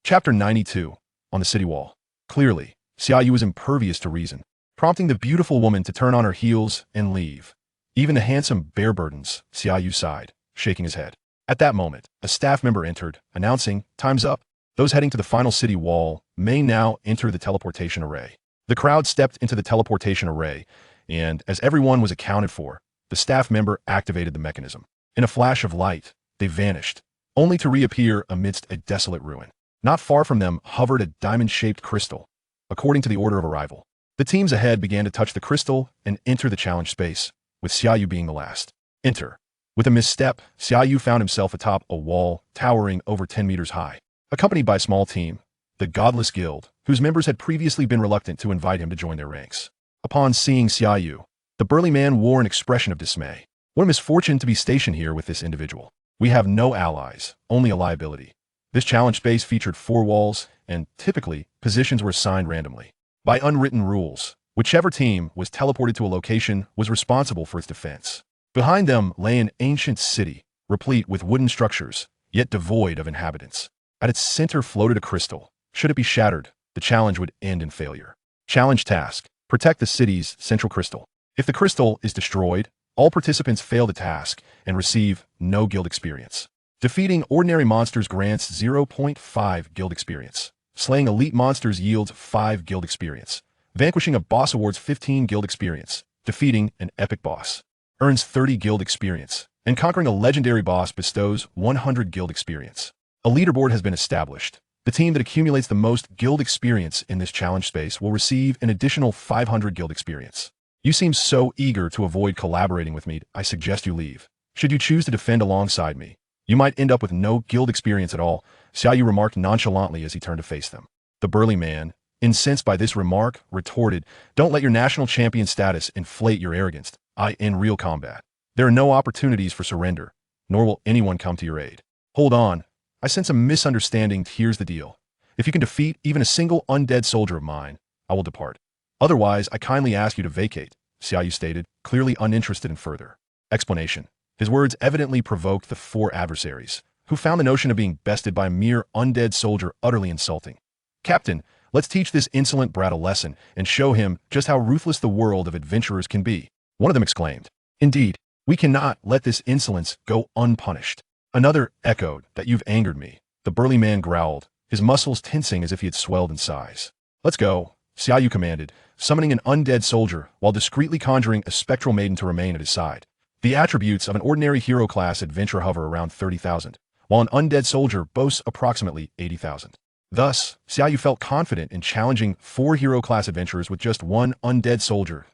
Chapter 92. On the City Wall. Clearly, Xia Yu was impervious to reason, prompting the beautiful woman to turn on her heels and leave. Even the handsome bear burdens, Xia Yu sighed, shaking his head. At that moment, a staff member entered, announcing, "Time's up. Those heading to the final city wall may now enter the teleportation array." The crowd stepped into the teleportation array, and as everyone was accounted for, the staff member activated the mechanism. In a flash of light, they vanished, only to reappear amidst a desolate ruin. Not far from them hovered a diamond-shaped crystal, according to the order of arrival. The teams ahead began to touch the crystal and enter the challenge space, with Xia Yu being the last. Enter. With a misstep, Xia Yu found himself atop a wall towering over 10 meters high. Accompanied by a small team, the Godless Guild, whose members had previously been reluctant to invite him to join their ranks. Upon seeing Xia Yu, the burly man wore an expression of dismay. "What a misfortune to be stationed here with this individual. We have no allies, only a liability." This challenge space featured 4 walls, and typically, positions were assigned randomly. By unwritten rules, whichever team was teleported to a location was responsible for its defense. Behind them lay an ancient city, replete with wooden structures, yet devoid of inhabitants. At its center floated a crystal. Should it be shattered, the challenge would end in failure. Challenge task: protect the city's central crystal. If the crystal is destroyed, all participants fail the task and receive no guild experience. Defeating ordinary monsters grants 0.5 guild experience. Slaying elite monsters yields 5 guild experience. Vanquishing a boss awards 15 guild experience. Defeating an epic boss earns 30 guild experience. And conquering a legendary boss bestows 100 guild experience. A leaderboard has been established. The team that accumulates the most guild experience in this challenge space will receive an additional 500 guild experience. "You seem so eager to avoid collaborating with me, I suggest you leave. Should you choose to defend alongside me, you might end up with no guild experience at all," Xia Yu remarked nonchalantly as he turned to face them. The burly man, incensed by this remark, retorted, "Don't let your national champion status inflate your arrogance. In real combat, there are no opportunities for surrender, nor will anyone come to your aid." "Hold on. I sense a misunderstanding. Here's the deal. If you can defeat even a single undead soldier of mine, I will depart. Otherwise, I kindly ask you to vacate," Xia Yu stated, clearly uninterested in further explanation. His words evidently provoked the 4 adversaries, who found the notion of being bested by a mere undead soldier utterly insulting. "Captain, let's teach this insolent brat a lesson and show him just how ruthless the world of adventurers can be," one of them exclaimed. "Indeed, we cannot let this insolence go unpunished." Another echoed, "That you've angered me," the burly man growled, his muscles tensing as if he had swelled in size. "Let's go," Xia Yu commanded, summoning an undead soldier while discreetly conjuring a spectral maiden to remain at his side. The attributes of an ordinary hero-class adventurer hover around 30,000, while an undead soldier boasts approximately 80,000. Thus, Xia Yu felt confident in challenging 4 hero-class adventurers with just 1 undead soldier,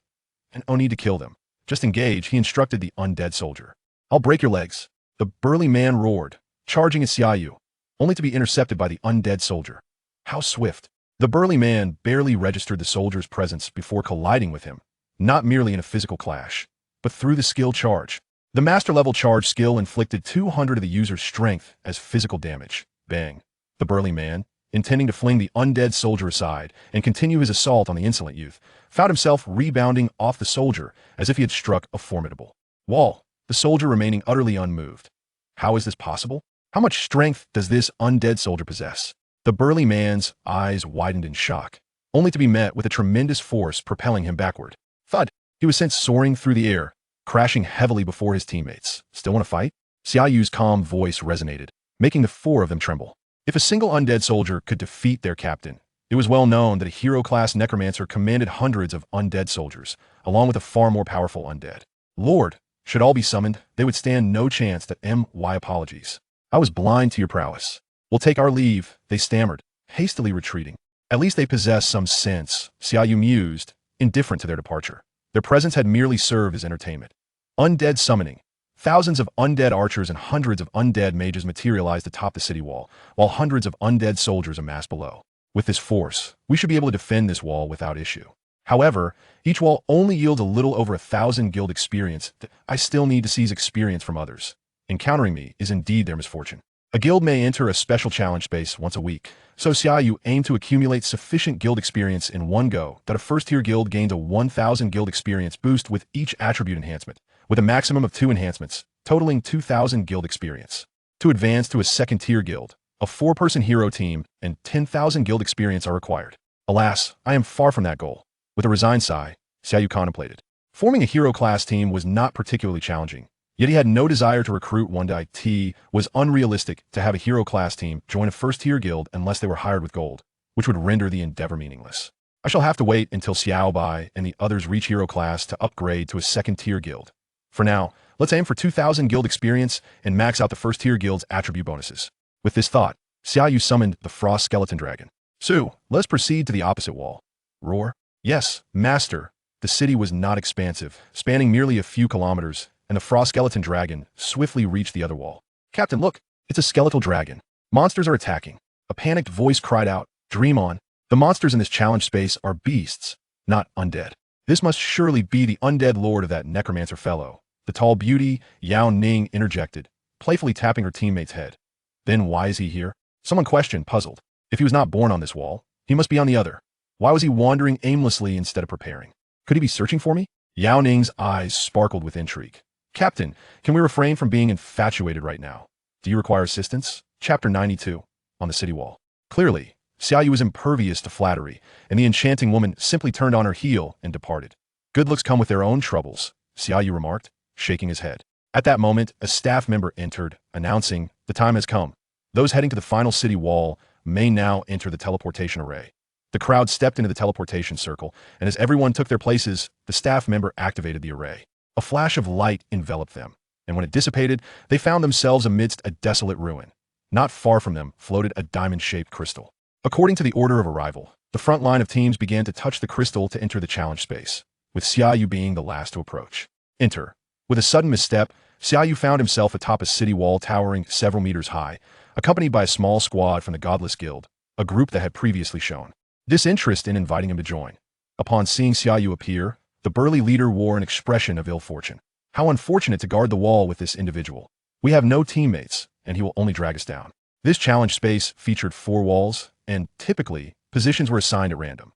and no need to kill them. Just engage, he instructed the undead soldier. "I'll break your legs," the burly man roared, charging at Xia Yu, only to be intercepted by the undead soldier. How swift! The burly man barely registered the soldier's presence before colliding with him, not merely in a physical clash, but through the skill charge. The master-level charge skill inflicted 200 of the user's strength as physical damage. Bang! The burly man, intending to fling the undead soldier aside and continue his assault on the insolent youth, found himself rebounding off the soldier as if he had struck a formidable wall, the soldier remaining utterly unmoved. How is this possible? How much strength does this undead soldier possess? The burly man's eyes widened in shock, only to be met with a tremendous force propelling him backward. Thud! He was sent soaring through the air, crashing heavily before his teammates. "Still want to fight?" Xia Yu's calm voice resonated, making the 4 of them tremble. If a single undead soldier could defeat their captain, it was well known that a hero-class necromancer commanded hundreds of undead soldiers, along with a far more powerful undead lord. Should all be summoned, they would stand no chance. My apologies. I was blind to your prowess. "We'll take our leave," they stammered, hastily retreating. At least they possessed some sense, Xia Yu mused, indifferent to their departure. Their presence had merely served as entertainment. Undead summoning. Thousands of undead archers and hundreds of undead mages materialized atop the city wall, while hundreds of undead soldiers amassed below. With this force, we should be able to defend this wall without issue. However, each wall only yields a little over 1,000 guild experience. I still need to seize experience from others. Encountering me is indeed their misfortune. A guild may enter a special challenge space once a week, so Xia Yu aimed to accumulate sufficient guild experience in one go that a first-tier guild gained a 1,000 guild experience boost with each attribute enhancement, with a maximum of 2 enhancements, totaling 2,000 guild experience. To advance to a second-tier guild, A 4-person hero team and 10,000 guild experience are required. Alas, I am far from that goal. With a resigned sigh, Xia Yu contemplated. Forming a hero class team was not particularly challenging, yet he had no desire to recruit one. It was unrealistic to have a hero class team join a first-tier guild unless they were hired with gold, which would render the endeavor meaningless. I shall have to wait until Xiao Bai and the others reach hero class to upgrade to a second-tier guild. For now, let's aim for 2,000 guild experience and max out the first-tier guild's attribute bonuses. With this thought, Xia Yu summoned the Frost Skeleton Dragon. So, let's proceed to the opposite wall. Roar. Yes, master. The city was not expansive, spanning merely a few kilometers, and the Frost Skeleton Dragon swiftly reached the other wall. Captain, look! It's a skeletal dragon. Monsters are attacking. A panicked voice cried out, "Dream on. The monsters in this challenge space are beasts, not undead." This must surely be the undead lord of that necromancer fellow. The tall beauty, Yao Ning, interjected, playfully tapping her teammate's head. Then why is he here? Someone questioned, puzzled. If he was not born on this wall, he must be on the other. Why was he wandering aimlessly instead of preparing? Could he be searching for me? Yao Ning's eyes sparkled with intrigue. Captain, can we refrain from being infatuated right now? Do you require assistance? Chapter 92. On the city wall. Clearly, Xia Yu was impervious to flattery, and the enchanting woman simply turned on her heel and departed. Good looks come with their own troubles, Xia Yu remarked, shaking his head. At that moment, a staff member entered, announcing, "The time has come. Those heading to the final city wall may now enter the teleportation array." The crowd stepped into the teleportation circle, and as everyone took their places, the staff member activated the array. A flash of light enveloped them, and when it dissipated, they found themselves amidst a desolate ruin. Not far from them floated a diamond-shaped crystal. According to the order of arrival, the front line of teams began to touch the crystal to enter the challenge space, with Xia Yu being the last to approach. Enter. With a sudden misstep, Xia Yu found himself atop a city wall towering several meters high, accompanied by a small squad from the Godless Guild, a group that had previously shown disinterest in inviting him to join. Upon seeing Xia Yu appear, the burly leader wore an expression of ill fortune. How unfortunate to guard the wall with this individual. We have no teammates, and he will only drag us down. This challenge space featured 4 walls, and typically, positions were assigned at random.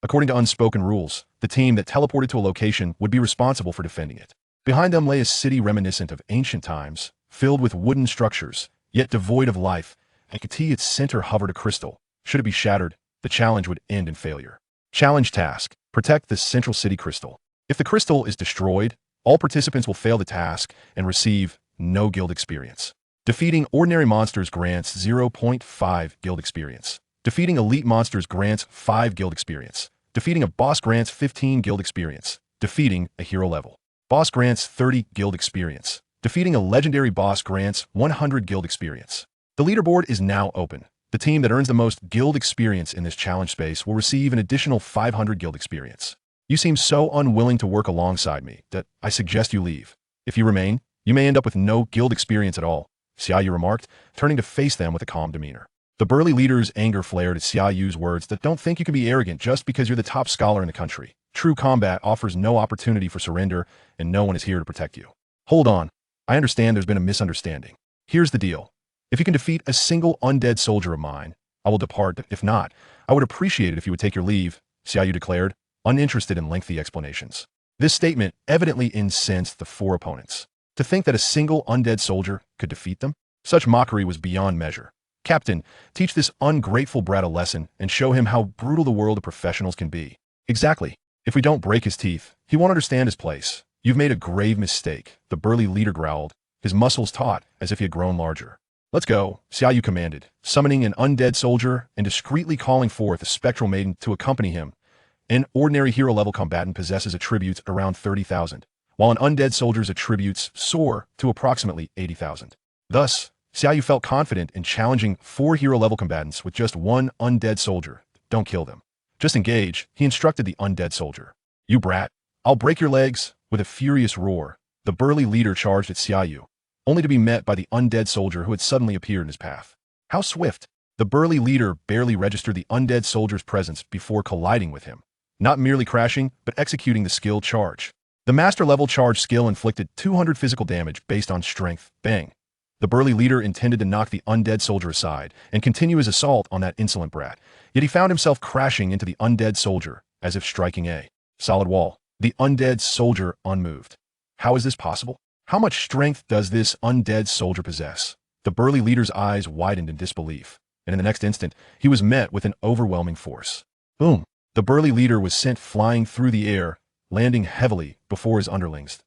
According to unspoken rules, the team that teleported to a location would be responsible for defending it. Behind them lay a city reminiscent of ancient times, filled with wooden structures, yet devoid of life, and at its center hovered a crystal. Should it be shattered, the challenge would end in failure. Challenge task: protect the central city crystal. If the crystal is destroyed, all participants will fail the task and receive no guild experience. Defeating ordinary monsters grants 0.5 guild experience. Defeating elite monsters grants 5 guild experience. Defeating a boss grants 15 guild experience. Defeating a hero level boss grants 30 guild experience. Defeating a legendary boss grants 100 guild experience. The leaderboard is now open. The team that earns the most guild experience in this challenge space will receive an additional 500 guild experience. You seem so unwilling to work alongside me that I suggest you leave. If you remain, you may end up with no guild experience at all, Xia Yu remarked, turning to face them with a calm demeanor. The burly leader's anger flared at Xia Yu's words that don't think you can be arrogant just because you're the top scholar in the country. True combat offers no opportunity for surrender, and no one is here to protect you. Hold on. I understand there's been a misunderstanding. Here's the deal. If you can defeat a single undead soldier of mine, I will depart. If not, I would appreciate it if you would take your leave, Xia Yu declared, uninterested in lengthy explanations. This statement evidently incensed the 4 opponents. To think that a single undead soldier could defeat them? Such mockery was beyond measure. Captain, teach this ungrateful brat a lesson and show him how brutal the world of professionals can be. Exactly. If we don't break his teeth, he won't understand his place. You've made a grave mistake, the burly leader growled, his muscles taut as if he had grown larger. Let's go, Xia Yu commanded, summoning an undead soldier and discreetly calling forth a spectral maiden to accompany him. An ordinary hero-level combatant possesses attributes around 30,000, while an undead soldier's attributes soar to approximately 80,000. Thus, Xia Yu felt confident in challenging 4 hero-level combatants with just 1 undead soldier. Don't kill them. Just engage, he instructed the undead soldier. You brat, I'll break your legs. With a furious roar, the burly leader charged at Xia Yu, only to be met by the undead soldier who had suddenly appeared in his path. How swift! The burly leader barely registered the undead soldier's presence before colliding with him, not merely crashing, but executing the skill charge. The master-level charge skill inflicted 200 physical damage based on strength. Bang! The burly leader intended to knock the undead soldier aside and continue his assault on that insolent brat, yet he found himself crashing into the undead soldier, as if striking a solid wall. The undead soldier unmoved. How is this possible? How much strength does this undead soldier possess? The The burly leader's eyes widened in disbelief, and in the next instant, he was met with an overwhelming force. Boom! The burly leader was sent flying through the air, landing heavily before his underlings.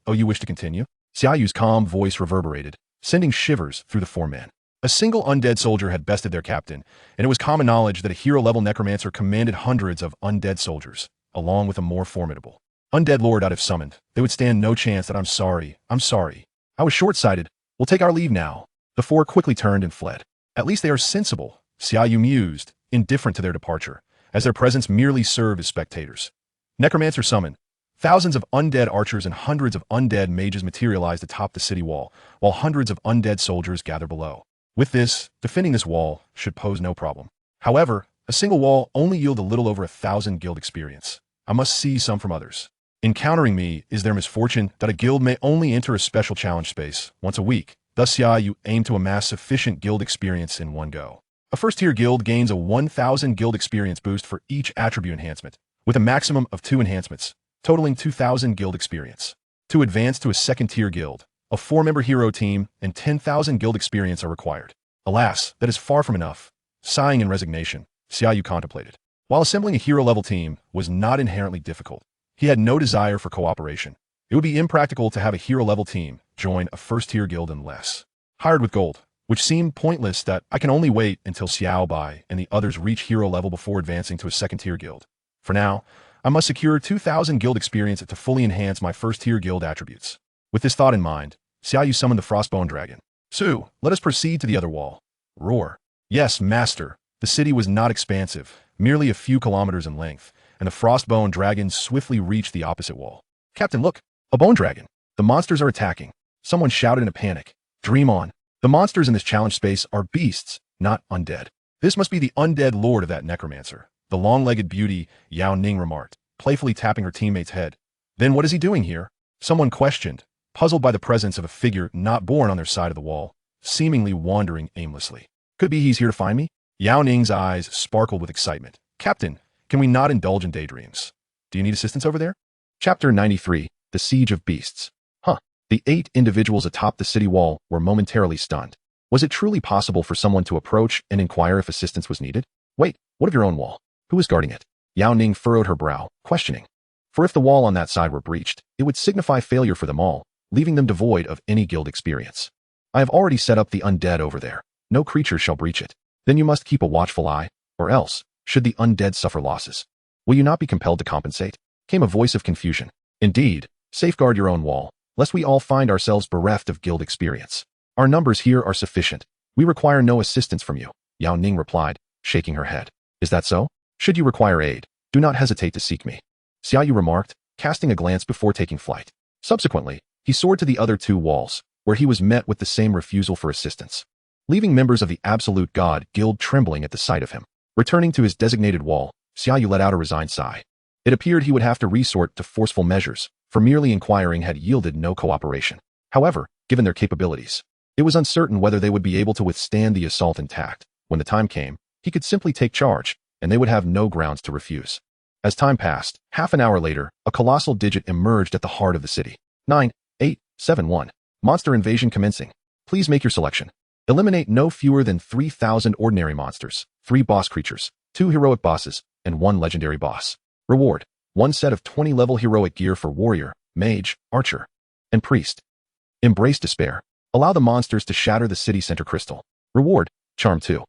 Oh, you wish to continue? Xia Yu's calm voice reverberated, sending shivers through the four men. A single undead soldier had bested their captain, and it was common knowledge that a hero-level necromancer commanded hundreds of undead soldiers, along with a more formidable undead lord out if summoned. They would stand no chance that I'm sorry. I was short-sighted. We'll take our leave now. The four quickly turned and fled. At least they are sensible, Xia Yu mused, indifferent to their departure, as their presence merely served as spectators. Necromancer summoned. Thousands of undead archers and hundreds of undead mages materialized atop the city wall, while hundreds of undead soldiers gathered below. With this, defending this wall should pose no problem. However, a single wall only yields a little over 1,000 guild experience. I must see some from others. Encountering me is their misfortune that a guild may only enter a special challenge space once a week. Thus, Xia Yu aim to amass sufficient guild experience in one go. A first-tier guild gains a 1,000 guild experience boost for each attribute enhancement, with a maximum of 2 enhancements, totaling 2,000 guild experience. To advance to a second-tier guild, a 4-member hero team and 10,000 guild experience are required. Alas, that is far from enough. Sighing in resignation, Xia Yu contemplated. While assembling a hero-level team was not inherently difficult, he had no desire for cooperation. It would be impractical to have a hero-level team join a first-tier guild unless hired with gold, which seemed pointless that I can only wait until Xiao Bai and the others reach hero level before advancing to a second-tier guild. For now, I must secure 2,000 guild experience to fully enhance my first-tier guild attributes. With this thought in mind, Xia Yu summoned the Frostbone Dragon. Su, let us proceed to the other wall. Roar. Yes, master. The city was not expansive, merely a few kilometers in length, and the Frostbone Dragon swiftly reached the opposite wall. Captain, look! A bone dragon! The monsters are attacking. Someone shouted in a panic. Dream on. The monsters in this challenge space are beasts, not undead. This must be the undead lord of that necromancer. The long-legged beauty, Yao Ning remarked, playfully tapping her teammate's head. Then what is he doing here? Someone questioned, puzzled by the presence of a figure not born on their side of the wall, seemingly wandering aimlessly. Could be he's here to find me? Yao Ning's eyes sparkled with excitement. Captain, can we not indulge in daydreams? Do you need assistance over there? Chapter 93, The Siege of Beasts. The 8 individuals atop the city wall were momentarily stunned. Was it truly possible for someone to approach and inquire if assistance was needed? Wait, what of your own wall? Who is guarding it? Yao Ning furrowed her brow, questioning. For if the wall on that side were breached, it would signify failure for them all, leaving them devoid of any guild experience. I have already set up the undead over there. No creature shall breach it. Then you must keep a watchful eye, or else, should the undead suffer losses, will you not be compelled to compensate? Came a voice of confusion. Indeed, safeguard your own wall, lest we all find ourselves bereft of guild experience. Our numbers here are sufficient. We require no assistance from you, Yao Ning replied, shaking her head. Is that so? Should you require aid, do not hesitate to seek me, Xia Yu remarked, casting a glance before taking flight. Subsequently, he soared to the other 2 walls, where he was met with the same refusal for assistance, leaving members of the Absolute God Guild trembling at the sight of him. Returning to his designated wall, Xia Yu let out a resigned sigh. It appeared he would have to resort to forceful measures, for merely inquiring had yielded no cooperation. However, given their capabilities, it was uncertain whether they would be able to withstand the assault intact. When the time came, he could simply take charge, and they would have no grounds to refuse. As time passed, half an hour later, a colossal digit emerged at the heart of the city. 9, 8, 7, 1. Monster invasion commencing. Please make your selection. Eliminate no fewer than 3,000 ordinary monsters, 3 boss creatures, 2 heroic bosses, and 1 legendary boss. Reward: 1 set of 20-level heroic gear for warrior, mage, archer, and priest. Embrace despair. Allow the monsters to shatter the city center crystal. Reward: Charm 2.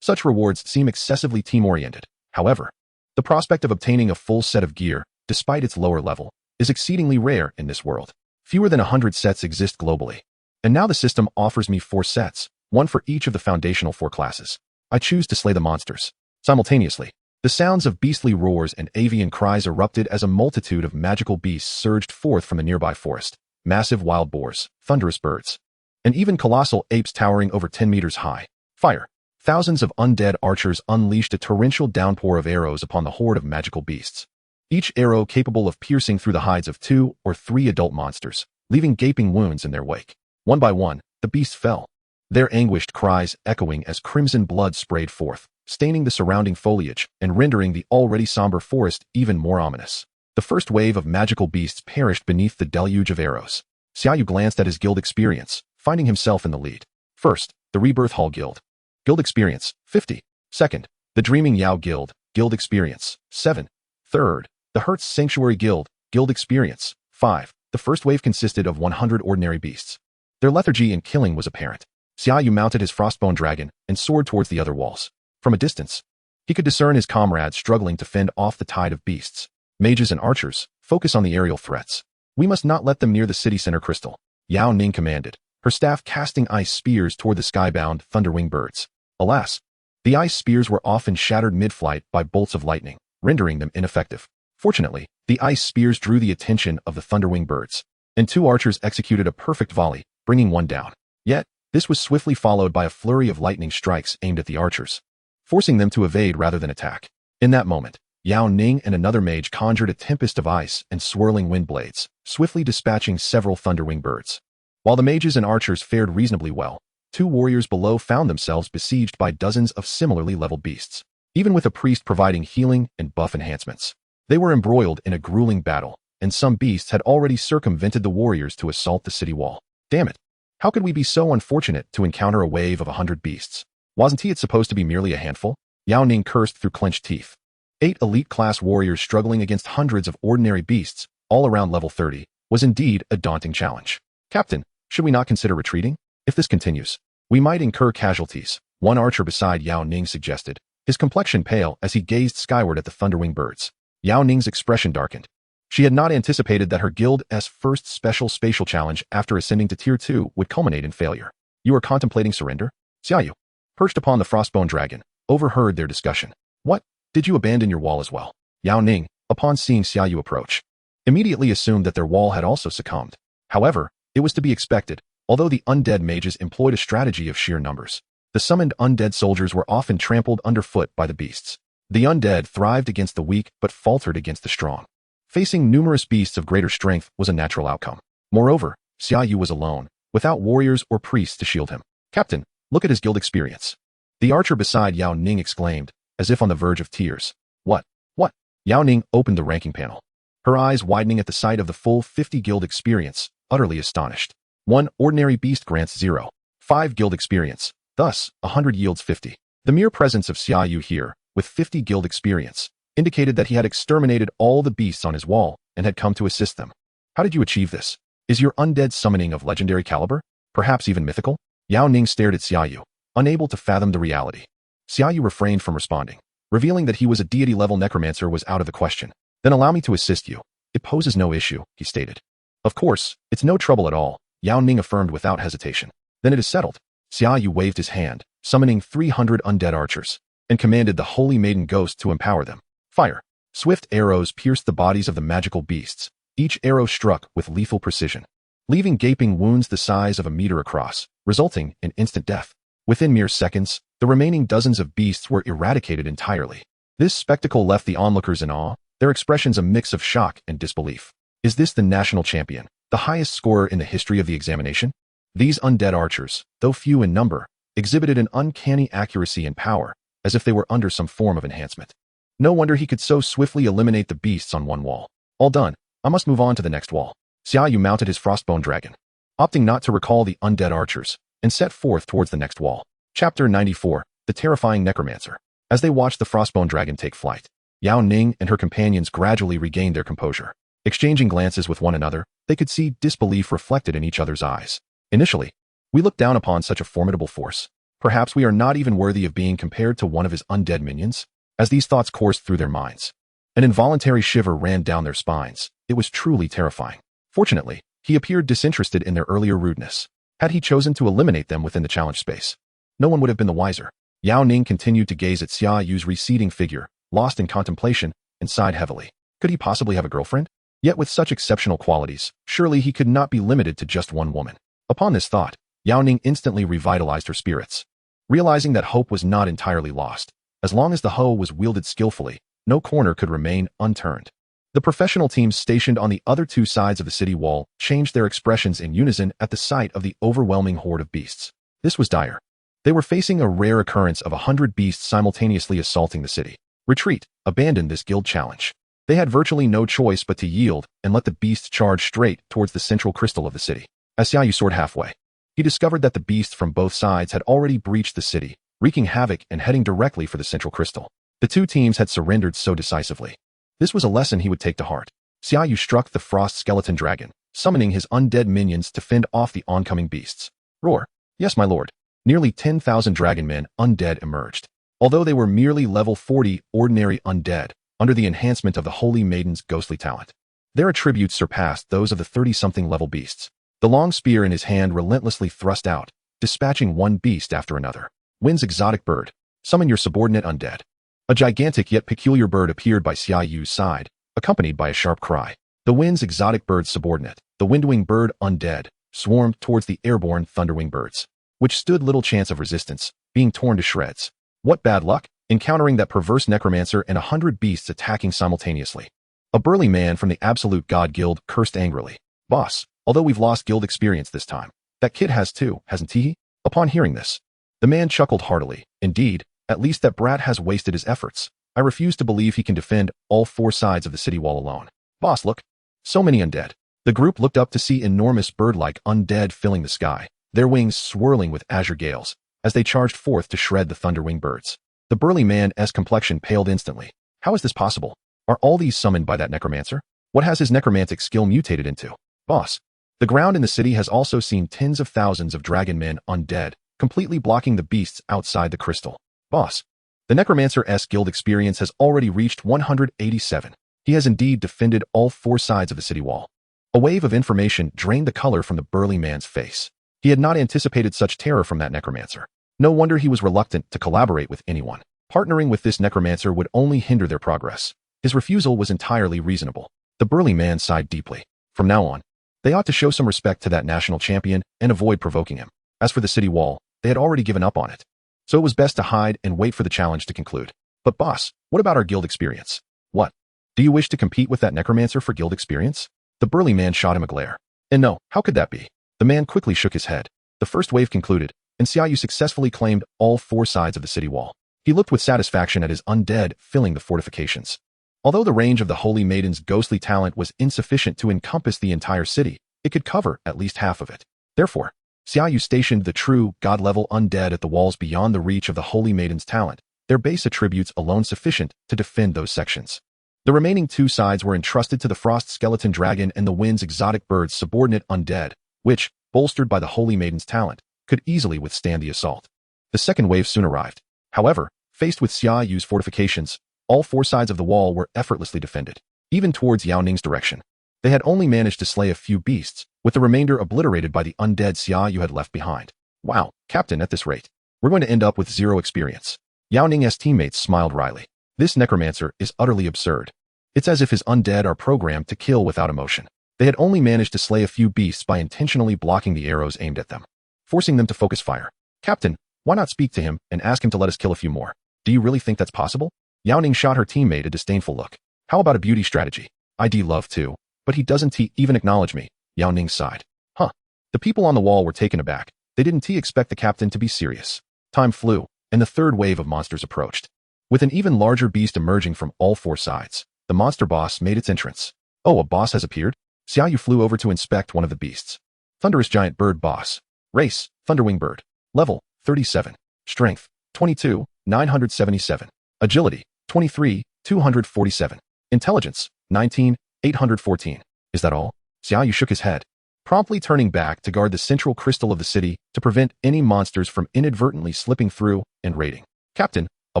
Such rewards seem excessively team-oriented. However, the prospect of obtaining a full set of gear, despite its lower level, is exceedingly rare in this world. Fewer than 100 sets exist globally. And now the system offers me 4 sets, 1 for each of the foundational 4 classes. I choose to slay the monsters. Simultaneously, the sounds of beastly roars and avian cries erupted as a multitude of magical beasts surged forth from the nearby forest. Massive wild boars, thunderous birds, and even colossal apes towering over 10 meters high. Fire. Thousands of undead archers unleashed a torrential downpour of arrows upon the horde of magical beasts, each arrow capable of piercing through the hides of 2 or 3 adult monsters, leaving gaping wounds in their wake. One by one, the beasts fell, their anguished cries echoing as crimson blood sprayed forth, staining the surrounding foliage and rendering the already somber forest even more ominous. The first wave of magical beasts perished beneath the deluge of arrows. Xia Yu glanced at his guild experience, finding himself in the lead. First, the Rebirth Hall Guild. Guild Experience, 50. Second, the Dreaming Yao Guild, Guild Experience, 7. Third, the Hertz Sanctuary Guild, Guild Experience, 5. The first wave consisted of 100 ordinary beasts. Their lethargy in killing was apparent. Xia Yu mounted his frostbone dragon and soared towards the other walls. From a distance, he could discern his comrades struggling to fend off the tide of beasts. Mages and archers, focus on the aerial threats. We must not let them near the city center crystal, Yao Ning commanded, her staff casting ice spears toward the skybound thunderwing birds. Alas, the ice spears were often shattered mid-flight by bolts of lightning, rendering them ineffective. Fortunately, the ice spears drew the attention of the thunderwing birds, and 2 archers executed a perfect volley, bringing one down. Yet, this was swiftly followed by a flurry of lightning strikes aimed at the archers, forcing them to evade rather than attack. In that moment, Yao Ning and another mage conjured a tempest of ice and swirling wind blades, swiftly dispatching several thunderwing birds. While the mages and archers fared reasonably well, 2 warriors below found themselves besieged by dozens of similarly leveled beasts. Even with a priest providing healing and buff enhancements, they were embroiled in a grueling battle, and some beasts had already circumvented the warriors to assault the city wall. Damn it! How could we be so unfortunate to encounter a wave of 100 beasts? Wasn't it supposed to be merely a handful? Yao Ning cursed through clenched teeth. 8 elite-class warriors struggling against hundreds of ordinary beasts, all around level 30, was indeed a daunting challenge. Captain, should we not consider retreating? If this continues, we might incur casualties, one archer beside Yao Ning suggested, his complexion pale as he gazed skyward at the thunderwing birds. Yao Ning's expression darkened. She had not anticipated that her guild's first special spatial challenge after ascending to Tier 2 would culminate in failure. You are contemplating surrender? Xia Yu, perched upon the frostbone dragon, overheard their discussion. What? Did you abandon your wall as well? Yao Ning, upon seeing Xia Yu approach, immediately assumed that their wall had also succumbed. However, it was to be expected, although the undead mages employed a strategy of sheer numbers. The summoned undead soldiers were often trampled underfoot by the beasts. The undead thrived against the weak but faltered against the strong. Facing numerous beasts of greater strength was a natural outcome. Moreover, Xia Yu was alone, without warriors or priests to shield him. Captain, look at his guild experience. The archer beside Yao Ning exclaimed, as if on the verge of tears. What? What? Yao Ning opened the ranking panel, her eyes widening at the sight of the full 50 guild experience, utterly astonished. 1 ordinary beast grants 0. 5 guild experience, thus, 100 yields 50. The mere presence of Xia Yu here, with 50 guild experience, indicated that he had exterminated all the beasts on his wall and had come to assist them. How did you achieve this? Is your undead summoning of legendary caliber? Perhaps even mythical? Yao Ning stared at Xia Yu, unable to fathom the reality. Xia Yu refrained from responding, revealing that he was a deity-level necromancer was out of the question. Then allow me to assist you. It poses no issue, he stated. Of course, it's no trouble at all, Yao Ning affirmed without hesitation. Then it is settled. Xia Yu waved his hand, summoning 300 undead archers, and commanded the holy maiden ghost to empower them. Fire. Swift arrows pierced the bodies of the magical beasts, each arrow struck with lethal precision, leaving gaping wounds the size of a meter across, resulting in instant death. Within mere seconds, the remaining dozens of beasts were eradicated entirely. This spectacle left the onlookers in awe, their expressions a mix of shock and disbelief. Is this the national champion, the highest scorer in the history of the examination? These undead archers, though few in number, exhibited an uncanny accuracy and power, as if they were under some form of enhancement. No wonder he could so swiftly eliminate the beasts on one wall. All done, I must move on to the next wall. Xia Yu mounted his frostbone dragon, opting not to recall the undead archers, and set forth towards the next wall. Chapter 94, The Terrifying Necromancer. As they watched the frostbone dragon take flight, Yao Ning and her companions gradually regained their composure. Exchanging glances with one another, they could see disbelief reflected in each other's eyes. Initially, we looked down upon such a formidable force. Perhaps we are not even worthy of being compared to one of his undead minions. As these thoughts coursed through their minds, an involuntary shiver ran down their spines. It was truly terrifying. Fortunately, he appeared disinterested in their earlier rudeness. Had he chosen to eliminate them within the challenge space, no one would have been the wiser. Yao Ning continued to gaze at Xia Yu's receding figure, lost in contemplation, and sighed heavily. Could he possibly have a girlfriend? Yet with such exceptional qualities, surely he could not be limited to just one woman. Upon this thought, Yao Ning instantly revitalized her spirits, realizing that hope was not entirely lost. As long as the hoe was wielded skillfully, no corner could remain unturned. The professional teams stationed on the other 2 sides of the city wall changed their expressions in unison at the sight of the overwhelming horde of beasts. This was dire. They were facing a rare occurrence of 100 beasts simultaneously assaulting the city. Retreat, abandon this guild challenge. They had virtually no choice but to yield and let the beasts charge straight towards the central crystal of the city. As Xia Yu soared halfway, he discovered that the beasts from both sides had already breached the city, wreaking havoc and heading directly for the central crystal. The two teams had surrendered so decisively. This was a lesson he would take to heart. Xia Yu struck the frost skeleton dragon, summoning his undead minions to fend off the oncoming beasts. Roar. Yes, my lord. Nearly 10,000 dragon men undead emerged. Although they were merely level 40 ordinary undead, under the enhancement of the Holy Maiden's ghostly talent. Their attributes surpassed those of the 30-something level beasts. The long spear in his hand relentlessly thrust out, dispatching one beast after another. Wind's exotic bird. Summon your subordinate undead. A gigantic yet peculiar bird appeared by Xia Yu's side, accompanied by a sharp cry. The Wind's exotic bird subordinate, the windwing bird undead, swarmed towards the airborne thunderwing birds, which stood little chance of resistance, being torn to shreds. What bad luck, encountering that perverse necromancer and 100 beasts attacking simultaneously. A burly man from the Absolute God Guild cursed angrily. Boss, although we've lost guild experience this time, that kid has too, hasn't he? Upon hearing this, the man chuckled heartily. Indeed, at least that brat has wasted his efforts. I refuse to believe he can defend all four sides of the city wall alone. Boss, look. So many undead. The group looked up to see enormous bird-like undead filling the sky, their wings swirling with azure gales, as they charged forth to shred the thunderwing birds. The burly man's complexion paled instantly. How is this possible? Are all these summoned by that necromancer? What has his necromantic skill mutated into? Boss. The ground in the city has also seen tens of thousands of dragon men undead, completely blocking the beasts outside the crystal. Boss. The necromancer's guild experience has already reached 187. He has indeed defended all four sides of the city wall. A wave of information drained the color from the burly man's face. He had not anticipated such terror from that necromancer. No wonder he was reluctant to collaborate with anyone. Partnering with this necromancer would only hinder their progress. His refusal was entirely reasonable. The burly man sighed deeply. From now on, they ought to show some respect to that national champion and avoid provoking him. As for the city wall, they had already given up on it. So it was best to hide and wait for the challenge to conclude. But boss, what about our guild experience? What? Do you wish to compete with that necromancer for guild experience? The burly man shot him a glare. And no, how could that be? The man quickly shook his head. The first wave concluded, and Xia Yu successfully claimed all four sides of the city wall. He looked with satisfaction at his undead filling the fortifications. Although the range of the Holy Maiden's ghostly talent was insufficient to encompass the entire city, it could cover at least half of it. Therefore, Xia Yu stationed the true god-level undead at the walls beyond the reach of the Holy Maiden's talent, their base attributes alone sufficient to defend those sections. The remaining two sides were entrusted to the frost skeleton dragon and the wind's exotic bird's subordinate undead, which, bolstered by the Holy Maiden's talent, could easily withstand the assault. The second wave soon arrived. However, faced with Xia Yu's fortifications, all four sides of the wall were effortlessly defended. Even towards Yao Ning's direction, they had only managed to slay a few beasts, with the remainder obliterated by the undead Xia Yu had left behind. Wow, Captain, at this rate, we're going to end up with zero experience. Yao Ning's teammates smiled wryly. This necromancer is utterly absurd. It's as if his undead are programmed to kill without emotion. They had only managed to slay a few beasts by intentionally blocking the arrows aimed at them, forcing them to focus fire. Captain, why not speak to him and ask him to let us kill a few more? Do you really think that's possible? Yao Ning shot her teammate a disdainful look. How about a beauty strategy? I'd love to, but he doesn't even acknowledge me. Yao Ning sighed. Huh. The people on the wall were taken aback. They didn't expect the captain to be serious. Time flew, and the third wave of monsters approached. With an even larger beast emerging from all four sides, the monster boss made its entrance. Oh, a boss has appeared? Xia Yu flew over to inspect one of the beasts. Thunderous giant bird boss. Race, thunderwing bird. Level, 37. Strength, 22, 977. Agility, 23, 247. Intelligence, 19, 814. Is that all? Xia Yu shook his head, promptly turning back to guard the central crystal of the city to prevent any monsters from inadvertently slipping through and raiding. Captain, a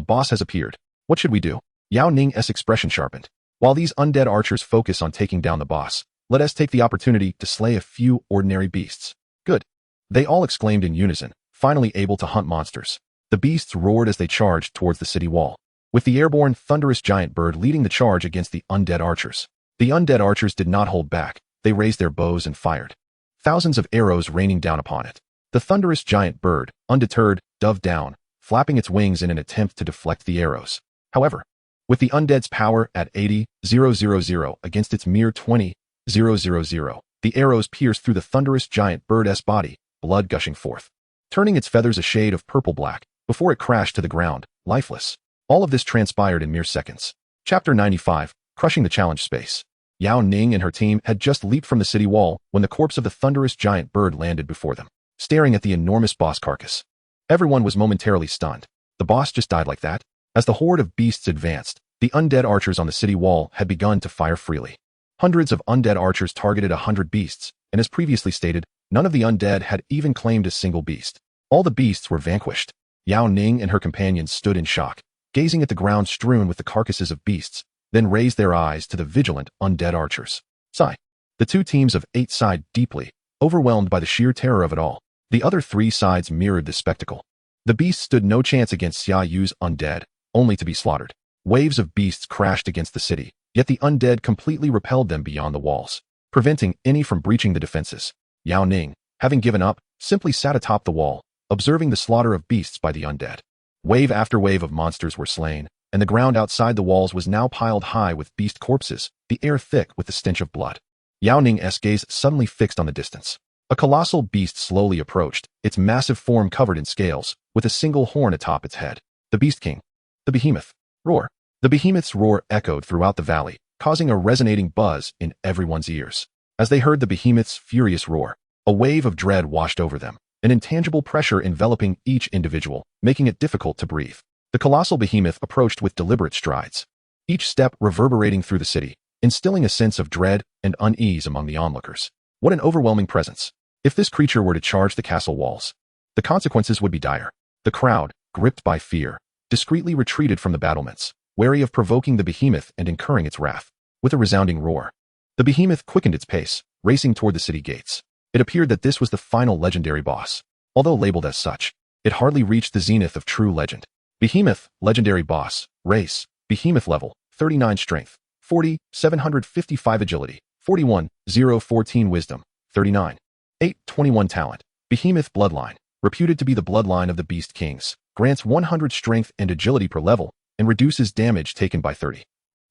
boss has appeared. What should we do? Yao Ning's expression sharpened. While these undead archers focus on taking down the boss, let us take the opportunity to slay a few ordinary beasts. Good. They all exclaimed in unison, finally able to hunt monsters. The beasts roared as they charged towards the city wall, with the airborne thunderous giant bird leading the charge against the undead archers. The undead archers did not hold back. They raised their bows and fired, thousands of arrows raining down upon it. The thunderous giant bird, undeterred, dove down, flapping its wings in an attempt to deflect the arrows. However, with the undead's power at 80,000 against its mere 20,000, the arrows pierced through the thunderous giant bird's body, blood gushing forth, turning its feathers a shade of purple-black before it crashed to the ground, lifeless. All of this transpired in mere seconds. Chapter 95, Crushing the Challenge Space. Yao Ning and her team had just leaped from the city wall when the corpse of the thunderous giant bird landed before them. staring at the enormous boss carcass. Everyone was momentarily stunned. The boss just died like that? As the horde of beasts advanced, the undead archers on the city wall had begun to fire freely. Hundreds of undead archers targeted 100 beasts, and as previously stated, none of the undead had even claimed a single beast. All the beasts were vanquished. Yao Ning and her companions stood in shock, gazing at the ground strewn with the carcasses of beasts, then raised their eyes to the vigilant undead archers. Sigh. The two teams of 8 sighed deeply, overwhelmed by the sheer terror of it all. The other 3 sides mirrored this spectacle. The beasts stood no chance against Xia Yu's undead, only to be slaughtered. Waves of beasts crashed against the city, yet the undead completely repelled them beyond the walls, preventing any from breaching the defenses. Yao Ning, having given up, simply sat atop the wall, observing the slaughter of beasts by the undead. Wave after wave of monsters were slain, and the ground outside the walls was now piled high with beast corpses, the air thick with the stench of blood. Yao Ning's gaze suddenly fixed on the distance. A colossal beast slowly approached, its massive form covered in scales, with a single horn atop its head. The Beast King. The behemoth. Roar. The behemoth's roar echoed throughout the valley, causing a resonating buzz in everyone's ears. As they heard the behemoth's furious roar, a wave of dread washed over them, an intangible pressure enveloping each individual, making it difficult to breathe. The colossal behemoth approached with deliberate strides, each step reverberating through the city, instilling a sense of dread and unease among the onlookers. What an overwhelming presence. If this creature were to charge the castle walls, the consequences would be dire. The crowd, gripped by fear, discreetly retreated from the battlements, wary of provoking the behemoth and incurring its wrath. With a resounding roar, the behemoth quickened its pace, racing toward the city gates. It appeared that this was the final legendary boss. Although labeled as such, it hardly reached the zenith of true legend. Behemoth, legendary boss, race, behemoth level, 39 strength, 40, 755 agility, 41, 0, 14 wisdom, 39, 8, 21 talent. Behemoth bloodline, reputed to be the bloodline of the Beast Kings, grants 100 strength and agility per level, and reduces damage taken by 30.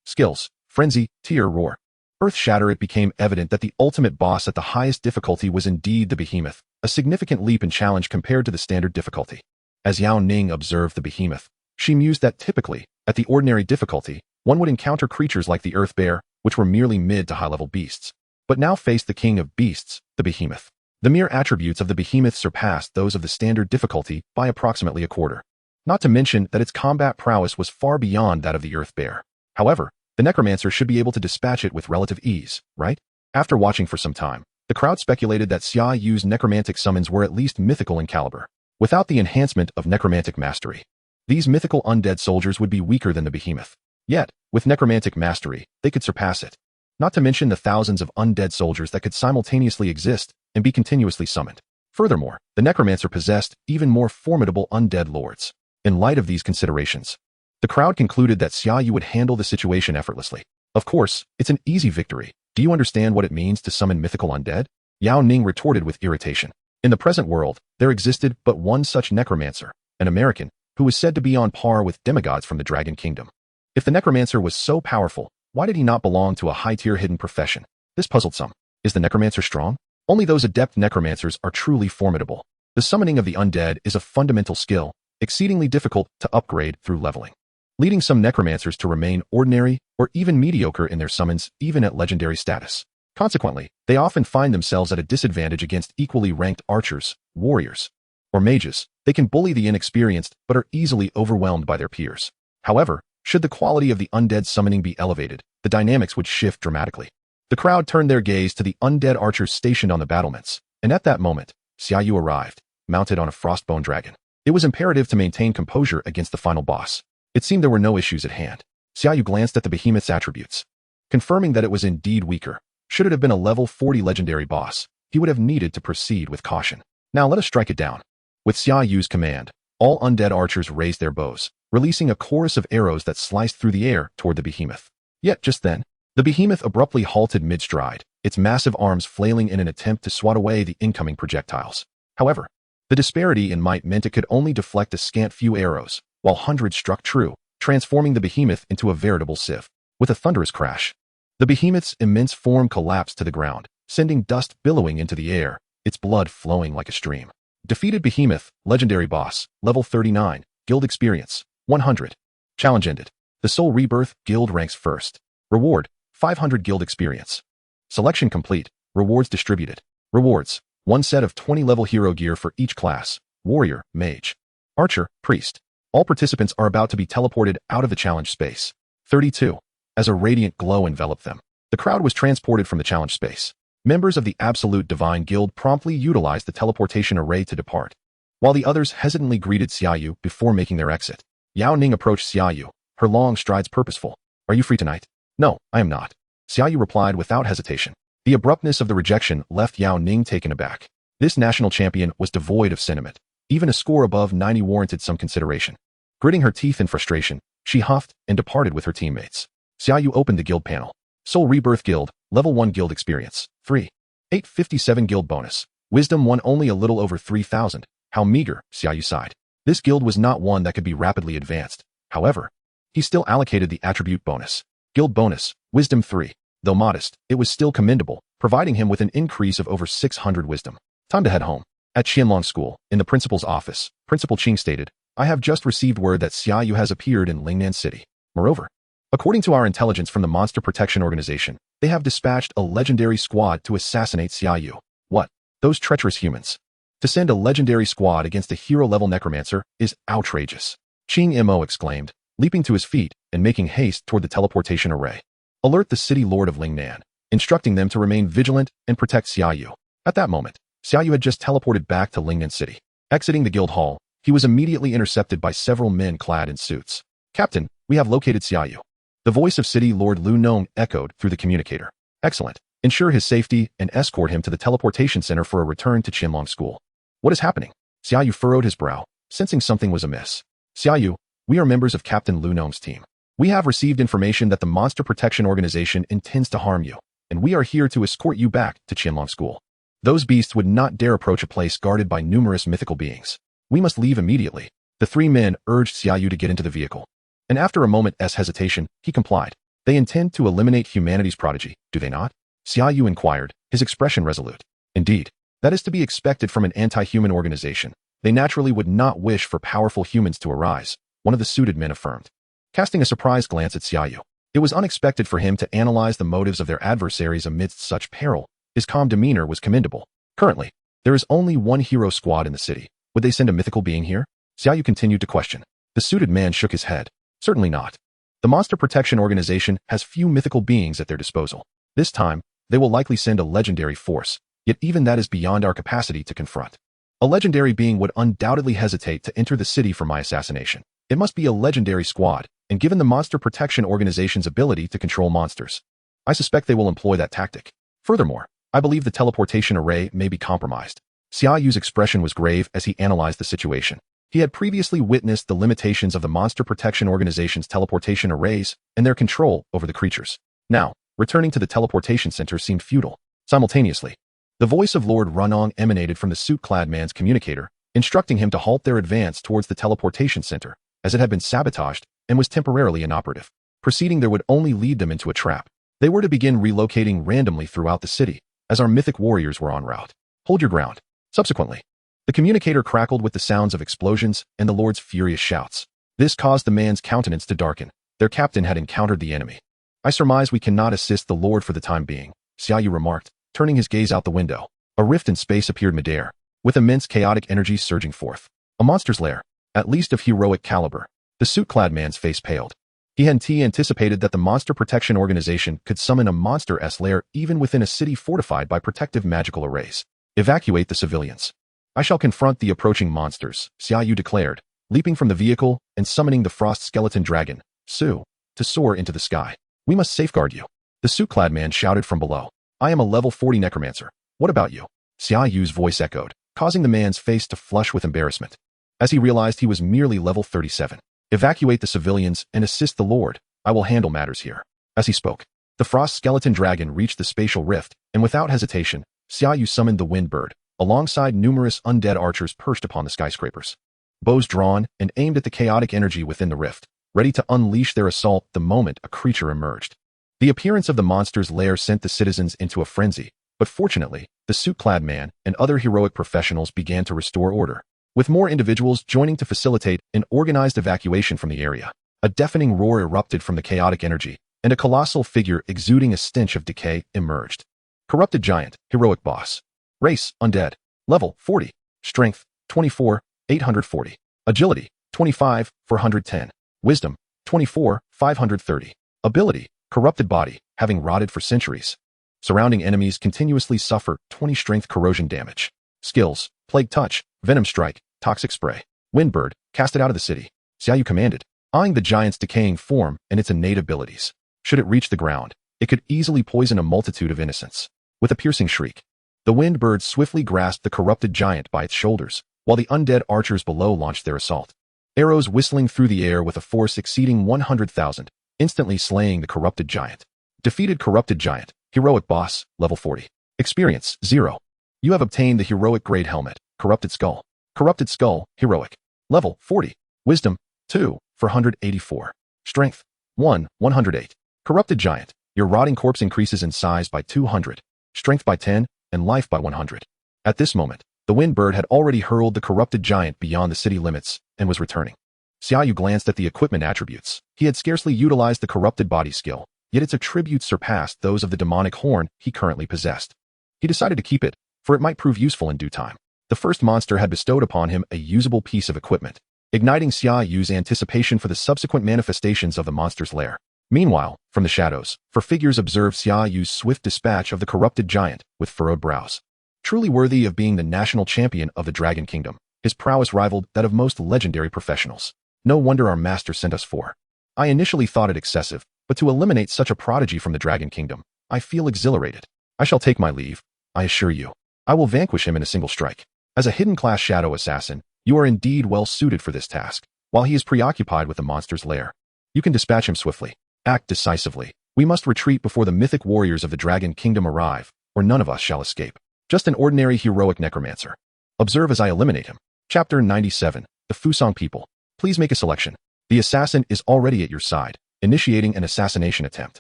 Skills, Frenzy, Tear, Roar. Earth Shatter. It became evident that the ultimate boss at the highest difficulty was indeed the behemoth, a significant leap in challenge compared to the standard difficulty. As Yao Ning observed the behemoth, she mused that typically, at the ordinary difficulty, one would encounter creatures like the Earth Bear, which were merely mid to high-level beasts, but now faced the king of beasts, the behemoth. The mere attributes of the behemoth surpassed those of the standard difficulty by approximately a quarter. Not to mention that its combat prowess was far beyond that of the Earth Bear. However, the Necromancer should be able to dispatch it with relative ease, right? After watching for some time, the crowd speculated that Xia Yu's necromantic summons were at least mythical in caliber. Without the enhancement of necromantic mastery, these mythical undead soldiers would be weaker than the behemoth. Yet, with necromantic mastery, they could surpass it. Not to mention the thousands of undead soldiers that could simultaneously exist and be continuously summoned. Furthermore, the Necromancer possessed even more formidable undead lords. In light of these considerations, the crowd concluded that Xia Yu would handle the situation effortlessly. Of course, it's an easy victory. Do you understand what it means to summon mythical undead? Yao Ning retorted with irritation. In the present world, there existed but one such necromancer, an American, who was said to be on par with demigods from the Dragon Kingdom. If the necromancer was so powerful, why did he not belong to a high-tier hidden profession? This puzzled some. Is the necromancer strong? Only those adept necromancers are truly formidable. The summoning of the undead is a fundamental skill, exceedingly difficult to upgrade through leveling, leading some necromancers to remain ordinary or even mediocre in their summons even at legendary status. Consequently, they often find themselves at a disadvantage against equally ranked archers, warriors, or mages. They can bully the inexperienced but are easily overwhelmed by their peers. However, should the quality of the undead summoning be elevated, the dynamics would shift dramatically. The crowd turned their gaze to the undead archers stationed on the battlements, and at that moment, Xia Yu arrived, mounted on a frostbone dragon. It was imperative to maintain composure against the final boss. It seemed there were no issues at hand. Xia Yu glanced at the behemoth's attributes, confirming that it was indeed weaker. Should it have been a level 40 legendary boss, he would have needed to proceed with caution. Now let us strike it down. With Xia Yu's command, all undead archers raised their bows, releasing a chorus of arrows that sliced through the air toward the behemoth. Yet just then, the behemoth abruptly halted mid-stride, its massive arms flailing in an attempt to swat away the incoming projectiles. However, the disparity in might meant it could only deflect a scant few arrows, while hundreds struck true, transforming the behemoth into a veritable sieve. With a thunderous crash, the behemoth's immense form collapsed to the ground, sending dust billowing into the air, its blood flowing like a stream. Defeated behemoth, legendary boss, level 39, guild experience, 100. Challenge ended. The Soul Rebirth guild ranks first. Reward, 500 guild experience. Selection complete. Rewards distributed. Rewards, One set of 20-level hero gear for each class: warrior, mage, archer, priest. All participants are about to be teleported out of the challenge space. 32. As a radiant glow enveloped them, the crowd was transported from the challenge space. Members of the Absolute Divine Guild promptly utilized the teleportation array to depart, while the others hesitantly greeted Xia Yu before making their exit. Yao Ning approached Xia Yu, her long strides purposeful. "Are you free tonight?" "No, I am not," Xia Yu replied without hesitation. The abruptness of the rejection left Yao Ning taken aback. This national champion was devoid of sentiment. Even a score above 90 warranted some consideration. Gritting her teeth in frustration, she huffed and departed with her teammates. Xia Yu opened the guild panel. Soul Rebirth Guild, Level 1 Guild Experience, 3. 857 Guild Bonus. Wisdom won only a little over 3,000. How meager, Xia Yu sighed. This guild was not one that could be rapidly advanced. However, he still allocated the attribute bonus. Guild bonus, Wisdom 3. Though modest, it was still commendable, providing him with an increase of over 600 wisdom. Time to head home. At Qianlong School, in the principal's office, Principal Qing stated, "I have just received word that Xia Yu has appeared in Lingnan City. Moreover, according to our intelligence from the Monster Protection Organization, they have dispatched a legendary squad to assassinate Xia Yu." What? Those treacherous humans. To send a legendary squad against a hero-level necromancer is outrageous. Qing Mo exclaimed, leaping to his feet and making haste toward the teleportation array. Alert the city lord of Lingnan, instructing them to remain vigilant and protect Xia Yu. At that moment, Xia Yu had just teleported back to Lingnan City. Exiting the guild hall, he was immediately intercepted by several men clad in suits. "Captain, we have located Xia Yu." The voice of City Lord Lu Nong echoed through the communicator. "Excellent. Ensure his safety and escort him to the teleportation center for a return to Qianlong School." "What is happening?" Xia Yu furrowed his brow, sensing something was amiss. "Xia Yu, we are members of Captain Lu Nong's team. We have received information that the Monster Protection Organization intends to harm you, and we are here to escort you back to Qianlong School. Those beasts would not dare approach a place guarded by numerous mythical beings. We must leave immediately." The three men urged Xia Yu to get into the vehicle, and after a moment's hesitation, he complied. "They intend to eliminate humanity's prodigy, do they not?" Xia Yu inquired, his expression resolute. "Indeed, that is to be expected from an anti-human organization. They naturally would not wish for powerful humans to arise," one of the suited men affirmed. Casting a surprised glance at Xia Yu, it was unexpected for him to analyze the motives of their adversaries amidst such peril. His calm demeanor was commendable. "Currently, there is only one hero squad in the city. Would they send a mythical being here?" Xia Yu continued to question. The suited man shook his head. "Certainly not. The Monster Protection Organization has few mythical beings at their disposal. This time, they will likely send a legendary force, yet even that is beyond our capacity to confront. A legendary being would undoubtedly hesitate to enter the city for my assassination. It must be a legendary squad, and given the Monster Protection Organization's ability to control monsters, I suspect they will employ that tactic. Furthermore, I believe the teleportation array may be compromised." Xia Yu's expression was grave as he analyzed the situation. He had previously witnessed the limitations of the Monster Protection Organization's teleportation arrays and their control over the creatures. Now, returning to the teleportation center seemed futile. Simultaneously, the voice of Lord Runong emanated from the suit-clad man's communicator, instructing him to halt their advance towards the teleportation center, as it had been sabotaged and was temporarily inoperative. Proceeding there would only lead them into a trap. They were to begin relocating randomly throughout the city, as our mythic warriors were en route. "Hold your ground." Subsequently, the communicator crackled with the sounds of explosions and the Lord's furious shouts. This caused the man's countenance to darken. Their captain had encountered the enemy. "I surmise we cannot assist the Lord for the time being," Xia Yu remarked, turning his gaze out the window. A rift in space appeared midair, with immense chaotic energy surging forth. A monster's lair, at least of heroic caliber. The suit-clad man's face paled. He had anticipated that the Monster Protection Organization could summon a monster-s lair even within a city fortified by protective magical arrays. "Evacuate the civilians. I shall confront the approaching monsters," Xia Yu declared, leaping from the vehicle and summoning the frost skeleton dragon, Su, to soar into the sky. "We must safeguard you," the suit-clad man shouted from below. "I am a level 40 necromancer. What about you?" Xia Yu's voice echoed, causing the man's face to flush with embarrassment, as he realized he was merely level 37. "Evacuate the civilians and assist the Lord. I will handle matters here." As he spoke, the frost skeleton dragon reached the spatial rift, and without hesitation, Xia Yu summoned the wind bird, alongside numerous undead archers perched upon the skyscrapers. Bows drawn and aimed at the chaotic energy within the rift, ready to unleash their assault the moment a creature emerged. The appearance of the monster's lair sent the citizens into a frenzy, but fortunately, the suit-clad man and other heroic professionals began to restore order, with more individuals joining to facilitate an organized evacuation from the area. A deafening roar erupted from the chaotic energy, and a colossal figure exuding a stench of decay emerged. Corrupted giant, heroic boss. Race, undead. Level, 40. Strength, 24, 840. Agility, 25, 410. Wisdom, 24, 530. Ability, corrupted body, having rotted for centuries. Surrounding enemies continuously suffer 20 strength corrosion damage. Skills, Plague Touch, Venom Strike, Toxic Spray. Windbird, cast it out of the city. Xia Yu commanded, eyeing the giant's decaying form and its innate abilities. Should it reach the ground, it could easily poison a multitude of innocents. With a piercing shriek, the Windbird swiftly grasped the corrupted giant by its shoulders, while the undead archers below launched their assault. Arrows whistling through the air with a force exceeding 100,000, instantly slaying the corrupted giant. Defeated corrupted giant, heroic boss, level 40. Experience, 0. You have obtained the heroic grade helmet, corrupted skull. Corrupted skull, heroic. Level, 40. Wisdom, 2, 484. Strength, 1, 108. Corrupted giant, your rotting corpse increases in size by 200, strength by 10, and life by 100. At this moment, the Windbird had already hurled the corrupted giant beyond the city limits and was returning. Xia Yu glanced at the equipment attributes. He had scarcely utilized the corrupted body skill, yet its attributes surpassed those of the demonic horn he currently possessed. He decided to keep it, for it might prove useful in due time. The first monster had bestowed upon him a usable piece of equipment, igniting Xia Yu's anticipation for the subsequent manifestations of the monster's lair. Meanwhile, from the shadows, four figures observed Xia Yu's swift dispatch of the corrupted giant with furrowed brows. Truly worthy of being the national champion of the Dragon Kingdom, his prowess rivaled that of most legendary professionals. No wonder our master sent us for. I initially thought it excessive, but to eliminate such a prodigy from the Dragon Kingdom, I feel exhilarated. I shall take my leave, I assure you. I will vanquish him in a single strike. As a hidden class shadow assassin, you are indeed well suited for this task, while he is preoccupied with the monster's lair. You can dispatch him swiftly. Act decisively. We must retreat before the mythic warriors of the Dragon Kingdom arrive, or none of us shall escape. Just an ordinary heroic necromancer. Observe as I eliminate him. Chapter 97. The Fusong People. Please make a selection. The assassin is already at your side, initiating an assassination attempt.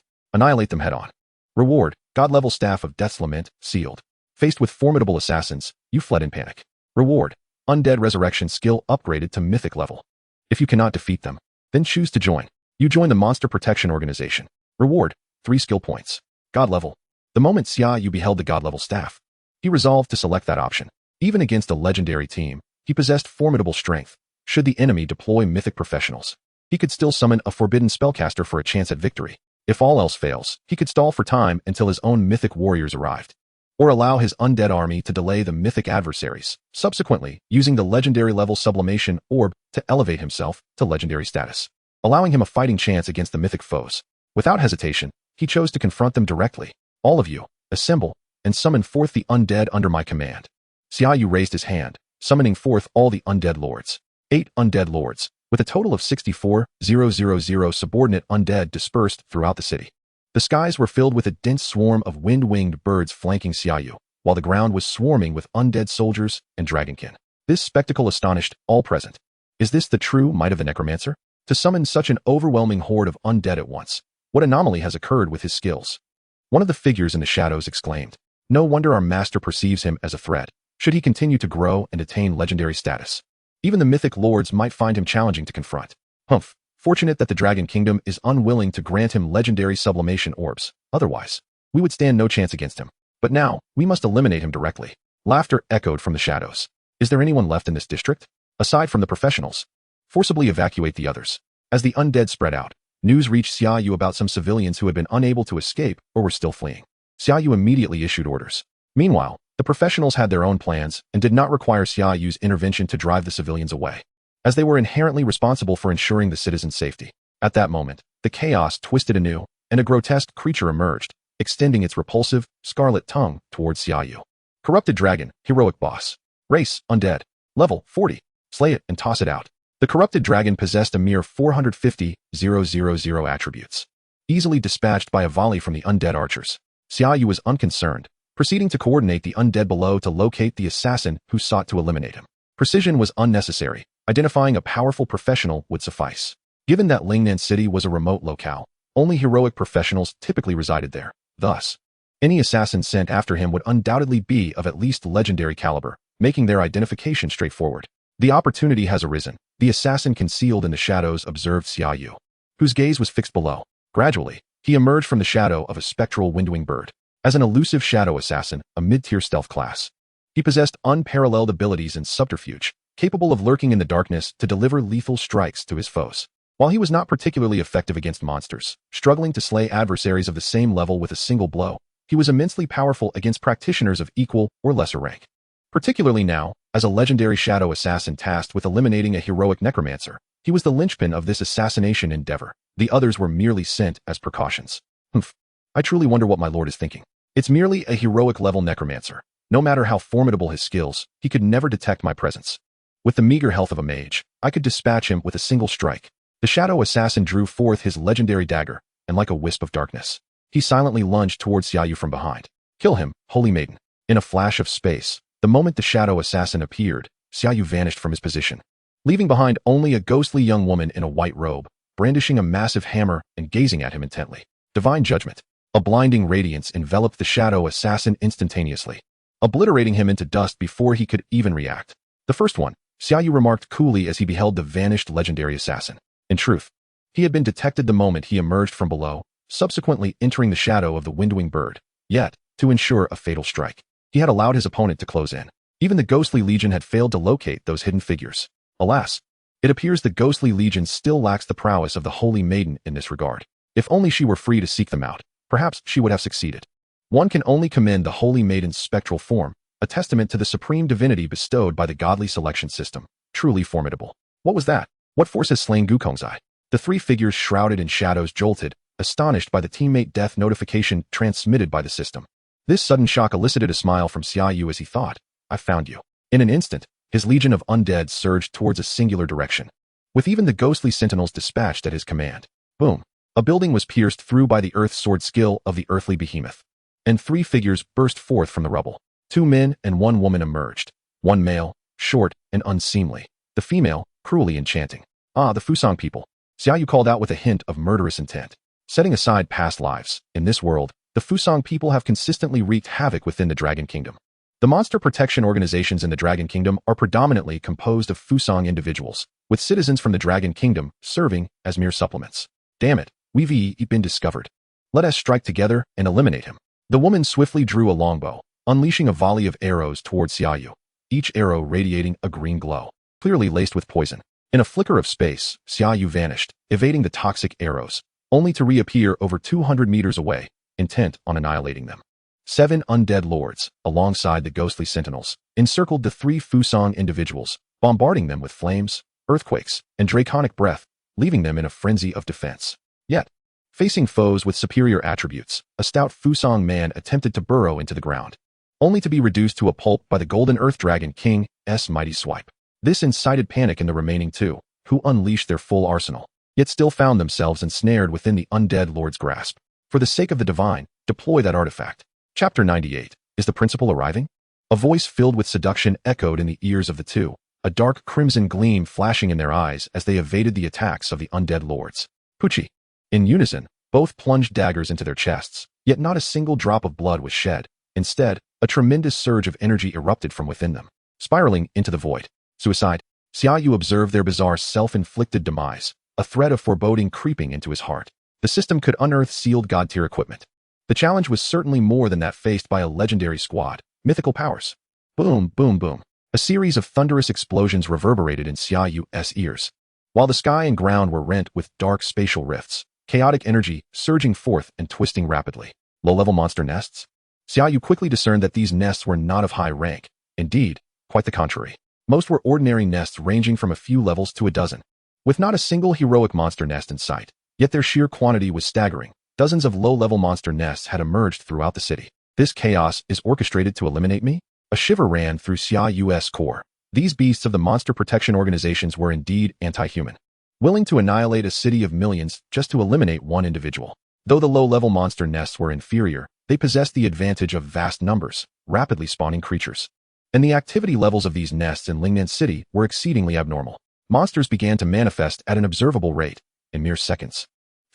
Annihilate them head-on. Reward, God-level Staff of Death's Lament, sealed. Faced with formidable assassins, you fled in panic. Reward, Undead Resurrection skill upgraded to mythic level. If you cannot defeat them, then choose to join. You join the Monster Protection Organization. Reward, 3 skill points. God level. The moment Xia Yu beheld the God-level staff, he resolved to select that option. Even against a legendary team, he possessed formidable strength. Should the enemy deploy mythic professionals, he could still summon a forbidden spellcaster for a chance at victory. If all else fails, he could stall for time until his own mythic warriors arrived, or allow his undead army to delay the mythic adversaries, subsequently using the legendary level sublimation orb to elevate himself to legendary status, allowing him a fighting chance against the mythic foes. Without hesitation, he chose to confront them directly. All of you, assemble, and summon forth the undead under my command. Xia Yu raised his hand, summoning forth all the undead lords. 8 undead lords, with a total of 64,000 subordinate undead dispersed throughout the city. The skies were filled with a dense swarm of wind-winged birds flanking Xia Yu, while the ground was swarming with undead soldiers and dragonkin. This spectacle astonished all present. Is this the true might of the Necromancer? To summon such an overwhelming horde of undead at once, what anomaly has occurred with his skills? One of the figures in the shadows exclaimed. No wonder our master perceives him as a threat, should he continue to grow and attain legendary status. Even the mythic lords might find him challenging to confront. Humph, fortunate that the Dragon Kingdom is unwilling to grant him legendary sublimation orbs. Otherwise, we would stand no chance against him. But now, we must eliminate him directly. Laughter echoed from the shadows. Is there anyone left in this district? Aside from the professionals, forcibly evacuate the others. As the undead spread out, news reached Xia Yu about some civilians who had been unable to escape or were still fleeing. Xia Yu immediately issued orders. Meanwhile, the professionals had their own plans and did not require Xia Yu's intervention to drive the civilians away, as they were inherently responsible for ensuring the citizens' safety. At that moment, the chaos twisted anew, and a grotesque creature emerged, extending its repulsive, scarlet tongue towards Xia Yu. Corrupted Dragon, Heroic Boss. Race, Undead. Level, 40. Slay it and toss it out. The corrupted dragon possessed a mere 450,000 attributes, easily dispatched by a volley from the undead archers. Xia Yu was unconcerned, proceeding to coordinate the undead below to locate the assassin who sought to eliminate him. Precision was unnecessary. Identifying a powerful professional would suffice. Given that Lingnan City was a remote locale, only heroic professionals typically resided there. Thus, any assassin sent after him would undoubtedly be of at least legendary caliber, making their identification straightforward. The opportunity has arisen. The assassin concealed in the shadows observed Xia Yu, whose gaze was fixed below. Gradually, he emerged from the shadow of a spectral windwing bird. As an elusive shadow assassin, a mid-tier stealth class, He possessed unparalleled abilities and subterfuge, capable of lurking in the darkness to deliver lethal strikes to his foes. While he was not particularly effective against monsters, struggling to slay adversaries of the same level with a single blow, he was immensely powerful against practitioners of equal or lesser rank. Particularly now, as a legendary shadow assassin tasked with eliminating a heroic necromancer, he was the linchpin of this assassination endeavor. The others were merely sent as precautions. Humph. I truly wonder what my lord is thinking. It's merely a heroic level necromancer. No matter how formidable his skills, he could never detect my presence. With the meager health of a mage, I could dispatch him with a single strike. The shadow assassin drew forth his legendary dagger, and like a wisp of darkness, he silently lunged towards Xia Yu from behind. Kill him, holy maiden. In a flash of space, the moment the shadow assassin appeared, Xia Yu vanished from his position, leaving behind only a ghostly young woman in a white robe, brandishing a massive hammer and gazing at him intently. Divine judgment. A blinding radiance enveloped the shadow assassin instantaneously, obliterating him into dust before he could even react. The first one, Xia Yu remarked coolly as he beheld the vanished legendary assassin. In truth, he had been detected the moment he emerged from below, subsequently entering the shadow of the windwing bird. Yet, to ensure a fatal strike, he had allowed his opponent to close in. Even the ghostly legion had failed to locate those hidden figures. Alas, it appears the ghostly legion still lacks the prowess of the holy maiden in this regard. If only she were free to seek them out, perhaps she would have succeeded. One can only commend the holy maiden's spectral form, a testament to the supreme divinity bestowed by the godly selection system. Truly formidable. What was that? What force has slain Gukongzai? The three figures shrouded in shadows jolted, astonished by the teammate death notification transmitted by the system. This sudden shock elicited a smile from Xia Yu as he thought, I found you. In an instant, his legion of undead surged towards a singular direction, with even the ghostly sentinels dispatched at his command. Boom. A building was pierced through by the earth sword skill of the earthly behemoth, and three figures burst forth from the rubble. 2 men and 1 woman emerged, one male, short and unseemly, the female, cruelly enchanting. Ah, the Fusang people. Xia Yu called out with a hint of murderous intent. Setting aside past lives, in this world, the Fusang people have consistently wreaked havoc within the Dragon Kingdom. The monster protection organizations in the Dragon Kingdom are predominantly composed of Fusang individuals, with citizens from the Dragon Kingdom serving as mere supplements. Damn it, we've been discovered. Let us strike together and eliminate him. The woman swiftly drew a longbow, unleashing a volley of arrows towards Xia Yu, each arrow radiating a green glow, clearly laced with poison. In a flicker of space, Xia Yu vanished, evading the toxic arrows, only to reappear over 200 meters away, intent on annihilating them. 7 undead lords, alongside the ghostly sentinels, encircled the 3 Fusang individuals, bombarding them with flames, earthquakes, and draconic breath, leaving them in a frenzy of defense. Yet, facing foes with superior attributes, a stout Fusang man attempted to burrow into the ground, only to be reduced to a pulp by the Golden Earth Dragon King's mighty swipe. This incited panic in the remaining 2, who unleashed their full arsenal, yet still found themselves ensnared within the undead lord's grasp. For the sake of the divine, deploy that artifact. Chapter 98. Is the principal arriving? A voice filled with seduction echoed in the ears of the 2, a dark crimson gleam flashing in their eyes as they evaded the attacks of the undead lords. Pucci. In unison, both plunged daggers into their chests, yet not a single drop of blood was shed. Instead, a tremendous surge of energy erupted from within them, spiraling into the void. Suicide. Xia Yu observed their bizarre self-inflicted demise, a thread of foreboding creeping into his heart. The system could unearth sealed god-tier equipment. The challenge was certainly more than that faced by a legendary squad. Mythical powers. Boom, boom, boom. A series of thunderous explosions reverberated in Xia Yu's ears, while the sky and ground were rent with dark spatial rifts, chaotic energy surging forth and twisting rapidly. Low-level monster nests? Xia Yu quickly discerned that these nests were not of high rank. Indeed, quite the contrary. Most were ordinary nests ranging from a few levels to a dozen, with not a single heroic monster nest in sight. Yet their sheer quantity was staggering. Dozens of low-level monster nests had emerged throughout the city. This chaos is orchestrated to eliminate me? A shiver ran through Xia Yu's core. These beasts of the monster protection organizations were indeed anti-human, willing to annihilate a city of millions just to eliminate one individual. Though the low-level monster nests were inferior, they possessed the advantage of vast numbers, rapidly spawning creatures. And the activity levels of these nests in Lingnan City were exceedingly abnormal. Monsters began to manifest at an observable rate, in mere seconds.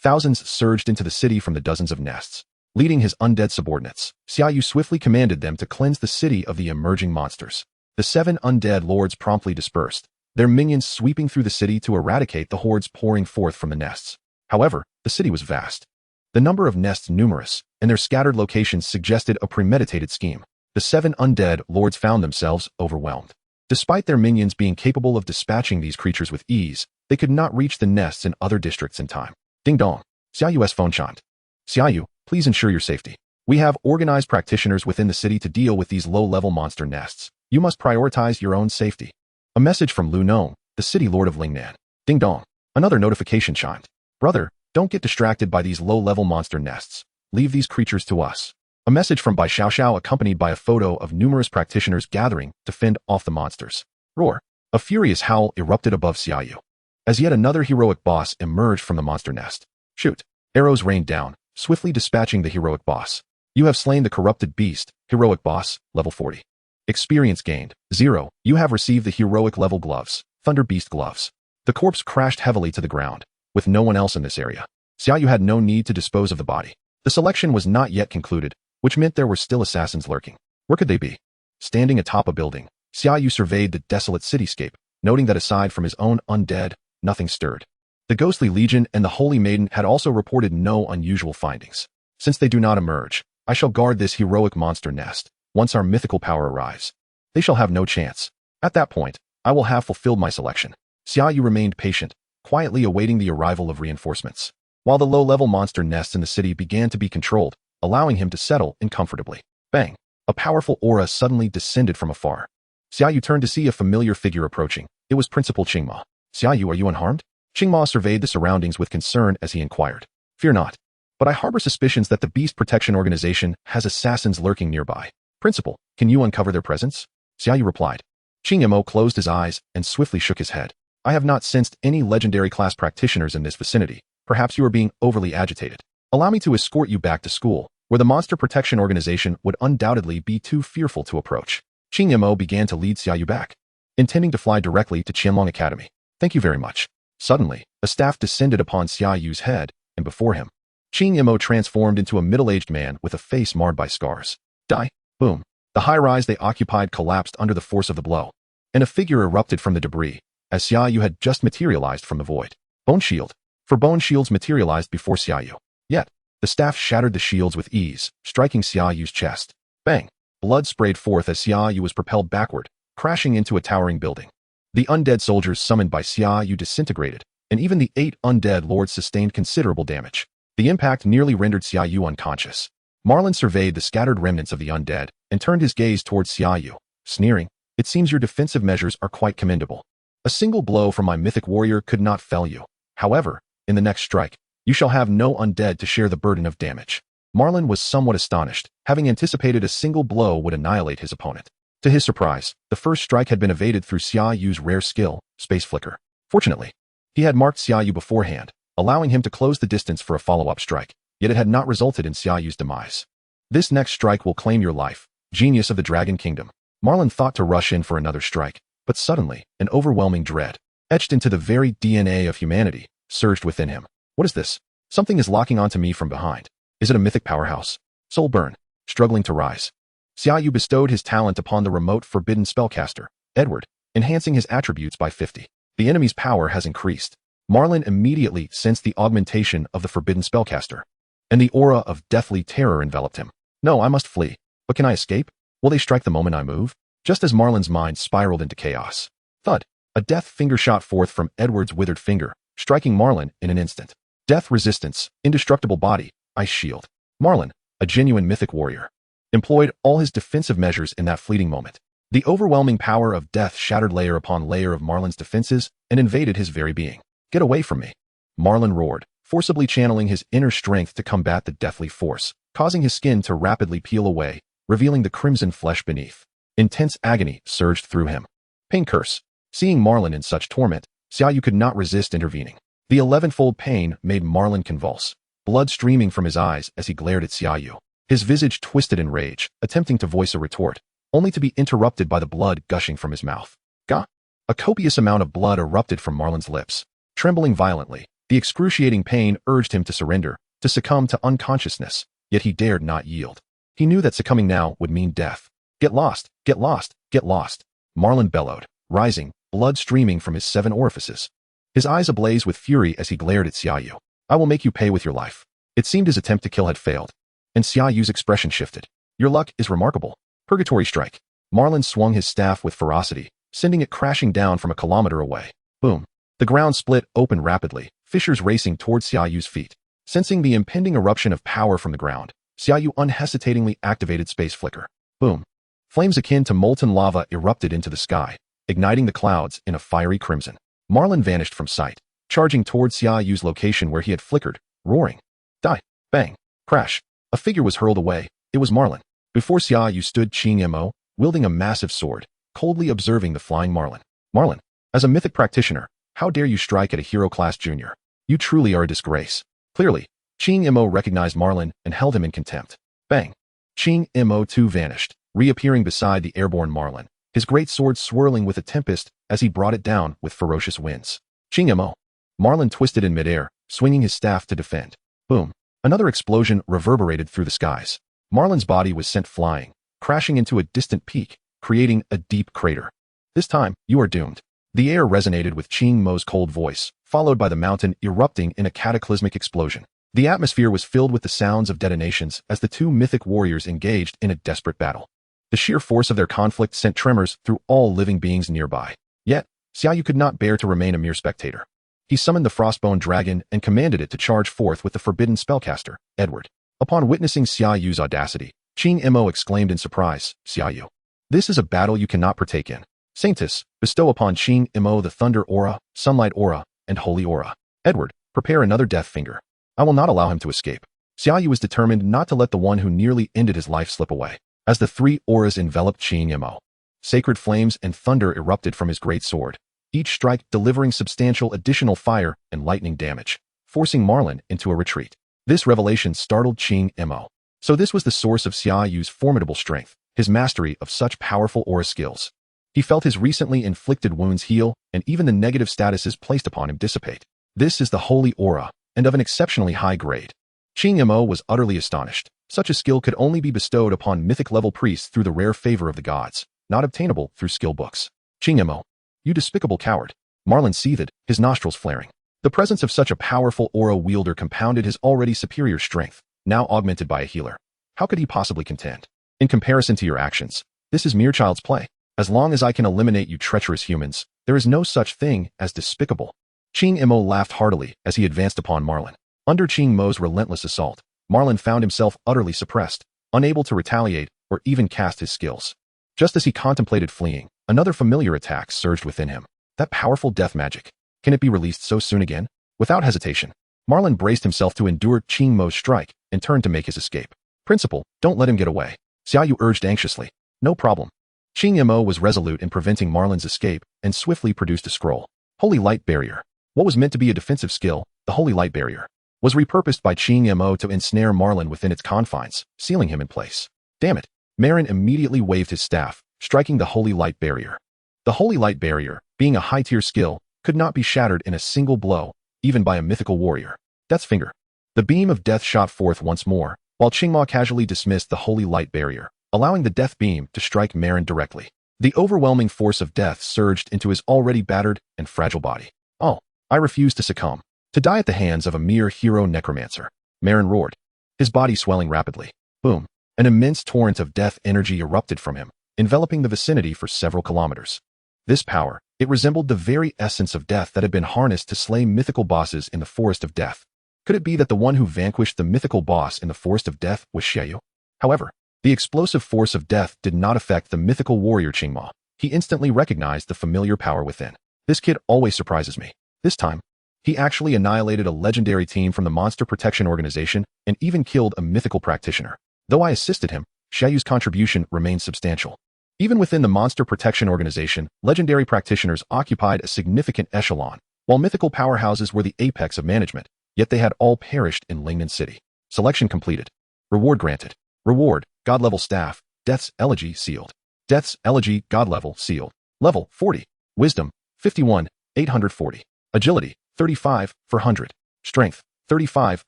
Thousands surged into the city from the dozens of nests. Leading his undead subordinates, Xia Yu swiftly commanded them to cleanse the city of the emerging monsters. The 7 undead lords promptly dispersed, their minions sweeping through the city to eradicate the hordes pouring forth from the nests. However, the city was vast, the number of nests numerous, and their scattered locations suggested a premeditated scheme. The 7 undead lords found themselves overwhelmed. Despite their minions being capable of dispatching these creatures with ease, they could not reach the nests in other districts in time. Ding dong. Xia Yu's phone chimed. Xia Yu, please ensure your safety. We have organized practitioners within the city to deal with these low-level monster nests. You must prioritize your own safety. A message from Lu Nong, the city lord of Lingnan. Ding dong. Another notification chimed. Brother, don't get distracted by these low-level monster nests. Leave these creatures to us. A message from Bai Xiaoxiao accompanied by a photo of numerous practitioners gathering to fend off the monsters. Roar. A furious howl erupted above Xia Yu, as yet another heroic boss emerged from the monster nest. Shoot. Arrows rained down, swiftly dispatching the heroic boss. You have slain the corrupted beast, heroic boss, level 40. Experience gained, 0. You have received the heroic level gloves, Thunder Beast gloves. The corpse crashed heavily to the ground, with no one else in this area. Xia Yu had no need to dispose of the body. The selection was not yet concluded, which meant there were still assassins lurking. Where could they be? Standing atop a building, Xia Yu surveyed the desolate cityscape, noting that aside from his own undead, nothing stirred. The Ghostly Legion and the Holy Maiden had also reported no unusual findings. Since they do not emerge, I shall guard this heroic monster nest. Once our mythical power arrives, they shall have no chance. At that point, I will have fulfilled my selection. Xia Yu remained patient, quietly awaiting the arrival of reinforcements, while the low-level monster nests in the city began to be controlled, allowing him to settle in comfortably. Bang! A powerful aura suddenly descended from afar. Xia Yu turned to see a familiar figure approaching. It was Principal Qingma. Xia Yu, are you unharmed? Qingma surveyed the surroundings with concern as he inquired. Fear not. But I harbor suspicions that the Beast Protection Organization has assassins lurking nearby. Principal, can you uncover their presence? Xia Yu replied. Qingmo closed his eyes and swiftly shook his head. I have not sensed any legendary class practitioners in this vicinity. Perhaps you are being overly agitated. Allow me to escort you back to school, where the Monster Protection Organization would undoubtedly be too fearful to approach. Qingmo began to lead Xia Yu back, intending to fly directly to Qianlong Academy. Thank you very much. Suddenly, a staff descended upon Xia Yu's head, and before him, Qingmo transformed into a middle-aged man with a face marred by scars. Die. Boom. The high-rise they occupied collapsed under the force of the blow, and a figure erupted from the debris, as Xia Yu had just materialized from the void. Bone Shield. For bone shields materialized before Xia Yu. Yet, the staff shattered the shields with ease, striking Xia Yu's chest. Bang! Blood sprayed forth as Xia Yu was propelled backward, crashing into a towering building. The undead soldiers summoned by Xia Yu disintegrated, and even the 8 undead lords sustained considerable damage. The impact nearly rendered Xia Yu unconscious. Marlin surveyed the scattered remnants of the undead and turned his gaze towards Xia Yu, sneering, "It seems your defensive measures are quite commendable. A single blow from my mythic warrior could not fell you. However, in the next strike, you shall have no undead to share the burden of damage." Marlin was somewhat astonished, having anticipated a single blow would annihilate his opponent. To his surprise, the first strike had been evaded through Xia Yu's rare skill, Space Flicker. Fortunately, he had marked Xia Yu beforehand, allowing him to close the distance for a follow-up strike, yet it had not resulted in Xia Yu's demise. This next strike will claim your life, genius of the Dragon Kingdom. Marlin thought to rush in for another strike, but suddenly, an overwhelming dread, etched into the very DNA of humanity, surged within him. What is this? Something is locking onto me from behind. Is it a mythic powerhouse? Soul burn, struggling to rise. Xia Yu bestowed his talent upon the remote forbidden spellcaster, Edward, enhancing his attributes by 50. The enemy's power has increased. Marlin immediately sensed the augmentation of the forbidden spellcaster, and the aura of deathly terror enveloped him. No, I must flee. But can I escape? Will they strike the moment I move? Just as Marlin's mind spiraled into chaos. Thud! A death finger shot forth from Edward's withered finger, striking Marlin in an instant. Death resistance, indestructible body, ice shield. Marlin, a genuine mythic warrior, employed all his defensive measures in that fleeting moment. The overwhelming power of death shattered layer upon layer of Marlin's defenses and invaded his very being. Get away from me! Marlin roared, forcibly channeling his inner strength to combat the deathly force, causing his skin to rapidly peel away, revealing the crimson flesh beneath. Intense agony surged through him. Pain curse. Seeing Marlin in such torment, Xia Yu could not resist intervening. The 11-fold pain made Marlin convulse, blood streaming from his eyes as he glared at Xia Yu. His visage twisted in rage, attempting to voice a retort, only to be interrupted by the blood gushing from his mouth. Gah! A copious amount of blood erupted from Marlin's lips. Trembling violently, the excruciating pain urged him to surrender, to succumb to unconsciousness, yet he dared not yield. He knew that succumbing now would mean death. Get lost! Get lost! Get lost! Marlin bellowed, rising, blood streaming from his 7 orifices. His eyes ablaze with fury as he glared at Xia Yu. I will make you pay with your life. It seemed his attempt to kill had failed, and Xia Yu's expression shifted. Your luck is remarkable. Purgatory Strike. Marlin swung his staff with ferocity, sending it crashing down from a kilometer away. Boom. The ground split open rapidly, fissures racing toward Xia Yu's feet. Sensing the impending eruption of power from the ground, Xia Yu unhesitatingly activated Space Flicker. Boom. Flames akin to molten lava erupted into the sky, igniting the clouds in a fiery crimson. Marlin vanished from sight, charging toward Xia Yu's location where he had flickered, roaring. Die. Bang. Crash. A figure was hurled away. It was Marlin. Before Xia Yu stood Qing Mo, wielding a massive sword, coldly observing the flying Marlin. Marlin, as a mythic practitioner, how dare you strike at a hero-class junior? You truly are a disgrace. Clearly, Qing Mo recognized Marlin and held him in contempt. Bang. Qing Mo too vanished, reappearing beside the airborne Marlin, his great sword swirling with a tempest as he brought it down with ferocious winds. Qing Mo. Marlin twisted in midair, swinging his staff to defend. Boom. Another explosion reverberated through the skies. Marlin's body was sent flying, crashing into a distant peak, creating a deep crater. This time, you are doomed. The air resonated with Qing Mo's cold voice, followed by the mountain erupting in a cataclysmic explosion. The atmosphere was filled with the sounds of detonations as the two mythic warriors engaged in a desperate battle. The sheer force of their conflict sent tremors through all living beings nearby. Yet, Xia Yu could not bear to remain a mere spectator. He summoned the Frostbone Dragon and commanded it to charge forth with the forbidden spellcaster, Edward. Upon witnessing Xia Yu's audacity, Qing Mo exclaimed in surprise, Xia Yu. This is a battle you cannot partake in. Saintess, bestow upon Qing Mo the Thunder Aura, Sunlight Aura, and Holy Aura. Edward, prepare another Death Finger. I will not allow him to escape. Xia Yu was determined not to let the one who nearly ended his life slip away. As the three auras enveloped Qing Mo, sacred flames and thunder erupted from his great sword, each strike delivering substantial additional fire and lightning damage, forcing Marlin into a retreat. This revelation startled Qing Mo. So this was the source of Xia Yu's formidable strength, his mastery of such powerful aura skills. He felt his recently inflicted wounds heal, and even the negative statuses placed upon him dissipate. This is the Holy Aura, and of an exceptionally high grade. Qing Mo was utterly astonished. Such a skill could only be bestowed upon mythic-level priests through the rare favor of the gods, not obtainable through skill books. Qing Mo. You despicable coward. Marlin seethed, his nostrils flaring. The presence of such a powerful aura wielder compounded his already superior strength, now augmented by a healer. How could he possibly contend? In comparison to your actions, this is mere child's play. As long as I can eliminate you treacherous humans, there is no such thing as despicable. Qing Mo laughed heartily as he advanced upon Marlin. Under Qing Mo's relentless assault, Marlin found himself utterly suppressed, unable to retaliate or even cast his skills. Just as he contemplated fleeing, another familiar attack surged within him. That powerful death magic. Can it be released so soon again? Without hesitation, Marlin braced himself to endure Qing Mo's strike and turned to make his escape. Principal, don't let him get away. Xia Yu urged anxiously. No problem. Qing Mo was resolute in preventing Marlin's escape and swiftly produced a scroll. Holy Light Barrier. What was meant to be a defensive skill, the Holy Light Barrier, was repurposed by Qing Mo to ensnare Marlin within its confines, sealing him in place. Damn it. Marin immediately waved his staff, striking the Holy Light Barrier. The Holy Light Barrier, being a high-tier skill, could not be shattered in a single blow, even by a mythical warrior. Death's Finger. The beam of death shot forth once more, while Qingma casually dismissed the Holy Light Barrier, allowing the death beam to strike Marin directly. The overwhelming force of death surged into his already battered and fragile body. Oh, I refuse to succumb. To die at the hands of a mere hero necromancer. Marin roared, his body swelling rapidly. Boom. An immense torrent of death energy erupted from him, enveloping the vicinity for several kilometers. This power, it resembled the very essence of death that had been harnessed to slay mythical bosses in the Forest of Death. Could it be that the one who vanquished the mythical boss in the Forest of Death was Xia Yu? However, the explosive force of death did not affect the mythical warrior Qingma. He instantly recognized the familiar power within. This kid always surprises me. This time, he actually annihilated a legendary team from the Monster Protection Organization and even killed a mythical practitioner. Though I assisted him, Xia Yu's contribution remained substantial. Even within the Monster Protection Organization, legendary practitioners occupied a significant echelon, while mythical powerhouses were the apex of management, yet they had all perished in Lingnan City. Selection completed. Reward granted. Reward, God level staff, Death's Elegy sealed. Death's Elegy, God level sealed. Level 40. Wisdom, 51, 840. Agility, 35, 400. Strength, 35,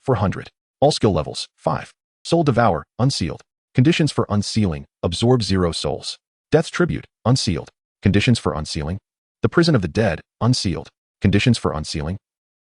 400. All skill levels, 5. Soul Devour, unsealed. Conditions for unsealing, absorb 0 souls. Death's Tribute, unsealed. Conditions for unsealing. The Prison of the Dead, unsealed. Conditions for unsealing.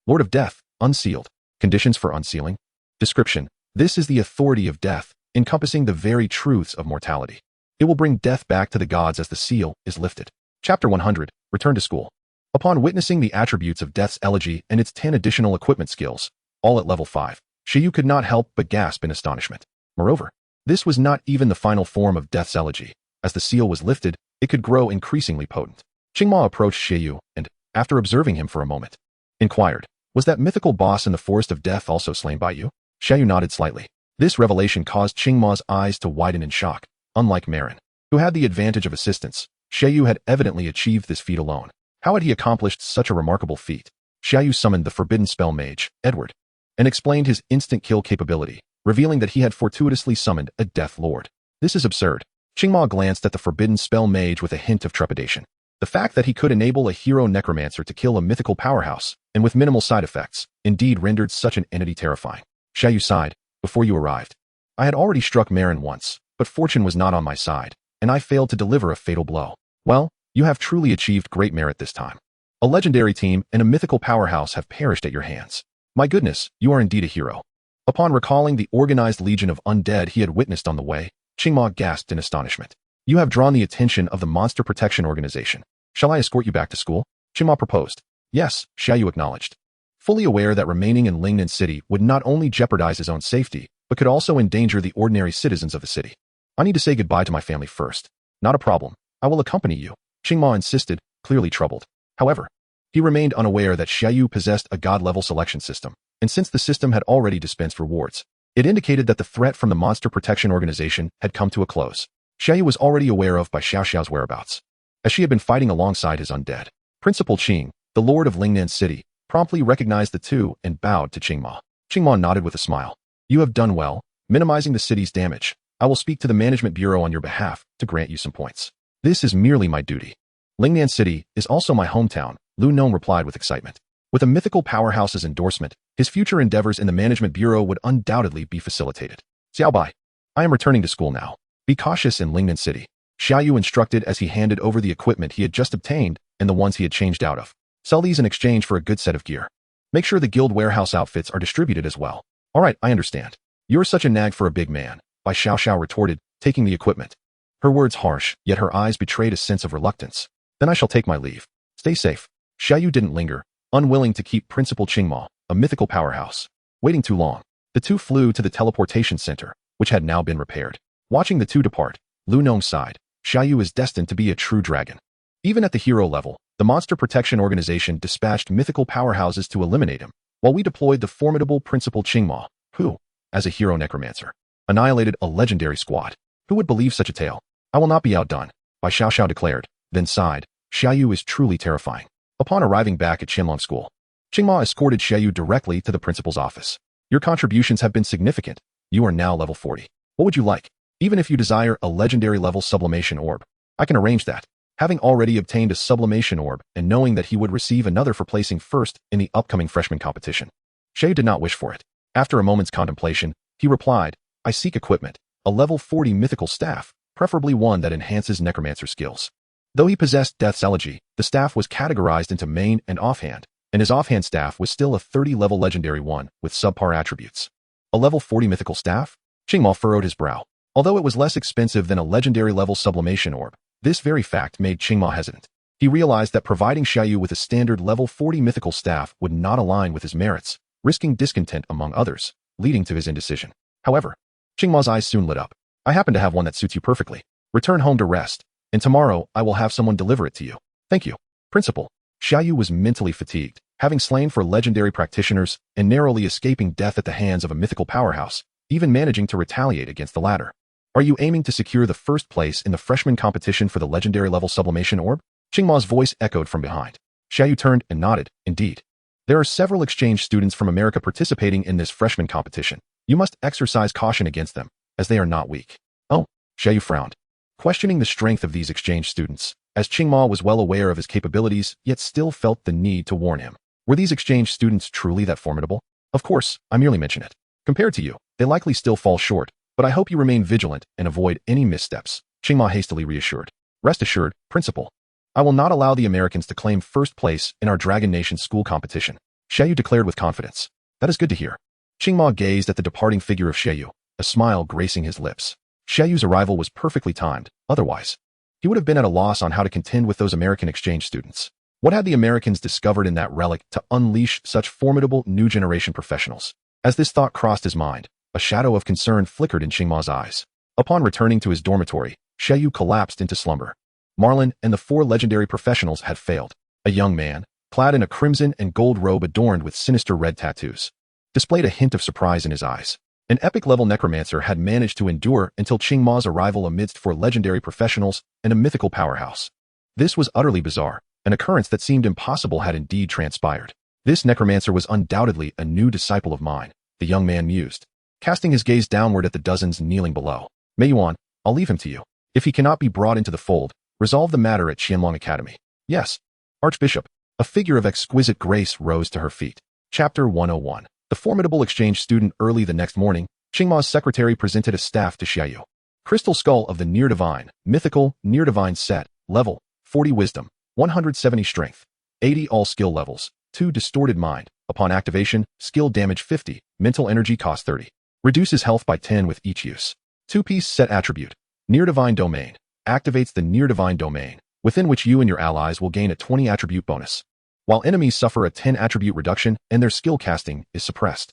Lord of Death, unsealed. Conditions for unsealing. Description. This is the authority of death, encompassing the very truths of mortality. It will bring death back to the gods as the seal is lifted. Chapter 100, Return to School. Upon witnessing the attributes of Death's Elegy and its 10 additional equipment skills, all at level 5, Xia Yu could not help but gasp in astonishment. Moreover, this was not even the final form of Death's Elegy. As the seal was lifted, it could grow increasingly potent. Qingma approached Xia Yu and, after observing him for a moment, inquired, "Was that mythical boss in the Forest of Death also slain by you?" Xia Yu nodded slightly. This revelation caused Qingma's eyes to widen in shock. Unlike Marin, who had the advantage of assistance, Xia Yu had evidently achieved this feat alone. How had he accomplished such a remarkable feat? Xia Yu summoned the forbidden spell mage, Edward, and explained his instant kill capability, revealing that he had fortuitously summoned a Death Lord. This is absurd. Qingma glanced at the forbidden spell mage with a hint of trepidation. The fact that he could enable a hero necromancer to kill a mythical powerhouse, and with minimal side effects, indeed rendered such an entity terrifying. Xia Yu sighed. Before you arrived, I had already struck Marin once, but fortune was not on my side, and I failed to deliver a fatal blow. Well, you have truly achieved great merit this time. A legendary team and a mythical powerhouse have perished at your hands. My goodness, you are indeed a hero. Upon recalling the organized legion of undead he had witnessed on the way, Qingma gasped in astonishment. You have drawn the attention of the Monster Protection Organization. Shall I escort you back to school? Qingma proposed. Yes, Xia Yu acknowledged. Fully aware that remaining in Lingnan City would not only jeopardize his own safety, but could also endanger the ordinary citizens of the city. I need to say goodbye to my family first. Not a problem. I will accompany you, Qingma insisted, clearly troubled. However, he remained unaware that Xia Yu possessed a god-level selection system, and since the system had already dispensed rewards, it indicated that the threat from the Monster Protection Organization had come to a close. Xia Yu was already aware of by Xiao Xiao's whereabouts, as she had been fighting alongside his undead. Principal Qing, the lord of Lingnan City, promptly recognized the two and bowed to Qingma. Qingma nodded with a smile. You have done well, minimizing the city's damage. I will speak to the Management Bureau on your behalf to grant you some points. This is merely my duty. Lingnan City is also my hometown, Lu Nong replied with excitement. With a mythical powerhouse's endorsement, his future endeavors in the Management Bureau would undoubtedly be facilitated. Xiaobai, I am returning to school now. Be cautious in Lingnan City, Xia Yu instructed as he handed over the equipment he had just obtained and the ones he had changed out of. Sell these in exchange for a good set of gear. Make sure the guild warehouse outfits are distributed as well. All right, I understand. You're such a nag for a big man, Bai Xiao Xiao retorted, taking the equipment. Her words harsh, yet her eyes betrayed a sense of reluctance. Then I shall take my leave. Stay safe. Xia Yu didn't linger, unwilling to keep Principal Qingma, a mythical powerhouse, waiting too long. The two flew to the teleportation center, which had now been repaired. Watching the two depart, Lu Nong sighed. Xia Yu is destined to be a true dragon. Even at the hero level, the Monster Protection Organization dispatched mythical powerhouses to eliminate him, while we deployed the formidable Principal Qingma, who, as a hero necromancer, annihilated a legendary squad. Who would believe such a tale? I will not be outdone, Bai Xiao Xiao declared, then sighed. Xia Yu is truly terrifying. Upon arriving back at Qianlong School, Qingma escorted Xia Yu directly to the principal's office. Your contributions have been significant. You are now level 40. What would you like? Even if you desire a legendary level sublimation orb, I can arrange that. Having already obtained a sublimation orb and knowing that he would receive another for placing first in the upcoming freshman competition, Xia Yu did not wish for it. After a moment's contemplation, he replied, I seek equipment, a level 40 mythical staff, preferably one that enhances necromancer skills. Though he possessed Death's Elegy, the staff was categorized into main and offhand, and his offhand staff was still a 30-level legendary one with subpar attributes. A level 40 mythical staff? Qingma furrowed his brow. Although it was less expensive than a legendary level sublimation orb, this very fact made Qingma hesitant. He realized that providing Xia Yu with a standard level 40 mythical staff would not align with his merits, risking discontent among others, leading to his indecision. However, Qingma's eyes soon lit up. I happen to have one that suits you perfectly. Return home to rest, and tomorrow I will have someone deliver it to you. Thank you, Principal. Xia Yu was mentally fatigued, having slain for legendary practitioners and narrowly escaping death at the hands of a mythical powerhouse, even managing to retaliate against the latter. Are you aiming to secure the first place in the freshman competition for the legendary level sublimation orb? Qingma's voice echoed from behind. Xia Yu turned and nodded. Indeed. There are several exchange students from America participating in this freshman competition. You must exercise caution against them, as they are not weak. Oh, Xia Yu frowned, questioning the strength of these exchange students, as Qingma was well aware of his capabilities, yet still felt the need to warn him. Were these exchange students truly that formidable? Of course, I merely mention it. Compared to you, they likely still fall short, but I hope you remain vigilant and avoid any missteps, Qingma hastily reassured. Rest assured, Principal. I will not allow the Americans to claim first place in our Dragon Nation school competition, Xia Yu declared with confidence. That is good to hear. Qingma gazed at the departing figure of Xia Yu, a smile gracing his lips. Xia Yu's arrival was perfectly timed, otherwise he would have been at a loss on how to contend with those American exchange students. What had the Americans discovered in that relic to unleash such formidable new generation professionals? As this thought crossed his mind, a shadow of concern flickered in Qingma's eyes. Upon returning to his dormitory, Xia Yu collapsed into slumber. Marlin and the 4 legendary professionals had failed. A young man, clad in a crimson and gold robe adorned with sinister red tattoos, displayed a hint of surprise in his eyes. An epic-level necromancer had managed to endure until Qingma's arrival amidst 4 legendary professionals and a mythical powerhouse. This was utterly bizarre. An occurrence that seemed impossible had indeed transpired. This necromancer was undoubtedly a new disciple of mine, the young man mused, casting his gaze downward at the dozens kneeling below. Meiyuan, I'll leave him to you. If he cannot be brought into the fold, resolve the matter at Qianlong Academy. Yes. Archbishop. A figure of exquisite grace rose to her feet. Chapter 101. The formidable exchange student. Early the next morning, Qingma's secretary presented a staff to Xia Yu. Crystal Skull of the Near Divine, Mythical, Near Divine Set, Level, 40 Wisdom, 170 Strength, 80 All Skill Levels, 2 Distorted Mind. Upon activation, Skill Damage 50, Mental Energy Cost 30. Reduces health by 10 with each use. 2-piece Set Attribute. Near Divine Domain. Activates the Near Divine Domain, within which you and your allies will gain a 20 attribute bonus, while enemies suffer a 10 attribute reduction and their skill casting is suppressed.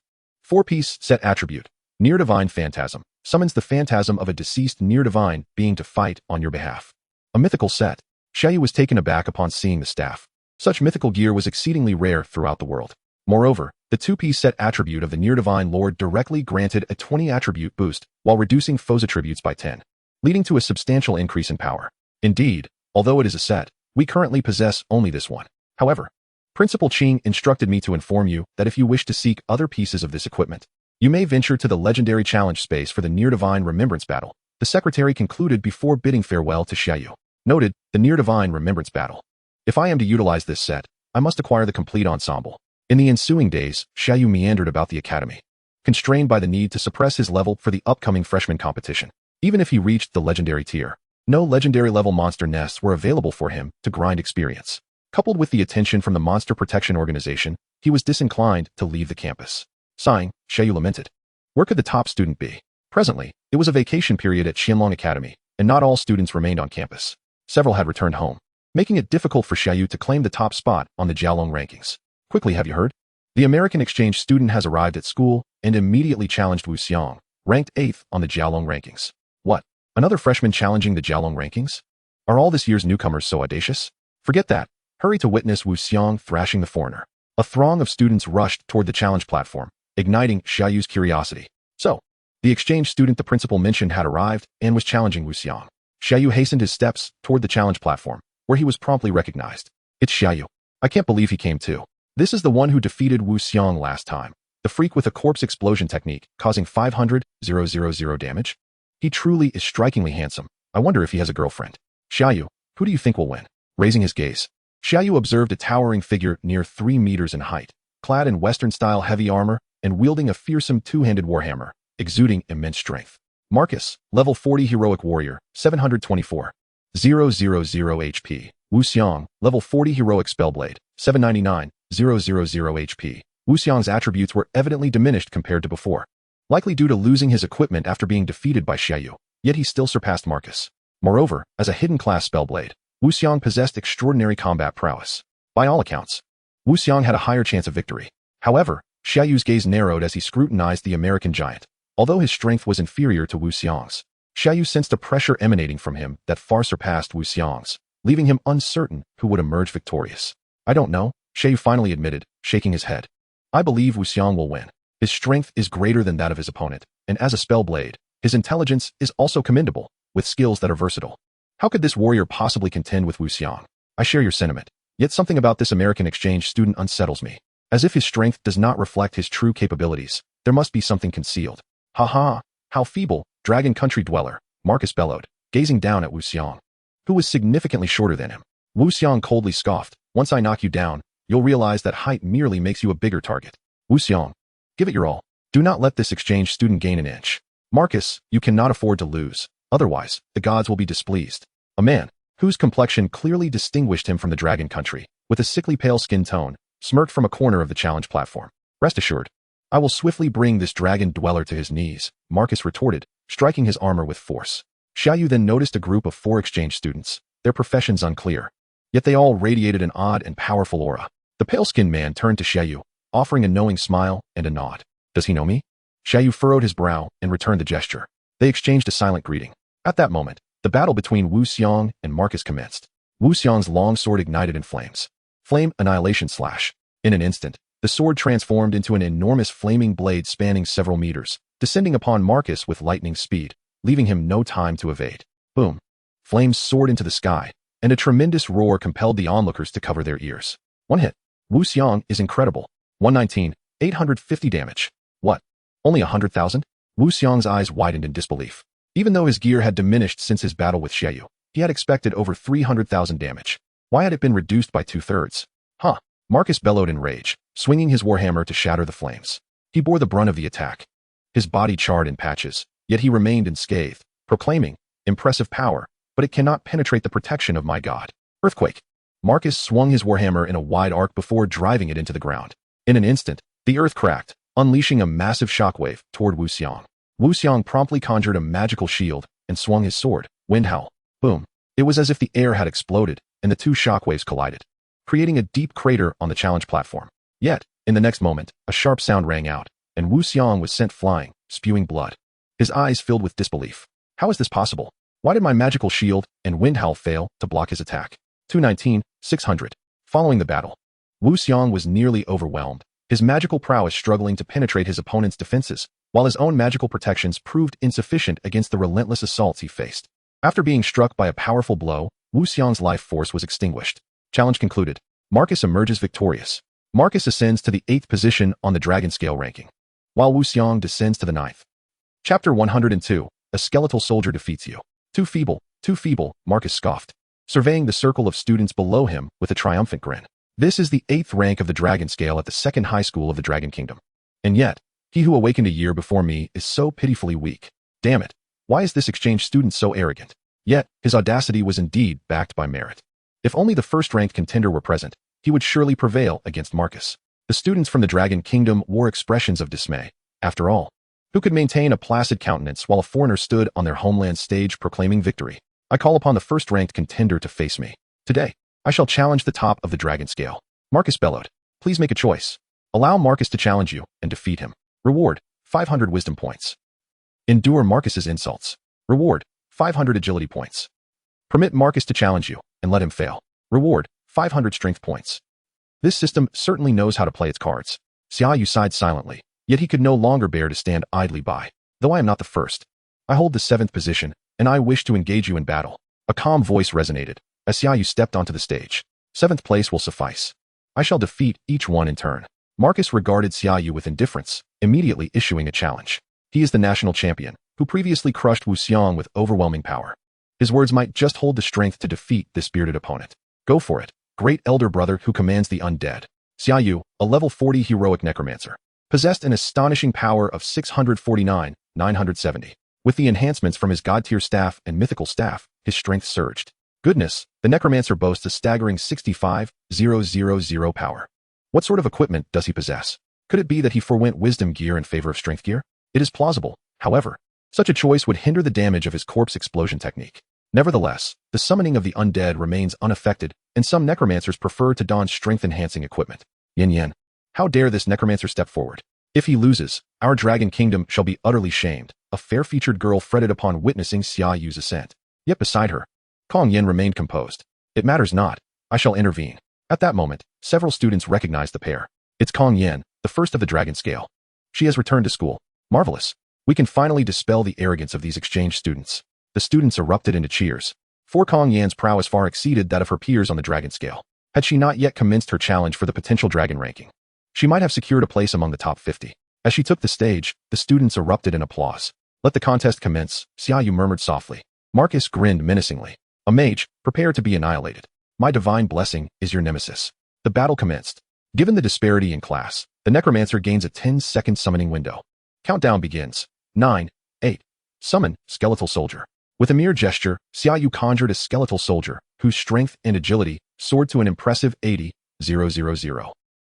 4-piece Set Attribute. Near Divine Phantasm. Summons the phantasm of a deceased near divine being to fight on your behalf. A mythical set. Xia Yu was taken aback upon seeing the staff. Such mythical gear was exceedingly rare throughout the world. Moreover, the 2-piece set attribute of the Near Divine Lord directly granted a 20 attribute boost while reducing foes' attributes by 10, leading to a substantial increase in power. Indeed, although it is a set, we currently possess only this one. However, Principal Qing instructed me to inform you that if you wish to seek other pieces of this equipment, you may venture to the legendary challenge space for the Near Divine Remembrance Battle, the secretary concluded before bidding farewell to Xia Yu. Noted, the Near Divine Remembrance Battle. If I am to utilize this set, I must acquire the complete ensemble. In the ensuing days, Xia Yu meandered about the academy, constrained by the need to suppress his level for the upcoming freshman competition. Even if he reached the legendary tier, no legendary level monster nests were available for him to grind experience. Coupled with the attention from the Monster Protection Organization, he was disinclined to leave the campus. Sighing, Xia Yu lamented. Where could the top student be? Presently, it was a vacation period at Qianlong Academy, and not all students remained on campus. Several had returned home, making it difficult for Xia Yu to claim the top spot on the Jiaolong rankings. Quickly, have you heard? The American exchange student has arrived at school and immediately challenged Wu Xiang, ranked 8th on the Jiaolong rankings. What? Another freshman challenging the Jiaolong rankings? Are all this year's newcomers so audacious? Forget that. Hurry to witness Wu Xiang thrashing the foreigner. A throng of students rushed toward the challenge platform, igniting Xia Yu's curiosity. So, the exchange student the principal mentioned had arrived and was challenging Wu Xiang. Xia Yu hastened his steps toward the challenge platform, where he was promptly recognized. It's Xia Yu. I can't believe he came too. This is the one who defeated Wu Xiang last time. The freak with a corpse explosion technique, causing 500,000 damage? He truly is strikingly handsome. I wonder if he has a girlfriend. Xia Yu, who do you think will win? Raising his gaze, Xia Yu observed a towering figure near 3 meters in height, clad in Western-style heavy armor and wielding a fearsome two-handed warhammer, exuding immense strength. Marcus, level 40 heroic warrior, 724. 000 HP. Wu Xiang, level 40 heroic spellblade, 799. 000 HP. Wu Xiang's attributes were evidently diminished compared to before, likely due to losing his equipment after being defeated by Xia Yu, yet he still surpassed Marcus. Moreover, as a hidden class spellblade, Wu Xiang possessed extraordinary combat prowess. By all accounts, Wu Xiang had a higher chance of victory. However, Xia Yu's gaze narrowed as he scrutinized the American giant. Although his strength was inferior to Wu Xiang's, Xia Yu sensed a pressure emanating from him that far surpassed Wu Xiang's, leaving him uncertain who would emerge victorious. I don't know, Xia Yu finally admitted, shaking his head. I believe Wu Xiang will win. His strength is greater than that of his opponent, and as a spellblade, his intelligence is also commendable, with skills that are versatile. How could this warrior possibly contend with Wu Xiang? I share your sentiment, yet something about this American exchange student unsettles me. As if his strength does not reflect his true capabilities, there must be something concealed. Ha ha, how feeble, dragon country dweller, Marcus bellowed, gazing down at Wu Xiang, who was significantly shorter than him. Wu Xiang coldly scoffed, once I knock you down, you'll realize that height merely makes you a bigger target. Wu Xiang, give it your all. Do not let this exchange student gain an inch. Marcus, you cannot afford to lose, otherwise, the gods will be displeased. A man, whose complexion clearly distinguished him from the dragon country, with a sickly pale skin tone, smirked from a corner of the challenge platform. Rest assured, I will swiftly bring this dragon dweller to his knees, Marcus retorted, striking his armor with force. Xia Yu then noticed a group of 4 exchange students, their professions unclear. Yet they all radiated an odd and powerful aura. The pale-skinned man turned to Xia Yu, offering a knowing smile and a nod. Does he know me? Xia Yu furrowed his brow and returned the gesture. They exchanged a silent greeting. At that moment, the battle between Wu Xiang and Marcus commenced. Wu Xiang's long sword ignited in flames. Flame annihilation slash. In an instant, the sword transformed into an enormous flaming blade spanning several meters, descending upon Marcus with lightning speed, leaving him no time to evade. Boom. Flames soared into the sky, and a tremendous roar compelled the onlookers to cover their ears. One hit. Wu Xiang is incredible. 119, 850 damage. What? Only 100,000? Wu Xiang's eyes widened in disbelief. Even though his gear had diminished since his battle with Xia Yu, he had expected over 300,000 damage. Why had it been reduced by 2/3? Huh. Marcus bellowed in rage, swinging his warhammer to shatter the flames. He bore the brunt of the attack. His body charred in patches, yet he remained unscathed, proclaiming, impressive power, but it cannot penetrate the protection of my god. Earthquake. Marcus swung his warhammer in a wide arc before driving it into the ground. In an instant, the earth cracked, unleashing a massive shockwave toward Wu Xiang. Wu Xiang promptly conjured a magical shield and swung his sword. Wind howl. Boom. It was as if the air had exploded, and the 2 shockwaves collided, creating a deep crater on the challenge platform. Yet, in the next moment, a sharp sound rang out, and Wu Xiang was sent flying, spewing blood. His eyes filled with disbelief. How is this possible? Why did my magical shield and wind howl fail to block his attack? 219, 600. Following the battle, Wu Xiang was nearly overwhelmed, his magical prowess struggling to penetrate his opponent's defenses, while his own magical protections proved insufficient against the relentless assaults he faced. After being struck by a powerful blow, Wu Xiang's life force was extinguished. Challenge concluded. Marcus emerges victorious. Marcus ascends to the 8th position on the Dragon Scale ranking, while Wu Xiang descends to the 9th. Chapter 102. A skeletal soldier defeats you. Too feeble, Marcus scoffed, surveying the circle of students below him with a triumphant grin. This is the 8th rank of the Dragon Scale at the 2nd high school of the Dragon Kingdom. And yet, he who awakened a year before me is so pitifully weak. Damn it. Why is this exchange student so arrogant? Yet, his audacity was indeed backed by merit. If only the first-ranked contender were present, he would surely prevail against Marcus. The students from the Dragon Kingdom wore expressions of dismay. After all, who could maintain a placid countenance while a foreigner stood on their homeland stage proclaiming victory? I call upon the first-ranked contender to face me. Today, I shall challenge the top of the Dragon Scale. Marcus bellowed. Please make a choice. Allow Marcus to challenge you and defeat him. Reward, 500 wisdom points. Endure Marcus's insults. Reward, 500 agility points. Permit Marcus to challenge you and let him fail. Reward, 500 strength points. This system certainly knows how to play its cards. Xia Yu sighed silently, yet he could no longer bear to stand idly by. Though I am not the first, I hold the 7th position, and I wish to engage you in battle. A calm voice resonated as Xia Yu stepped onto the stage. 7th place will suffice. I shall defeat each one in turn. Marcus regarded Xia Yu with indifference, immediately issuing a challenge. He is the national champion, who previously crushed Wu Xiang with overwhelming power. His words might just hold the strength to defeat this bearded opponent. Go for it, great elder brother who commands the undead. Xia Yu, a level 40 heroic necromancer, possessed an astonishing power of 649, 970. With the enhancements from his god-tier staff and mythical staff, his strength surged. Goodness, the necromancer boasts a staggering 65,000 power. What sort of equipment does he possess? Could it be that he forwent wisdom gear in favor of strength gear? It is plausible, however. Such a choice would hinder the damage of his corpse explosion technique. Nevertheless, the summoning of the undead remains unaffected, and some necromancers prefer to don strength-enhancing equipment. Yin Yin. How dare this necromancer step forward? If he loses, our Dragon Kingdom shall be utterly shamed. A fair-featured girl fretted upon witnessing Xia Yu's ascent. Yet beside her, Kong Yin remained composed. It matters not. I shall intervene. At that moment, several students recognized the pair. It's Kong Yin, the first of the Dragon Scale. She has returned to school. Marvelous. We can finally dispel the arrogance of these exchange students. The students erupted into cheers. For Kong Yan's prowess far exceeded that of her peers on the Dragon Scale. Had she not yet commenced her challenge for the potential dragon ranking, she might have secured a place among the top 50. As she took the stage, the students erupted in applause. Let the contest commence, Xia Yu murmured softly. Marcus grinned menacingly. A mage, prepare to be annihilated. My divine blessing is your nemesis. The battle commenced. Given the disparity in class, the necromancer gains a 10-second summoning window. Countdown begins. 9, 8. Summon, skeletal soldier. With a mere gesture, Xia Yu conjured a skeletal soldier, whose strength and agility soared to an impressive 80,000.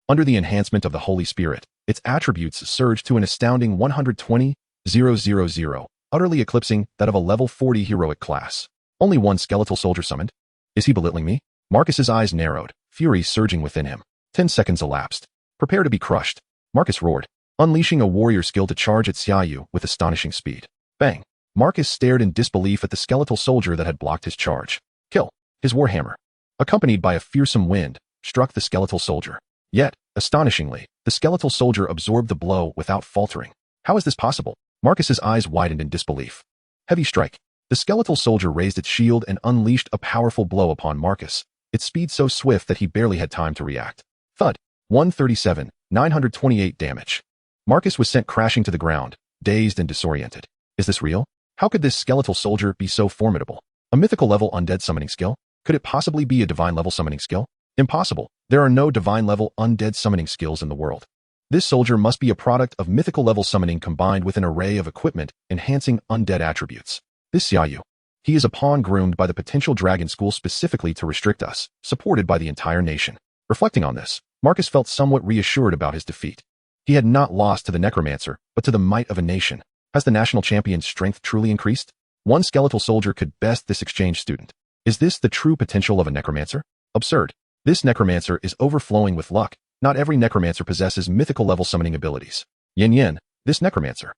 Under the enhancement of the Holy Spirit, its attributes surged to an astounding 120,000, utterly eclipsing that of a level 40 heroic class. Only one skeletal soldier summoned? Is he belittling me? Marcus's eyes narrowed, fury surging within him. 10 seconds elapsed. Prepare to be crushed. Marcus roared, unleashing a warrior skill to charge at Xia Yu with astonishing speed. Bang! Marcus stared in disbelief at the skeletal soldier that had blocked his charge. Kill! His warhammer, accompanied by a fearsome wind, struck the skeletal soldier. Yet, astonishingly, the skeletal soldier absorbed the blow without faltering. How is this possible? Marcus's eyes widened in disbelief. Heavy strike. The skeletal soldier raised its shield and unleashed a powerful blow upon Marcus, its speed so swift that he barely had time to react. Thud. 137, 928 damage. Marcus was sent crashing to the ground, dazed and disoriented. Is this real? How could this skeletal soldier be so formidable? A mythical level undead summoning skill? Could it possibly be a divine level summoning skill? Impossible. There are no divine level undead summoning skills in the world. This soldier must be a product of mythical level summoning combined with an array of equipment enhancing undead attributes. This Xia Yu. He is a pawn groomed by the potential dragon school specifically to restrict us, supported by the entire nation. Reflecting on this, Marcus felt somewhat reassured about his defeat. He had not lost to the Necromancer, but to the might of a nation. Has the national champion's strength truly increased? One skeletal soldier could best this exchange student. Is this the true potential of a Necromancer? Absurd. This Necromancer is overflowing with luck. Not every Necromancer possesses mythical level summoning abilities. Yen, this Necromancer.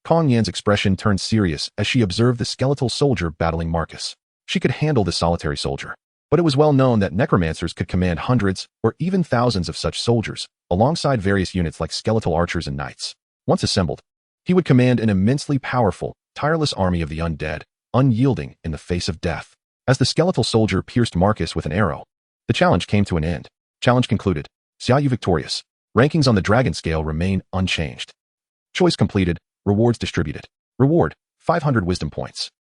Kong Yan's expression turned serious as she observed the skeletal soldier battling Marcus. She could handle the solitary soldier. But it was well known that Necromancers could command hundreds or even thousands of such soldiers, alongside various units like skeletal archers and knights. Once assembled, he would command an immensely powerful, tireless army of the undead, unyielding in the face of death. As the skeletal soldier pierced Marcus with an arrow, the challenge came to an end. Challenge concluded. Xia Yu victorious. Rankings on the dragon scale remain unchanged. Choice completed. Rewards distributed. Reward, 500 wisdom points.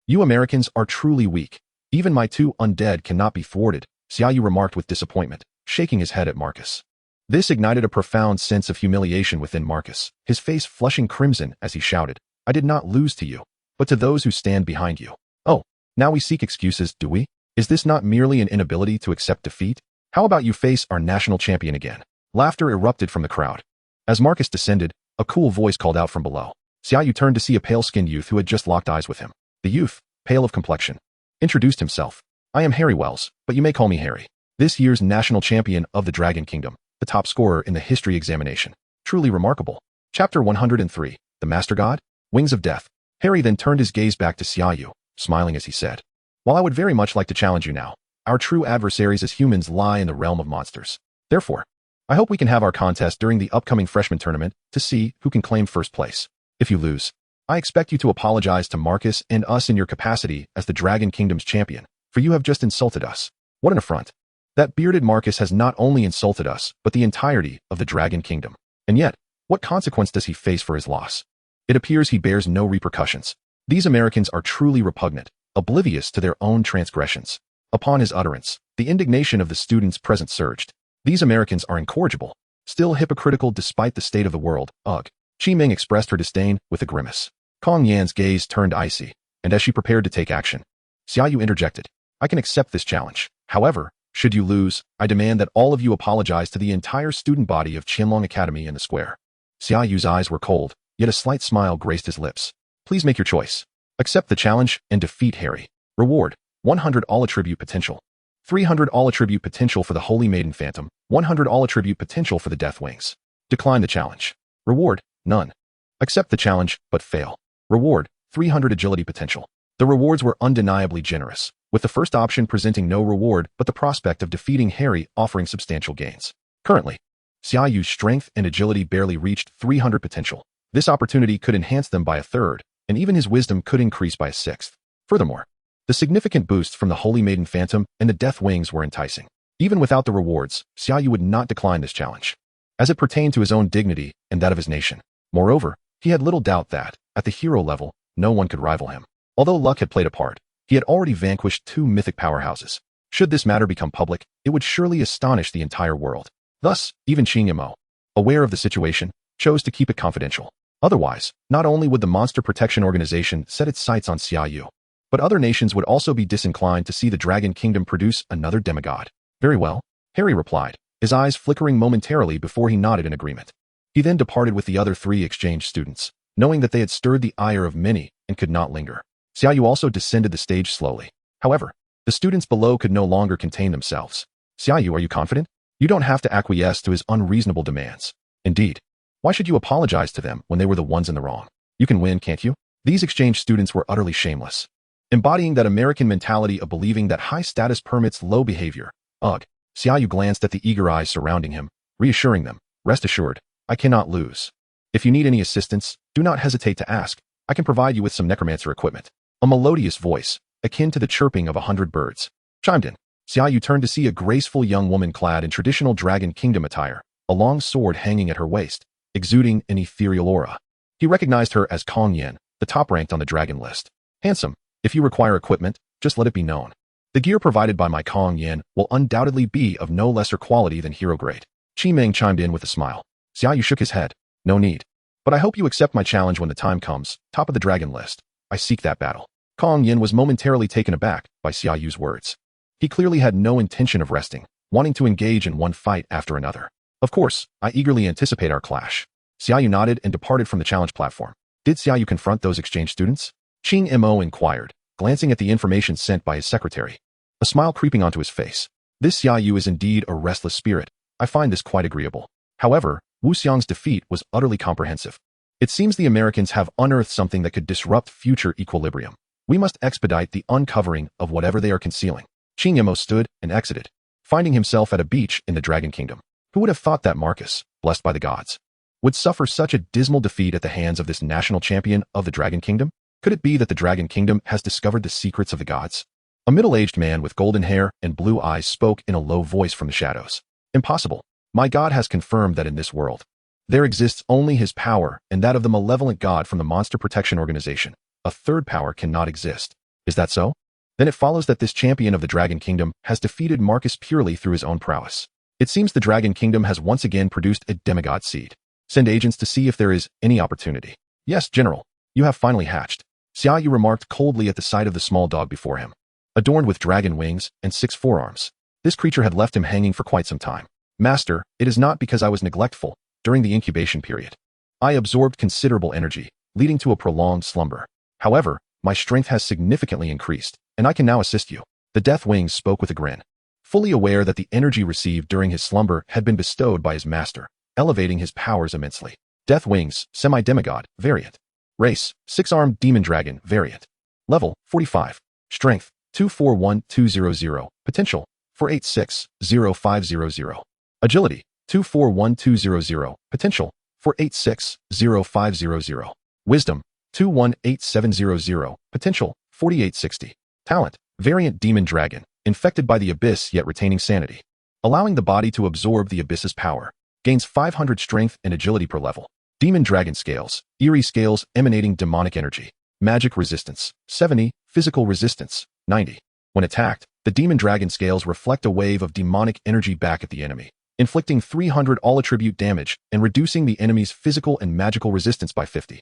You Americans are truly weak. Even my two undead cannot be thwarted, Xia Yu remarked with disappointment, shaking his head at Marcus. This ignited a profound sense of humiliation within Marcus, his face flushing crimson as he shouted, I did not lose to you, but to those who stand behind you. Oh, now we seek excuses, do we? Is this not merely an inability to accept defeat? How about you face our national champion again? Laughter erupted from the crowd. As Marcus descended, a cool voice called out from below. Xia Yu turned to see a pale-skinned youth who had just locked eyes with him. The youth, pale of complexion, introduced himself. I am Harry Wells, but you may call me Harry. This year's national champion of the Dragon Kingdom, the top scorer in the history examination. Truly remarkable. Chapter 103, The Master God? Wings of Death. Harry then turned his gaze back to Xia Yu, smiling as he said, While I would very much like to challenge you now, our true adversaries as humans lie in the realm of monsters. Therefore, I hope we can have our contest during the upcoming freshman tournament to see who can claim first place. If you lose, I expect you to apologize to Marcus and us in your capacity as the Dragon Kingdom's champion, for you have just insulted us. What an affront. That bearded Marcus has not only insulted us, but the entirety of the Dragon Kingdom. And yet, what consequence does he face for his loss? It appears he bears no repercussions. These Americans are truly repugnant, oblivious to their own transgressions. Upon his utterance, the indignation of the students present surged. These Americans are incorrigible, still hypocritical despite the state of the world. Ugh. Chi Ming expressed her disdain with a grimace. Kong Yan's gaze turned icy, and as she prepared to take action, Xia Yu interjected. I can accept this challenge. However, should you lose, I demand that all of you apologize to the entire student body of Qianlong Academy in the square. Xia Yu's eyes were cold, yet a slight smile graced his lips. Please make your choice. Accept the challenge and defeat Harry. Reward, 100 all-attribute potential. 300 all-attribute potential for the Holy Maiden Phantom, 100 all-attribute potential for the Death Wings. Decline the challenge. Reward, none. Accept the challenge, but fail. Reward, 300 agility potential. The rewards were undeniably generous, with the first option presenting no reward but the prospect of defeating Harry offering substantial gains. Currently, Xia Yu's strength and agility barely reached 300 potential. This opportunity could enhance them by a third, and even his wisdom could increase by a sixth. Furthermore, the significant boosts from the Holy Maiden Phantom and the Death Wings were enticing. Even without the rewards, Xia Yu would not decline this challenge, as it pertained to his own dignity and that of his nation. Moreover, he had little doubt that, at the hero level, no one could rival him. Although luck had played a part, he had already vanquished two mythic powerhouses. Should this matter become public, it would surely astonish the entire world. Thus, even Qing Yamo, aware of the situation, chose to keep it confidential. Otherwise, not only would the Monster Protection Organization set its sights on Xia Yu, but other nations would also be disinclined to see the Dragon Kingdom produce another demigod. Very well, Harry replied, his eyes flickering momentarily before he nodded in agreement. He then departed with the other three exchange students, knowing that they had stirred the ire of many and could not linger. Xia Yu also descended the stage slowly. However, the students below could no longer contain themselves. Xia Yu, are you confident? You don't have to acquiesce to his unreasonable demands. Indeed. Why should you apologize to them when they were the ones in the wrong? You can win, can't you? These exchange students were utterly shameless, embodying that American mentality of believing that high status permits low behavior. Ugh. Xia Yu glanced at the eager eyes surrounding him, reassuring them, rest assured, I cannot lose. If you need any assistance, do not hesitate to ask. I can provide you with some Necromancer equipment. A melodious voice, akin to the chirping of 100 birds, chimed in. Xia Yu turned to see a graceful young woman clad in traditional Dragon Kingdom attire, a long sword hanging at her waist, exuding an ethereal aura. He recognized her as Kong Yan, the top-ranked on the dragon list. Handsome, if you require equipment, just let it be known. The gear provided by my Kong Yan will undoubtedly be of no lesser quality than hero grade. Chi Meng chimed in with a smile. Xia Yu shook his head. No need. But I hope you accept my challenge when the time comes, top of the dragon list. I seek that battle. Kong Yan was momentarily taken aback by Xia Yu's words. He clearly had no intention of resting, wanting to engage in one fight after another. Of course, I eagerly anticipate our clash. Xia Yu nodded and departed from the challenge platform. Did Xia Yu confront those exchange students? Qing Mo inquired, glancing at the information sent by his secretary. A smile creeping onto his face. This Xia Yu is indeed a restless spirit. I find this quite agreeable. However, Wu Xiang's defeat was utterly comprehensive. It seems the Americans have unearthed something that could disrupt future equilibrium. We must expedite the uncovering of whatever they are concealing. Qing Mo stood and exited, finding himself at a beach in the Dragon Kingdom. Who would have thought that Marcus, blessed by the gods, would suffer such a dismal defeat at the hands of this national champion of the Dragon Kingdom? Could it be that the Dragon Kingdom has discovered the secrets of the gods? A middle-aged man with golden hair and blue eyes spoke in a low voice from the shadows. Impossible. My god has confirmed that in this world, there exists only his power and that of the malevolent god from the Monster Protection Organization. A third power cannot exist. Is that so? Then it follows that this champion of the Dragon Kingdom has defeated Marcus purely through his own prowess. It seems the Dragon Kingdom has once again produced a demigod seed. Send agents to see if there is any opportunity. Yes, General. You have finally hatched. Xia Yu remarked coldly at the sight of the small dog before him. Adorned with dragon wings and 6 forearms, this creature had left him hanging for quite some time. Master, it is not because I was neglectful during the incubation period. I absorbed considerable energy, leading to a prolonged slumber. However, my strength has significantly increased, and I can now assist you. The Death Wings spoke with a grin, fully aware that the energy received during his slumber had been bestowed by his master, elevating his powers immensely. Death Wings, Semi-Demigod, Variant. Race, 6-armed Demon Dragon, Variant. Level, 45. Strength, 241200. Potential, 48600500. Agility, 241200. Potential, 48600500. Wisdom, 218700. Potential, 4860. Talent, Variant Demon Dragon, infected by the abyss yet retaining sanity. Allowing the body to absorb the abyss's power. Gains 500 strength and agility per level. Demon Dragon Scales, eerie scales emanating demonic energy. Magic resistance, 70. Physical resistance, 90. When attacked, the Demon Dragon Scales reflect a wave of demonic energy back at the enemy, inflicting 300 all-attribute damage and reducing the enemy's physical and magical resistance by 50.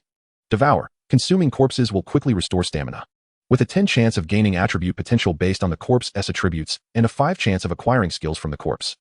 Devour, consuming corpses will quickly restore stamina, with a 10 chance of gaining attribute potential based on the corpse's attributes and a 5 chance of acquiring skills from the corpse.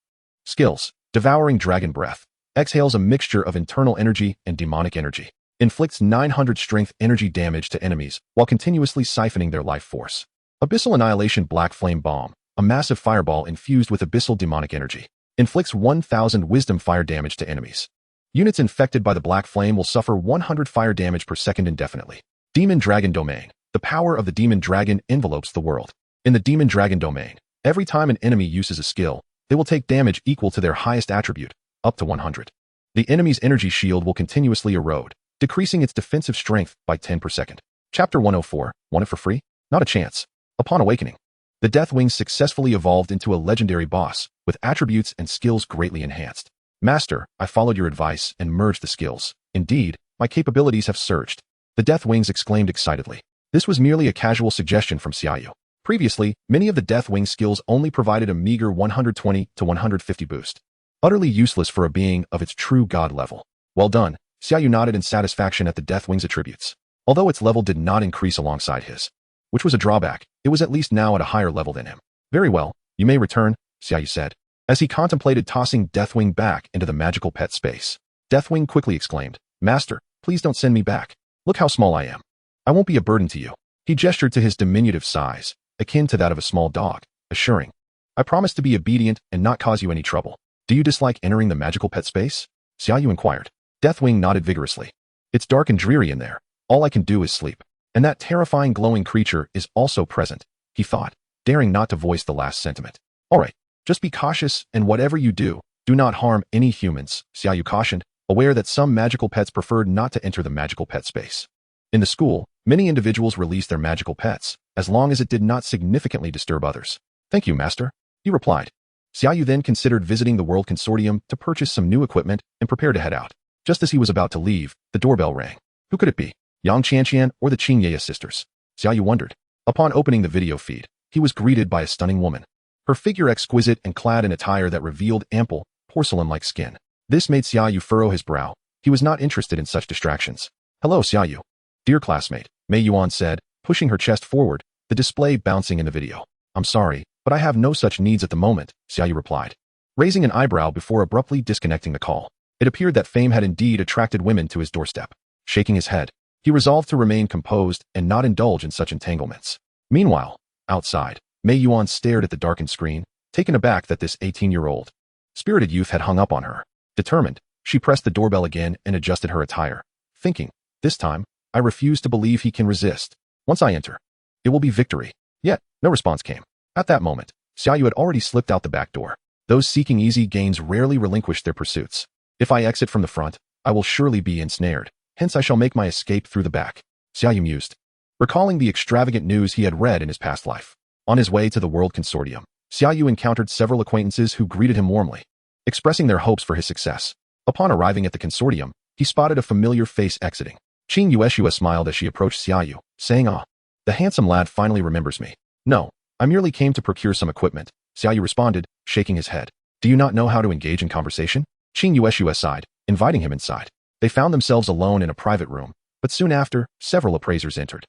Skills, Devouring Dragon Breath, exhales a mixture of internal energy and demonic energy, inflicts 900 strength energy damage to enemies while continuously siphoning their life force. Abyssal Annihilation Black Flame Bomb, a massive fireball infused with abyssal demonic energy, inflicts 1000 wisdom fire damage to enemies. Units infected by the Black Flame will suffer 100 fire damage per second indefinitely. Demon Dragon Domain, the power of the Demon Dragon envelopes the world. In the Demon Dragon Domain, every time an enemy uses a skill, they will take damage equal to their highest attribute, up to 100. The enemy's energy shield will continuously erode, decreasing its defensive strength by 10 per second. Chapter 104, want it for free? Not a chance. Upon awakening, the Death Wings successfully evolved into a legendary boss, with attributes and skills greatly enhanced. Master, I followed your advice and merged the skills. Indeed, my capabilities have surged. The Death Wings exclaimed excitedly. This was merely a casual suggestion from Xia Yu. Previously, many of the Death Wing skills only provided a meager 120 to 150 boost. Utterly useless for a being of its true god level. Well done. Xia Yu nodded in satisfaction at the Death Wing's attributes. Although its level did not increase alongside his, which was a drawback, it was at least now at a higher level than him. Very well, you may return, Xia Yu said, as he contemplated tossing Deathwing back into the magical pet space. Deathwing quickly exclaimed, Master, please don't send me back. Look how small I am. I won't be a burden to you. He gestured to his diminutive size, akin to that of a small dog, assuring, I promise to be obedient and not cause you any trouble. Do you dislike entering the magical pet space? Xia Yu inquired. Deathwing nodded vigorously. It's dark and dreary in there. All I can do is sleep. And that terrifying glowing creature is also present, he thought, daring not to voice the last sentiment. All right, just be cautious, and whatever you do not harm any humans, Xia Yu cautioned, aware that some magical pets preferred not to enter the magical pet space. In the school, many individuals released their magical pets, as long as it did not significantly disturb others. Thank you, master, he replied. Xia Yu then considered visiting the World Consortium to purchase some new equipment and prepare to head out. Just as he was about to leave, the doorbell rang. Who could it be? Yang Qianqian or the Qingye sisters? Xia Yu wondered. Upon opening the video feed, he was greeted by a stunning woman. Her figure exquisite and clad in attire that revealed ample, porcelain-like skin. This made Xia Yu furrow his brow. He was not interested in such distractions. Hello, Xia Yu. Dear classmate, Mei Yuan said, pushing her chest forward, the display bouncing in the video. I'm sorry, but I have no such needs at the moment, Xia Yu replied, raising an eyebrow before abruptly disconnecting the call. It appeared that fame had indeed attracted women to his doorstep. Shaking his head, he resolved to remain composed and not indulge in such entanglements. Meanwhile, outside, Mei Yuan stared at the darkened screen, taken aback that this 18-year-old spirited youth had hung up on her. Determined, she pressed the doorbell again and adjusted her attire, thinking, this time, I refuse to believe he can resist. Once I enter, it will be victory. Yet, no response came. At that moment, Xia Yu had already slipped out the back door. Those seeking easy gains rarely relinquish their pursuits. If I exit from the front, I will surely be ensnared. Hence I shall make my escape through the back. Xia Yu mused, recalling the extravagant news he had read in his past life. On his way to the World Consortium, Xia Yu encountered several acquaintances who greeted him warmly, expressing their hopes for his success. Upon arriving at the consortium, he spotted a familiar face exiting. Qing Yueshua smiled as she approached Xia Yu, saying, Ah, the handsome lad finally remembers me. No, I merely came to procure some equipment, Xia Yu responded, shaking his head. Do you not know how to engage in conversation? Qing Yueshua sighed, inviting him inside. They found themselves alone in a private room, but soon after, several appraisers entered.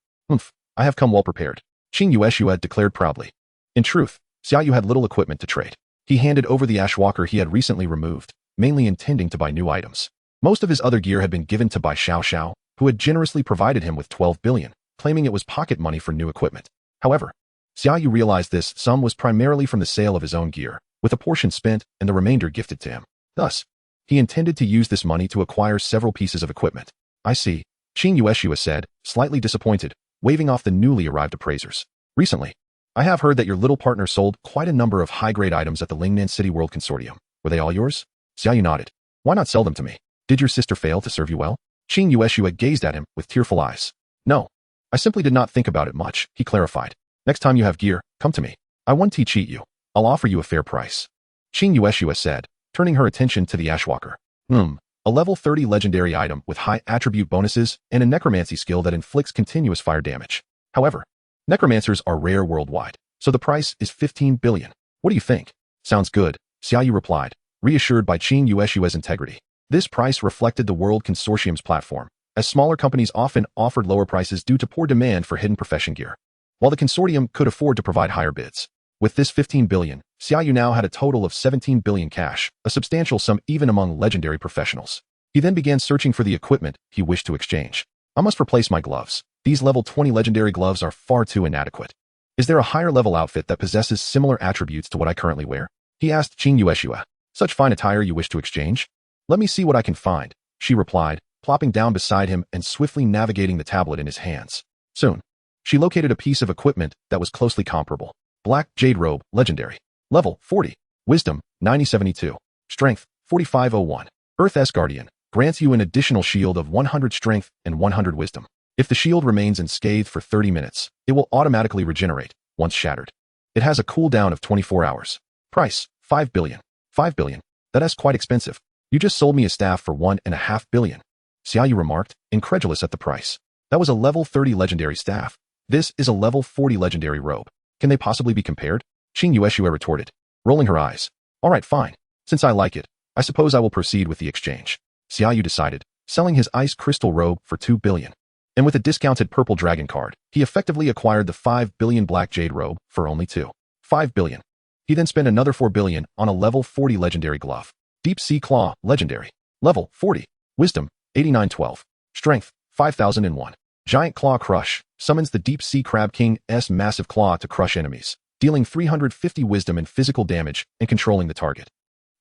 I have come well prepared, Qing Yueshua declared proudly. In truth, Xia Yu had little equipment to trade. He handed over the ashwalker he had recently removed, mainly intending to buy new items. Most of his other gear had been given to Bai Xiao, who had generously provided him with 12 billion, claiming it was pocket money for new equipment. However, Xia Yu realized this sum was primarily from the sale of his own gear, with a portion spent and the remainder gifted to him. Thus, he intended to use this money to acquire several pieces of equipment. I see, Qing Yueshua said, slightly disappointed, waving off the newly arrived appraisers. Recently, I have heard that your little partner sold quite a number of high-grade items at the Lingnan City World Consortium. Were they all yours? Xia Yu nodded. Why not sell them to me? Did your sister fail to serve you well? Qing Yueshua gazed at him with tearful eyes. No, I simply did not think about it much, he clarified. Next time you have gear, come to me. I won't cheat you. I'll offer you a fair price. Qing Yueshua said, turning her attention to the ashwalker. A level 30 legendary item with high attribute bonuses and a necromancy skill that inflicts continuous fire damage. However, necromancers are rare worldwide, so the price is 15 billion. What do you think? Sounds good, Xia Yu replied, reassured by Qing Yueshua's integrity. This price reflected the World Consortium's platform, as smaller companies often offered lower prices due to poor demand for hidden profession gear, while the consortium could afford to provide higher bids. With this 15 billion, Xia Yu now had a total of 17 billion cash, a substantial sum even among legendary professionals. He then began searching for the equipment he wished to exchange. I must replace my gloves. These level 20 legendary gloves are far too inadequate. Is there a higher level outfit that possesses similar attributes to what I currently wear? He asked Qing Yueshua. Such fine attire you wish to exchange? Let me see what I can find, she replied, plopping down beside him and swiftly navigating the tablet in his hands. Soon, she located a piece of equipment that was closely comparable. Black Jade Robe, Legendary. Level, 40. Wisdom, 9072. Strength, 4501. Earth-S Guardian. Grants you an additional shield of 100 strength and 100 wisdom. If the shield remains unscathed for 30 minutes, it will automatically regenerate, once shattered. It has a cooldown of 24 hours. Price, 5 billion. 5 billion. That's quite expensive. You just sold me a staff for 1.5 billion. Xia Yu remarked, incredulous at the price. That was a level 30 legendary staff. This is a level 40 legendary robe. Can they possibly be compared? Qing Yueshua retorted, rolling her eyes. All right, fine. Since I like it, I suppose I will proceed with the exchange. Xia Yu decided, selling his ice crystal robe for 2 billion. And with a discounted purple dragon card, he effectively acquired the 5 billion black jade robe for only 5 billion. He then spent another 4 billion on a level 40 legendary glove. Deep Sea Claw, Legendary. Level 40. Wisdom, 8912. Strength, 5001. Giant Claw Crush summons the Deep Sea Crab King's massive claw to crush enemies, dealing 350 wisdom and physical damage and controlling the target.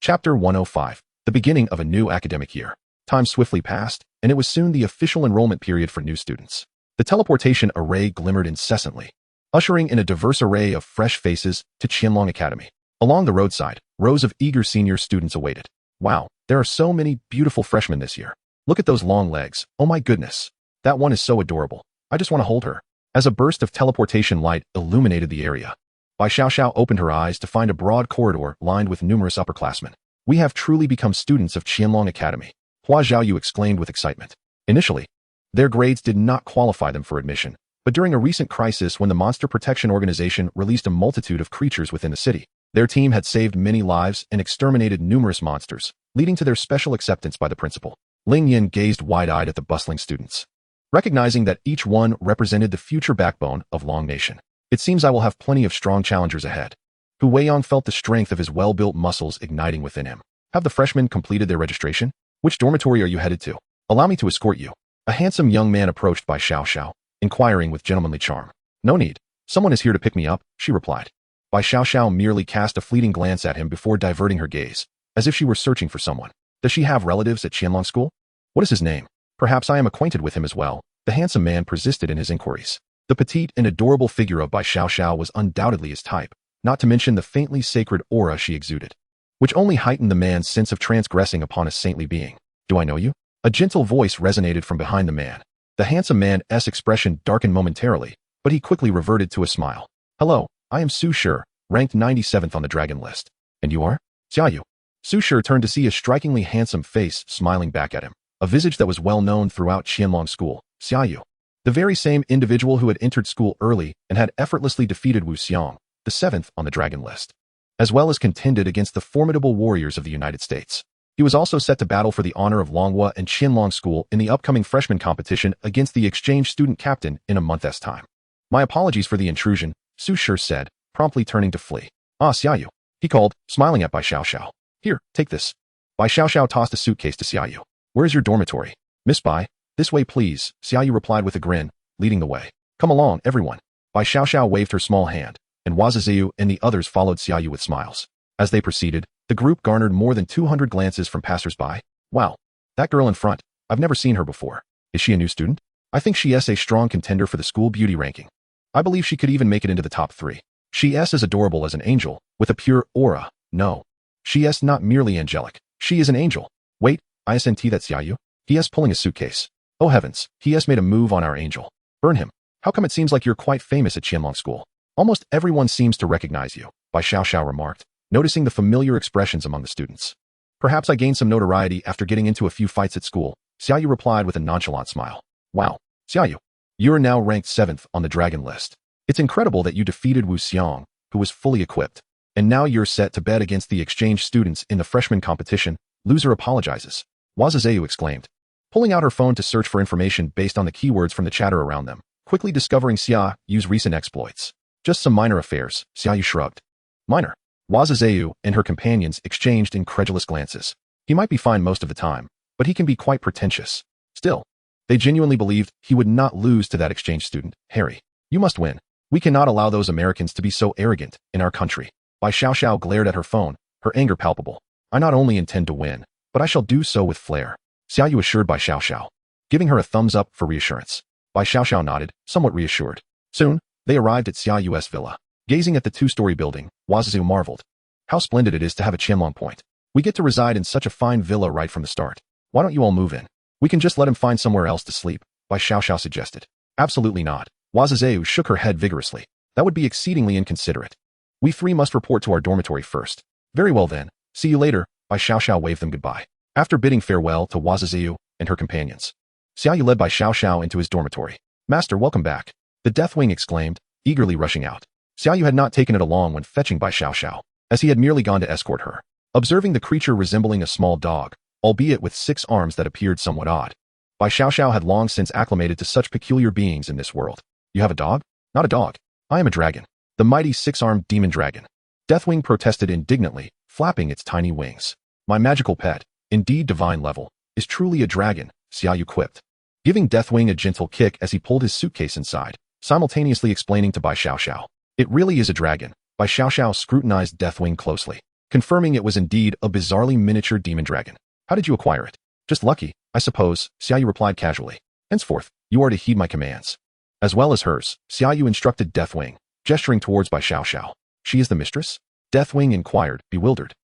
Chapter 105. The beginning of a new academic year. Time swiftly passed, and it was soon the official enrollment period for new students. The teleportation array glimmered incessantly, ushering in a diverse array of fresh faces to Qianlong Academy. Along the roadside, rows of eager senior students awaited. Wow, there are so many beautiful freshmen this year. Look at those long legs. Oh my goodness. That one is so adorable. I just want to hold her. As a burst of teleportation light illuminated the area, Bai Xiaoxiao opened her eyes to find a broad corridor lined with numerous upperclassmen. We have truly become students of Qianlong Academy, Xia Yu exclaimed with excitement. Initially, their grades did not qualify them for admission, but during a recent crisis when the Monster Protection Organization released a multitude of creatures within the city, their team had saved many lives and exterminated numerous monsters, leading to their special acceptance by the principal. Ling Yin gazed wide-eyed at the bustling students, recognizing that each one represented the future backbone of Long Nation. It seems I will have plenty of strong challengers ahead. Hu Weiyang felt the strength of his well-built muscles igniting within him. Have the freshmen completed their registration? Which dormitory are you headed to? Allow me to escort you. A handsome young man approached Bai Xiaoxiao, inquiring with gentlemanly charm. No need. Someone is here to pick me up, she replied. Bai Xiaoxiao merely cast a fleeting glance at him before diverting her gaze, as if she were searching for someone. Does she have relatives at Qianlong School? What is his name? Perhaps I am acquainted with him as well. The handsome man persisted in his inquiries. The petite and adorable figure of Bai Xiaoxiao was undoubtedly his type, not to mention the faintly sacred aura she exuded, which only heightened the man's sense of transgressing upon a saintly being. Do I know you? A gentle voice resonated from behind the man. The handsome man's expression darkened momentarily, but he quickly reverted to a smile. Hello, I am Su Shi, ranked 97th on the dragon list. And you are? Xia Yu. Su Shi turned to see a strikingly handsome face smiling back at him, a visage that was well known throughout Qianlong School, Xia Yu. The very same individual who had entered school early and had effortlessly defeated Wu Xiong, the 7th on the dragon list, as well as contended against the formidable warriors of the United States. He was also set to battle for the honor of Longhua and Qianlong School in the upcoming freshman competition against the exchange student captain in a month's time. My apologies for the intrusion, Su Shi said, promptly turning to flee. Ah, Xia Yu, he called, smiling at Bai Xiaoxiao. Here, take this. Bai Xiaoxiao tossed a suitcase to Xia Yu. Where is your dormitory? Miss Bai, this way please, Xia Yu replied with a grin, leading the way. Come along, everyone. Bai Xiaoxiao waved her small hand, and Waziziu and the others followed Xia Yu with smiles. As they proceeded, the group garnered more than 200 glances from passers-by. Wow, that girl in front, I've never seen her before. Is she a new student? I think she is a strong contender for the school beauty ranking. I believe she could even make it into the top 3. She is as adorable as an angel, with a pure aura. No, she is not merely angelic. She is an angel. Wait, isn't that Xia Yu? He is pulling a suitcase. Oh heavens, he has made a move on our angel. Burn him. How come it seems like you're quite famous at Qianlong School? Almost everyone seems to recognize you, Bai Xiaoxiao remarked, noticing the familiar expressions among the students. Perhaps I gained some notoriety after getting into a few fights at school, Xia Yu replied with a nonchalant smile. Wow, Xia Yu, you are now ranked 7th on the dragon list. It's incredible that you defeated Wu Xiong, who was fully equipped, and now you're set to bet against the exchange students in the freshman competition. Loser apologizes. Waziziu exclaimed, pulling out her phone to search for information based on the keywords from the chatter around them, quickly discovering Xia Yu's recent exploits. Just some minor affairs, Xia Yu shrugged. Minor. Waziziu and her companions exchanged incredulous glances. He might be fine most of the time, but he can be quite pretentious. Still, they genuinely believed he would not lose to that exchange student. Harry, you must win. We cannot allow those Americans to be so arrogant in our country. Bai Xiaoxiao glared at her phone, her anger palpable. I not only intend to win, but I shall do so with flair, Xia Yu assured Bai Xiaoxiao, giving her a thumbs up for reassurance. Bai Xiaoxiao nodded, somewhat reassured. Soon, they arrived at Xia Yu's villa. Gazing at the 2-story building, Waziziu marveled. How splendid it is to have a Qianlong point. We get to reside in such a fine villa right from the start. Why don't you all move in? We can just let him find somewhere else to sleep, Bai Xiaoxiao suggested. Absolutely not. Waziziu shook her head vigorously. That would be exceedingly inconsiderate. We 3 must report to our dormitory first. Very well then. See you later, Bai Xiaoxiao waved them goodbye. After bidding farewell to Waziziu and her companions, Xia Yu led Bai Xiaoxiao into his dormitory. Master, welcome back. The Deathwing exclaimed, eagerly rushing out. Xia Yu had not taken it along when fetching Bai Xiaoxiao, as he had merely gone to escort her. Observing the creature resembling a small dog, albeit with 6 arms that appeared somewhat odd, Bai Xiaoxiao had long since acclimated to such peculiar beings in this world. You have a dog? Not a dog. I am a dragon. The mighty 6-armed demon dragon. Deathwing protested indignantly, flapping its tiny wings. My magical pet, indeed divine level, is truly a dragon, Xia Yu quipped. giving Deathwing a gentle kick as he pulled his suitcase inside, simultaneously explaining to Bai Xiaoxiao. It really is a dragon. Bai Xiaoxiao scrutinized Deathwing closely, confirming it was indeed a bizarrely miniature demon dragon. How did you acquire it? Just lucky, I suppose, Xia Yu replied casually. Henceforth, you are to heed my commands. As well as hers, Xia Yu instructed Deathwing, gesturing towards Bai Xiaoxiao. She is the mistress? Deathwing inquired, bewildered.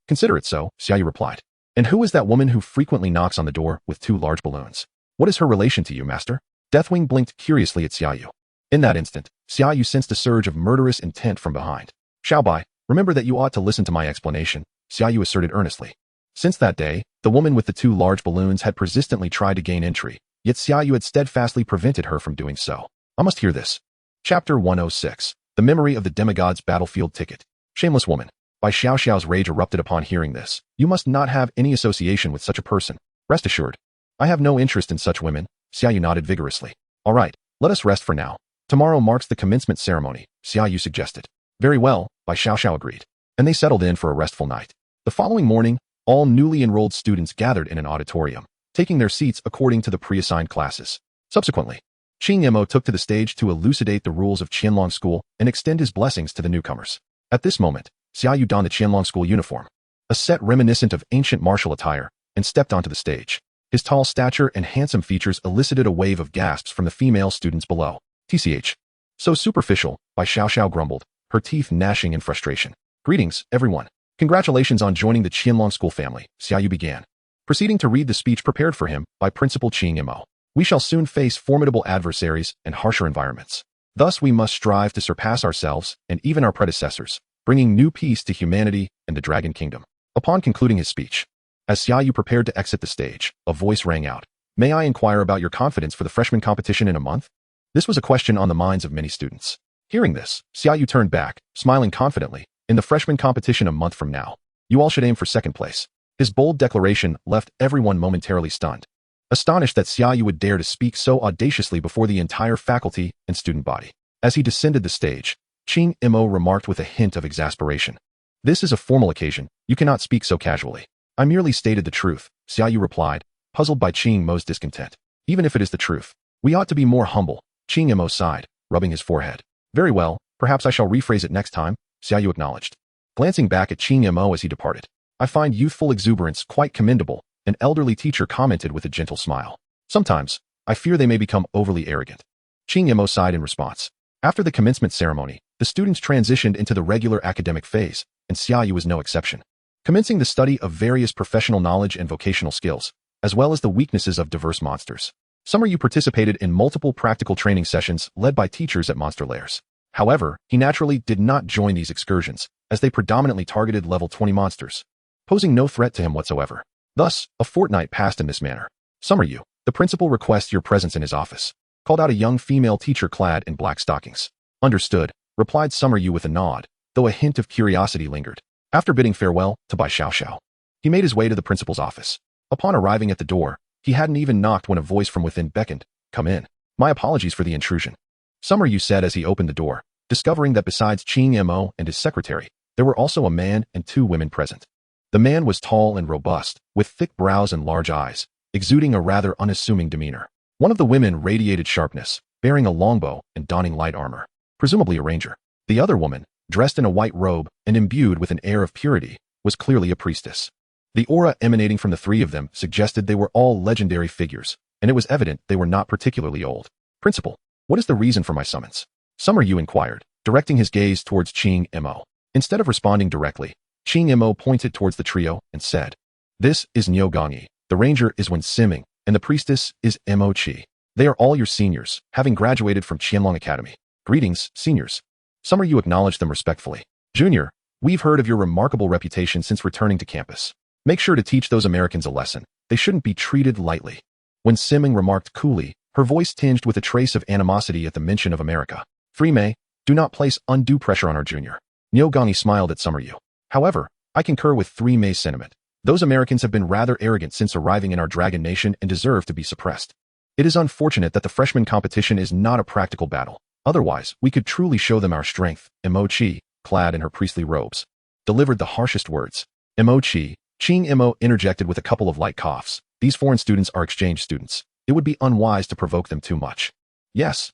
Consider it so, Xia Yu replied. And who is that woman who frequently knocks on the door with 2 large balloons? What is her relation to you, master? Deathwing blinked curiously at Xia Yu. In that instant, Xia Yu sensed a surge of murderous intent from behind. Xiaobai, remember that you ought to listen to my explanation, Xia Yu asserted earnestly. Since that day, the woman with the 2 large balloons had persistently tried to gain entry, yet Xia Yu had steadfastly prevented her from doing so. I must hear this. Chapter 106. The Memory of the Demigod's Battlefield Ticket. Shameless woman. Bai Xiaoxiao's rage erupted upon hearing this. You must not have any association with such a person. Rest assured. I have no interest in such women, Xia Yu nodded vigorously. All right, let us rest for now. Tomorrow marks the commencement ceremony, Xia Yu suggested. Very well, Bai Xiaoxiao agreed. And they settled in for a restful night. The following morning, all newly enrolled students gathered in an auditorium, taking their seats according to the pre-assigned classes. Subsequently, Qing Mo took to the stage to elucidate the rules of Qianlong School and extend his blessings to the newcomers. At this moment, Xia Yu donned the Qianlong School uniform, a set reminiscent of ancient martial attire, and stepped onto the stage. His tall stature and handsome features elicited a wave of gasps from the female students below. TCH. So superficial, Bai Xiaoxiao grumbled, her teeth gnashing in frustration. Greetings, everyone. Congratulations on joining the Qianlong School family, Xia Yu began, proceeding to read the speech prepared for him by Principal Qing Mo. We shall soon face formidable adversaries and harsher environments. Thus we must strive to surpass ourselves and even our predecessors, bringing new peace to humanity and the Dragon Kingdom. Upon concluding his speech, as Xia Yu prepared to exit the stage, a voice rang out. May I inquire about your confidence for the freshman competition in a month? This was a question on the minds of many students. Hearing this, Xia Yu turned back, smiling confidently. In the freshman competition a month from now, you all should aim for second place. His bold declaration left everyone momentarily stunned, astonished that Xia Yu would dare to speak so audaciously before the entire faculty and student body. As he descended the stage, Qing Mo remarked with a hint of exasperation. This is a formal occasion, you cannot speak so casually. I merely stated the truth, Xia Yu replied, puzzled by Qing Mo's discontent. Even if it is the truth, we ought to be more humble, Qing Mo sighed, rubbing his forehead. Very well, perhaps I shall rephrase it next time, Xia Yu acknowledged. Glancing back at Qing Mo as he departed. I find youthful exuberance quite commendable, an elderly teacher commented with a gentle smile. Sometimes, I fear they may become overly arrogant. Qing Mo sighed in response. After the commencement ceremony, the students transitioned into the regular academic phase, and Xia Yu was no exception. Commencing the study of various professional knowledge and vocational skills, as well as the weaknesses of diverse monsters. Summer Yu participated in multiple practical training sessions led by teachers at monster lairs. However, he naturally did not join these excursions, as they predominantly targeted level 20 monsters, posing no threat to him whatsoever. Thus, a fortnight passed in this manner. Summer Yu, the principal requests your presence in his office, called out a young female teacher clad in black stockings. Understood, replied Summer Yu with a nod, though a hint of curiosity lingered. After bidding farewell to Bai Xiaoxiao, he made his way to the principal's office. Upon arriving at the door, he hadn't even knocked when a voice from within beckoned. Come in. My apologies for the intrusion, Summer Yu said as he opened the door, discovering that besides Qing Mo and his secretary, there were also a man and 2 women present. The man was tall and robust, with thick brows and large eyes, exuding a rather unassuming demeanor. One of the women radiated sharpness, bearing a longbow and donning light armor, presumably a ranger. The other woman, dressed in a white robe and imbued with an air of purity, was clearly a priestess. The aura emanating from the 3 of them suggested they were all legendary figures, and it was evident they were not particularly old. Principal, what is the reason for my summons? Summer Yu inquired, directing his gaze towards Qing Mo. Instead of responding directly, Qing Mo pointed towards the trio and said, This is Niugangi, the ranger is Wen Simming, and the priestess is Mo Qi. They are all your seniors, having graduated from Qianlong Academy. Greetings, seniors. Summer Yu acknowledged them respectfully. Junior, we've heard of your remarkable reputation since returning to campus. Make sure to teach those Americans a lesson. They shouldn't be treated lightly. Wen Simming remarked coolly, her voice tinged with a trace of animosity at the mention of America. 3 May, do not place undue pressure on our junior. Niugangi smiled at Summer Yu. However, I concur with 3 May's sentiment. Those Americans have been rather arrogant since arriving in our Dragon Nation and deserve to be suppressed. It is unfortunate that the freshman competition is not a practical battle. Otherwise, we could truly show them our strength. Mo Qi, clad in her priestly robes, delivered the harshest words. Mo Qi, Qing Mo interjected with a couple of light coughs. These foreign students are exchange students. it would be unwise to provoke them too much. Yes,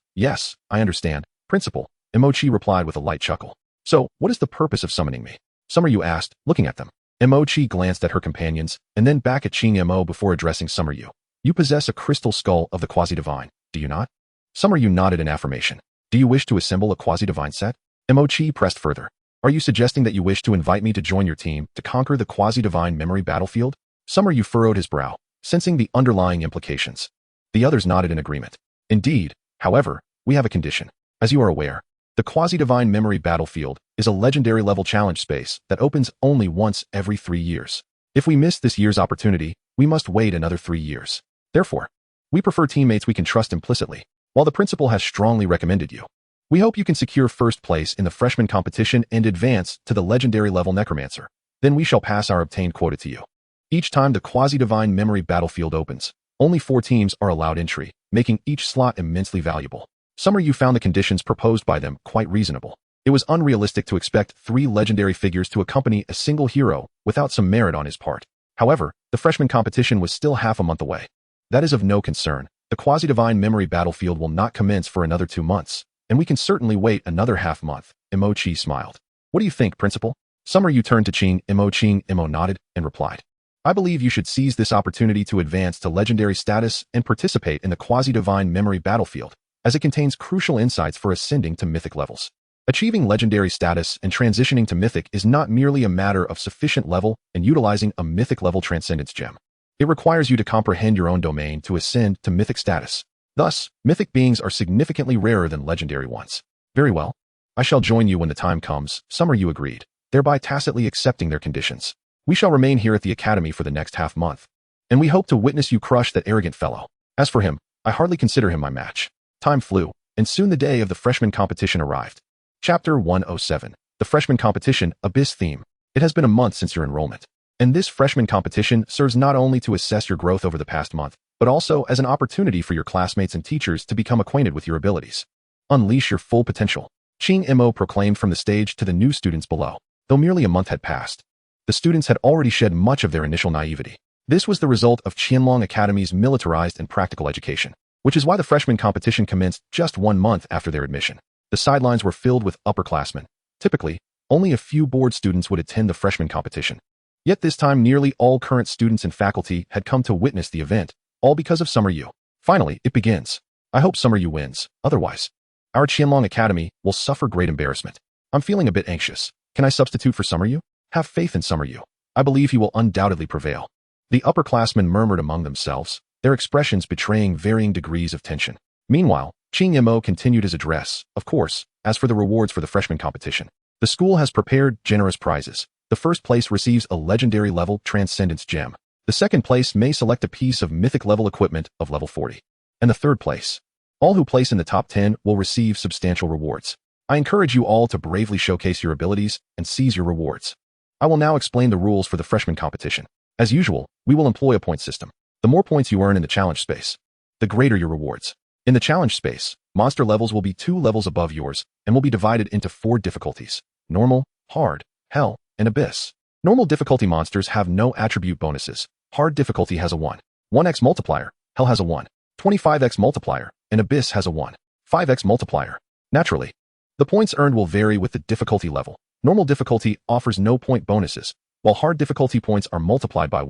I understand, Principal, Imochi replied with a light chuckle. So, what is the purpose of summoning me? Summer-Yu asked, looking at them. Imochi glanced at her companions, and then back at Qing-Mo before addressing Summer-Yu. You possess a crystal skull of the quasi-divine, do you not? Summer-Yu nodded in affirmation. Do you wish to assemble a quasi-divine set? Imochi pressed further. Are you suggesting that you wish to invite me to join your team to conquer the quasi-divine memory battlefield? Summer-Yu furrowed his brow, sensing the underlying implications. The others nodded in agreement. Indeed, however, we have a condition. As you are aware, the quasi-divine memory battlefield is a legendary level challenge space that opens only once every 3 years. If we miss this year's opportunity, we must wait another 3 years. Therefore, we prefer teammates we can trust implicitly, while the principal has strongly recommended you. We hope you can secure first place in the freshman competition and advance to the legendary level Necromancer. Then we shall pass our obtained quota to you. Each time the quasi-divine memory battlefield opens, only 4 teams are allowed entry, making each slot immensely valuable. Summer-Yu found the conditions proposed by them quite reasonable. It was unrealistic to expect 3 legendary figures to accompany a single hero without some merit on his part. However, the freshman competition was still half a month away. That is of no concern. The quasi-divine memory battlefield will not commence for another 2 months, and we can certainly wait another half month. Imochi smiled. What do you think, Principal? Summer-Yu turned to Qing-Mo nodded and replied. I believe you should seize this opportunity to advance to legendary status and participate in the quasi-divine memory battlefield, as it contains crucial insights for ascending to mythic levels. Achieving legendary status and transitioning to mythic is not merely a matter of sufficient level and utilizing a mythic level transcendence gem. It requires you to comprehend your own domain to ascend to mythic status. Thus, mythic beings are significantly rarer than legendary ones. Very well. I shall join you when the time comes, Summer-Yu agreed, thereby tacitly accepting their conditions. We shall remain here at the academy for the next half month, and we hope to witness you crush that arrogant fellow. As for him, I hardly consider him my match. Time flew, and soon the day of the freshman competition arrived. Chapter 107. The Freshman Competition, Abyss Theme. It has been a month since your enrollment, and this freshman competition serves not only to assess your growth over the past month, but also as an opportunity for your classmates and teachers to become acquainted with your abilities. Unleash your full potential. Qing-Mo proclaimed from the stage to the new students below. Though merely a month had passed, the students had already shed much of their initial naivety. This was the result of Qianlong Academy's militarized and practical education, which is why the freshman competition commenced just 1 month after their admission. The sidelines were filled with upperclassmen. Typically, only a few board students would attend the freshman competition. Yet this time nearly all current students and faculty had come to witness the event, all because of Summer-Yu. Finally, it begins. I hope Summer-Yu wins. Otherwise, our Qianlong Academy will suffer great embarrassment. I'm feeling a bit anxious. Can I substitute for Summer-Yu? Have faith in Summer-Yu. I believe he will undoubtedly prevail. The upperclassmen murmured among themselves, their expressions betraying varying degrees of tension. Meanwhile, Qing-Mo continued his address. Of course, as for the rewards for the freshman competition, the school has prepared generous prizes. The first place receives a legendary level transcendence gem. The second place may select a piece of mythic level equipment of level 40. And the third place. All who place in the top 10 will receive substantial rewards. I encourage you all to bravely showcase your abilities and seize your rewards. I will now explain the rules for the freshman competition. As usual, we will employ a point system. The more points you earn in the challenge space, the greater your rewards. In the challenge space, monster levels will be 2 levels above yours and will be divided into 4 difficulties: normal, hard, hell, and abyss. Normal difficulty monsters have no attribute bonuses. Hard difficulty has a 1x multiplier, hell has a 25x multiplier, and abyss has a 5x multiplier. Naturally, the points earned will vary with the difficulty level. Normal difficulty offers no point bonuses, while hard difficulty points are multiplied by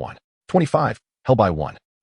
25, hell by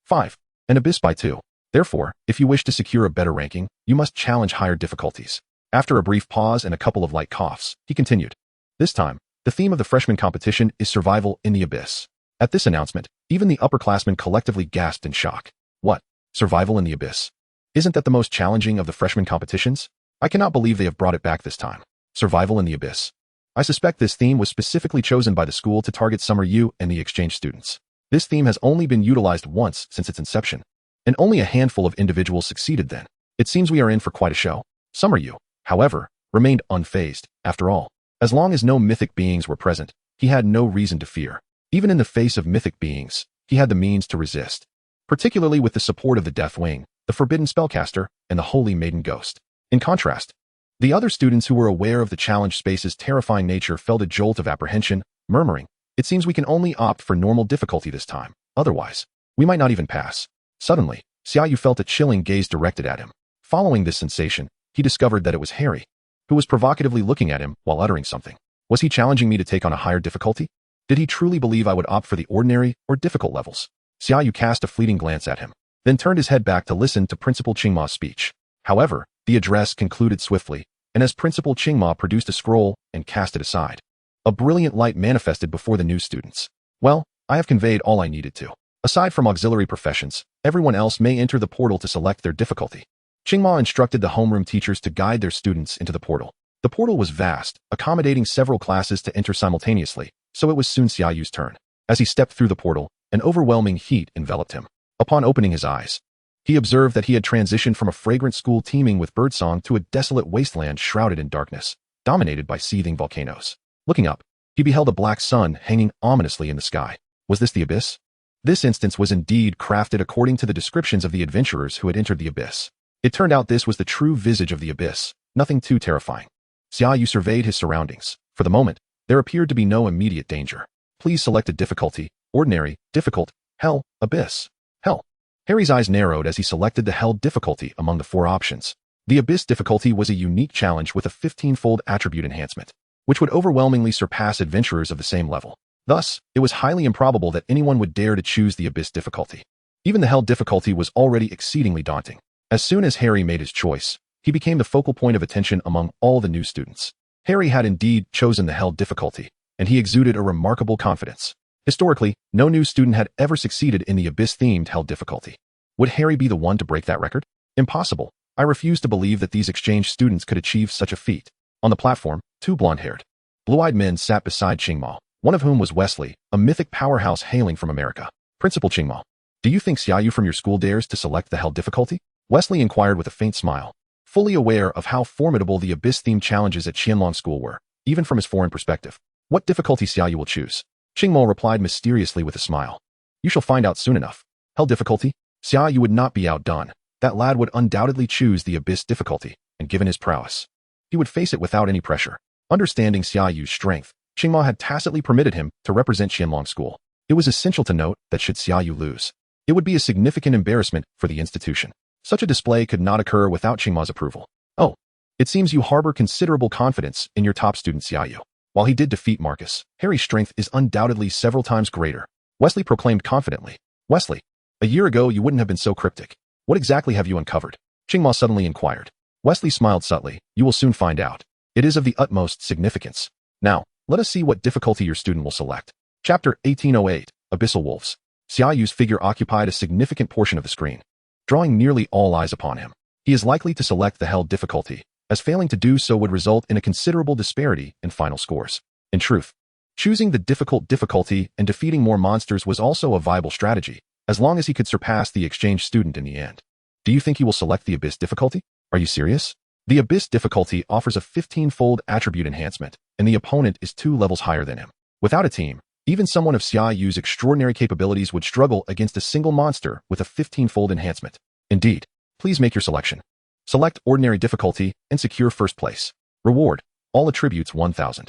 5, and abyss by 2. Therefore, if you wish to secure a better ranking, you must challenge higher difficulties. After a brief pause and a couple of light coughs, he continued. This time, the theme of the freshman competition is survival in the abyss. At this announcement, even the upperclassmen collectively gasped in shock. What? Survival in the abyss? Isn't that the most challenging of the freshman competitions? I cannot believe they have brought it back this time. Survival in the abyss. I suspect this theme was specifically chosen by the school to target Summer-Yu and the exchange students. This theme has only been utilized once since its inception, and only a handful of individuals succeeded then. It seems we are in for quite a show. Summer-Yu, however, remained unfazed. After all, as long as no mythic beings were present, he had no reason to fear. Even in the face of mythic beings, he had the means to resist, particularly with the support of the Death Wing, the Forbidden Spellcaster, and the Holy Maiden Ghost. In contrast, the other students who were aware of the challenge space's terrifying nature felt a jolt of apprehension, murmuring, "It seems we can only opt for normal difficulty this time. Otherwise, we might not even pass." Suddenly, Xia Yu felt a chilling gaze directed at him. Following this sensation, he discovered that it was Harry, who was provocatively looking at him while uttering something. Was he challenging me to take on a higher difficulty? Did he truly believe I would opt for the ordinary or difficult levels? Xia Yu cast a fleeting glance at him, then turned his head back to listen to Principal Qingma's speech. However, the address concluded swiftly, and as Principal Qingma produced a scroll and cast it aside, a brilliant light manifested before the new students. Well, I have conveyed all I needed to. Aside from auxiliary professions, everyone else may enter the portal to select their difficulty. Qingma instructed the homeroom teachers to guide their students into the portal. The portal was vast, accommodating several classes to enter simultaneously, so it was soon Xia Yu's turn. As he stepped through the portal, an overwhelming heat enveloped him. Upon opening his eyes, he observed that he had transitioned from a fragrant school teeming with birdsong to a desolate wasteland shrouded in darkness, dominated by seething volcanoes. Looking up, he beheld a black sun hanging ominously in the sky. Was this the abyss? This instance was indeed crafted according to the descriptions of the adventurers who had entered the abyss. It turned out this was the true visage of the abyss, nothing too terrifying. Xia Yu surveyed his surroundings. For the moment, there appeared to be no immediate danger. Please select a difficulty: ordinary, difficult, hell, abyss. Hell. Harry's eyes narrowed as he selected the hell difficulty among the 4 options. The abyss difficulty was a unique challenge with a 15-fold attribute enhancement, which would overwhelmingly surpass adventurers of the same level. Thus, it was highly improbable that anyone would dare to choose the abyss difficulty. Even the hell difficulty was already exceedingly daunting. As soon as Harry made his choice, he became the focal point of attention among all the new students. Harry had indeed chosen the hell difficulty, and he exuded a remarkable confidence. Historically, no new student had ever succeeded in the abyss-themed hell difficulty. Would Harry be the one to break that record? Impossible. I refuse to believe that these exchange students could achieve such a feat. On the platform, 2 blonde-haired, blue-eyed men sat beside Qingma, one of whom was Wesley, a mythic powerhouse hailing from America. Principal Qingma, do you think Xia Yu from your school dares to select the hell difficulty? Wesley inquired with a faint smile, fully aware of how formidable the abyss-themed challenges at Qianlong School were, even from his foreign perspective. What difficulty Xia Yu will choose? Qingma replied mysteriously with a smile. You shall find out soon enough. Hell difficulty? Xia Yu would not be outdone. That lad would undoubtedly choose the abyss difficulty, and given his prowess, he would face it without any pressure. Understanding Xia Yu's strength, Qingma had tacitly permitted him to represent Qianlong School. It was essential to note that should Xia Yu lose, it would be a significant embarrassment for the institution. Such a display could not occur without Qingma's approval. Oh, it seems you harbor considerable confidence in your top student Xia Yu. While he did defeat Marcus, Harry's strength is undoubtedly several times greater, Wesley proclaimed confidently. Wesley, a year ago you wouldn't have been so cryptic. What exactly have you uncovered? Qingma suddenly inquired. Wesley smiled subtly. You will soon find out. It is of the utmost significance. Now, let us see what difficulty your student will select. Chapter 1808, Abyssal Wolves. Xia Yu's figure occupied a significant portion of the screen, drawing nearly all eyes upon him. He is likely to select the hell difficulty, as failing to do so would result in a considerable disparity in final scores. In truth, choosing the difficult difficulty and defeating more monsters was also a viable strategy, as long as he could surpass the exchange student in the end. Do you think he will select the abyss difficulty? Are you serious? The abyss difficulty offers a 15-fold attribute enhancement, and the opponent is 2 levels higher than him. Without a team, even someone of Xia Yu's extraordinary capabilities would struggle against a single monster with a 15-fold enhancement. Indeed, please make your selection. Select ordinary difficulty and secure first place. Reward, all attributes 1000.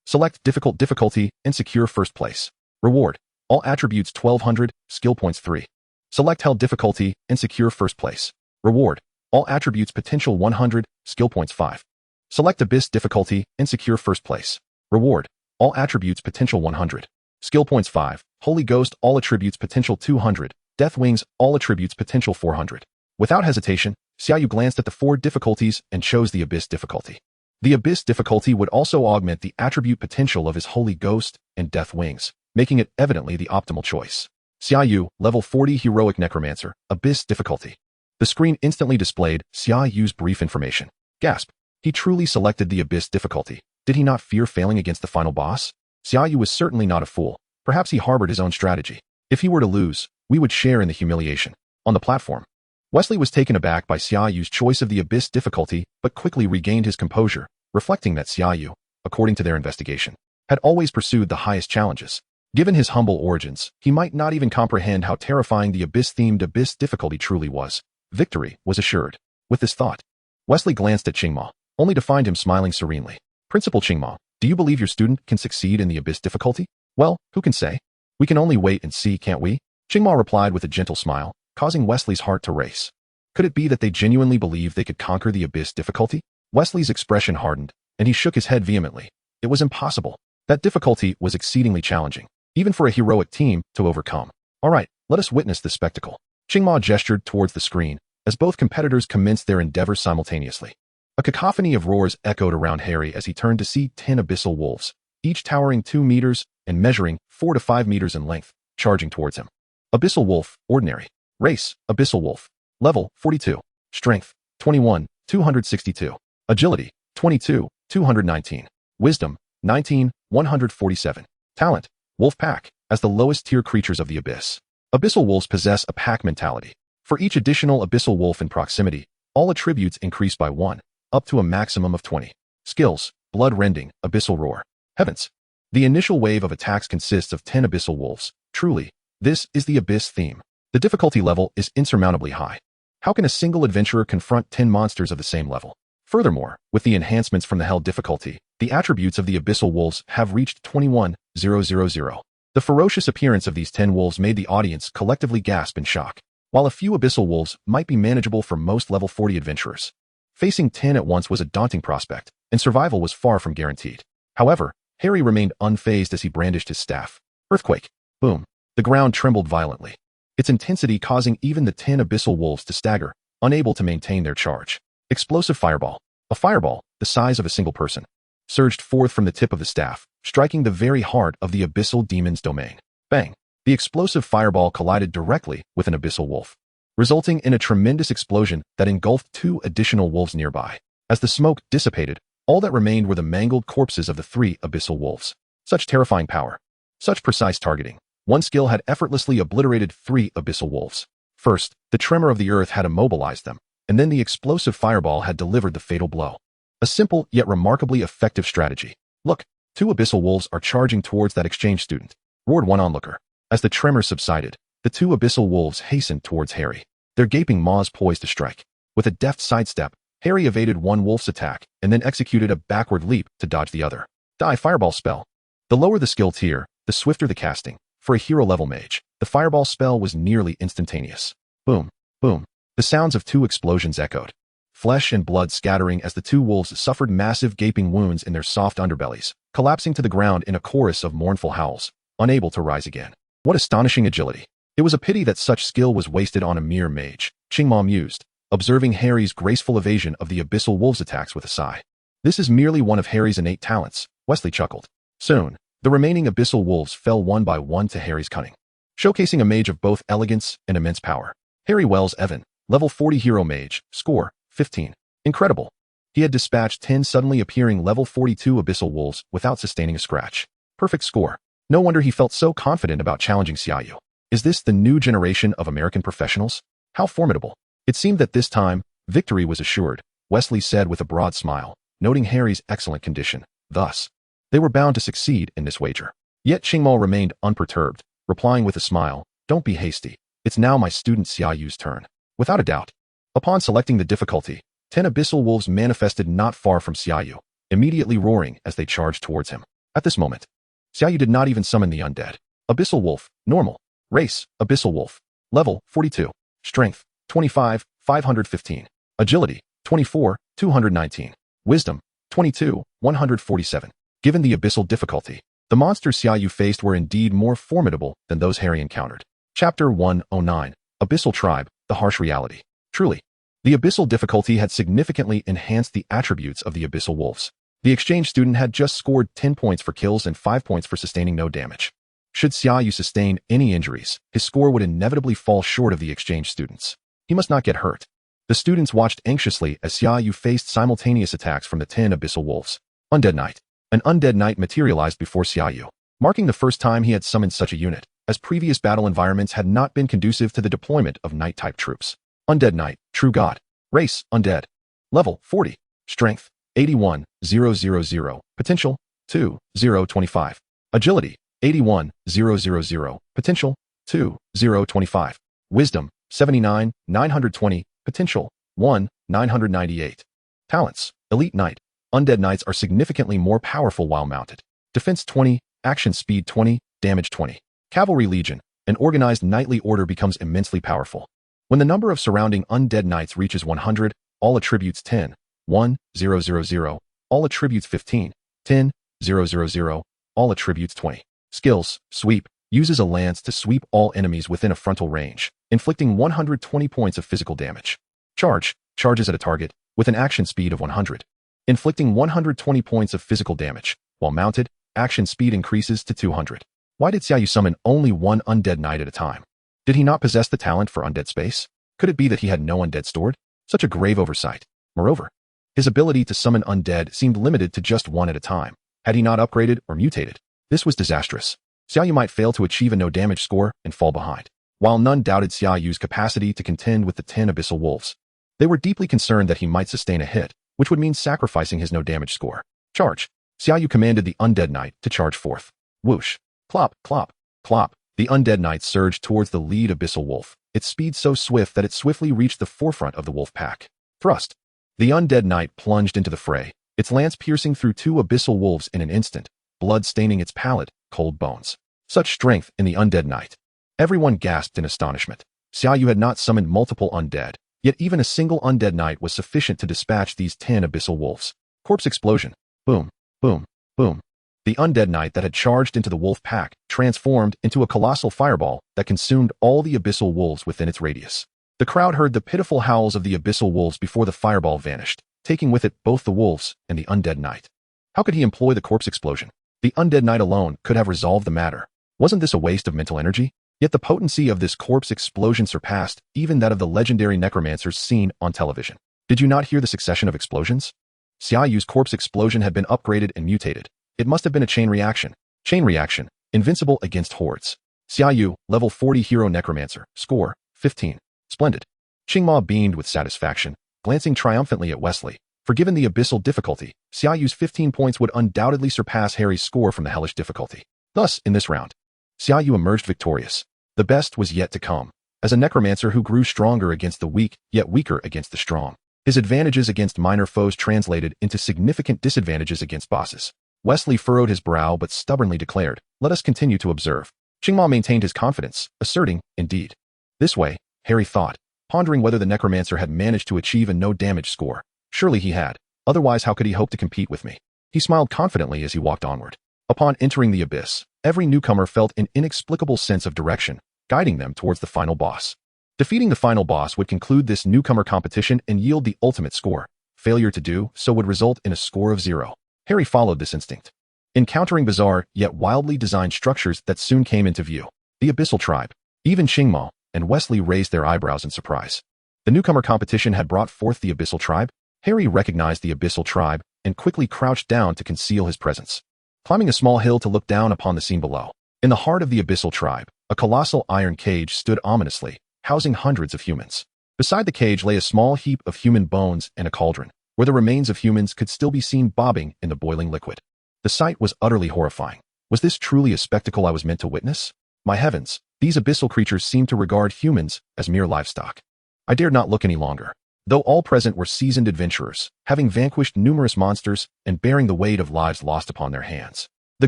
Select difficult difficulty and secure first place. Reward, all attributes 1200, skill points 3. Select hell difficulty and secure first place. Reward, all attributes potential 100, skill points 5. Select abyss difficulty and secure first place. Reward, all attributes potential 100. Skill points 5. Holy Ghost, all attributes potential 200. Death Wings, all attributes potential 400. Without hesitation, Xia Yu glanced at the 4 difficulties and chose the abyss difficulty. The abyss difficulty would also augment the attribute potential of his Holy Ghost and Death Wings, making it evidently the optimal choice. Xia Yu, level 40 heroic necromancer, abyss difficulty. The screen instantly displayed Xia Yu's brief information. Gasp. He truly selected the abyss difficulty. Did he not fear failing against the final boss? Xia Yu was certainly not a fool. Perhaps he harbored his own strategy. If he were to lose, we would share in the humiliation. On the platform, Wesley was taken aback by Xia Yu's choice of the abyss difficulty, but quickly regained his composure, reflecting that Xia Yu, according to their investigation, had always pursued the highest challenges. Given his humble origins, he might not even comprehend how terrifying the abyss-themed abyss difficulty truly was. Victory was assured. With this thought, Wesley glanced at Qingma, only to find him smiling serenely. Principal Qingma, do you believe your student can succeed in the abyss difficulty? Well, who can say? We can only wait and see, can't we? Qingma replied with a gentle smile. causing Wesley's heart to race. Could it be that they genuinely believed they could conquer the abyss difficulty? Wesley's expression hardened, and he shook his head vehemently. It was impossible. That difficulty was exceedingly challenging, even for a heroic team to overcome. All right, let us witness this spectacle. Qingma gestured towards the screen as both competitors commenced their endeavors simultaneously. A cacophony of roars echoed around Harry as he turned to see 10 abyssal wolves, each towering 2 meters and measuring 4 to 5 meters in length, charging towards him. Abyssal Wolf, Ordinary. Race, Abyssal Wolf. Level, 42. Strength, 21, 262. Agility, 22, 219. Wisdom, 19, 147. Talent, Wolf Pack. As the lowest tier creatures of the abyss, abyssal wolves possess a pack mentality. For each additional abyssal wolf in proximity, all attributes increase by 1, up to a maximum of 20. Skills, Blood-Rending, Abyssal Roar. Heavens! The initial wave of attacks consists of 10 abyssal wolves. Truly, this is the abyss theme. The difficulty level is insurmountably high. How can a single adventurer confront 10 monsters of the same level? Furthermore, with the enhancements from the Hell difficulty, the attributes of the abyssal wolves have reached 21,000. The ferocious appearance of these 10 wolves made the audience collectively gasp in shock. While a few abyssal wolves might be manageable for most level 40 adventurers, facing 10 at once was a daunting prospect, and survival was far from guaranteed. However, Harry remained unfazed as he brandished his staff. Earthquake. Boom. The ground trembled violently, its intensity causing even the 10 abyssal wolves to stagger, unable to maintain their charge. Explosive Fireball. A fireball, the size of a single person, surged forth from the tip of the staff, striking the very heart of the abyssal demon's domain. Bang! The explosive fireball collided directly with an abyssal wolf, resulting in a tremendous explosion that engulfed 2 additional wolves nearby. As the smoke dissipated, all that remained were the mangled corpses of the 3 abyssal wolves. Such terrifying power. Such precise targeting. One skill had effortlessly obliterated 3 abyssal wolves. First, the tremor of the earth had immobilized them, and then the explosive fireball had delivered the fatal blow. A simple yet remarkably effective strategy. Look, 2 abyssal wolves are charging towards that exchange student, roared one onlooker. As the tremor subsided, the 2 abyssal wolves hastened towards Harry, their gaping maws poised to strike. With a deft sidestep, Harry evaded one wolf's attack and then executed a backward leap to dodge the other. Die Fireball spell. The lower the skill tier, the swifter the casting. For a hero-level mage, the fireball spell was nearly instantaneous. Boom, boom. The sounds of 2 explosions echoed, flesh and blood scattering as the 2 wolves suffered massive gaping wounds in their soft underbellies, collapsing to the ground in a chorus of mournful howls, unable to rise again. What astonishing agility. It was a pity that such skill was wasted on a mere mage, Qingma mused, observing Harry's graceful evasion of the abyssal wolves' attacks with a sigh. This is merely one of Harry's innate talents, Wesley chuckled. Soon, the remaining abyssal wolves fell one by one to Harry's cunning, showcasing a mage of both elegance and immense power. Harry Wells Evan, level 40 hero mage, score, 15. Incredible. He had dispatched 10 suddenly appearing level 42 abyssal wolves without sustaining a scratch. Perfect score. No wonder he felt so confident about challenging Xia Yu. Is this the new generation of American professionals? How formidable. It seemed that this time, victory was assured, Wesley said with a broad smile, noting Harry's excellent condition. Thus, they were bound to succeed in this wager. Yet Qingma remained unperturbed, replying with a smile, "Don't be hasty. It's now my student Xia Yu's turn." Without a doubt. Upon selecting the difficulty, 10 abyssal wolves manifested not far from Xia Yu, immediately roaring as they charged towards him. At this moment, Xia Yu did not even summon the undead. Abyssal Wolf, Normal. Race, Abyssal Wolf. Level, 42. Strength, 25, 515. Agility, 24, 219. Wisdom, 22, 147. Given the abyssal difficulty, the monsters Xia Yu faced were indeed more formidable than those Harry encountered. Chapter 109. Abyssal Tribe, The Harsh Reality. Truly, the abyssal difficulty had significantly enhanced the attributes of the abyssal wolves. The exchange student had just scored 10 points for kills and 5 points for sustaining no damage. Should Xia Yu sustain any injuries, his score would inevitably fall short of the exchange student's. He must not get hurt. The students watched anxiously as Xia Yu faced simultaneous attacks from the 10 abyssal wolves. Undead Knight. An undead knight materialized before Xia Yu, marking the first time he had summoned such a unit, as previous battle environments had not been conducive to the deployment of knight-type troops. Undead Knight, True God. Race, Undead. Level, 40. Strength, 81,000. Potential, 2,025. Agility, 81,000. Potential, 2,025. Wisdom, 79,920. Potential, 1,998. Talents, Elite Knight. Undead Knights are significantly more powerful while mounted. Defense 20, Action Speed 20, Damage 20. Cavalry Legion. An organized knightly order becomes immensely powerful. When the number of surrounding undead knights reaches 100, all attributes 10, 1, 0, 0, 0, all attributes 15, 10, 0, 0, 0, all attributes 20. Skills, Sweep, uses a lance to sweep all enemies within a frontal range, inflicting 120 points of physical damage. Charge, charges at a target, with an action speed of 100, inflicting 120 points of physical damage. While mounted, action speed increases to 200. Why did Xia Yu summon only one undead knight at a time? Did he not possess the talent for undead space? Could it be that he had no undead stored? Such a grave oversight. Moreover, his ability to summon undead seemed limited to just one at a time. Had he not upgraded or mutated? This was disastrous. Xia Yu might fail to achieve a no-damage score and fall behind. While none doubted Xia Yu's capacity to contend with the 10 abyssal wolves, they were deeply concerned that he might sustain a hit, which would mean sacrificing his no-damage score. Charge. Xia Yu commanded the undead knight to charge forth. Whoosh. Clop, clop, clop. The undead knight surged towards the lead abyssal wolf, its speed so swift that it swiftly reached the forefront of the wolf pack. Thrust. The undead knight plunged into the fray, its lance piercing through two abyssal wolves in an instant, blood staining its pallid, cold bones. Such strength in the undead knight. Everyone gasped in astonishment. Xia Yu had not summoned multiple undead, yet even a single undead knight was sufficient to dispatch these 10 abyssal wolves. Corpse explosion. Boom, boom, boom. The undead knight that had charged into the wolf pack transformed into a colossal fireball that consumed all the abyssal wolves within its radius. The crowd heard the pitiful howls of the abyssal wolves before the fireball vanished, taking with it both the wolves and the undead knight. How could he employ the corpse explosion? The undead knight alone could have resolved the matter. Wasn't this a waste of mental energy? Yet the potency of this corpse explosion surpassed even that of the legendary necromancers seen on television. Did you not hear the succession of explosions? Xia Yu's corpse explosion had been upgraded and mutated. It must have been a chain reaction. Chain reaction, invincible against hordes. Xia Yu, level 40 hero necromancer, score, 15. Splendid. Qingma beamed with satisfaction, glancing triumphantly at Wesley. For given the abyssal difficulty, Xia Yu's 15 points would undoubtedly surpass Harry's score from the hellish difficulty. Thus, in this round, Xia Yu emerged victorious. The best was yet to come. As a necromancer who grew stronger against the weak, yet weaker against the strong, his advantages against minor foes translated into significant disadvantages against bosses. Wesley furrowed his brow but stubbornly declared, "Let us continue to observe." Qingma maintained his confidence, asserting, "Indeed." This way, Harry thought, pondering whether the necromancer had managed to achieve a no-damage score. Surely he had. Otherwise, how could he hope to compete with me? He smiled confidently as he walked onward. Upon entering the abyss, every newcomer felt an inexplicable sense of direction, guiding them towards the final boss. Defeating the final boss would conclude this newcomer competition and yield the ultimate score. Failure to do so would result in a score of 0. Harry followed this instinct, encountering bizarre yet wildly designed structures that soon came into view. The Abyssal Tribe. Even Qingma and Wesley raised their eyebrows in surprise. The newcomer competition had brought forth the Abyssal Tribe. Harry recognized the Abyssal Tribe and quickly crouched down to conceal his presence, climbing a small hill to look down upon the scene below. In the heart of the Abyssal Tribe, a colossal iron cage stood ominously, housing hundreds of humans. Beside the cage lay a small heap of human bones and a cauldron, where the remains of humans could still be seen bobbing in the boiling liquid. The sight was utterly horrifying. Was this truly a spectacle I was meant to witness? My heavens, these abyssal creatures seemed to regard humans as mere livestock. I dared not look any longer. Though all present were seasoned adventurers, having vanquished numerous monsters and bearing the weight of lives lost upon their hands. The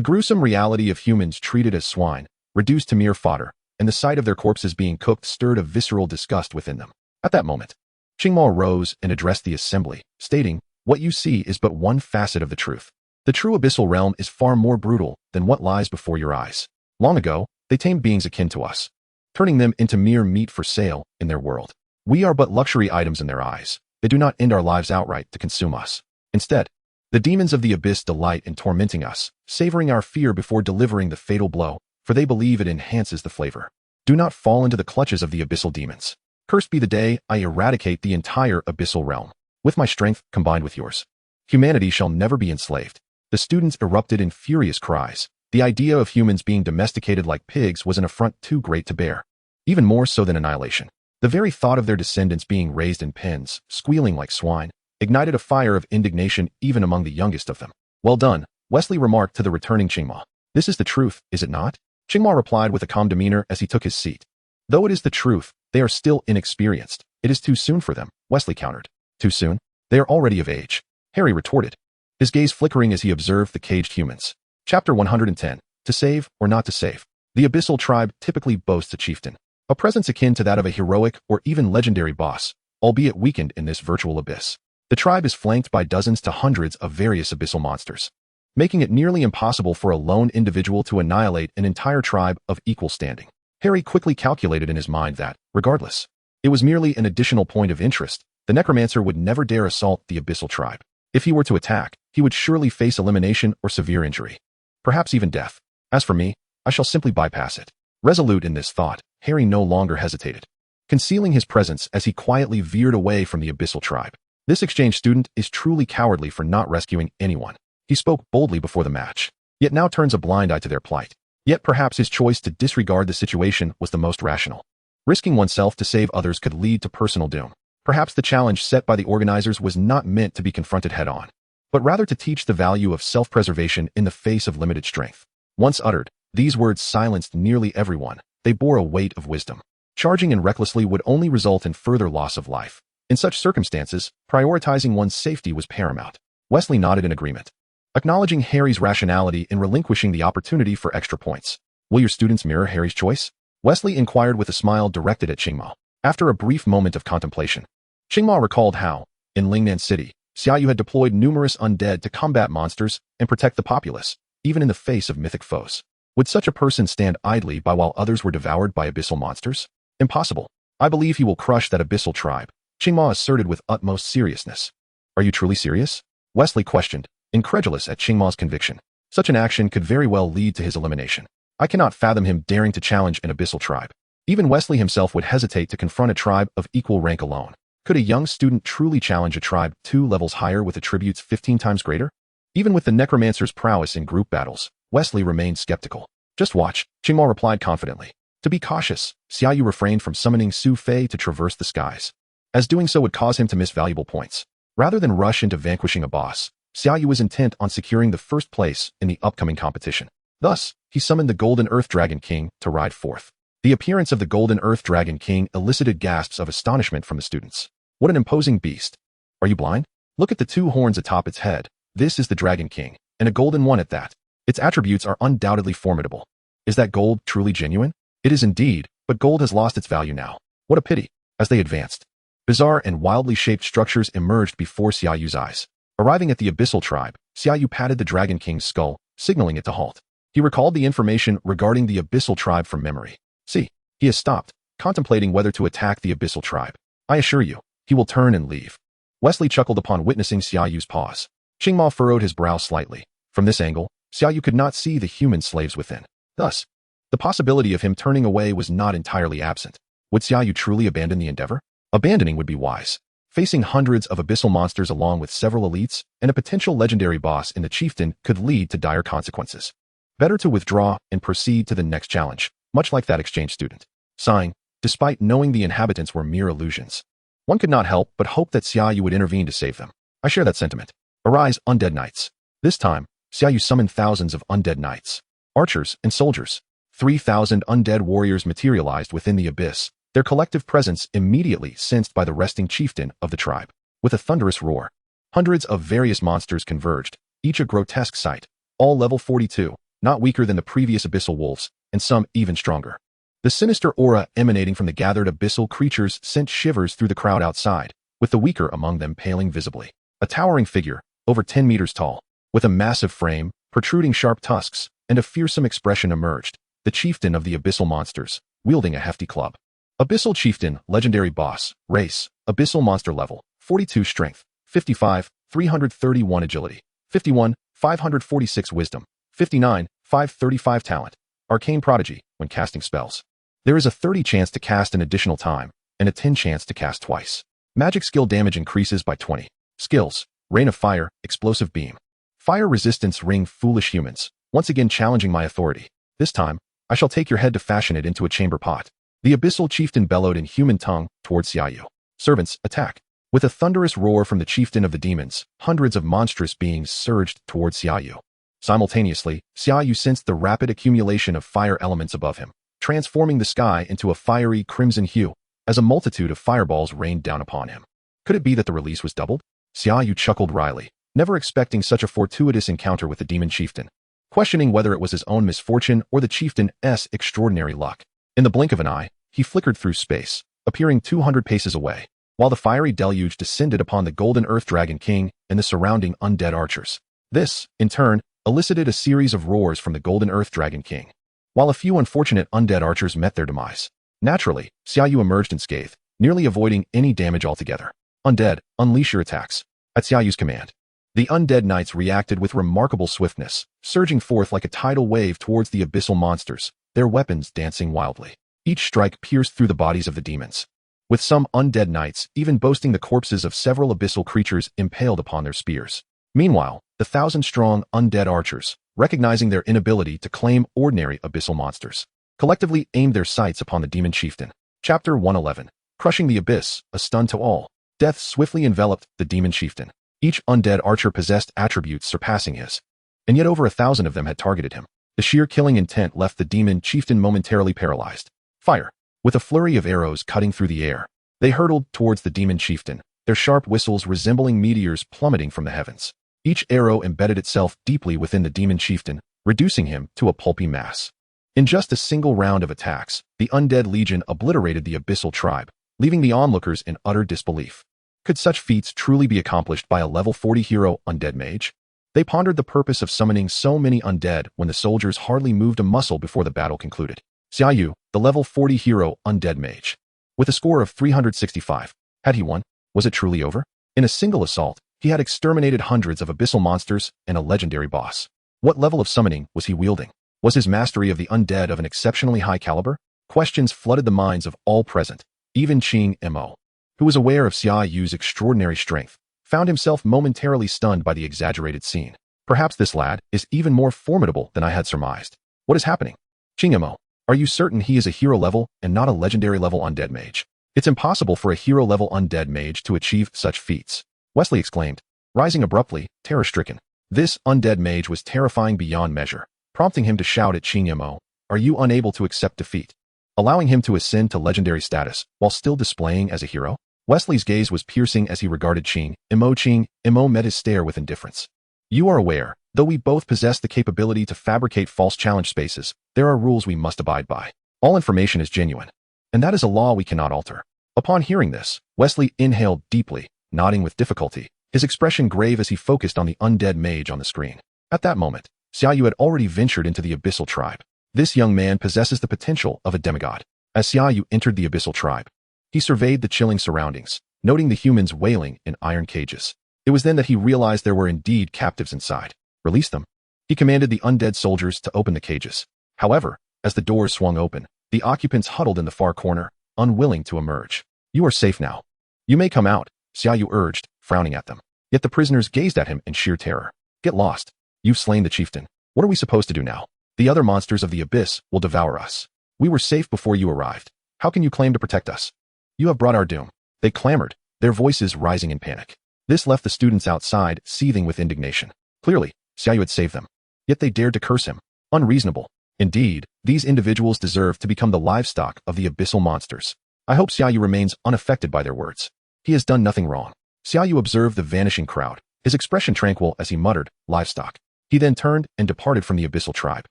gruesome reality of humans treated as swine, reduced to mere fodder, and the sight of their corpses being cooked stirred a visceral disgust within them. At that moment, Qingma rose and addressed the assembly, stating, "What you see is but one facet of the truth. The true abyssal realm is far more brutal than what lies before your eyes. Long ago, they tamed beings akin to us, turning them into mere meat for sale in their world. We are but luxury items in their eyes. They do not end our lives outright to consume us. Instead, the demons of the abyss delight in tormenting us, savoring our fear before delivering the fatal blow, for they believe it enhances the flavor. Do not fall into the clutches of the abyssal demons. Cursed be the day I eradicate the entire abyssal realm. With my strength combined with yours, humanity shall never be enslaved." The students erupted in furious cries. The idea of humans being domesticated like pigs was an affront too great to bear. Even more so than annihilation. The very thought of their descendants being raised in pens, squealing like swine, ignited a fire of indignation even among the youngest of them. "Well done," Wesley remarked to the returning Qingma. "This is the truth, is it not?" Qingma replied with a calm demeanor as he took his seat. "Though it is the truth, they are still inexperienced. It is too soon for them," Wesley countered. "Too soon? They are already of age," Harry retorted, his gaze flickering as he observed the caged humans. Chapter 110. To save or not to save. The Abyssal Tribe typically boasts a chieftain. a presence akin to that of a heroic or even legendary boss, albeit weakened in this virtual abyss. The tribe is flanked by dozens to hundreds of various abyssal monsters, making it nearly impossible for a lone individual to annihilate an entire tribe of equal standing. Harry quickly calculated in his mind that, regardless, it was merely an additional point of interest. The Necromancer would never dare assault the abyssal tribe. If he were to attack, he would surely face elimination or severe injury, perhaps even death. As for me, I shall simply bypass it. Resolute in this thought, Harry no longer hesitated, concealing his presence as he quietly veered away from the abyssal tribe. This exchange student is truly cowardly for not rescuing anyone. He spoke boldly before the match, yet now turns a blind eye to their plight. Yet perhaps his choice to disregard the situation was the most rational. Risking oneself to save others could lead to personal doom. Perhaps the challenge set by the organizers was not meant to be confronted head-on, but rather to teach the value of self-preservation in the face of limited strength. Once uttered, these words silenced nearly everyone. They bore a weight of wisdom. Charging in recklessly would only result in further loss of life. In such circumstances, prioritizing one's safety was paramount. Wesley nodded in agreement, acknowledging Harry's rationality in relinquishing the opportunity for extra points. Will your students mirror Harry's choice? Wesley inquired with a smile directed at Qingmao. After a brief moment of contemplation, Qingmao recalled how, in Lingnan City, Xia Yu had deployed numerous undead to combat monsters and protect the populace, even in the face of mythic foes. Would such a person stand idly by while others were devoured by abyssal monsters? Impossible. I believe he will crush that abyssal tribe, Qingmao asserted with utmost seriousness. Are you truly serious? Wesley questioned, incredulous at Qingmao's conviction. Such an action could very well lead to his elimination. I cannot fathom him daring to challenge an abyssal tribe. Even Wesley himself would hesitate to confront a tribe of equal rank alone. Could a young student truly challenge a tribe 2 levels higher with attributes 15 times greater? Even with the Necromancer's prowess in group battles, Wesley remained skeptical. Just watch, Qingmao replied confidently. To be cautious, Xia Yu refrained from summoning Su Fei to traverse the skies, as doing so would cause him to miss valuable points. Rather than rush into vanquishing a boss, Xia Yu was intent on securing the first place in the upcoming competition. Thus, he summoned the Golden Earth Dragon King to ride forth. The appearance of the Golden Earth Dragon King elicited gasps of astonishment from the students. What an imposing beast. Are you blind? Look at the 2 horns atop its head. This is the Dragon King, and a golden one at that. Its attributes are undoubtedly formidable. Is that gold truly genuine? It is indeed, but gold has lost its value now. What a pity. As they advanced, bizarre and wildly shaped structures emerged before Xia Yu's eyes. Arriving at the abyssal tribe, Xia Yu patted the Dragon King's skull, signaling it to halt. He recalled the information regarding the abyssal tribe from memory. See, he has stopped, contemplating whether to attack the abyssal tribe. I assure you, he will turn and leave. Wesley chuckled upon witnessing Xia Yu's pause. Qingmao furrowed his brow slightly. From this angle, Xia Yu could not see the human slaves within. Thus, the possibility of him turning away was not entirely absent. Would Xia Yu truly abandon the endeavor? Abandoning would be wise. Facing hundreds of abyssal monsters along with several elites and a potential legendary boss in the chieftain could lead to dire consequences. Better to withdraw and proceed to the next challenge, much like that exchange student. Sighing, despite knowing the inhabitants were mere illusions, one could not help but hope that Xia Yu would intervene to save them. I share that sentiment. Arise, undead knights. This time, Xia Yu summoned thousands of undead knights, archers, and soldiers. 3,000 undead warriors materialized within the abyss, their collective presence immediately sensed by the resting chieftain of the tribe. With a thunderous roar, hundreds of various monsters converged, each a grotesque sight, all level 42, not weaker than the previous abyssal wolves, and some even stronger. The sinister aura emanating from the gathered abyssal creatures sent shivers through the crowd outside, with the weaker among them paling visibly. A towering figure, over 10 meters tall, with a massive frame, protruding sharp tusks, and a fearsome expression emerged, the chieftain of the abyssal monsters, wielding a hefty club. Abyssal Chieftain, Legendary Boss, Race, Abyssal Monster Level, 42 Strength, 55, 331 Agility, 51, 546 Wisdom, 59, 535 Talent. Arcane Prodigy, when casting spells. There is a 30 chance to cast an additional time, and a 10 chance to cast twice. Magic skill damage increases by 20. Skills, Rain of Fire, Explosive Beam. Fire Resistance Ring Foolish Humans, once again challenging my authority. This time, I shall take your head to fashion it into a chamber pot. The Abyssal Chieftain bellowed in human tongue towards Xia Yu. Servants, attack. With a thunderous roar from the Chieftain of the Demons, hundreds of monstrous beings surged towards Xia Yu. Simultaneously, Xia Yu sensed the rapid accumulation of fire elements above him, transforming the sky into a fiery crimson hue, as a multitude of fireballs rained down upon him. Could it be that the release was doubled? Xia Yu chuckled wryly, never expecting such a fortuitous encounter with the demon chieftain, questioning whether it was his own misfortune or the chieftain's extraordinary luck. In the blink of an eye, he flickered through space, appearing 200 paces away, while the fiery deluge descended upon the Golden Earth Dragon King and the surrounding undead archers. This, in turn, elicited a series of roars from the Golden Earth Dragon King, while a few unfortunate undead archers met their demise. Naturally, Xia Yu emerged unscathed, nearly avoiding any damage altogether. Undead, unleash your attacks. At Xia Yu's command, the undead knights reacted with remarkable swiftness, surging forth like a tidal wave towards the abyssal monsters, their weapons dancing wildly. Each strike pierced through the bodies of the demons, with some undead knights even boasting the corpses of several abyssal creatures impaled upon their spears. Meanwhile, the 1,000-strong undead archers, recognizing their inability to claim ordinary abyssal monsters, collectively aimed their sights upon the demon chieftain. Chapter 111. Crushing the Abyss, a stun to all. Death swiftly enveloped the demon chieftain. Each undead archer possessed attributes surpassing his, and yet over 1,000 of them had targeted him. The sheer killing intent left the demon chieftain momentarily paralyzed. Fire! With a flurry of arrows cutting through the air, they hurtled towards the demon chieftain, their sharp whistles resembling meteors plummeting from the heavens. Each arrow embedded itself deeply within the demon chieftain, reducing him to a pulpy mass. In just a single round of attacks, the undead legion obliterated the abyssal tribe, leaving the onlookers in utter disbelief. Could such feats truly be accomplished by a level 40 hero undead mage? They pondered the purpose of summoning so many undead when the soldiers hardly moved a muscle before the battle concluded. Xia Yu, the level 40 hero undead mage, with a score of 365. Had he won? Was it truly over? In a single assault, he had exterminated hundreds of abyssal monsters and a legendary boss. What level of summoning was he wielding? Was his mastery of the undead of an exceptionally high caliber? Questions flooded the minds of all present. Even Qing Mo, who was aware of Xia Yu's extraordinary strength, found himself momentarily stunned by the exaggerated scene. Perhaps this lad is even more formidable than I had surmised. What is happening? Qing Mo, are you certain he is a hero level and not a legendary level undead mage? It's impossible for a hero level undead mage to achieve such feats, Wesley exclaimed, rising abruptly, terror-stricken. This undead mage was terrifying beyond measure, prompting him to shout at Qing Mo, "Are you unable to accept defeat?" Allowing him to ascend to legendary status while still displaying as a hero? Wesley's gaze was piercing as he regarded Qing Mo. Qing Mo met his stare with indifference. You are aware, though we both possess the capability to fabricate false challenge spaces, there are rules we must abide by. All information is genuine, and that is a law we cannot alter. Upon hearing this, Wesley inhaled deeply, nodding with difficulty, his expression grave as he focused on the undead mage on the screen. At that moment, Xia Yu had already ventured into the abyssal tribe. This young man possesses the potential of a demigod. As Xia Yu entered the abyssal tribe, he surveyed the chilling surroundings, noting the humans wailing in iron cages. It was then that he realized there were indeed captives inside. Release them. He commanded the undead soldiers to open the cages. However, as the doors swung open, the occupants huddled in the far corner, unwilling to emerge. You are safe now. You may come out, Xia Yu urged, frowning at them. Yet the prisoners gazed at him in sheer terror. Get lost. You've slain the chieftain. What are we supposed to do now? The other monsters of the abyss will devour us. We were safe before you arrived. How can you claim to protect us? You have brought our doom. They clamored, their voices rising in panic. This left the students outside, seething with indignation. Clearly, Xia Yu had saved them. Yet they dared to curse him. Unreasonable. Indeed, these individuals deserve to become the livestock of the abyssal monsters. I hope Xia Yu remains unaffected by their words. He has done nothing wrong. Xia Yu observed the vanishing crowd, his expression tranquil as he muttered, livestock. He then turned and departed from the abyssal tribe,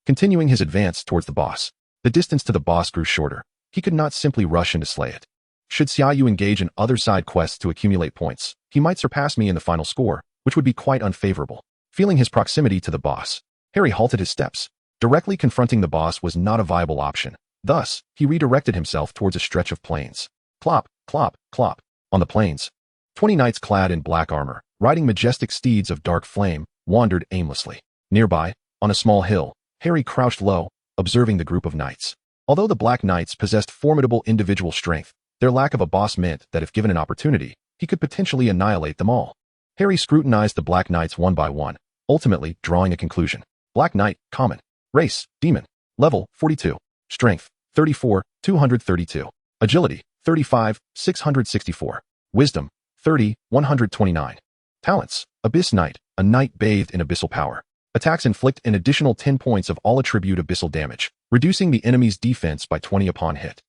continuing his advance towards the boss. The distance to the boss grew shorter. He could not simply rush in to slay it. Should Xia Yu engage in other side quests to accumulate points, he might surpass me in the final score, which would be quite unfavorable. Feeling his proximity to the boss, Harry halted his steps. Directly confronting the boss was not a viable option. Thus, he redirected himself towards a stretch of plains. Clop, clop, clop. On the plains, 20 knights clad in black armor, riding majestic steeds of dark flame, wandered aimlessly. Nearby, on a small hill, Harry crouched low, observing the group of knights. Although the Black Knights possessed formidable individual strength, their lack of a boss meant that if given an opportunity, he could potentially annihilate them all. Harry scrutinized the Black Knights one by one, ultimately drawing a conclusion. Black Knight, common. Race, demon. Level, 42. Strength, 34, 232. Agility, 35, 664. Wisdom, 30, 129. Talents, Abyss Knight, a knight bathed in abyssal power. Attacks inflict an additional 10 points of all attribute abyssal damage, reducing the enemy's defense by 20 upon hit.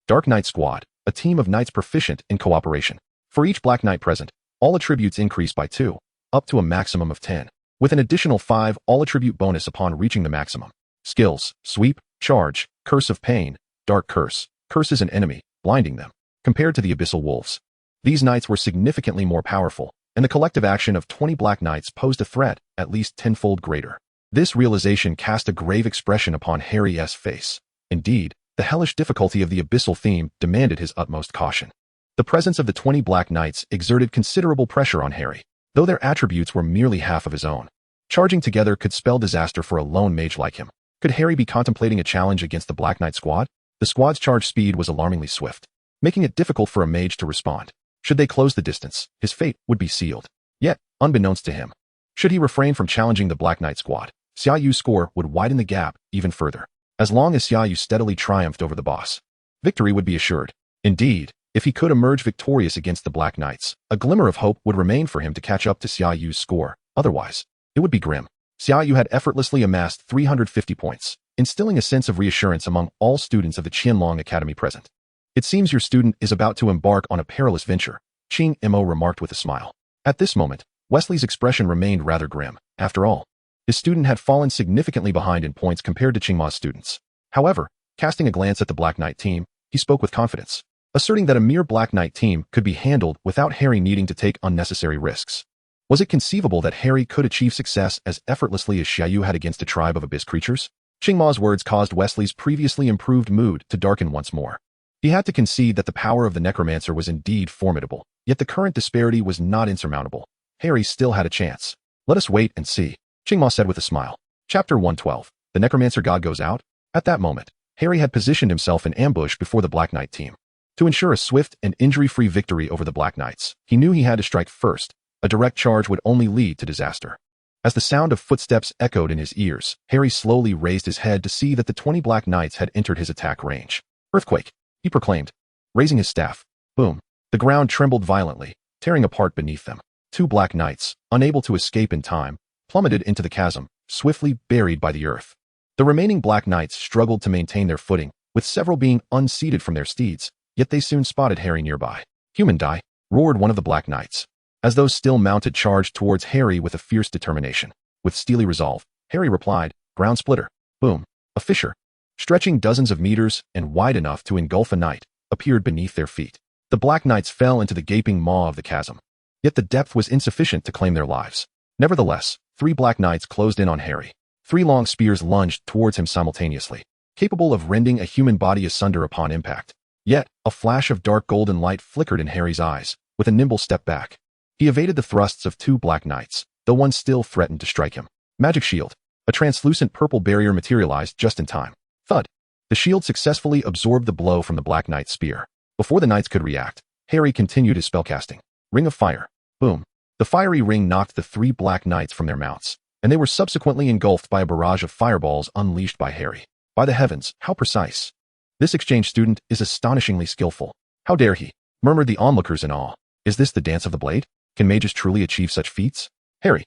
Dark Knight Squad, a team of knights proficient in cooperation. For each Black Knight present, all attributes increase by 2, up to a maximum of 10, with an additional 5 all attribute bonus upon reaching the maximum. Skills, Sweep, Charge, Curse of Pain, Dark Curse, curses an enemy, blinding them. Compared to the abyssal wolves, these knights were significantly more powerful, and the collective action of 20 black knights posed a threat at least tenfold greater. This realization cast a grave expression upon Harry's face. Indeed, the hellish difficulty of the abyssal theme demanded his utmost caution. The presence of the 20 black knights exerted considerable pressure on Harry, though their attributes were merely half of his own. Charging together could spell disaster for a lone mage like him. Could Harry be contemplating a challenge against the Black Knight squad? The squad's charge speed was alarmingly swift, making it difficult for a mage to respond. Should they close the distance, his fate would be sealed. Yet, unbeknownst to him, should he refrain from challenging the Black Knight squad, Xia Yu's score would widen the gap even further. As long as Xia Yu steadily triumphed over the boss, victory would be assured. Indeed, if he could emerge victorious against the Black Knights, a glimmer of hope would remain for him to catch up to Xia Yu's score. Otherwise, it would be grim. Xia Yu had effortlessly amassed 350 points, instilling a sense of reassurance among all students of the Qianlong Academy present. It seems your student is about to embark on a perilous venture, Qing Mo remarked with a smile. At this moment, Wesley's expression remained rather grim. After all, his student had fallen significantly behind in points compared to Qingma's students. However, casting a glance at the Black Knight team, he spoke with confidence, asserting that a mere Black Knight team could be handled without Harry needing to take unnecessary risks. Was it conceivable that Harry could achieve success as effortlessly as Xia Yu had against a tribe of abyss creatures? Qingma's words caused Wesley's previously improved mood to darken once more. He had to concede that the power of the Necromancer was indeed formidable, yet the current disparity was not insurmountable. Harry still had a chance. Let us wait and see, Qingma said with a smile. Chapter 112. The Necromancer God goes out? At that moment, Harry had positioned himself in ambush before the Black Knight team. To ensure a swift and injury-free victory over the Black Knights, he knew he had to strike first. A direct charge would only lead to disaster. As the sound of footsteps echoed in his ears, Harry slowly raised his head to see that the 20 Black Knights had entered his attack range. Earthquake, he proclaimed, raising his staff. Boom. The ground trembled violently, tearing apart beneath them. 2 Black Knights, unable to escape in time, plummeted into the chasm, swiftly buried by the earth. The remaining Black Knights struggled to maintain their footing, with several being unseated from their steeds, yet they soon spotted Harry nearby. Human die, roared one of the Black Knights, as those still mounted charged towards Harry with a fierce determination. With steely resolve, Harry replied, ground splitter. Boom. A fissure, stretching dozens of meters and wide enough to engulf a knight, appeared beneath their feet. The Black Knights fell into the gaping maw of the chasm. Yet the depth was insufficient to claim their lives. Nevertheless, 3 Black Knights closed in on Harry. 3 long spears lunged towards him simultaneously, capable of rending a human body asunder upon impact. Yet, a flash of dark golden light flickered in Harry's eyes. With a nimble step back, he evaded the thrusts of 2 Black Knights, though one still threatened to strike him. Magic shield. A translucent purple barrier materialized just in time. Thud. The shield successfully absorbed the blow from the Black Knight's spear. Before the knights could react, Harry continued his spellcasting. Ring of fire. Boom. The fiery ring knocked the 3 Black Knights from their mounts, and they were subsequently engulfed by a barrage of fireballs unleashed by Harry. By the heavens, how precise. This exchange student is astonishingly skillful. How dare he? Murmured the onlookers in awe. Is this the dance of the blade? Can mages truly achieve such feats? Harry.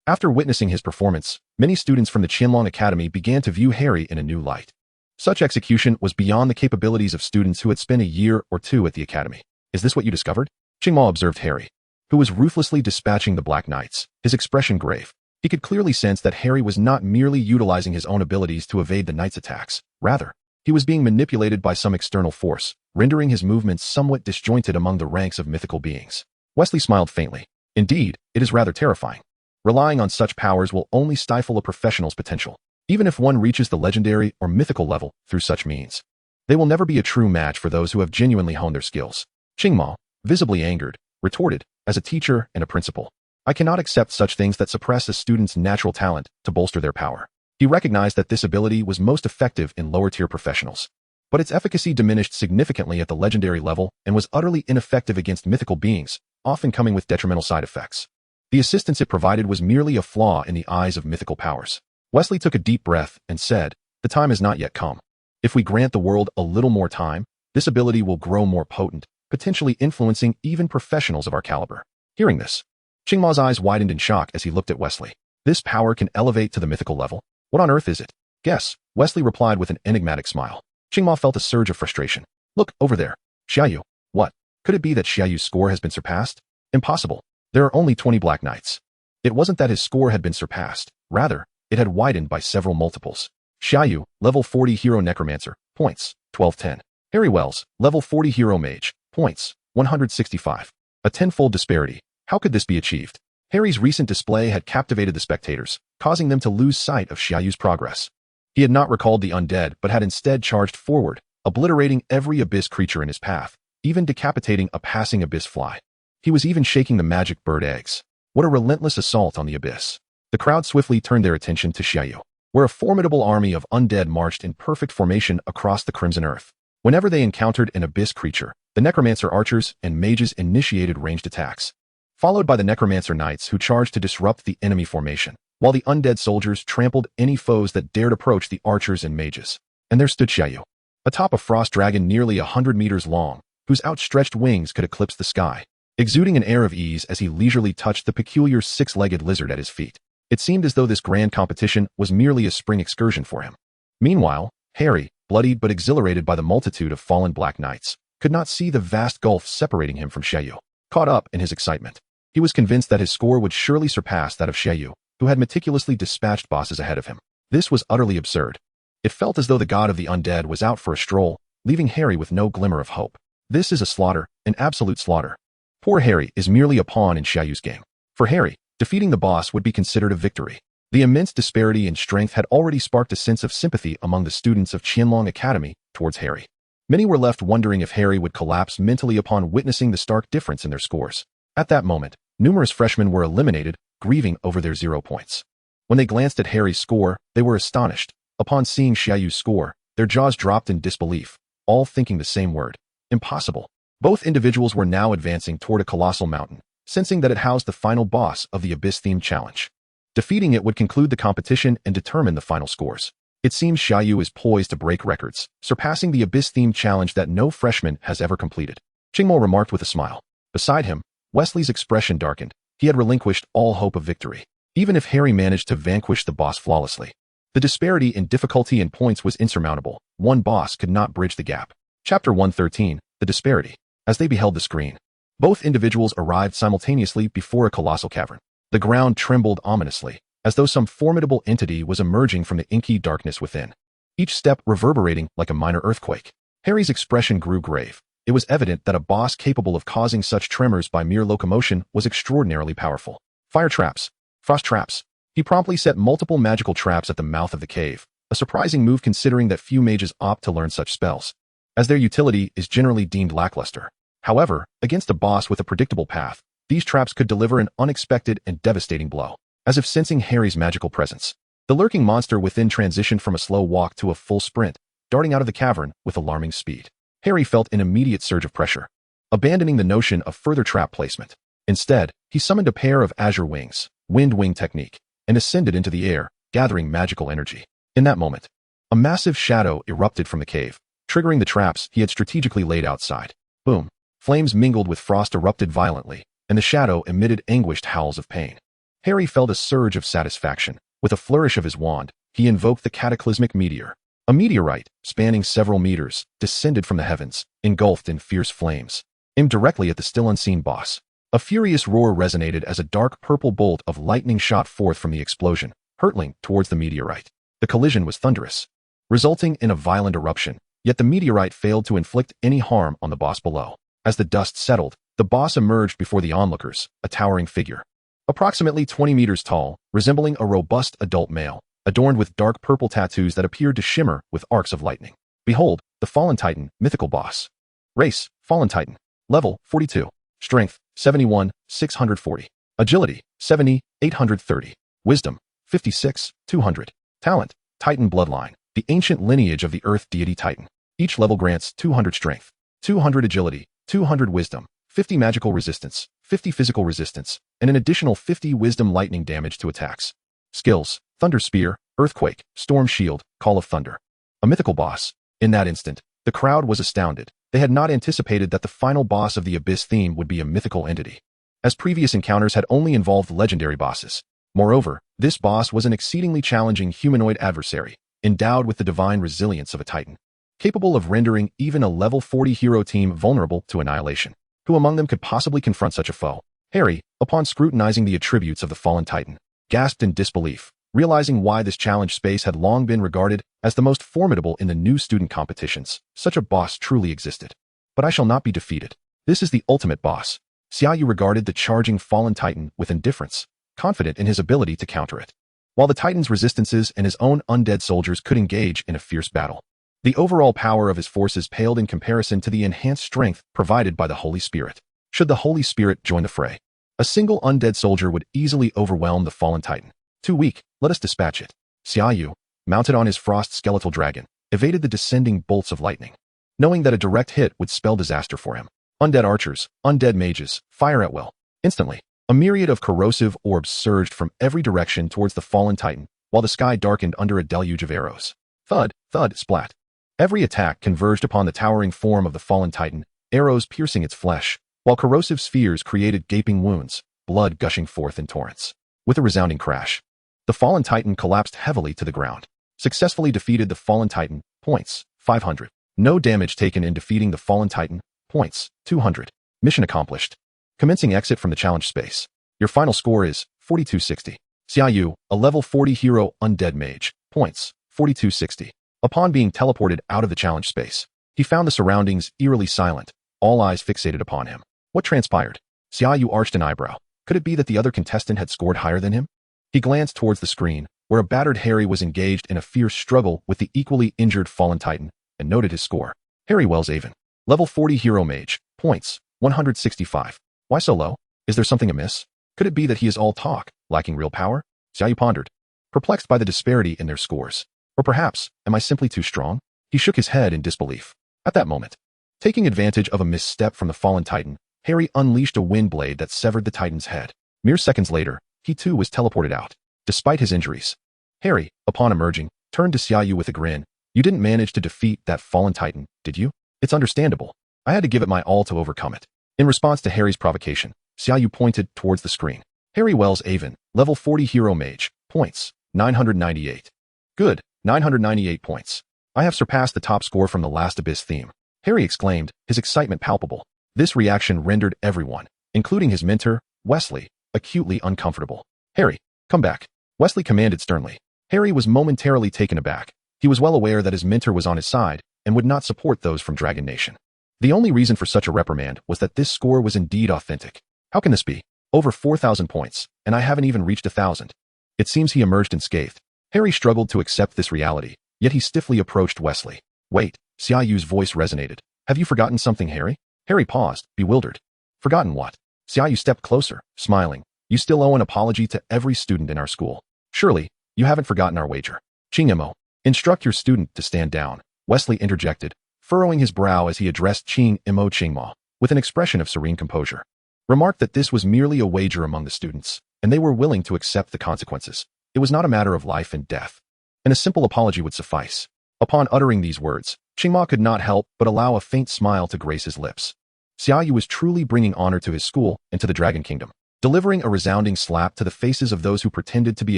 After witnessing his performance, many students from the Qianlong Academy began to view Harry in a new light. Such execution was beyond the capabilities of students who had spent a year or 2 at the academy. Is this what you discovered? Qingma observed Harry, who was ruthlessly dispatching the Black Knights, his expression grave. He could clearly sense that Harry was not merely utilizing his own abilities to evade the knights' attacks. Rather, he was being manipulated by some external force, rendering his movements somewhat disjointed among the ranks of mythical beings. Wesley smiled faintly. Indeed, it is rather terrifying. Relying on such powers will only stifle a professional's potential. Even if one reaches the legendary or mythical level through such means, they will never be a true match for those who have genuinely honed their skills. Qingma, visibly angered, retorted, as a teacher and a principal, I cannot accept such things that suppress a student's natural talent to bolster their power. He recognized that this ability was most effective in lower-tier professionals, but its efficacy diminished significantly at the legendary level and was utterly ineffective against mythical beings, often coming with detrimental side effects. The assistance it provided was merely a flaw in the eyes of mythical powers. Wesley took a deep breath and said, the time has not yet come. If we grant the world a little more time, this ability will grow more potent, potentially influencing even professionals of our caliber. Hearing this, Qingma's eyes widened in shock as he looked at Wesley. This power can elevate to the mythical level? What on earth is it? Guess, Wesley replied with an enigmatic smile. Qingma felt a surge of frustration. Look, over there. Xia Yu. What? Could it be that Xia Yu's score has been surpassed? Impossible. There are only 20 Black Knights. It wasn't that his score had been surpassed. Rather, it had widened by several multiples. Xia Yu, level 40 hero necromancer, points, 1210. Harry Wells, level 40 hero mage, points, 165. A tenfold disparity. How could this be achieved? Harry's recent display had captivated the spectators, causing them to lose sight of Xia Yu's progress. He had not recalled the undead but had instead charged forward, obliterating every abyss creature in his path, even decapitating a passing abyss fly. He was even shaking the magic bird eggs. What a relentless assault on the abyss. The crowd swiftly turned their attention to Xia Yu, where a formidable army of undead marched in perfect formation across the Crimson Earth. Whenever they encountered an abyss creature, the Necromancer archers and mages initiated ranged attacks, followed by the Necromancer knights who charged to disrupt the enemy formation, while the undead soldiers trampled any foes that dared approach the archers and mages. And there stood Xia Yu, atop a frost dragon nearly 100 meters long, whose outstretched wings could eclipse the sky, exuding an air of ease as he leisurely touched the peculiar six-legged lizard at his feet. It seemed as though this grand competition was merely a spring excursion for him. Meanwhile, Harry, bloodied but exhilarated by the multitude of fallen Black Knights, could not see the vast gulf separating him from Xia Yu. Caught up in his excitement, he was convinced that his score would surely surpass that of Xia Yu, who had meticulously dispatched bosses ahead of him. This was utterly absurd. It felt as though the god of the undead was out for a stroll, leaving Harry with no glimmer of hope. This is a slaughter, an absolute slaughter. Poor Harry is merely a pawn in Xia Yu's game. For Harry, defeating the boss would be considered a victory. The immense disparity in strength had already sparked a sense of sympathy among the students of Qianlong Academy towards Harry. Many were left wondering if Harry would collapse mentally upon witnessing the stark difference in their scores. At that moment, numerous freshmen were eliminated, grieving over their 0 points. When they glanced at Harry's score, they were astonished. Upon seeing Xia Yu's score, their jaws dropped in disbelief, all thinking the same word: impossible. Both individuals were now advancing toward a colossal mountain, sensing that it housed the final boss of the Abyss-themed challenge. Defeating it would conclude the competition and determine the final scores. It seems Xia Yu is poised to break records, surpassing the Abyss-themed challenge that no freshman has ever completed. Qingmo remarked with a smile. Beside him, Wesley's expression darkened. He had relinquished all hope of victory, even if Harry managed to vanquish the boss flawlessly. The disparity in difficulty and points was insurmountable. One boss could not bridge the gap. Chapter 113, The Disparity. As they beheld the screen, both individuals arrived simultaneously before a colossal cavern. The ground trembled ominously, as though some formidable entity was emerging from the inky darkness within, each step reverberating like a minor earthquake. Harry's expression grew grave. It was evident that a boss capable of causing such tremors by mere locomotion was extraordinarily powerful. Fire traps. Frost traps. He promptly set multiple magical traps at the mouth of the cave, a surprising move considering that few mages opt to learn such spells, as their utility is generally deemed lackluster. However, against a boss with a predictable path, these traps could deliver an unexpected and devastating blow. As if sensing Harry's magical presence, the lurking monster within transitioned from a slow walk to a full sprint, darting out of the cavern with alarming speed. Harry felt an immediate surge of pressure, abandoning the notion of further trap placement. Instead, he summoned a pair of azure wings, wind wing technique, and ascended into the air, gathering magical energy. In that moment, a massive shadow erupted from the cave, triggering the traps he had strategically laid outside. Boom! Flames mingled with frost erupted violently, and the shadow emitted anguished howls of pain. Harry felt a surge of satisfaction. With a flourish of his wand, he invoked the cataclysmic meteor. A meteorite, spanning several meters, descended from the heavens, engulfed in fierce flames, aimed directly at the still unseen boss. A furious roar resonated as a dark purple bolt of lightning shot forth from the explosion, hurtling towards the meteorite. The collision was thunderous, resulting in a violent eruption, yet the meteorite failed to inflict any harm on the boss below. As the dust settled, the boss emerged before the onlookers, a towering figure, approximately 20 meters tall, resembling a robust adult male, adorned with dark purple tattoos that appeared to shimmer with arcs of lightning. Behold, the Fallen Titan, mythical boss. Race, Fallen Titan. Level, 42. Strength, 71, 640. Agility, 70, 830. Wisdom, 56, 200. Talent, Titan Bloodline, the ancient lineage of the Earth deity Titan. Each level grants 200 strength, 200 agility, 200 wisdom, 50 magical resistance, 50 physical resistance, and an additional 50 wisdom lightning damage to attacks. Skills: Thunder Spear, Earthquake, Storm Shield, Call of Thunder. A mythical boss. In that instant, the crowd was astounded. They had not anticipated that the final boss of the Abyss theme would be a mythical entity, as previous encounters had only involved legendary bosses. Moreover, this boss was an exceedingly challenging humanoid adversary, endowed with the divine resilience of a titan, capable of rendering even a level 40 hero team vulnerable to annihilation. Who among them could possibly confront such a foe? Harry, upon scrutinizing the attributes of the fallen titan, gasped in disbelief. Realizing why this challenge space had long been regarded as the most formidable in the new student competitions, such a boss truly existed. But I shall not be defeated. This is the ultimate boss. Xia Yu regarded the charging fallen titan with indifference, confident in his ability to counter it. While the titan's resistances and his own undead soldiers could engage in a fierce battle, the overall power of his forces paled in comparison to the enhanced strength provided by the Holy Spirit. Should the Holy Spirit join the fray, a single undead soldier would easily overwhelm the fallen titan. Too weak, let us dispatch it. Xia Yu, mounted on his frost skeletal dragon, evaded the descending bolts of lightning, knowing that a direct hit would spell disaster for him. Undead archers, undead mages, fire at will. Instantly, a myriad of corrosive orbs surged from every direction towards the fallen titan, while the sky darkened under a deluge of arrows. Thud, thud, splat. Every attack converged upon the towering form of the fallen titan, arrows piercing its flesh, while corrosive spheres created gaping wounds, blood gushing forth in torrents. With a resounding crash, the fallen titan collapsed heavily to the ground. Successfully defeated the fallen titan, points, 500. No damage taken in defeating the fallen titan, points, 200. Mission accomplished. Commencing exit from the challenge space. Your final score is 4260. Xia Yu, a level 40 hero undead mage, points, 4260. Upon being teleported out of the challenge space, he found the surroundings eerily silent, all eyes fixated upon him. What transpired? Xia Yu arched an eyebrow. Could it be that the other contestant had scored higher than him? He glanced towards the screen, where a battered Harry was engaged in a fierce struggle with the equally injured fallen titan, and noted his score. Harry Wellshaven, level 40 hero mage, points, 165. Why so low? Is there something amiss? Could it be that he is all talk, lacking real power? Xia Yu pondered, perplexed by the disparity in their scores. Or perhaps, am I simply too strong? He shook his head in disbelief. At that moment, taking advantage of a misstep from the fallen titan, Harry unleashed a wind blade that severed the titan's head. Mere seconds later, he too was teleported out. Despite his injuries, Harry, upon emerging, turned to Xia Yu with a grin. You didn't manage to defeat that fallen titan, did you? It's understandable. I had to give it my all to overcome it. In response to Harry's provocation, Xia Yu pointed towards the screen. Harry Wellshaven, level 40 hero mage, points, 998. Good, 998 points. I have surpassed the top score from the last Abyss theme. Harry exclaimed, his excitement palpable. This reaction rendered everyone, including his mentor, Wesley, acutely uncomfortable. Harry, come back. Wesley commanded sternly. Harry was momentarily taken aback. He was well aware that his mentor was on his side and would not support those from Dragon Nation. The only reason for such a reprimand was that this score was indeed authentic. How can this be? Over 4,000 points, and I haven't even reached 1,000. It seems he emerged unscathed. Harry struggled to accept this reality, yet he stiffly approached Wesley. Wait, Xia Yu's voice resonated. Have you forgotten something, Harry? Harry paused, bewildered. Forgotten what? Xia Yu stepped closer, smiling. You still owe an apology to every student in our school. Surely, you haven't forgotten our wager. Ching-imo, instruct your student to stand down, Wesley interjected, furrowing his brow as he addressed Ching-imo Chingma, with an expression of serene composure. Remarked that this was merely a wager among the students, and they were willing to accept the consequences. It was not a matter of life and death, and a simple apology would suffice. Upon uttering these words, Chingma could not help but allow a faint smile to grace his lips. Xia Yu was truly bringing honor to his school and to the Dragon Kingdom, delivering a resounding slap to the faces of those who pretended to be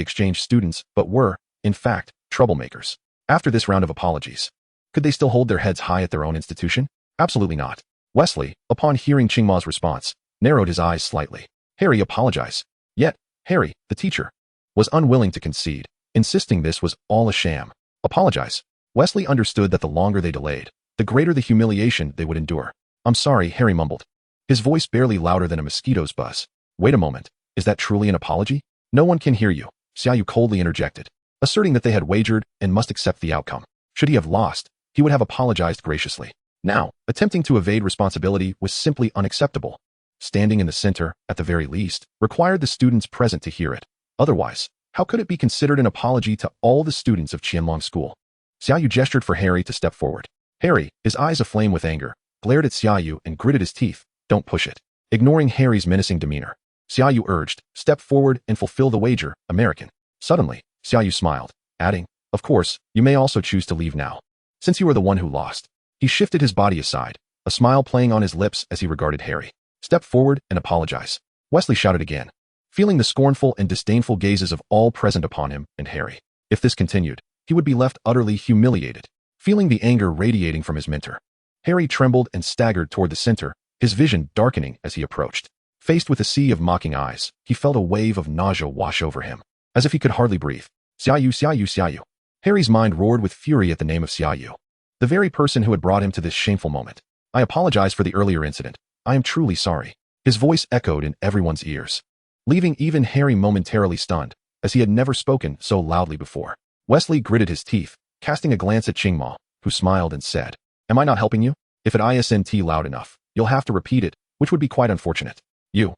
exchange students but were, in fact, troublemakers. After this round of apologies, could they still hold their heads high at their own institution? Absolutely not. Wesley, upon hearing Chingma's response, narrowed his eyes slightly. Harry apologized. Yet, Harry, the teacher, was unwilling to concede, insisting this was all a sham. Apologize. Wesley understood that the longer they delayed, the greater the humiliation they would endure. I'm sorry, Harry mumbled, his voice barely louder than a mosquito's buzz. Wait a moment, is that truly an apology? No one can hear you, Xia Yu coldly interjected, asserting that they had wagered and must accept the outcome. Should he have lost, he would have apologized graciously. Now, attempting to evade responsibility was simply unacceptable. Standing in the center, at the very least, required the students present to hear it. Otherwise, how could it be considered an apology to all the students of Qianlong School? Xia Yu gestured for Harry to step forward. Harry, his eyes aflame with anger, glared at Xia Yu and gritted his teeth. Don't push it. Ignoring Harry's menacing demeanor, Xia Yu urged, step forward and fulfill the wager, American. Suddenly, Xia Yu smiled, adding, of course, you may also choose to leave now, since you are the one who lost. He shifted his body aside, a smile playing on his lips as he regarded Harry. Step forward and apologize. Wesley shouted again, feeling the scornful and disdainful gazes of all present upon him and Harry. If this continued, he would be left utterly humiliated. Feeling the anger radiating from his mentor, Harry trembled and staggered toward the center, his vision darkening as he approached. Faced with a sea of mocking eyes, he felt a wave of nausea wash over him, as if he could hardly breathe. Xia Yu, Xia Yu, Xia Yu. Harry's mind roared with fury at the name of Xia Yu, the very person who had brought him to this shameful moment. I apologize for the earlier incident. I am truly sorry. His voice echoed in everyone's ears, leaving even Harry momentarily stunned, as he had never spoken so loudly before. Wesley gritted his teeth, casting a glance at Qingma, who smiled and said, Am I not helping you? If it isn't loud enough, you'll have to repeat it, which would be quite unfortunate. You,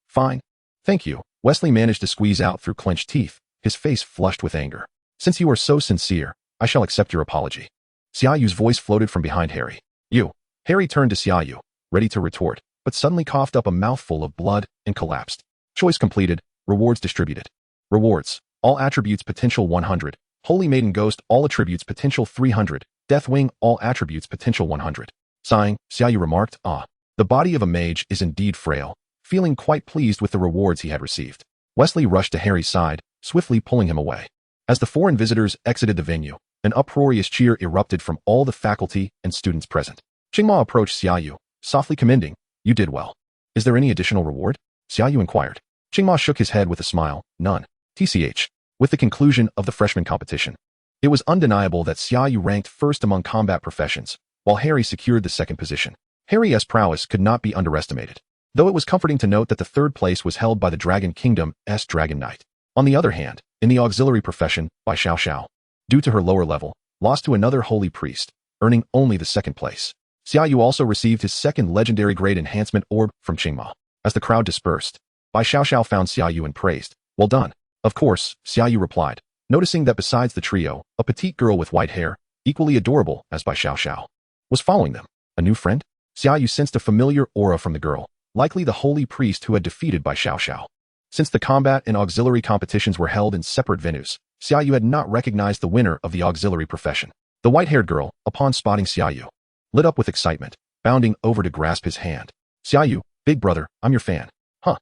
fine. Thank you. Wesley managed to squeeze out through clenched teeth, his face flushed with anger. Since you are so sincere, I shall accept your apology. Xia Yu's voice floated from behind Harry. You. Harry turned to Xia Yu, ready to retort, but suddenly coughed up a mouthful of blood and collapsed. Choice completed. Rewards distributed. Rewards. All attributes potential 100. Holy Maiden Ghost all attributes potential 300. Deathwing all attributes potential 100. Sighing, Xia Yu remarked, the body of a mage is indeed frail, feeling quite pleased with the rewards he had received. Wesley rushed to Harry's side, swiftly pulling him away. As the foreign visitors exited the venue, an uproarious cheer erupted from all the faculty and students present. Qingma approached Xia Yu, softly commending, You did well. Is there any additional reward? Xia Yu inquired. Qingma shook his head with a smile, None. TCH. With the conclusion of the freshman competition, it was undeniable that Xia Yu ranked first among combat professions, while Harry secured the second position. Harry's prowess could not be underestimated, though it was comforting to note that the third place was held by the Dragon Kingdom's Dragon Knight. On the other hand, in the auxiliary profession, Bai Xiao, due to her lower level, lost to another holy priest, earning only the second place. Xia Yu also received his second legendary grade enhancement orb from Qingma. As the crowd dispersed, Bai Xiao found Xia Yu and praised, Well done. Of course, Xia Yu replied, noticing that besides the trio, a petite girl with white hair, equally adorable as Bai Xiao, was following them. A new friend? Xia Yu sensed a familiar aura from the girl, likely the holy priest who had defeated Bai Xiao. Since the combat and auxiliary competitions were held in separate venues, Xia Yu had not recognized the winner of the auxiliary profession. The white-haired girl, upon spotting Xia Yu, lit up with excitement, bounding over to grasp his hand. Xia Yu, big brother, I'm your fan. Huh.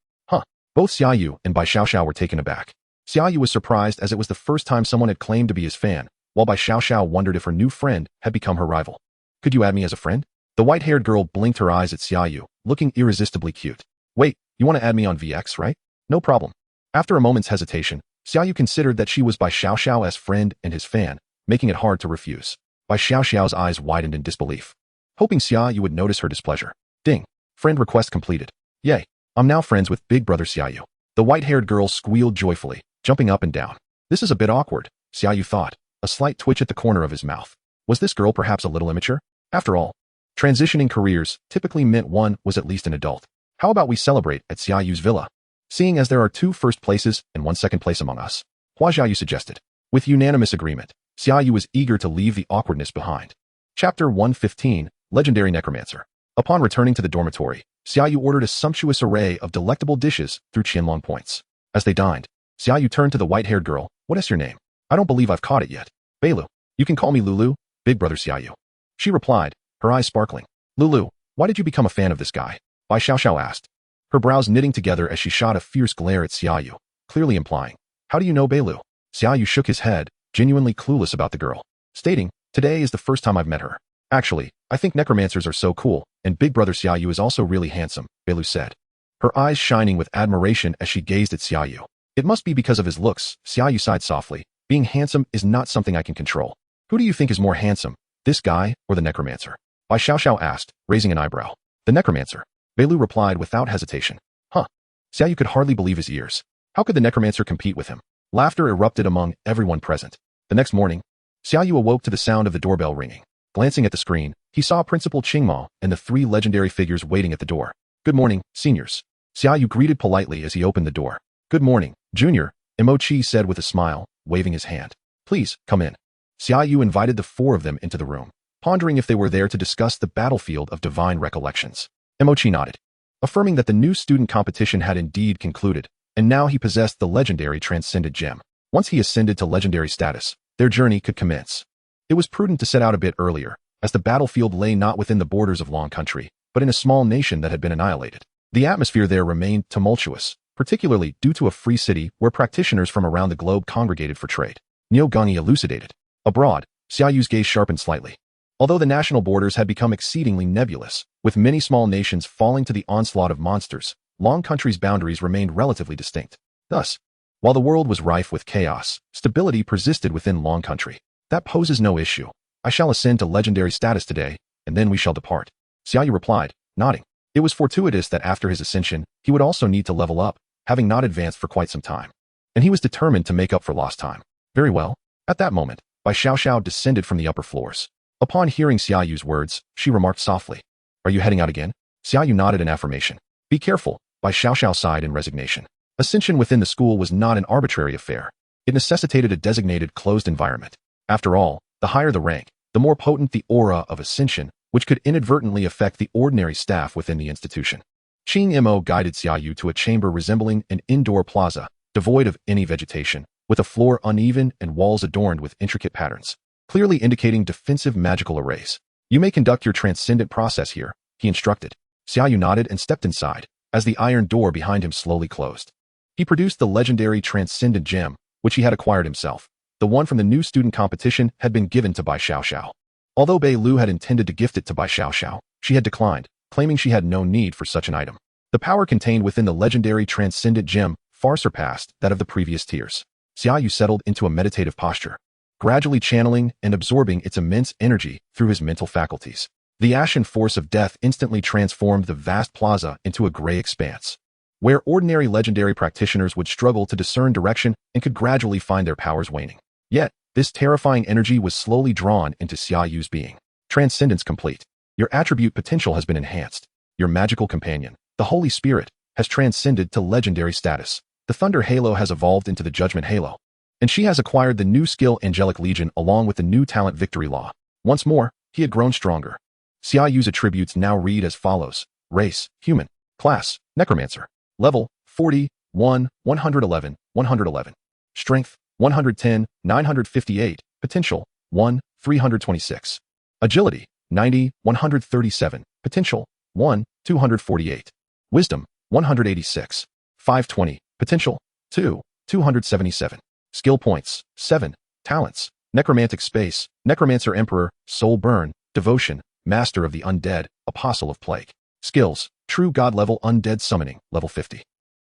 Both Xia Yu and Bai Xiao were taken aback. Xia Yu was surprised as it was the first time someone had claimed to be his fan, while Bai Xiao wondered if her new friend had become her rival. Could you add me as a friend? The white-haired girl blinked her eyes at Xia Yu, looking irresistibly cute. Wait, you want to add me on VX, right? No problem. After a moment's hesitation, Xia Yu considered that she was Bai Xiao's friend and his fan, making it hard to refuse. Bai Xiao's eyes widened in disbelief, hoping Xia Yu would notice her displeasure. Ding. Friend request completed. Yay. I'm now friends with big brother Xia Yu. The white-haired girl squealed joyfully, jumping up and down. This is a bit awkward, Xia Yu thought, a slight twitch at the corner of his mouth. Was this girl perhaps a little immature? After all, transitioning careers typically meant one was at least an adult. How about we celebrate at Xia Yu's villa? Seeing as there are 2 first places and 1 second place among us, Xia Yu suggested. With unanimous agreement, Xia Yu was eager to leave the awkwardness behind. Chapter 115, Legendary Necromancer. Upon returning to the dormitory, Xia Yu ordered a sumptuous array of delectable dishes through Qianlong points. As they dined, Xia Yu turned to the white-haired girl. What is your name? I don't believe I've caught it yet. Beilu. You can call me Lulu, big brother Xia Yu. She replied, her eyes sparkling. Lulu, why did you become a fan of this guy? Bai Xiao asked, her brows knitting together as she shot a fierce glare at Xia Yu, clearly implying, How do you know Beilu? Xia Yu shook his head, genuinely clueless about the girl, stating, Today is the first time I've met her. Actually, I think necromancers are so cool, and big brother Xia Yu is also really handsome, Beilu said, her eyes shining with admiration as she gazed at Xia Yu. It must be because of his looks, Xia Yu sighed softly. Being handsome is not something I can control. Who do you think is more handsome, this guy or the necromancer? Bai Xiao asked, raising an eyebrow. The necromancer. Beilu replied without hesitation. Huh. Xia Yu could hardly believe his ears. How could the necromancer compete with him? Laughter erupted among everyone present. The next morning, Xia Yu awoke to the sound of the doorbell ringing. Glancing at the screen, he saw Principal Qingma and the 3 legendary figures waiting at the door. Good morning, seniors. Xia Yu greeted politely as he opened the door. Good morning, junior, Imochi said with a smile, waving his hand. Please, come in. Xia Yu invited the 4 of them into the room, pondering if they were there to discuss the battlefield of divine recollections. Imochi nodded, affirming that the new student competition had indeed concluded, and now he possessed the legendary transcendent gem. Once he ascended to legendary status, their journey could commence. It was prudent to set out a bit earlier, as the battlefield lay not within the borders of Long Country, but in a small nation that had been annihilated. The atmosphere there remained tumultuous, particularly due to a free city where practitioners from around the globe congregated for trade. Neo Gungi elucidated. Abroad, Xia Yu's gaze sharpened slightly. Although the national borders had become exceedingly nebulous, with many small nations falling to the onslaught of monsters, Long Country's boundaries remained relatively distinct. Thus, While the world was rife with chaos, stability persisted within Long Country. That poses no issue. I shall ascend to legendary status today, and then we shall depart. Xia Yu replied, nodding. It was fortuitous that after his ascension, he would also need to level up, having not advanced for quite some time. And he was determined to make up for lost time. Very well. At that moment, Bai Xiaoxiao descended from the upper floors. Upon hearing Xia Yu's words, she remarked softly, "Are you heading out again?" Xia Yu nodded in affirmation. "Be careful," Bai Xiaoxiao sighed in resignation. Ascension within the school was not an arbitrary affair. It necessitated a designated closed environment. After all, the higher the rank, the more potent the aura of ascension, which could inadvertently affect the ordinary staff within the institution. Qing Mo guided Xia Yu to a chamber resembling an indoor plaza, devoid of any vegetation, with a floor uneven and walls adorned with intricate patterns, clearly indicating defensive magical arrays. "You may conduct your transcendent process here," he instructed. Xia Yu nodded and stepped inside, as the iron door behind him slowly closed. He produced the legendary transcendent gem, which he had acquired himself. The one from the new student competition had been given to Bai Xiaoxiao. Although Bei Lu had intended to gift it to Bai Xiaoxiao, she had declined, claiming she had no need for such an item. The power contained within the legendary transcendent gem far surpassed that of the previous tiers. Xia Yu settled into a meditative posture, gradually channeling and absorbing its immense energy through his mental faculties. The ashen force of death instantly transformed the vast plaza into a gray expanse, where ordinary legendary practitioners would struggle to discern direction and could gradually find their powers waning. Yet, this terrifying energy was slowly drawn into Xia Yu's being. Transcendence complete. Your attribute potential has been enhanced. Your magical companion, the Holy Spirit, has transcended to legendary status. The Thunder Halo has evolved into the Judgment Halo, and she has acquired the new skill Angelic Legion along with the new talent Victory Law. Once more, he had grown stronger. Xia Yu's attributes now read as follows: race, human, class, Necromancer, level, 41, 111, 111, strength, 110, 958, potential, 1, 326, agility, 90, 137, potential, 1, 248, wisdom, 186, 520, potential, 2, 277, skill points, 7, talents, necromantic space, necromancer emperor, soul burn, devotion, master of the undead, apostle of plague, skills, true god level undead summoning, level 50,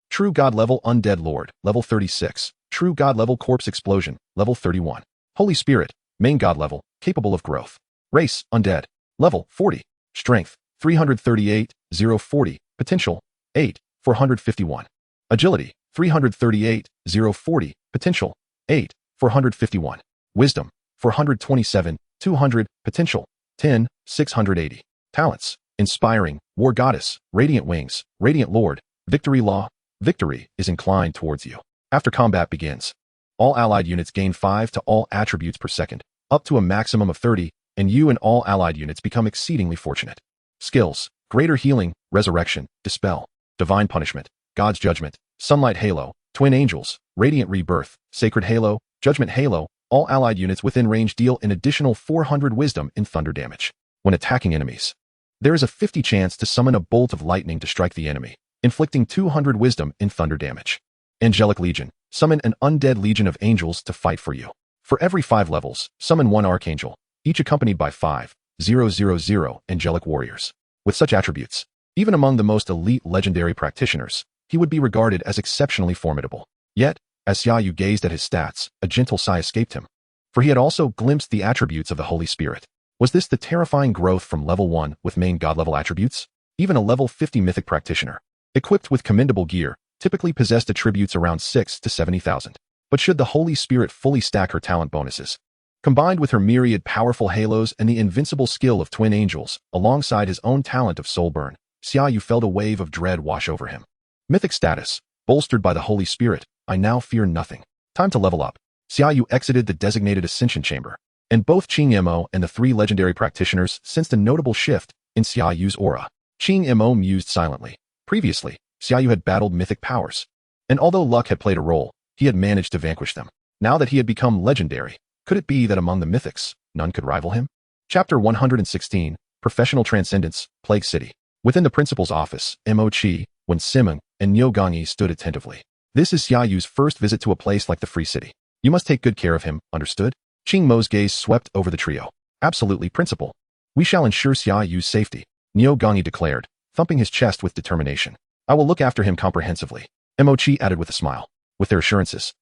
true god level undead lord, level 36, true god level corpse explosion, level 31, Holy Spirit, main god level, capable of growth, race, undead, level 40, strength, 338, 040, potential, 8, 451, agility, 338, 040, potential, 8, 451, wisdom, 427, 200, potential, 10, 680, talents, inspiring, war goddess, radiant wings, radiant lord, victory law, victory is inclined towards you. After combat begins, all allied units gain 5 to all attributes per second, up to a maximum of 30, and you and all allied units become exceedingly fortunate. Skills, greater healing, resurrection, dispel, divine punishment, God's judgment, sunlight halo, twin angels, radiant rebirth, sacred halo, judgment halo. All allied units within range deal an additional 400 wisdom in thunder damage. When attacking enemies, there is a 50 chance to summon a bolt of lightning to strike the enemy, inflicting 200 wisdom in thunder damage. Angelic Legion, summon an undead legion of angels to fight for you. For every 5 levels, summon 1 archangel, each accompanied by 5,000 angelic warriors. With such attributes, even among the most elite legendary practitioners, he would be regarded as exceptionally formidable. Yet, as Xia Yu gazed at his stats, a gentle sigh escaped him, for he had also glimpsed the attributes of the Holy Spirit. Was this the terrifying growth from level 1 with main god level attributes? Even a level 50 mythic practitioner, equipped with commendable gear, typically possessed attributes around 6 to 70,000. But should the Holy Spirit fully stack her talent bonuses, combined with her myriad powerful halos and the invincible skill of twin angels, alongside his own talent of soul burn, Xia Yu felt a wave of dread wash over him. Mythic status, bolstered by the Holy Spirit, I now fear nothing. Time to level up. Xia Yu exited the designated ascension chamber, and both Qing Mo and the 3 legendary practitioners sensed a notable shift in Xia Yu's aura. Qing Mo mused silently. Previously, Xia Yu had battled mythic powers, and although luck had played a role, he had managed to vanquish them. Now that he had become legendary, could it be that among the mythics, none could rival him? Chapter 116, Professional Transcendence, Plague City. Within the principal's office, Mo Qi, Wen Simeng, and Niu Gongyi stood attentively. This is Xia Yu's first visit to a place like the Free City. You must take good care of him, understood? Qing Mo's gaze swept over the trio. Absolutely, principal. We shall ensure Xia Yu's safety, Niu Gongyi declared, thumping his chest with determination. I will look after him comprehensively. Mo Qi added with a smile. With their assurances,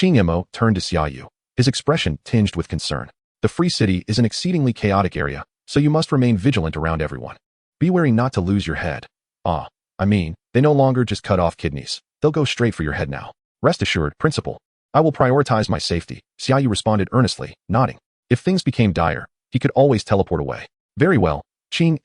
Mo turned to Xia Yu, his expression tinged with concern. The Free City is an exceedingly chaotic area, so you must remain vigilant around everyone. Be wary not to lose your head. They no longer just cut off kidneys. They'll go straight for your head now. Rest assured, Principal. I will prioritize my safety, Xia Yu responded earnestly, nodding. If things became dire, he could always teleport away. Very well,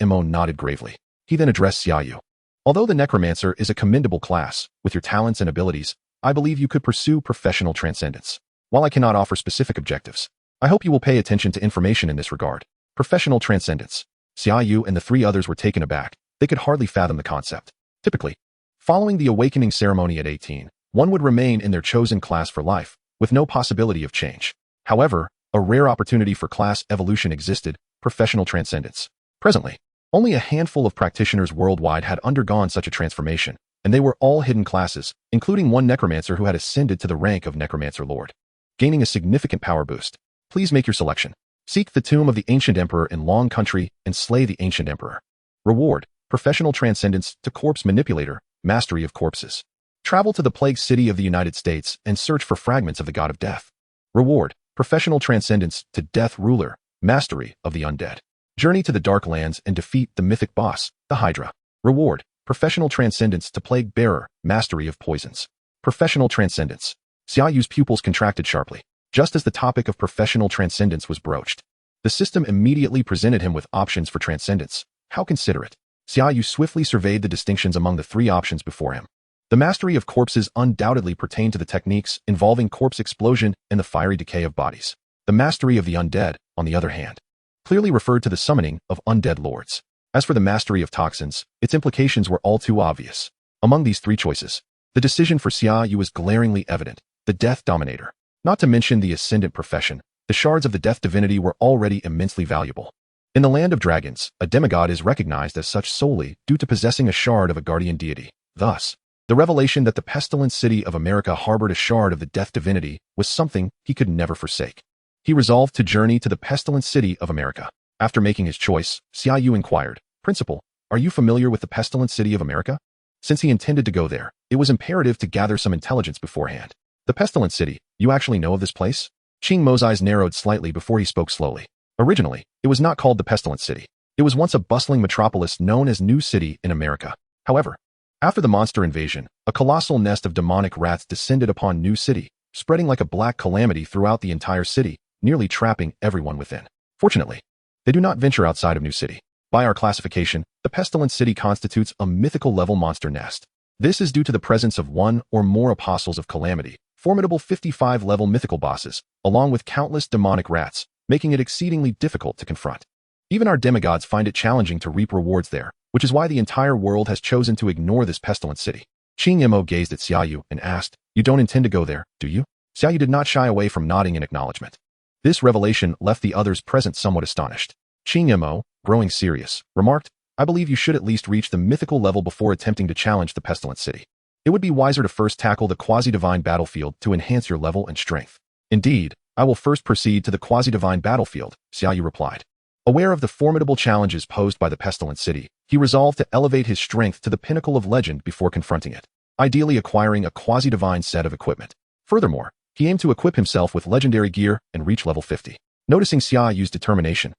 Mo nodded gravely. He then addressed Xia Yu. Although the Necromancer is a commendable class, with your talents and abilities, I believe you could pursue professional transcendence. While I cannot offer specific objectives, I hope you will pay attention to information in this regard. Professional transcendence. Xia Yu and the three others were taken aback. They could hardly fathom the concept. Typically, following the awakening ceremony at 18, one would remain in their chosen class for life, with no possibility of change. However, a rare opportunity for class evolution existed, professional transcendence. Presently, only a handful of practitioners worldwide had undergone such a transformation, and they were all hidden classes, including one necromancer who had ascended to the rank of Necromancer Lord. Gaining a significant power boost. Please make your selection. Seek the tomb of the ancient emperor in Long Country and slay the ancient emperor. Reward, professional transcendence to corpse manipulator, mastery of corpses. Travel to the plague city of the United States and search for fragments of the god of death. Reward, professional transcendence to death ruler, mastery of the undead. Journey to the dark lands and defeat the mythic boss, the Hydra. Reward, professional transcendence to plague bearer, mastery of poisons. Professional transcendence. Xia Yu's pupils contracted sharply, just as the topic of professional transcendence was broached. The system immediately presented him with options for transcendence. How considerate. Xia Yu swiftly surveyed the distinctions among the three options before him. The mastery of corpses undoubtedly pertained to the techniques involving corpse explosion and the fiery decay of bodies. The mastery of the undead, on the other hand, clearly referred to the summoning of undead lords. As for the mastery of toxins, its implications were all too obvious. Among these three choices, the decision for Xia Yu was glaringly evident, the Death Dominator. Not to mention the ascendant profession, the shards of the Death Divinity were already immensely valuable. In the land of dragons, a demigod is recognized as such solely due to possessing a shard of a guardian deity. Thus, the revelation that the pestilent city of America harbored a shard of the Death Divinity was something he could never forsake. He resolved to journey to the pestilent city of America. After making his choice, Xia Yu inquired, Principal, are you familiar with the pestilent city of America? Since he intended to go there, it was imperative to gather some intelligence beforehand. The pestilent city, you actually know of this place? Mo's eyes narrowed slightly before he spoke slowly. Originally, it was not called the pestilent city. It was once a bustling metropolis known as New City in America. However, after the monster invasion, a colossal nest of demonic rats descended upon New City, spreading like a black calamity throughout the entire city, nearly trapping everyone within. Fortunately, they do not venture outside of New City. By our classification, the pestilent city constitutes a mythical level monster nest. This is due to the presence of one or more apostles of calamity, formidable 55-level mythical bosses, along with countless demonic rats, making it exceedingly difficult to confront. Even our demigods find it challenging to reap rewards there, which is why the entire world has chosen to ignore this pestilent city. Mo gazed at Xia Yu and asked, You don't intend to go there, do you? Xia Yu did not shy away from nodding in acknowledgement. This revelation left the others present somewhat astonished. Mo, growing serious, remarked, I believe you should at least reach the mythical level before attempting to challenge the pestilent city. It would be wiser to first tackle the quasi-divine battlefield to enhance your level and strength. Indeed, I will first proceed to the quasi-divine battlefield, Xia Yu replied. Aware of the formidable challenges posed by the pestilent city, he resolved to elevate his strength to the pinnacle of legend before confronting it, ideally acquiring a quasi-divine set of equipment. Furthermore, he aimed to equip himself with legendary gear and reach level 50. Noticing Xia Yu's determination,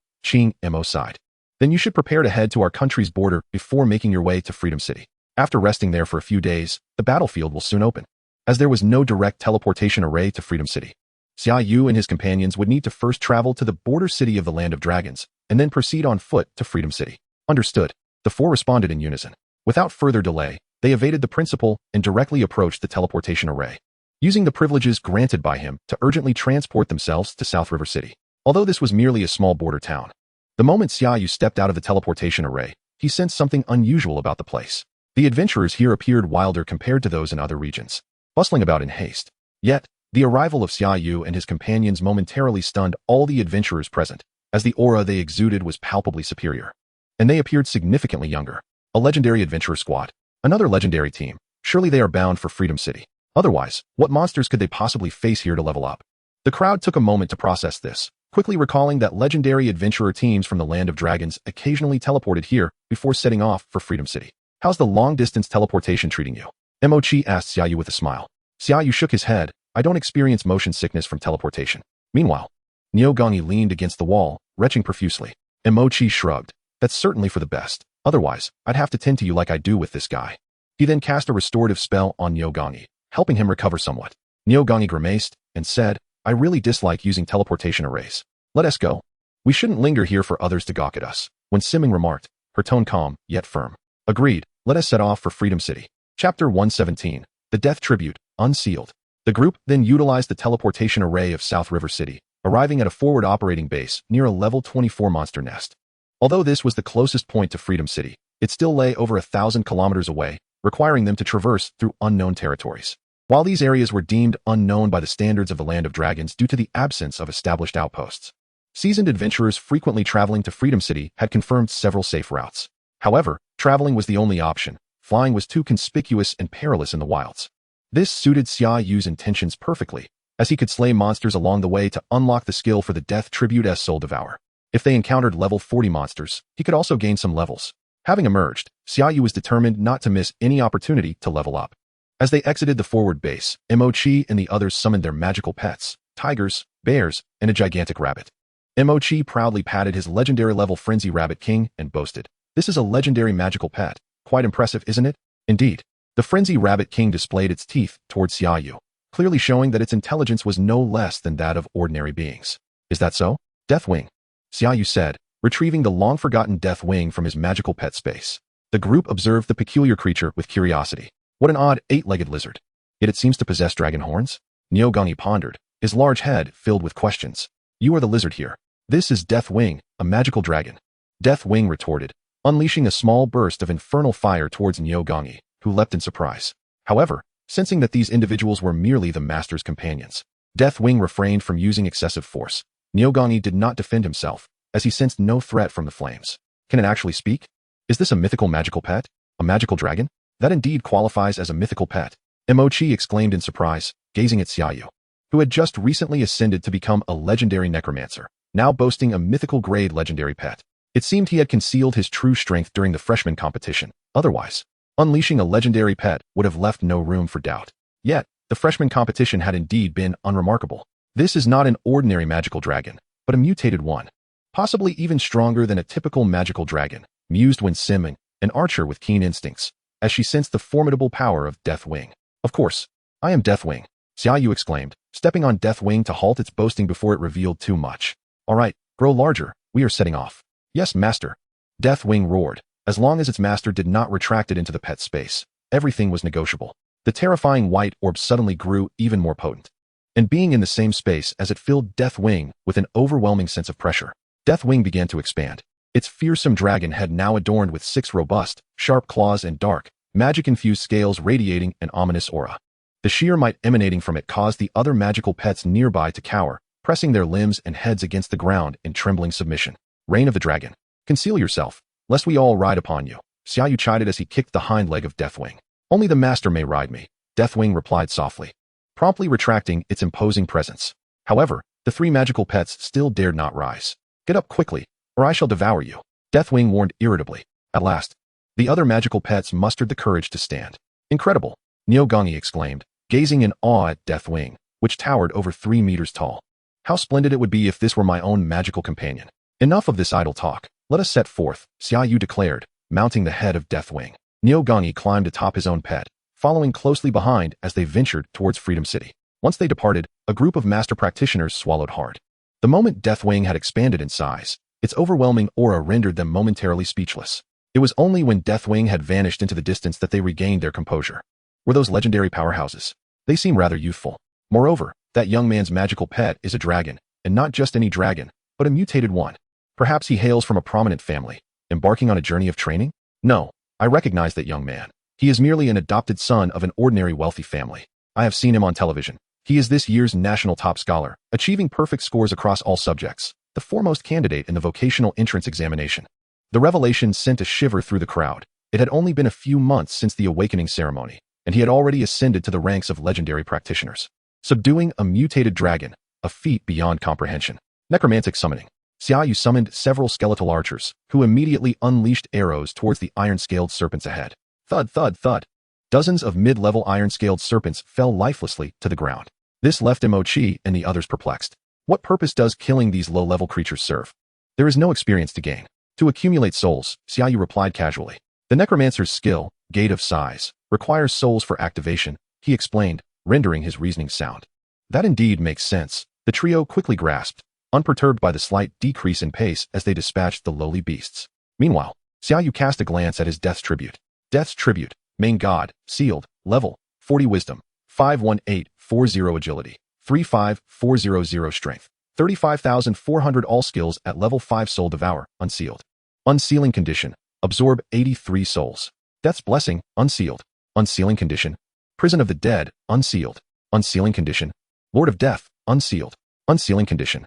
Mo sighed. Then you should prepare to head to our country's border before making your way to Freedom City. After resting there for a few days, the battlefield will soon open. As there was no direct teleportation array to Freedom City, Xia Yu and his companions would need to first travel to the border city of the Land of Dragons, and then proceed on foot to Freedom City. Understood. The four responded in unison. Without further delay, they evaded the principal and directly approached the teleportation array, using the privileges granted by him to urgently transport themselves to South River City. Although this was merely a small border town, the moment Xia Yu stepped out of the teleportation array, he sensed something unusual about the place. The adventurers here appeared wilder compared to those in other regions, bustling about in haste. Yet, the arrival of Xia Yu and his companions momentarily stunned all the adventurers present, as the aura they exuded was palpably superior. And they appeared significantly younger. A legendary adventurer squad. Another legendary team. Surely they are bound for Freedom City. Otherwise, what monsters could they possibly face here to level up? The crowd took a moment to process this, quickly recalling that legendary adventurer teams from the Land of Dragons occasionally teleported here before setting off for Freedom City. How's the long-distance teleportation treating you? Mochi asked Xia Yu with a smile. Xia Yu shook his head. I don't experience motion sickness from teleportation. Meanwhile, Neogangi leaned against the wall, retching profusely. Emochi shrugged. That's certainly for the best. Otherwise, I'd have to tend to you like I do with this guy. He then cast a restorative spell on Neogangi, helping him recover somewhat. Neogangi grimaced and said, I really dislike using teleportation arrays. Let us go. We shouldn't linger here for others to gawk at us. When Simming remarked, her tone calm, yet firm. Agreed, let us set off for Freedom City. Chapter 117. The Death Tribute, Unsealed. The group then utilized the teleportation array of South River City, arriving at a forward operating base near a level 24 monster nest. Although this was the closest point to Freedom City, it still lay over 1,000 kilometers away, requiring them to traverse through unknown territories. While these areas were deemed unknown by the standards of the Land of Dragons due to the absence of established outposts, seasoned adventurers frequently traveling to Freedom City had confirmed several safe routes. However, traveling was the only option. Flying was too conspicuous and perilous in the wilds. This suited Xia Yu's intentions perfectly, as he could slay monsters along the way to unlock the skill for the Death Tribute's Soul Devourer. If they encountered level 40 monsters, he could also gain some levels. Having emerged, Xia Yu was determined not to miss any opportunity to level up. As they exited the forward base, Emochi and the others summoned their magical pets, tigers, bears, and a gigantic rabbit. Emochi proudly patted his legendary level Frenzy Rabbit King and boasted, This is a legendary magical pet. Quite impressive, isn't it? Indeed. The Frenzy Rabbit King displayed its teeth towards Xia Yu, clearly showing that its intelligence was no less than that of ordinary beings. Is that so? Deathwing, Xia Yu said, retrieving the long-forgotten Deathwing from his magical pet space. The group observed the peculiar creature with curiosity. What an odd eight-legged lizard. Yet it seems to possess dragon horns? Neogangi pondered, his large head filled with questions. You are the lizard here. This is Deathwing, a magical dragon. Deathwing retorted, unleashing a small burst of infernal fire towards Neogangi, who leapt in surprise. However, sensing that these individuals were merely the master's companions, Deathwing refrained from using excessive force. Neogangi did not defend himself, as he sensed no threat from the flames. Can it actually speak? Is this a mythical magical pet? A magical dragon? That indeed qualifies as a mythical pet. Emochi exclaimed in surprise, gazing at Xia Yu, who had just recently ascended to become a legendary necromancer, now boasting a mythical grade legendary pet. It seemed he had concealed his true strength during the freshman competition. Otherwise, unleashing a legendary pet would have left no room for doubt. Yet, the freshman competition had indeed been unremarkable. This is not an ordinary magical dragon, but a mutated one. Possibly even stronger than a typical magical dragon, mused when Simming, an archer with keen instincts, as she sensed the formidable power of Deathwing. Of course, I am Deathwing, Xia Yu exclaimed, stepping on Deathwing to halt its boasting before it revealed too much. All right, grow larger, we are setting off. Yes, master. Deathwing roared. As long as its master did not retract it into the pet space, everything was negotiable. The terrifying white orb suddenly grew even more potent. And being in the same space as it filled Deathwing with an overwhelming sense of pressure, Deathwing began to expand. Its fearsome dragon head now adorned with 6 robust, sharp claws and dark, magic-infused scales radiating an ominous aura. The sheer might emanating from it caused the other magical pets nearby to cower, pressing their limbs and heads against the ground in trembling submission. Reign of the Dragon. Conceal yourself, lest we all ride upon you, Xia Yu chided as he kicked the hind leg of Deathwing. Only the master may ride me, Deathwing replied softly, promptly retracting its imposing presence. However, the 3 magical pets still dared not rise. Get up quickly, or I shall devour you, Deathwing warned irritably. At last, the other magical pets mustered the courage to stand. Incredible, Neogangi exclaimed, gazing in awe at Deathwing, which towered over 3 meters tall. How splendid it would be if this were my own magical companion. Enough of this idle talk. Let us set forth, Xia Yu declared, mounting the head of Deathwing. Neogangi climbed atop his own pet, following closely behind as they ventured towards Freedom City. Once they departed, a group of master practitioners swallowed hard. The moment Deathwing had expanded in size, its overwhelming aura rendered them momentarily speechless. It was only when Deathwing had vanished into the distance that they regained their composure. Were those legendary powerhouses? They seem rather youthful. Moreover, that young man's magical pet is a dragon, and not just any dragon, but a mutated one. Perhaps he hails from a prominent family, embarking on a journey of training? No, I recognize that young man. He is merely an adopted son of an ordinary wealthy family. I have seen him on television. He is this year's national top scholar, achieving perfect scores across all subjects, the foremost candidate in the vocational entrance examination. The revelation sent a shiver through the crowd. It had only been a few months since the awakening ceremony, and he had already ascended to the ranks of legendary practitioners. Subduing a mutated dragon, a feat beyond comprehension. Necromantic summoning. Xia Yu summoned several skeletal archers, who immediately unleashed arrows towards the iron-scaled serpents ahead. Thud, thud, thud. Dozens of mid-level iron-scaled serpents fell lifelessly to the ground. This left Mochi and the others perplexed. What purpose does killing these low-level creatures serve? There is no experience to gain. To accumulate souls, Xia Yu replied casually. The Necromancer's skill, Gate of Size, requires souls for activation, he explained, rendering his reasoning sound. That indeed makes sense, the trio quickly grasped, unperturbed by the slight decrease in pace as they dispatched the lowly beasts. Meanwhile, Xia Yu cast a glance at his Death's Tribute. Death's Tribute, Main God, Sealed, Level, 40 Wisdom, 51840 Agility, 35400 Strength, 35,400 All Skills at Level 5 Soul Devour, Unsealed. Unsealing Condition, Absorb 83 Souls. Death's Blessing, Unsealed. Unsealing Condition, Prison of the Dead, Unsealed. Unsealing Condition, Lord of Death, Unsealed. Unsealing Condition.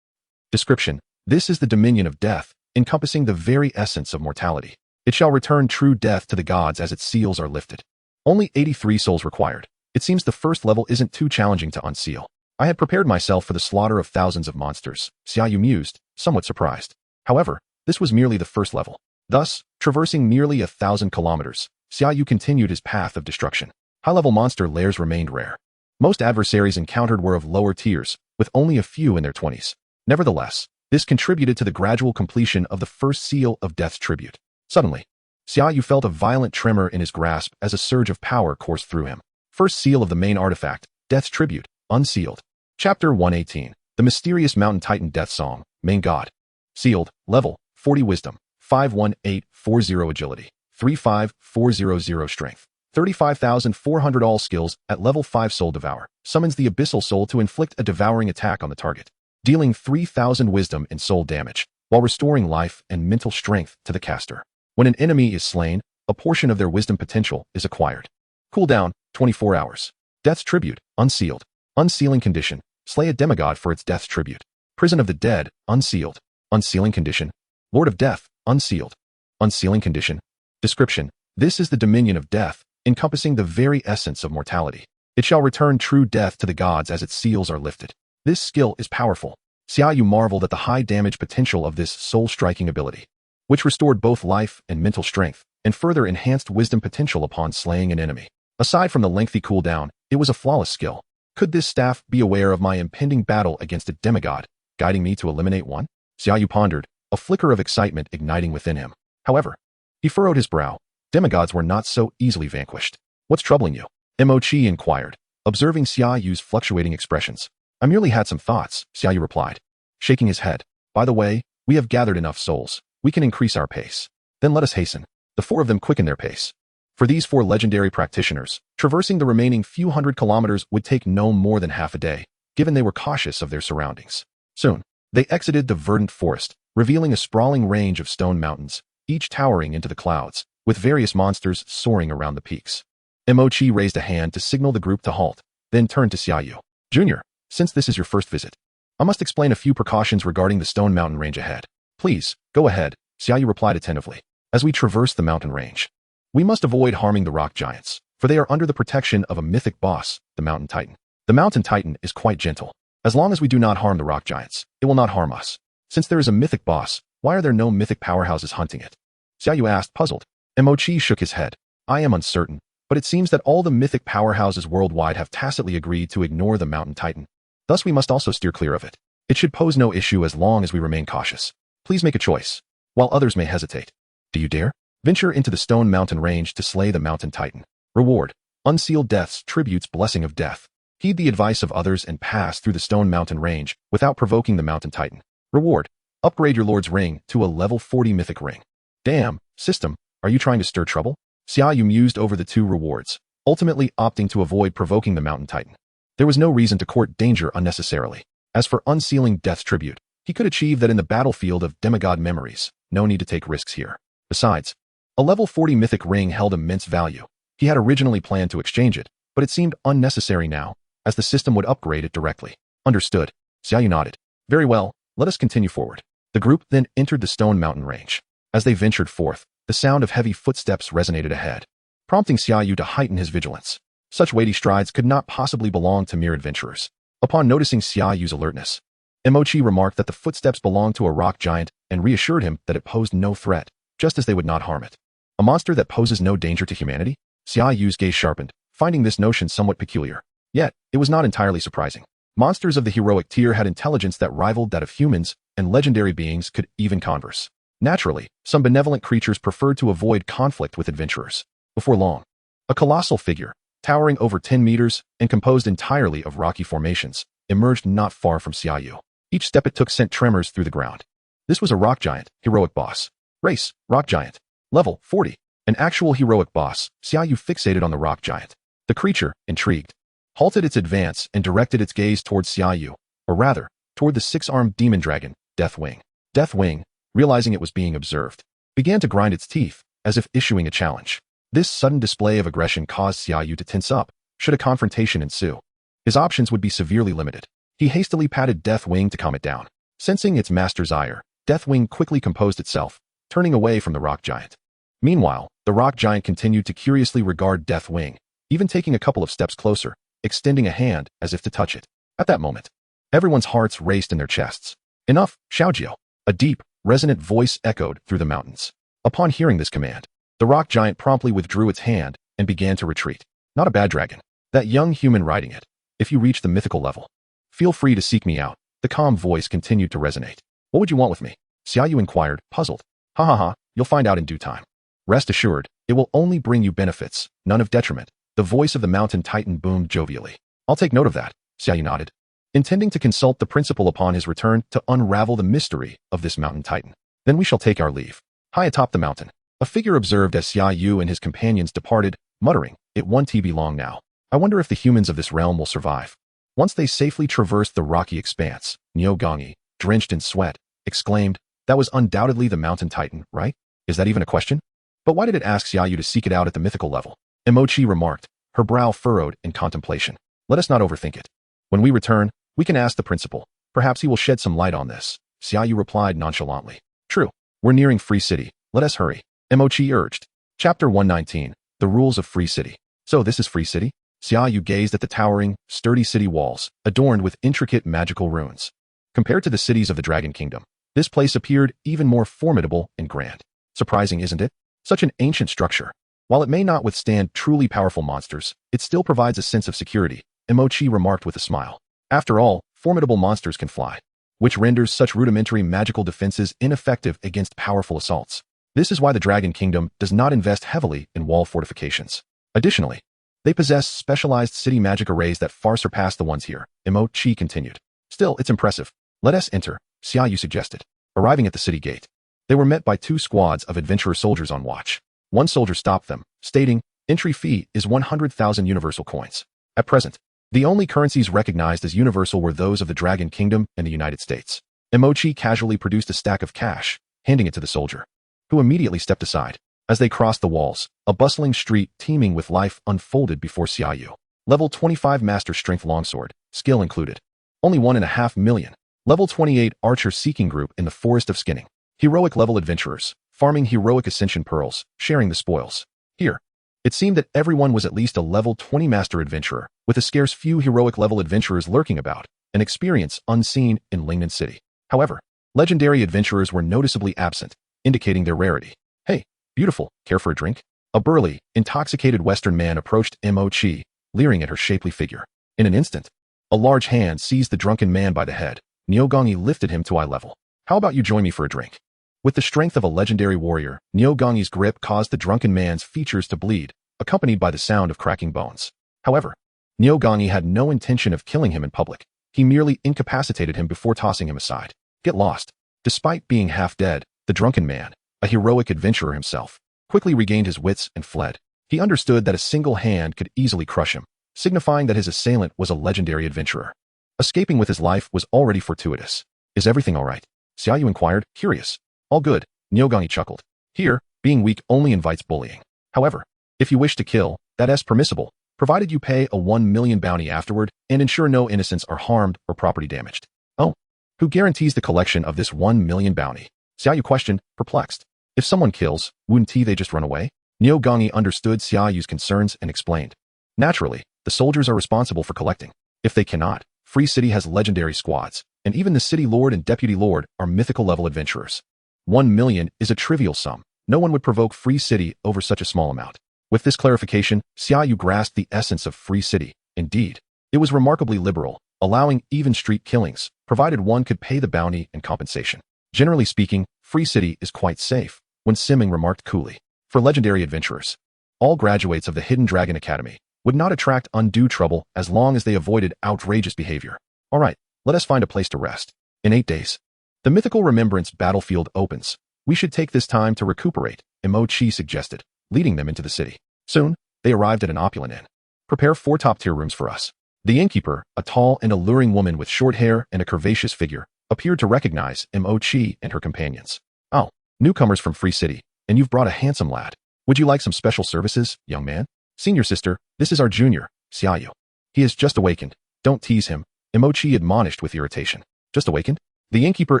Description: This is the dominion of death, encompassing the very essence of mortality. It shall return true death to the gods as its seals are lifted. Only 83 souls required. It seems the first level isn't too challenging to unseal. I had prepared myself for the slaughter of thousands of monsters, Xia Yu mused, somewhat surprised. However, this was merely the first level. Thus, traversing nearly 1,000 kilometers, Xia Yu continued his path of destruction. High-level monster lairs remained rare. Most adversaries encountered were of lower tiers, with only a few in their 20s. Nevertheless, this contributed to the gradual completion of the first seal of Death's Tribute. Suddenly, Xia Yu felt a violent tremor in his grasp as a surge of power coursed through him. First seal of the main artifact, Death's Tribute, Unsealed. Chapter 118, The Mysterious Mountain Titan Death Song, Main God. Sealed, Level, 40 Wisdom, 51840 Agility, 35400 Strength, 35,400 All Skills at Level 5 Soul Devour. Summons the Abyssal Soul to inflict a devouring attack on the target, dealing 3,000 wisdom and soul damage, while restoring life and mental strength to the caster. When an enemy is slain, a portion of their wisdom potential is acquired. Cooldown, 24 hours. Death's Tribute, Unsealed. Unsealing Condition, Slay a demigod for its Death's Tribute. Prison of the Dead, Unsealed. Unsealing Condition, Lord of Death, Unsealed. Unsealing Condition. Description: This is the dominion of death, encompassing the very essence of mortality. It shall return true death to the gods as its seals are lifted. This skill is powerful. Xia Yu marveled at the high damage potential of this soul-striking ability, which restored both life and mental strength, and further enhanced wisdom potential upon slaying an enemy. Aside from the lengthy cooldown, it was a flawless skill. Could this staff be aware of my impending battle against a demigod, guiding me to eliminate one? Xia Yu pondered, a flicker of excitement igniting within him. However, he furrowed his brow. Demigods were not so easily vanquished. What's troubling you? Mochi inquired, observing Xia Yu's fluctuating expressions. I merely had some thoughts, Xia Yu replied, shaking his head. By the way, we have gathered enough souls. We can increase our pace. Then let us hasten. The four of them quickened their pace. For these four legendary practitioners, traversing the remaining few hundred kilometers would take no more than half a day, given they were cautious of their surroundings. Soon, they exited the verdant forest, revealing a sprawling range of stone mountains, each towering into the clouds, with various monsters soaring around the peaks. Mochi raised a hand to signal the group to halt, then turned to Xia Yu. Junior, since this is your first visit, I must explain a few precautions regarding the stone mountain range ahead. Please, go ahead, Xia Yu replied attentively. As we traverse the mountain range, we must avoid harming the rock giants, for they are under the protection of a mythic boss, the Mountain Titan. The Mountain Titan is quite gentle. As long as we do not harm the rock giants, it will not harm us. Since there is a mythic boss, why are there no mythic powerhouses hunting it? Xia Yu asked, puzzled. Mochi shook his head. I am uncertain, but it seems that all the mythic powerhouses worldwide have tacitly agreed to ignore the Mountain Titan. Thus we must also steer clear of it. It should pose no issue as long as we remain cautious. Please make a choice, while others may hesitate. Do you dare? Venture into the Stone Mountain range to slay the Mountain Titan. Reward: Unsealed Death's Tribute's Blessing of Death. Heed the advice of others and pass through the Stone Mountain range without provoking the Mountain Titan. Reward: Upgrade your Lord's Ring to a level 40 mythic ring. Damn, system, are you trying to stir trouble? Xia Yu mused over the two rewards, ultimately opting to avoid provoking the Mountain Titan. There was no reason to court danger unnecessarily. As for unsealing Death's Tribute, he could achieve that in the battlefield of demigod memories. No need to take risks here. Besides, a level 40 mythic ring held immense value. He had originally planned to exchange it, but it seemed unnecessary now, as the system would upgrade it directly. Understood. Xia Yu nodded. Very well, let us continue forward. The group then entered the Stone Mountain range. As they ventured forth, the sound of heavy footsteps resonated ahead, prompting Xia Yu to heighten his vigilance. Such weighty strides could not possibly belong to mere adventurers. Upon noticing Xia Yu's alertness, Mochi remarked that the footsteps belonged to a rock giant and reassured him that it posed no threat, just as they would not harm it. A monster that poses no danger to humanity? Xia Yu's gaze sharpened, finding this notion somewhat peculiar. Yet, it was not entirely surprising. Monsters of the heroic tier had intelligence that rivaled that of humans, and legendary beings could even converse. Naturally, some benevolent creatures preferred to avoid conflict with adventurers. Before long, a colossal figure, towering over 10 meters and composed entirely of rocky formations, emerged not far from Xia Yu. Each step it took sent tremors through the ground. This was a rock giant, heroic boss. Race, rock giant. Level, 40. An actual heroic boss. Xia Yu fixated on the rock giant. The creature, intrigued, halted its advance and directed its gaze towards Xia Yu, or rather, toward the six-armed demon dragon, Deathwing. Deathwing, realizing it was being observed, began to grind its teeth, as if issuing a challenge. This sudden display of aggression caused Xia Yu to tense up, should a confrontation ensue. His options would be severely limited. He hastily patted Deathwing to calm it down. Sensing its master's ire, Deathwing quickly composed itself, turning away from the rock giant. Meanwhile, the rock giant continued to curiously regard Deathwing, even taking a couple of steps closer, extending a hand as if to touch it. At that moment, everyone's hearts raced in their chests. Enough, Xiaojiao. A deep, resonant voice echoed through the mountains. Upon hearing this command, the rock giant promptly withdrew its hand and began to retreat. Not a bad dragon. That young human riding it. If you reach the mythical level, feel free to seek me out. The calm voice continued to resonate. What would you want with me? Xia Yu inquired, puzzled. Ha ha ha, you'll find out in due time. Rest assured, it will only bring you benefits, none of detriment. The voice of the mountain titan boomed jovially. I'll take note of that, Xia Yu nodded, intending to consult the principal upon his return to unravel the mystery of this mountain titan. Then we shall take our leave. High atop the mountain, a figure observed as Xia Yu and his companions departed, muttering, it won't be long now. I wonder if the humans of this realm will survive. Once they safely traversed the rocky expanse, Neogangi, drenched in sweat, exclaimed, that was undoubtedly the mountain titan, right? Is that even a question? But why did it ask Xia Yu to seek it out at the mythical level? Emochi remarked, her brow furrowed in contemplation. Let us not overthink it. When we return, we can ask the principal. Perhaps he will shed some light on this. Xia Yu replied nonchalantly. True. We're nearing Free City. Let us hurry. Emochi urged. Chapter 119. The Rules of Free City. So this is Free City? Xia Yu gazed at the towering, sturdy city walls, adorned with intricate magical runes. Compared to the cities of the Dragon Kingdom, this place appeared even more formidable and grand. Surprising, isn't it? Such an ancient structure. While it may not withstand truly powerful monsters, it still provides a sense of security, Emochi remarked with a smile. After all, formidable monsters can fly, which renders such rudimentary magical defenses ineffective against powerful assaults. This is why the Dragon Kingdom does not invest heavily in wall fortifications. Additionally, they possess specialized city magic arrays that far surpass the ones here, Emochi continued. Still, it's impressive. Let us enter, Xia Yu suggested. Arriving at the city gate, they were met by two squads of adventurer soldiers on watch. One soldier stopped them, stating, entry fee is 100,000 universal coins. At present, the only currencies recognized as universal were those of the Dragon Kingdom and the United States. Emochi casually produced a stack of cash, handing it to the soldier, who immediately stepped aside. As they crossed the walls, a bustling street teeming with life unfolded before Xia Yu. Level 25 Master Strength Longsword, skill included. Only 1.5 million. Level 28 Archer Seeking Group in the Forest of Skinning. Heroic level adventurers, farming heroic ascension pearls, sharing the spoils. Here, it seemed that everyone was at least a level 20 master adventurer, with a scarce few heroic level adventurers lurking about, an experience unseen in Lingnan City. However, legendary adventurers were noticeably absent, indicating their rarity. Hey, beautiful, care for a drink? A burly, intoxicated Western man approached Emochi, leering at her shapely figure. In an instant, a large hand seized the drunken man by the head. Neogangi lifted him to eye level. How about you join me for a drink? With the strength of a legendary warrior, Neogangi's grip caused the drunken man's features to bleed, accompanied by the sound of cracking bones. However, Neogangi had no intention of killing him in public. He merely incapacitated him before tossing him aside. Get lost. Despite being half dead, the drunken man, a heroic adventurer himself, quickly regained his wits and fled. He understood that a single hand could easily crush him, signifying that his assailant was a legendary adventurer. Escaping with his life was already fortuitous. Is everything all right? Xia Yu inquired, curious. All good, Neogangi chuckled. Here, being weak only invites bullying. However, if you wish to kill, that is permissible, provided you pay a 1 million bounty afterward and ensure no innocents are harmed or property damaged. Oh, who guarantees the collection of this 1 million bounty? Xia Yu questioned, perplexed. If someone kills, wouldn't they just run away? Neogangi understood Xia Yu's concerns and explained. Naturally, the soldiers are responsible for collecting. If they cannot, Free City has legendary squads, and even the city lord and deputy lord are mythical level adventurers. 1 million is a trivial sum. No one would provoke Free City over such a small amount. With this clarification, Xia Yu grasped the essence of Free City. Indeed, it was remarkably liberal, allowing even street killings, provided one could pay the bounty and compensation. Generally speaking, Free City is quite safe, when Simming remarked coolly. For legendary adventurers, all graduates of the Hidden Dragon Academy would not attract undue trouble as long as they avoided outrageous behavior. All right, let us find a place to rest. In 8 days, the mythical remembrance battlefield opens. We should take this time to recuperate, Imo-Chi suggested, leading them into the city. Soon, they arrived at an opulent inn. Prepare 4 top-tier rooms for us. The innkeeper, a tall and alluring woman with short hair and a curvaceous figure, appeared to recognize Imo-Chi and her companions. Oh, newcomers from Free City, and you've brought a handsome lad. Would you like some special services, young man? Senior sister, this is our junior, Xia Yu. He has just awakened. Don't tease him, Imo-Chi admonished with irritation. Just awakened? The innkeeper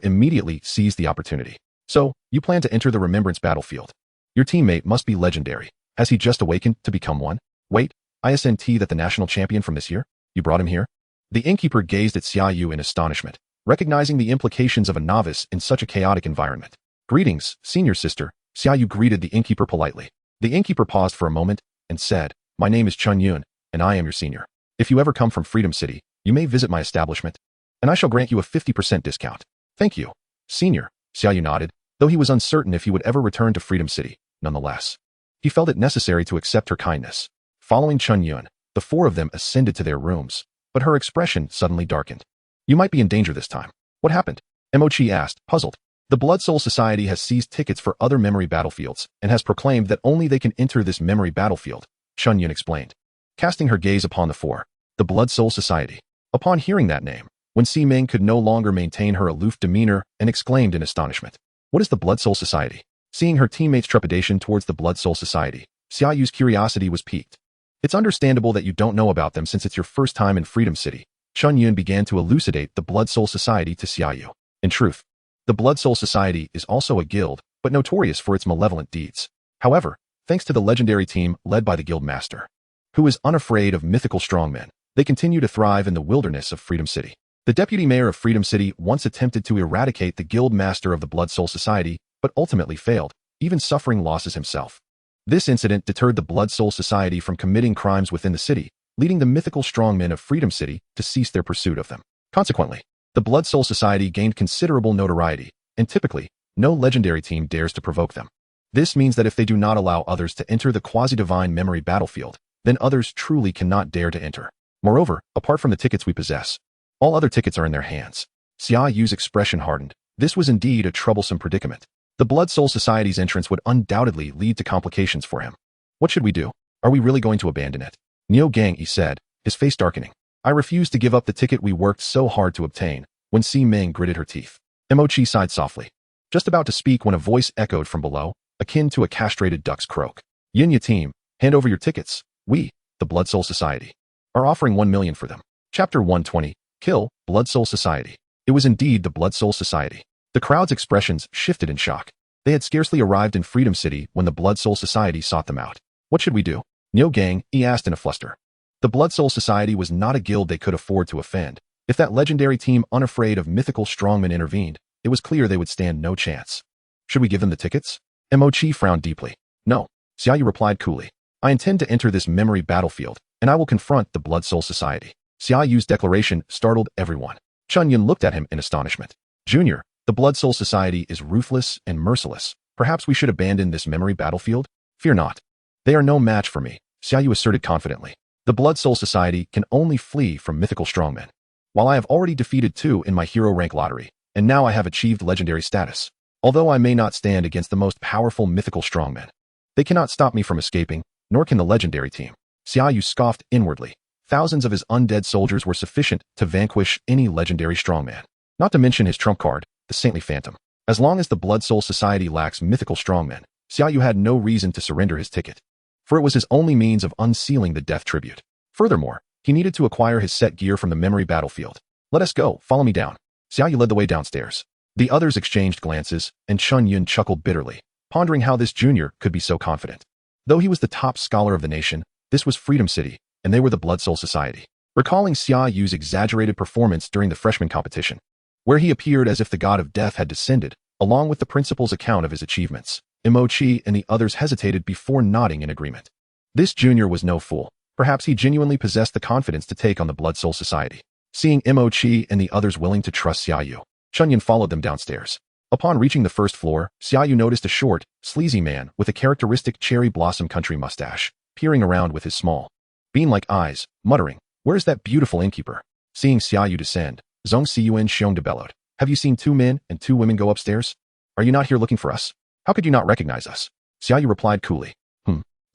immediately seized the opportunity. So, you plan to enter the remembrance battlefield. Your teammate must be legendary. Has he just awakened to become one? Wait, isn't that the national champion from this year? You brought him here? The innkeeper gazed at Xia Yu in astonishment, recognizing the implications of a novice in such a chaotic environment. Greetings, senior sister, Xia Yu greeted the innkeeper politely. The innkeeper paused for a moment and said, My name is Chun Yun, and I am your senior. If you ever come from Freedom City, you may visit my establishment, and I shall grant you a 50% discount. Thank you, senior, Xia Yu nodded, though he was uncertain if he would ever return to Freedom City. Nonetheless, he felt it necessary to accept her kindness. Following Chun Yun, the 4 of them ascended to their rooms, but her expression suddenly darkened. You might be in danger this time. What happened? Imo-Chi asked, puzzled. The Blood Soul Society has seized tickets for other memory battlefields and has proclaimed that only they can enter this memory battlefield, Chun Yun explained, casting her gaze upon the 4. The Blood Soul Society. Upon hearing that name, Wen Si-ming could no longer maintain her aloof demeanor and exclaimed in astonishment. What is the Blood Soul Society? Seeing her teammates' trepidation towards the Blood Soul Society, Xia Yu's curiosity was piqued. It's understandable that you don't know about them since it's your first time in Freedom City. Chun Yun began to elucidate the Blood Soul Society to Xia Yu. In truth, the Blood Soul Society is also a guild, but notorious for its malevolent deeds. However, thanks to the legendary team led by the guild master, who is unafraid of mythical strongmen, they continue to thrive in the wilderness of Freedom City. The deputy mayor of Freedom City once attempted to eradicate the guild master of the Blood Soul Society, but ultimately failed, even suffering losses himself. This incident deterred the Blood Soul Society from committing crimes within the city, leading the mythical strongmen of Freedom City to cease their pursuit of them. Consequently, the Blood Soul Society gained considerable notoriety, and typically, no legendary team dares to provoke them. This means that if they do not allow others to enter the quasi-divine memory battlefield, then others truly cannot dare to enter. Moreover, apart from the tickets we possess, all other tickets are in their hands. Xia Yu's expression hardened. This was indeed a troublesome predicament. The Blood Soul Society's entrance would undoubtedly lead to complications for him. What should we do? Are we really going to abandon it? Neo Gang, he said, his face darkening. I refuse to give up the ticket we worked so hard to obtain, Wen Si-ming gritted her teeth. Imo-Chi sighed softly, just about to speak when a voice echoed from below, akin to a castrated duck's croak. Yinya team, hand over your tickets. We, the Blood Soul Society, are offering 1 million for them. Chapter 120, Kill, Blood Soul Society. It was indeed the Blood Soul Society. The crowd's expressions shifted in shock. They had scarcely arrived in Freedom City when the Blood Soul Society sought them out. What should we do? Neo Gang, he asked in a fluster. The Blood Soul Society was not a guild they could afford to offend. If that legendary team unafraid of mythical strongmen intervened, it was clear they would stand no chance. Should we give them the tickets? Imo-Chi frowned deeply. No, Xia Yu replied coolly. I intend to enter this memory battlefield, and I will confront the Blood Soul Society. Xia Yu's declaration startled everyone. Chun Yun looked at him in astonishment. Junior, the Blood Soul Society is ruthless and merciless. Perhaps we should abandon this memory battlefield? Fear not. They are no match for me, Xia Yu asserted confidently. The Blood Soul Society can only flee from mythical strongmen. While I have already defeated 2 in my hero rank lottery, and now I have achieved legendary status, although I may not stand against the most powerful mythical strongmen, they cannot stop me from escaping, nor can the legendary team. Xia Yu scoffed inwardly. Thousands of his undead soldiers were sufficient to vanquish any legendary strongman. Not to mention his trump card, the Saintly Phantom. As long as the Blood Soul Society lacks mythical strongmen, Xia Yu had no reason to surrender his ticket, for it was his only means of unsealing the death tribute. Furthermore, he needed to acquire his set gear from the memory battlefield. Let us go, follow me down. Xia Yu led the way downstairs. The others exchanged glances, and Chun Yun chuckled bitterly, pondering how this junior could be so confident. Though he was the top scholar of the nation, this was Freedom City, and they were the Blood Soul Society. Recalling Xia Yu's exaggerated performance during the freshman competition, where he appeared as if the god of death had descended, along with the principal's account of his achievements, Imo-Chi and the others hesitated before nodding in agreement. This junior was no fool. Perhaps he genuinely possessed the confidence to take on the Blood Soul Society. Seeing Mo-chi and the others willing to trust Xia Yu, Chunyin followed them downstairs. Upon reaching the first floor, Xia Yu noticed a short, sleazy man with a characteristic cherry blossom country mustache, peering around with his small, bean-like eyes, muttering, "Where's that beautiful innkeeper?" Seeing Xia Yu descend, Zhong Siyuan Xiongda bellowed, "Have you seen 2 men and 2 women go upstairs? Are you not here looking for us? How could you not recognize us?" Xia Yu replied coolly.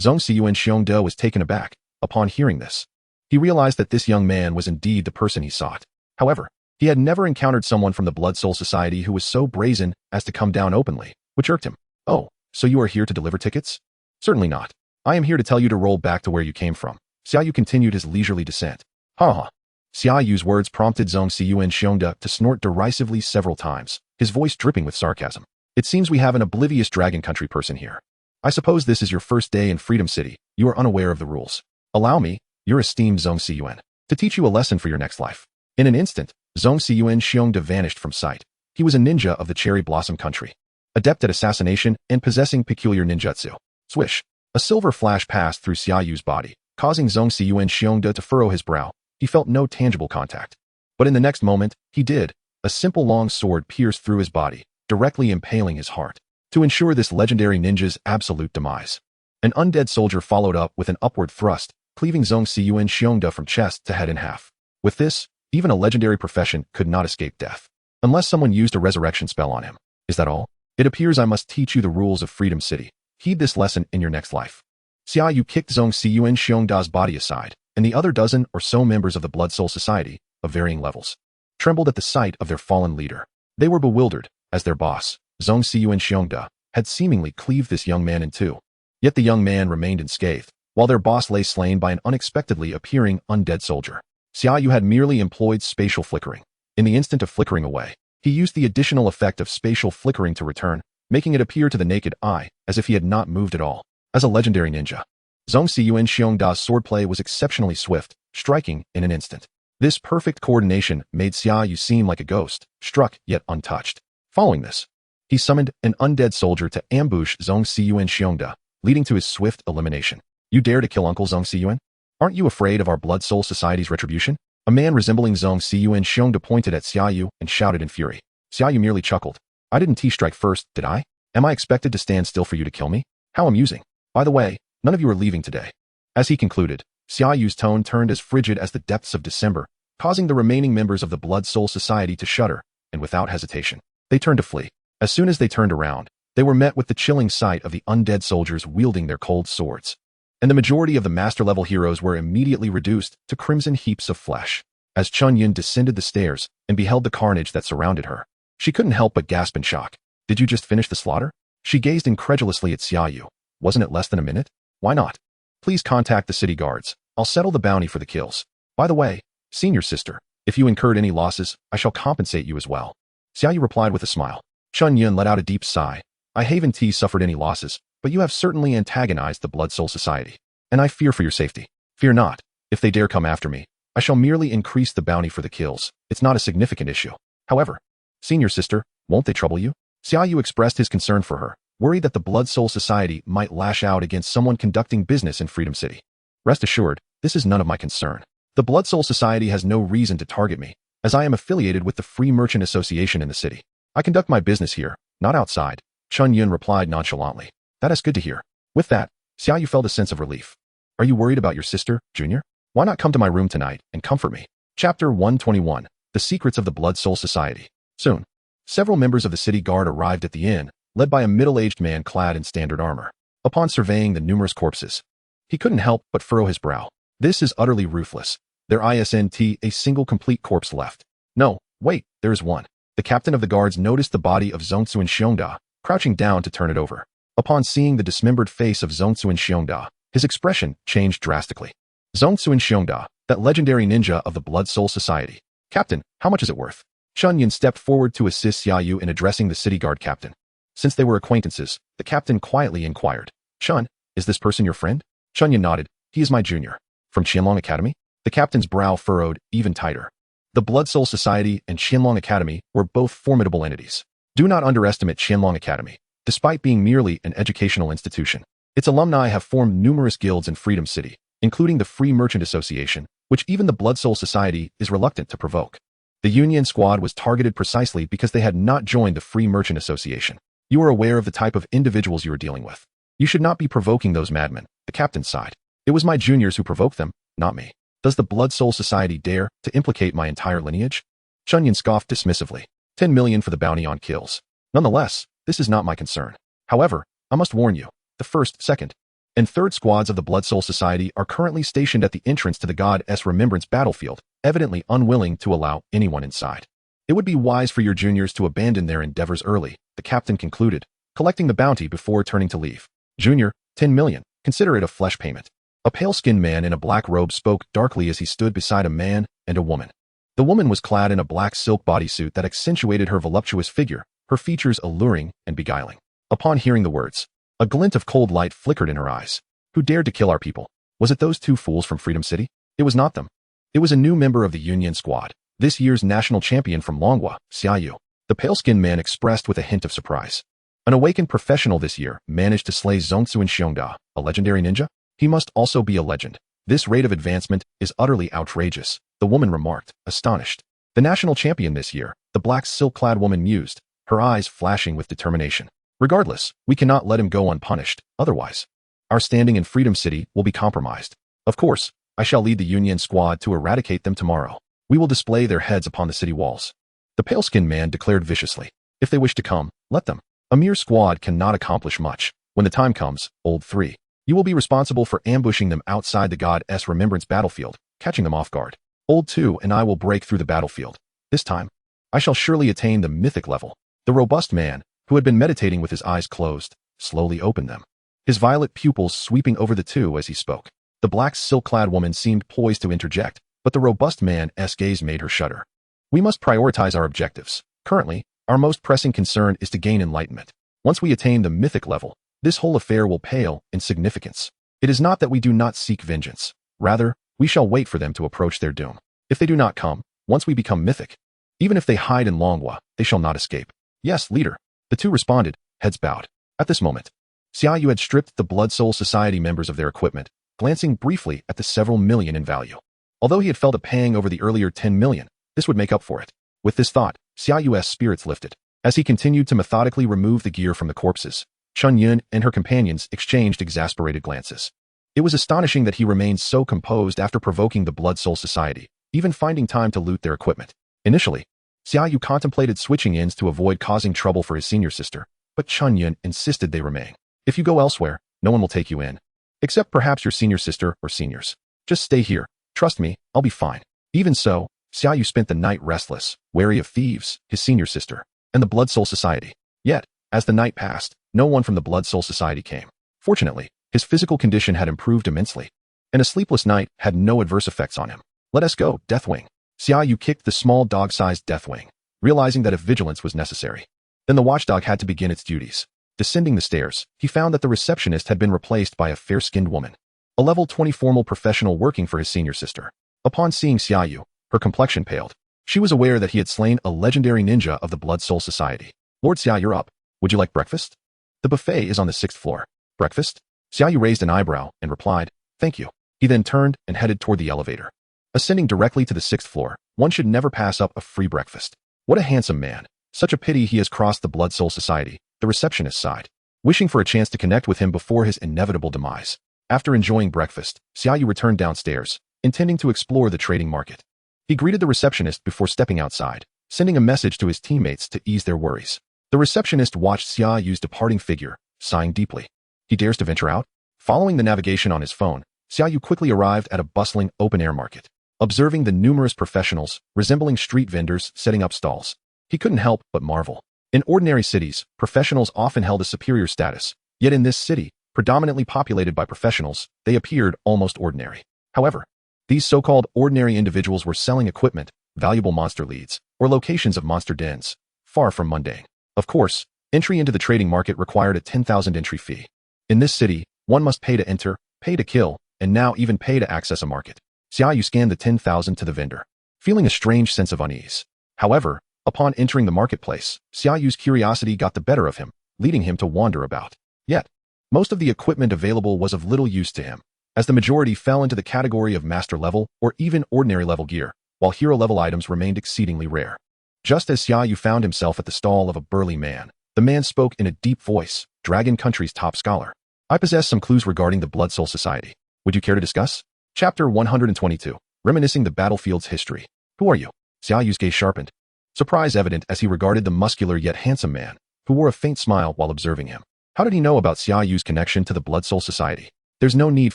Zhong Siyuan Xiongda was taken aback. Upon hearing this, he realized that this young man was indeed the person he sought. However, he had never encountered someone from the Blood Soul Society who was so brazen as to come down openly, which irked him. "Oh, so you are here to deliver tickets?" "Certainly not. I am here to tell you to roll back to where you came from." Xia Yu continued his leisurely descent. "Ha ha." Xia Yu's words prompted Zhong Siyuan Xiongda to snort derisively several times, his voice dripping with sarcasm. "It seems we have an oblivious Dragon Country person here. I suppose this is your first day in Freedom City. You are unaware of the rules. Allow me, your esteemed Zhong Siyuan, to teach you a lesson for your next life." In an instant, Zhong Siyuan Xiongda vanished from sight. He was a ninja of the Cherry Blossom Country, adept at assassination and possessing peculiar ninjutsu. Swish! A silver flash passed through Xia Yu's body, causing Zhong Siyuan Xiongda to furrow his brow. He felt no tangible contact. But in the next moment, he did. A simple long sword pierced through his body, directly impaling his heart, to ensure this legendary ninja's absolute demise. An undead soldier followed up with an upward thrust, cleaving Zhong Siyuan Xiongda from chest to head in half. With this, even a legendary profession could not escape death, unless someone used a resurrection spell on him. Is that all? It appears I must teach you the rules of Freedom City. Heed this lesson in your next life. Xia Yu kicked Zhong Siyuan Xiongda's body aside, and the other dozen or so members of the Blood Soul Society, of varying levels, trembled at the sight of their fallen leader. They were bewildered, as their boss, Zhong Siyuan Xiongda, had seemingly cleaved this young man in two. Yet the young man remained unscathed, while their boss lay slain by an unexpectedly appearing undead soldier. Xia Yu had merely employed spatial flickering. In the instant of flickering away, he used the additional effect of spatial flickering to return, making it appear to the naked eye as if he had not moved at all. As a legendary ninja, Zhong Siyuan Xiongda's swordplay was exceptionally swift, striking in an instant. This perfect coordination made Xia Yu seem like a ghost, struck yet untouched. Following this, he summoned an undead soldier to ambush Zhong Siyuan Xiongda, leading to his swift elimination. "You dare to kill Uncle Zhong Siyuan? Aren't you afraid of our Blood Soul Society's retribution?" A man resembling Zhong Siyuan Xiongda pointed at Xia Yu and shouted in fury. Xia Yu merely chuckled. "I didn't T-strike first, did I? Am I expected to stand still for you to kill me? How amusing. By the way, none of you are leaving today." As he concluded, Xia Yu's tone turned as frigid as the depths of December, causing the remaining members of the Blood Soul Society to shudder, and without hesitation, they turned to flee. As soon as they turned around, they were met with the chilling sight of the undead soldiers wielding their cold swords. And the majority of the master-level heroes were immediately reduced to crimson heaps of flesh. As Chunyin descended the stairs and beheld the carnage that surrounded her, she couldn't help but gasp in shock. "Did you just finish the slaughter?" She gazed incredulously at Xia Yu. "Wasn't it less than a minute? Why not? Please contact the city guards. I'll settle the bounty for the kills. By the way, senior sister, if you incurred any losses, I shall compensate you as well." Xia Yu replied with a smile. Chunyin let out a deep sigh. "I haven't suffered any losses, but you have certainly antagonized the Blood Soul Society, and I fear for your safety. Fear not. If they dare come after me, I shall merely increase the bounty for the kills. It's not a significant issue. However, senior sister, won't they trouble you?" Xia Yu expressed his concern for her, worried that the Blood Soul Society might lash out against someone conducting business in Freedom City. "Rest assured, this is none of my concern. The Blood Soul Society has no reason to target me, as I am affiliated with the Free Merchant Association in the city. I conduct my business here, not outside," Chunyin replied nonchalantly. "That is good to hear." With that, Xia Yu felt a sense of relief. "Are you worried about your sister, Junior? Why not come to my room tonight and comfort me?" Chapter 121, The Secrets of the Blood Soul Society. Soon, several members of the city guard arrived at the inn, led by a middle-aged man clad in standard armor. Upon surveying the numerous corpses, he couldn't help but furrow his brow. This is utterly ruthless. There isn't a single complete corpse left. No, wait, there is one. The captain of the guards noticed the body of Zhong Siyuan Xiongda, crouching down to turn it over. Upon seeing the dismembered face of Zhong Siyuan Xiongda, his expression changed drastically. "Zhong Siyuan Xiongda, that legendary ninja of the Blood Soul Society. Captain, how much is it worth?" Chunyin stepped forward to assist Xia Yu in addressing the city guard captain. Since they were acquaintances, the captain quietly inquired, "Chun, is this person your friend?" Chunyin nodded. "He is my junior." "From Qianlong Academy?" The captain's brow furrowed even tighter. The Blood Soul Society and Qianlong Academy were both formidable entities. Do not underestimate Qianlong Academy. Despite being merely an educational institution, Its alumni have formed numerous guilds in Freedom City, including the Free Merchant Association, which even the Blood Soul Society is reluctant to provoke. The Union Squad was targeted precisely because they had not joined the Free Merchant Association. You are aware of the type of individuals you are dealing with. You should not be provoking those madmen, the captain sighed. It was my juniors who provoked them, not me. Does the Blood Soul Society dare to implicate my entire lineage? Chunyan scoffed dismissively. 10 million for the bounty on kills. Nonetheless, this is not my concern. However, I must warn you, the first, second, and third squads of the Blood Soul Society are currently stationed at the entrance to the God's Remembrance battlefield, evidently unwilling to allow anyone inside. It would be wise for your juniors to abandon their endeavors early, the captain concluded, collecting the bounty before turning to leave. Junior, 10 million, consider it a flesh payment. A pale-skinned man in a black robe spoke darkly as he stood beside a man and a woman. The woman was clad in a black silk bodysuit that accentuated her voluptuous figure, her features alluring and beguiling. Upon hearing the words, a glint of cold light flickered in her eyes. Who dared to kill our people? Was it those two fools from Freedom City? It was not them. It was a new member of the Union Squad, this year's national champion from Longwa, Xia Yu. The pale-skinned man expressed with a hint of surprise. An awakened professional this year managed to slay Zongsu and Xiongda, a legendary ninja? He must also be a legend. This rate of advancement is utterly outrageous, the woman remarked, astonished. The national champion this year, the black silk-clad woman mused, her eyes flashing with determination. Regardless, we cannot let him go unpunished, otherwise our standing in Freedom City will be compromised. Of course, I shall lead the Union Squad to eradicate them tomorrow. We will display their heads upon the city walls. The pale-skinned man declared viciously. If they wish to come, let them. A mere squad cannot accomplish much. When the time comes, Old 3, you will be responsible for ambushing them outside the God's Remembrance battlefield, catching them off guard. Old 2 and I will break through the battlefield. This time, I shall surely attain the mythic level. The robust man, who had been meditating with his eyes closed, slowly opened them. His violet pupils sweeping over the two as he spoke. The black silk-clad woman seemed poised to interject, but the robust man's gaze made her shudder. We must prioritize our objectives. Currently, our most pressing concern is to gain enlightenment. Once we attain the mythic level, this whole affair will pale in significance. It is not that we do not seek vengeance. Rather, we shall wait for them to approach their doom. If they do not come, once we become mythic, even if they hide in Longwa, they shall not escape. Yes, leader. The two responded, heads bowed. At this moment, Xia Yu had stripped the Blood Soul Society members of their equipment, glancing briefly at the several million in value. Although he had felt a pang over the earlier 10 million, this would make up for it. With this thought, Xia Yu's spirits lifted. As he continued to methodically remove the gear from the corpses, Chun Yun and her companions exchanged exasperated glances. It was astonishing that he remained so composed after provoking the Blood Soul Society, even finding time to loot their equipment. Initially, Xia Yu contemplated switching ends to avoid causing trouble for his senior sister, but Chun Yun insisted they remain. If you go elsewhere, no one will take you in. Except perhaps your senior sister or seniors. Just stay here. Trust me, I'll be fine. Even so, Xia Yu spent the night restless, wary of thieves, his senior sister, and the Blood Soul Society. Yet, as the night passed, no one from the Blood Soul Society came. Fortunately, his physical condition had improved immensely, and a sleepless night had no adverse effects on him. Let us go, Deathwing. Xia Yu kicked the small dog-sized Deathwing, realizing that if vigilance was necessary, then the watchdog had to begin its duties. Descending the stairs, he found that the receptionist had been replaced by a fair-skinned woman, a level 20 formal professional working for his senior sister. Upon seeing Xia Yu, her complexion paled. She was aware that he had slain a legendary ninja of the Blood Soul Society. Lord Xia, you're up. Would you like breakfast? The buffet is on the 6th floor. Breakfast? Xia Yu raised an eyebrow and replied, thank you. He then turned and headed toward the elevator. Ascending directly to the 6th floor, one should never pass up a free breakfast. What a handsome man. Such a pity he has crossed the Blood Soul Society, the receptionist sighed, wishing for a chance to connect with him before his inevitable demise. After enjoying breakfast, Xia Yu returned downstairs, intending to explore the trading market. He greeted the receptionist before stepping outside, sending a message to his teammates to ease their worries. The receptionist watched Xia Yu's departing figure, sighing deeply. He dares to venture out? Following the navigation on his phone, Xia Yu quickly arrived at a bustling open-air market. Observing the numerous professionals, resembling street vendors, setting up stalls, he couldn't help but marvel. In ordinary cities, professionals often held a superior status, yet in this city, predominantly populated by professionals, they appeared almost ordinary. However, these so-called ordinary individuals were selling equipment, valuable monster leads, or locations of monster dens, far from mundane. Of course, entry into the trading market required a 10,000 entry fee. In this city, one must pay to enter, pay to kill, and now even pay to access a market. Xia Yu scanned the 10,000 to the vendor, feeling a strange sense of unease. However, upon entering the marketplace, Xia Yu's curiosity got the better of him, leading him to wander about. Yet, Most of the equipment available was of little use to him, as the majority fell into the category of master level or even ordinary level gear, while hero level items remained exceedingly rare. Just as Xia Yu found himself at the stall of a burly man, the man spoke in a deep voice, Dragon Country's top scholar. I possess some clues regarding the Blood Soul Society. Would you care to discuss? Chapter 122. Reminiscing the battlefield's history. Who are you? Xia Yu's gaze sharpened. Surprise evident as he regarded the muscular yet handsome man, who wore a faint smile while observing him. How did he know about Xia Yu's connection to the Blood Soul Society? There's no need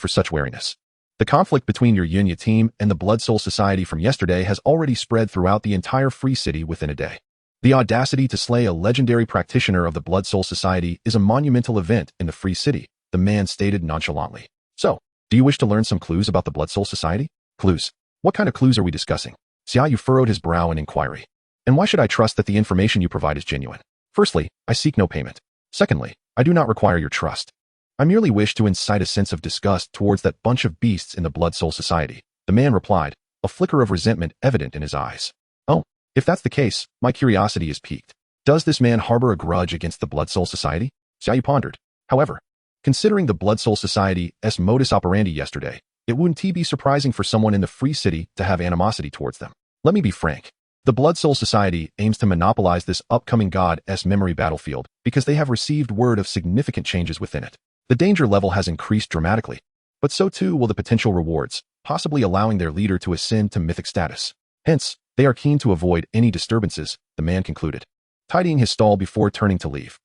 for such wariness. The conflict between your Yunya team and the Blood Soul Society from yesterday has already spread throughout the entire Free City within a day. The audacity to slay a legendary practitioner of the Blood Soul Society is a monumental event in the Free City, the man stated nonchalantly. So, do you wish to learn some clues about the Blood Soul Society? Clues? What kind of clues are we discussing? Xia Yu furrowed his brow in inquiry. And why should I trust that the information you provide is genuine? Firstly, I seek no payment. Secondly, I do not require your trust. I merely wish to incite a sense of disgust towards that bunch of beasts in the Blood Soul Society, the man replied, a flicker of resentment evident in his eyes. Oh, if that's the case, my curiosity is piqued. Does this man harbor a grudge against the Blood Soul Society? Xia Yu pondered. However, considering the Blood Soul Society's modus operandi yesterday, it wouldn't be surprising for someone in the Free City to have animosity towards them. Let me be frank. The Blood Soul Society aims to monopolize this upcoming God's memory battlefield because they have received word of significant changes within it. The danger level has increased dramatically, but so too will the potential rewards, possibly allowing their leader to ascend to mythic status. Hence, they are keen to avoid any disturbances, the man concluded, tidying his stall before turning to leave.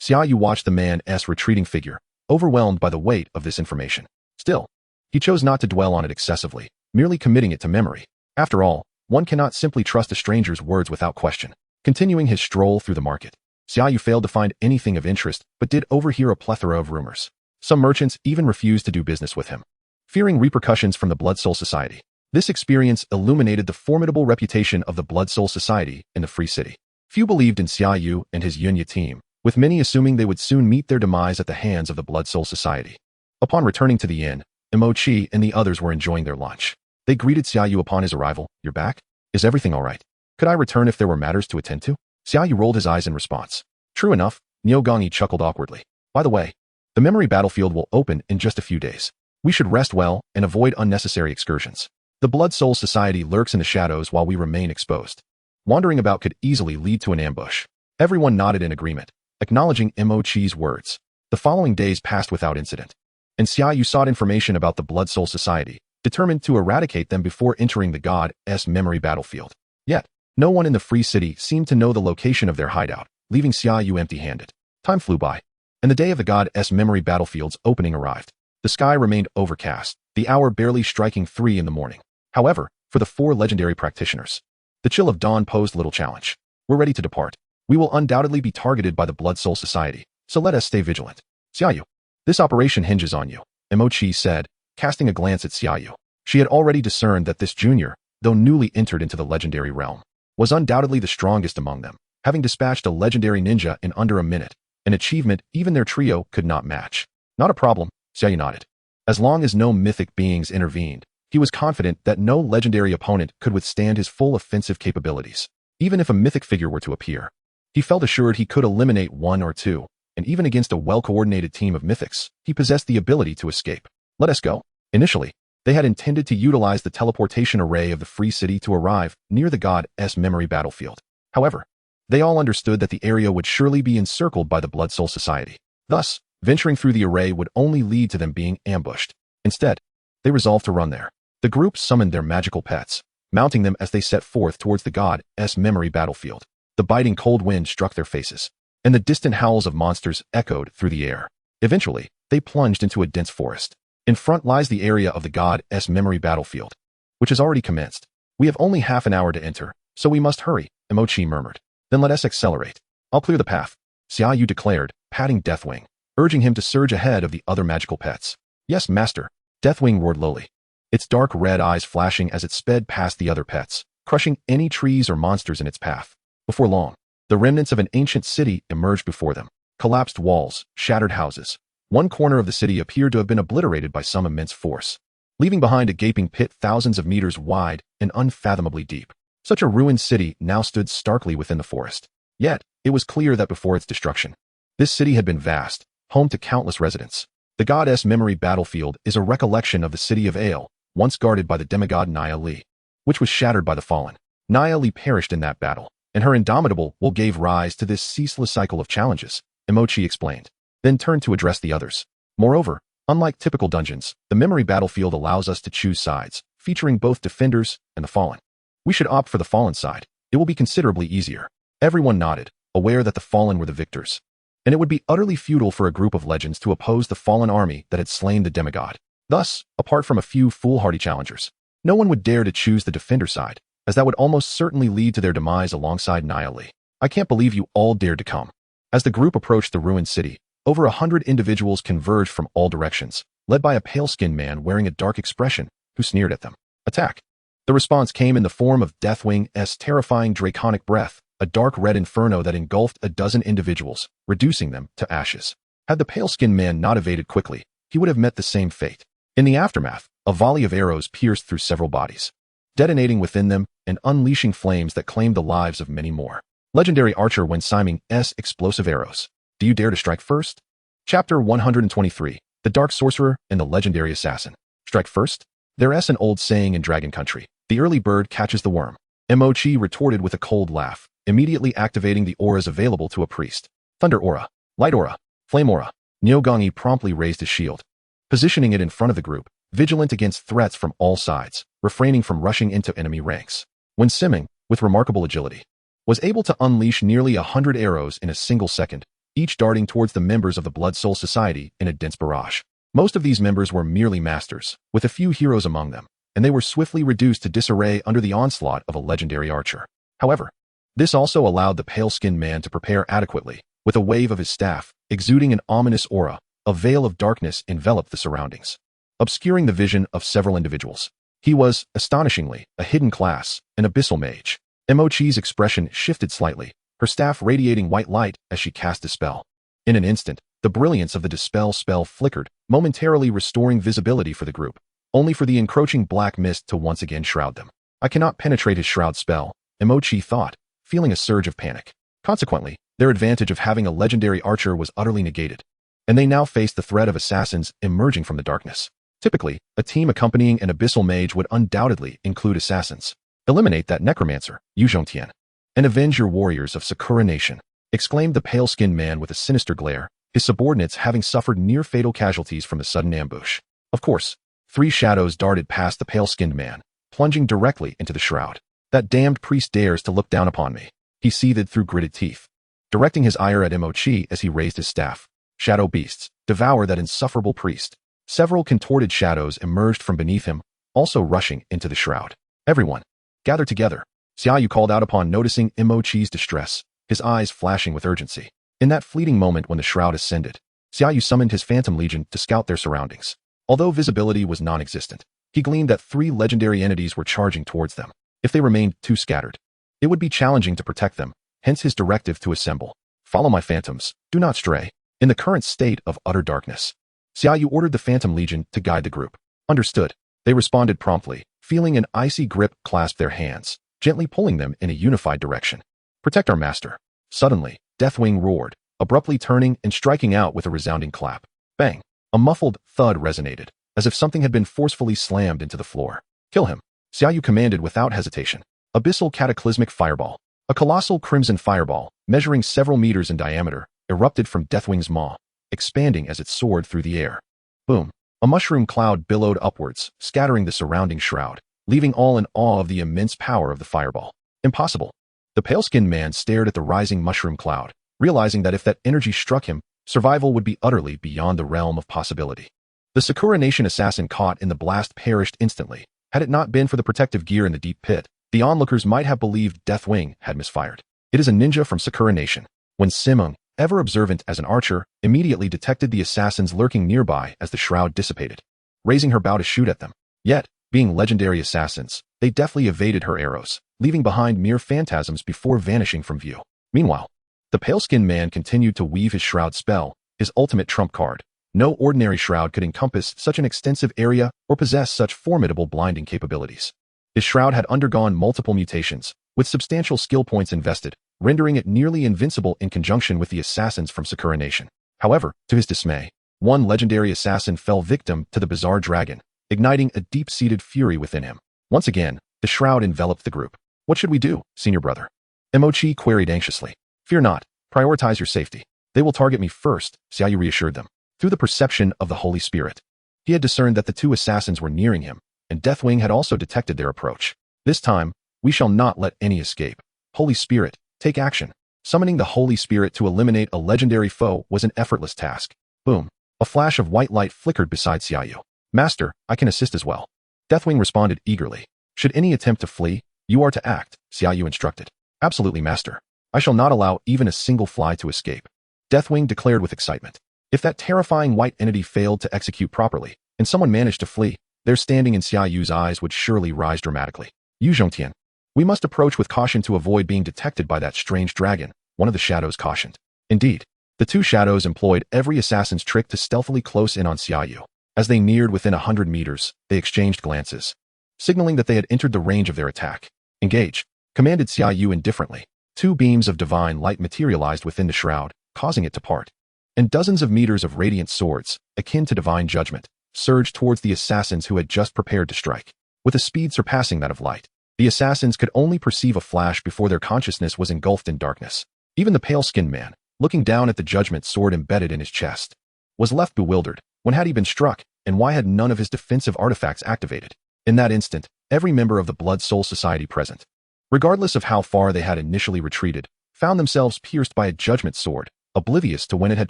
Xia Yu watched the man's retreating figure, overwhelmed by the weight of this information. Still, he chose not to dwell on it excessively, merely committing it to memory. After all, one cannot simply trust a stranger's words without question. Continuing his stroll through the market, Xia Yu failed to find anything of interest, but did overhear a plethora of rumors. Some merchants even refused to do business with him, fearing repercussions from the Blood Soul Society. This experience illuminated the formidable reputation of the Blood Soul Society in the Free City. Few believed in Xia Yu and his Yunya team, with many assuming they would soon meet their demise at the hands of the Blood Soul Society. Upon returning to the inn, Imochi and the others were enjoying their lunch. They greeted Xia Yu upon his arrival. You're back? Is everything all right? Could I return if there were matters to attend to? Xia Yu rolled his eyes in response. True enough, Nyogongi chuckled awkwardly. By the way, the memory battlefield will open in just a few days. We should rest well and avoid unnecessary excursions. The Blood Soul Society lurks in the shadows while we remain exposed. Wandering about could easily lead to an ambush. Everyone nodded in agreement, acknowledging Imochi's words. The following days passed without incident, and Xia Yu sought information about the Blood Soul Society, determined to eradicate them before entering the God's memory battlefield. Yet, no one in the Free City seemed to know the location of their hideout, leaving Xia Yu empty-handed. Time flew by, and the day of the God's memory battlefield's opening arrived. The sky remained overcast, the hour barely striking 3 in the morning. However, for the 4 legendary practitioners, the chill of dawn posed little challenge. We're ready to depart. We will undoubtedly be targeted by the Blood Soul Society, so let us stay vigilant. Xia Yu, this operation hinges on you, Imochi said, casting a glance at Xia Yu. She had already discerned that this junior, though newly entered into the legendary realm, was undoubtedly the strongest among them, having dispatched a legendary ninja in under a minute, an achievement even their trio could not match. Not a problem, Xia Yu nodded. As long as no mythic beings intervened, he was confident that no legendary opponent could withstand his full offensive capabilities. Even if a mythic figure were to appear, he felt assured he could eliminate 1 or 2, and even against a well-coordinated team of mythics, he possessed the ability to escape. Let us go. Initially, they had intended to utilize the teleportation array of the Free City to arrive near the God's memory battlefield. However, they all understood that the area would surely be encircled by the Blood Soul Society. Thus, venturing through the array would only lead to them being ambushed. Instead, they resolved to run there. The group summoned their magical pets, mounting them as they set forth towards the God's memory battlefield. The biting cold wind struck their faces, and the distant howls of monsters echoed through the air. Eventually, they plunged into a dense forest. In front lies the area of the God's memory battlefield, which has already commenced. We have only half an hour to enter, so we must hurry, Imochi murmured. Then let us accelerate. I'll clear the path, Xia Yu declared, patting Deathwing, urging him to surge ahead of the other magical pets. Yes, master, Deathwing roared lowly, its dark red eyes flashing as it sped past the other pets, crushing any trees or monsters in its path. Before long, the remnants of an ancient city emerged before them. Collapsed walls, shattered houses. One corner of the city appeared to have been obliterated by some immense force, leaving behind a gaping pit thousands of meters wide and unfathomably deep. Such a ruined city now stood starkly within the forest. Yet, it was clear that before its destruction, this city had been vast, home to countless residents. The goddess memory battlefield is a recollection of the city of Ale, once guarded by the demigod Nia Li, which was shattered by the fallen. Nia Li perished in that battle, and her indomitable will gave rise to this ceaseless cycle of challenges, Emochi explained, then turned to address the others. Moreover, unlike typical dungeons, the memory battlefield allows us to choose sides, featuring both defenders and the fallen. We should opt for the fallen side. It will be considerably easier. Everyone nodded, aware that the fallen were the victors. And it would be utterly futile for a group of legends to oppose the fallen army that had slain the demigod. Thus, apart from a few foolhardy challengers, no one would dare to choose the defender side, as that would almost certainly lead to their demise alongside Nia Li. I can't believe you all dared to come. As the group approached the ruined city, over 100 individuals converged from all directions, led by a pale-skinned man wearing a dark expression, who sneered at them. Attack! The response came in the form of Deathwing's terrifying draconic breath, a dark red inferno that engulfed a dozen individuals, reducing them to ashes. Had the pale-skinned man not evaded quickly, he would have met the same fate. In the aftermath, a volley of arrows pierced through several bodies, detonating within them and unleashing flames that claimed the lives of many more. Legendary Archer when Siming's explosive arrows. Do you dare to strike first? Chapter 123, The Dark Sorcerer and the Legendary Assassin. Strike first? There's an old saying in Dragon Country, the early bird catches the worm. Emochi retorted with a cold laugh, immediately activating the auras available to a priest. Thunder Aura, Light Aura, Flame Aura. Nyogongi promptly raised his shield, positioning it in front of the group, vigilant against threats from all sides, refraining from rushing into enemy ranks. When Siming, with remarkable agility, was able to unleash nearly 100 arrows in a single second, each darting towards the members of the Blood Soul Society in a dense barrage. Most of these members were merely masters, with a few heroes among them, and they were swiftly reduced to disarray under the onslaught of a legendary archer. However, this also allowed the pale-skinned man to prepare adequately. With a wave of his staff, exuding an ominous aura, a veil of darkness enveloped the surroundings, obscuring the vision of several individuals. He was, astonishingly, a hidden class, an abyssal mage. Emochi's expression shifted slightly, her staff radiating white light as she cast a spell. In an instant, the brilliance of the dispel spell flickered, momentarily restoring visibility for the group, only for the encroaching black mist to once again shroud them. I cannot penetrate his shroud spell, Emochi thought, feeling a surge of panic. Consequently, their advantage of having a legendary archer was utterly negated, and they now faced the threat of assassins emerging from the darkness. Typically, a team accompanying an abyssal mage would undoubtedly include assassins. Eliminate that necromancer, Yu Zhongtian, and avenge your warriors of Sakura Nation, exclaimed the pale-skinned man with a sinister glare, his subordinates having suffered near-fatal casualties from the sudden ambush. Of course, 3 shadows darted past the pale-skinned man, plunging directly into the shroud. That damned priest dares to look down upon me, he seethed through gritted teeth, directing his ire at Emochi as he raised his staff. Shadow beasts, devour that insufferable priest. Several contorted shadows emerged from beneath him, also rushing into the shroud. Everyone, gather together, Xia Yu called out upon noticing Emochi's distress, his eyes flashing with urgency. In that fleeting moment when the shroud ascended, Xia Yu summoned his Phantom Legion to scout their surroundings. Although visibility was non-existent, he gleaned that 3 legendary entities were charging towards them. If they remained too scattered, it would be challenging to protect them, hence his directive to assemble. Follow my phantoms, do not stray. In the current state of utter darkness, Xia Yu ordered the Phantom Legion to guide the group. Understood. They responded promptly, feeling an icy grip clasp their hands, gently pulling them in a unified direction. Protect our master. Suddenly, Deathwing roared, abruptly turning and striking out with a resounding clap. Bang! A muffled thud resonated, as if something had been forcefully slammed into the floor. Kill him, Xia Yu commanded without hesitation. Abyssal Cataclysmic Fireball. A colossal crimson fireball, measuring several meters in diameter, erupted from Deathwing's maw, expanding as it soared through the air. Boom! A mushroom cloud billowed upwards, scattering the surrounding shroud, leaving all in awe of the immense power of the fireball. Impossible. The pale-skinned man stared at the rising mushroom cloud, realizing that if that energy struck him, survival would be utterly beyond the realm of possibility. The Sakura Nation assassin caught in the blast perished instantly. Had it not been for the protective gear in the deep pit, the onlookers might have believed Deathwing had misfired. It is a ninja from Sakura Nation. When Simung, ever observant as an archer, immediately detected the assassins lurking nearby as the shroud dissipated, raising her bow to shoot at them. Yet, being legendary assassins, they deftly evaded her arrows, leaving behind mere phantasms before vanishing from view. Meanwhile, the pale-skinned man continued to weave his shroud spell, his ultimate trump card. No ordinary shroud could encompass such an extensive area or possess such formidable blinding capabilities. His shroud had undergone multiple mutations, with substantial skill points invested, rendering it nearly invincible in conjunction with the assassins from Sakura Nation. However, to his dismay, one legendary assassin fell victim to the bizarre dragon, igniting a deep-seated fury within him. Once again, the shroud enveloped the group. What should we do, senior brother? Mochi queried anxiously. Fear not. Prioritize your safety. They will target me first, Xia Yu reassured them. Through the perception of the Holy Spirit, he had discerned that the two assassins were nearing him, and Deathwing had also detected their approach. This time, we shall not let any escape. Holy Spirit, take action. Summoning the Holy Spirit to eliminate a legendary foe was an effortless task. Boom. A flash of white light flickered beside Xia Yu. Master, I can assist as well. Deathwing responded eagerly. Should any attempt to flee, you are to act, Xia Yu instructed. Absolutely, Master. I shall not allow even a single fly to escape. Deathwing declared with excitement. If that terrifying white entity failed to execute properly, and someone managed to flee, their standing in Xia Yu's eyes would surely rise dramatically. Yu Zhongtian. We must approach with caution to avoid being detected by that strange dragon, one of the shadows cautioned. Indeed, the two shadows employed every assassin's trick to stealthily close in on Xia Yu. As they neared within 100 meters, they exchanged glances, signaling that they had entered the range of their attack. Engage, commanded Xia Yu indifferently. Two beams of divine light materialized within the shroud, causing it to part. And dozens of meters of radiant swords, akin to divine judgment, surged towards the assassins who had just prepared to strike. With a speed surpassing that of light, the assassins could only perceive a flash before their consciousness was engulfed in darkness. Even the pale-skinned man, looking down at the judgment sword embedded in his chest, was left bewildered. When had he been struck, and why had none of his defensive artifacts activated? In that instant, every member of the Blood Soul Society present, regardless of how far they had initially retreated, found themselves pierced by a judgment sword, oblivious to when it had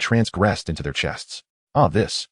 transgressed into their chests. Ah, this.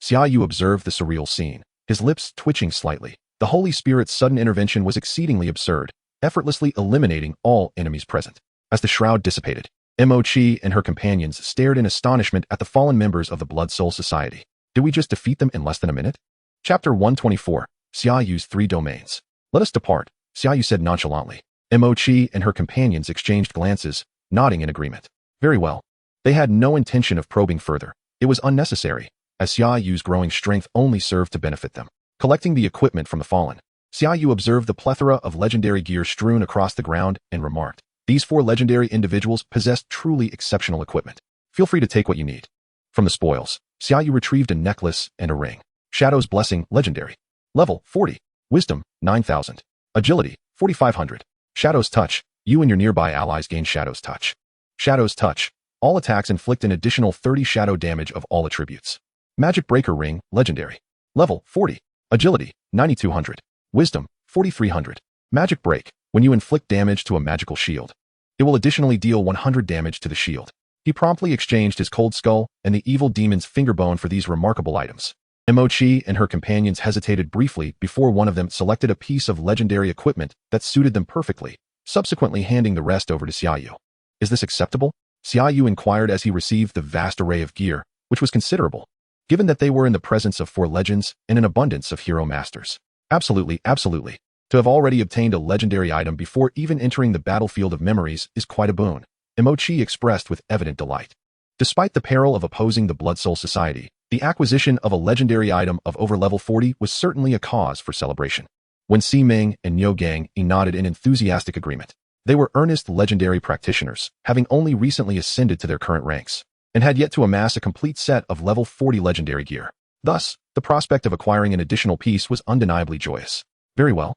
Xia Yu observed the surreal scene, his lips twitching slightly. The Holy Spirit's sudden intervention was exceedingly absurd, effortlessly eliminating all enemies present. As the shroud dissipated, Mochi and her companions stared in astonishment at the fallen members of the Blood Soul Society. Did we just defeat them in less than a minute? Chapter 124, Xia Yu's Three Domains. Let us depart, Xia Yu said nonchalantly. Mochi and her companions exchanged glances, nodding in agreement. Very well. They had no intention of probing further. It was unnecessary, as Xia Yu's growing strength only served to benefit them. Collecting the equipment from the fallen, Xia Yu observed the plethora of legendary gear strewn across the ground and remarked, these four legendary individuals possessed truly exceptional equipment. Feel free to take what you need. From the spoils, Xia Yu retrieved a necklace and a ring. Shadow's Blessing, legendary. Level 40. Wisdom, 9,000. Agility, 4,500. Shadow's Touch. You and your nearby allies gain Shadow's Touch. Shadow's Touch. All attacks inflict an additional 30 shadow damage of all attributes. Magic Breaker Ring, legendary. Level 40. Agility, 9,200. Wisdom, 4,300. Magic Break. When you inflict damage to a magical shield, it will additionally deal 100 damage to the shield. He promptly exchanged his cold skull and the evil demon's fingerbone for these remarkable items. Mochi and her companions hesitated briefly before one of them selected a piece of legendary equipment that suited them perfectly, subsequently handing the rest over to Xia Yu. Is this acceptable? Xia Yu inquired as he received the vast array of gear, which was considerable, given that they were in the presence of four legends and an abundance of hero masters. Absolutely, absolutely. To have already obtained a legendary item before even entering the battlefield of memories is quite a boon, Mochi expressed with evident delight. Despite the peril of opposing the Blood Soul Society, the acquisition of a legendary item of over level 40 was certainly a cause for celebration. When Si Ming and Niu Gang nodded in enthusiastic agreement, they were earnest legendary practitioners, having only recently ascended to their current ranks, and had yet to amass a complete set of level 40 legendary gear. Thus, the prospect of acquiring an additional piece was undeniably joyous. Very well.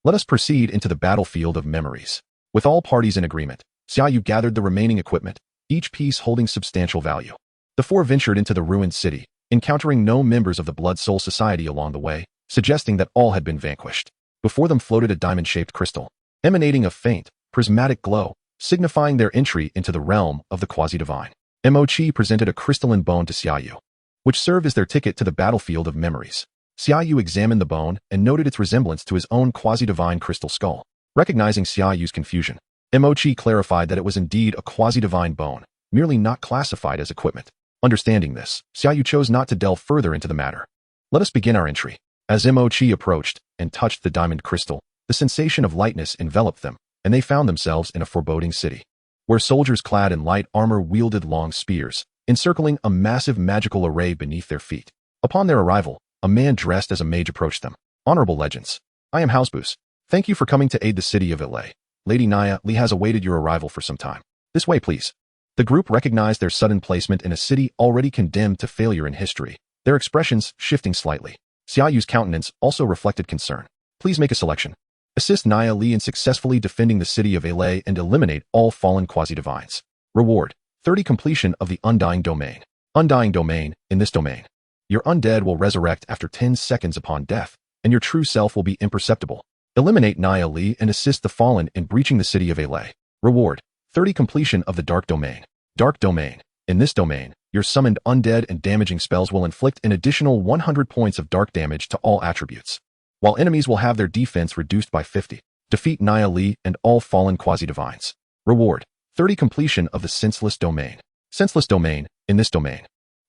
Let us proceed into the battlefield of memories. With all parties in agreement, Xia Yu gathered the remaining equipment, each piece holding substantial value. The four ventured into the ruined city, encountering no members of the Blood Soul Society along the way, suggesting that all had been vanquished. Before them floated a diamond-shaped crystal, emanating a faint, prismatic glow, signifying their entry into the realm of the quasi-divine. Mochi presented a crystalline bone to Xia Yu, which served as their ticket to the battlefield of memories. Xia Yu examined the bone and noted its resemblance to his own quasi-divine crystal skull. Recognizing Xia Yu's confusion, Mochi clarified that it was indeed a quasi-divine bone, merely not classified as equipment. Understanding this, Xia Yu chose not to delve further into the matter. Let us begin our entry. As Mochi approached and touched the diamond crystal, the sensation of lightness enveloped them, and they found themselves in a foreboding city, where soldiers clad in light armor wielded long spears, encircling a massive magical array beneath their feet. Upon their arrival, a man dressed as a mage approached them. Honorable legends, I am Hausbus. Thank you for coming to aid the city of LA. Lady Naya Li has awaited your arrival for some time. This way, please. The group recognized their sudden placement in a city already condemned to failure in history, their expressions shifting slightly. Xia Yu's countenance also reflected concern. Please make a selection. Assist Nia Li in successfully defending the city of Alay and eliminate all fallen quasi-divines. Reward: 30 completion of the Undying Domain. Undying Domain. In this domain, your undead will resurrect after 10 seconds upon death, and your true self will be imperceptible. Eliminate Nia Li and assist the fallen in breaching the city of Alay. Reward: 30 completion of the Dark Domain. Dark Domain. In this domain, your summoned undead and damaging spells will inflict an additional 100 points of dark damage to all attributes, while enemies will have their defense reduced by 50. Defeat Nia Li and all fallen quasi-divines. Reward: 30 completion of the Senseless Domain. Senseless Domain. In this domain,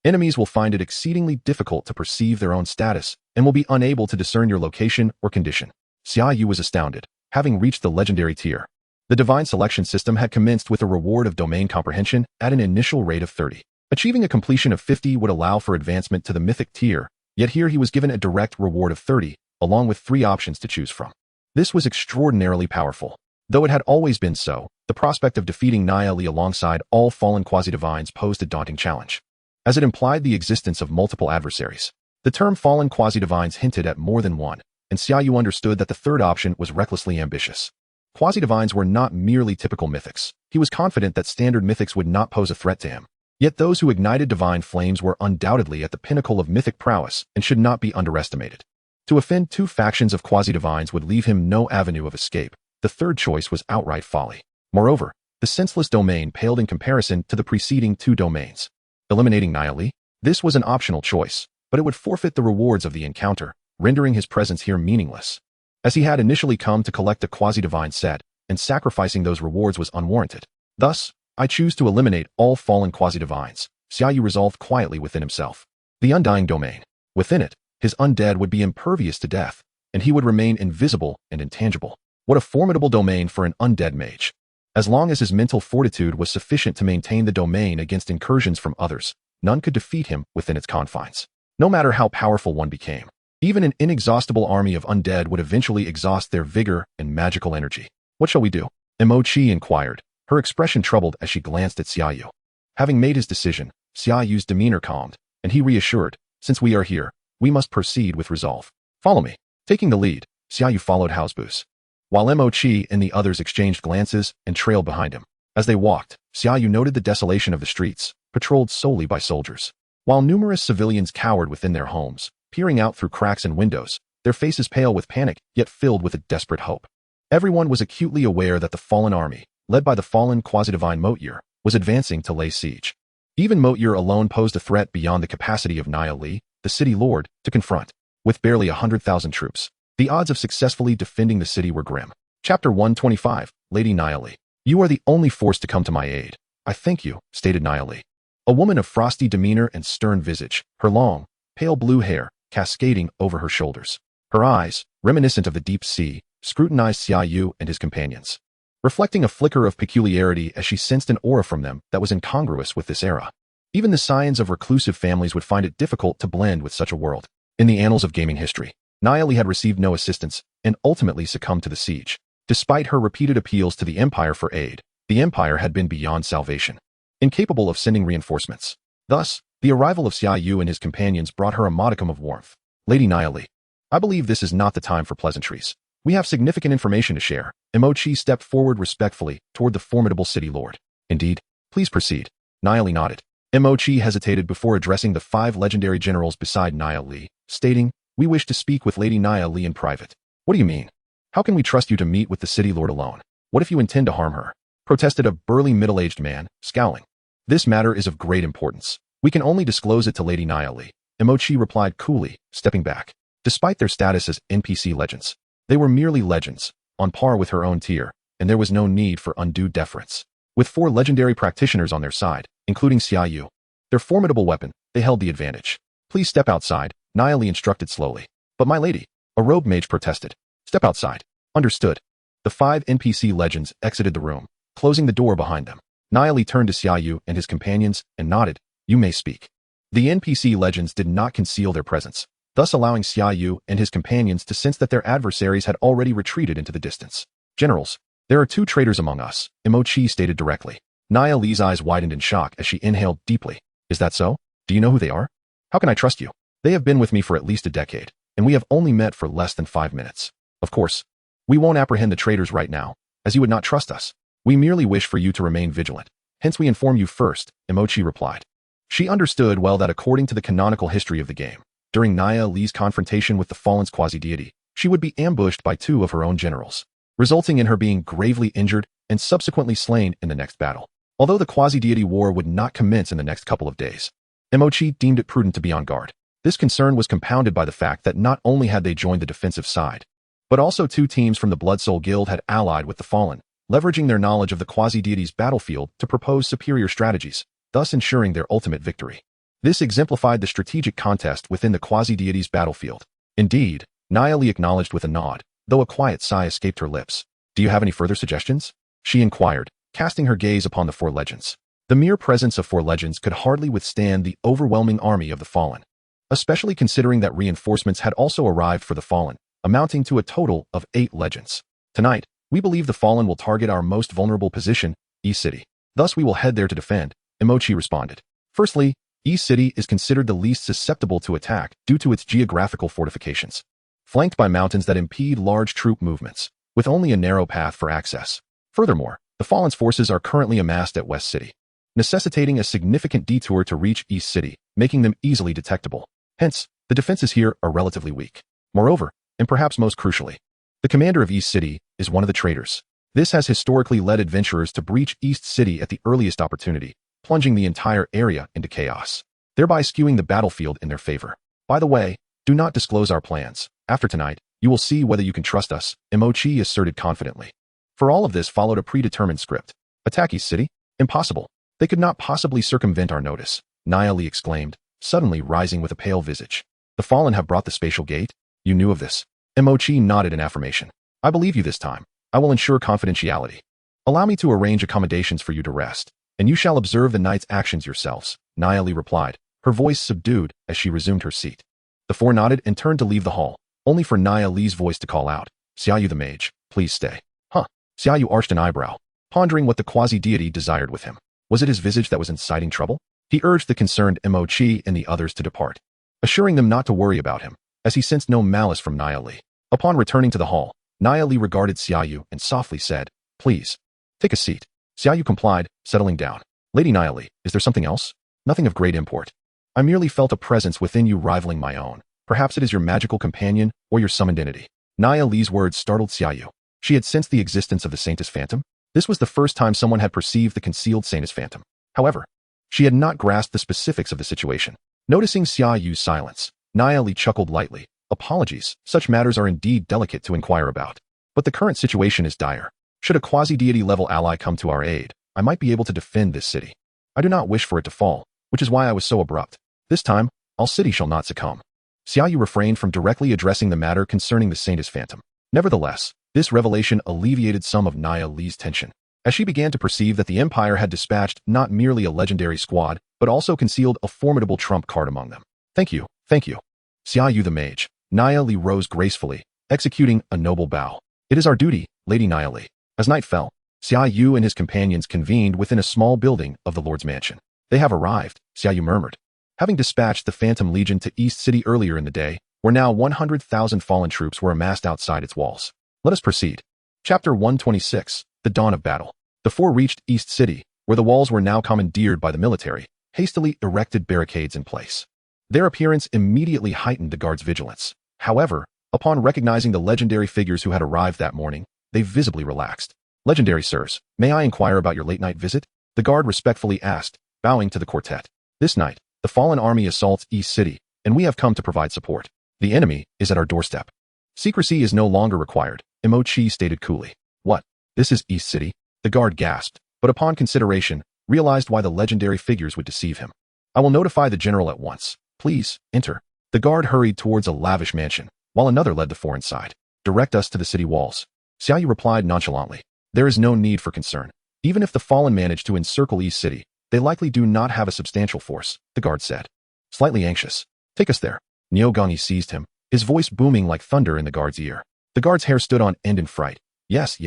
enemies will find it exceedingly difficult to perceive their own status and will be unable to discern your location or condition. Xia Yu was astounded, having reached the legendary tier. The divine selection system had commenced with a reward of domain comprehension at an initial rate of 30. Achieving a completion of 50 would allow for advancement to the mythic tier, yet here he was given a direct reward of 30, along with 3 options to choose from. This was extraordinarily powerful. Though it had always been so, the prospect of defeating Nia Li alongside all fallen quasi-divines posed a daunting challenge, as it implied the existence of multiple adversaries. The term fallen quasi-divines hinted at more than one, and Xia Yu understood that the third option was recklessly ambitious. Quasi-divines were not merely typical mythics. He was confident that standard mythics would not pose a threat to him. Yet those who ignited divine flames were undoubtedly at the pinnacle of mythic prowess and should not be underestimated. To offend 2 factions of quasi-divines would leave him no avenue of escape. The third choice was outright folly. Moreover, the senseless domain paled in comparison to the preceding 2 domains. Eliminating Nia Li? This was an optional choice, but it would forfeit the rewards of the encounter, rendering his presence here meaningless, as he had initially come to collect a quasi-divine set, and sacrificing those rewards was unwarranted. Thus, I choose to eliminate all fallen quasi-divines, Xia Yu resolved quietly within himself. The Undying Domain. Within it, his undead would be impervious to death, and he would remain invisible and intangible. What a formidable domain for an undead mage. As long as his mental fortitude was sufficient to maintain the domain against incursions from others, none could defeat him within its confines, no matter how powerful one became. Even an inexhaustible army of undead would eventually exhaust their vigor and magical energy. What shall we do? Emochi inquired, her expression troubled as she glanced at Xia Yu. Having made his decision, Xia Yu's demeanor calmed, and he reassured, since we are here, we must proceed with resolve. Follow me. Taking the lead, Xia Yu followed Halved, while Emochi and the others exchanged glances and trailed behind him. As they walked, Xia Yu noted the desolation of the streets, patrolled solely by soldiers, while numerous civilians cowered within their homes, peering out through cracks and windows, their faces pale with panic yet filled with a desperate hope. Everyone was acutely aware that the fallen army, led by the fallen quasi-divine Motyr, was advancing to lay siege. Even Motyr alone posed a threat beyond the capacity of Nia Li, the city lord, to confront. With barely 100,000 troops, the odds of successfully defending the city were grim. Chapter 125, Lady Nia Li. You are the only force to come to my aid. I thank you, stated Nia Li. A woman of frosty demeanor and stern visage, her long, pale blue hair cascading over her shoulders. Her eyes, reminiscent of the deep sea, scrutinized Xia Yu and his companions, reflecting a flicker of peculiarity as she sensed an aura from them that was incongruous with this era. Even the scions of reclusive families would find it difficult to blend with such a world. In the annals of gaming history, Nia Li had received no assistance and ultimately succumbed to the siege. Despite her repeated appeals to the Empire for aid, the Empire had been beyond salvation, incapable of sending reinforcements. Thus, the arrival of Xia Yu and his companions brought her a modicum of warmth. Lady Nia Li, I believe this is not the time for pleasantries. We have significant information to share. Emochi stepped forward respectfully toward the formidable city lord. Indeed, please proceed. Nia Li nodded. Emochi hesitated before addressing the 5 legendary generals beside Nia Li, stating, We wish to speak with Lady Nia Li in private. What do you mean? How can we trust you to meet with the city lord alone? What if you intend to harm her? Protested a burly middle-aged man, scowling. This matter is of great importance. We can only disclose it to Lady Nia Li. Emochi replied coolly, stepping back. Despite their status as NPC legends, they were merely legends, on par with her own tier, and there was no need for undue deference. With 4 legendary practitioners on their side, including Xia Yu, their formidable weapon, they held the advantage. Please step outside, Nia Li instructed slowly. But my lady, a robed mage protested. Step outside. Understood. The 5 NPC legends exited the room, closing the door behind them. Nia Li turned to Xia Yu and his companions and nodded. You may speak. The NPC legends did not conceal their presence, thus allowing Xia Yu and his companions to sense that their adversaries had already retreated into the distance. Generals, there are 2 traitors among us, Emochi stated directly. Nia Lee's eyes widened in shock as she inhaled deeply. Is that so? Do you know who they are? How can I trust you? They have been with me for at least a decade, and we have only met for less than 5 minutes. Of course, we won't apprehend the traitors right now, as you would not trust us. We merely wish for you to remain vigilant. Hence we inform you first, Imochi replied. She understood well that according to the canonical history of the game, during Nia Lee's confrontation with the Fallen's quasi-deity, she would be ambushed by 2 of her own generals, resulting in her being gravely injured and subsequently slain in the next battle. Although the quasi-deity war would not commence in the next couple of days, Imochi deemed it prudent to be on guard. This concern was compounded by the fact that not only had they joined the defensive side, but also 2 teams from the Blood Soul Guild had allied with the Fallen, leveraging their knowledge of the quasi-deity's battlefield to propose superior strategies, thus ensuring their ultimate victory. This exemplified the strategic contest within the quasi-deity's battlefield. Indeed, Nia Lee acknowledged with a nod, though a quiet sigh escaped her lips. Do you have any further suggestions? She inquired, casting her gaze upon the 4 legends. The mere presence of 4 legends could hardly withstand the overwhelming army of the Fallen, especially considering that reinforcements had also arrived for the Fallen, amounting to a total of 8 legends. Tonight, we believe the Fallen will target our most vulnerable position, East City. Thus we will head there to defend, Imochi responded. Firstly, East City is considered the least susceptible to attack due to its geographical fortifications, flanked by mountains that impede large troop movements, with only a narrow path for access. Furthermore, the Fallen's forces are currently amassed at West City, necessitating a significant detour to reach East City, making them easily detectable. Hence, the defenses here are relatively weak. Moreover, and perhaps most crucially, the commander of East City is one of the traitors. This has historically led adventurers to breach East City at the earliest opportunity, plunging the entire area into chaos, thereby skewing the battlefield in their favor. By the way, do not disclose our plans. After tonight, you will see whether you can trust us, Imochi asserted confidently. For all of this followed a predetermined script. Attack East City? Impossible. They could not possibly circumvent our notice, Nia Lee exclaimed, suddenly rising with a pale visage. The Fallen have brought the spatial gate? You knew of this? Imochi nodded in affirmation. I believe you this time. I will ensure confidentiality. Allow me to arrange accommodations for you to rest, and you shall observe the night's actions yourselves, Nia Lee replied, her voice subdued as she resumed her seat. The 4 nodded and turned to leave the hall, only for Nia Lee's voice to call out, Xia Yu the Mage, please stay. Huh. Xia Yu arched an eyebrow, pondering what the quasi-deity desired with him. Was it his visage that was inciting trouble? He urged the concerned Imochi and the others to depart, assuring them not to worry about him, as he sensed no malice from Nia Lee. Upon returning to the hall, Nia Lee regarded Xia Yu and softly said, please, take a seat. Xia Yu complied, settling down. Lady Nia Lee, is there something else? Nothing of great import. I merely felt a presence within you rivaling my own. Perhaps it is your magical companion or your summoned entity. Nia Lee's words startled Xia Yu. She had sensed the existence of the Saintess Phantom. This was the first time someone had perceived the concealed Saintess Phantom. However, she had not grasped the specifics of the situation. Noticing Xia Yu's silence, Nia Lee chuckled lightly. Apologies, such matters are indeed delicate to inquire about. But the current situation is dire. Should a quasi-deity level ally come to our aid, I might be able to defend this city. I do not wish for it to fall, which is why I was so abrupt. This time, all city shall not succumb. Xia Yu refrained from directly addressing the matter concerning the Saintess Phantom. Nevertheless, this revelation alleviated some of Nia Lee's tension, as she began to perceive that the Empire had dispatched not merely a legendary squad, but also concealed a formidable trump card among them. Thank you. Xia Yu the Mage. Nia Lee rose gracefully, executing a noble bow. It is our duty, Lady Nia Lee. As night fell, Xia Yu and his companions convened within a small building of the Lord's mansion. They have arrived, Xia Yu murmured. Having dispatched the Phantom Legion to East City earlier in the day, where now 100,000 fallen troops were amassed outside its walls. Let us proceed. Chapter 126, The Dawn of Battle. The 4 reached East City, where the walls were now commandeered by the military, hastily erected barricades in place. Their appearance immediately heightened the guards' vigilance. However, upon recognizing the legendary figures who had arrived that morning, they visibly relaxed. Legendary sirs, may I inquire about your late-night visit? The guard respectfully asked, bowing to the quartet. This night, the fallen army assaults East City, and we have come to provide support. The enemy is at our doorstep. Secrecy is no longer required, Imochi stated coolly. What? This is East City? The guard gasped, but upon consideration, realized why the legendary figures would deceive him. I will notify the general at once. Please, enter. The guard hurried towards a lavish mansion, while another led the 4 inside. Direct us to the city walls. Xia Yu replied nonchalantly. There is no need for concern. Even if the fallen manage to encircle East City, they likely do not have a substantial force, the guard said. Slightly anxious. Take us there. Neogani seized him, his voice booming like thunder in the guard's ear. The guard's hair stood on end in fright. Yes.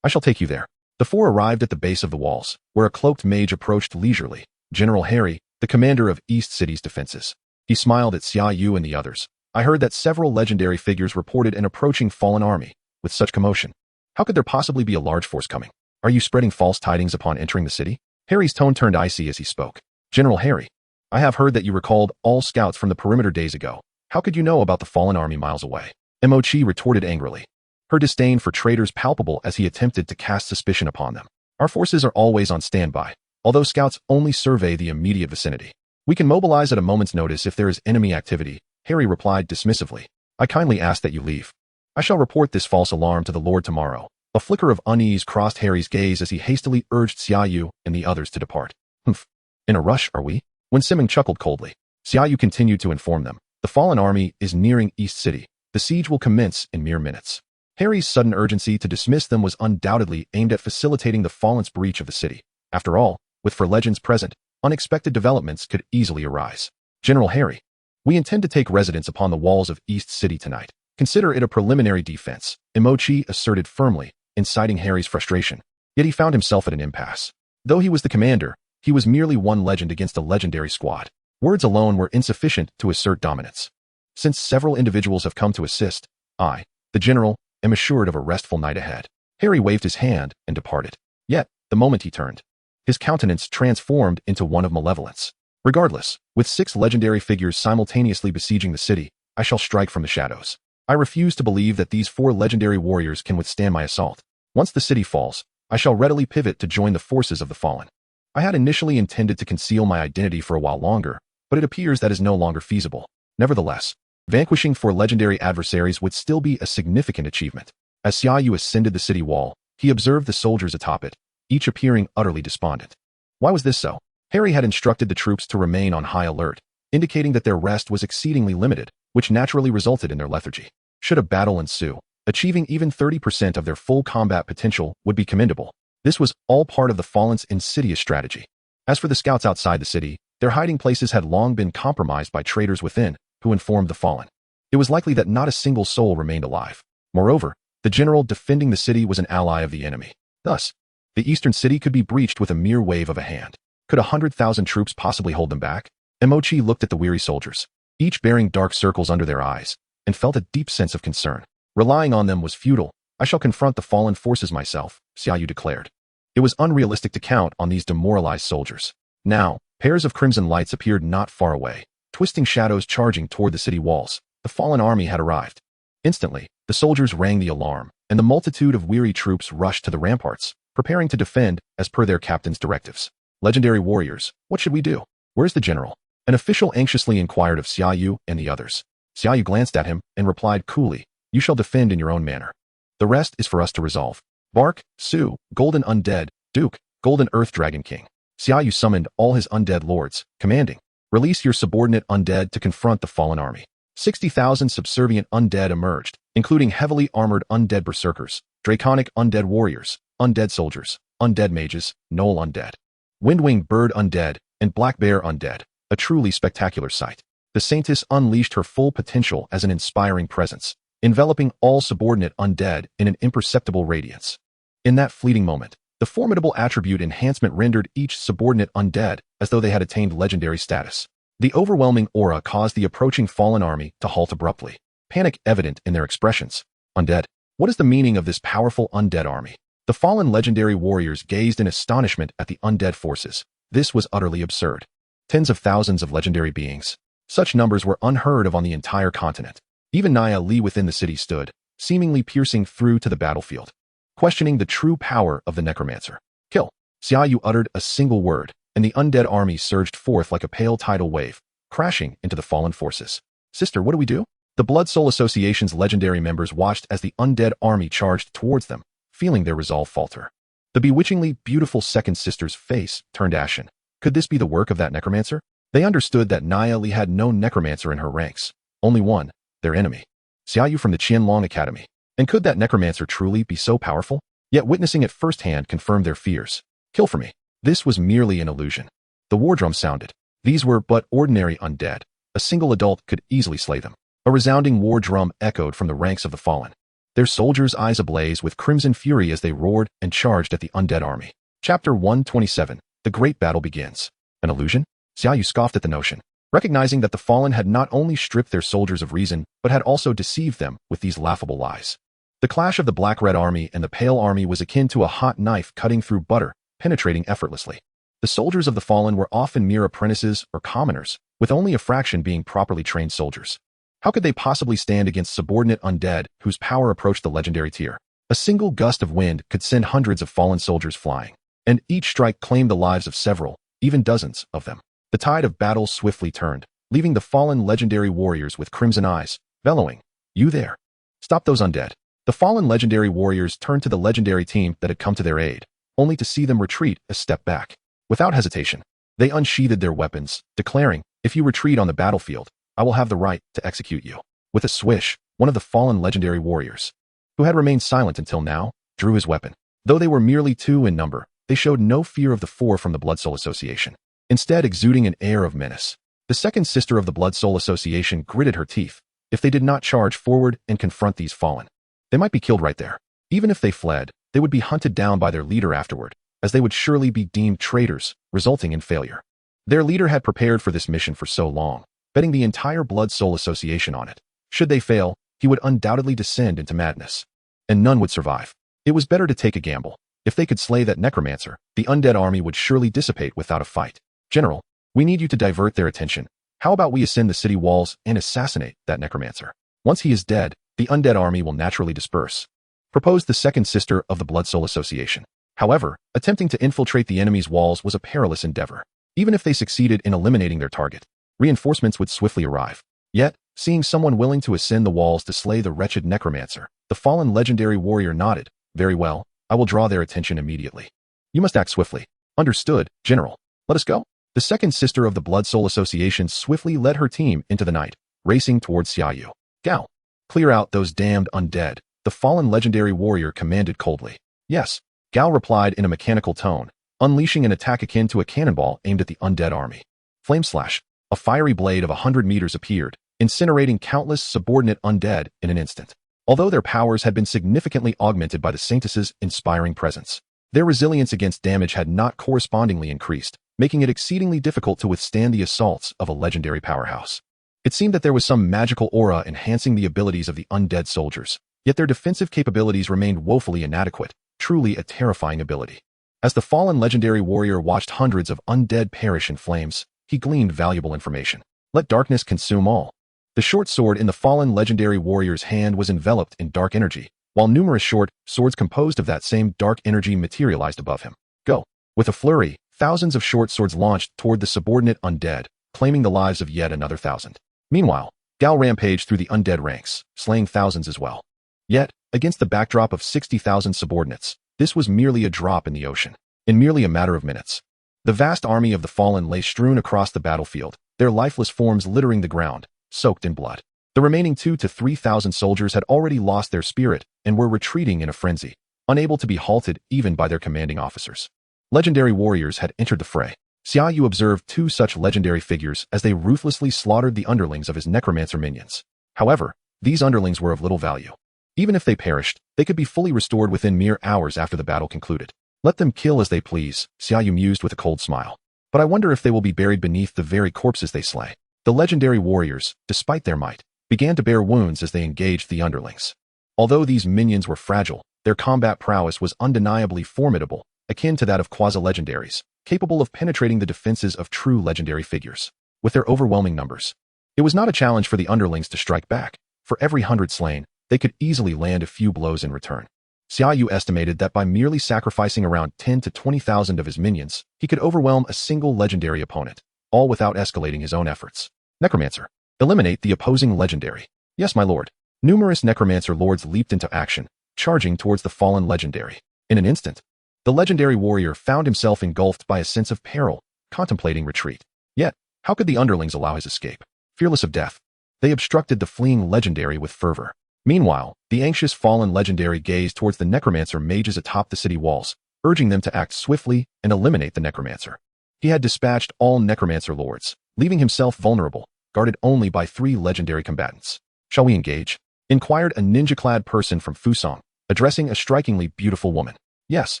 I shall take you there. The four arrived at the base of the walls, where a cloaked mage approached leisurely. General Harry, the commander of East City's defenses. He smiled at Xia Yu and the others. I heard that several legendary figures reported an approaching fallen army. With such commotion, how could there possibly be a large force coming? Are you spreading false tidings upon entering the city? Harry's tone turned icy as he spoke. General Harry, I have heard that you recalled all scouts from the perimeter days ago. How could you know about the fallen army miles away? Mochi retorted angrily, her disdain for traitors palpable as he attempted to cast suspicion upon them. Our forces are always on standby, although scouts only survey the immediate vicinity. We can mobilize at a moment's notice if there is enemy activity, Harry replied dismissively. I kindly ask that you leave. I shall report this false alarm to the Lord tomorrow. A flicker of unease crossed Harry's gaze as he hastily urged Xia Yu and the others to depart. Humph. In a rush, are we? When Simon chuckled coldly, Xia Yu continued to inform them. The fallen army is nearing East City. The siege will commence in mere minutes. Harry's sudden urgency to dismiss them was undoubtedly aimed at facilitating the fallen's breach of the city. After all, with four legends present, unexpected developments could easily arise. General Harry, we intend to take residence upon the walls of East City tonight. Consider it a preliminary defense, Mochi asserted firmly, inciting Harry's frustration. Yet he found himself at an impasse. Though he was the commander, he was merely one legend against a legendary squad. Words alone were insufficient to assert dominance. Since several individuals have come to assist, I, the general, am assured of a restful night ahead. Harry waved his hand and departed. Yet, the moment he turned, his countenance transformed into one of malevolence. Regardless, with 6 legendary figures simultaneously besieging the city, I shall strike from the shadows. I refuse to believe that these 4 legendary warriors can withstand my assault. Once the city falls, I shall readily pivot to join the forces of the fallen. I had initially intended to conceal my identity for a while longer, but it appears that is no longer feasible. Nevertheless, vanquishing 4 legendary adversaries would still be a significant achievement. As Xia Yu ascended the city wall, he observed the soldiers atop it, each appearing utterly despondent. Why was this so? Harry had instructed the troops to remain on high alert, indicating that their rest was exceedingly limited, which naturally resulted in their lethargy. Should a battle ensue, achieving even 30% of their full combat potential would be commendable. This was all part of the fallen's insidious strategy. As for the scouts outside the city, their hiding places had long been compromised by traitors within, who informed the fallen. It was likely that not a single soul remained alive. Moreover, the general defending the city was an ally of the enemy. Thus, the eastern city could be breached with a mere wave of a hand. Could 100,000 troops possibly hold them back? Mochi looked at the weary soldiers, each bearing dark circles under their eyes, and felt a deep sense of concern. Relying on them was futile. I shall confront the fallen forces myself, Xia Yu declared. It was unrealistic to count on these demoralized soldiers. Now, pairs of crimson lights appeared not far away, twisting shadows charging toward the city walls. The fallen army had arrived. Instantly, the soldiers rang the alarm, and the multitude of weary troops rushed to the ramparts, preparing to defend as per their captain's directives. Legendary warriors, what should we do? Where's the general? An official anxiously inquired of Xia Yu and the others. Xia Yu glanced at him and replied coolly, you shall defend in your own manner. The rest is for us to resolve. Bark, Su, Golden Undead, Duke, Golden Earth Dragon King. Xia Yu summoned all his undead lords, commanding, release your subordinate undead to confront the fallen army. 60,000 subservient undead emerged, including heavily armored undead berserkers, draconic undead warriors, undead soldiers, undead mages, gnoll undead, windwing bird undead, and black bear undead. A truly spectacular sight. The Saintess unleashed her full potential as an inspiring presence, enveloping all subordinate undead in an imperceptible radiance. In that fleeting moment, the formidable attribute enhancement rendered each subordinate undead as though they had attained legendary status. The overwhelming aura caused the approaching fallen army to halt abruptly, panic evident in their expressions. Undead. What is the meaning of this powerful undead army? The fallen legendary warriors gazed in astonishment at the undead forces. This was utterly absurd. Tens of thousands of legendary beings. Such numbers were unheard of on the entire continent. Even Naya Li within the city stood, seemingly piercing through to the battlefield, questioning the true power of the Necromancer. Kill. Xia Yu uttered a single word, and the undead army surged forth like a pale tidal wave, crashing into the fallen forces. Sister, what do we do? The Blood Soul Association's legendary members watched as the undead army charged towards them, feeling their resolve falter. The bewitchingly beautiful second sister's face turned ashen. Could this be the work of that necromancer? They understood that Naya Li had no necromancer in her ranks, only one, their enemy. Xia Yu from the Qianlong Academy. And could that necromancer truly be so powerful? Yet witnessing it firsthand confirmed their fears. Kill for me. This was merely an illusion. The war drum sounded. These were but ordinary undead. A single adult could easily slay them. A resounding war drum echoed from the ranks of the fallen. their soldiers' eyes ablaze with crimson fury as they roared and charged at the undead army. Chapter 127. The Great Battle Begins. An illusion? Xia Yu scoffed at the notion, recognizing that the Fallen had not only stripped their soldiers of reason, but had also deceived them with these laughable lies. The clash of the Black-Red army and the Pale army was akin to a hot knife cutting through butter, penetrating effortlessly. The soldiers of the Fallen were often mere apprentices or commoners, with only a fraction being properly trained soldiers. How could they possibly stand against subordinate undead whose power approached the legendary tier? A single gust of wind could send hundreds of fallen soldiers flying, and each strike claimed the lives of several, even dozens, of them. The tide of battle swiftly turned, leaving the fallen legendary warriors with crimson eyes, bellowing, "You there! Stop those undead!" The fallen legendary warriors turned to the legendary team that had come to their aid, only to see them retreat a step back. Without hesitation, they unsheathed their weapons, declaring, "If you retreat on the battlefield, I will have the right to execute you." With a swish, one of the fallen legendary warriors, who had remained silent until now, drew his weapon. Though they were merely 2 in number, they showed no fear of the 4 from the Blood Soul Association, instead exuding an air of menace. The second sister of the Blood Soul Association gritted her teeth. If they did not charge forward and confront these fallen, they might be killed right there. Even if they fled, they would be hunted down by their leader afterward, as they would surely be deemed traitors, resulting in failure. Their leader had prepared for this mission for so long, betting the entire Blood Soul Association on it. Should they fail, he would undoubtedly descend into madness, and none would survive. It was better to take a gamble. If they could slay that Necromancer, the undead army would surely dissipate without a fight. "General, we need you to divert their attention. How about we ascend the city walls and assassinate that Necromancer? Once he is dead, the undead army will naturally disperse," proposed the second sister of the Blood Soul Association. However, attempting to infiltrate the enemy's walls was a perilous endeavor. Even if they succeeded in eliminating their target, reinforcements would swiftly arrive. Yet, seeing someone willing to ascend the walls to slay the wretched Necromancer, the fallen legendary warrior nodded. "Very well, I will draw their attention immediately. You must act swiftly." "Understood, General. Let us go." The second sister of the Blood Soul Association swiftly led her team into the night, racing towards Xia Yu. "Gao, clear out those damned undead," the fallen legendary warrior commanded coldly. "Yes," Gao replied in a mechanical tone, unleashing an attack akin to a cannonball aimed at the undead army. Flame slash. A fiery blade of 100 meters appeared, incinerating countless subordinate undead in an instant. Although their powers had been significantly augmented by the Saintess's inspiring presence, their resilience against damage had not correspondingly increased, making it exceedingly difficult to withstand the assaults of a legendary powerhouse. It seemed that there was some magical aura enhancing the abilities of the undead soldiers, yet their defensive capabilities remained woefully inadequate, truly a terrifying ability. As the fallen legendary warrior watched hundreds of undead perish in flames, he gleaned valuable information. Let darkness consume all. The short sword in the fallen legendary warrior's hand was enveloped in dark energy, while numerous short swords composed of that same dark energy materialized above him. Go. With a flurry, thousands of short swords launched toward the subordinate undead, claiming the lives of yet another 1,000. Meanwhile, Gao rampaged through the undead ranks, slaying thousands as well. Yet, against the backdrop of 60,000 subordinates, this was merely a drop in the ocean. In merely a matter of minutes, the vast army of the fallen lay strewn across the battlefield, their lifeless forms littering the ground, soaked in blood. The remaining 2,000 to 3,000 soldiers had already lost their spirit and were retreating in a frenzy, unable to be halted even by their commanding officers. Legendary warriors had entered the fray. Xia Yu observed 2 such legendary figures as they ruthlessly slaughtered the underlings of his Necromancer minions. However, these underlings were of little value. Even if they perished, they could be fully restored within mere hours after the battle concluded. Let them kill as they please, Xia Yu mused with a cold smile. But I wonder if they will be buried beneath the very corpses they slay. The legendary warriors, despite their might, began to bear wounds as they engaged the underlings. Although these minions were fragile, their combat prowess was undeniably formidable, akin to that of quasi-legendaries, capable of penetrating the defenses of true legendary figures. With their overwhelming numbers, it was not a challenge for the underlings to strike back. For every 100 slain, they could easily land a few blows in return. Xia Yu estimated that by merely sacrificing around 10,000 to 20,000 of his minions, he could overwhelm a single legendary opponent, all without escalating his own efforts. Necromancer. Eliminate the opposing legendary. Yes, my lord. Numerous Necromancer lords leaped into action, charging towards the fallen legendary. In an instant, the legendary warrior found himself engulfed by a sense of peril, contemplating retreat. Yet, how could the underlings allow his escape? Fearless of death, they obstructed the fleeing legendary with fervor. Meanwhile, the anxious fallen legendary gazed towards the Necromancer mages atop the city walls, urging them to act swiftly and eliminate the Necromancer. He had dispatched all Necromancer lords, leaving himself vulnerable, guarded only by 3 legendary combatants. Shall we engage? inquired a ninja-clad person from Fusong, addressing a strikingly beautiful woman. Yes,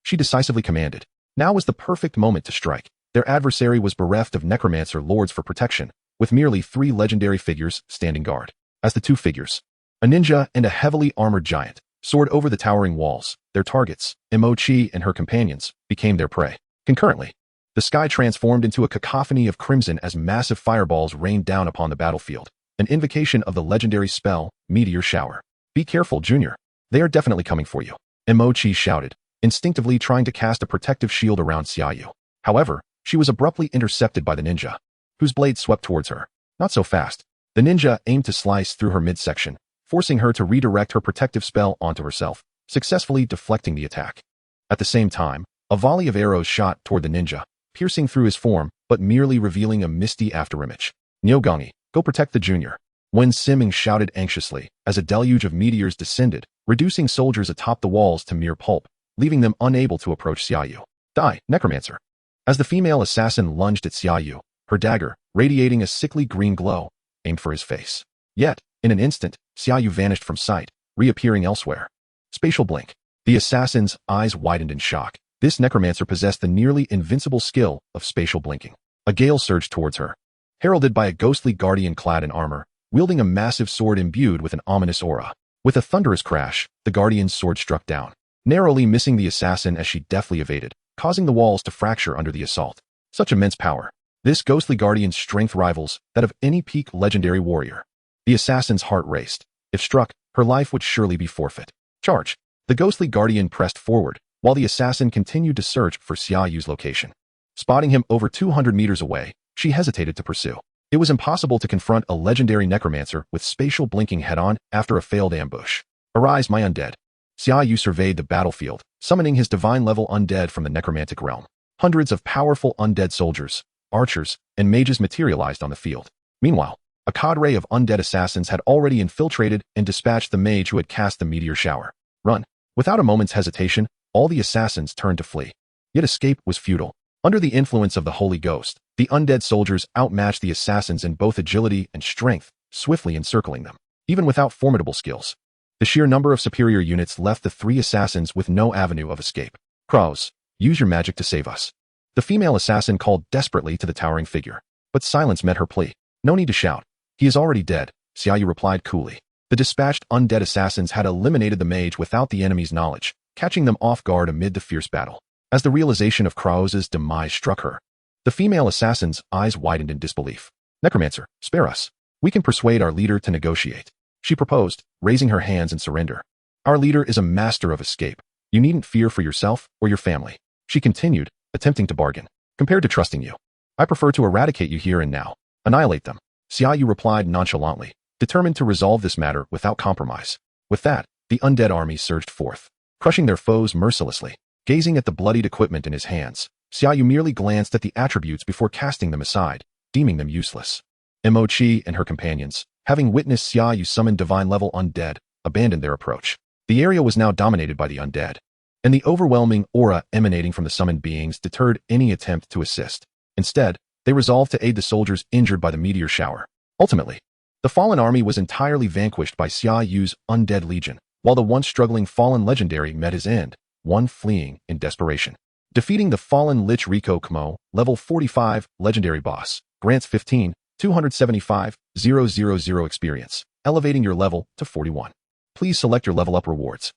she decisively commanded. Now was the perfect moment to strike. Their adversary was bereft of Necromancer lords for protection, with merely 3 legendary figures standing guard. As the 2 figures, a ninja and a heavily armored giant, soared over the towering walls, their targets, Mochi and her companions, became their prey. Concurrently, the sky transformed into a cacophony of crimson as massive fireballs rained down upon the battlefield, an invocation of the legendary spell, Meteor Shower. Be careful, Junior. They are definitely coming for you, Mochi shouted, instinctively trying to cast a protective shield around Xia Yu. However, she was abruptly intercepted by the ninja, whose blade swept towards her. Not so fast. The ninja aimed to slice through her midsection, forcing her to redirect her protective spell onto herself, successfully deflecting the attack. At the same time, a volley of arrows shot toward the ninja, piercing through his form, but merely revealing a misty afterimage. Nyogangi, go protect the junior. Wen Siming shouted anxiously, as a deluge of meteors descended, reducing soldiers atop the walls to mere pulp, leaving them unable to approach Xia Yu. Die, Necromancer. As the female assassin lunged at Xia Yu, her dagger, radiating a sickly green glow, aimed for his face. Yet, in an instant, Xia Yu vanished from sight, reappearing elsewhere. Spatial blink. The assassin's eyes widened in shock. This necromancer possessed the nearly invincible skill of spatial blinking. A gale surged towards her, heralded by a ghostly guardian clad in armor, wielding a massive sword imbued with an ominous aura. With a thunderous crash, the guardian's sword struck down, narrowly missing the assassin as she deftly evaded, causing the walls to fracture under the assault. Such immense power. This ghostly guardian's strength rivals that of any peak legendary warrior. The assassin's heart raced. If struck, her life would surely be forfeit. Charge. The ghostly guardian pressed forward, while the assassin continued to search for Xia Yu's location. Spotting him over 200 meters away, she hesitated to pursue. It was impossible to confront a legendary necromancer with spatial blinking head-on after a failed ambush. Arise, my undead. Xia Yu surveyed the battlefield, summoning his divine-level undead from the necromantic realm. Hundreds of powerful undead soldiers, archers, and mages materialized on the field. Meanwhile, a cadre of undead assassins had already infiltrated and dispatched the mage who had cast the meteor shower. Run. Without a moment's hesitation, all the assassins turned to flee. Yet escape was futile. Under the influence of the Holy Ghost, the undead soldiers outmatched the assassins in both agility and strength, swiftly encircling them. Even without formidable skills, the sheer number of superior units left the 3 assassins with no avenue of escape. Crows, use your magic to save us. The female assassin called desperately to the towering figure, but silence met her plea. No need to shout. He is already dead, Xia Yu replied coolly. The dispatched undead assassins had eliminated the mage without the enemy's knowledge, catching them off guard amid the fierce battle. As the realization of Kraus's demise struck her, the female assassin's eyes widened in disbelief. Necromancer, spare us. We can persuade our leader to negotiate, she proposed, raising her hands in surrender. Our leader is a master of escape. You needn't fear for yourself or your family, she continued, attempting to bargain. Compared to trusting you, I prefer to eradicate you here and now. Annihilate them, Xia Yu replied nonchalantly, determined to resolve this matter without compromise. With that, the undead army surged forth, crushing their foes mercilessly. Gazing at the bloodied equipment in his hands, Xia Yu merely glanced at the attributes before casting them aside, deeming them useless. Mochi and her companions, having witnessed Xia Yu summon divine-level undead, abandoned their approach. The area was now dominated by the undead, and the overwhelming aura emanating from the summoned beings deterred any attempt to assist. Instead, they resolved to aid the soldiers injured by the meteor shower. Ultimately, the fallen army was entirely vanquished by Xia Yu's undead legion, while the once struggling fallen legendary met his end, one fleeing in desperation. Defeating the fallen Lich Riko Kmo, level 45, legendary boss, grants 15,275,000 experience, elevating your level to 41. Please select your level up rewards.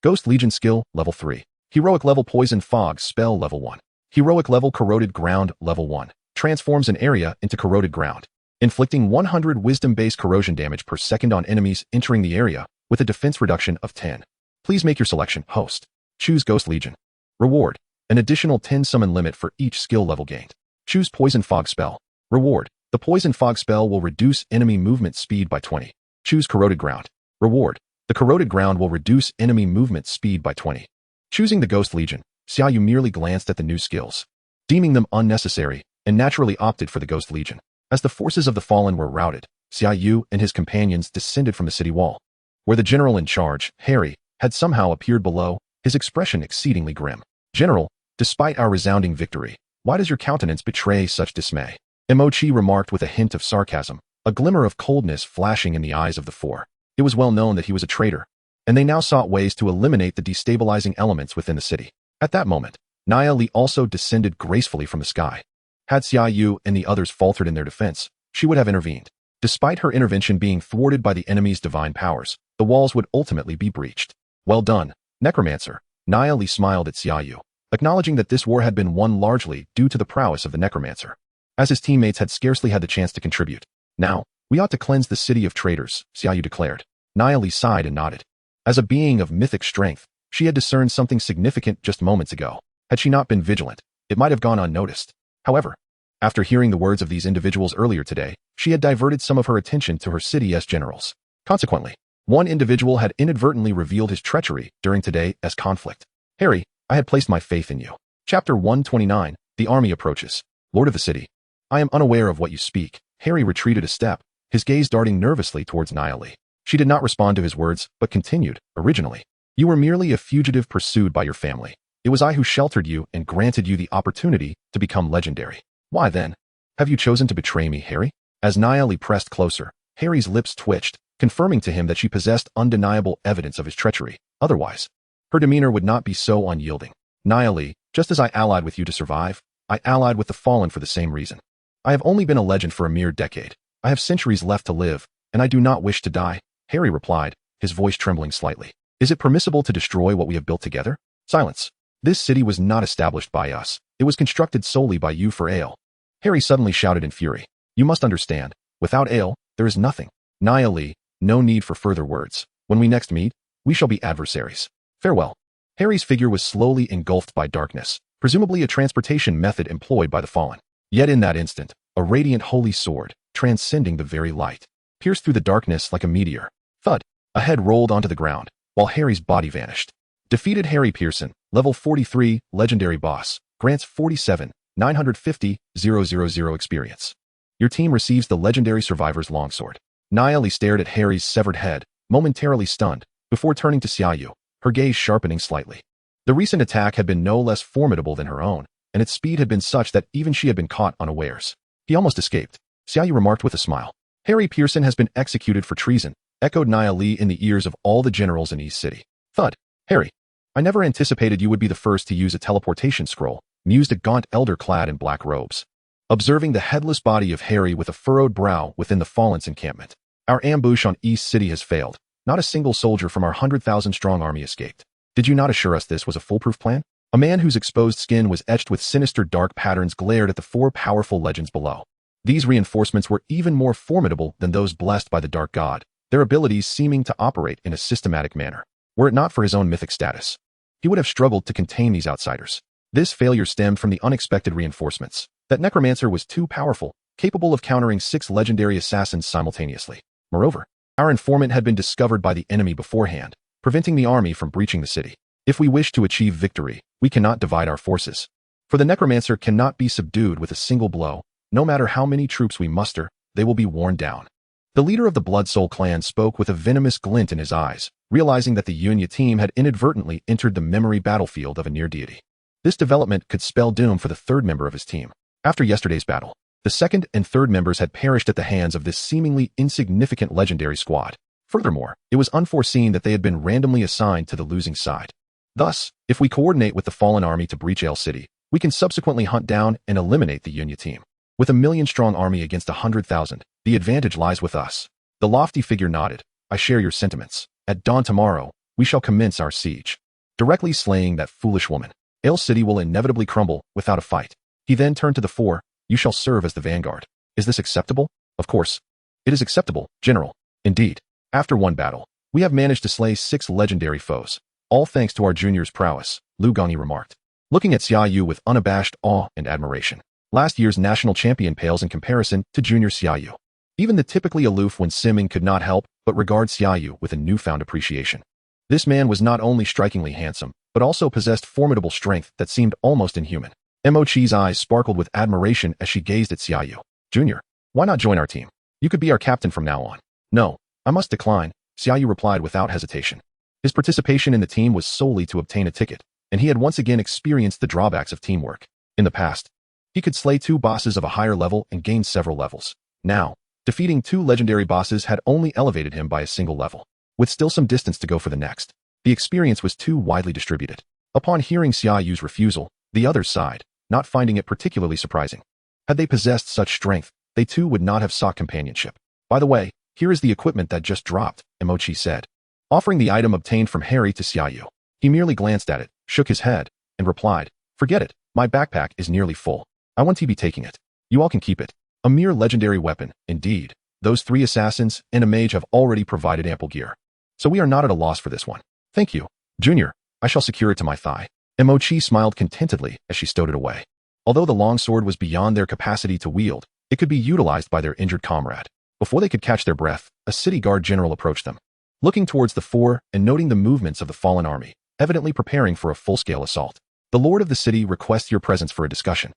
Ghost Legion skill, level 3. Heroic level Poison Fog spell, level 1. Heroic level Corroded Ground, level 1. Transforms an area into corroded ground, inflicting 100 wisdom-based corrosion damage per second on enemies entering the area, with a defense reduction of 10. Please make your selection, host. Choose Ghost Legion. Reward. An additional 10 summon limit for each skill level gained. Choose Poison Fog spell. Reward. The Poison Fog spell will reduce enemy movement speed by 20. Choose Corroded Ground. Reward. The Corroded Ground will reduce enemy movement speed by 20. Choosing the Ghost Legion, Xia Yu merely glanced at the new skills, deeming them unnecessary, and naturally opted for the Ghost Legion. As the forces of the fallen were routed, Xia Yu and his companions descended from the city wall, where the general in charge, Harry, had somehow appeared below, his expression exceedingly grim. General, despite our resounding victory, why does your countenance betray such dismay? Mochi remarked with a hint of sarcasm, a glimmer of coldness flashing in the eyes of the 4. It was well known that he was a traitor, and they now sought ways to eliminate the destabilizing elements within the city. At that moment, Nia Li also descended gracefully from the sky. Had Xia Yu and the others faltered in their defense, she would have intervened. Despite her intervention being thwarted by the enemy's divine powers, the walls would ultimately be breached. Well done, Necromancer. Nia Li smiled at Xia Yu, acknowledging that this war had been won largely due to the prowess of the Necromancer, as his teammates had scarcely had the chance to contribute. Now, we ought to cleanse the city of traitors, Xia Yu declared. Nia Li sighed and nodded. As a being of mythic strength, she had discerned something significant just moments ago. Had she not been vigilant, it might have gone unnoticed. However, after hearing the words of these individuals earlier today, she had diverted some of her attention to her city's generals. Consequently, one individual had inadvertently revealed his treachery during today's conflict. Harry, I had placed my faith in you. Chapter 129, The Army Approaches. Lord of the City. I am unaware of what you speak. Harry retreated a step, his gaze darting nervously towards Nia Li. She did not respond to his words, but continued, originally. You were merely a fugitive pursued by your family. It was I who sheltered you and granted you the opportunity to become legendary. Why then? Have you chosen to betray me, Harry? As Nia Li pressed closer, Harry's lips twitched, confirming to him that she possessed undeniable evidence of his treachery. Otherwise, her demeanor would not be so unyielding. Nia Li, just as I allied with you to survive, I allied with the fallen for the same reason. I have only been a legend for a mere decade. I have centuries left to live, and I do not wish to die, Harry replied, his voice trembling slightly. Is it permissible to destroy what we have built together? Silence. This city was not established by us. It was constructed solely by you for Ale. Harry suddenly shouted in fury. You must understand, without Ale, there is nothing. Nia Li, no need for further words. When we next meet, we shall be adversaries. Farewell. Harry's figure was slowly engulfed by darkness, presumably a transportation method employed by the fallen. Yet in that instant, a radiant holy sword, transcending the very light, pierced through the darkness like a meteor. Thud. A head rolled onto the ground, while Harry's body vanished. Defeated Harry Pearson, level 43, legendary boss, grants 47,950,000 experience. Your team receives the legendary survivor's longsword. Nia Li stared at Harry's severed head, momentarily stunned, before turning to Xia Yu, her gaze sharpening slightly. The recent attack had been no less formidable than her own, and its speed had been such that even she had been caught unawares. He almost escaped. Xia Yu remarked with a smile. Harry Pearson has been executed for treason, echoed Nia Li in the ears of all the generals in East City. Thud. Harry. I never anticipated you would be the first to use a teleportation scroll, mused a gaunt elder clad in black robes. Observing the headless body of Harry with a furrowed brow within the fallen's encampment. Our ambush on East City has failed. Not a single soldier from our 100,000-strong army escaped. Did you not assure us this was a foolproof plan? A man whose exposed skin was etched with sinister dark patterns glared at the four powerful legends below. These reinforcements were even more formidable than those blessed by the Dark God, their abilities seeming to operate in a systematic manner. Were it not for his own mythic status, he would have struggled to contain these outsiders. This failure stemmed from the unexpected reinforcements. That Necromancer was too powerful, capable of countering 6 legendary assassins simultaneously. Moreover, our informant had been discovered by the enemy beforehand, preventing the army from breaching the city. If we wish to achieve victory, we cannot divide our forces. For the Necromancer cannot be subdued with a single blow. No matter how many troops we muster, they will be worn down. The leader of the Blood Soul clan spoke with a venomous glint in his eyes, realizing that the Yunya team had inadvertently entered the memory battlefield of a near deity. This development could spell doom for the third member of his team. After yesterday's battle, the second and third members had perished at the hands of this seemingly insignificant legendary squad. Furthermore, it was unforeseen that they had been randomly assigned to the losing side. Thus, if we coordinate with the fallen army to breach Ale City, we can subsequently hunt down and eliminate the Yunya team. With a 1,000,000-strong army against 100,000, the advantage lies with us. The lofty figure nodded. I share your sentiments. At dawn tomorrow, we shall commence our siege, directly slaying that foolish woman. Ale City will inevitably crumble without a fight. He then turned to the four. You shall serve as the vanguard. Is this acceptable? Of course. It is acceptable, General. Indeed. After one battle, we have managed to slay 6 legendary foes. All thanks to our junior's prowess, Lu Gongyi remarked, looking at Xia Yu with unabashed awe and admiration. Last year's national champion pales in comparison to junior Xia Yu. Even the typically aloof Wen Simming could not help but regard Xia Yu with a newfound appreciation. This man was not only strikingly handsome, but also possessed formidable strength that seemed almost inhuman. Mo Chi's eyes sparkled with admiration as she gazed at Xia Yu. Junior, why not join our team? You could be our captain from now on. No, I must decline, Xia Yu replied without hesitation. His participation in the team was solely to obtain a ticket, and he had once again experienced the drawbacks of teamwork. In the past, he could slay 2 bosses of a higher level and gain several levels. Now, Defeating 2 legendary bosses had only elevated him by a single level, with still some distance to go for the next. The experience was too widely distributed. Upon hearing Xia Yu's refusal, the others sighed, not finding it particularly surprising. Had they possessed such strength, they too would not have sought companionship. By the way, here is the equipment that just dropped, Emochi said, offering the item obtained from Harry to Xia Yu. He merely glanced at it, shook his head, and replied, "Forget it, my backpack is nearly full. I won't be taking it. You all can keep it." A mere legendary weapon, indeed. Those 3 assassins and a mage have already provided ample gear. So we are not at a loss for this one. Thank you, Junior. I shall secure it to my thigh. Emochi smiled contentedly as she stowed it away. Although the longsword was beyond their capacity to wield, it could be utilized by their injured comrade. Before they could catch their breath, a city guard general approached them. Looking towards the 4 and noting the movements of the fallen army, evidently preparing for a full-scale assault. "The lord of the city requests your presence for a discussion."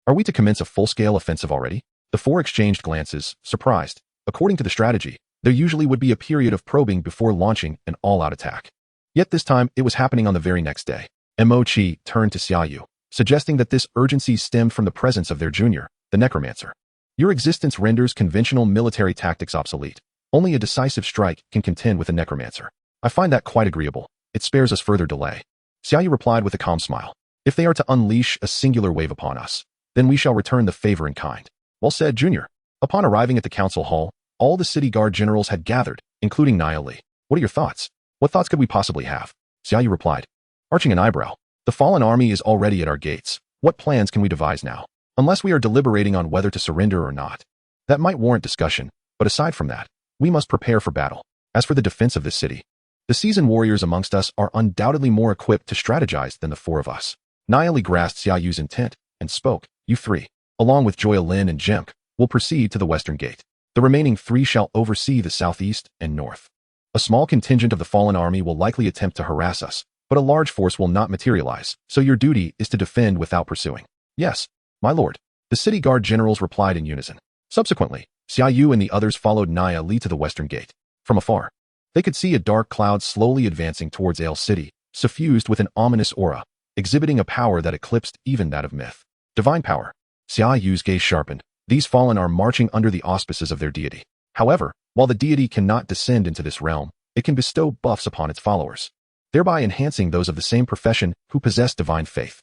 Are we to commence a full-scale offensive already? The 4 exchanged glances, surprised. According to the strategy, there usually would be a period of probing before launching an all-out attack. Yet this time, it was happening on the very next day. Emochi turned to Xia Yu, suggesting that this urgency stemmed from the presence of their junior, the Necromancer. "Your existence renders conventional military tactics obsolete. Only a decisive strike can contend with a Necromancer. I find that quite agreeable. It spares us further delay." Xia Yu replied with a calm smile. "If they are to unleash a singular wave upon us, then we shall return the favor in kind." "Well said, Junior." Upon arriving at the council hall, all the city guard generals had gathered, including Nia Li. "What are your thoughts?" "What thoughts could we possibly have?" Xia Yu replied, arching an eyebrow. "The fallen army is already at our gates. What plans can we devise now? Unless we are deliberating on whether to surrender or not. That might warrant discussion, but aside from that, we must prepare for battle. As for the defense of this city, the seasoned warriors amongst us are undoubtedly more equipped to strategize than the 4 of us." Nia Li grasped Xia Yu's intent and spoke. "You 3, along with Joya Lin and Jemk, will proceed to the western gate. The remaining 3 shall oversee the southeast and north. A small contingent of the fallen army will likely attempt to harass us, but a large force will not materialize, so your duty is to defend without pursuing." "Yes, my lord." The city guard generals replied in unison. Subsequently, Xia Yu and the others followed Nia Li to the western gate. From afar, they could see a dark cloud slowly advancing towards Ale City, suffused with an ominous aura, exhibiting a power that eclipsed even that of myth. Divine power. Xia Yu's gaze sharpened. These fallen are marching under the auspices of their deity. However, while the deity cannot descend into this realm, it can bestow buffs upon its followers, thereby enhancing those of the same profession who possess divine faith.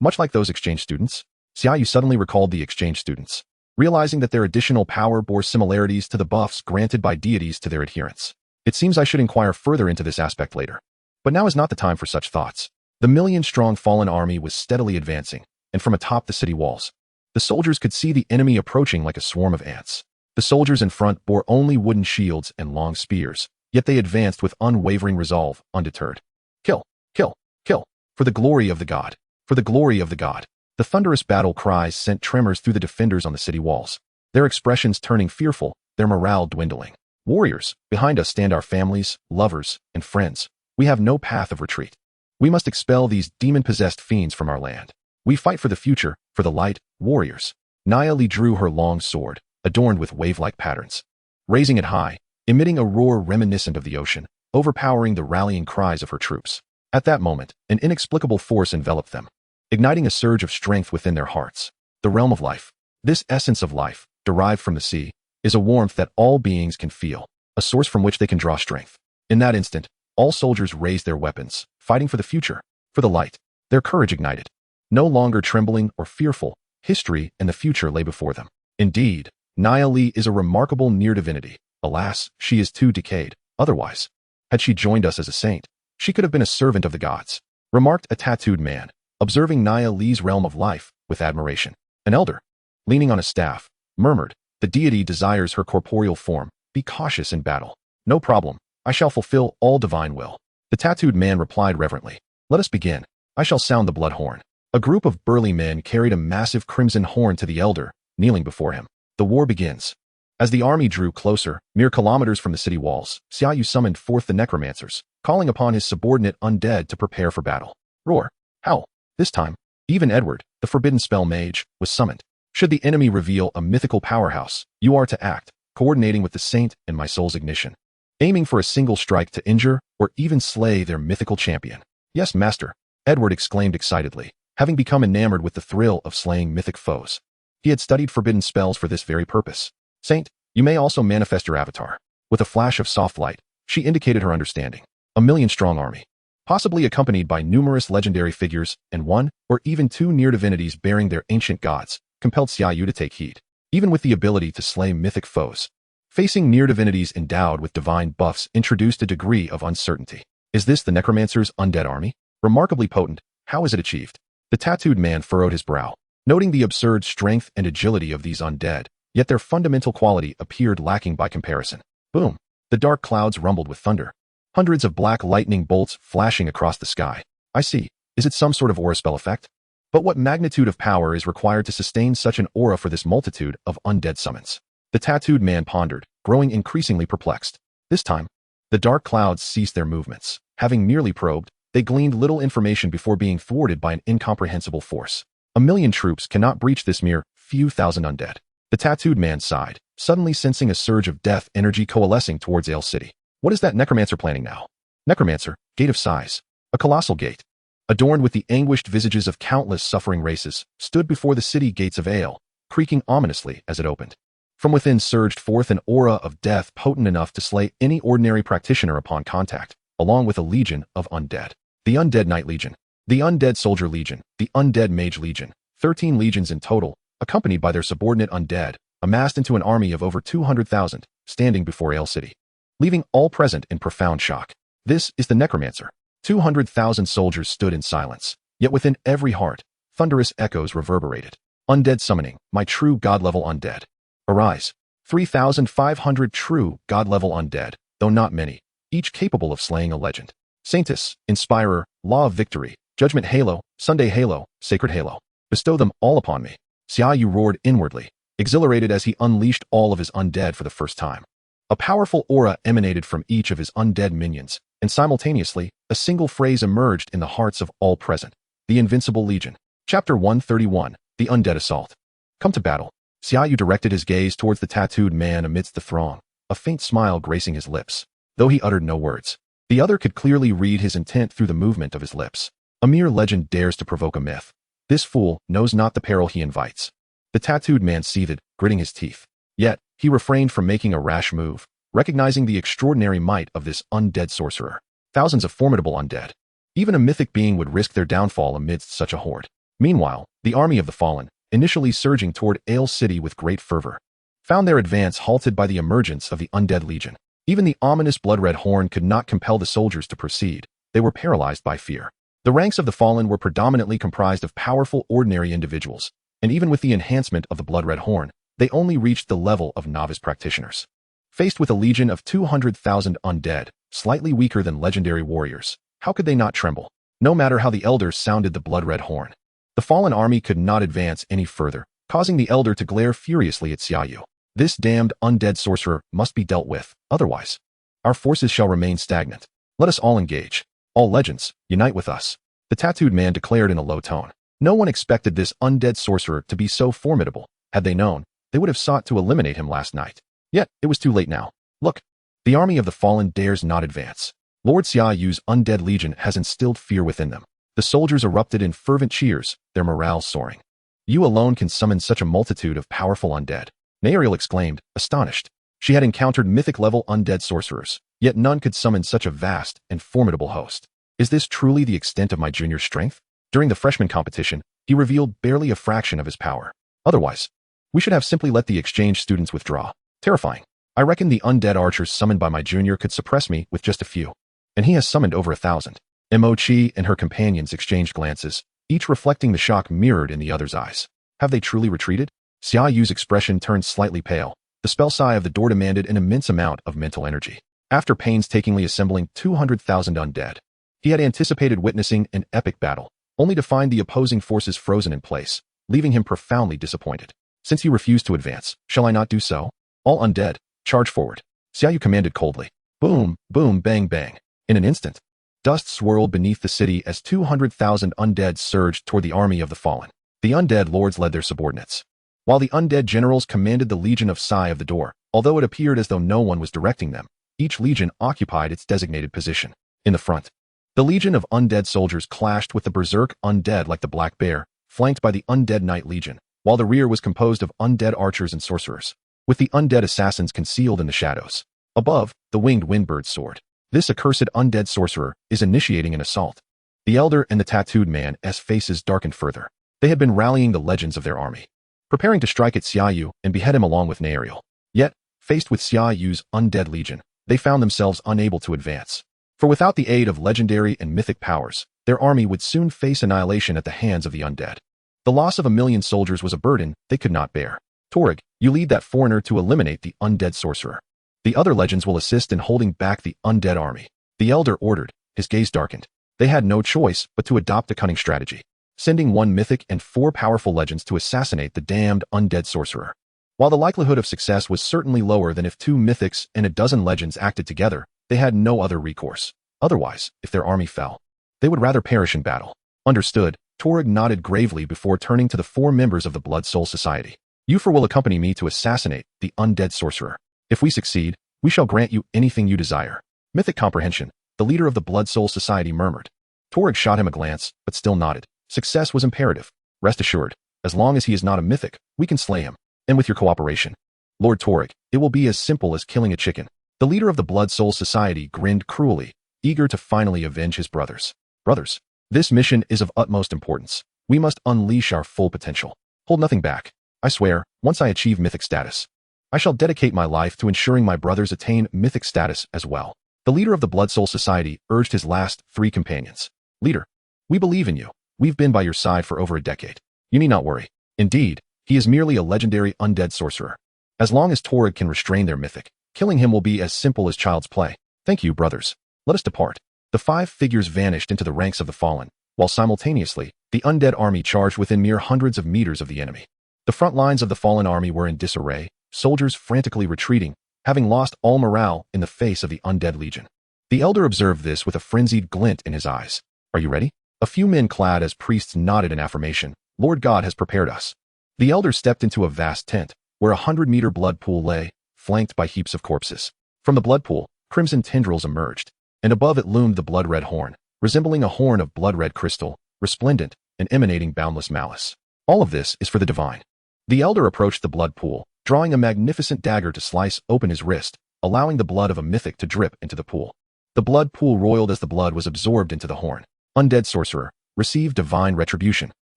Much like those exchange students. Xia Yu suddenly recalled the exchange students, realizing that their additional power bore similarities to the buffs granted by deities to their adherents. It seems I should inquire further into this aspect later. But now is not the time for such thoughts. The million-strong fallen army was steadily advancing, and from atop the city walls, the soldiers could see the enemy approaching like a swarm of ants. The soldiers in front bore only wooden shields and long spears, yet they advanced with unwavering resolve, undeterred. "Kill! Kill! Kill! For the glory of the god! For the glory of the god!" The thunderous battle cries sent tremors through the defenders on the city walls, their expressions turning fearful, their morale dwindling. "Warriors, behind us stand our families, lovers, and friends. We have no path of retreat. We must expel these demon-possessed fiends from our land. We fight for the future, for the light, warriors." Nia Li drew her long sword, adorned with wave-like patterns, raising it high, emitting a roar reminiscent of the ocean, overpowering the rallying cries of her troops. At that moment, an inexplicable force enveloped them, igniting a surge of strength within their hearts. The realm of life. This essence of life, derived from the sea, is a warmth that all beings can feel, a source from which they can draw strength. In that instant, all soldiers raised their weapons, fighting for the future, for the light. Their courage ignited. No longer trembling or fearful, history and the future lay before them. Indeed, Nia Li is a remarkable near-divinity. Alas, she is too decayed. Otherwise, had she joined us as a saint, she could have been a servant of the gods, remarked a tattooed man, observing Nia Li's realm of life with admiration. An elder, leaning on a staff, murmured, "The deity desires her corporeal form. Be cautious in battle." "No problem. I shall fulfill all divine will." The tattooed man replied reverently. "Let us begin. I shall sound the blood horn." A group of burly men carried a massive crimson horn to the elder, kneeling before him. The war begins. As the army drew closer, mere kilometers from the city walls, Xia Yu summoned forth the necromancers, calling upon his subordinate undead to prepare for battle. Roar. Howl. This time, even Edward, the forbidden spell mage, was summoned. Should the enemy reveal a mythical powerhouse, you are to act, coordinating with the saint and my soul's ignition, aiming for a single strike to injure or even slay their mythical champion. "Yes, master," Edward exclaimed excitedly, having become enamored with the thrill of slaying mythic foes. He had studied forbidden spells for this very purpose. "Saint, You may also manifest your avatar. With a flash of soft light, she indicated her understanding. A million-strong army, possibly accompanied by numerous legendary figures and one or even two near divinities bearing their ancient gods, compelled Xia Yu to take heed. Even with the ability to slay mythic foes, facing near divinities endowed with divine buffs introduced a degree of uncertainty. Is this the Necromancer's undead army? Remarkably potent, how is it achieved? The tattooed man furrowed his brow, noting the absurd strength and agility of these undead, yet their fundamental quality appeared lacking by comparison. Boom! The dark clouds rumbled with thunder. Hundreds of black lightning bolts flashing across the sky. I see. Is it some sort of aura spell effect? But what magnitude of power is required to sustain such an aura for this multitude of undead summons? The tattooed man pondered, growing increasingly perplexed. This time, the dark clouds ceased their movements. Having merely probed, they gleaned little information before being thwarted by an incomprehensible force. 1,000,000 troops cannot breach this mere few thousand undead. The tattooed man sighed, suddenly sensing a surge of death energy coalescing towards Ale City. What is that Necromancer planning now? Necromancer, gate of size. A colossal gate, adorned with the anguished visages of countless suffering races, stood before the city gates of Ale, creaking ominously as it opened. From within surged forth an aura of death potent enough to slay any ordinary practitioner upon contact, along with a legion of undead. The Undead Knight Legion, the Undead Soldier Legion, the Undead Mage Legion, 13 legions in total, accompanied by their subordinate undead, amassed into an army of over 200,000, standing before Ale City, leaving all present in profound shock. This is the Necromancer. 200,000 soldiers stood in silence, yet within every heart, thunderous echoes reverberated. Undead summoning, my true god-level undead. Arise. 3,500 true god-level undead, though not many, each capable of slaying a legend. Saintess, Inspirer, Law of Victory, Judgment Halo, Sunday Halo, Sacred Halo. Bestow them all upon me. Xia Yu roared inwardly, exhilarated as he unleashed all of his undead for the first time. A powerful aura emanated from each of his undead minions, and simultaneously, a single phrase emerged in the hearts of all present. The Invincible Legion. Chapter 131, The Undead Assault. Come to battle. Xia Yu directed his gaze towards the tattooed man amidst the throng, a faint smile gracing his lips, though he uttered no words. The other could clearly read his intent through the movement of his lips. A mere legend dares to provoke a myth. This fool knows not the peril he invites. The tattooed man seethed, gritting his teeth. Yet, he refrained from making a rash move, recognizing the extraordinary might of this undead sorcerer. Thousands of formidable undead. Even a mythic being would risk their downfall amidst such a horde. Meanwhile, the army of the fallen, initially surging toward Ale City with great fervor, found their advance halted by the emergence of the Undead Legion. Even the ominous blood-red horn could not compel the soldiers to proceed. They were paralyzed by fear. The ranks of the fallen were predominantly comprised of powerful ordinary individuals, and even with the enhancement of the blood-red horn, they only reached the level of novice practitioners. Faced with a legion of 200,000 undead, slightly weaker than legendary warriors, how could they not tremble? No matter how the elders sounded the blood-red horn, the fallen army could not advance any further, causing the elder to glare furiously at Xia Yu. This damned undead sorcerer must be dealt with, otherwise our forces shall remain stagnant. Let us all engage. All legends, unite with us. The tattooed man declared in a low tone. No one expected this undead sorcerer to be so formidable. Had they known, they would have sought to eliminate him last night. Yet, it was too late now. Look, the army of the fallen dares not advance. Lord Xia Yu's undead legion has instilled fear within them. The soldiers erupted in fervent cheers, their morale soaring. You alone can summon such a multitude of powerful undead. Naeriel exclaimed, astonished. She had encountered mythic-level undead sorcerers, yet none could summon such a vast and formidable host. Is this truly the extent of my junior's strength? During the freshman competition, he revealed barely a fraction of his power. Otherwise, we should have simply let the exchange students withdraw. Terrifying. I reckon the undead archers summoned by my junior could suppress me with just a few. And he has summoned over 1,000. Mo-Chi and her companions exchanged glances, each reflecting the shock mirrored in the other's eyes. Have they truly retreated? Xia Yu's expression turned slightly pale. The spell sigh of the door demanded an immense amount of mental energy. After painstakingly assembling 200,000 undead, he had anticipated witnessing an epic battle, only to find the opposing forces frozen in place, leaving him profoundly disappointed. Since you refuse to advance, shall I not do so? All undead, charge forward. Xia Yu commanded coldly. Boom, boom, bang, bang. In an instant, dust swirled beneath the city as 200,000 undead surged toward the army of the fallen. The undead lords led their subordinates, while the undead generals commanded the legion of Sai of the door. Although it appeared as though no one was directing them, each legion occupied its designated position. In the front, the legion of undead soldiers clashed with the berserk undead like the Black Bear, flanked by the Undead Knight Legion, while the rear was composed of undead archers and sorcerers. with the undead assassins concealed in the shadows. Above, the winged windbird soared. This accursed undead sorcerer is initiating an assault. The elder and the tattooed man's faces darkened further. They had been rallying the legends of their army, preparing to strike at Xia Yu and behead him along with Neariel. Yet, faced with Xia Yu's undead legion, they found themselves unable to advance. For without the aid of legendary and mythic powers, their army would soon face annihilation at the hands of the undead. The loss of 1,000,000 soldiers was a burden they could not bear. Torg, you lead that foreigner to eliminate the undead sorcerer. The other legends will assist in holding back the undead army. The elder ordered, his gaze darkened. They had no choice but to adopt a cunning strategy, sending 1 mythic and 4 powerful legends to assassinate the damned undead sorcerer. While the likelihood of success was certainly lower than if 2 mythics and a dozen legends acted together, they had no other recourse. Otherwise, if their army fell, they would rather perish in battle. Understood, Torg nodded gravely before turning to the 4 members of the Blood Soul Society. You 4 will accompany me to assassinate the undead sorcerer. If we succeed, we shall grant you anything you desire. Mythic comprehension, the leader of the Blood Soul Society murmured. Torg shot him a glance, but still nodded. Success was imperative. Rest assured, as long as he is not a mythic, we can slay him. And with your cooperation, Lord Torg, it will be as simple as killing a chicken. The leader of the Blood Soul Society grinned cruelly, eager to finally avenge his brothers. Brothers, this mission is of utmost importance. We must unleash our full potential. Hold nothing back. I swear, once I achieve mythic status, I shall dedicate my life to ensuring my brothers attain mythic status as well. The leader of the Blood Soul Society urged his last 3 companions. Leader, we believe in you. We've been by your side for over a decade. You need not worry. Indeed, he is merely a legendary undead sorcerer. As long as Torg can restrain their mythic, killing him will be as simple as child's play. Thank you, brothers. Let us depart. The 5 figures vanished into the ranks of the fallen, while simultaneously, the undead army charged within mere hundreds of meters of the enemy. The front lines of the fallen army were in disarray, soldiers frantically retreating, having lost all morale in the face of the undead legion. The elder observed this with a frenzied glint in his eyes. Are you ready? A few men clad as priests nodded in affirmation. Lord God has prepared us. The elder stepped into a vast tent, where a 100-meter blood pool lay, flanked by heaps of corpses. From the blood pool, crimson tendrils emerged, and above it loomed the blood-red horn, resembling a horn of blood-red crystal, resplendent and emanating boundless malice. All of this is for the divine. The elder approached the blood pool, drawing a magnificent dagger to slice open his wrist, allowing the blood of a mythic to drip into the pool. The blood pool roiled as the blood was absorbed into the horn. Undead sorcerer, receive divine retribution.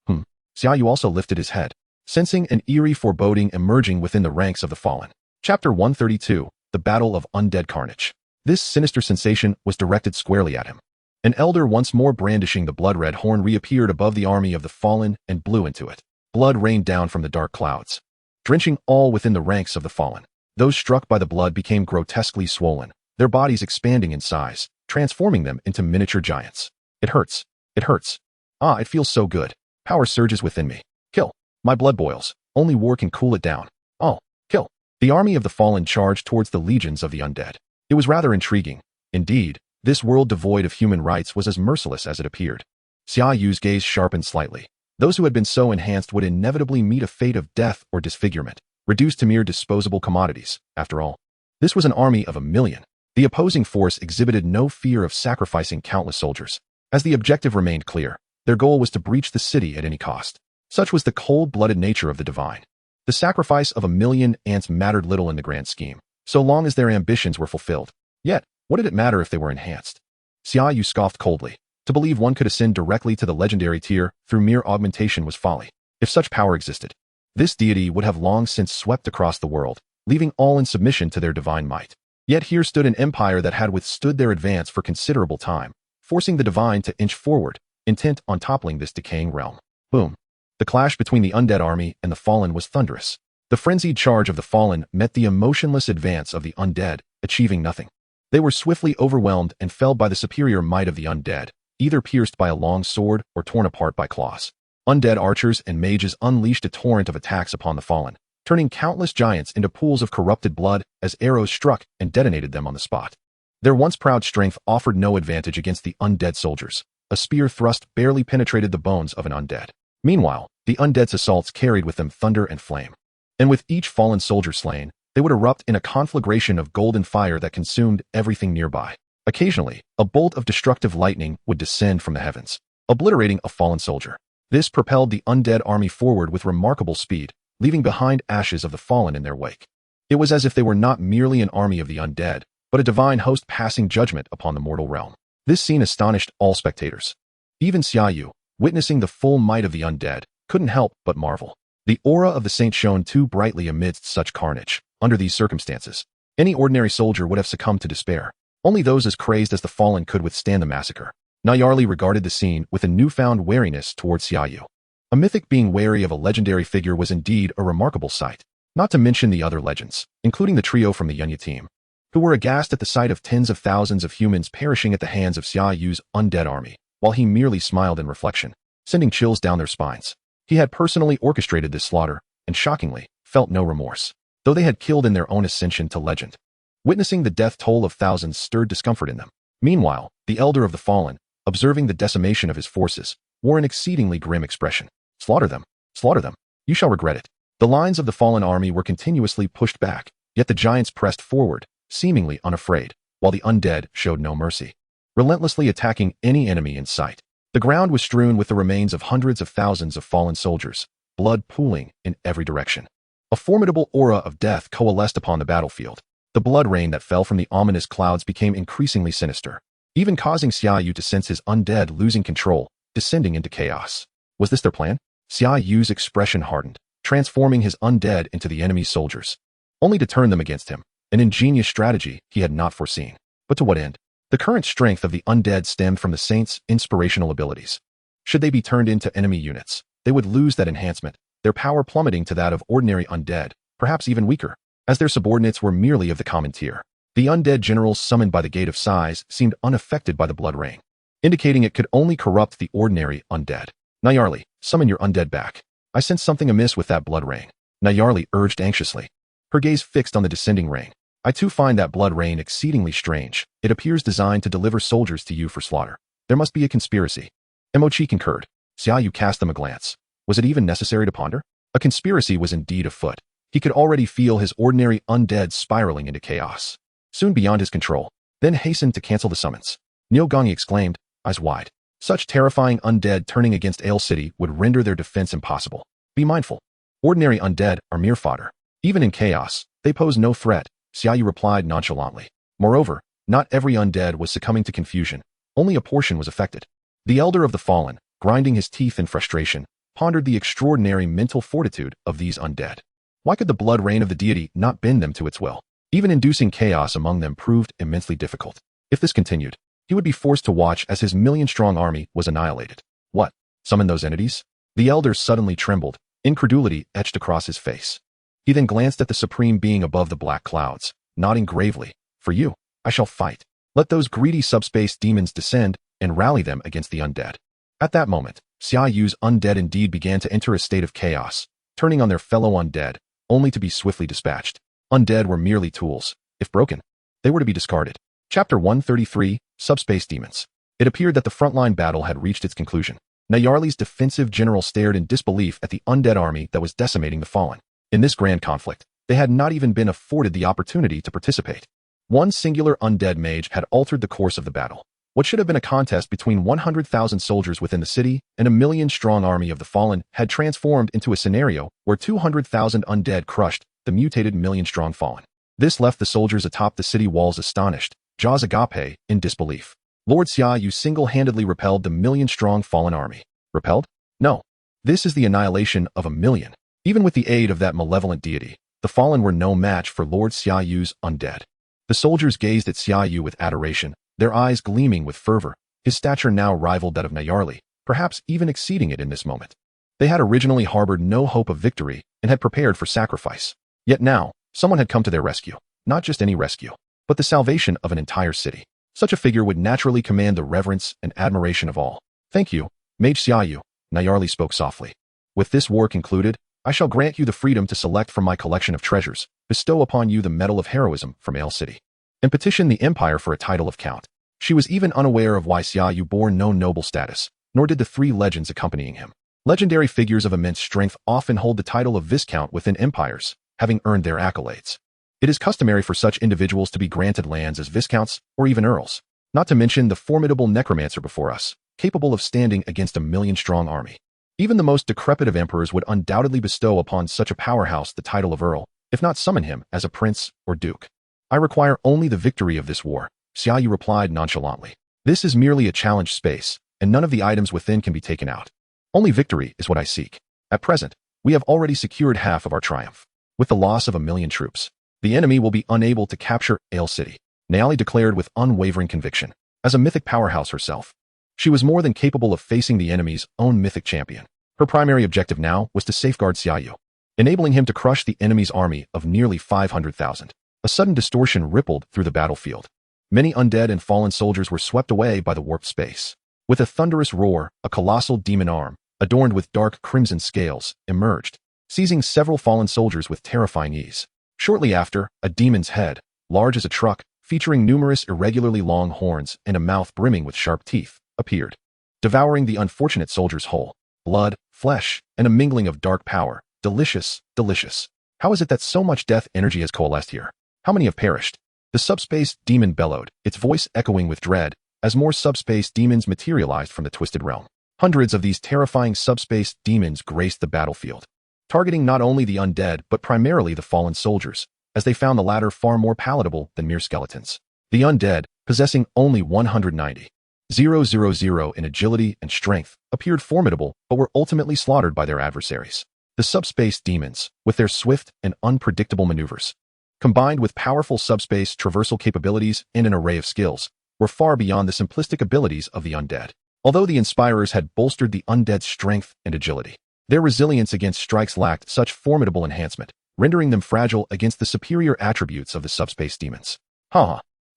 Xia Yu also lifted his head, sensing an eerie foreboding emerging within the ranks of the fallen. Chapter 132, The Battle of Undead Carnage. This sinister sensation was directed squarely at him. An elder once more brandishing the blood-red horn reappeared above the army of the fallen and blew into it. Blood rained down from the dark clouds, drenching all within the ranks of the fallen. Those struck by the blood became grotesquely swollen, their bodies expanding in size, transforming them into miniature giants. It hurts. It hurts. Ah, it feels so good. Power surges within me. Kill. My blood boils. Only war can cool it down. Oh, kill. The army of the fallen charged towards the legions of the undead. It was rather intriguing. Indeed, this world devoid of human rights was as merciless as it appeared. Xia Yu's gaze sharpened slightly. Those who had been so enhanced would inevitably meet a fate of death or disfigurement, reduced to mere disposable commodities. After all, this was an army of 1,000,000. The opposing force exhibited no fear of sacrificing countless soldiers. As the objective remained clear, their goal was to breach the city at any cost. Such was the cold-blooded nature of the divine. The sacrifice of 1,000,000 ants mattered little in the grand scheme, so long as their ambitions were fulfilled. Yet, what did it matter if they were enhanced? Xia Yu scoffed coldly. To believe one could ascend directly to the legendary tier through mere augmentation was folly. If such power existed, this deity would have long since swept across the world, leaving all in submission to their divine might. Yet here stood an empire that had withstood their advance for considerable time, forcing the divine to inch forward, intent on toppling this decaying realm. Boom. The clash between the undead army and the fallen was thunderous. The frenzied charge of the fallen met the emotionless advance of the undead, achieving nothing. They were swiftly overwhelmed and felled by the superior might of the undead, either pierced by a long sword or torn apart by claws. Undead archers and mages unleashed a torrent of attacks upon the fallen, turning countless giants into pools of corrupted blood as arrows struck and detonated them on the spot. Their once proud strength offered no advantage against the undead soldiers. A spear thrust barely penetrated the bones of an undead. Meanwhile, the undead's assaults carried with them thunder and flame. And with each fallen soldier slain, they would erupt in a conflagration of golden fire that consumed everything nearby. Occasionally, a bolt of destructive lightning would descend from the heavens, obliterating a fallen soldier. This propelled the undead army forward with remarkable speed, leaving behind ashes of the fallen in their wake. It was as if they were not merely an army of the undead, but a divine host passing judgment upon the mortal realm. This scene astonished all spectators. Even Xia Yu, witnessing the full might of the undead, couldn't help but marvel. The aura of the saint shone too brightly amidst such carnage. Under these circumstances, any ordinary soldier would have succumbed to despair. Only those as crazed as the fallen could withstand the massacre. Nyarli regarded the scene with a newfound wariness towards Xia Yu. A mythic being wary of a legendary figure was indeed a remarkable sight. Not to mention the other legends, including the trio from the Yunya team, who were aghast at the sight of tens of thousands of humans perishing at the hands of Xia Yu's undead army, while he merely smiled in reflection, sending chills down their spines. He had personally orchestrated this slaughter, and shockingly, felt no remorse, though they had killed in their own ascension to legend. Witnessing the death toll of thousands stirred discomfort in them. Meanwhile, the Elder of the Fallen, observing the decimation of his forces, wore an exceedingly grim expression. Slaughter them. Slaughter them. You shall regret it. The lines of the fallen army were continuously pushed back, yet the giants pressed forward, seemingly unafraid, while the undead showed no mercy, relentlessly attacking any enemy in sight. The ground was strewn with the remains of hundreds of thousands of fallen soldiers, blood pooling in every direction. A formidable aura of death coalesced upon the battlefield. The blood rain that fell from the ominous clouds became increasingly sinister, even causing Xia Yu to sense his undead losing control, descending into chaos. Was this their plan? Xia Yu's expression hardened, transforming his undead into the enemy's soldiers, only to turn them against him, an ingenious strategy he had not foreseen. But to what end? The current strength of the undead stemmed from the saints' inspirational abilities. Should they be turned into enemy units, they would lose that enhancement, their power plummeting to that of ordinary undead, perhaps even weaker, as their subordinates were merely of the common tier. The undead generals summoned by the Gate of Sighs seemed unaffected by the blood rain, indicating it could only corrupt the ordinary undead. Nyarli, summon your undead back. I sense something amiss with that blood rain, Nyarli urged anxiously, her gaze fixed on the descending rain. I too find that blood rain exceedingly strange. It appears designed to deliver soldiers to you for slaughter. There must be a conspiracy. Mochi concurred. Xia Yu cast them a glance. Was it even necessary to ponder? A conspiracy was indeed afoot. He could already feel his ordinary undead spiraling into chaos, soon beyond his control, then hastened to cancel the summons. Nyogangi exclaimed, eyes wide. Such terrifying undead turning against Ale City would render their defense impossible. Be mindful. Ordinary undead are mere fodder. Even in chaos, they pose no threat, Xia Yu replied nonchalantly. Moreover, not every undead was succumbing to confusion. Only a portion was affected. The Elder of the Fallen, grinding his teeth in frustration, pondered the extraordinary mental fortitude of these undead. Why could the blood rain of the deity not bend them to its will? Even inducing chaos among them proved immensely difficult. If this continued, he would be forced to watch as his million-strong army was annihilated. What? Summon those entities? The Elder suddenly trembled, incredulity etched across his face. He then glanced at the supreme being above the black clouds, nodding gravely. For you, I shall fight. Let those greedy subspace demons descend and rally them against the undead. At that moment, Xia Yu's undead indeed began to enter a state of chaos, turning on their fellow undead, only to be swiftly dispatched. Undead were merely tools. If broken, they were to be discarded. Chapter 133, Subspace Demons. It appeared that the frontline battle had reached its conclusion. Nyarli's defensive general stared in disbelief at the undead army that was decimating the fallen. In this grand conflict, they had not even been afforded the opportunity to participate. One singular undead mage had altered the course of the battle. What should have been a contest between 100,000 soldiers within the city and a million-strong army of the fallen had transformed into a scenario where 200,000 undead crushed the mutated million-strong fallen. This left the soldiers atop the city walls astonished, jaws agape, in disbelief. Lord Xia Yu single-handedly repelled the million-strong fallen army. Repelled? No. This is the annihilation of a million. Even with the aid of that malevolent deity, the fallen were no match for Lord Xia Yu's undead. The soldiers gazed at Xia Yu with adoration, their eyes gleaming with fervor. His stature now rivaled that of Nyarli, perhaps even exceeding it in this moment. They had originally harbored no hope of victory and had prepared for sacrifice. Yet now, someone had come to their rescue. Not just any rescue, but the salvation of an entire city. Such a figure would naturally command the reverence and admiration of all. Thank you, Mage Xia Yu, Nyarli spoke softly. With this war concluded, I shall grant you the freedom to select from my collection of treasures, bestow upon you the Medal of Heroism from Ale City, and petition the Empire for a title of Count. She was even unaware of why Xia Yu bore no noble status, nor did the three legends accompanying him. Legendary figures of immense strength often hold the title of Viscount within empires, having earned their accolades. It is customary for such individuals to be granted lands as Viscounts or even Earls, not to mention the formidable Necromancer before us, capable of standing against a million-strong army. Even the most decrepit of emperors would undoubtedly bestow upon such a powerhouse the title of Earl, if not summon him as a prince or duke. I require only the victory of this war, Xia Yu replied nonchalantly. This is merely a challenge space, and none of the items within can be taken out. Only victory is what I seek. At present, we have already secured half of our triumph. With the loss of 1 million troops, the enemy will be unable to capture Ale City, Naali declared with unwavering conviction. As a mythic powerhouse herself, she was more than capable of facing the enemy's own mythic champion. Her primary objective now was to safeguard Xia Yu, enabling him to crush the enemy's army of nearly 500,000. A sudden distortion rippled through the battlefield. Many undead and fallen soldiers were swept away by the warped space. With a thunderous roar, a colossal demon arm, adorned with dark crimson scales, emerged, seizing several fallen soldiers with terrifying ease. Shortly after, a demon's head, large as a truck, featuring numerous irregularly long horns and a mouth brimming with sharp teeth, appeared, devouring the unfortunate soldiers whole. Blood, flesh, and a mingling of dark power. Delicious, delicious. How is it that so much death energy has coalesced here? How many have perished? The subspace demon bellowed, its voice echoing with dread, as more subspace demons materialized from the twisted realm. Hundreds of these terrifying subspace demons graced the battlefield, targeting not only the undead but primarily the fallen soldiers, as they found the latter far more palatable than mere skeletons. The undead, possessing only 190,000 in agility and strength, appeared formidable but were ultimately slaughtered by their adversaries. The subspace demons, with their swift and unpredictable maneuvers, combined with powerful subspace traversal capabilities and an array of skills, were far beyond the simplistic abilities of the undead. Although the Inspirers had bolstered the undead's strength and agility, their resilience against strikes lacked such formidable enhancement, rendering them fragile against the superior attributes of the subspace demons.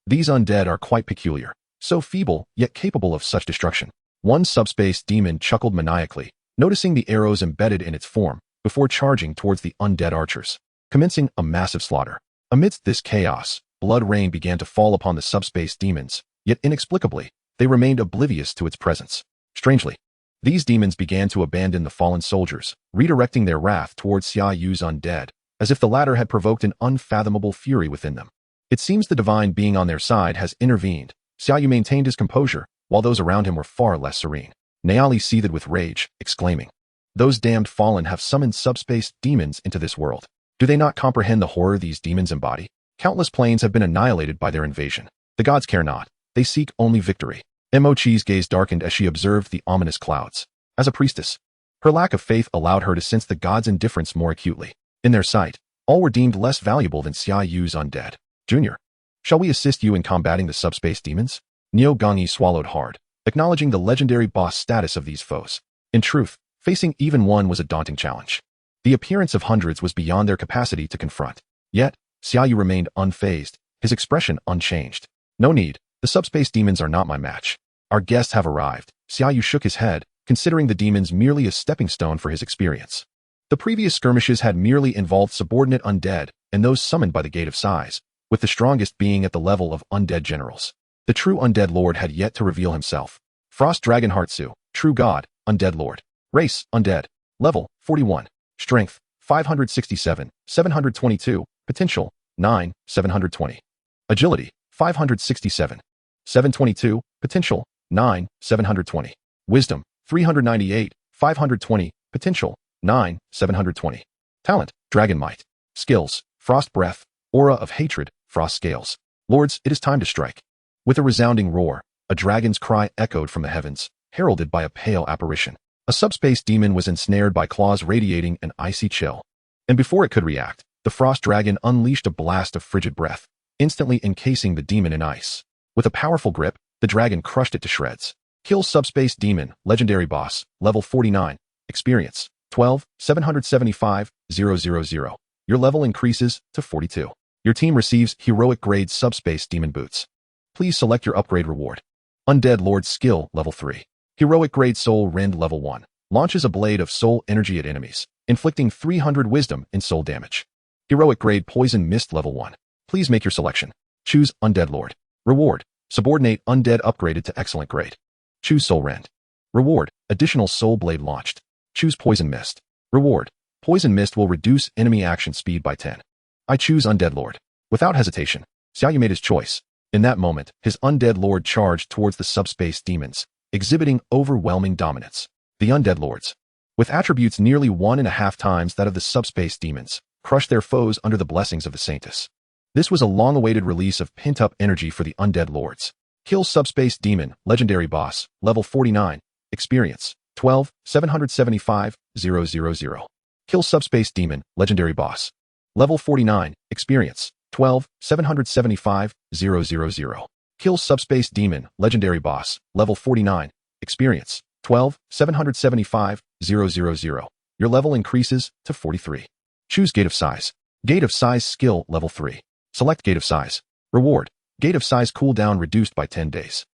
These undead are quite peculiar, so feeble yet capable of such destruction. One subspace demon chuckled maniacally, noticing the arrows embedded in its form, before charging towards the undead archers, commencing a massive slaughter. Amidst this chaos, blood rain began to fall upon the subspace demons, yet inexplicably, they remained oblivious to its presence. Strangely, these demons began to abandon the fallen soldiers, redirecting their wrath towards Xia Yu's undead, as if the latter had provoked an unfathomable fury within them. It seems the divine being on their side has intervened. Xia Yu maintained his composure, while those around him were far less serene. Naali seethed with rage, exclaiming, "Those damned fallen have summoned subspace demons into this world. Do they not comprehend the horror these demons embody? Countless planes have been annihilated by their invasion. The gods care not. They seek only victory." Mochi's gaze darkened as she observed the ominous clouds. As a priestess, her lack of faith allowed her to sense the gods' indifference more acutely. In their sight, all were deemed less valuable than Xia Yu's undead. "Junior, shall we assist you in combating the subspace demons?" Neo Gongi swallowed hard, acknowledging the legendary boss status of these foes. In truth, facing even one was a daunting challenge. The appearance of hundreds was beyond their capacity to confront. Yet, Xia Yu remained unfazed, his expression unchanged. "No need, the subspace demons are not my match. Our guests have arrived." Xia Yu shook his head, considering the demons merely a stepping stone for his experience. The previous skirmishes had merely involved subordinate undead and those summoned by the Gate of Sighs, with the strongest being at the level of undead generals. The true undead lord had yet to reveal himself. Frost Dragon Heartsu, true god, undead lord. Race, undead. Level, 41. Strength, 567, 722. Potential, 9, 720. Agility, 567, 722. Potential, 9, 720. Wisdom, 398, 520. Potential, 9, 720. Talent, Dragon Might. Skills, Frost Breath, Aura of Hatred, Frost Scales. Lords, it is time to strike. With a resounding roar, a dragon's cry echoed from the heavens, heralded by a pale apparition. A subspace demon was ensnared by claws radiating an icy chill. And before it could react, the frost dragon unleashed a blast of frigid breath, instantly encasing the demon in ice. With a powerful grip, the dragon crushed it to shreds. Kill subspace demon, legendary boss, level 49. Experience, 12, 775, 000. Your level increases to 42. Your team receives heroic grade subspace demon boots. Please select your upgrade reward. Undead Lord skill, level 3. Heroic grade soul rend, level 1. Launches a blade of soul energy at enemies, inflicting 300 wisdom in soul damage. Heroic grade poison mist, level 1. Please make your selection. Choose Undead Lord. Reward, subordinate undead upgraded to excellent grade. Choose soul rend. Reward, additional soul blade launched. Choose poison mist. Reward, poison mist will reduce enemy action speed by 10. I choose Undead Lord. Without hesitation, Xia Yu made his choice. In that moment, his Undead Lord charged towards the subspace demons, exhibiting overwhelming dominance. The Undead Lords, with attributes nearly 1.5 times that of the subspace demons, crush their foes under the blessings of the Saintess. This was a long-awaited release of pent-up energy for the undead lords. Kill Subspace Demon, Legendary Boss, Level 49, Experience, 12, 775, 000. Kill Subspace Demon, Legendary Boss. Level 49, Experience, 12, 775, 000. Kill Subspace Demon, Legendary Boss, Level 49, Experience, 12, 775, 000. Your level increases to 43. Choose Gate of Size. Gate of Size Skill Level 3. Select Gate of Size. Reward. Gate of Size cooldown reduced by 10 days.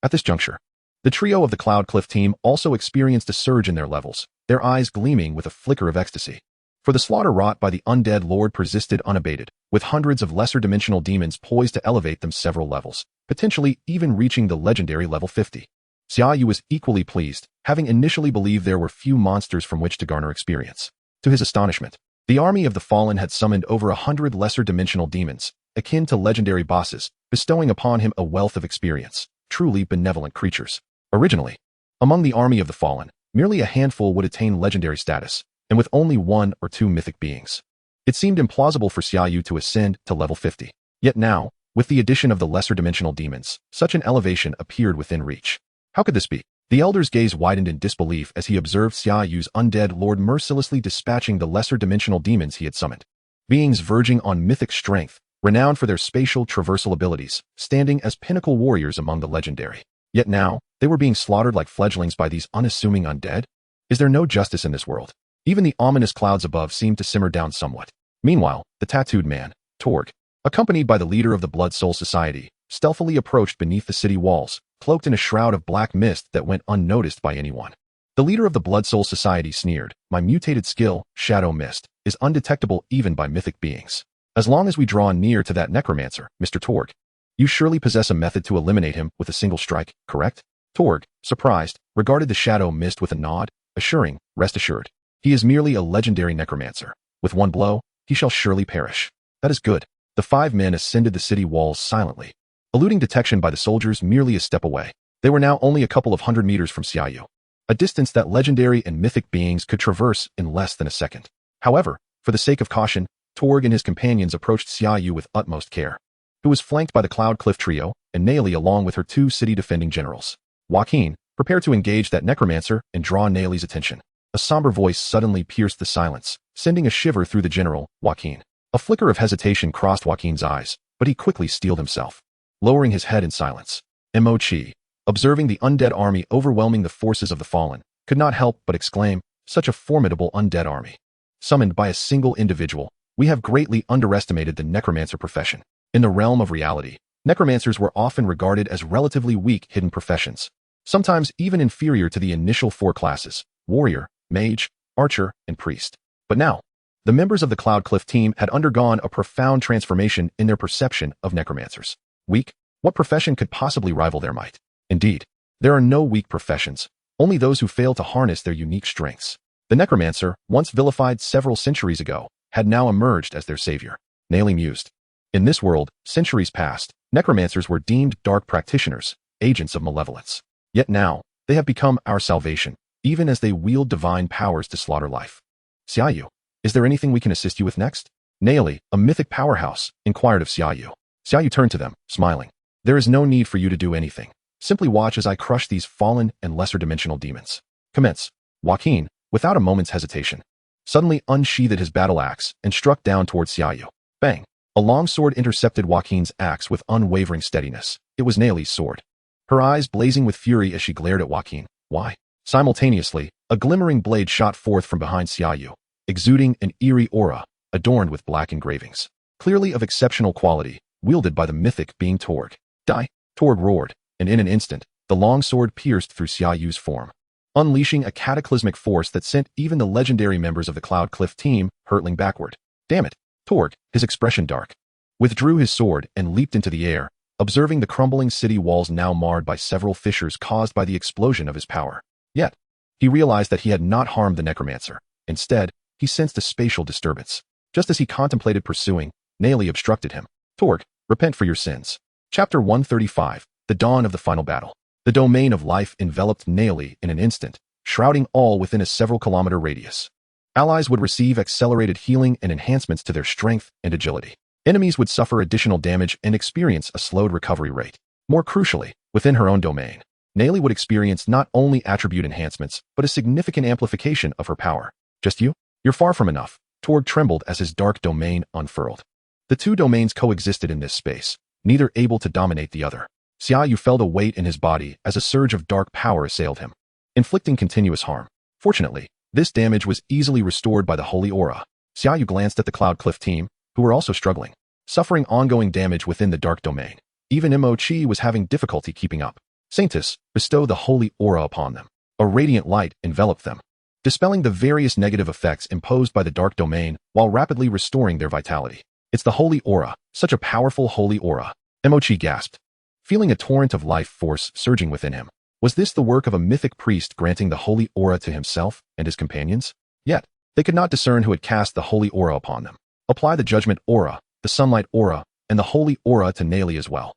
At this juncture, the trio of the Cloud Cliff team also experienced a surge in their levels, their eyes gleaming with a flicker of ecstasy. For the slaughter wrought by the undead lord persisted unabated, with hundreds of lesser-dimensional demons poised to elevate them several levels, potentially even reaching the legendary level 50. Xia Yu was equally pleased, having initially believed there were few monsters from which to garner experience. To his astonishment, the army of the fallen had summoned over 100 lesser-dimensional demons, akin to legendary bosses, bestowing upon him a wealth of experience, truly benevolent creatures. Originally, among the army of the fallen, merely a handful would attain legendary status, and with only 1 or 2 mythic beings. It seemed implausible for Xia Yu to ascend to level 50. Yet now, with the addition of the lesser-dimensional demons, such an elevation appeared within reach. How could this be? The elder's gaze widened in disbelief as he observed Xia Yu's undead lord mercilessly dispatching the lesser-dimensional demons he had summoned. Beings verging on mythic strength, renowned for their spatial traversal abilities, standing as pinnacle warriors among the legendary. Yet now, they were being slaughtered like fledglings by these unassuming undead? Is there no justice in this world? Even the ominous clouds above seemed to simmer down somewhat. Meanwhile, the tattooed man, Torg, accompanied by the leader of the Blood Soul Society, stealthily approached beneath the city walls, cloaked in a shroud of black mist that went unnoticed by anyone. The leader of the Blood Soul Society sneered, "My mutated skill, Shadow Mist, is undetectable even by mythic beings. As long as we draw near to that necromancer, Mr. Torg, you surely possess a method to eliminate him with a single strike, correct?" Torg, surprised, regarded the Shadow Mist with a nod, assuring, "Rest assured. He is merely a legendary necromancer. With one blow, he shall surely perish." "That is good." The 5 men ascended the city walls silently, eluding detection by the soldiers merely a step away. They were now only a couple of 100 meters from Xia Yu, a distance that legendary and mythic beings could traverse in less than a second. However, for the sake of caution, Torg and his companions approached Xia Yu with utmost care, who was flanked by the Cloud Cliff trio and Neili along with her 2 city-defending generals. Joaquin, prepared to engage that necromancer and draw Neili's attention. A somber voice suddenly pierced the silence, sending a shiver through the general, Joaquin. A flicker of hesitation crossed Joaquin's eyes, but he quickly steeled himself, lowering his head in silence. Mo-Chi, observing the undead army overwhelming the forces of the fallen, could not help but exclaim, "Such a formidable undead army. Summoned by a single individual, we have greatly underestimated the necromancer profession." In the realm of reality, necromancers were often regarded as relatively weak hidden professions, sometimes even inferior to the initial 4 classes, warrior, mage, archer, and priest. But now, the members of the Cloud Cliff team had undergone a profound transformation in their perception of necromancers. Weak? What profession could possibly rival their might? Indeed, there are no weak professions, only those who fail to harness their unique strengths. The necromancer, once vilified several centuries ago, had now emerged as their savior. Neili mused. In this world, centuries past, necromancers were deemed dark practitioners, agents of malevolence. Yet now, they have become our salvation, even as they wield divine powers to slaughter life. Xia Yu, is there anything we can assist you with next? Neili, a mythic powerhouse, inquired of Xia Yu. Xia Yu turned to them, smiling. There is no need for you to do anything. Simply watch as I crush these fallen and lesser-dimensional demons. Commence. Joaquin, without a moment's hesitation, suddenly unsheathed his battle axe and struck down towards Xia Yu. Bang! A long sword intercepted Joaquin's axe with unwavering steadiness. It was Neili's sword, her eyes blazing with fury as she glared at Joaquin. Why? Simultaneously, a glimmering blade shot forth from behind Xia Yu, exuding an eerie aura, adorned with black engravings, clearly of exceptional quality, wielded by the mythic being Torg. Die! Torg roared, and in an instant, the long sword pierced through Xia Yu's form, unleashing a cataclysmic force that sent even the legendary members of the Cloud Cliff team hurtling backward. Damn it! Torg, his expression dark, withdrew his sword and leaped into the air, observing the crumbling city walls now marred by several fissures caused by the explosion of his power. Yet, he realized that he had not harmed the necromancer. Instead, he sensed a spatial disturbance. Just as he contemplated pursuing, Neili obstructed him. Torg, repent for your sins. Chapter 135, The Dawn of the Final Battle. The domain of life enveloped Neili in an instant, shrouding all within a several-kilometer radius. Allies would receive accelerated healing and enhancements to their strength and agility. Enemies would suffer additional damage and experience a slowed recovery rate. More crucially, within her own domain, Neili would experience not only attribute enhancements, but a significant amplification of her power. Just you? You're far from enough. Torg trembled as his dark domain unfurled. The two domains coexisted in this space, neither able to dominate the other. Xia Yu felt a weight in his body as a surge of dark power assailed him, inflicting continuous harm. Fortunately, this damage was easily restored by the holy aura. Xia Yu glanced at the Cloud Cliff team, who were also struggling, suffering ongoing damage within the dark domain. Even Imo-Chi was having difficulty keeping up. Saintus bestowed the holy aura upon them. A radiant light enveloped them, dispelling the various negative effects imposed by the dark domain while rapidly restoring their vitality. It's the holy aura, such a powerful holy aura. Imo-Chi gasped, feeling a torrent of life force surging within him. Was this the work of a mythic priest granting the holy aura to himself and his companions? Yet, they could not discern who had cast the holy aura upon them. Apply the judgment aura, the sunlight aura, and the holy aura to Neili as well.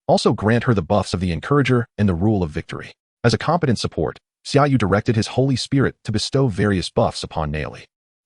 Also grant her the buffs of the encourager and the rule of victory. As a competent support, Xia Yu directed his holy spirit to bestow various buffs upon Neili.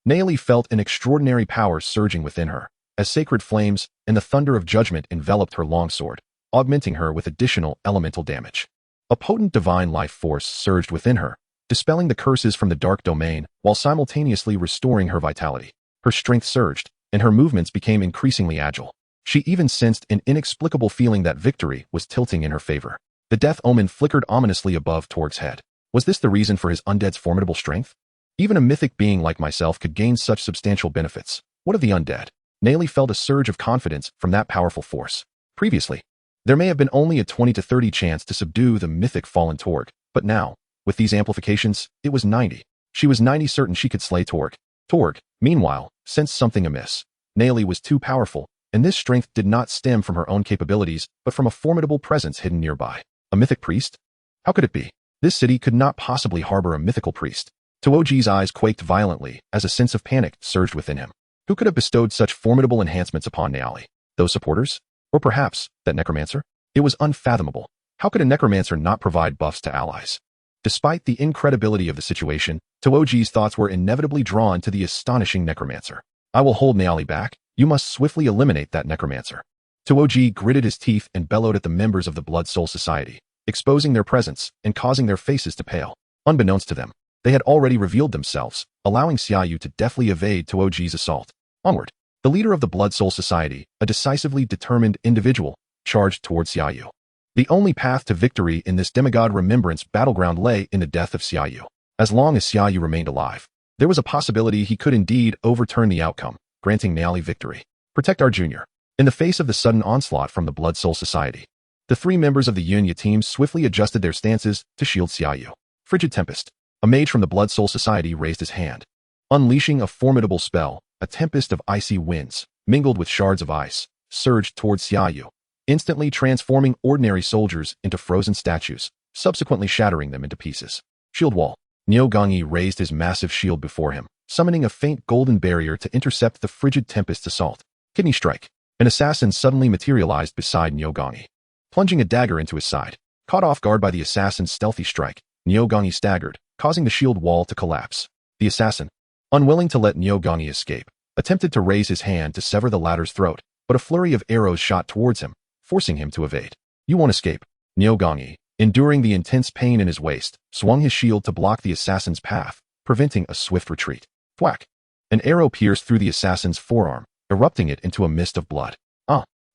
Neili felt an extraordinary power surging within her, as sacred flames and the thunder of judgment enveloped her longsword, augmenting her with additional elemental damage. A potent divine life force surged within her, dispelling the curses from the dark domain while simultaneously restoring her vitality. Her strength surged, and her movements became increasingly agile. She even sensed an inexplicable feeling that victory was tilting in her favor. The death omen flickered ominously above Torg's head. Was this the reason for his undead's formidable strength? Even a mythic being like myself could gain such substantial benefits. What of the undead? Neili felt a surge of confidence from that powerful force. Previously, there may have been only a 20 to 30 chance to subdue the mythic fallen Torg, but now, with these amplifications, it was 90. She was 90 certain she could slay Torg. Torg, meanwhile, sensed something amiss. Neili was too powerful, and this strength did not stem from her own capabilities, but from a formidable presence hidden nearby. A mythic priest? How could it be? This city could not possibly harbor a mythical priest. Tuoji's eyes quaked violently as a sense of panic surged within him. Who could have bestowed such formidable enhancements upon Neili? Those supporters? Or perhaps, that necromancer? It was unfathomable. How could a necromancer not provide buffs to allies? Despite the incredibility of the situation, Tuoji's thoughts were inevitably drawn to the astonishing necromancer. I will hold Neili back. You must swiftly eliminate that necromancer. Tuoji gritted his teeth and bellowed at the members of the Blood Soul Society, exposing their presence and causing their faces to pale. Unbeknownst to them, they had already revealed themselves, allowing Xia Yu to deftly evade Tuoji's assault. Onward. The leader of the Blood Soul Society, a decisively determined individual, charged towards Xia Yu. The only path to victory in this demigod remembrance battleground lay in the death of Xia Yu. As long as Xia Yu remained alive, there was a possibility he could indeed overturn the outcome, granting Neili victory. Protect our junior. In the face of the sudden onslaught from the Blood Soul Society, the three members of the Yunya team swiftly adjusted their stances to shield Xia Yu. Frigid Tempest. A mage from the Blood Soul Society raised his hand. Unleashing a formidable spell, a tempest of icy winds, mingled with shards of ice, surged towards Xia Yu, instantly transforming ordinary soldiers into frozen statues, subsequently shattering them into pieces. Shield wall. Neogangi raised his massive shield before him, summoning a faint golden barrier to intercept the frigid tempest's assault. Kidney strike. An assassin suddenly materialized beside Neogangi, plunging a dagger into his side. Caught off guard by the assassin's stealthy strike, Neogangi staggered, causing the shield wall to collapse. The assassin, unwilling to let Neogangi escape, attempted to raise his hand to sever the latter's throat, but a flurry of arrows shot towards him, forcing him to evade. You won't escape. Neogangi, enduring the intense pain in his waist, swung his shield to block the assassin's path, preventing a swift retreat. Thwack! An arrow pierced through the assassin's forearm, erupting it into a mist of blood.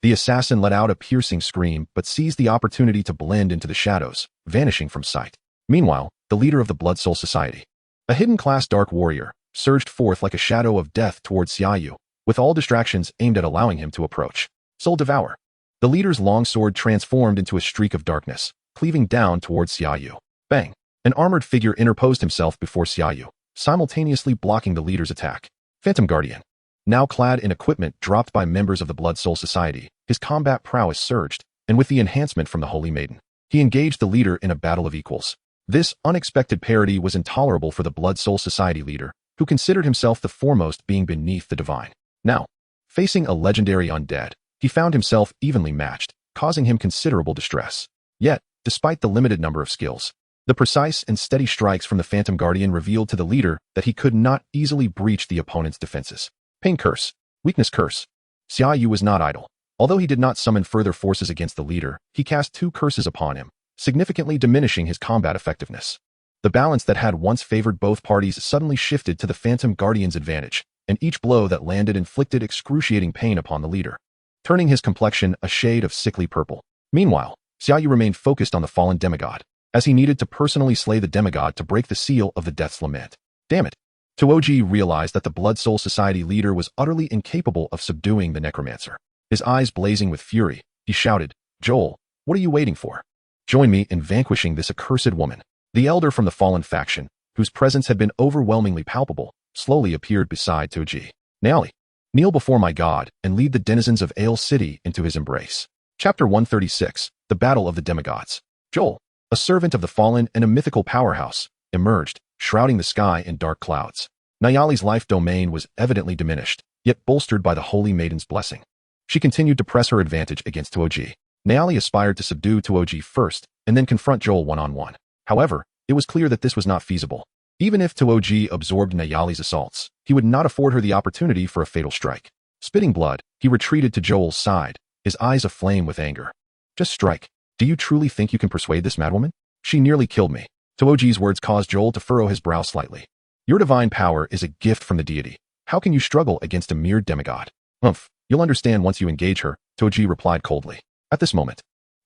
The assassin let out a piercing scream but seized the opportunity to blend into the shadows, vanishing from sight. Meanwhile, the leader of the Blood Soul Society, a hidden-class dark warrior, surged forth like a shadow of death towards Xia Yu, with all distractions aimed at allowing him to approach. Soul Devour. The leader's longsword transformed into a streak of darkness, cleaving down towards Xia Yu. Bang! An armored figure interposed himself before Xia Yu, simultaneously blocking the leader's attack. Phantom Guardian. Now clad in equipment dropped by members of the Blood Soul Society, his combat prowess surged, and with the enhancement from the Holy Maiden, he engaged the leader in a battle of equals. This unexpected parity was intolerable for the Blood Soul Society leader, who considered himself the foremost being beneath the divine. Now, facing a legendary undead, he found himself evenly matched, causing him considerable distress. Yet, despite the limited number of skills, The precise and steady strikes from the Phantom Guardian revealed to the leader that he could not easily breach the opponent's defenses. Pain Curse. Weakness Curse. Xia Yu was not idle. Although he did not summon further forces against the leader, he cast 2 curses upon him, significantly diminishing his combat effectiveness. The balance that had once favored both parties suddenly shifted to the Phantom Guardian's advantage, and each blow that landed inflicted excruciating pain upon the leader, turning his complexion a shade of sickly purple. Meanwhile, Xia Yu remained focused on the fallen demigod, as he needed to personally slay the demigod to break the seal of the Death's Lament. Damn it! Tuoji realized that the Blood Soul Society leader was utterly incapable of subduing the Necromancer. His eyes blazing with fury, he shouted, "Joel, what are you waiting for? Join me in vanquishing this accursed woman." The elder from the fallen faction, whose presence had been overwhelmingly palpable, slowly appeared beside Tuoji. "Naoli, kneel before my god and lead the denizens of Ale City into his embrace." Chapter 136, The Battle of the Demigods. Joel, a servant of the fallen and a mythical powerhouse, emerged, shrouding the sky in dark clouds. Naoli's life domain was evidently diminished, yet bolstered by the Holy Maiden's blessing. She continued to press her advantage against Tuoji. Naoli aspired to subdue Tuoji first, and then confront Joel one-on-one. However, it was clear that this was not feasible. Even if Tuoji absorbed Naoli's assaults, he would not afford her the opportunity for a fatal strike. Spitting blood, he retreated to Joel's side, his eyes aflame with anger. "Just strike. Do you truly think you can persuade this madwoman? She nearly killed me." Tuoji's words caused Joel to furrow his brow slightly. "Your divine power is a gift from the deity. How can you struggle against a mere demigod?" "Humph, you'll understand once you engage her," Tuoji replied coldly. At this moment,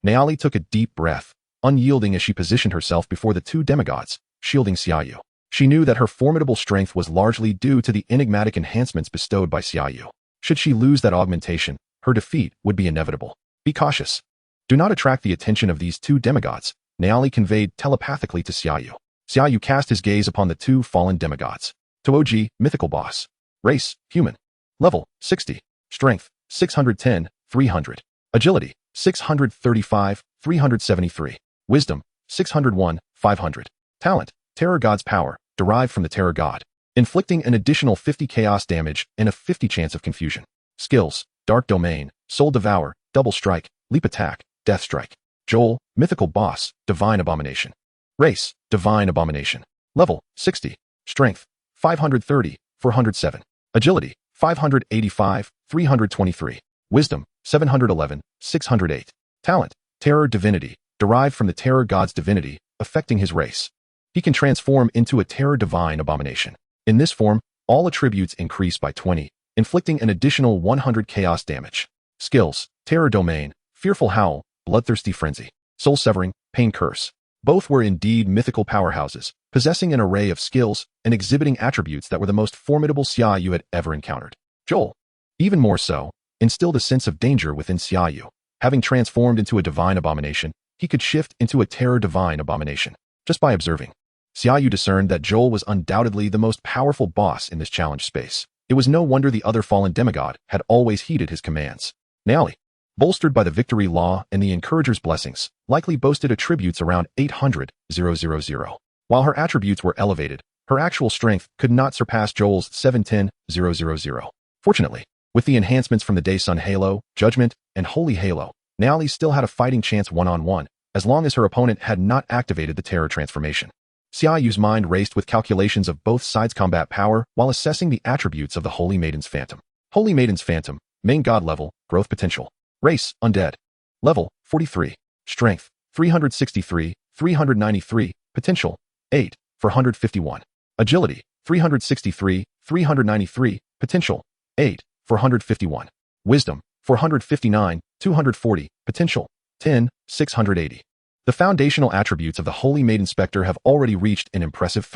Naoli took a deep breath, unyielding as she positioned herself before the 2 demigods, shielding Xia Yu. She knew that her formidable strength was largely due to the enigmatic enhancements bestowed by Xia Yu. Should she lose that augmentation, her defeat would be inevitable. "Be cautious. Do not attract the attention of these 2 demigods," Naoli conveyed telepathically to Xia Yu. Xia Yu cast his gaze upon the 2 fallen demigods. Tuoji, mythical boss. Race, human. Level, 60. Strength, 610, 300. Agility, 635, 373. Wisdom, 601, 500. Talent, Terror God's power, derived from the Terror God, inflicting an additional 50 chaos damage and a 50 chance of confusion. Skills, Dark Domain, Soul Devour, Double Strike, Leap Attack, Death Strike. Joel, mythical boss, Divine Abomination. Race, Divine Abomination. Level, 60. Strength, 530, 407. Agility, 585, 323. Wisdom, 711, 608. Talent, Terror Divinity, derived from the Terror God's divinity, affecting his race. He can transform into a Terror Divine Abomination. In this form, all attributes increase by 20, inflicting an additional 100 chaos damage. Skills, Terror Domain, Fearful Howl, Bloodthirsty Frenzy, Soul Severing, Pain Curse. Both were indeed mythical powerhouses, possessing an array of skills and exhibiting attributes that were the most formidable Xia Yu had ever encountered. Joel, even more so, instilled a sense of danger within Xia Yu. Having transformed into a Divine Abomination, he could shift into a Terror Divine Abomination. Just by observing, Xia Yu discerned that Joel was undoubtedly the most powerful boss in this challenge space. It was no wonder the other fallen demigod had always heeded his commands. Naoli, bolstered by the victory law and the encourager's blessings, likely boasted attributes around 800,000. While her attributes were elevated, her actual strength could not surpass Joel's 710,000. Fortunately, with the enhancements from the Day Sun Halo, Judgment, and Holy Halo, Naoli still had a fighting chance one-on-one, as long as her opponent had not activated the Terror transformation. Xia Yu's mind raced with calculations of both sides' combat power while assessing the attributes of the Holy Maiden's Phantom. Holy Maiden's Phantom, main god level, growth potential. Race, undead. Level, 43. Strength, 363, 393, potential, 8, 451. Agility, 363, 393, potential, 8, 451. Wisdom, 459, 240, potential, 10, 680. The foundational attributes of the Holy Maiden Spectre have already reached an impressive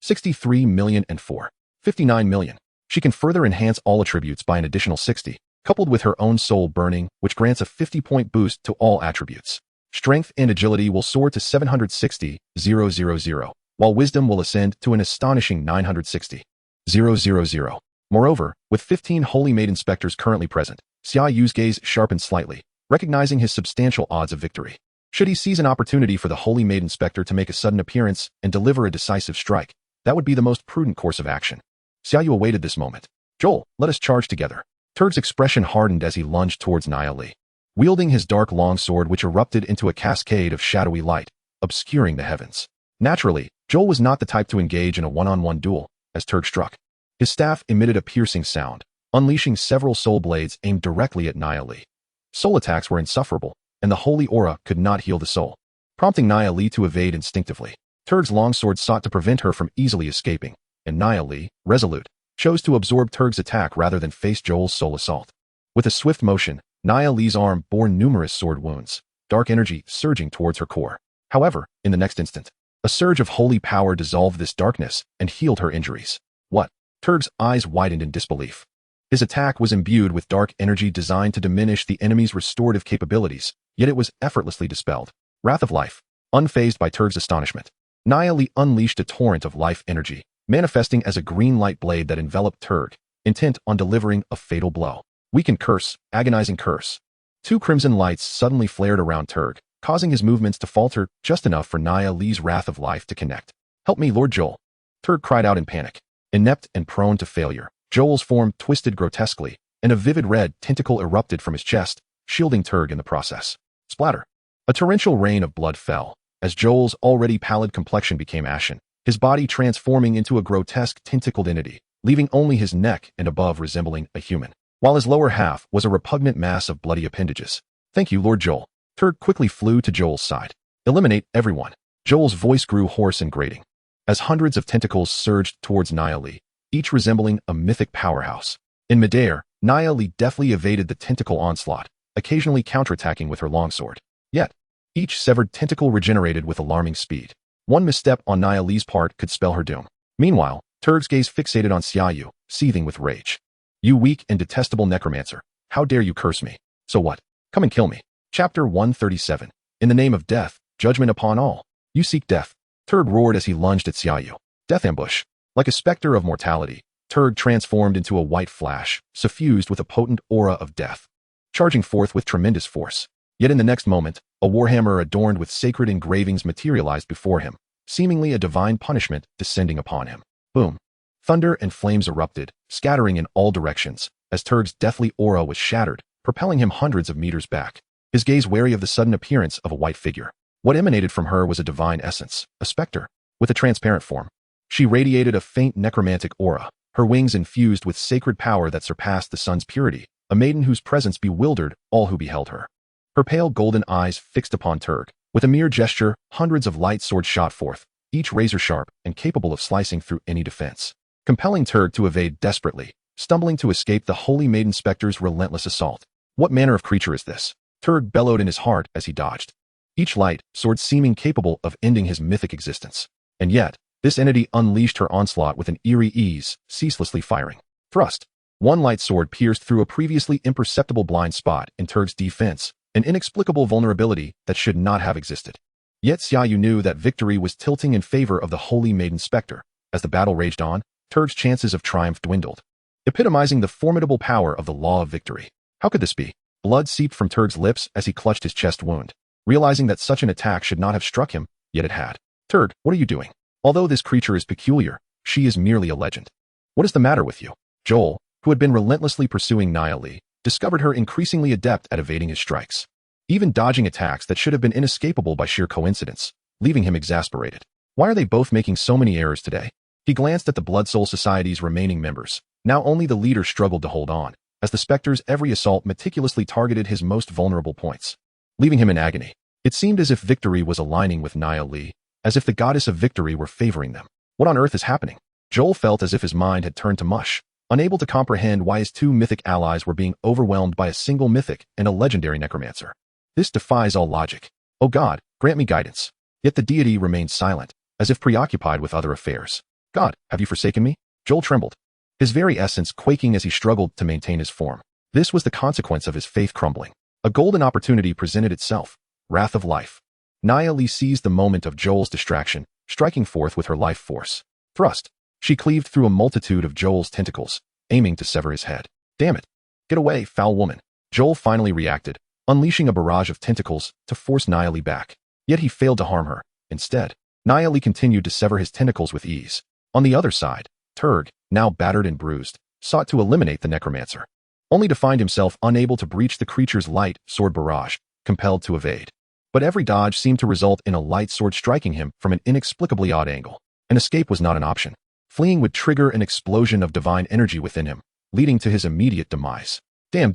63 million and 59 million. She can further enhance all attributes by an additional 60, coupled with her own soul burning, which grants a 50-point boost to all attributes. Strength and agility will soar to 760,000, while wisdom will ascend to an astonishing 960,000. Moreover, with 15 Holy Maiden Spectres currently present, Xia Yu's gaze sharpened slightly, recognizing his substantial odds of victory. Should he seize an opportunity for the Holy Maiden Spectre to make a sudden appearance and deliver a decisive strike, that would be the most prudent course of action. Xia Yu awaited this moment. "Joel, let us charge together." Turg's expression hardened as he lunged towards Naoli, wielding his dark longsword which erupted into a cascade of shadowy light, obscuring the heavens. Naturally, Joel was not the type to engage in a one-on-one duel, as Turg struck. His staff emitted a piercing sound, unleashing several soul blades aimed directly at Nia Li. Soul attacks were insufferable, and the holy aura could not heal the soul, prompting Nia Li to evade instinctively. Turg's longsword sought to prevent her from easily escaping, and Nia Li, resolute, chose to absorb Turg's attack rather than face Joel's soul assault. With a swift motion, Nia Li's arm bore numerous sword wounds, dark energy surging towards her core. However, in the next instant, a surge of holy power dissolved this darkness and healed her injuries. What? Turg's eyes widened in disbelief. His attack was imbued with dark energy designed to diminish the enemy's restorative capabilities, yet it was effortlessly dispelled. Wrath of Life. Unfazed by Turg's astonishment, Nia Li unleashed a torrent of life energy, manifesting as a green light blade that enveloped Turg, intent on delivering a fatal blow. Weakened curse, agonizing curse. Two crimson lights suddenly flared around Turg, causing his movements to falter just enough for Nia Li's Wrath of Life to connect. Help me, Lord Joel. Turg cried out in panic. Inept and prone to failure, Joel's form twisted grotesquely, and a vivid red tentacle erupted from his chest, shielding Turg in the process. Splatter. A torrential rain of blood fell, as Joel's already pallid complexion became ashen, his body transforming into a grotesque tentacled entity, leaving only his neck and above resembling a human, while his lower half was a repugnant mass of bloody appendages. Thank you, Lord Joel. Turg quickly flew to Joel's side. Eliminate everyone. Joel's voice grew hoarse and grating, as hundreds of tentacles surged towards Nia Li, each resembling a mythic powerhouse. In midair, Nia Li deftly evaded the tentacle onslaught, occasionally counterattacking with her longsword. Yet, each severed tentacle regenerated with alarming speed. One misstep on Nia Li's part could spell her doom. Meanwhile, Turg's gaze fixated on Xia Yu, seething with rage. You weak and detestable necromancer, how dare you curse me? So what? Come and kill me. Chapter 137. In the name of death, judgment upon all. You seek death. Turg roared as he lunged at Xia Yu. Death ambush. Like a specter of mortality, Turg transformed into a white flash, suffused with a potent aura of death, charging forth with tremendous force. Yet in the next moment, a warhammer adorned with sacred engravings materialized before him, seemingly a divine punishment descending upon him. Boom. Thunder and flames erupted, scattering in all directions, as Turg's deathly aura was shattered, propelling him hundreds of meters back. His gaze wary of the sudden appearance of a white figure. What emanated from her was a divine essence, a specter, with a transparent form. She radiated a faint necromantic aura, her wings infused with sacred power that surpassed the sun's purity, a maiden whose presence bewildered all who beheld her. Her pale golden eyes fixed upon Turg. With a mere gesture, hundreds of light swords shot forth, each razor-sharp and capable of slicing through any defense, compelling Turg to evade desperately, stumbling to escape the holy maiden specter's relentless assault. What manner of creature is this? Turg bellowed in his heart as he dodged, each light sword seeming capable of ending his mythic existence. And yet, this entity unleashed her onslaught with an eerie ease, ceaselessly firing. Thrust. One light sword pierced through a previously imperceptible blind spot in Turg's defense, an inexplicable vulnerability that should not have existed. Yet Xia Yu knew that victory was tilting in favor of the holy maiden specter. As the battle raged on, Turg's chances of triumph dwindled, epitomizing the formidable power of the law of victory. How could this be? Blood seeped from Turg's lips as he clutched his chest wound, realizing that such an attack should not have struck him, yet it had. Turg, what are you doing? Although this creature is peculiar, she is merely a legend. What is the matter with you? Joel, who had been relentlessly pursuing Nia Li, discovered her increasingly adept at evading his strikes, even dodging attacks that should have been inescapable by sheer coincidence, leaving him exasperated. Why are they both making so many errors today? He glanced at the Blood Soul Society's remaining members. Now only the leader struggled to hold on, as the specter's every assault meticulously targeted his most vulnerable points, leaving him in agony. It seemed as if victory was aligning with Nia Li, as if the goddess of victory were favoring them. What on earth is happening? Joel felt as if his mind had turned to mush, unable to comprehend why his two mythic allies were being overwhelmed by a single mythic and a legendary necromancer. This defies all logic. Oh God, grant me guidance. Yet the deity remained silent, as if preoccupied with other affairs. God, have you forsaken me? Joel trembled, his very essence quaking as he struggled to maintain his form. This was the consequence of his faith crumbling. A golden opportunity presented itself. Wrath of Life. Nia Li seized the moment of Joel's distraction, striking forth with her life force. Thrust. She cleaved through a multitude of Joel's tentacles, aiming to sever his head. Damn it. Get away, foul woman. Joel finally reacted, unleashing a barrage of tentacles to force Nia Li back. Yet he failed to harm her. Instead, Nia Li continued to sever his tentacles with ease. On the other side, Turg, now battered and bruised, sought to eliminate the necromancer, only to find himself unable to breach the creature's light sword barrage, compelled to evade. but every dodge seemed to result in a light sword striking him from an inexplicably odd angle. An escape was not an option. Fleeing would trigger an explosion of divine energy within him, leading to his immediate demise. Damn.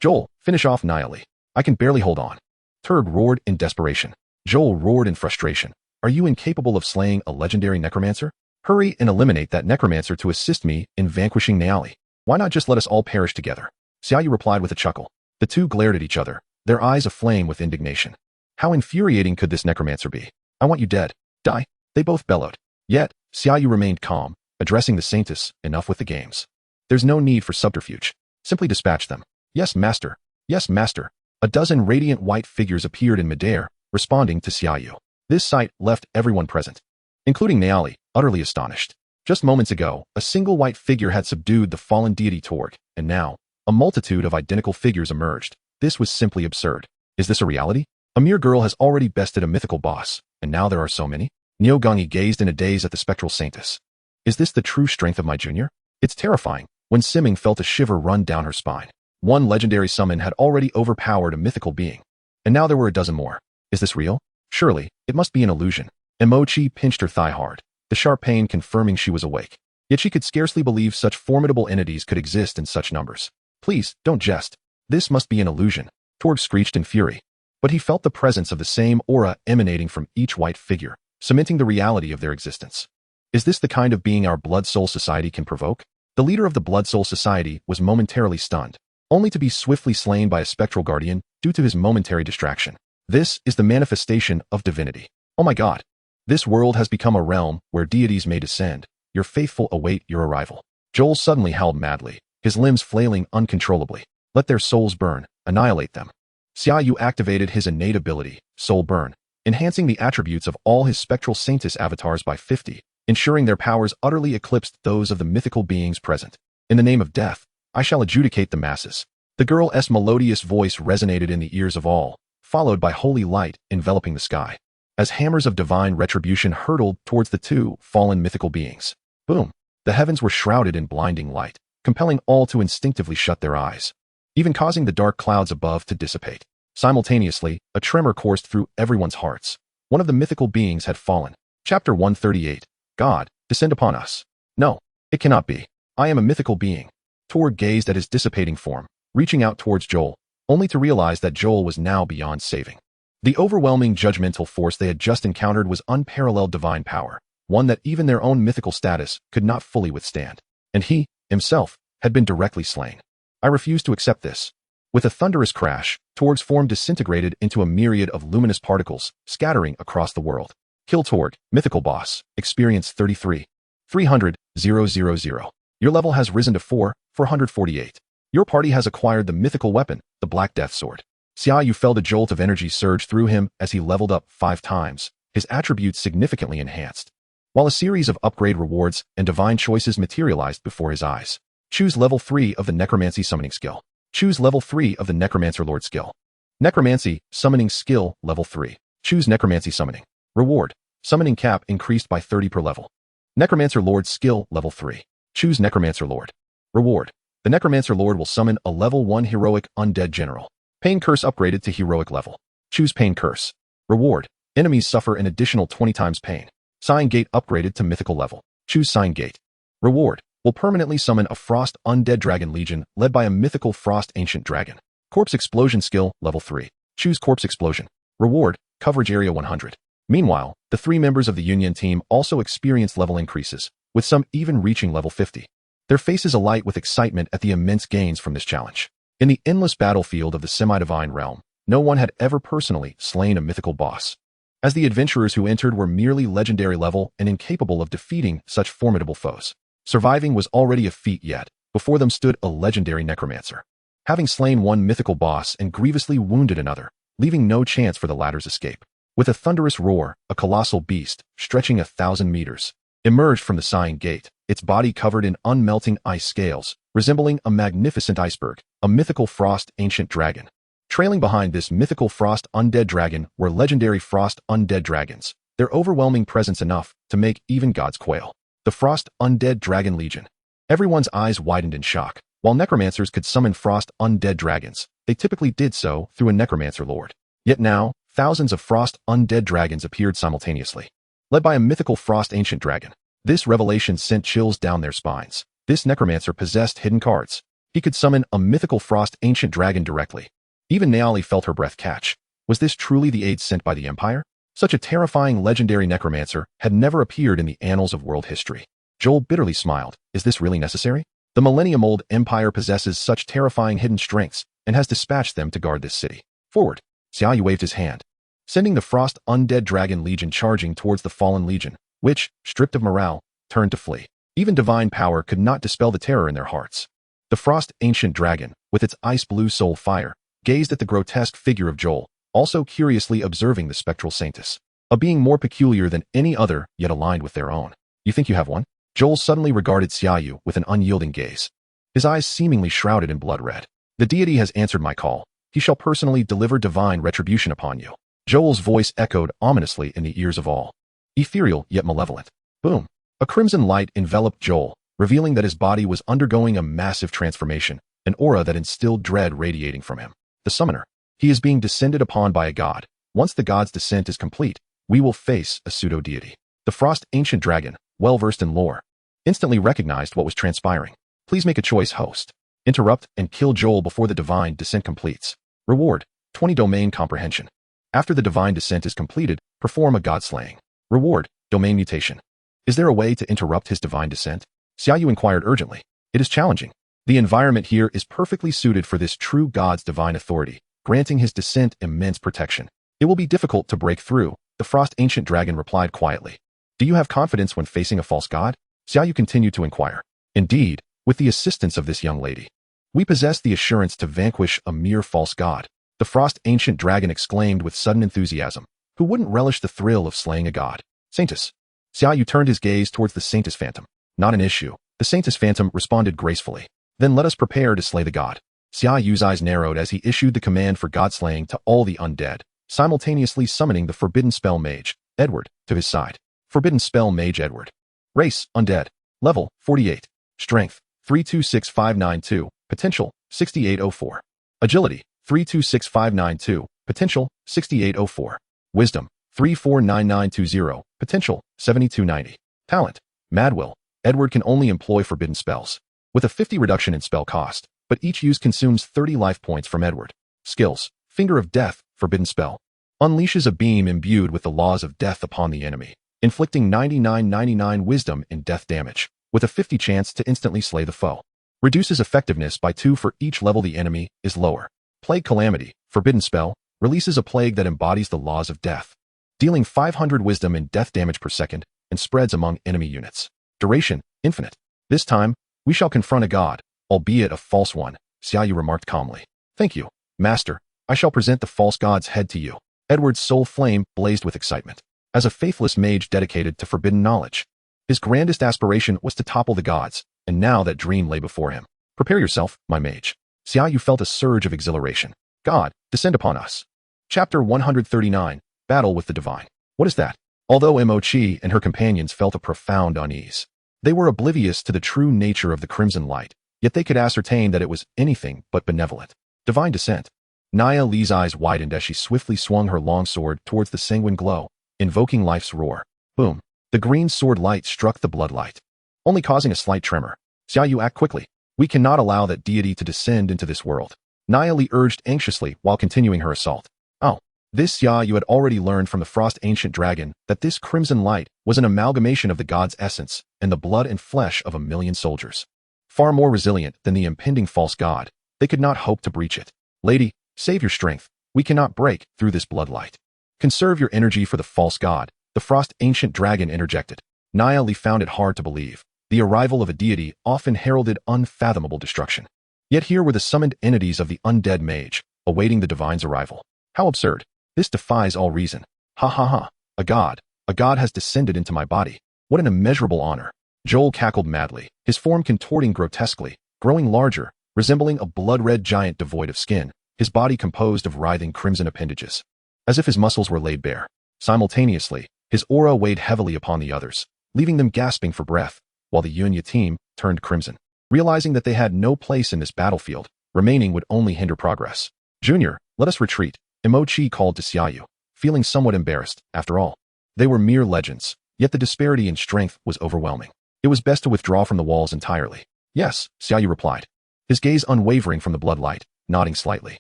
Joel, finish off Nihili. I can barely hold on. Turg roared in desperation. Joel roared in frustration. Are you incapable of slaying a legendary necromancer? Hurry and eliminate that necromancer to assist me in vanquishing Nihili. Why not just let us all perish together? Xia Yu replied with a chuckle. The two glared at each other, their eyes aflame with indignation. How infuriating could this necromancer be? I want you dead. Die. They both bellowed. Yet, Xia Yu remained calm, addressing the Saintess. Enough with the games. There's no need for subterfuge. Simply dispatch them. Yes, master. Yes, master. A dozen radiant white figures appeared in midair, responding to Xia Yu. This sight left everyone present, including Nihili, utterly astonished. Just moments ago, a single white figure had subdued the fallen deity Torg, and now, a multitude of identical figures emerged. This was simply absurd. Is this a reality? A mere girl has already bested a mythical boss, and now there are so many? Neogangi gazed in a daze at the spectral Saintess. Is this the true strength of my junior? It's terrifying. When Simming felt a shiver run down her spine. One legendary summon had already overpowered a mythical being, and now there were a dozen more. Is this real? Surely, it must be an illusion. Emochi pinched her thigh hard, the sharp pain confirming she was awake. Yet she could scarcely believe such formidable entities could exist in such numbers. Please, don't jest. This must be an illusion. Torg screeched in fury. But he felt the presence of the same aura emanating from each white figure, cementing the reality of their existence. Is this the kind of being our Blood Soul Society can provoke? The leader of the Blood Soul Society was momentarily stunned, only to be swiftly slain by a spectral guardian due to his momentary distraction. This is the manifestation of divinity. Oh my god. This world has become a realm where deities may descend. Your faithful await your arrival. Joel suddenly howled madly, his limbs flailing uncontrollably. Let their souls burn, annihilate them. Xia Yu activated his innate ability, Soul Burn, enhancing the attributes of all his spectral Saintess avatars by 50, ensuring their powers utterly eclipsed those of the mythical beings present. In the name of death, I shall adjudicate the masses. The girl's melodious voice resonated in the ears of all, followed by holy light enveloping the sky, as hammers of divine retribution hurtled towards the two fallen mythical beings. Boom! The heavens were shrouded in blinding light, compelling all to instinctively shut their eyes, even causing the dark clouds above to dissipate. Simultaneously, a tremor coursed through everyone's hearts. One of the mythical beings had fallen. Chapter 138. God, descend upon us. No, it cannot be. I am a mythical being. Torg gazed at his dissipating form, reaching out towards Joel, only to realize that Joel was now beyond saving. The overwhelming judgmental force they had just encountered was unparalleled divine power, one that even their own mythical status could not fully withstand. And he, himself, had been directly slain. I refuse to accept this. With a thunderous crash, Torg's form disintegrated into a myriad of luminous particles, scattering across the world. Kill Torg, mythical boss, experience 33. 300,000. Your level has risen to 448. Your party has acquired the mythical weapon, the Black Death Sword. Xia Yu felt a jolt of energy surge through him as he leveled up 5 times, his attributes significantly enhanced, while a series of upgrade rewards and divine choices materialized before his eyes. Choose level 3 of the Necromancy Summoning Skill. Choose level 3 of the Necromancer Lord Skill. Necromancy Summoning Skill level 3. Choose Necromancy Summoning. Reward. Summoning cap increased by 30 per level. Necromancer Lord Skill level 3. Choose Necromancer Lord. Reward. The Necromancer Lord will summon a level 1 heroic undead general. Pain Curse upgraded to heroic level. Choose Pain Curse. Reward. Enemies suffer an additional 20 times pain. Sign Gate upgraded to mythical level. Choose Sign Gate. Reward. Will permanently summon a Frost Undead Dragon Legion led by a mythical Frost Ancient Dragon. Corpse Explosion Skill level 3. Choose Corpse Explosion. Reward. Coverage Area 100. Meanwhile, the 3 members of the Union team also experienced level increases, with some even reaching level 50. Their faces alight with excitement at the immense gains from this challenge. In the endless battlefield of the semi-divine realm, no one had ever personally slain a mythical boss, as the adventurers who entered were merely legendary level and incapable of defeating such formidable foes. Surviving was already a feat, yet before them stood a legendary necromancer, having slain one mythical boss and grievously wounded another, leaving no chance for the latter's escape. With a thunderous roar, a colossal beast, stretching 1,000 meters, emerged from the Sighing Gate, its body covered in unmelting ice scales, resembling a magnificent iceberg, a mythical Frost Ancient Dragon. Trailing behind this mythical Frost Undead Dragon were legendary Frost Undead Dragons, their overwhelming presence enough to make even gods quail. The Frost Undead Dragon Legion. Everyone's eyes widened in shock. While necromancers could summon Frost Undead Dragons, they typically did so through a Necromancer Lord. Yet now, thousands of frost undead dragons appeared simultaneously. Led by a mythical frost ancient dragon, this revelation sent chills down their spines. This necromancer possessed hidden cards. He could summon a mythical frost ancient dragon directly. Even Naali felt her breath catch. Was this truly the aid sent by the Empire? Such a terrifying legendary necromancer had never appeared in the annals of world history. Joel bitterly smiled. Is this really necessary? The millennium-old Empire possesses such terrifying hidden strengths and has dispatched them to guard this city. Forward! Xia Yu waved his hand, sending the Frost Undead Dragon Legion charging towards the fallen legion, which, stripped of morale, turned to flee. Even divine power could not dispel the terror in their hearts. The Frost Ancient Dragon, with its ice-blue soul fire, gazed at the grotesque figure of Joel, also curiously observing the spectral saintess, a being more peculiar than any other, yet aligned with their own. You think you have one? Joel suddenly regarded Xia Yu with an unyielding gaze, his eyes seemingly shrouded in blood red. The deity has answered my call. He shall personally deliver divine retribution upon you. Joel's voice echoed ominously in the ears of all. Ethereal yet malevolent. Boom. A crimson light enveloped Joel, revealing that his body was undergoing a massive transformation, an aura that instilled dread radiating from him. The summoner. He is being descended upon by a god. Once the god's descent is complete, we will face a pseudo-deity. The Frost Ancient Dragon, well-versed in lore, instantly recognized what was transpiring. Please make a choice, host. Interrupt and kill Joel before the divine descent completes. Reward, 20 domain comprehension. After the divine descent is completed, perform a god slaying. Reward, domain mutation. Is there a way to interrupt his divine descent? Xia Yu inquired urgently. It is challenging. The environment here is perfectly suited for this true god's divine authority, granting his descent immense protection. It will be difficult to break through, the Frost Ancient Dragon replied quietly. Do you have confidence when facing a false god? Xia Yu continued to inquire. Indeed, with the assistance of this young lady, we possess the assurance to vanquish a mere false god. The Frost Ancient Dragon exclaimed with sudden enthusiasm. Who wouldn't relish the thrill of slaying a god? Saintess. Xia Yu turned his gaze towards the Saintess Phantom. Not an issue. The Saintess Phantom responded gracefully. Then let us prepare to slay the god. Xia Yu's eyes narrowed as he issued the command for god slaying to all the undead, simultaneously summoning the forbidden spell mage, Edward, to his side. Forbidden spell mage Edward. Race, undead. Level, 48. Strength, 326592. Potential, 6804. Agility, 326592. Potential, 6804. Wisdom, 349920. Potential, 7290. Talent, Mad Will. Edward can only employ forbidden spells, with a 50 reduction in spell cost, but each use consumes 30 life points from Edward. Skills, Finger of Death, forbidden spell. Unleashes a beam imbued with the laws of death upon the enemy, inflicting 9999 wisdom in death damage, with a 50 chance to instantly slay the foe. Reduces effectiveness by 2 for each level the enemy is lower. Plague Calamity, forbidden spell, releases a plague that embodies the laws of death, dealing 500 wisdom in death damage per second, and spreads among enemy units. Duration, infinite. This time, we shall confront a god, albeit a false one, Xia Yu remarked calmly. Thank you, master. I shall present the false god's head to you. Edward's soul flame blazed with excitement. As a faithless mage dedicated to forbidden knowledge, his grandest aspiration was to topple the gods, and now that dream lay before him. Prepare yourself, my mage. Xia Yu felt a surge of exhilaration. God, descend upon us. Chapter 139, Battle with the Divine. What is that? Although Mo-Chi and her companions felt a profound unease, they were oblivious to the true nature of the crimson light, yet they could ascertain that it was anything but benevolent. Divine descent. Nia Lee's eyes widened as she swiftly swung her long sword towards the sanguine glow, invoking life's roar. Boom. The green sword light struck the blood light, only causing a slight tremor. Xia Yu, act quickly. We cannot allow that deity to descend into this world. Nia Lee urged anxiously while continuing her assault. Oh. This Xia Yu had already learned from the Frost Ancient Dragon that this crimson light was an amalgamation of the god's essence and the blood and flesh of a million soldiers. Far more resilient than the impending false god, they could not hope to breach it. Lady, save your strength. We cannot break through this bloodlight. Conserve your energy for the false god, the Frost Ancient Dragon interjected. Nia Lee found it hard to believe. The arrival of a deity often heralded unfathomable destruction. Yet here were the summoned entities of the undead mage, awaiting the divine's arrival. How absurd. This defies all reason. Ha ha ha. A god has descended into my body. What an immeasurable honor. Joel cackled madly, his form contorting grotesquely, growing larger, resembling a blood-red giant devoid of skin, his body composed of writhing crimson appendages, as if his muscles were laid bare. Simultaneously, his aura weighed heavily upon the others, leaving them gasping for breath, while the Yunya team turned crimson. Realizing that they had no place in this battlefield, remaining would only hinder progress. Junior, let us retreat. Mo-Chi called to Xia Yu. feeling somewhat embarrassed. After all, they were mere legends, yet the disparity in strength was overwhelming. It was best to withdraw from the walls entirely. Yes, Xia Yu replied, his gaze unwavering from the bloodlight, nodding slightly.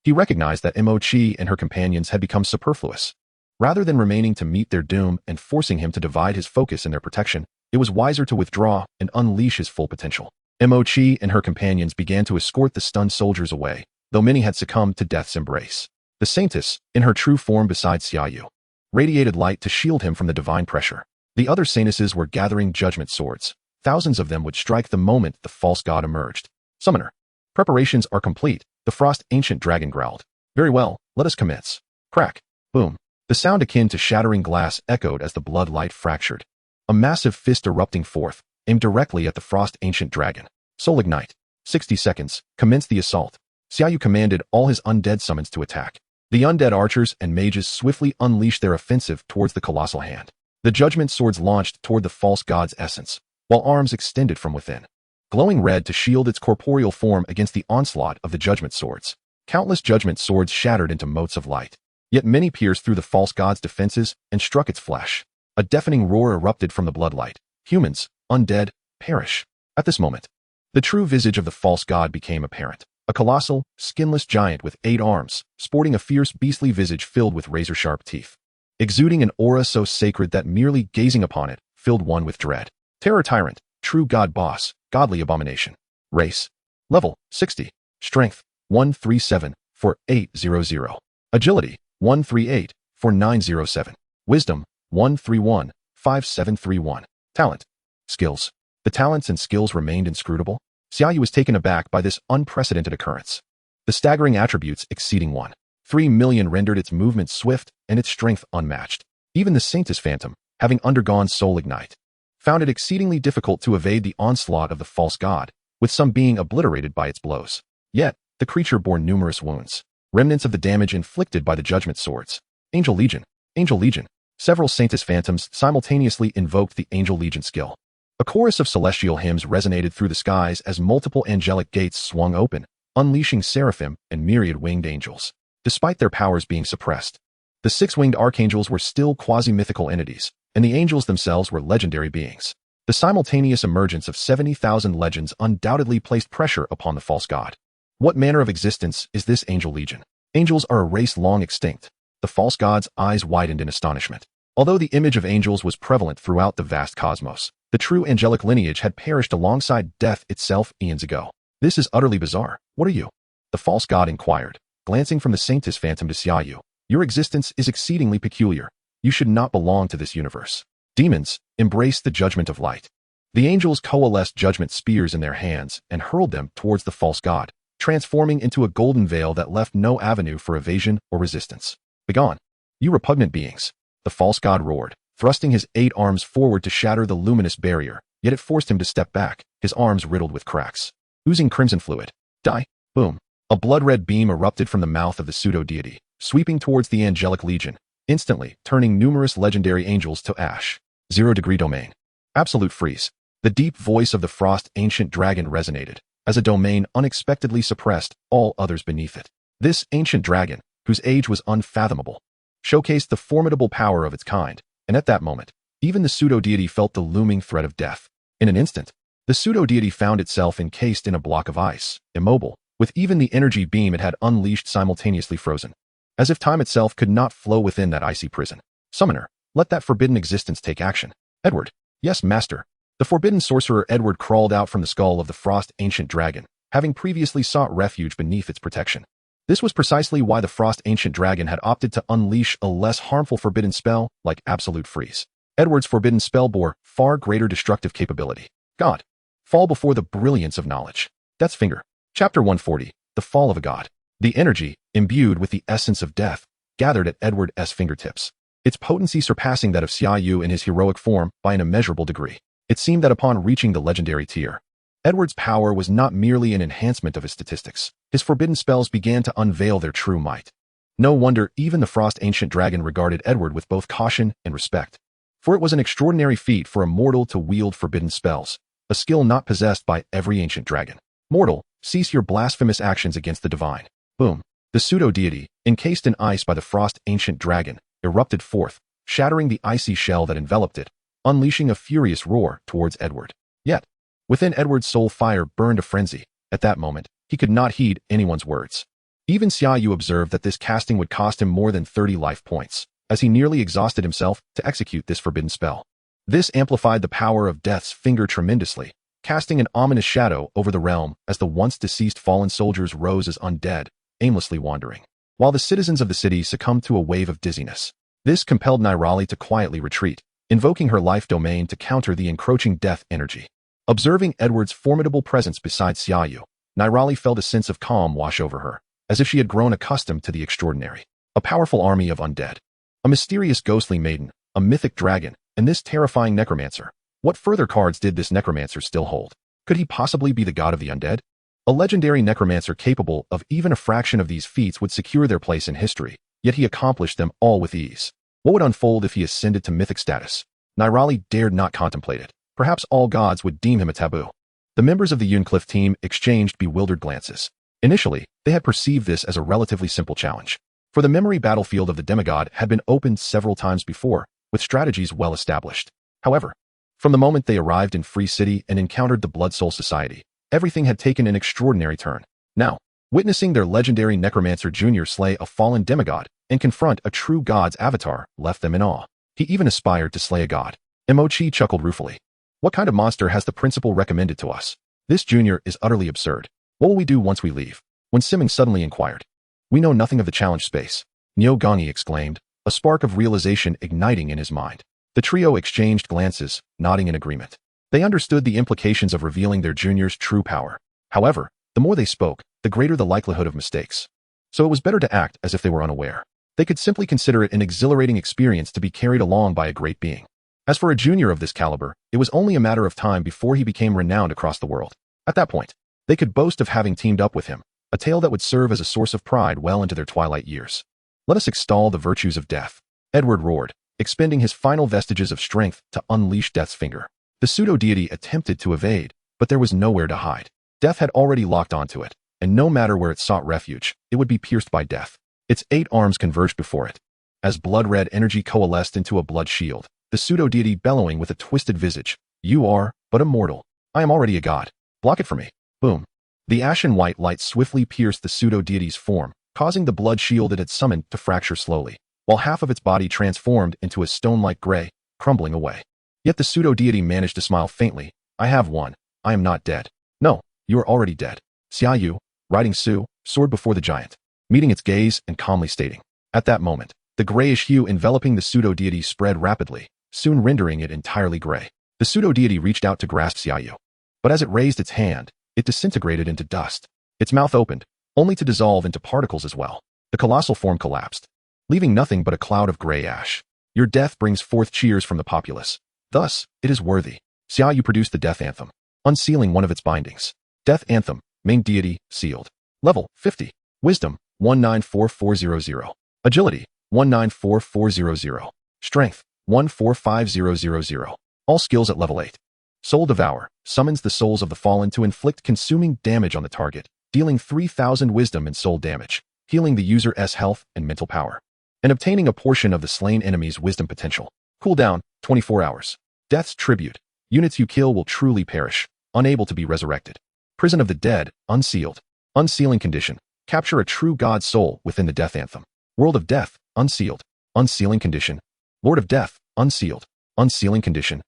He recognized that Mo-Chi and her companions had become superfluous. Rather than remaining to meet their doom and forcing him to divide his focus in their protection, it was wiser to withdraw and unleash his full potential. Mo-Chi and her companions began to escort the stunned soldiers away, though many had succumbed to death's embrace. The Saintess, in her true form beside Xia Yu, radiated light to shield him from the divine pressure. The other Saintesses were gathering judgment swords. Thousands of them would strike the moment the false god emerged. Summoner. Preparations are complete, the Frost Ancient Dragon growled. Very well, let us commence. Crack. Boom. The sound akin to shattering glass echoed as the bloodlight fractured. A massive fist erupting forth, aimed directly at the Frost Ancient Dragon. Soul Ignite. 60 seconds. Commence the assault. Xia Yu commanded all his undead summons to attack. The undead archers and mages swiftly unleashed their offensive towards the colossal hand. The judgment swords launched toward the false god's essence, while arms extended from within, glowing red to shield its corporeal form against the onslaught of the judgment swords. Countless judgment swords shattered into motes of light, yet many pierced through the false god's defenses and struck its flesh. A deafening roar erupted from the bloodlight. Humans, undead, perish. At this moment, the true visage of the false god became apparent. A colossal, skinless giant with 8 arms, sporting a fierce beastly visage filled with razor-sharp teeth, exuding an aura so sacred that merely gazing upon it filled one with dread. Terror Tyrant, True God Boss, Godly Abomination. Race. Level, 60. Strength, 137, for 800. Agility, 138, for 907. Wisdom, 131, 5731. Talent. Skills. The talents and skills remained inscrutable. Xia Yu was taken aback by this unprecedented occurrence. The staggering attributes exceeding 1.3 million rendered its movement swift and its strength unmatched. Even the Saintess Phantom, having undergone Soul Ignite, found it exceedingly difficult to evade the onslaught of the false god, with some being obliterated by its blows. Yet, the creature bore numerous wounds, remnants of the damage inflicted by the judgment swords. Angel Legion. Angel Legion. Several Saintess Phantoms simultaneously invoked the Angel Legion skill. A chorus of celestial hymns resonated through the skies as multiple angelic gates swung open, unleashing seraphim and myriad winged angels. Despite their powers being suppressed, the 6-winged archangels were still quasi-mythical entities, and the angels themselves were legendary beings. The simultaneous emergence of 70,000 legends undoubtedly placed pressure upon the false god. What manner of existence is this Angel Legion? Angels are a race long extinct. The false god's eyes widened in astonishment. Although the image of angels was prevalent throughout the vast cosmos, the true angelic lineage had perished alongside death itself eons ago. This is utterly bizarre. What are you? The false god inquired, glancing from the Saintess Phantom to Xia Yu. Your existence is exceedingly peculiar. You should not belong to this universe. Demons, embrace the judgment of light. The angels coalesced judgment spears in their hands and hurled them towards the false god, transforming into a golden veil that left no avenue for evasion or resistance. Begone, you repugnant beings. The false god roared, thrusting his 8 arms forward to shatter the luminous barrier, yet it forced him to step back, his arms riddled with cracks. Oozing crimson fluid. Die. Boom. A blood-red beam erupted from the mouth of the pseudo-deity, sweeping towards the angelic legion, instantly turning numerous legendary angels to ash. 0-degree domain. Absolute freeze. The deep voice of the Frost Ancient Dragon resonated, as a domain unexpectedly suppressed all others beneath it. This ancient dragon, whose age was unfathomable, showcased the formidable power of its kind, and at that moment, even the pseudo-deity felt the looming threat of death. In an instant, the pseudo-deity found itself encased in a block of ice, immobile, with even the energy beam it had unleashed simultaneously frozen, as if time itself could not flow within that icy prison. Summoner, let that forbidden existence take action. Edward. Yes, master. The forbidden sorcerer Edward crawled out from the skull of the Frost Ancient Dragon, having previously sought refuge beneath its protection. This was precisely why the Frost Ancient Dragon had opted to unleash a less harmful forbidden spell like Absolute Freeze. Edward's forbidden spell bore far greater destructive capability. God. Fall before the brilliance of knowledge. Death's Finger. Chapter 140. The Fall of a God. The energy, imbued with the essence of death, gathered at Edward's fingertips, its potency surpassing that of Xia Yu in his heroic form by an immeasurable degree. It seemed that upon reaching the legendary tier, Edward's power was not merely an enhancement of his statistics. His forbidden spells began to unveil their true might. No wonder even the Frost Ancient Dragon regarded Edward with both caution and respect. For it was an extraordinary feat for a mortal to wield forbidden spells, a skill not possessed by every ancient dragon. Mortal, cease your blasphemous actions against the divine. Boom. The pseudo-deity, encased in ice by the Frost Ancient Dragon, erupted forth, shattering the icy shell that enveloped it, unleashing a furious roar towards Edward. Yet, within Edward's soul fire burned a frenzy. At that moment, he could not heed anyone's words. Even Xia Yu observed that this casting would cost him more than 30 life points, as he nearly exhausted himself to execute this forbidden spell. This amplified the power of Death's finger tremendously, casting an ominous shadow over the realm as the once deceased fallen soldiers rose as undead, aimlessly wandering, while the citizens of the city succumbed to a wave of dizziness. This compelled Nirali to quietly retreat, invoking her life domain to counter the encroaching death energy. Observing Edward's formidable presence beside Xia Yu, Nirali felt a sense of calm wash over her, as if she had grown accustomed to the extraordinary. A powerful army of undead, a mysterious ghostly maiden, a mythic dragon, and this terrifying necromancer. What further cards did this necromancer still hold? Could he possibly be the god of the undead? A legendary necromancer capable of even a fraction of these feats would secure their place in history, yet he accomplished them all with ease. What would unfold if he ascended to mythic status? Nirali dared not contemplate it. Perhaps all gods would deem him a taboo. The members of the Yuncliffe team exchanged bewildered glances. Initially, they had perceived this as a relatively simple challenge, for the memory battlefield of the demigod had been opened several times before, with strategies well established. However, from the moment they arrived in Free City and encountered the Blood Soul Society, everything had taken an extraordinary turn. Now, witnessing their legendary Necromancer Jr. slay a fallen demigod and confront a true god's avatar left them in awe. He even aspired to slay a god. Emochi chuckled ruefully. What kind of monster has the principal recommended to us? This junior is utterly absurd. What will we do once we leave? When Simming suddenly inquired. We know nothing of the challenge space, Neo Gongi exclaimed, a spark of realization igniting in his mind. The trio exchanged glances, nodding in agreement. They understood the implications of revealing their junior's true power. However, the more they spoke, the greater the likelihood of mistakes. So it was better to act as if they were unaware. They could simply consider it an exhilarating experience to be carried along by a great being. As for a junior of this caliber, it was only a matter of time before he became renowned across the world. At that point, they could boast of having teamed up with him, a tale that would serve as a source of pride well into their twilight years. Let us extol the virtues of death, Edward roared, expending his final vestiges of strength to unleash Death's finger. The pseudo-deity attempted to evade, but there was nowhere to hide. Death had already locked onto it, and no matter where it sought refuge, it would be pierced by death. Its 8 arms converged before it. As blood-red energy coalesced into a blood shield, the pseudo-deity bellowing with a twisted visage, "You are but a mortal. I am already a god. Block it for me." Boom. The ashen white light swiftly pierced the pseudo-deity's form, causing the blood shield it had summoned to fracture slowly, while half of its body transformed into a stone-like gray, crumbling away. Yet the pseudo-deity managed to smile faintly. "I have won. I am not dead." "No, you are already dead." Xia Yu, riding Su, soared before the giant, meeting its gaze and calmly stating. At that moment, the grayish hue enveloping the pseudo-deity spread rapidly, soon rendering it entirely gray. The pseudo-deity reached out to grasp Xia Yu, but as it raised its hand, it disintegrated into dust. Its mouth opened, only to dissolve into particles as well. The colossal form collapsed, leaving nothing but a cloud of gray ash. Your death brings forth cheers from the populace. Thus, it is worthy. Xia Yu produced the death anthem, unsealing one of its bindings. Death anthem, main deity, sealed. Level, 50. Wisdom, 194400. Agility, 194400. Strength, 145000. All skills at level 8. Soul Devour, summons the souls of the fallen to inflict consuming damage on the target, dealing 3000 wisdom and soul damage, healing the user's health and mental power, and obtaining a portion of the slain enemy's wisdom potential. Cooldown, 24 hours. Death's Tribute. Units you kill will truly perish, unable to be resurrected. Prison of the Dead, unsealed. Unsealing condition. Capture a true god's soul within the death anthem. World of Death, unsealed. Unsealing condition. Lord of Death, unsealed. Unsealing condition.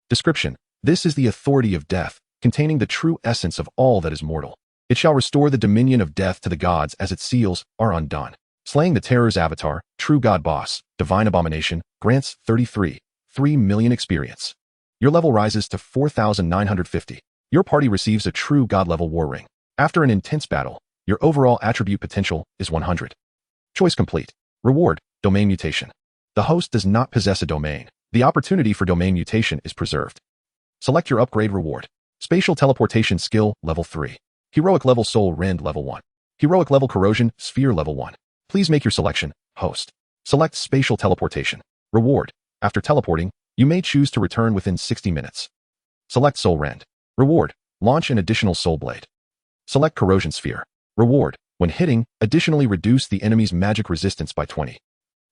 Description. This is the authority of death, containing the true essence of all that is mortal. It shall restore the dominion of death to the gods as its seals are undone. Slaying the terror's avatar, true god boss, divine abomination, grants 3 million experience. Your level rises to 4950. Your party receives a true god-level war ring. After an intense battle, your overall attribute potential is 100. Choice complete. Reward, domain mutation. The host does not possess a domain. The opportunity for domain mutation is preserved. Select your upgrade reward. Spatial teleportation skill, level 3. Heroic level soul rend, level 1. Heroic level corrosion, sphere, level 1. Please make your selection, host. Select spatial teleportation. Reward. After teleporting, you may choose to return within 60 minutes. Select soul rend. Reward. Launch an additional soul blade. Select corrosion sphere. Reward. When hitting, additionally reduce the enemy's magic resistance by 20.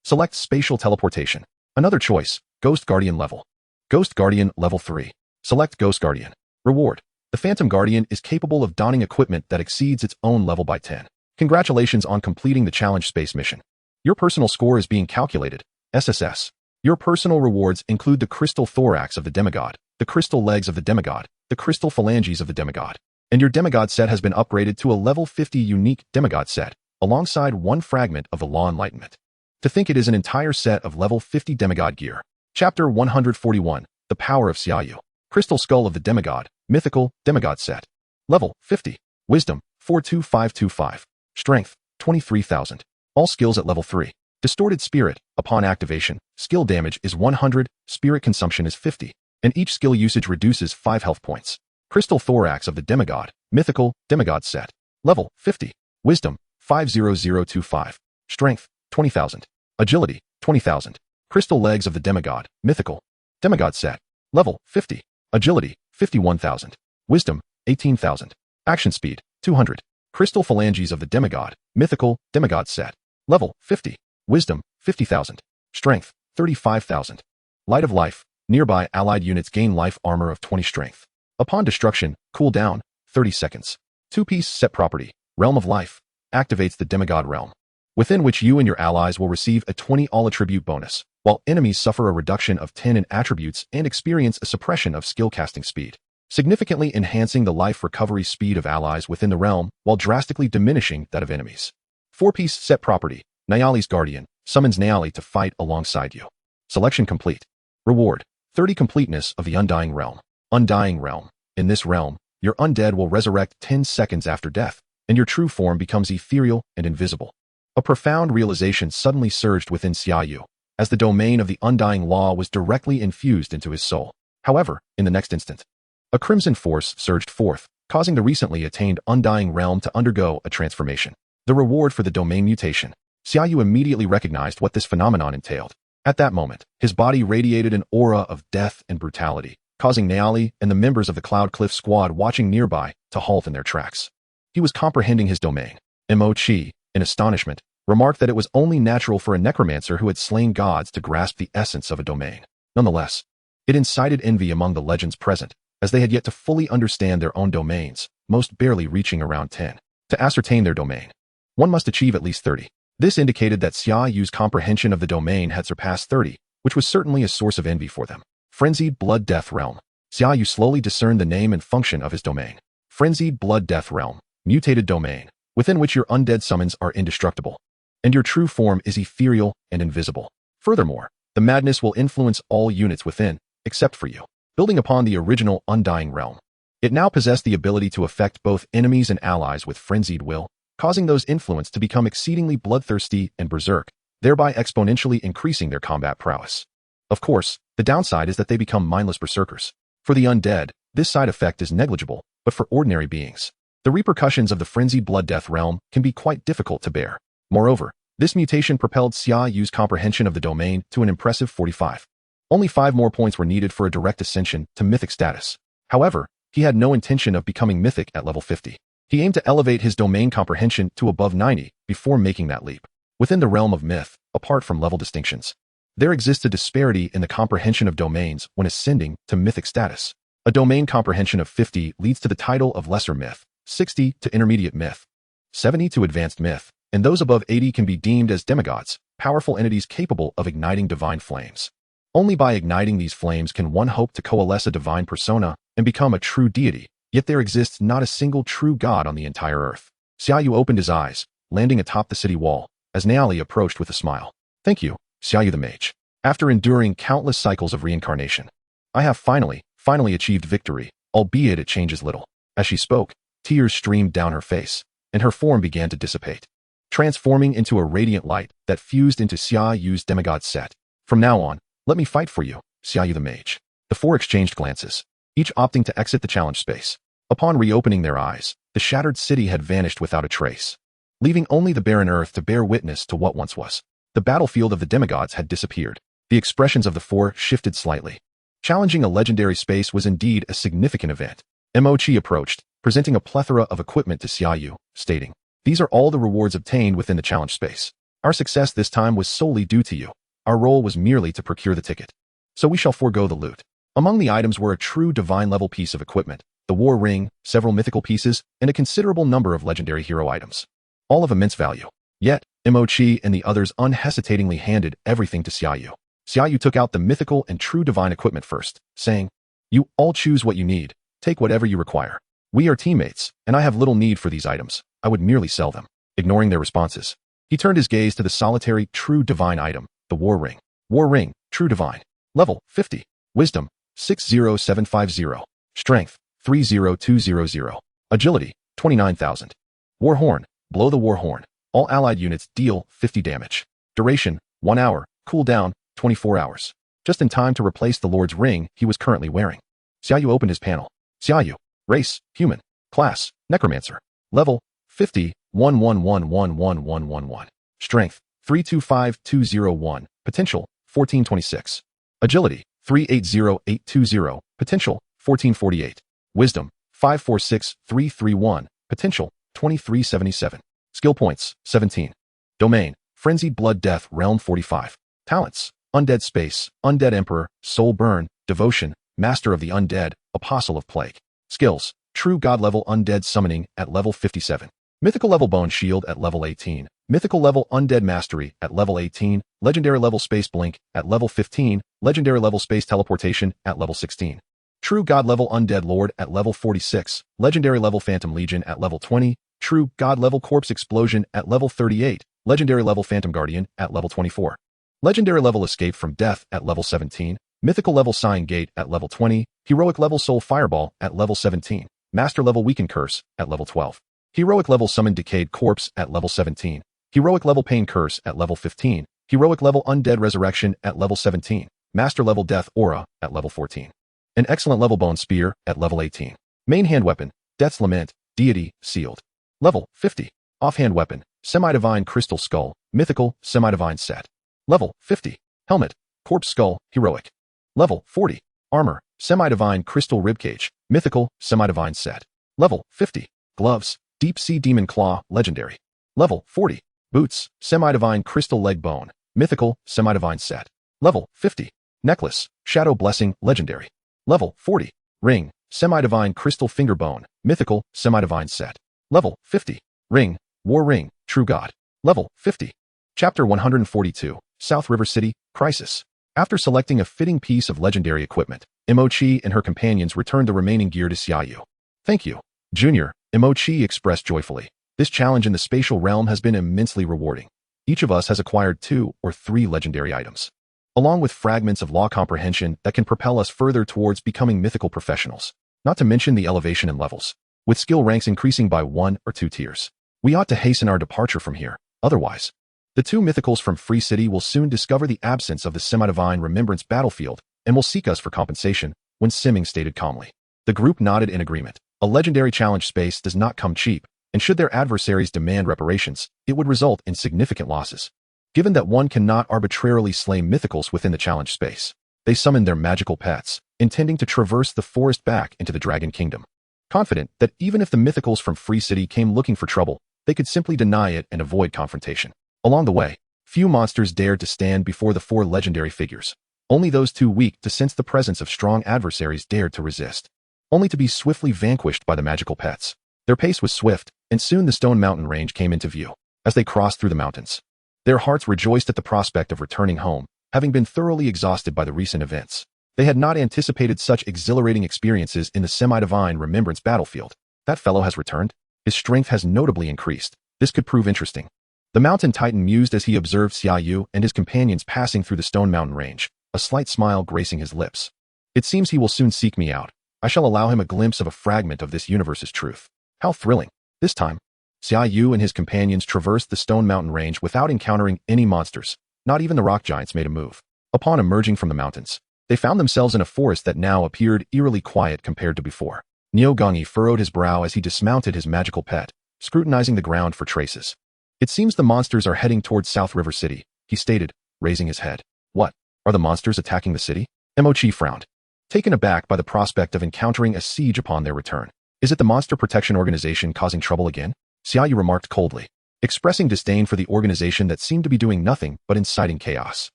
Select Spatial Teleportation. Another choice, Ghost Guardian level. Ghost Guardian level 3. Select Ghost Guardian. Reward. The Phantom Guardian is capable of donning equipment that exceeds its own level by 10. Congratulations on completing the challenge space mission. Your personal score is being calculated. SSS. Your personal rewards include the crystal thorax of the demigod, the crystal legs of the demigod, the crystal phalanges of the demigod, and your demigod set has been upgraded to a level 50 unique demigod set, alongside one fragment of the Law Enlightenment. To think it is an entire set of level 50 demigod gear. Chapter 141, The Power of Xia Yu. Crystal Skull of the Demigod, Mythical, Demigod Set. Level, 50. Wisdom, 42525. Strength, 23,000. All skills at level 3. Distorted Spirit, upon activation, skill damage is 100, spirit consumption is 50, and each skill usage reduces 5 health points. Crystal Thorax of the Demigod, Mythical, Demigod Set. Level, 50. Wisdom, 50025. Strength, 20,000. Agility, 20,000. Crystal Legs of the Demigod, Mythical, Demigod Set. Level, 50. Agility, 51,000. Wisdom, 18,000. Action Speed, 200. Crystal Phalanges of the Demigod, Mythical, Demigod Set. Level, 50. Wisdom, 50,000. Strength, 35,000. Light of Life. Nearby allied units gain life armor of 20 strength. Upon destruction, cooldown, 30 seconds. 2-piece set property, Realm of Life. Activates the Demigod Realm, within which you and your allies will receive a 20 all-attribute bonus, while enemies suffer a reduction of 10 in attributes and experience a suppression of skill casting speed, significantly enhancing the life recovery speed of allies within the realm while drastically diminishing that of enemies. 4-piece set property, Nyali's Guardian, summons Nyali to fight alongside you. Selection complete. Reward, 30 completeness of the Undying Realm. Undying Realm. In this realm, your undead will resurrect 10 seconds after death, and your true form becomes ethereal and invisible. A profound realization suddenly surged within Xia Yu, as the domain of the Undying Law was directly infused into his soul. However, in the next instant, a crimson force surged forth, causing the recently attained Undying Realm to undergo a transformation. The reward for the domain mutation. Xia Yu immediately recognized what this phenomenon entailed. At that moment, his body radiated an aura of death and brutality, causing Nyali and the members of the Cloud Cliff squad watching nearby to halt in their tracks. He was comprehending his domain. Mo-Chi, in astonishment, remarked that it was only natural for a necromancer who had slain gods to grasp the essence of a domain. Nonetheless, it incited envy among the legends present, as they had yet to fully understand their own domains, most barely reaching around 10. To ascertain their domain, one must achieve at least 30. This indicated that Xia Yu's comprehension of the domain had surpassed 30, which was certainly a source of envy for them. Frenzied Blood Death Realm. Xia Yu slowly discerned the name and function of his domain. Frenzied Blood Death Realm. Mutated domain, within which your undead summons are indestructible, and your true form is ethereal and invisible. Furthermore, the madness will influence all units within, except for you. Building upon the original Undying Realm, it now possessed the ability to affect both enemies and allies with frenzied will, causing those influenced to become exceedingly bloodthirsty and berserk, thereby exponentially increasing their combat prowess. Of course, the downside is that they become mindless berserkers. For the undead, this side effect is negligible, but for ordinary beings, the repercussions of the frenzied Blood Death Realm can be quite difficult to bear. Moreover, this mutation propelled Xia Yu's comprehension of the domain to an impressive 45. Only 5 more points were needed for a direct ascension to mythic status. However, he had no intention of becoming mythic at level 50. He aimed to elevate his domain comprehension to above 90 before making that leap. Within the realm of myth, apart from level distinctions, there exists a disparity in the comprehension of domains when ascending to mythic status. A domain comprehension of 50 leads to the title of Lesser Myth, 60 to Intermediate Myth, 70 to Advanced Myth, and those above 80 can be deemed as demigods, powerful entities capable of igniting divine flames. Only by igniting these flames can one hope to coalesce a divine persona and become a true deity, yet there exists not a single true god on the entire earth. Xia Yu opened his eyes, landing atop the city wall, as Nyali approached with a smile. Thank you, Xia Yu the Mage. After enduring countless cycles of reincarnation, I have finally achieved victory, albeit it changes little. As she spoke, tears streamed down her face, and her form began to dissipate, transforming into a radiant light that fused into Xia Yu's demigod set. From now on, let me fight for you, Xia Yu the Mage. The four exchanged glances, each opting to exit the challenge space. Upon reopening their eyes, the shattered city had vanished without a trace, leaving only the barren earth to bear witness to what once was. The battlefield of the demigods had disappeared. The expressions of the four shifted slightly. Challenging a legendary space was indeed a significant event. Mo-Chi approached, presenting a plethora of equipment to Xia Yu, stating, "These are all the rewards obtained within the challenge space. Our success this time was solely due to you. Our role was merely to procure the ticket. So we shall forego the loot. Among the items were a true divine-level piece of equipment, the war ring, several mythical pieces, and a considerable number of legendary hero items. All of immense value. Yet, Imochi and the others unhesitatingly handed everything to Xia Yu. Xia Yu took out the mythical and true divine equipment first, saying, "You all choose what you need. Take whatever you require. We are teammates, and I have little need for these items. I would merely sell them." Ignoring their responses, he turned his gaze to the solitary, true divine item, the war ring. War ring, true divine. Level 50. Wisdom 60750. Strength 30200. Agility 29,000. War horn. Blow the war horn. All allied units deal 50 damage. Duration 1 hour. Cooldown 24 hours. Just in time to replace the Lord's ring he was currently wearing. Xia Yu opened his panel. Xia Yu. Race, human. Class, Necromancer. Level 50, 1111111. Strength 325201. Potential 1426. Agility 380820. Potential 1448. Wisdom 546331. Potential 2377. Skill points 17. Domain Frenzied Blood Death Realm 45. Talents Undead Space, Undead Emperor, Soul Burn, Devotion, Master of the Undead, Apostle of Plague. Skills True God level Undead Summoning at level 57. Mythical level Bone Shield at level 18. Mythical level Undead Mastery at level 18. Legendary level Space Blink at level 15. Legendary level Space Teleportation at level 16. True God level Undead Lord at level 46. Legendary level Phantom Legion at level 20. True God level Corpse Explosion at level 38. Legendary level Phantom Guardian at level 24. Legendary level Escape from Death at level 17. Mythical level Sighing Gate at level 20. Heroic level Soul Fireball at level 17. Master level Weaken Curse at level 12. Heroic level Summon Decayed Corpse at level 17. Heroic level Pain Curse at level 15. Heroic level Undead Resurrection at level 17. Master level Death Aura at level 14. An excellent level Bone Spear at level 18. Main hand weapon, Death's Lament, Deity, Sealed. Level 50. Offhand weapon, Semi-Divine Crystal Skull, Mythical, Semi-Divine Set. Level 50. Helmet, Corpse Skull, Heroic. Level 40. Armor, Semi-Divine Crystal Ribcage, Mythical, Semi-Divine Set. Level 50. Gloves, Deep Sea Demon Claw, Legendary. Level 40. Boots, Semi-Divine Crystal Leg Bone, Mythical, Semi-Divine Set. Level 50. Necklace, Shadow Blessing, Legendary. Level 40. Ring, Semi-Divine Crystal Finger Bone, Mythical, Semi-Divine Set. Level 50. Ring, War Ring, True God. Level 50. Chapter 142, South River City, Crisis. After selecting a fitting piece of legendary equipment, Imochi and her companions returned the remaining gear to Xia Yu. "Thank you, Junior," Imochi expressed joyfully. "This challenge in the spatial realm has been immensely rewarding. Each of us has acquired 2 or 3 legendary items, along with fragments of law comprehension that can propel us further towards becoming mythical professionals, not to mention the elevation in levels, with skill ranks increasing by 1 or 2 tiers. We ought to hasten our departure from here, otherwise the 2 mythicals from Free City will soon discover the absence of the semi-divine remembrance battlefield and will seek us for compensation," when Simming stated calmly. The group nodded in agreement. A legendary challenge space does not come cheap, and should their adversaries demand reparations, it would result in significant losses. Given that one cannot arbitrarily slay mythicals within the challenge space, they summoned their magical pets, intending to traverse the forest back into the Dragon Kingdom. Confident that even if the mythicals from Free City came looking for trouble, they could simply deny it and avoid confrontation. Along the way, few monsters dared to stand before the 4 legendary figures. Only those too weak to sense the presence of strong adversaries dared to resist, only to be swiftly vanquished by the magical pets. Their pace was swift, and soon the Stone Mountain range came into view. As they crossed through the mountains, their hearts rejoiced at the prospect of returning home, having been thoroughly exhausted by the recent events. They had not anticipated such exhilarating experiences in the semi-divine remembrance battlefield. "That fellow has returned. His strength has notably increased. This could prove interesting." The mountain titan mused as he observed Xia Yu and his companions passing through the Stone Mountain range, a slight smile gracing his lips. "It seems he will soon seek me out. I shall allow him a glimpse of a fragment of this universe's truth. How thrilling." This time, Xia Yu and his companions traversed the Stone Mountain range without encountering any monsters. Not even the rock giants made a move. Upon emerging from the mountains, they found themselves in a forest that now appeared eerily quiet compared to before. Nyogangi furrowed his brow as he dismounted his magical pet, scrutinizing the ground for traces. "It seems the monsters are heading towards South River City," he stated, raising his head. "What? Are the monsters attacking the city?" Imochi frowned, taken aback by the prospect of encountering a siege upon their return. "Is it the Monster Protection Organization causing trouble again?" Xia Yu remarked coldly. expressing disdain for the organization that seemed to be doing nothing but inciting chaos.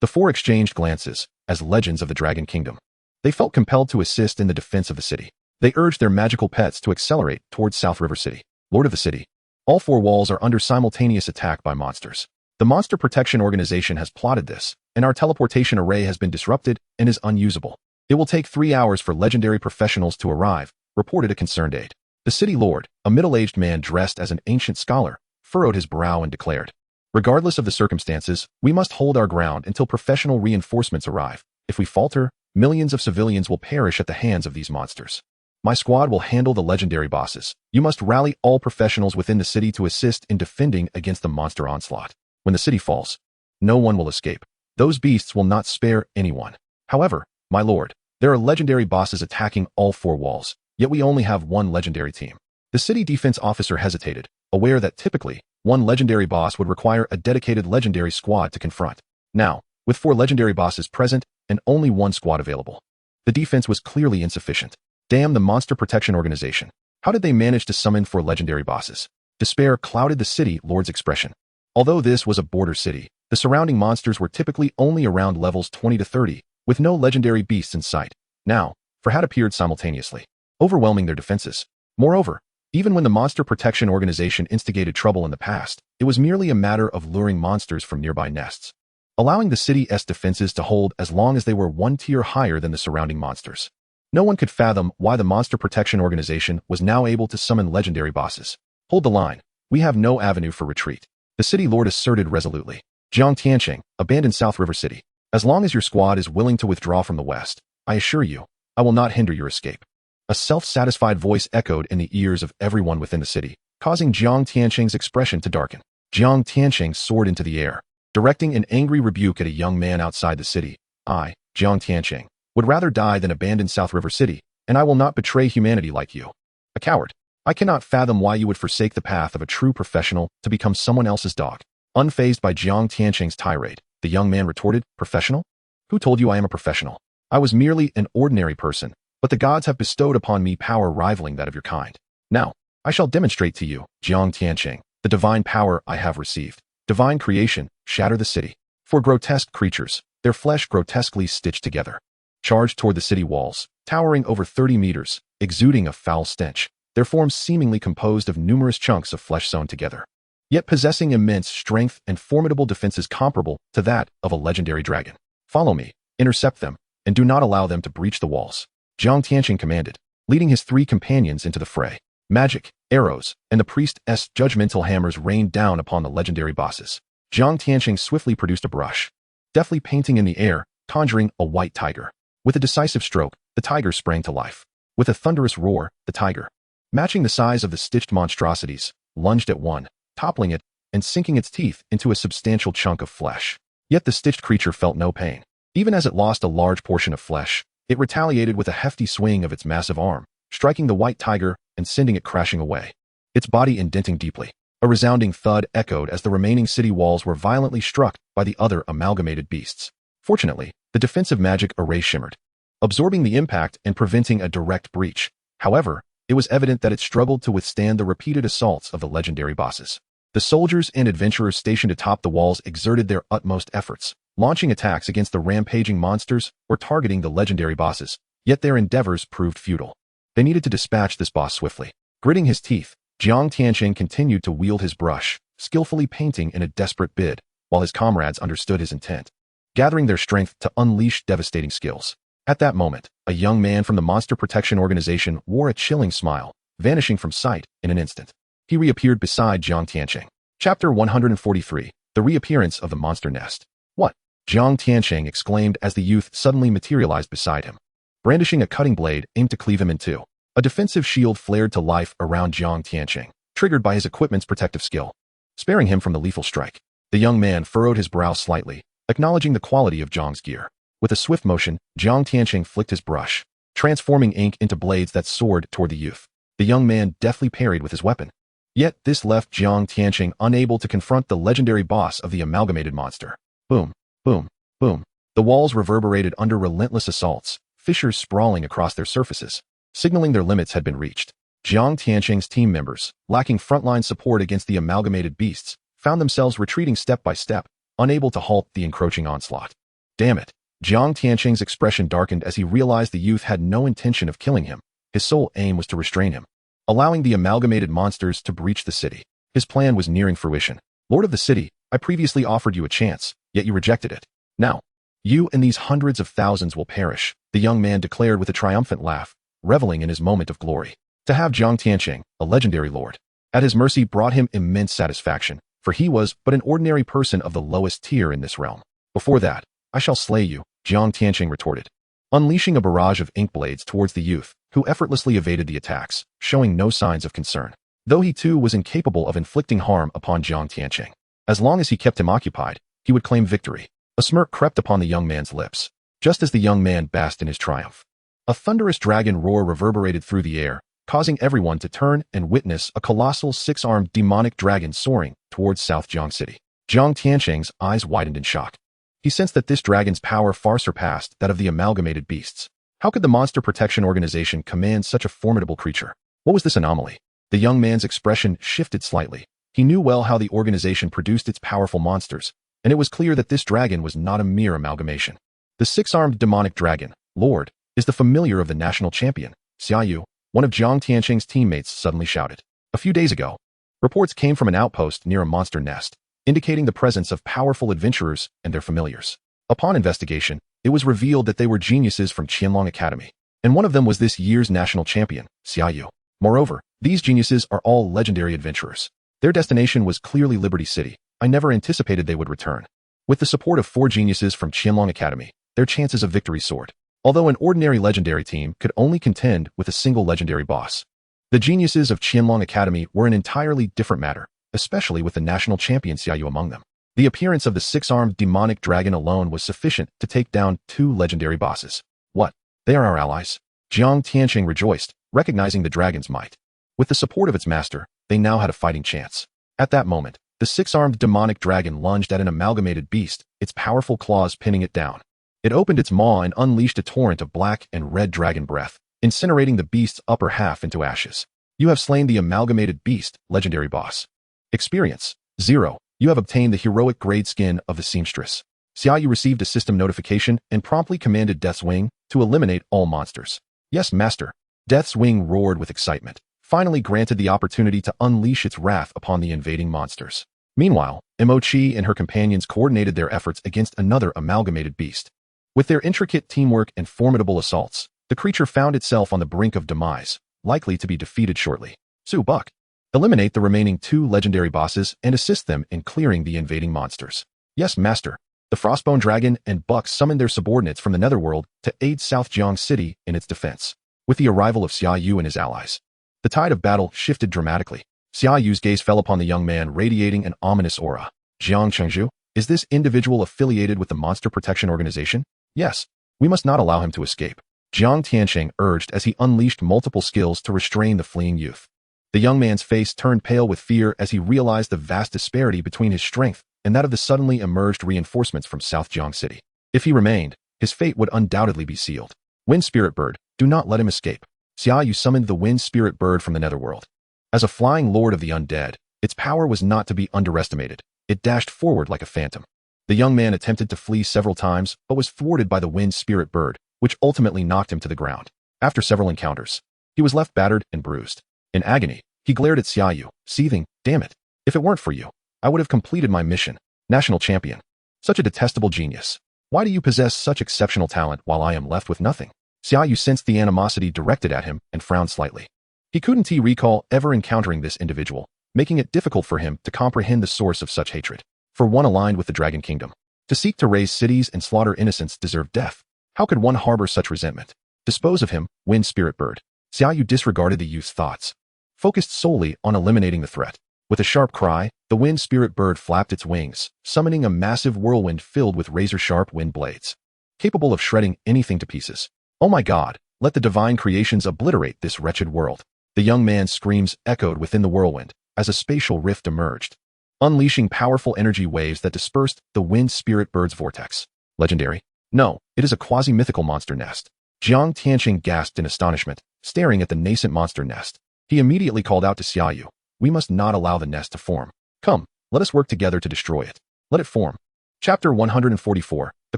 The four exchanged glances, as legends of the Dragon Kingdom. They felt compelled to assist in the defense of the city. They urged their magical pets to accelerate towards South River City. Lord of the city. All four walls are under simultaneous attack by monsters. The Monster Protection Organization has plotted this, and our teleportation array has been disrupted and is unusable. It will take 3 hours for legendary professionals to arrive, reported a concerned aide. The city lord, a middle-aged man dressed as an ancient scholar, furrowed his brow and declared, "Regardless of the circumstances, we must hold our ground until professional reinforcements arrive. If we falter, millions of civilians will perish at the hands of these monsters. My squad will handle the legendary bosses. You must rally all professionals within the city to assist in defending against the monster onslaught. When the city falls, no one will escape. Those beasts will not spare anyone. However, my lord, there are legendary bosses attacking all four walls, yet we only have one legendary team." The city defense officer hesitated, aware that typically, one legendary boss would require a dedicated legendary squad to confront. Now, with 4 legendary bosses present and only one squad available, the defense was clearly insufficient. Damn the Monster Protection Organization. How did they manage to summon 4 legendary bosses? Despair clouded the city lord's expression. Although this was a border city, the surrounding monsters were typically only around levels 20 to 30, with no legendary beasts in sight. Now, 4 had appeared simultaneously, overwhelming their defenses. Moreover, even when the Monster Protection Organization instigated trouble in the past, it was merely a matter of luring monsters from nearby nests, allowing the city's defenses to hold as long as they were 1 tier higher than the surrounding monsters. No one could fathom why the Monster Protection Organization was now able to summon legendary bosses. "Hold the line. We have no avenue for retreat," the city lord asserted resolutely. "Jiang Tianqing, abandon South River City. As long as your squad is willing to withdraw from the west, I assure you, I will not hinder your escape." A self-satisfied voice echoed in the ears of everyone within the city, causing Jiang Tianqing's expression to darken. Jiang Tianqing soared into the air, directing an angry rebuke at a young man outside the city. "I, Jiang Tianqing, would rather die than abandon South River City, and I will not betray humanity like you. A coward. I cannot fathom why you would forsake the path of a true professional to become someone else's dog." Unfazed by Jiang Tianqing's tirade, the young man retorted, "Professional? Who told you I am a professional? I was merely an ordinary person, but the gods have bestowed upon me power rivaling that of your kind. Now, I shall demonstrate to you, Jiang Tianqing, the divine power I have received. Divine creation, shatter the city. 4 grotesque creatures, their flesh grotesquely stitched together, charged toward the city walls, towering over 30 meters, exuding a foul stench, their forms seemingly composed of numerous chunks of flesh sewn together, yet possessing immense strength and formidable defenses comparable to that of a legendary dragon. "Follow me, intercept them, and do not allow them to breach the walls," Jiang Tianqing commanded, leading his 3 companions into the fray. Magic, arrows, and the priest's judgmental hammers rained down upon the legendary bosses. Jiang Tianqing swiftly produced a brush, deftly painting in the air, conjuring a white tiger. With a decisive stroke, the tiger sprang to life. With a thunderous roar, the tiger, matching the size of the stitched monstrosities, lunged at one, toppling it, and sinking its teeth into a substantial chunk of flesh. Yet the stitched creature felt no pain. Even as it lost a large portion of flesh, it retaliated with a hefty swing of its massive arm, striking the white tiger and sending it crashing away, its body indenting deeply. A resounding thud echoed as the remaining city walls were violently struck by the other amalgamated beasts. Fortunately, the defensive magic array shimmered, absorbing the impact and preventing a direct breach. However, it was evident that it struggled to withstand the repeated assaults of the legendary bosses. The soldiers and adventurers stationed atop the walls exerted their utmost efforts, launching attacks against the rampaging monsters or targeting the legendary bosses, yet their endeavors proved futile. They needed to dispatch this boss swiftly. Gritting his teeth, Jiang Tianqing continued to wield his brush, skillfully painting in a desperate bid, while his comrades understood his intent, gathering their strength to unleash devastating skills. At that moment, a young man from the Monster Protection Organization wore a chilling smile, vanishing from sight in an instant. He reappeared beside Jiang Tianqing. Chapter 143, The Reappearance of the Monster Nest. "What?" Jiang Tianqing exclaimed as the youth suddenly materialized beside him, brandishing a cutting blade aimed to cleave him in two. A defensive shield flared to life around Jiang Tianqing, triggered by his equipment's protective skill, sparing him from the lethal strike. The young man furrowed his brow slightly, acknowledging the quality of Jiang's gear. With a swift motion, Jiang Tianqing flicked his brush, transforming ink into blades that soared toward the youth. The young man deftly parried with his weapon. Yet this left Jiang Tianqing unable to confront the legendary boss of the amalgamated monster. Boom, boom, boom. The walls reverberated under relentless assaults, fissures sprawling across their surfaces, signaling their limits had been reached. Jiang Tianqing's team members, lacking frontline support against the amalgamated beasts, found themselves retreating step by step, unable to halt the encroaching onslaught. Damn it! Jiang Tianqing's expression darkened as he realized the youth had no intention of killing him. His sole aim was to restrain him, allowing the amalgamated monsters to breach the city. His plan was nearing fruition. Lord of the city, I previously offered you a chance, yet you rejected it. Now, you and these hundreds of thousands will perish, the young man declared with a triumphant laugh, reveling in his moment of glory. To have Jiang Tianqing, a legendary lord, at his mercy brought him immense satisfaction, for he was but an ordinary person of the lowest tier in this realm. Before that, I shall slay you, Jiang Tianqing retorted, unleashing a barrage of ink blades towards the youth, who effortlessly evaded the attacks, showing no signs of concern. Though he too was incapable of inflicting harm upon Jiang Tianqing. As long as he kept him occupied, he would claim victory. A smirk crept upon the young man's lips, just as the young man basked in his triumph. A thunderous dragon roar reverberated through the air, causing everyone to turn and witness a colossal six-armed demonic dragon soaring towards South Jiang City. Jiang Tianqing's eyes widened in shock. He sensed that this dragon's power far surpassed that of the amalgamated beasts. How could the Monster Protection Organization command such a formidable creature? What was this anomaly? The young man's expression shifted slightly. He knew well how the organization produced its powerful monsters, and it was clear that this dragon was not a mere amalgamation. The six-armed demonic dragon, Lord, is the familiar of the national champion, Xia Yu. One of Jiang Tianqing's teammates suddenly shouted. A few days ago, reports came from an outpost near a monster nest, indicating the presence of powerful adventurers and their familiars. Upon investigation, it was revealed that they were geniuses from Qianlong Academy, and one of them was this year's national champion, Xia Yu. Moreover, these geniuses are all legendary adventurers. Their destination was clearly Liberty City. I never anticipated they would return. With the support of 4 geniuses from Qianlong Academy, their chances of victory soared. Although an ordinary legendary team could only contend with a single legendary boss, the geniuses of Qianlong Academy were an entirely different matter, especially with the national champion Xia Yu among them. The appearance of the six-armed demonic dragon alone was sufficient to take down 2 legendary bosses. What? They are our allies? Jiang Tianqing rejoiced, recognizing the dragon's might. With the support of its master, they now had a fighting chance. At that moment, the six-armed demonic dragon lunged at an amalgamated beast, its powerful claws pinning it down. It opened its maw and unleashed a torrent of black and red dragon breath, incinerating the beast's upper half into ashes. You have slain the amalgamated beast, legendary boss. Experience, 0. You have obtained the heroic grade skin of the seamstress. Xia Yu received a system notification and promptly commanded Death's Wing to eliminate all monsters. Yes, master. Death's Wing roared with excitement, finally granted the opportunity to unleash its wrath upon the invading monsters. Meanwhile, Imochi and her companions coordinated their efforts against another amalgamated beast. With their intricate teamwork and formidable assaults, the creature found itself on the brink of demise, likely to be defeated shortly. Su Buck. Eliminate the remaining 2 legendary bosses and assist them in clearing the invading monsters. Yes, master. The Frostbone Dragon and Buck summoned their subordinates from the Netherworld to aid South Jiang City in its defense. With the arrival of Xia Yu and his allies, the tide of battle shifted dramatically. Xia Yu's gaze fell upon the young man radiating an ominous aura. Jiang Chengzhu, is this individual affiliated with the Monster Protection Organization? Yes, we must not allow him to escape, Jiang Tianqing urged as he unleashed multiple skills to restrain the fleeing youth. The young man's face turned pale with fear as he realized the vast disparity between his strength and that of the suddenly emerged reinforcements from South Jiang City. If he remained, his fate would undoubtedly be sealed. Wind Spirit Bird, do not let him escape. Xia Yu summoned the Wind Spirit Bird from the Netherworld. As a flying lord of the undead, its power was not to be underestimated. It dashed forward like a phantom. The young man attempted to flee several times, but was thwarted by the Wind Spirit Bird, which ultimately knocked him to the ground. After several encounters, he was left battered and bruised. In agony, he glared at Xia Yu, seething, damn it. If it weren't for you, I would have completed my mission. National champion. Such a detestable genius. Why do you possess such exceptional talent while I am left with nothing? Xia Yu sensed the animosity directed at him and frowned slightly. He couldn't recall ever encountering this individual, making it difficult for him to comprehend the source of such hatred. For one aligned with the Dragon Kingdom, to seek to raise cities and slaughter innocents deserved death. How could one harbor such resentment? Dispose of him, Wind Spirit Bird. Xia Yu disregarded the youth's thoughts, focused solely on eliminating the threat. With a sharp cry, the Wind Spirit Bird flapped its wings, summoning a massive whirlwind filled with razor-sharp wind blades, capable of shredding anything to pieces. Oh my God, let the divine creations obliterate this wretched world. The young man's screams echoed within the whirlwind as a spatial rift emerged, unleashing powerful energy waves that dispersed the Wind Spirit Bird's vortex. Legendary? No, it is a quasi-mythical monster nest. Jiang Tianqing gasped in astonishment, staring at the nascent monster nest. He immediately called out to Xia Yu, "We must not allow the nest to form. Come, let us work together to destroy it. Let it form." Chapter 144, The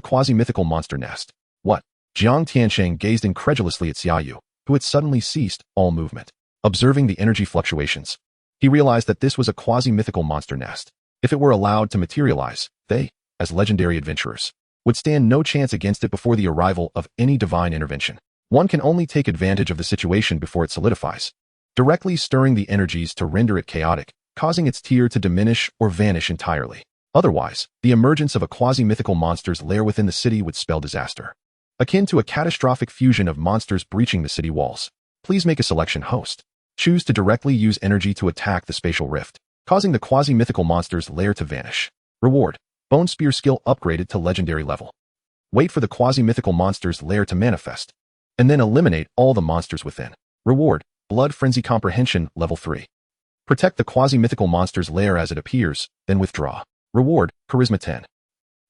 Quasi-Mythical Monster Nest. What? Jiang Tiansheng gazed incredulously at Xia Yu, who had suddenly ceased all movement. Observing the energy fluctuations, he realized that this was a quasi-mythical monster nest. If it were allowed to materialize, they, as legendary adventurers, would stand no chance against it before the arrival of any divine intervention. One can only take advantage of the situation before it solidifies, directly stirring the energies to render it chaotic, causing its tier to diminish or vanish entirely. Otherwise, the emergence of a quasi-mythical monster's lair within the city would spell disaster, akin to a catastrophic fusion of monsters breaching the city walls. Please make a selection host. Choose to directly use energy to attack the spatial rift, causing the quasi-mythical monster's lair to vanish. Reward: Bone Spear skill upgraded to legendary level. Wait for the quasi-mythical monster's lair to manifest, and then eliminate all the monsters within. Reward: Blood Frenzy Comprehension level 3. Protect the quasi-mythical monster's lair as it appears, then withdraw. Reward: Charisma 10.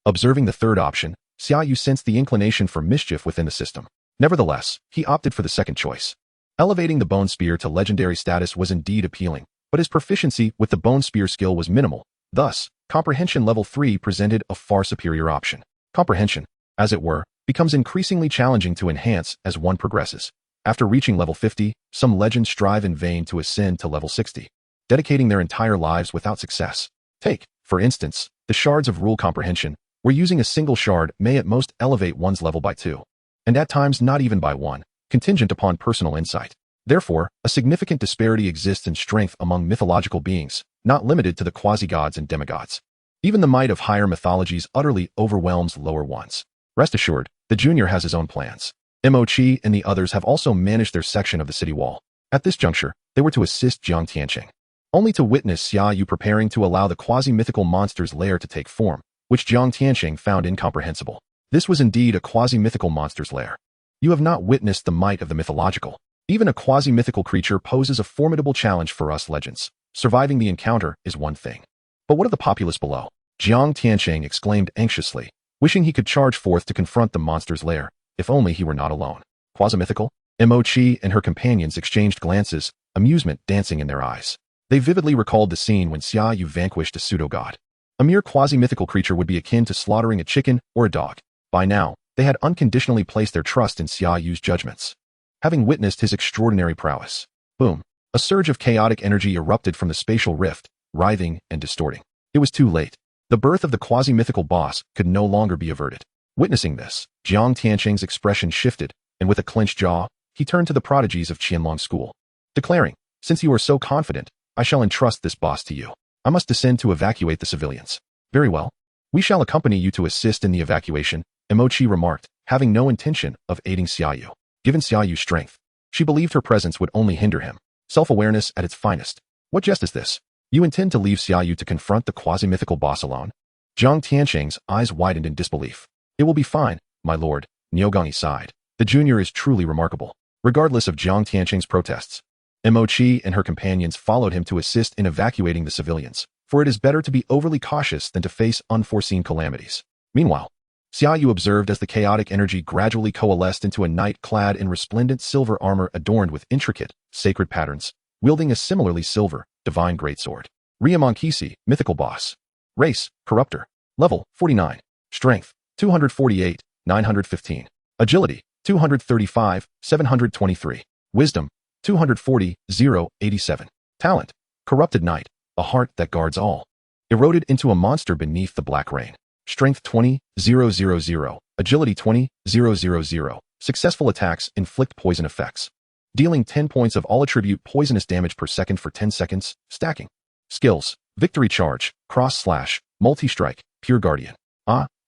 Observing the third option, Xia Yu sensed the inclination for mischief within the system. Nevertheless, he opted for the second choice. Elevating the Bone Spear to legendary status was indeed appealing, but his proficiency with the Bone Spear skill was minimal. Thus, Comprehension level 3 presented a far superior option. Comprehension, as it were, becomes increasingly challenging to enhance as one progresses. After reaching level 50, some legends strive in vain to ascend to level 60, dedicating their entire lives without success. Take, for instance, the Shards of Rule Comprehension, where using a single shard may at most elevate one's level by 2, and at times not even by 1, contingent upon personal insight. Therefore, a significant disparity exists in strength among mythological beings, not limited to the quasi-gods and demigods. Even the might of higher mythologies utterly overwhelms lower ones. Rest assured, the junior has his own plans. Mochi and the others have also managed their section of the city wall. At this juncture, they were to assist Jiang Tiansheng, only to witness Xia Yu preparing to allow the quasi-mythical monster's lair to take form, which Jiang Tiansheng found incomprehensible. This was indeed a quasi-mythical monster's lair. You have not witnessed the might of the mythological. Even a quasi-mythical creature poses a formidable challenge for us legends. Surviving the encounter is one thing. But what of the populace below? Jiang Tiansheng exclaimed anxiously, wishing he could charge forth to confront the monster's lair, if only he were not alone. Quasi-mythical? Mochi and her companions exchanged glances, amusement dancing in their eyes. They vividly recalled the scene when Xia Yu vanquished a pseudo-god. A mere quasi-mythical creature would be akin to slaughtering a chicken or a dog. By now, they had unconditionally placed their trust in Xia Yu's judgments. Having witnessed his extraordinary prowess, boom, a surge of chaotic energy erupted from the spatial rift, writhing and distorting. It was too late. The birth of the quasi-mythical boss could no longer be averted. Witnessing this, Jiang Tiansheng's expression shifted, and with a clenched jaw, he turned to the prodigies of Qianlong School, declaring, "Since you are so confident, I shall entrust this boss to you. I must descend to evacuate the civilians." "Very well. We shall accompany you to assist in the evacuation," Mochi remarked, having no intention of aiding Xia Yu. Given Xia Yu's strength, she believed her presence would only hinder him. Self-awareness at its finest. What jest is this? You intend to leave Xia Yu to confront the quasi-mythical boss alone? Jiang Tiansheng's eyes widened in disbelief. "It will be fine, my lord," Niugangi sighed. "The junior is truly remarkable." Regardless of Jiang Tiansheng's protests, Mochi and her companions followed him to assist in evacuating the civilians, for it is better to be overly cautious than to face unforeseen calamities. Meanwhile, Xia Yu observed as the chaotic energy gradually coalesced into a knight clad in resplendent silver armor adorned with intricate, sacred patterns, wielding a similarly silver, divine greatsword. Riamankisi, mythical boss. Race, corruptor. Level, 49. Strength, 248, 915. Agility, 235, 723. Wisdom, 240, 087. Talent, corrupted knight, a heart that guards all. Eroded into a monster beneath the black rain. Strength 20, 000. Agility 20, 000. Successful attacks inflict poison effects, dealing 10 points of all attribute poisonous damage per second for 10 seconds, stacking. Skills, Victory Charge, Cross Slash, Multi-Strike, Pure Guardian.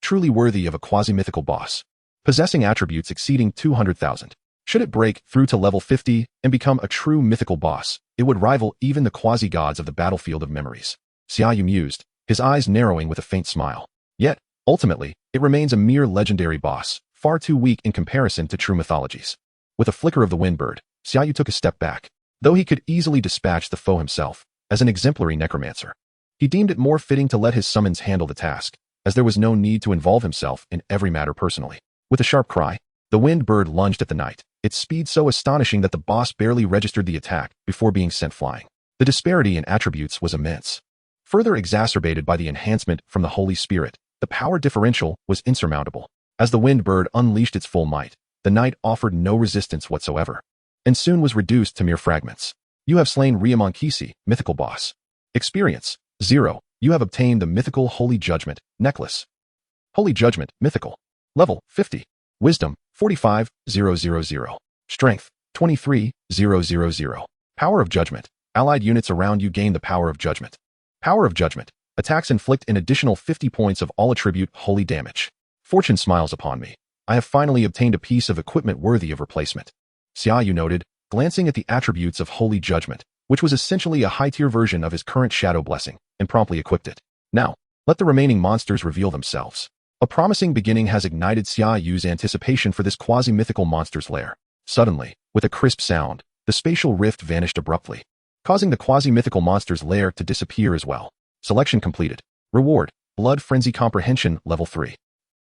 Truly worthy of a quasi-mythical boss. Possessing attributes exceeding 200,000. Should it break through to level 50 and become a true mythical boss, it would rival even the quasi-gods of the battlefield of memories. Xia Yu mused, his eyes narrowing with a faint smile. Yet, ultimately, it remains a mere legendary boss, far too weak in comparison to true mythologies. With a flicker of the windbird, Xia Yu took a step back. Though he could easily dispatch the foe himself, as an exemplary necromancer, he deemed it more fitting to let his summons handle the task, as there was no need to involve himself in every matter personally. With a sharp cry, the wind bird lunged at the knight, its speed so astonishing that the boss barely registered the attack before being sent flying. The disparity in attributes was immense. Further exacerbated by the enhancement from the Holy Spirit, the power differential was insurmountable. As the wind bird unleashed its full might, the knight offered no resistance whatsoever, and soon was reduced to mere fragments. You have slain Riamankisi, mythical boss. Experience, 0. You have obtained the mythical Holy Judgment necklace. Holy Judgment, mythical. Level, 50. Wisdom, 45,000. Strength, 23,000. Power of Judgment. Allied units around you gain the Power of Judgment. Power of Judgment. Attacks inflict an additional 50 points of all attribute holy damage. Fortune smiles upon me. I have finally obtained a piece of equipment worthy of replacement. Xia Yu noted, glancing at the attributes of Holy Judgment, which was essentially a high-tier version of his current Shadow Blessing, and promptly equipped it. Now, let the remaining monsters reveal themselves. A promising beginning has ignited Xia Yu's anticipation for this quasi-mythical monster's lair. Suddenly, with a crisp sound, the spatial rift vanished abruptly, causing the quasi-mythical monster's lair to disappear as well. Selection completed. Reward, Blood Frenzy Comprehension, Level 3.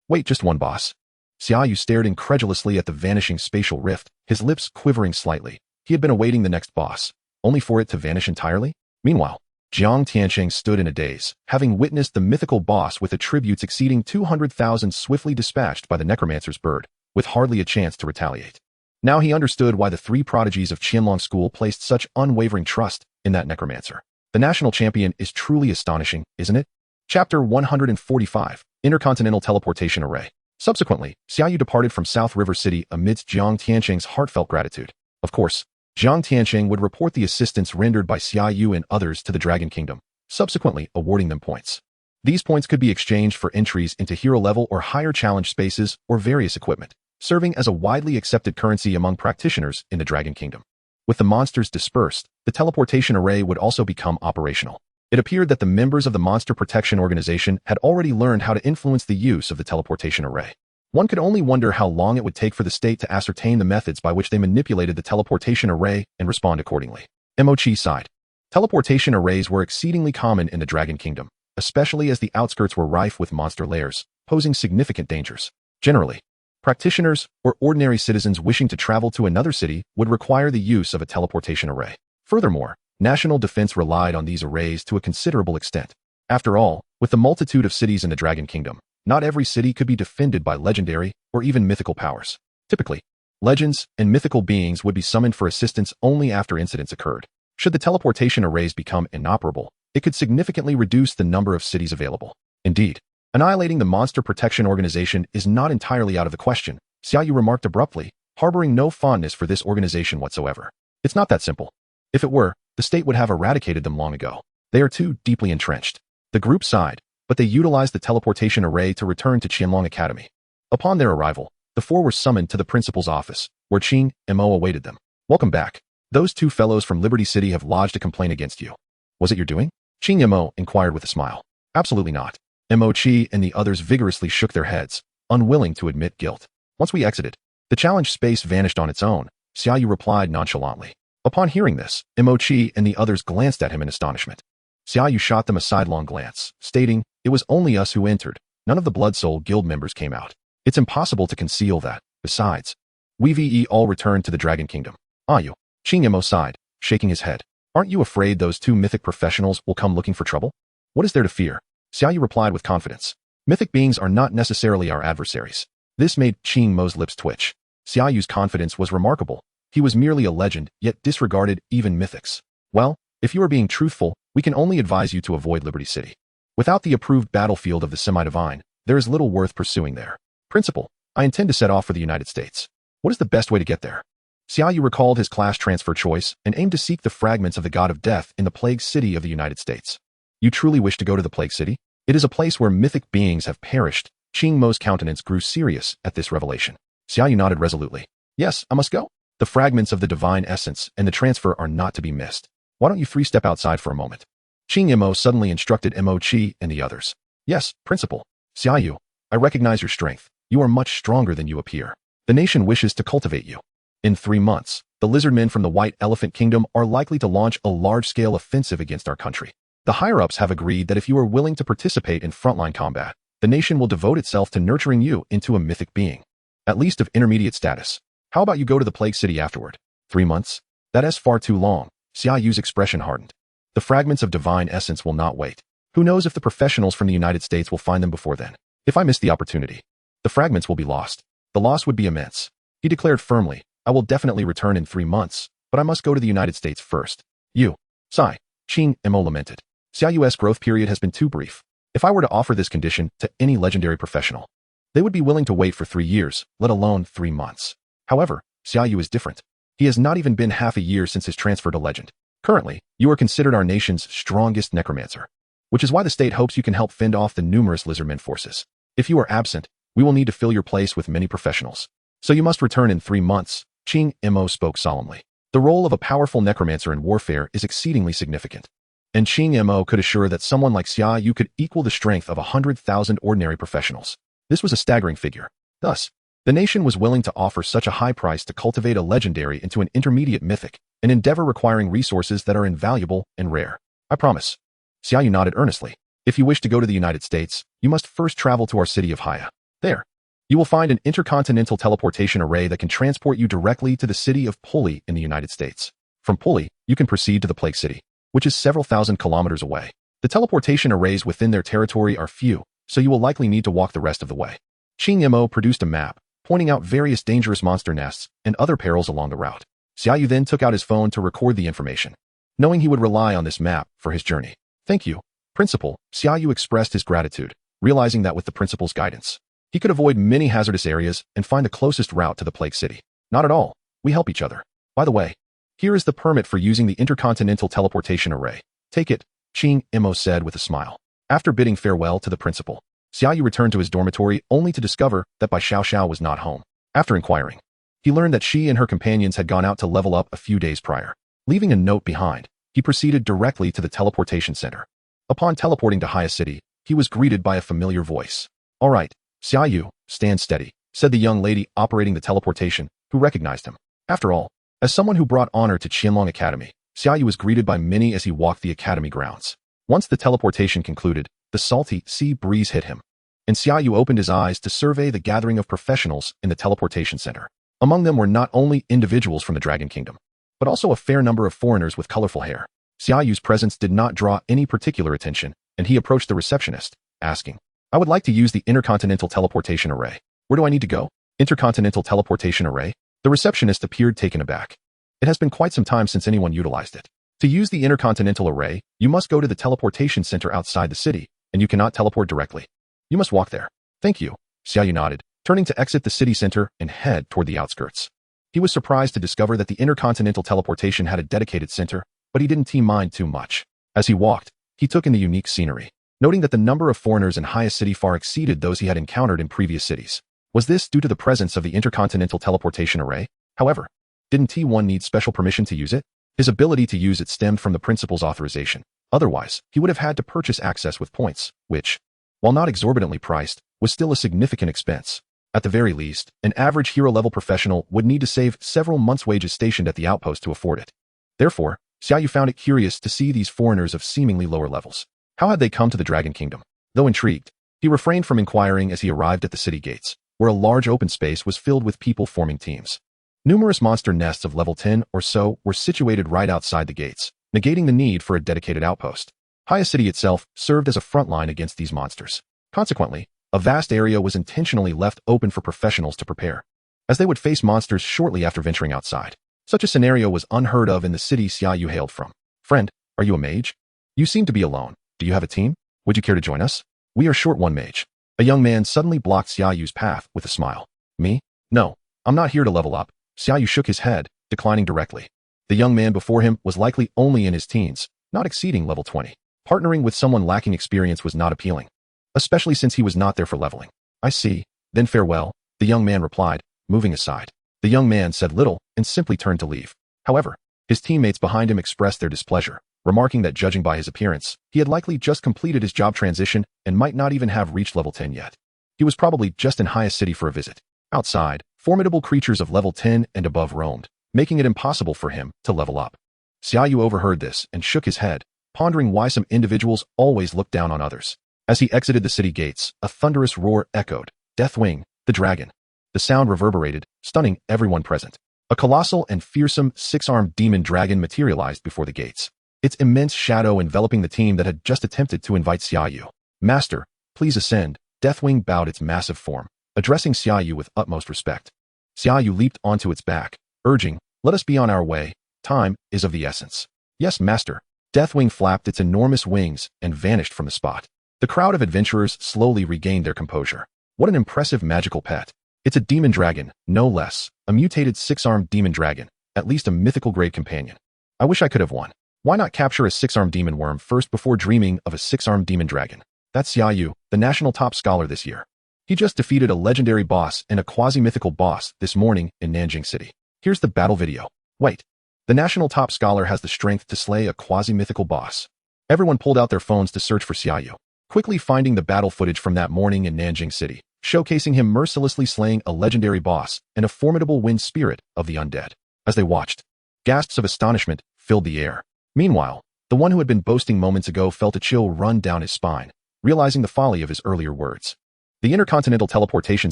Wait, just one boss? Xia Yu stared incredulously at the vanishing spatial rift, his lips quivering slightly. He had been awaiting the next boss, only for it to vanish entirely? Meanwhile, Jiang Tianqing stood in a daze, having witnessed the mythical boss with attributes exceeding 200,000 swiftly dispatched by the Necromancer's bird, with hardly a chance to retaliate. Now he understood why the three prodigies of Qianlong School placed such unwavering trust in that Necromancer. The national champion is truly astonishing, isn't it? Chapter 145, Intercontinental Teleportation Array. Subsequently, Xia Yu departed from South River City amidst Jiang Tianqing's heartfelt gratitude. Of course, Jiang Tianqing would report the assistance rendered by Xia Yu and others to the Dragon Kingdom, subsequently awarding them points. These points could be exchanged for entries into hero-level or higher challenge spaces or various equipment, serving as a widely accepted currency among practitioners in the Dragon Kingdom. With the monsters dispersed, the teleportation array would also become operational. It appeared that the members of the Monster Protection Organization had already learned how to influence the use of the teleportation array. One could only wonder how long it would take for the state to ascertain the methods by which they manipulated the teleportation array and respond accordingly. Mochi sighed. Teleportation arrays were exceedingly common in the Dragon Kingdom, especially as the outskirts were rife with monster lairs, posing significant dangers. Generally, practitioners or ordinary citizens wishing to travel to another city would require the use of a teleportation array. Furthermore, national defense relied on these arrays to a considerable extent. After all, with the multitude of cities in the Dragon Kingdom, not every city could be defended by legendary or even mythical powers. Typically, legends and mythical beings would be summoned for assistance only after incidents occurred. Should the teleportation arrays become inoperable, it could significantly reduce the number of cities available. Indeed, annihilating the Monster Protection Organization is not entirely out of the question, Xia Yu remarked abruptly, harboring no fondness for this organization whatsoever. It's not that simple. If it were, the state would have eradicated them long ago. They are too deeply entrenched. The group sighed, but they utilized the teleportation array to return to Qianlong Academy. Upon their arrival, the four were summoned to the principal's office, where Qing Mo awaited them. Welcome back. Those two fellows from Liberty City have lodged a complaint against you. Was it your doing? Qing Mo inquired with a smile. Absolutely not. Mo Chi and the others vigorously shook their heads, unwilling to admit guilt. Once we exited, the challenge space vanished on its own, Xia Yu replied nonchalantly. Upon hearing this, Mo Chi and the others glanced at him in astonishment. Xia Yu shot them a sidelong glance, stating, "It was only us who entered. None of the Blood Soul Guild members came out. It's impossible to conceal that. Besides, we all returned to the Dragon Kingdom." "Ah, you." Qing Mo sighed, shaking his head. "Aren't you afraid those two mythic professionals will come looking for trouble?" "What is there to fear?" Xia Yu replied with confidence. "Mythic beings are not necessarily our adversaries." This made Qing Mo's lips twitch. Xia Yu's confidence was remarkable. He was merely a legend, yet disregarded even mythics. "Well, if you are being truthful, we can only advise you to avoid Liberty City. Without the approved battlefield of the semi-divine, there is little worth pursuing there. Principal, I intend to set off for the United States. What is the best way to get there?" Xia Yu recalled his class transfer choice and aimed to seek the fragments of the God of Death in the Plague City of the United States. "You truly wish to go to the Plague City? It is a place where mythic beings have perished." Qing Mo's countenance grew serious at this revelation. Xia Yu nodded resolutely. "Yes, I must go. The fragments of the divine essence and the transfer are not to be missed. Why don't you three step outside for a moment?" Qing Mo suddenly instructed Mo Chi and the others. "Yes, Principal. Xia Yu, I recognize your strength. You are much stronger than you appear. The nation wishes to cultivate you. In 3 months, the lizardmen from the White Elephant Kingdom are likely to launch a large-scale offensive against our country. The higher-ups have agreed that if you are willing to participate in frontline combat, the nation will devote itself to nurturing you into a mythic being, at least of intermediate status. How about you go to the Plague City afterward? 3 months? That is far too long. Xia Yu's expression hardened. The fragments of divine essence will not wait. Who knows if the professionals from the United States will find them before then? If I miss the opportunity, the fragments will be lost. The loss would be immense. He declared firmly, I will definitely return in 3 months, but I must go to the United States first. You. Sigh. Qing Mo lamented. Xia Yu's growth period has been too brief. If I were to offer this condition to any legendary professional, they would be willing to wait for 3 years, let alone 3 months. However, Xia Yu is different. He has not even been half a year since his transfer to legend. Currently, you are considered our nation's strongest necromancer, which is why the state hopes you can help fend off the numerous lizardmen forces. If you are absent, we will need to fill your place with many professionals. So you must return in 3 months, Qing Mo spoke solemnly. The role of a powerful necromancer in warfare is exceedingly significant, and Qing Mo could assure that someone like Xia Yu could equal the strength of 100,000 ordinary professionals. This was a staggering figure. Thus, the nation was willing to offer such a high price to cultivate a legendary into an intermediate mythic, an endeavor requiring resources that are invaluable and rare. I promise. Xia Yu nodded earnestly. If you wish to go to the United States, you must first travel to our city of Haya. There, you will find an intercontinental teleportation array that can transport you directly to the city of Puli in the United States. From Puli, you can proceed to the Plague City, which is several thousand kilometers away. The teleportation arrays within their territory are few, so you will likely need to walk the rest of the way. Qing Mo produced a map, pointing out various dangerous monster nests and other perils along the route. Xia Yu then took out his phone to record the information, knowing he would rely on this map for his journey. Thank you, Principal. Xia Yu expressed his gratitude, realizing that with the principal's guidance, he could avoid many hazardous areas and find the closest route to the Plague City. Not at all. We help each other. By the way, here is the permit for using the intercontinental teleportation array. Take it, Qing Mo said with a smile. After bidding farewell to the principal, Xia Yu returned to his dormitory only to discover that Bai Xiao was not home. After inquiring, he learned that she and her companions had gone out to level up a few days prior. Leaving a note behind, he proceeded directly to the teleportation center. Upon teleporting to Haya City, he was greeted by a familiar voice. All right, Xia Yu, stand steady, said the young lady operating the teleportation, who recognized him. After all, as someone who brought honor to Qianlong Academy, Xia Yu was greeted by many as he walked the academy grounds. Once the teleportation concluded, the salty sea breeze hit him, and Xia Yu opened his eyes to survey the gathering of professionals in the teleportation center. Among them were not only individuals from the Dragon Kingdom, but also a fair number of foreigners with colorful hair. Xia Yu's presence did not draw any particular attention, and he approached the receptionist, asking, I would like to use the intercontinental teleportation array. Where do I need to go? Intercontinental teleportation array? The receptionist appeared taken aback. It has been quite some time since anyone utilized it. To use the intercontinental array, you must go to the teleportation center outside the city, and you cannot teleport directly. You must walk there. Thank you. Xia Yu nodded, turning to exit the city center and head toward the outskirts. He was surprised to discover that the intercontinental teleportation had a dedicated center, but he didn't mind too much. As he walked, he took in the unique scenery, noting that the number of foreigners in Haya City far exceeded those he had encountered in previous cities. Was this due to the presence of the intercontinental teleportation array? However, didn't T1 need special permission to use it? His ability to use it stemmed from the principal's authorization. Otherwise, he would have had to purchase access with points, which, while not exorbitantly priced, was still a significant expense. At the very least, an average hero-level professional would need to save several months' wages stationed at the outpost to afford it. Therefore, Xia Yu found it curious to see these foreigners of seemingly lower levels. How had they come to the Dragon Kingdom? Though intrigued, he refrained from inquiring as he arrived at the city gates, where a large open space was filled with people forming teams. Numerous monster nests of level 10 or so were situated right outside the gates, negating the need for a dedicated outpost. Haya City itself served as a front line against these monsters. Consequently, a vast area was intentionally left open for professionals to prepare, as they would face monsters shortly after venturing outside. Such a scenario was unheard of in the city Xia Yu hailed from. Friend, are you a mage? You seem to be alone. Do you have a team? Would you care to join us? We are short one mage. A young man suddenly blocked Xia Yu's path with a smile. Me? No, I'm not here to level up. Xia Yu shook his head, declining directly. The young man before him was likely only in his teens, not exceeding level 20. Partnering with someone lacking experience was not appealing, especially since he was not there for leveling. I see. Then farewell, the young man replied, moving aside. The young man said little and simply turned to leave. However, his teammates behind him expressed their displeasure, remarking that judging by his appearance, he had likely just completed his job transition and might not even have reached level 10 yet. He was probably just in Haya City for a visit. Outside, formidable creatures of level 10 and above roamed, making it impossible for him to level up. Xia Yu overheard this and shook his head, pondering why some individuals always look down on others. As he exited the city gates, a thunderous roar echoed. Deathwing, the dragon. The sound reverberated, stunning everyone present. A colossal and fearsome six-armed demon dragon materialized before the gates, its immense shadow enveloping the team that had just attempted to invite Xia Yu. Master, please ascend. Deathwing bowed its massive form, addressing Xia Yu with utmost respect. Xia Yu leaped onto its back, urging, let us be on our way. Time is of the essence. Yes, master. Deathwing flapped its enormous wings and vanished from the spot. The crowd of adventurers slowly regained their composure. What an impressive magical pet. It's a demon dragon, no less, a mutated six-armed demon dragon, at least a mythical-grade companion. I wish I could have one. Why not capture a six-armed demon worm first before dreaming of a six-armed demon dragon? That's Xia Yu, the national top scholar this year. He just defeated a legendary boss and a quasi-mythical boss this morning in Nanjing City. Here's the battle video. Wait. The national top scholar has the strength to slay a quasi-mythical boss. Everyone pulled out their phones to search for Xia Yu, quickly finding the battle footage from that morning in Nanjing City, showcasing him mercilessly slaying a legendary boss and a formidable wind spirit of the undead. As they watched, gasps of astonishment filled the air. Meanwhile, the one who had been boasting moments ago felt a chill run down his spine, realizing the folly of his earlier words. The Intercontinental Teleportation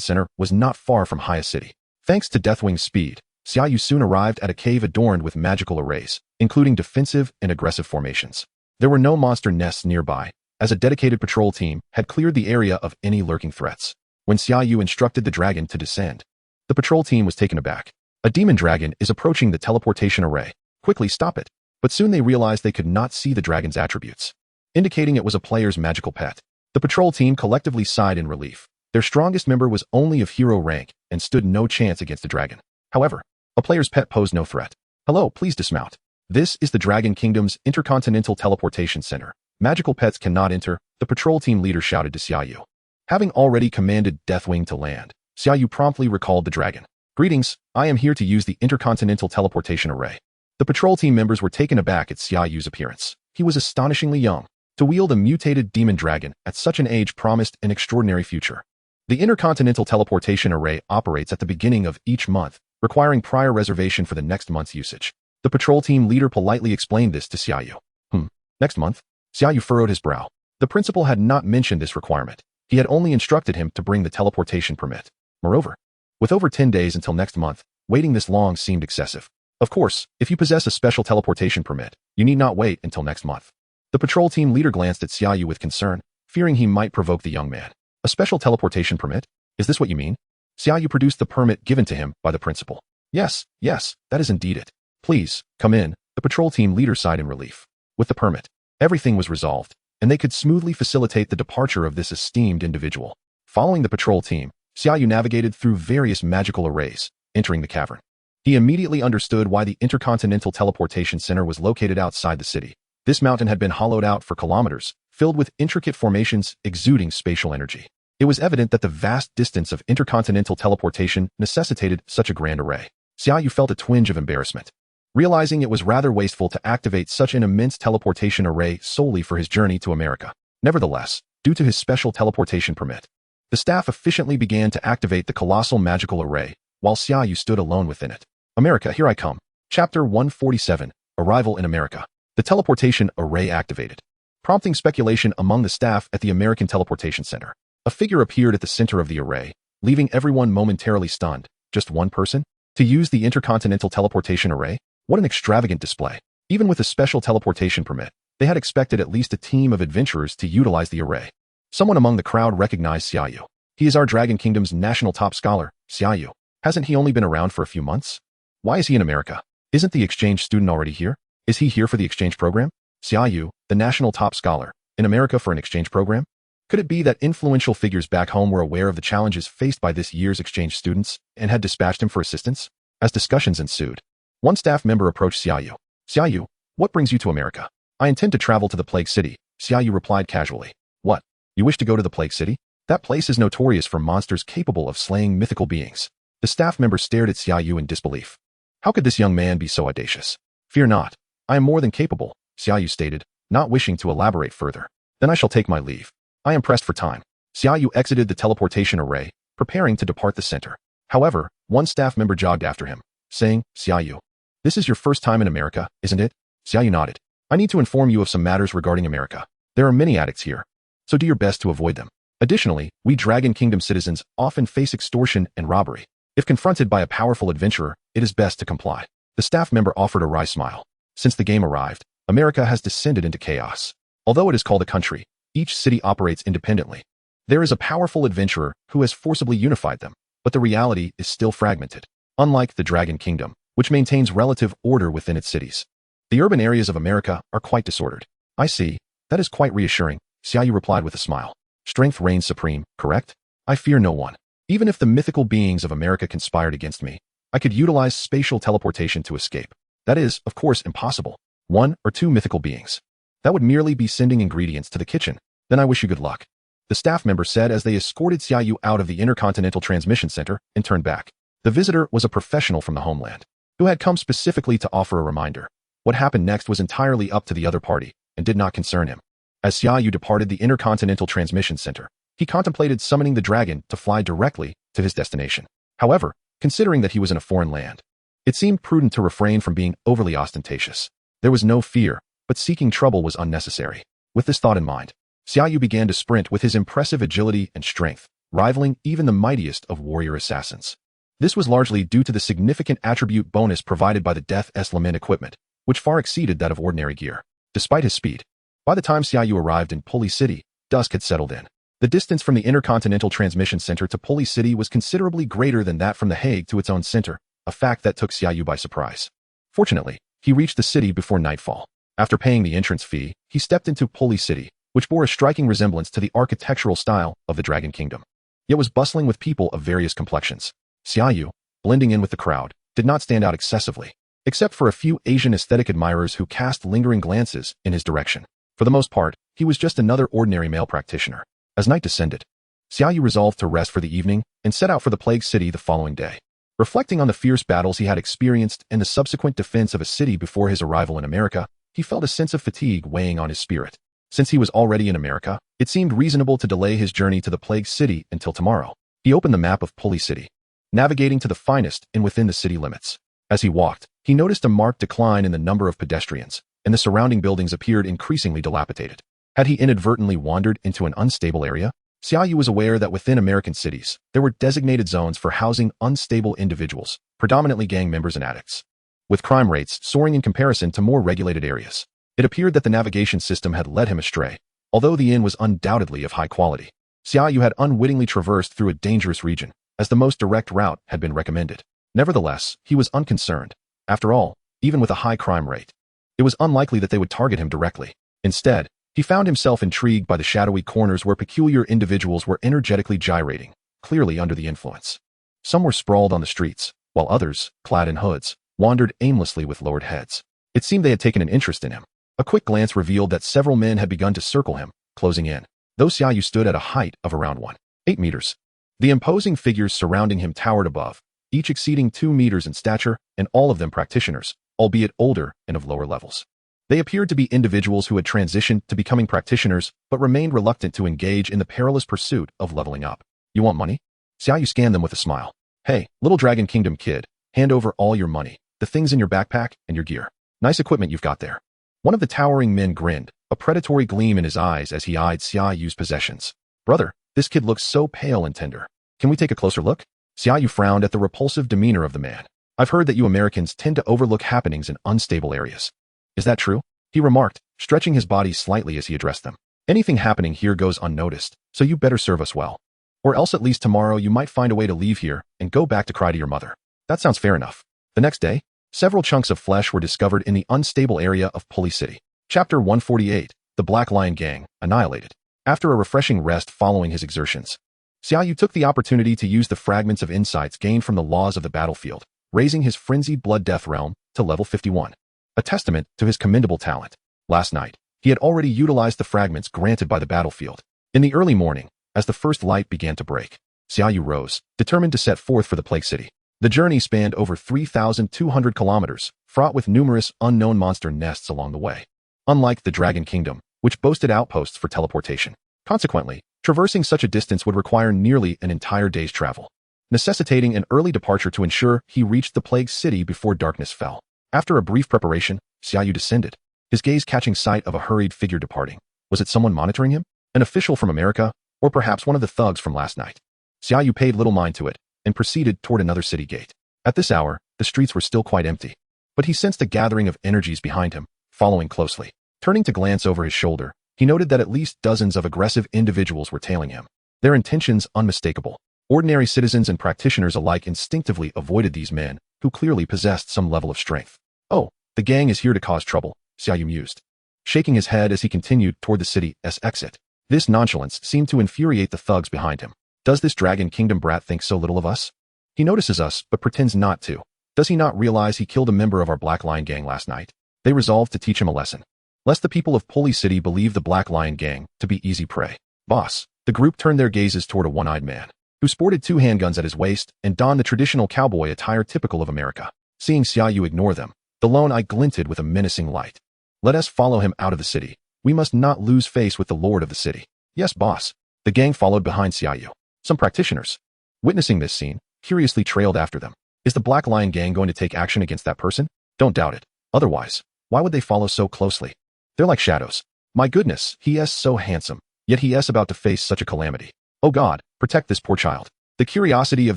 Center was not far from Haya City. Thanks to Deathwing's speed, Xia Yu soon arrived at a cave adorned with magical arrays, including defensive and aggressive formations. There were no monster nests nearby, as a dedicated patrol team had cleared the area of any lurking threats. When Xia Yu instructed the dragon to descend, the patrol team was taken aback. A demon dragon is approaching the teleportation array. Quickly stop it. But soon they realized they could not see the dragon's attributes, indicating it was a player's magical pet. The patrol team collectively sighed in relief. Their strongest member was only of hero rank and stood no chance against the dragon. However, a player's pet posed no threat. Hello, please dismount. This is the Dragon Kingdom's Intercontinental Teleportation Center. Magical pets cannot enter, the patrol team leader shouted to Xia Yu. Having already commanded Deathwing to land, Xia Yu promptly recalled the dragon. Greetings, I am here to use the Intercontinental Teleportation Array. The patrol team members were taken aback at Xia Yu's appearance. He was astonishingly young. To wield a mutated demon dragon at such an age promised an extraordinary future. The Intercontinental Teleportation Array operates at the beginning of each month, requiring prior reservation for the next month's usage. The patrol team leader politely explained this to Xia Yu. Next month? Xia Yu furrowed his brow. The principal had not mentioned this requirement. He had only instructed him to bring the teleportation permit. Moreover, with over 10 days until next month, waiting this long seemed excessive. Of course, if you possess a special teleportation permit, you need not wait until next month. The patrol team leader glanced at Xia Yu with concern, fearing he might provoke the young man. A special teleportation permit? Is this what you mean? Xia Yu produced the permit given to him by the principal. Yes, that is indeed it. Please, come in, the patrol team leader sighed in relief. With the permit, everything was resolved, and they could smoothly facilitate the departure of this esteemed individual. Following the patrol team, Xia Yu navigated through various magical arrays, entering the cavern. He immediately understood why the Intercontinental Teleportation Center was located outside the city. This mountain had been hollowed out for kilometers, filled with intricate formations exuding spatial energy. It was evident that the vast distance of intercontinental teleportation necessitated such a grand array. Xia Yu felt a twinge of embarrassment, realizing it was rather wasteful to activate such an immense teleportation array solely for his journey to America. Nevertheless, due to his special teleportation permit, the staff efficiently began to activate the colossal magical array, while Xia Yu stood alone within it. America, here I come. Chapter 147, Arrival in America. The teleportation array activated, prompting speculation among the staff at the American Teleportation Center. A figure appeared at the center of the array, leaving everyone momentarily stunned. Just one person? To use the Intercontinental Teleportation Array? What an extravagant display. Even with a special teleportation permit, they had expected at least a team of adventurers to utilize the array. Someone among the crowd recognized Xia Yu. He is our Dragon Kingdom's national top scholar, Xia Yu. Hasn't he only been around for a few months? Why is he in America? Isn't the exchange student already here? Is he here for the exchange program? Xia Yu, the national top scholar, in America for an exchange program? Could it be that influential figures back home were aware of the challenges faced by this year's exchange students and had dispatched him for assistance? As discussions ensued, one staff member approached Xia Yu. Xia Yu, what brings you to America? I intend to travel to the Plague City, Xia Yu replied casually. What? You wish to go to the Plague City? That place is notorious for monsters capable of slaying mythical beings. The staff member stared at Xia Yu in disbelief. How could this young man be so audacious? Fear not. I am more than capable, Xia Yu stated, not wishing to elaborate further. Then I shall take my leave. I am pressed for time. Xia Yu exited the teleportation array, preparing to depart the center. However, one staff member jogged after him, saying, Xia Yu, this is your first time in America, isn't it? Xia Yu nodded. I need to inform you of some matters regarding America. There are many addicts here, so do your best to avoid them. Additionally, we Dragon Kingdom citizens often face extortion and robbery. If confronted by a powerful adventurer, it is best to comply. The staff member offered a wry smile. Since the game arrived, America has descended into chaos. Although it is called a country, each city operates independently. There is a powerful adventurer who has forcibly unified them, but the reality is still fragmented. Unlike the Dragon Kingdom, which maintains relative order within its cities, the urban areas of America are quite disordered. I see. That is quite reassuring, Xia Yu replied with a smile. Strength reigns supreme, correct? I fear no one. Even if the mythical beings of America conspired against me, I could utilize spatial teleportation to escape. That is, of course, impossible. 1 or 2 mythical beings. That would merely be sending ingredients to the kitchen. Then I wish you good luck. The staff member said as they escorted Xia Yu out of the Intercontinental Transmission Center and turned back. The visitor was a professional from the homeland, who had come specifically to offer a reminder. What happened next was entirely up to the other party, and did not concern him. As Xia Yu departed the Intercontinental Transmission Center, he contemplated summoning the dragon to fly directly to his destination. However, considering that he was in a foreign land, it seemed prudent to refrain from being overly ostentatious. There was no fear, but seeking trouble was unnecessary. With this thought in mind, Xia Yu began to sprint with his impressive agility and strength, rivaling even the mightiest of warrior assassins. This was largely due to the significant attribute bonus provided by the Death's Lament equipment, which far exceeded that of ordinary gear. Despite his speed, by the time Xia Yu arrived in Pulley City, dusk had settled in. The distance from the Intercontinental Transmission Center to Pulley City was considerably greater than that from The Hague to its own center, a fact that took Xia Yu by surprise. Fortunately, he reached the city before nightfall. After paying the entrance fee, he stepped into Pulley City, which bore a striking resemblance to the architectural style of the Dragon Kingdom, yet was bustling with people of various complexions. Xia Yu, blending in with the crowd, did not stand out excessively, except for a few Asian aesthetic admirers who cast lingering glances in his direction. For the most part, he was just another ordinary male practitioner. As night descended, Xia Yu resolved to rest for the evening and set out for the Plague City the following day. Reflecting on the fierce battles he had experienced and the subsequent defense of a city before his arrival in America, he felt a sense of fatigue weighing on his spirit. Since he was already in America, it seemed reasonable to delay his journey to the Plague City until tomorrow. He opened the map of Pulley City, navigating to the finest and within the city limits. As he walked, he noticed a marked decline in the number of pedestrians, and the surrounding buildings appeared increasingly dilapidated. Had he inadvertently wandered into an unstable area? Xia Yu was aware that within American cities, there were designated zones for housing unstable individuals, predominantly gang members and addicts, with crime rates soaring in comparison to more regulated areas. It appeared that the navigation system had led him astray. Although the inn was undoubtedly of high quality, Xia Yu had unwittingly traversed through a dangerous region, as the most direct route had been recommended. Nevertheless, he was unconcerned. After all, even with a high crime rate, it was unlikely that they would target him directly. Instead, he found himself intrigued by the shadowy corners where peculiar individuals were energetically gyrating, clearly under the influence. Some were sprawled on the streets, while others, clad in hoods, wandered aimlessly with lowered heads. It seemed they had taken an interest in him. A quick glance revealed that several men had begun to circle him, closing in. Though Xia Yu stood at a height of around 1.8 meters, the imposing figures surrounding him towered above, each exceeding 2 meters in stature, and all of them practitioners, albeit older and of lower levels. They appeared to be individuals who had transitioned to becoming practitioners, but remained reluctant to engage in the perilous pursuit of leveling up. You want money? Xia Yu scanned them with a smile. Hey, little Dragon Kingdom kid, hand over all your money, the things in your backpack, and your gear. Nice equipment you've got there. One of the towering men grinned, a predatory gleam in his eyes as he eyed Xia Yu's possessions. Brother, this kid looks so pale and tender. Can we take a closer look? Xia Yu frowned at the repulsive demeanor of the man. I've heard that you Americans tend to overlook happenings in unstable areas. Is that true? He remarked, stretching his body slightly as he addressed them. Anything happening here goes unnoticed, so you better serve us well. Or else at least tomorrow you might find a way to leave here and go back to cry to your mother. That sounds fair enough. The next day, several chunks of flesh were discovered in the unstable area of Pulley City. Chapter 148, The Black Lion Gang, Annihilated. After a refreshing rest following his exertions, Xia Yu took the opportunity to use the fragments of insights gained from the laws of the battlefield, raising his frenzied blood death realm to level 51. A testament to his commendable talent. Last night, he had already utilized the fragments granted by the battlefield. In the early morning, as the first light began to break, Xia Yu rose, determined to set forth for the Plague City. The journey spanned over 3,200 kilometers, fraught with numerous unknown monster nests along the way. Unlike the Dragon Kingdom, which boasted outposts for teleportation. Consequently, traversing such a distance would require nearly an entire day's travel, necessitating an early departure to ensure he reached the Plague City before darkness fell. After a brief preparation, Xia Yu descended, his gaze catching sight of a hurried figure departing. Was it someone monitoring him? An official from America, or perhaps one of the thugs from last night? Xia Yu paid little mind to it, and proceeded toward another city gate. At this hour, the streets were still quite empty, but he sensed a gathering of energies behind him, following closely. Turning to glance over his shoulder, he noted that at least dozens of aggressive individuals were tailing him, their intentions unmistakable. Ordinary citizens and practitioners alike instinctively avoided these men, who clearly possessed some level of strength. Oh, the gang is here to cause trouble, Xia Yu mused, shaking his head as he continued toward the city's exit. This nonchalance seemed to infuriate the thugs behind him. Does this Dragon Kingdom brat think so little of us? He notices us, but pretends not to. Does he not realize he killed a member of our Black Lion gang last night? They resolved to teach him a lesson, lest the people of Pulley City believe the Black Lion gang to be easy prey. Boss. The group turned their gazes toward a one-eyed man, who sported 2 handguns at his waist and donned the traditional cowboy attire typical of America. Seeing Xia Yu ignore them, the lone eye glinted with a menacing light. Let us follow him out of the city. We must not lose face with the lord of the city. Yes, boss. The gang followed behind Xia Yu. Some practitioners, witnessing this scene, curiously trailed after them. Is the Black Lion gang going to take action against that person? Don't doubt it. Otherwise, why would they follow so closely? They're like shadows. My goodness, he is so handsome, yet he is about to face such a calamity. Oh God, protect this poor child. The curiosity of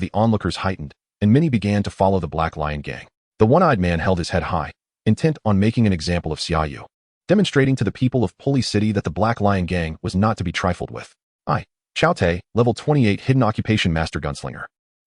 the onlookers heightened, and many began to follow the Black Lion gang. The one-eyed man held his head high, intent on making an example of Xia Yu, demonstrating to the people of Pulley City that the Black Lion gang was not to be trifled with. I, Chao Te, level 28 hidden occupation master gunslinger,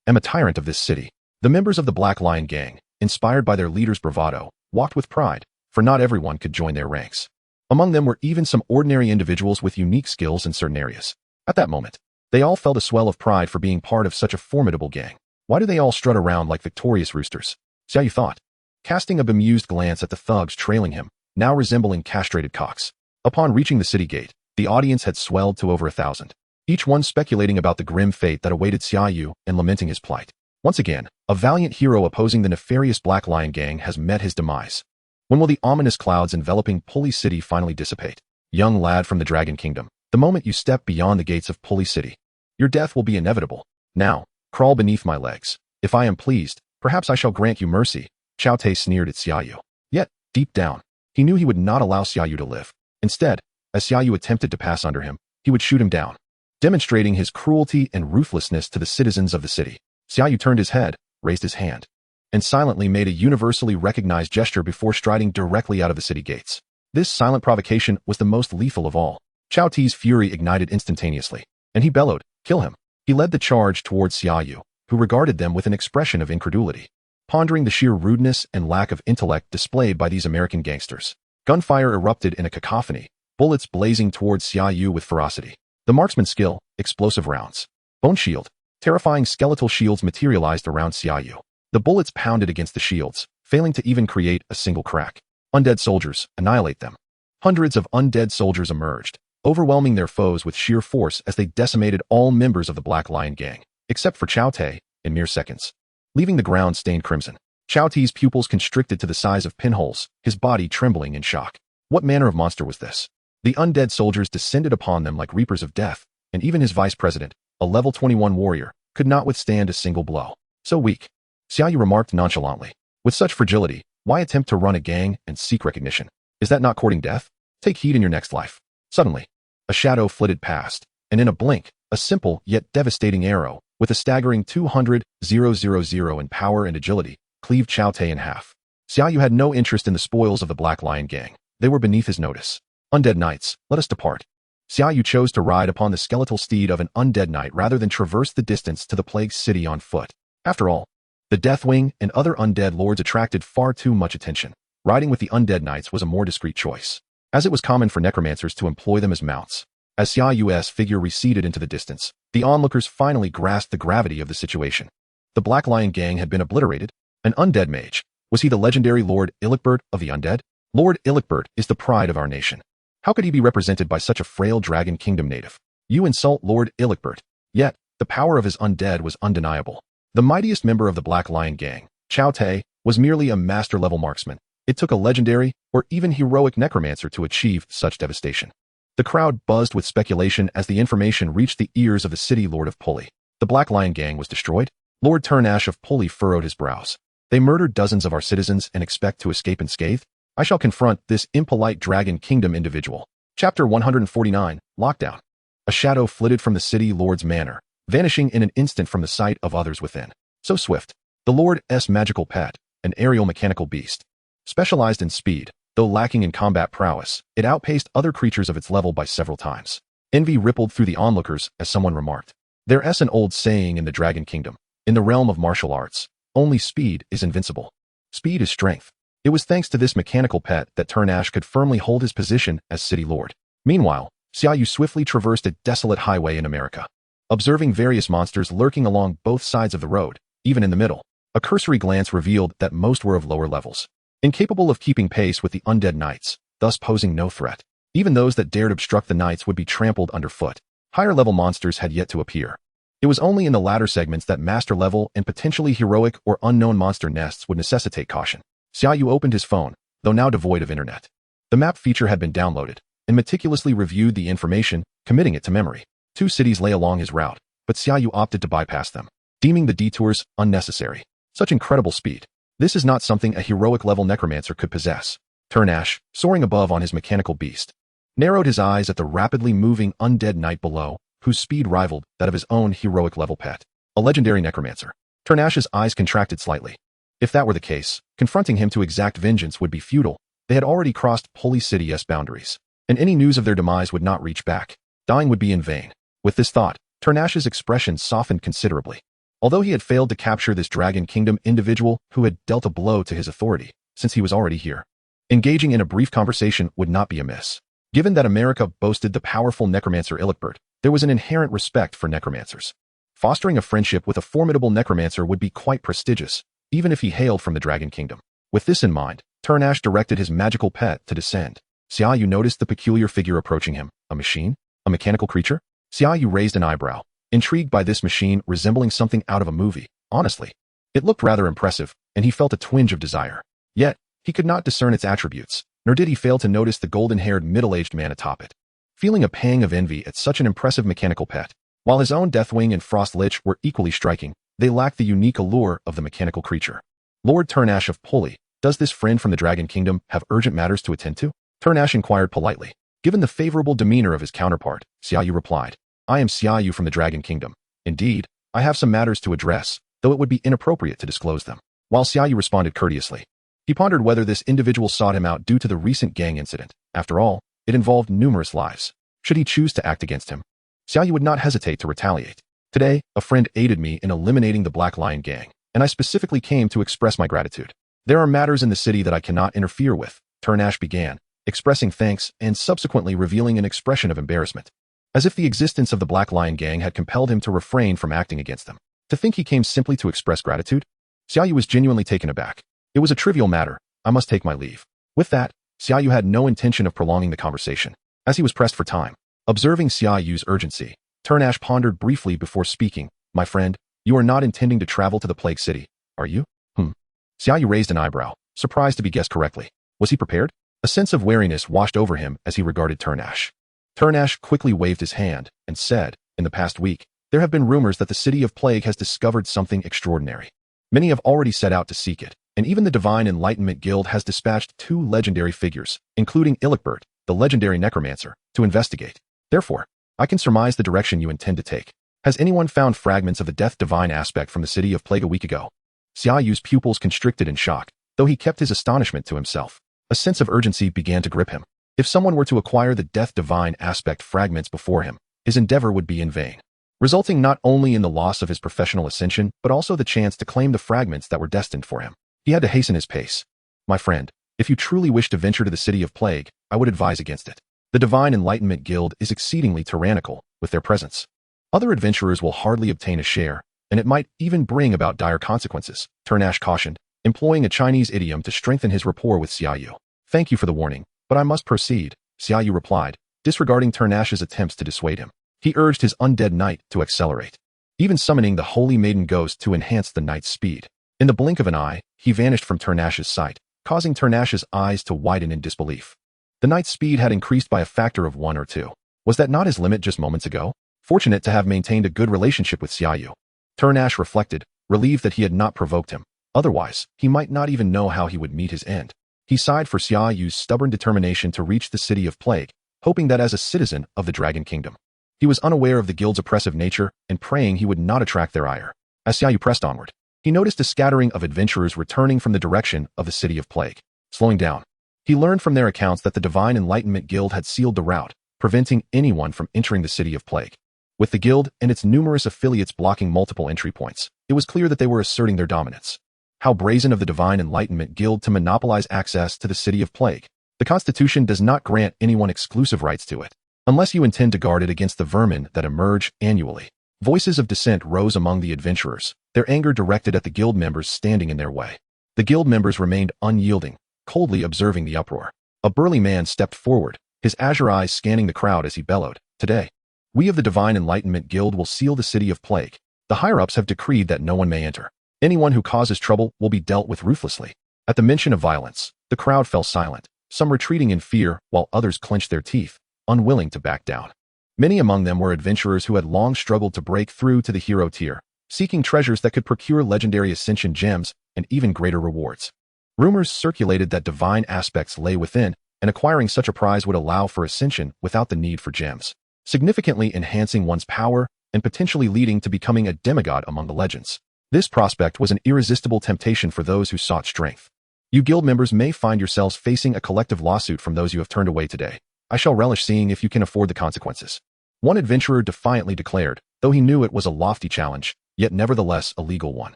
am a tyrant of this city. The members of the Black Lion gang, inspired by their leader's bravado, walked with pride, for not everyone could join their ranks. Among them were even some ordinary individuals with unique skills in certain areas. At that moment, they all felt a swell of pride for being part of such a formidable gang. Why do they all strut around like victorious roosters? Xia Yu thought, casting a bemused glance at the thugs trailing him, now resembling castrated cocks. Upon reaching the city gate, the audience had swelled to over 1,000, each one speculating about the grim fate that awaited Xia Yu and lamenting his plight. Once again, a valiant hero opposing the nefarious Black Lion gang has met his demise. When will the ominous clouds enveloping Pulley City finally dissipate? Young lad from the Dragon Kingdom, the moment you step beyond the gates of Pulley City, your death will be inevitable. Now, crawl beneath my legs. If I am pleased, perhaps I shall grant you mercy. Chao Te sneered at Xia Yu. Yet, deep down, he knew he would not allow Xia Yu to live. Instead, as Xia Yu attempted to pass under him, he would shoot him down, demonstrating his cruelty and ruthlessness to the citizens of the city. Xia Yu turned his head, raised his hand, and silently made a universally recognized gesture before striding directly out of the city gates. This silent provocation was the most lethal of all. Chao Te's fury ignited instantaneously, and he bellowed, "Kill him." He led the charge towards Xia Yu, who regarded them with an expression of incredulity, pondering the sheer rudeness and lack of intellect displayed by these American gangsters. Gunfire erupted in a cacophony, bullets blazing towards Xia Yu with ferocity. The marksman's skill, explosive rounds, bone shield, terrifying skeletal shields materialized around Xia Yu. The bullets pounded against the shields, failing to even create a single crack. Undead soldiers, annihilate them. Hundreds of undead soldiers emerged, overwhelming their foes with sheer force as they decimated all members of the Black Lion gang, except for Chao Te, in mere seconds, leaving the ground stained crimson. Chao Te's pupils constricted to the size of pinholes, his body trembling in shock. What manner of monster was this? The undead soldiers descended upon them like reapers of death, and even his vice president, a level 21 warrior, could not withstand a single blow. So weak. Xia Yu remarked nonchalantly. With such fragility, why attempt to run a gang and seek recognition? Is that not courting death? Take heed in your next life. Suddenly, a shadow flitted past, and in a blink, a simple yet devastating arrow, with a staggering 200,000 in power and agility, cleaved Chao Te in half. Xia Yu had no interest in the spoils of the Black Lion gang. They were beneath his notice. Undead knights, let us depart. Xia Yu chose to ride upon the skeletal steed of an undead knight rather than traverse the distance to the plagued city on foot. After all, the Deathwing and other undead lords attracted far too much attention. Riding with the undead knights was a more discreet choice, as it was common for necromancers to employ them as mounts. As Xia Yu's figure receded into the distance, the onlookers finally grasped the gravity of the situation. The Black Lion gang had been obliterated. An undead mage. Was he the legendary Lord Ilikbert of the undead? Lord Ilikbert is the pride of our nation. How could he be represented by such a frail Dragon Kingdom native? You insult Lord Ilikbert. Yet, the power of his undead was undeniable. The mightiest member of the Black Lion gang, Chao Te, was merely a master-level marksman. It took a legendary, or even heroic necromancer to achieve such devastation. The crowd buzzed with speculation as the information reached the ears of the city lord of Pulley. The Black Lion gang was destroyed? Lord Turnash of Pulley furrowed his brows. They murdered dozens of our citizens and expect to escape unscathed? I shall confront this impolite Dragon Kingdom individual. Chapter 149, Lockdown. A shadow flitted from the city lord's manor, vanishing in an instant from the sight of others within. So swift. The Lord's magical pet, an aerial mechanical beast. Specialized in speed, though lacking in combat prowess, it outpaced other creatures of its level by several times. Envy rippled through the onlookers as someone remarked. There's an old saying in the Dragon Kingdom. In the realm of martial arts, only speed is invincible. Speed is strength. It was thanks to this mechanical pet that Turnash could firmly hold his position as city lord. Meanwhile, Xia Yu swiftly traversed a desolate highway in America. Observing various monsters lurking along both sides of the road, even in the middle, a cursory glance revealed that most were of lower levels, incapable of keeping pace with the undead knights, thus posing no threat. Even those that dared obstruct the knights would be trampled underfoot. Higher-level monsters had yet to appear. It was only in the latter segments that master-level and potentially heroic or unknown monster nests would necessitate caution. Xia Yu opened his phone, though now devoid of internet. The map feature had been downloaded, and meticulously reviewed the information, committing it to memory. 2 cities lay along his route, but Xia Yu opted to bypass them, deeming the detours unnecessary. Such incredible speed. This is not something a heroic-level necromancer could possess. Turnash, soaring above on his mechanical beast, narrowed his eyes at the rapidly moving undead knight below, whose speed rivaled that of his own heroic-level pet, a legendary necromancer. Turnash's eyes contracted slightly. If that were the case, confronting him to exact vengeance would be futile. They had already crossed Holy City's boundaries, and any news of their demise would not reach back. Dying would be in vain. With this thought, Turnash's expression softened considerably. Although he had failed to capture this Dragon Kingdom individual who had dealt a blow to his authority, since he was already here, engaging in a brief conversation would not be amiss. Given that America boasted the powerful necromancer Elementalist, there was an inherent respect for necromancers. Fostering a friendship with a formidable necromancer would be quite prestigious, even if he hailed from the Dragon Kingdom. With this in mind, Turnash directed his magical pet to descend. Xia Yu noticed the peculiar figure approaching him. A machine? A mechanical creature? Xia Yu raised an eyebrow, intrigued by this machine resembling something out of a movie. Honestly, it looked rather impressive, and he felt a twinge of desire. Yet, he could not discern its attributes, nor did he fail to notice the golden-haired middle-aged man atop it. Feeling a pang of envy at such an impressive mechanical pet, while his own Deathwing and Frost Lich were equally striking, they lacked the unique allure of the mechanical creature. Lord Turnash of Poli, does this friend from the Dragon Kingdom have urgent matters to attend to? Turnash inquired politely. Given the favorable demeanor of his counterpart, Xia Yu replied, I am Xia Yu from the Dragon Kingdom. Indeed, I have some matters to address, though it would be inappropriate to disclose them. While Xia Yu responded courteously, he pondered whether this individual sought him out due to the recent gang incident. After all, it involved numerous lives. Should he choose to act against him, Xia Yu would not hesitate to retaliate. Today, a friend aided me in eliminating the Black Lion gang, and I specifically came to express my gratitude. There are matters in the city that I cannot interfere with, Turnash began, expressing thanks and subsequently revealing an expression of embarrassment, as if the existence of the Black Lion gang had compelled him to refrain from acting against them. To think he came simply to express gratitude? Xia Yu was genuinely taken aback. It was a trivial matter. I must take my leave. With that, Xia Yu had no intention of prolonging the conversation, as he was pressed for time. Observing Xia Yu's urgency, Turnash pondered briefly before speaking. My friend, you are not intending to travel to the Plague City, are you? Xia Yu raised an eyebrow, surprised to be guessed correctly. Was he prepared? A sense of wariness washed over him as he regarded Turnash. Turnash quickly waved his hand and said, in the past week, there have been rumors that the City of Plague has discovered something extraordinary. Many have already set out to seek it, and even the Divine Enlightenment Guild has dispatched 2 legendary figures, including Elementalist, the legendary necromancer, to investigate. Therefore, I can surmise the direction you intend to take. Has anyone found fragments of the Death Divine aspect from the City of Plague a week ago? Xia Yu's pupils constricted in shock, though he kept his astonishment to himself. A sense of urgency began to grip him. If someone were to acquire the Death Divine aspect fragments before him, his endeavor would be in vain, resulting not only in the loss of his professional ascension, but also the chance to claim the fragments that were destined for him. He had to hasten his pace. My friend, if you truly wish to venture to the City of Plague, I would advise against it. The Divine Enlightenment Guild is exceedingly tyrannical with their presence. Other adventurers will hardly obtain a share, and it might even bring about dire consequences, Turnash cautioned, employing a Chinese idiom to strengthen his rapport with Xia Yu. Thank you for the warning, but I must proceed, Xia Yu replied, disregarding Turnash's attempts to dissuade him. He urged his undead knight to accelerate, even summoning the Holy Maiden Ghost to enhance the knight's speed. In the blink of an eye, he vanished from Turnash's sight, causing Turnash's eyes to widen in disbelief. The knight's speed had increased by a factor of 1 or 2. Was that not his limit just moments ago? Fortunate to have maintained a good relationship with Xia Yu. Turnash reflected, relieved that he had not provoked him. Otherwise, he might not even know how he would meet his end. He sighed for Xia Yu's stubborn determination to reach the City of Plague, hoping that as a citizen of the Dragon Kingdom, He was unaware of the guild's oppressive nature and praying he would not attract their ire. As Xia Yu pressed onward, he noticed a scattering of adventurers returning from the direction of the City of Plague. Slowing down, he learned from their accounts that the Divine Enlightenment Guild had sealed the route, preventing anyone from entering the City of Plague. With the guild and its numerous affiliates blocking multiple entry points, it was clear that they were asserting their dominance. How brazen of the Divine Enlightenment Guild to monopolize access to the City of Plague. The Constitution does not grant anyone exclusive rights to it, unless you intend to guard it against the vermin that emerge annually. Voices of dissent rose among the adventurers, their anger directed at the guild members standing in their way. The guild members remained unyielding, coldly observing the uproar. A burly man stepped forward, his azure eyes scanning the crowd as he bellowed, "Today, we of the Divine Enlightenment Guild will seal the City of Plague. The higher-ups have decreed that no one may enter. Anyone who causes trouble will be dealt with ruthlessly." At the mention of violence, the crowd fell silent, some retreating in fear while others clenched their teeth, unwilling to back down. Many among them were adventurers who had long struggled to break through to the hero tier, seeking treasures that could procure legendary ascension gems and even greater rewards. Rumors circulated that divine aspects lay within, and acquiring such a prize would allow for ascension without the need for gems, significantly enhancing one's power and potentially leading to becoming a demigod among the legends. This prospect was an irresistible temptation for those who sought strength. You guild members may find yourselves facing a collective lawsuit from those you have turned away today. I shall relish seeing if you can afford the consequences. One adventurer defiantly declared, though he knew it was a lofty challenge, yet nevertheless a legal one.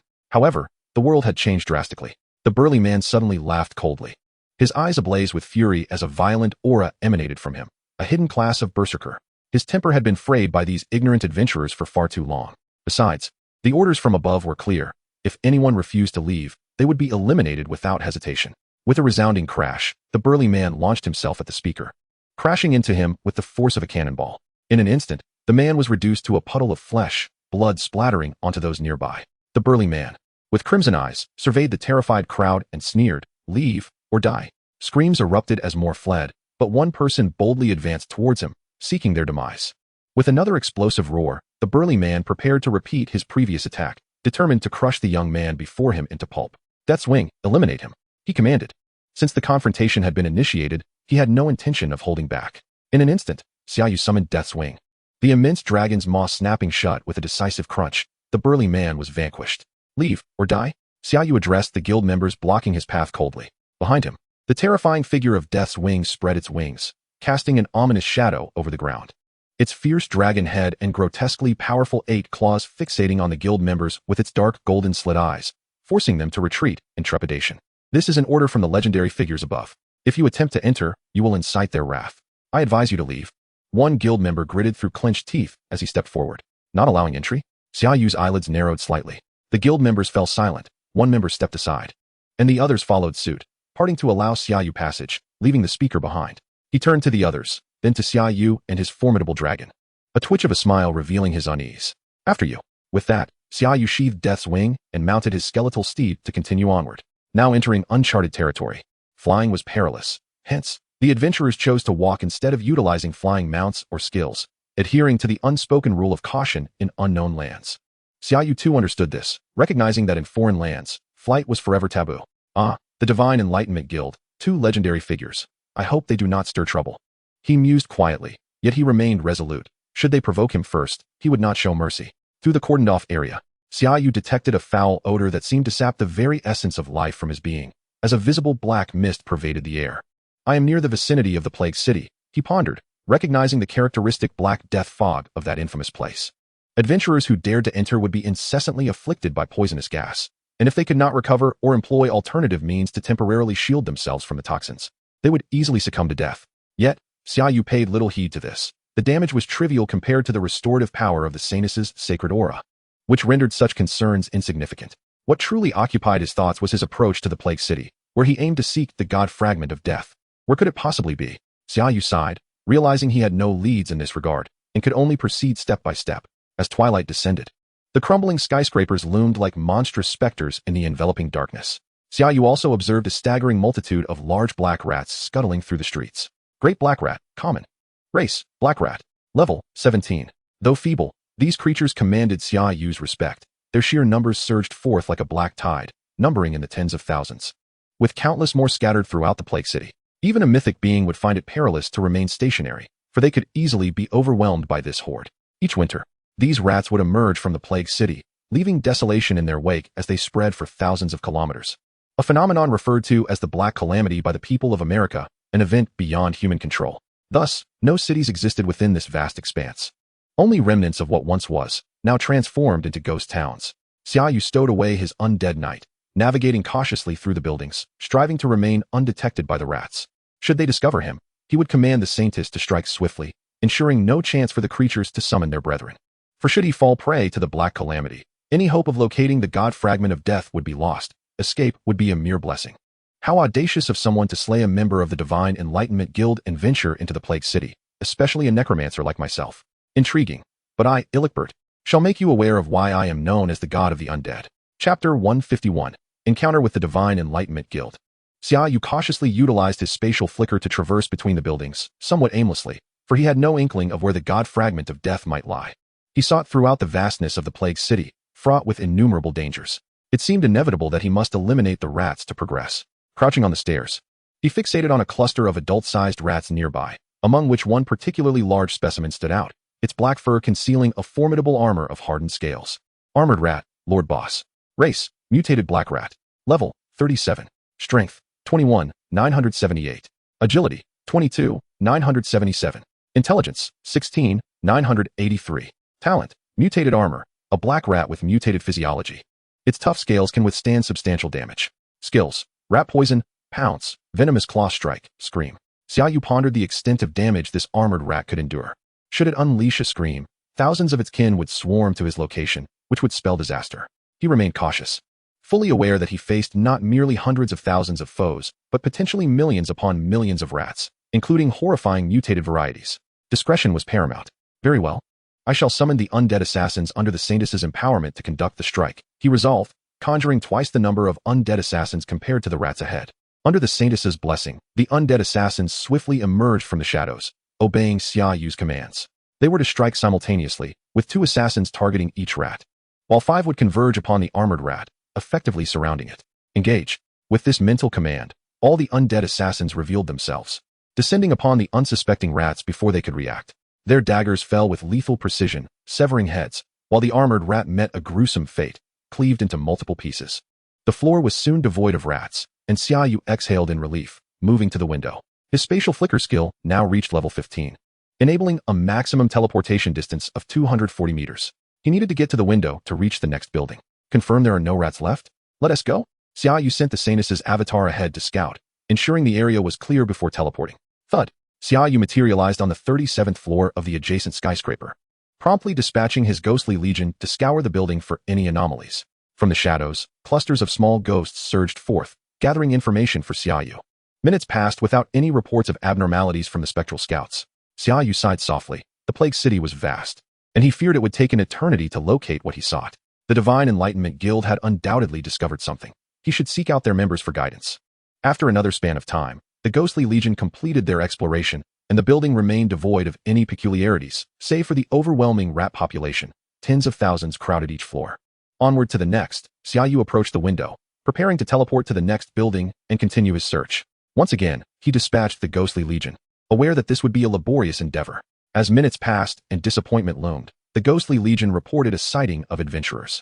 However, the world had changed drastically. The burly man suddenly laughed coldly, his eyes ablaze with fury as a violent aura emanated from him, a hidden class of berserker. His temper had been frayed by these ignorant adventurers for far too long. Besides, the orders from above were clear. If anyone refused to leave, they would be eliminated without hesitation. With a resounding crash, the burly man launched himself at the speaker, crashing into him with the force of a cannonball. In an instant, the man was reduced to a puddle of flesh, blood splattering onto those nearby. The burly man, with crimson eyes, surveyed the terrified crowd and sneered, "Leave, or die." Screams erupted as more fled, but one person boldly advanced towards him, seeking their demise. With another explosive roar, the burly man prepared to repeat his previous attack, determined to crush the young man before him into pulp. "Death's Wing, eliminate him," he commanded. Since the confrontation had been initiated, he had no intention of holding back. In an instant, Xia Yu summoned Death's Wing. The immense dragon's maw snapping shut with a decisive crunch, the burly man was vanquished. "Leave, or die?" Xia Yu addressed the guild members blocking his path coldly. Behind him, the terrifying figure of Death's Wing spread its wings, casting an ominous shadow over the ground. Its fierce dragon head and grotesquely powerful 8 claws fixating on the guild members with its dark golden slit eyes, forcing them to retreat in trepidation. "This is an order from the legendary figures above. If you attempt to enter, you will incite their wrath. I advise you to leave." One guild member gritted through clenched teeth as he stepped forward. "Not allowing entry?" Xia Yu's eyelids narrowed slightly. The guild members fell silent. One member stepped aside, and the others followed suit, parting to allow Xia Yu passage, leaving the speaker behind. He turned to the others, then to Xia Yu and his formidable dragon, a twitch of a smile revealing his unease. "After you." With that, Xia Yu sheathed Death's Wing and mounted his skeletal steed to continue onward, now entering uncharted territory. Flying was perilous, hence, the adventurers chose to walk instead of utilizing flying mounts or skills, adhering to the unspoken rule of caution in unknown lands. Xia Yu too understood this, recognizing that in foreign lands, flight was forever taboo. "Ah, the Divine Enlightenment Guild, 2 legendary figures. I hope they do not stir trouble." He mused quietly, yet he remained resolute. Should they provoke him first, he would not show mercy. Through the cordoned-off area, Xia Yu detected a foul odor that seemed to sap the very essence of life from his being, as a visible black mist pervaded the air. "I am near the vicinity of the Plague City," he pondered, recognizing the characteristic black death fog of that infamous place. Adventurers who dared to enter would be incessantly afflicted by poisonous gas, and if they could not recover or employ alternative means to temporarily shield themselves from the toxins, they would easily succumb to death. Yet, Xia Yu paid little heed to this. The damage was trivial compared to the restorative power of the Sanus's sacred aura, which rendered such concerns insignificant. What truly occupied his thoughts was his approach to the Plague City, where he aimed to seek the god fragment of death. Where could it possibly be? Xia Yu sighed, realizing he had no leads in this regard, and could only proceed step by step. As twilight descended, the crumbling skyscrapers loomed like monstrous specters in the enveloping darkness. Xia Yu also observed a staggering multitude of large black rats scuttling through the streets. Great black rat, common. Race, black rat. Level, 17. Though feeble, these creatures commanded Xia Yu's respect. Their sheer numbers surged forth like a black tide, numbering in the tens of thousands, with countless more scattered throughout the Plague City. Even a mythic being would find it perilous to remain stationary, for they could easily be overwhelmed by this horde. Each winter, these rats would emerge from the plague city, leaving desolation in their wake as they spread for thousands of kilometers. A phenomenon referred to as the Black Calamity by the people of America, an event beyond human control. Thus, no cities existed within this vast expanse. Only remnants of what once was, now transformed into ghost towns. Xia Yu stowed away his undead knight, navigating cautiously through the buildings, striving to remain undetected by the rats. Should they discover him, he would command the Saintess to strike swiftly, ensuring no chance for the creatures to summon their brethren. For should he fall prey to the Black Calamity, any hope of locating the god fragment of death would be lost. Escape would be a mere blessing. How audacious of someone to slay a member of the Divine Enlightenment Guild and venture into the Plague City, especially a necromancer like myself. Intriguing. But I, Illichbert, shall make you aware of why I am known as the god of the undead. Chapter 151. Encounter with the Divine Enlightenment Guild. Xia Yu cautiously utilized his spatial flicker to traverse between the buildings, somewhat aimlessly, for he had no inkling of where the god fragment of death might lie. He sought throughout the vastness of the Plague City, fraught with innumerable dangers. It seemed inevitable that he must eliminate the rats to progress. Crouching on the stairs, he fixated on a cluster of adult-sized rats nearby, among which one particularly large specimen stood out, its black fur concealing a formidable armor of hardened scales. Armored rat, Lord Boss. Race, mutated black rat. Level, 37. Strength, 21, 978. Agility, 22, 977. Intelligence, 16, 983. Talent, mutated armor, a black rat with mutated physiology. Its tough scales can withstand substantial damage. Skills, rat poison, pounce, venomous claw strike, scream. Xia Yu pondered the extent of damage this armored rat could endure. Should it unleash a scream, thousands of its kin would swarm to his location, which would spell disaster. He remained cautious, fully aware that he faced not merely hundreds of thousands of foes, but potentially millions upon millions of rats, including horrifying mutated varieties. Discretion was paramount. Very well. I shall summon the undead assassins under the Saintess's empowerment to conduct the strike, he resolved, conjuring twice the number of undead assassins compared to the rats ahead. Under the Saintess's blessing, the undead assassins swiftly emerged from the shadows, obeying Xia Yu's commands. They were to strike simultaneously, with 2 assassins targeting each rat, while 5 would converge upon the armored rat, effectively surrounding it. Engage. With this mental command, all the undead assassins revealed themselves, descending upon the unsuspecting rats before they could react. Their daggers fell with lethal precision, severing heads, while the armored rat met a gruesome fate, cleaved into multiple pieces. The floor was soon devoid of rats, and Xia Yu exhaled in relief, moving to the window. His spatial flicker skill now reached level 15, enabling a maximum teleportation distance of 240 meters. He needed to get to the window to reach the next building. Confirm there are no rats left? Let us go? Xia Yu sent the Saintess's avatar ahead to scout, ensuring the area was clear before teleporting. Thud. Xia Yu materialized on the 37th floor of the adjacent skyscraper, promptly dispatching his ghostly legion to scour the building for any anomalies. From the shadows, clusters of small ghosts surged forth, gathering information for Xia Yu. Minutes passed without any reports of abnormalities from the spectral scouts. Xia Yu sighed softly. The Plague City was vast, and he feared it would take an eternity to locate what he sought. The Divine Enlightenment Guild had undoubtedly discovered something. He should seek out their members for guidance. After another span of time, the Ghostly Legion completed their exploration, and the building remained devoid of any peculiarities, save for the overwhelming rat population. Tens of thousands crowded each floor. Onward to the next, Xia Yu approached the window, preparing to teleport to the next building and continue his search. Once again, he dispatched the Ghostly Legion, aware that this would be a laborious endeavor. As minutes passed and disappointment loomed, the Ghostly Legion reported a sighting of adventurers.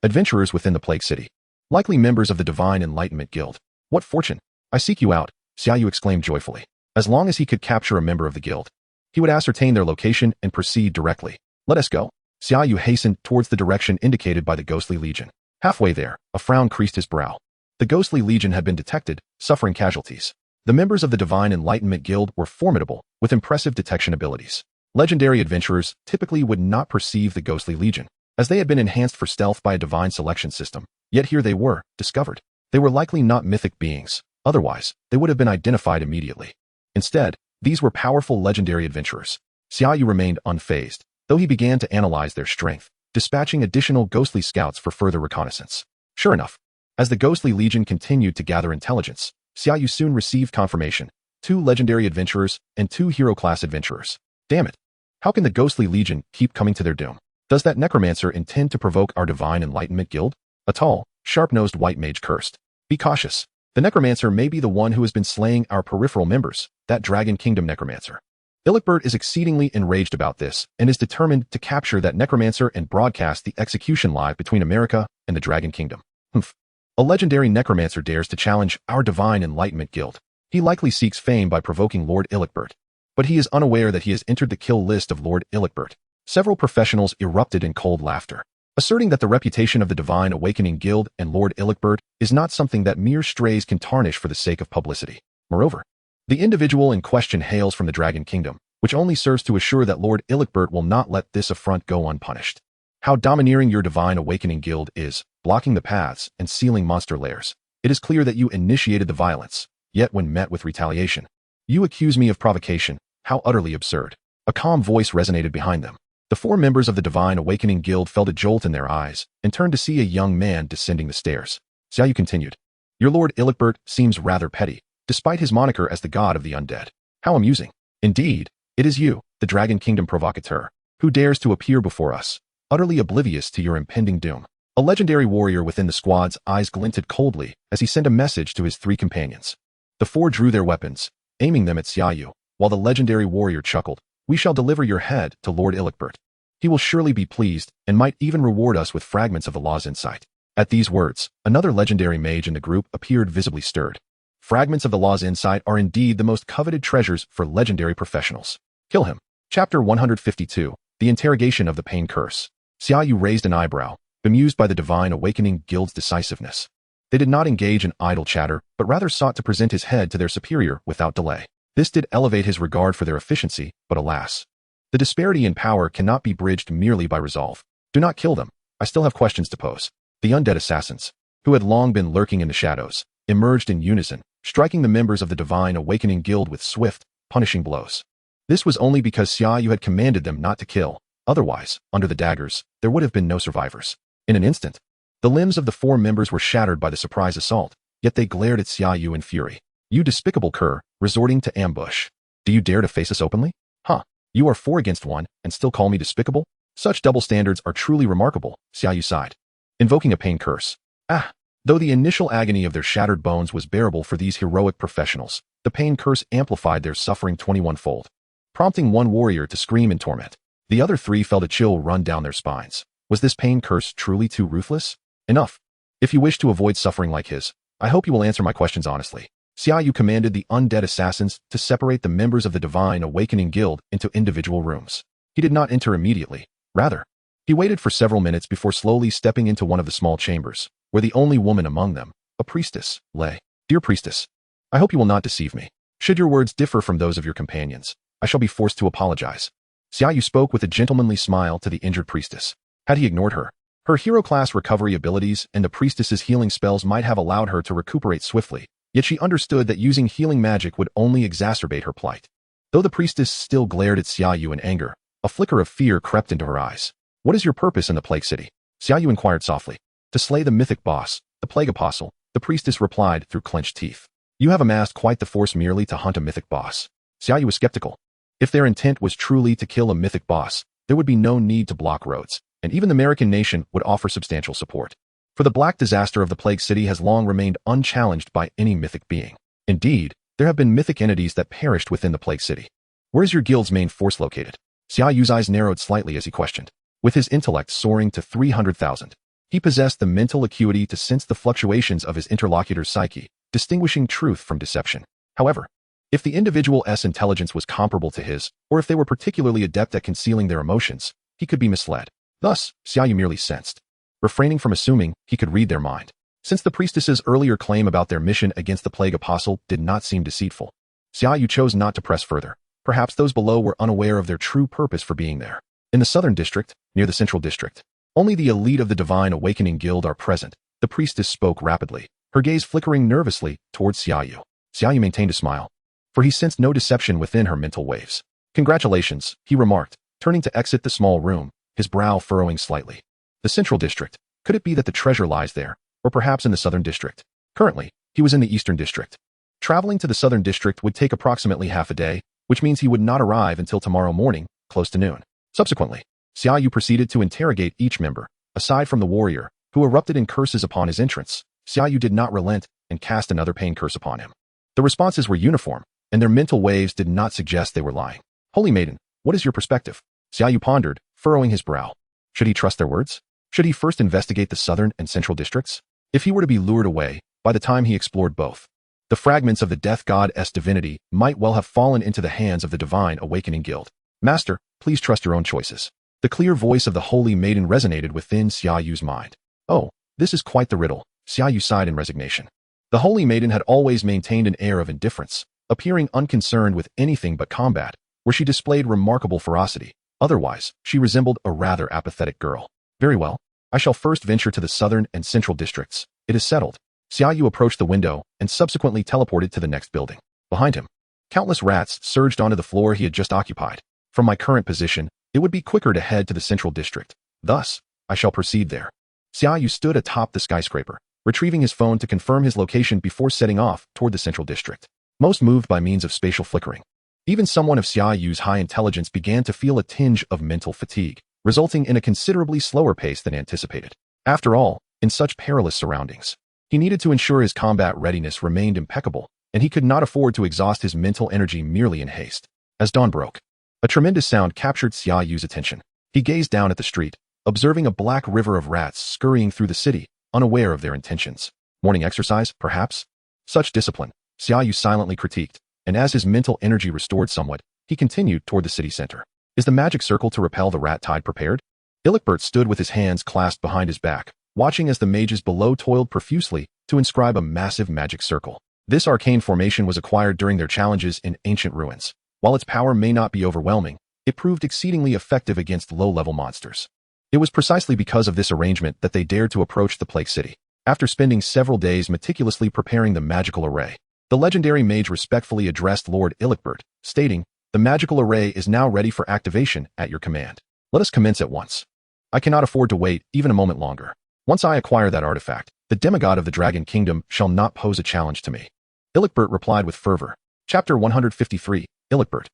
Adventurers within the Plague City. Likely members of the Divine Enlightenment Guild. What fortune! I seek you out, Xia Yu exclaimed joyfully. As long as he could capture a member of the guild, he would ascertain their location and proceed directly. Let us go. Xia Yu hastened towards the direction indicated by the Ghostly Legion. Halfway there, a frown creased his brow. The Ghostly Legion had been detected, suffering casualties. The members of the Divine Enlightenment Guild were formidable, with impressive detection abilities. Legendary adventurers typically would not perceive the Ghostly Legion, as they had been enhanced for stealth by a divine selection system. Yet here they were, discovered. They were likely not mythic beings, otherwise, they would have been identified immediately. Instead, these were powerful legendary adventurers. Xia Yu remained unfazed, though he began to analyze their strength, dispatching additional ghostly scouts for further reconnaissance. Sure enough, as the Ghostly Legion continued to gather intelligence, Xia Yu soon received confirmation. 2 legendary adventurers and 2 hero-class adventurers. Damn it! How can the Ghostly Legion keep coming to their doom? Does that Necromancer intend to provoke our Divine Enlightenment Guild? A tall, sharp-nosed white mage cursed. Be cautious. The Necromancer may be the one who has been slaying our peripheral members, that Dragon Kingdom Necromancer. Illichbert is exceedingly enraged about this and is determined to capture that necromancer and broadcast the execution live between America and the Dragon Kingdom. Humph. A legendary necromancer dares to challenge our Divine Enlightenment Guild. He likely seeks fame by provoking Lord Illichbert. But he is unaware that he has entered the kill list of Lord Illichbert. Several professionals erupted in cold laughter, asserting that the reputation of the Divine Awakening Guild and Lord Illichbert is not something that mere strays can tarnish for the sake of publicity. Moreover, the individual in question hails from the Dragon Kingdom, which only serves to assure that Lord Illichbert will not let this affront go unpunished. How domineering your Divine Awakening Guild is, blocking the paths and sealing monster lairs. It is clear that you initiated the violence, yet when met with retaliation, you accuse me of provocation. How utterly absurd. A calm voice resonated behind them. The 4 members of the Divine Awakening Guild felt a jolt in their eyes and turned to see a young man descending the stairs. Xia Yu continued. Your Lord Illichbert seems rather petty, despite his moniker as the god of the undead. How amusing. Indeed, it is you, the Dragon Kingdom provocateur, who dares to appear before us, utterly oblivious to your impending doom. A legendary warrior within the squad's eyes glinted coldly as he sent a message to his 3 companions. The 4 drew their weapons, aiming them at Xia Yu, while the legendary warrior chuckled. We shall deliver your head to Lord Illichbert. He will surely be pleased and might even reward us with fragments of the law's insight. At these words, another legendary mage in the group appeared visibly stirred. Fragments of the law's insight are indeed the most coveted treasures for legendary professionals. Kill him. Chapter 152, The Interrogation of the Pain Curse. Xia Yu raised an eyebrow, bemused by the Divine Awakening Guild's decisiveness. They did not engage in idle chatter, but rather sought to present his head to their superior without delay. This did elevate his regard for their efficiency, but alas. The disparity in power cannot be bridged merely by resolve. Do not kill them. I still have questions to pose. The undead assassins, who had long been lurking in the shadows, emerged in unison, striking the members of the Divine Awakening Guild with swift, punishing blows. This was only because Xia Yu had commanded them not to kill. Otherwise, under the daggers, there would have been no survivors. In an instant, the limbs of the 4 members were shattered by the surprise assault, yet they glared at Xia Yu in fury. You despicable cur, resorting to ambush. Do you dare to face us openly? Huh. You are 4 against 1, and still call me despicable? Such double standards are truly remarkable, Xia Yu sighed. Invoking a pain curse. Ah. Though the initial agony of their shattered bones was bearable for these heroic professionals, the pain curse amplified their suffering 21-fold, prompting one warrior to scream in torment. The other 3 felt a chill run down their spines. Was this pain curse truly too ruthless? Enough. If you wish to avoid suffering like his, I hope you will answer my questions honestly. Xia Yu commanded the undead assassins to separate the members of the Divine Awakening Guild into individual rooms. He did not enter immediately. Rather, he waited for several minutes before slowly stepping into one of the small chambers, where the only woman among them, a priestess, lay. Dear priestess, I hope you will not deceive me. Should your words differ from those of your companions, I shall be forced to apologize. Xia Yu spoke with a gentlemanly smile to the injured priestess. Had he ignored her, her hero-class recovery abilities and the priestess's healing spells might have allowed her to recuperate swiftly. Yet she understood that using healing magic would only exacerbate her plight. Though the priestess still glared at Xia Yu in anger, a flicker of fear crept into her eyes. What is your purpose in the Plague City? Xia Yu inquired softly. To slay the mythic boss, the Plague Apostle, the priestess replied through clenched teeth. You have amassed quite the force merely to hunt a mythic boss. Xia Yu was skeptical. If their intent was truly to kill a mythic boss, there would be no need to block roads, and even the American nation would offer substantial support. For the black disaster of the Plague City has long remained unchallenged by any mythic being. Indeed, there have been mythic entities that perished within the Plague City. Where is your guild's main force located? Xia Yu's eyes narrowed slightly as he questioned. With his intellect soaring to 300,000, he possessed the mental acuity to sense the fluctuations of his interlocutor's psyche, distinguishing truth from deception. However, if the individual's intelligence was comparable to his, or if they were particularly adept at concealing their emotions, he could be misled. Thus, Xia Yu merely sensed, refraining from assuming he could read their mind. Since the priestess's earlier claim about their mission against the Plague Apostle did not seem deceitful, Xia Yu chose not to press further. Perhaps those below were unaware of their true purpose for being there. In the southern district, near the central district, only the elite of the Divine Awakening Guild are present. The priestess spoke rapidly, her gaze flickering nervously towards Xia Yu. Xia Yu maintained a smile, for he sensed no deception within her mental waves. Congratulations, he remarked, turning to exit the small room, his brow furrowing slightly. The central district. Could it be that the treasure lies there, or perhaps in the southern district? Currently, he was in the eastern district. Traveling to the southern district would take approximately half a day, which means he would not arrive until tomorrow morning, close to noon. Subsequently, Xia Yu proceeded to interrogate each member. Aside from the warrior, who erupted in curses upon his entrance, Xia Yu did not relent and cast another pain curse upon him. The responses were uniform, and their mental waves did not suggest they were lying. Holy Maiden, what is your perspective? Xia Yu pondered, furrowing his brow. Should he trust their words? Should he first investigate the southern and central districts? If he were to be lured away, by the time he explored both, the fragments of the death god's divinity might well have fallen into the hands of the Divine Awakening Guild. Master, please trust your own choices. The clear voice of the Holy Maiden resonated within Xia Yu's mind. Oh, this is quite the riddle, Xia Yu sighed in resignation. The Holy Maiden had always maintained an air of indifference, appearing unconcerned with anything but combat, where she displayed remarkable ferocity. Otherwise, she resembled a rather apathetic girl. Very well. I shall first venture to the southern and central districts. It is settled. Xia Yu approached the window and subsequently teleported to the next building. Behind him, countless rats surged onto the floor he had just occupied. From my current position, it would be quicker to head to the central district. Thus, I shall proceed there. Xia Yu stood atop the skyscraper, retrieving his phone to confirm his location before setting off toward the central district. Most moved by means of spatial flickering. Even someone of Xia Yu's high intelligence began to feel a tinge of mental fatigue, resulting in a considerably slower pace than anticipated. After all, in such perilous surroundings, he needed to ensure his combat readiness remained impeccable, and he could not afford to exhaust his mental energy merely in haste. As dawn broke, a tremendous sound captured Xia Yu's attention. He gazed down at the street, observing a black river of rats scurrying through the city, unaware of their intentions. Morning exercise, perhaps? Such discipline, Xia Yu silently critiqued, and as his mental energy restored somewhat, he continued toward the city center. Is the magic circle to repel the rat tide prepared? Ilikbert stood with his hands clasped behind his back, watching as the mages below toiled profusely to inscribe a massive magic circle. This arcane formation was acquired during their challenges in ancient ruins. While its power may not be overwhelming, it proved exceedingly effective against low-level monsters. It was precisely because of this arrangement that they dared to approach the Plague City. After spending several days meticulously preparing the magical array, the legendary mage respectfully addressed Lord Ilikbert, stating, "The magical array is now ready for activation at your command. Let us commence at once. I cannot afford to wait even a moment longer. Once I acquire that artifact, the demigod of the Dragon Kingdom shall not pose a challenge to me." Ilikbert replied with fervor. Chapter 153, Ilikbert.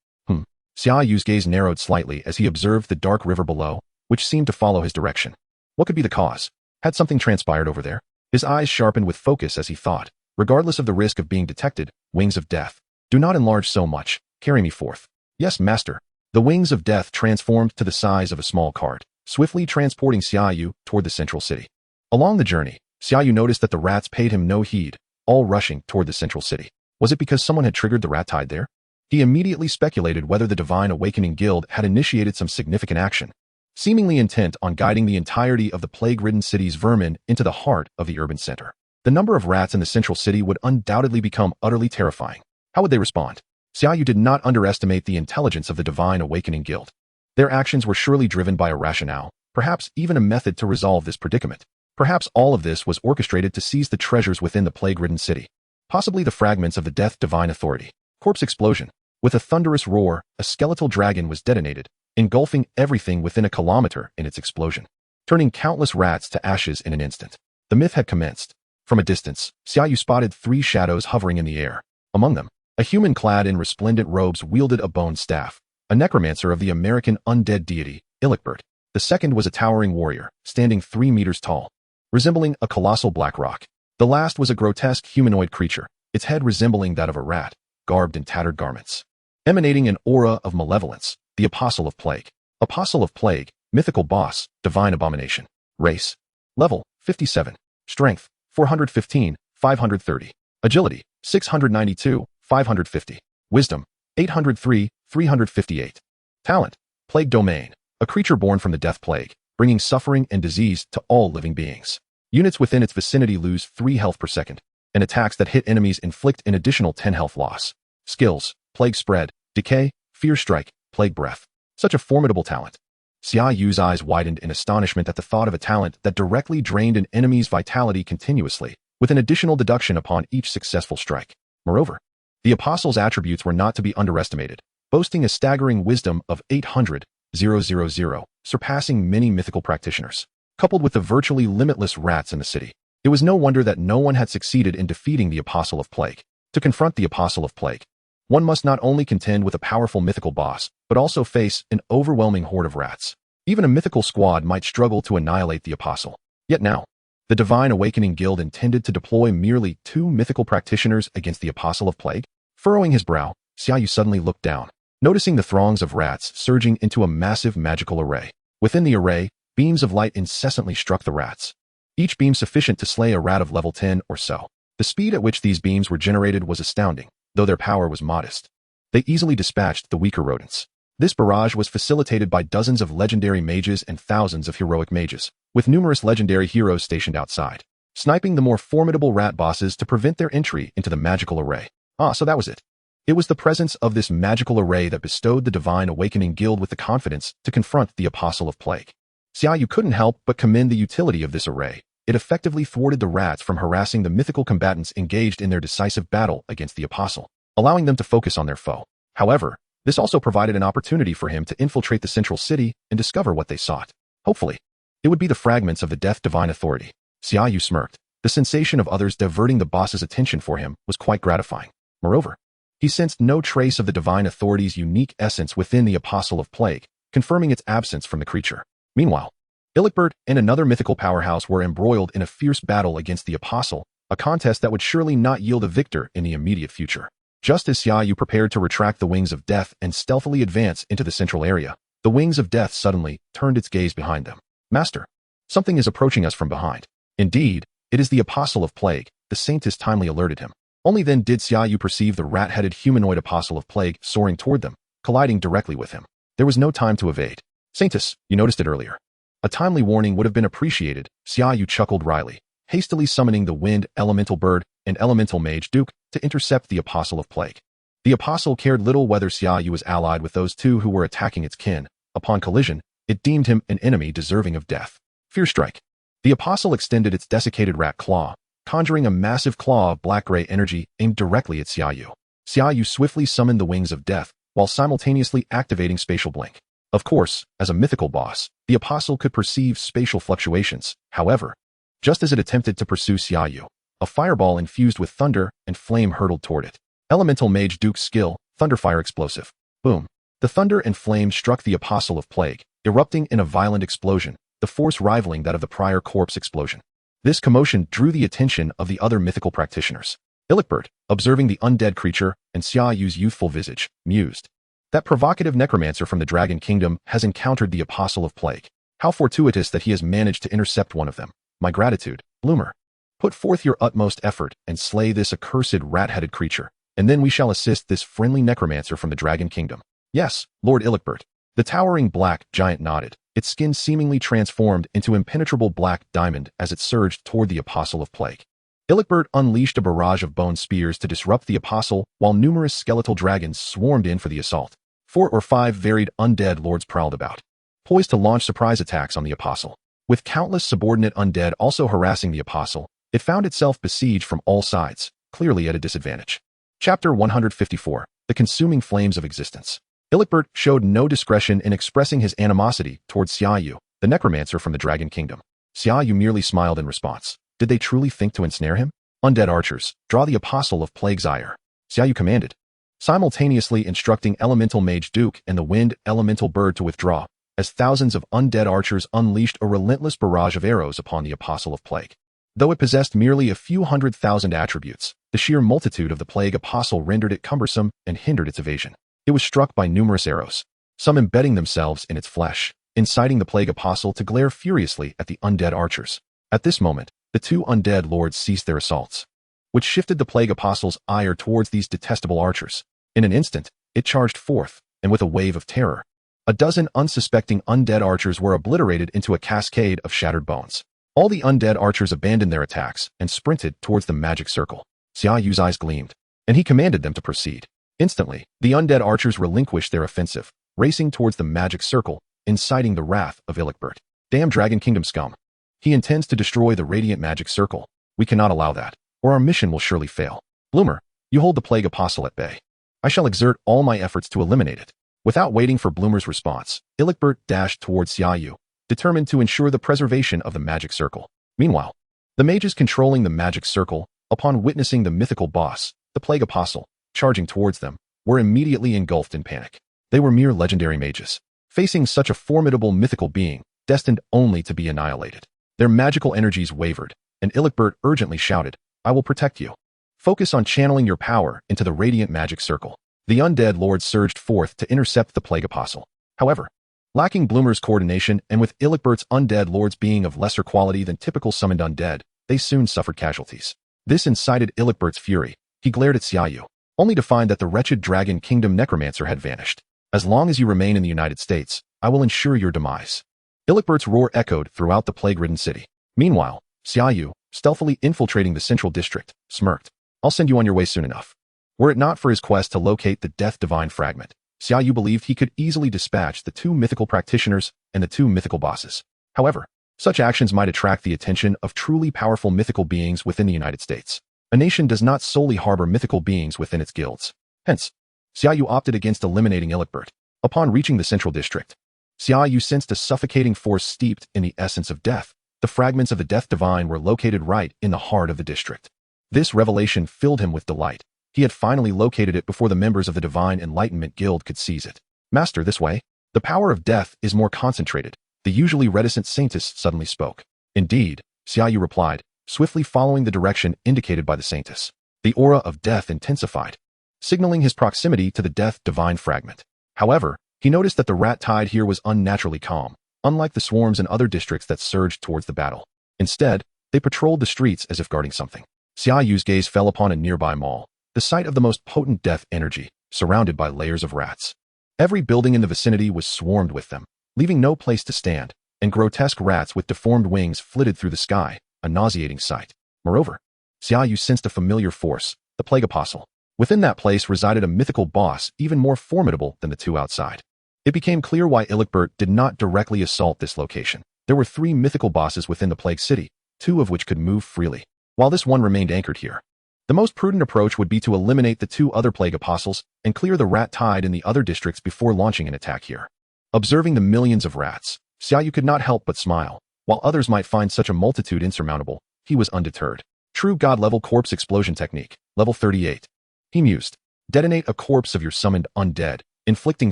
Xia Yu's gaze narrowed slightly as he observed the dark river below, which seemed to follow his direction. What could be the cause? Had something transpired over there? His eyes sharpened with focus as he thought, regardless of the risk of being detected, wings of death. Do not enlarge so much, carry me forth. Yes, master. The wings of death transformed to the size of a small cart, swiftly transporting Xia Yu toward the central city. Along the journey, Xia Yu noticed that the rats paid him no heed, all rushing toward the central city. Was it because someone had triggered the rat tide there? He immediately speculated whether the Divine Awakening Guild had initiated some significant action, seemingly intent on guiding the entirety of the plague-ridden city's vermin into the heart of the urban center. The number of rats in the central city would undoubtedly become utterly terrifying. How would they respond? Xia Yu did not underestimate the intelligence of the Divine Awakening Guild. Their actions were surely driven by a rationale, perhaps even a method to resolve this predicament. Perhaps all of this was orchestrated to seize the treasures within the plague-ridden city. Possibly the fragments of the Death Divine Authority. Corpse explosion. With a thunderous roar, a skeletal dragon was detonated, engulfing everything within a kilometer in its explosion, turning countless rats to ashes in an instant. The myth had commenced. From a distance, Xia Yu spotted three shadows hovering in the air. Among them, a human clad in resplendent robes wielded a bone staff, a necromancer of the American undead deity, Ilikbert. The second was a towering warrior, standing 3 meters tall, resembling a colossal black rock. The last was a grotesque humanoid creature, its head resembling that of a rat, garbed in tattered garments, emanating an aura of malevolence, the Apostle of Plague. Apostle of Plague, mythical boss, divine abomination. Race. Level, 57. Strength, 415, 530. Agility, 692, 550. Wisdom, 803, 358. Talent, Plague Domain, a creature born from the death plague, bringing suffering and disease to all living beings. Units within its vicinity lose 3 health per second, and attacks that hit enemies inflict an additional 10 health loss. Skills, Plague Spread, Decay, Fear Strike, Plague Breath. Such a formidable talent. Xia Yu's eyes widened in astonishment at the thought of a talent that directly drained an enemy's vitality continuously, with an additional deduction upon each successful strike. Moreover, the Apostle's attributes were not to be underestimated, boasting a staggering wisdom of 800,000, surpassing many mythical practitioners. Coupled with the virtually limitless rats in the city, it was no wonder that no one had succeeded in defeating the Apostle of Plague. To confront the Apostle of Plague, one must not only contend with a powerful mythical boss, but also face an overwhelming horde of rats. Even a mythical squad might struggle to annihilate the Apostle. Yet now, the Divine Awakening Guild intended to deploy merely 2 mythical practitioners against the Apostle of Plague? Furrowing his brow, Xia Yu suddenly looked down. noticing the throngs of rats surging into a massive magical array. Within the array, beams of light incessantly struck the rats, each beam sufficient to slay a rat of level 10 or so. The speed at which these beams were generated was astounding, though their power was modest. They easily dispatched the weaker rodents. This barrage was facilitated by dozens of legendary mages and thousands of heroic mages, with numerous legendary heroes stationed outside, sniping the more formidable rat bosses to prevent their entry into the magical array. So that was it. It was the presence of this magical array that bestowed the Divine Awakening Guild with the confidence to confront the Apostle of Plague. Xia Yu couldn't help but commend the utility of this array. It effectively thwarted the rats from harassing the mythical combatants engaged in their decisive battle against the Apostle, allowing them to focus on their foe. However, this also provided an opportunity for him to infiltrate the central city and discover what they sought. Hopefully, it would be the fragments of the Death Divine Authority. Xia Yu smirked. The sensation of others diverting the boss's attention for him was quite gratifying. Moreover, he sensed no trace of the Divine Authority's unique essence within the Apostle of Plague, confirming its absence from the creature. Meanwhile, Illichbert and another mythical powerhouse were embroiled in a fierce battle against the Apostle, a contest that would surely not yield a victor in the immediate future. Just as Xia Yu prepared to retract the Wings of Death and stealthily advance into the central area, the Wings of Death suddenly turned its gaze behind them. Master, something is approaching us from behind. Indeed, it is the Apostle of Plague, the Saintess timely alerted him. Only then did Xia Yu perceive the rat-headed humanoid Apostle of Plague soaring toward them, colliding directly with him. There was no time to evade. Saintess, you noticed it earlier. A timely warning would have been appreciated. Xia Yu chuckled wryly, hastily summoning the Wind Elemental Bird and Elemental Mage Duke to intercept the Apostle of Plague. The Apostle cared little whether Xia Yu was allied with those two who were attacking its kin. Upon collision, it deemed him an enemy deserving of death. Fear Strike. The Apostle extended its desiccated rat claw, conjuring a massive claw of black-gray energy aimed directly at Xia Yu. Xia Yu swiftly summoned the Wings of Death, while simultaneously activating Spatial Blink. Of course, as a mythical boss, the Apostle could perceive spatial fluctuations. However, just as it attempted to pursue Xia Yu, a fireball infused with thunder and flame hurtled toward it. Elemental Mage Duke's skill, Thunderfire Explosive. Boom. The thunder and flame struck the Apostle of Plague, erupting in a violent explosion, the force rivaling that of the prior corpse explosion. This commotion drew the attention of the other mythical practitioners. Illichbert, observing the undead creature and Xia Yu's youthful visage, mused. That provocative necromancer from the Dragon Kingdom has encountered the Apostle of Plague. How fortuitous that he has managed to intercept one of them. My gratitude, Bloomer. Put forth your utmost effort and slay this accursed rat-headed creature, and then we shall assist this friendly necromancer from the Dragon Kingdom. Yes, Lord Illichbert. The towering black giant nodded, its skin seemingly transformed into impenetrable black diamond as it surged toward the Apostle of Plague. Illichbert unleashed a barrage of bone spears to disrupt the Apostle, while numerous skeletal dragons swarmed in for the assault. 4 or 5 varied undead lords prowled about, poised to launch surprise attacks on the Apostle. With countless subordinate undead also harassing the Apostle, it found itself besieged from all sides, clearly at a disadvantage. Chapter 154, The Consuming Flames of Existence. Illichbert showed no discretion in expressing his animosity towards Xia Yu, the necromancer from the Dragon Kingdom. Xia Yu merely smiled in response. Did they truly think to ensnare him? Undead archers, draw the Apostle of Plague's ire. Xia Yu commanded, simultaneously instructing Elemental Mage Duke and the Wind Elemental Bird to withdraw, as thousands of undead archers unleashed a relentless barrage of arrows upon the Apostle of Plague. Though it possessed merely a few 100,000 attributes, the sheer multitude of the Plague Apostle rendered it cumbersome and hindered its evasion. It was struck by numerous arrows, some embedding themselves in its flesh, inciting the Plague Apostle to glare furiously at the undead archers. At this moment, the 2 undead lords ceased their assaults, which shifted the Plague Apostle's ire towards these detestable archers. In an instant, it charged forth, and with a wave of terror, a dozen unsuspecting undead archers were obliterated into a cascade of shattered bones. All the undead archers abandoned their attacks and sprinted towards the magic circle. Xia Yu's eyes gleamed, and he commanded them to proceed. Instantly, the undead archers relinquished their offensive, racing towards the magic circle, inciting the wrath of Illichbert. Damn Dragon Kingdom scum. He intends to destroy the radiant magic circle. We cannot allow that, or our mission will surely fail. Bloomer, you hold the Plague Apostle at bay. I shall exert all my efforts to eliminate it. Without waiting for Bloomer's response, Illichbert dashed towards Xia Yu, determined to ensure the preservation of the magic circle. Meanwhile, the mages controlling the magic circle, upon witnessing the mythical boss, the Plague Apostle, charging towards them, were immediately engulfed in panic. They were mere legendary mages, facing such a formidable mythical being, destined only to be annihilated. Their magical energies wavered, and Illichbert urgently shouted, I will protect you. Focus on channeling your power into the radiant magic circle. The undead lord surged forth to intercept the plague apostle. However, lacking Bloomer's coordination and with Ilicbert's undead lords being of lesser quality than typical summoned undead, they soon suffered casualties. This incited Ilicbert's fury. He glared at Xia Yu, only to find that the wretched Dragon Kingdom Necromancer had vanished. As long as you remain in the United States, I will ensure your demise. Ilicbert's roar echoed throughout the plague-ridden city. Meanwhile, Xia Yu, stealthily infiltrating the central district, smirked. I'll send you on your way soon enough. Were it not for his quest to locate the Death Divine Fragment, Xia Yu believed he could easily dispatch the 2 mythical practitioners and the 2 mythical bosses. However, such actions might attract the attention of truly powerful mythical beings within the United States. A nation does not solely harbor mythical beings within its guilds. Hence, Xia Yu opted against eliminating Ilicbert. Upon reaching the central district, Xia Yu sensed a suffocating force steeped in the essence of death. The fragments of the Death Divine were located right in the heart of the district. This revelation filled him with delight. He had finally located it before the members of the Divine Enlightenment Guild could seize it. Master, this way. The power of death is more concentrated. The usually reticent Saintess suddenly spoke. Indeed, Xia Yu replied, swiftly following the direction indicated by the Saintess. The aura of death intensified, signaling his proximity to the Death Divine Fragment. However, he noticed that the rat tide here was unnaturally calm, unlike the swarms in other districts that surged towards the battle. Instead, they patrolled the streets as if guarding something. Xia Yu's gaze fell upon a nearby mall, the site of the most potent death energy, surrounded by layers of rats. Every building in the vicinity was swarmed with them, leaving no place to stand, and grotesque rats with deformed wings flitted through the sky, a nauseating sight. Moreover, Xia Yu sensed a familiar force, the Plague Apostle. Within that place resided a mythical boss even more formidable than the 2 outside. It became clear why Ilicbert did not directly assault this location. There were 3 mythical bosses within the Plague City, 2 of which could move freely, while this one remained anchored here. The most prudent approach would be to eliminate the 2 other Plague Apostles and clear the rat tide in the other districts before launching an attack here. Observing the millions of rats, Xia Yu could not help but smile. While others might find such a multitude insurmountable, he was undeterred. True God-level corpse explosion technique, level 38. He mused. Detonate a corpse of your summoned undead, inflicting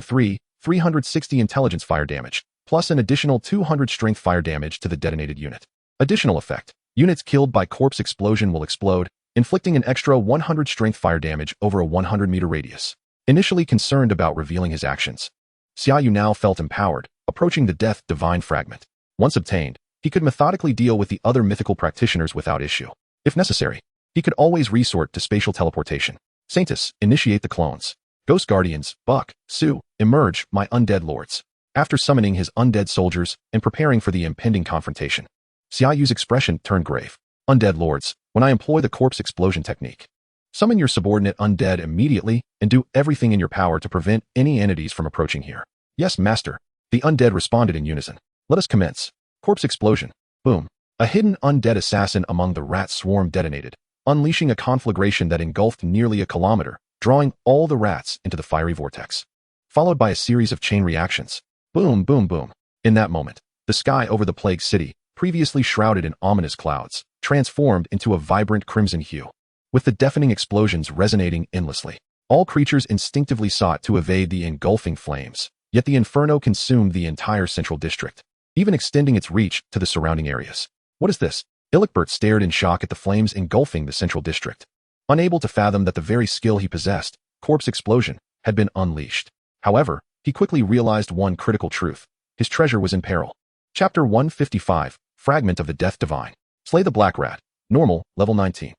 360 intelligence fire damage, plus an additional 200 strength fire damage to the detonated unit. Additional effect. Units killed by corpse explosion will explode, inflicting an extra 100 strength fire damage over a 100-meter radius. Initially concerned about revealing his actions, Xia Yu now felt empowered, approaching the Death Divine Fragment. Once obtained, he could methodically deal with the other mythical practitioners without issue. If necessary, he could always resort to spatial teleportation. Saintess, initiate the clones. Ghost Guardians, Buck, Sue, emerge, my undead lords. After summoning his undead soldiers and preparing for the impending confrontation, Xia Yu's expression turned grave. Undead lords, when I employ the corpse explosion technique, summon your subordinate undead immediately and do everything in your power to prevent any entities from approaching here. Yes, master. The undead responded in unison. Let us commence. Corpse explosion. Boom. A hidden undead assassin among the rat swarm detonated, unleashing a conflagration that engulfed nearly a kilometer, drawing all the rats into the fiery vortex. Followed by a series of chain reactions. Boom, boom, boom. In that moment, the sky over the plague city, previously shrouded in ominous clouds, transformed into a vibrant crimson hue. With the deafening explosions resonating endlessly, all creatures instinctively sought to evade the engulfing flames, yet the inferno consumed the entire central district, even extending its reach to the surrounding areas. What is this? Ilicbert stared in shock at the flames engulfing the central district, unable to fathom that the very skill he possessed, corpse explosion, had been unleashed. However, he quickly realized one critical truth. His treasure was in peril. Chapter 155, Fragment of the Death Divine. Slay the Black Rat, Normal, level 19.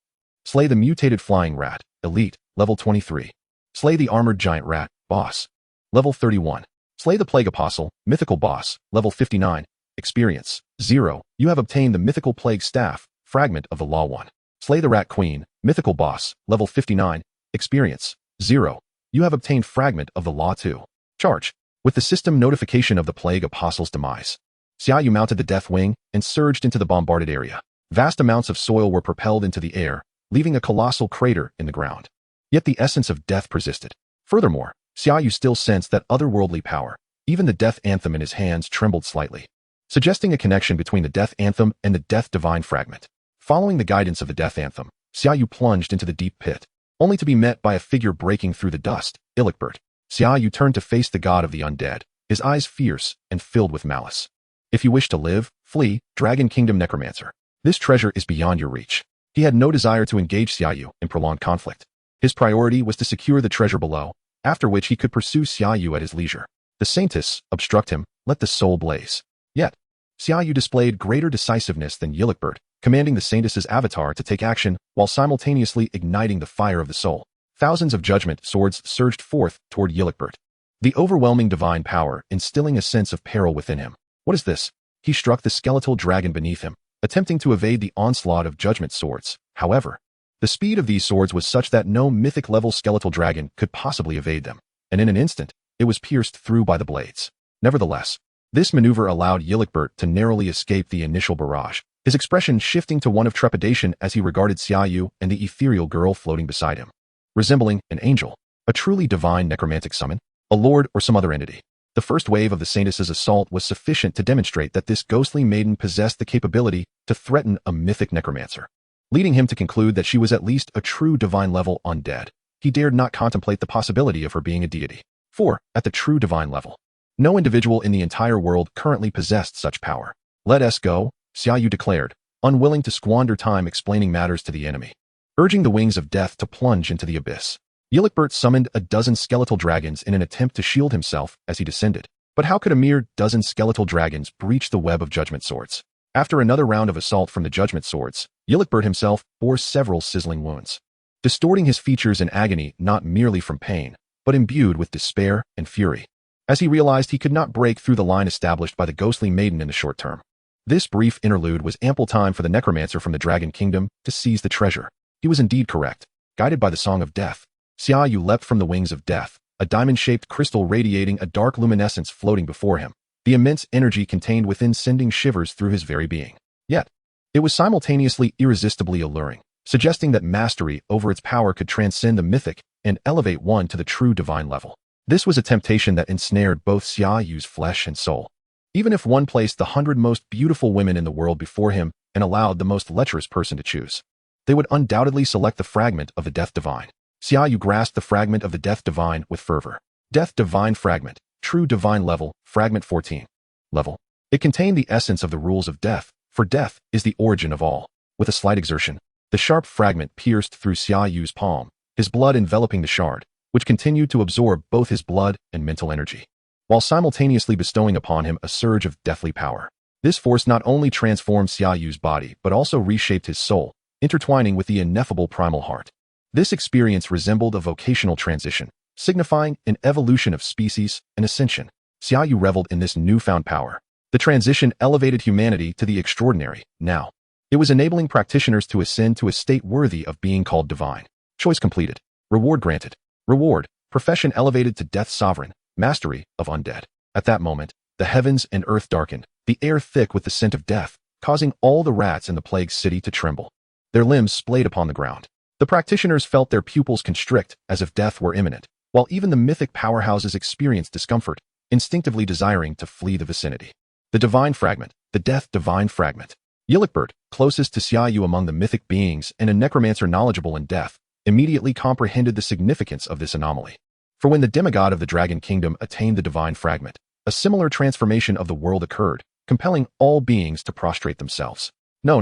Slay the Mutated Flying Rat, Elite, level 23. Slay the Armored Giant Rat, Boss, level 31. Slay the Plague Apostle, Mythical Boss, level 59. Experience, 0. You have obtained the Mythical Plague Staff, Fragment of the Law 1. Slay the Rat Queen, Mythical Boss, level 59. Experience, 0. You have obtained Fragment of the Law 2. Charge. With the system notification of the Plague Apostle's demise, Xia Yu mounted the Death Wing and surged into the bombarded area. Vast amounts of soil were propelled into the air, leaving a colossal crater in the ground. Yet the essence of death persisted. Furthermore, Xia Yu still sensed that otherworldly power. Even the Death Anthem in his hands trembled slightly, suggesting a connection between the Death Anthem and the Death Divine Fragment. Following the guidance of the Death Anthem, Xia Yu plunged into the deep pit, only to be met by a figure breaking through the dust, Ilicbert. Xia Yu turned to face the god of the undead, his eyes fierce and filled with malice. If you wish to live, flee, Dragon Kingdom Necromancer. This treasure is beyond your reach. He had no desire to engage Xia Yu in prolonged conflict. His priority was to secure the treasure below, after which he could pursue Xia Yu at his leisure. The saintess obstruct him, let the soul blaze. Yet, Xia Yu displayed greater decisiveness than Yillichbert, commanding the saintess's avatar to take action while simultaneously igniting the fire of the soul. Thousands of judgment swords surged forth toward Yillichbert, the overwhelming divine power instilling a sense of peril within him. What is this? He struck the skeletal dragon beneath him, attempting to evade the onslaught of judgment swords. However, the speed of these swords was such that no mythic-level skeletal dragon could possibly evade them, and in an instant, it was pierced through by the blades. Nevertheless, this maneuver allowed Yillichbert to narrowly escape the initial barrage, his expression shifting to one of trepidation as he regarded Xia Yu and the ethereal girl floating beside him. Resembling an angel, a truly divine necromantic summon, a lord or some other entity. The first wave of the saintess's assault was sufficient to demonstrate that this ghostly maiden possessed the capability to threaten a mythic necromancer, leading him to conclude that she was at least a true divine-level undead. He dared not contemplate the possibility of her being a deity. For, at the true divine level, no individual in the entire world currently possessed such power. Let us go, Xia Yu declared, unwilling to squander time explaining matters to the enemy. Urging the wings of death to plunge into the abyss, Yillichbert summoned a dozen skeletal dragons in an attempt to shield himself as he descended. But how could a mere dozen skeletal dragons breach the web of judgment swords? After another round of assault from the judgment swords, Yillichbert himself bore several sizzling wounds, distorting his features in agony not merely from pain, but imbued with despair and fury, as he realized he could not break through the line established by the ghostly maiden in the short term. This brief interlude was ample time for the necromancer from the Dragon Kingdom to seize the treasure. He was indeed correct. Guided by the Song of Death, Xia Yu leapt from the wings of death, a diamond-shaped crystal radiating a dark luminescence floating before him, the immense energy contained within sending shivers through his very being. Yet, it was simultaneously irresistibly alluring, suggesting that mastery over its power could transcend the mythic and elevate one to the true divine level. This was a temptation that ensnared both Xia Yu's flesh and soul. Even if one placed the 100 most beautiful women in the world before him and allowed the most lecherous person to choose, they would undoubtedly select the fragment of the Death Divine. Xia Yu grasped the fragment of the Death Divine with fervor. Death Divine Fragment, True Divine Level, Fragment 14. Level. It contained the essence of the rules of death, for death is the origin of all. With a slight exertion, the sharp fragment pierced through Xia Yu's palm, his blood enveloping the shard, which continued to absorb both his blood and mental energy, while simultaneously bestowing upon him a surge of deathly power. This force not only transformed Xia Yu's body but also reshaped his soul, intertwining with the ineffable primal heart. This experience resembled a vocational transition, signifying an evolution of species and ascension. Xia Yu reveled in this newfound power. The transition elevated humanity to the extraordinary. Now, it was enabling practitioners to ascend to a state worthy of being called divine. Choice completed. Reward granted. Reward, profession elevated to death sovereign, mastery of undead. At that moment, the heavens and earth darkened, the air thick with the scent of death, causing all the rats in the plague city to tremble. Their limbs splayed upon the ground. The practitioners felt their pupils constrict as if death were imminent, while even the mythic powerhouses experienced discomfort, instinctively desiring to flee the vicinity. The Divine Fragment, the Death Divine Fragment. Yillichbert, closest to Xia Yu among the mythic beings and a necromancer knowledgeable in death, immediately comprehended the significance of this anomaly. For when the demigod of the Dragon Kingdom attained the Divine Fragment, a similar transformation of the world occurred, compelling all beings to prostrate themselves. No,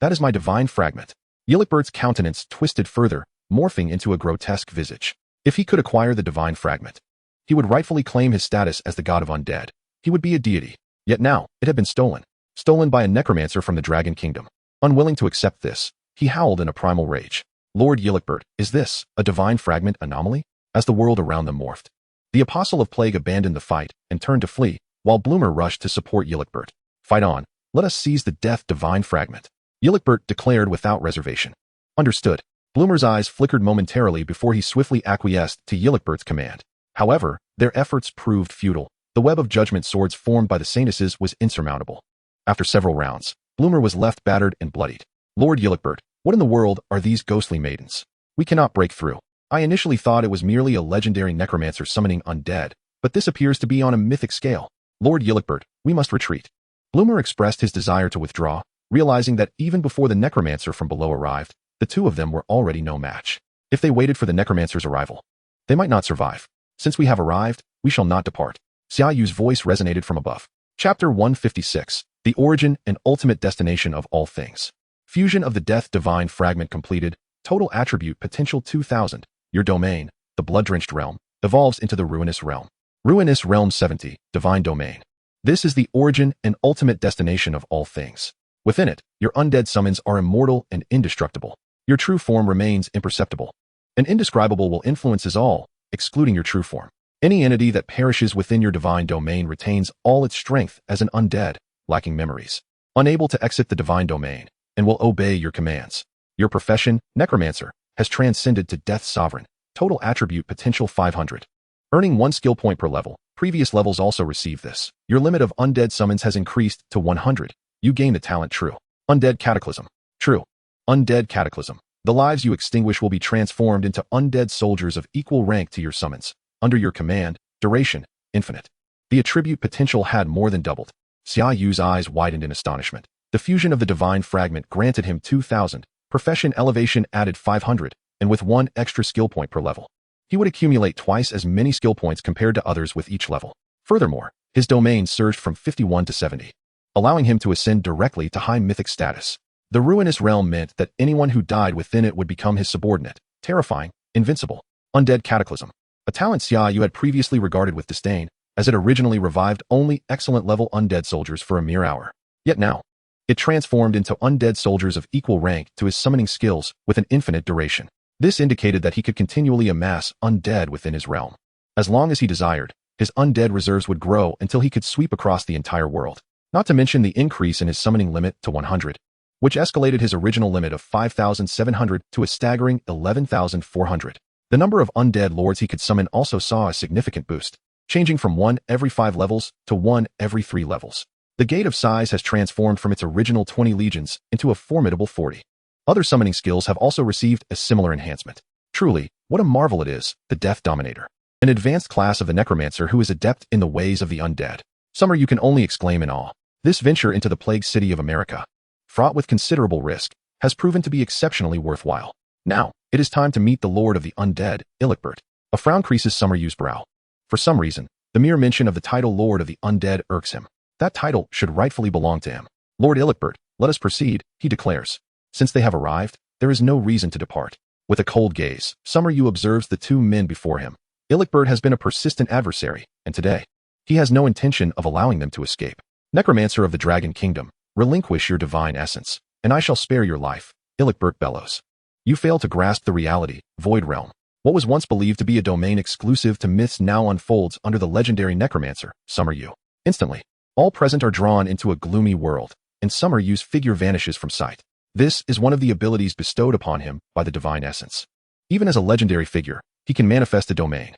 that is my Divine Fragment. Yillichbert's countenance twisted further, morphing into a grotesque visage. If he could acquire the Divine Fragment, he would rightfully claim his status as the god of undead. He would be a deity. Yet now, it had been stolen. Stolen by a necromancer from the Dragon Kingdom. Unwilling to accept this, he howled in a primal rage. Lord Yillichbert, is this a Divine Fragment anomaly? As the world around them morphed, the Apostle of Plague abandoned the fight and turned to flee, while Bloomer rushed to support Yillichbert. Fight on. Let us seize the Death Divine Fragment. Yillichbert declared without reservation. Understood. Bloomer's eyes flickered momentarily before he swiftly acquiesced to Yillichbert's command. However, their efforts proved futile. The web of judgment swords formed by the saintesses was insurmountable. After several rounds, Bloomer was left battered and bloodied. Lord Yillichbert, what in the world are these ghostly maidens? We cannot break through. I initially thought it was merely a legendary necromancer summoning undead, but this appears to be on a mythic scale. Lord Yillichbert, we must retreat. Bloomer expressed his desire to withdraw, realizing that even before the necromancer from below arrived, the two of them were already no match. If they waited for the necromancer's arrival, they might not survive. Since we have arrived, we shall not depart. Xia Yu's voice resonated from above. Chapter 156, The Origin and Ultimate Destination of All Things. Fusion of the Death Divine Fragment completed. Total Attribute Potential 2000. Your domain, the Blood-Drenched Realm. evolves into the Ruinous Realm. Ruinous Realm 70, Divine Domain. This is the origin and ultimate destination of all things. Within it, your undead summons are immortal and indestructible. Your true form remains imperceptible. An indescribable will influences all, excluding your true form. Any entity that perishes within your divine domain retains all its strength as an undead, lacking memories, unable to exit the divine domain, and will obey your commands. Your profession, Necromancer, has transcended to Death Sovereign. Total attribute potential 500. Earning 1 skill point per level. Previous levels also receive this. Your limit of undead summons has increased to 100. You gain the talent True. Undead Cataclysm. True. Undead Cataclysm. The lives you extinguish will be transformed into undead soldiers of equal rank to your summons. Under your command, duration, infinite. The attribute potential had more than doubled. Xia Yu's eyes widened in astonishment. The fusion of the divine fragment granted him 2,000. Profession elevation added 500, and with 1 extra skill point per level. He would accumulate twice as many skill points compared to others with each level. Furthermore, his domain surged from 51 to 70, allowing him to ascend directly to high mythic status. The Ruinous Realm meant that anyone who died within it would become his subordinate, terrifying, invincible. Undead Cataclysm. A talent Xia Yu had previously regarded with disdain, as it originally revived only excellent-level undead soldiers for a mere hour. Yet now, it transformed into undead soldiers of equal rank to his summoning skills with an infinite duration. This indicated that he could continually amass undead within his realm. As long as he desired, his undead reserves would grow until he could sweep across the entire world. Not to mention the increase in his summoning limit to 100, which escalated his original limit of 5,700 to a staggering 11,400. The number of undead lords he could summon also saw a significant boost, changing from 1 every 5 levels to 1 every 3 levels. The Gate of Sighs has transformed from its original 20 legions into a formidable 40. Other summoning skills have also received a similar enhancement. Truly, what a marvel it is, the Death Dominator. An advanced class of the Necromancer who is adept in the ways of the undead. Summer you can only exclaim in awe. This venture into the plague city of America, fraught with considerable risk, has proven to be exceptionally worthwhile. Now, it is time to meet the Lord of the Undead, Ilikbert. A frown creases Summer Yu's brow. For some reason, the mere mention of the title Lord of the Undead irks him. That title should rightfully belong to him. Lord Ilikbert, let us proceed, he declares. Since they have arrived, there is no reason to depart. With a cold gaze, Summer Yu observes the 2 men before him. Ilikbert has been a persistent adversary, and today, he has no intention of allowing them to escape. Necromancer of the Dragon Kingdom, relinquish your divine essence, and I shall spare your life, Ilikbert bellows. You fail to grasp the reality, Void Realm. What was once believed to be a domain exclusive to myths now unfolds under the legendary Necromancer, Summer Yu. Instantly, all present are drawn into a gloomy world, and Summer Yu's figure vanishes from sight. This is one of the abilities bestowed upon him by the divine essence. Even as a legendary figure, he can manifest a domain.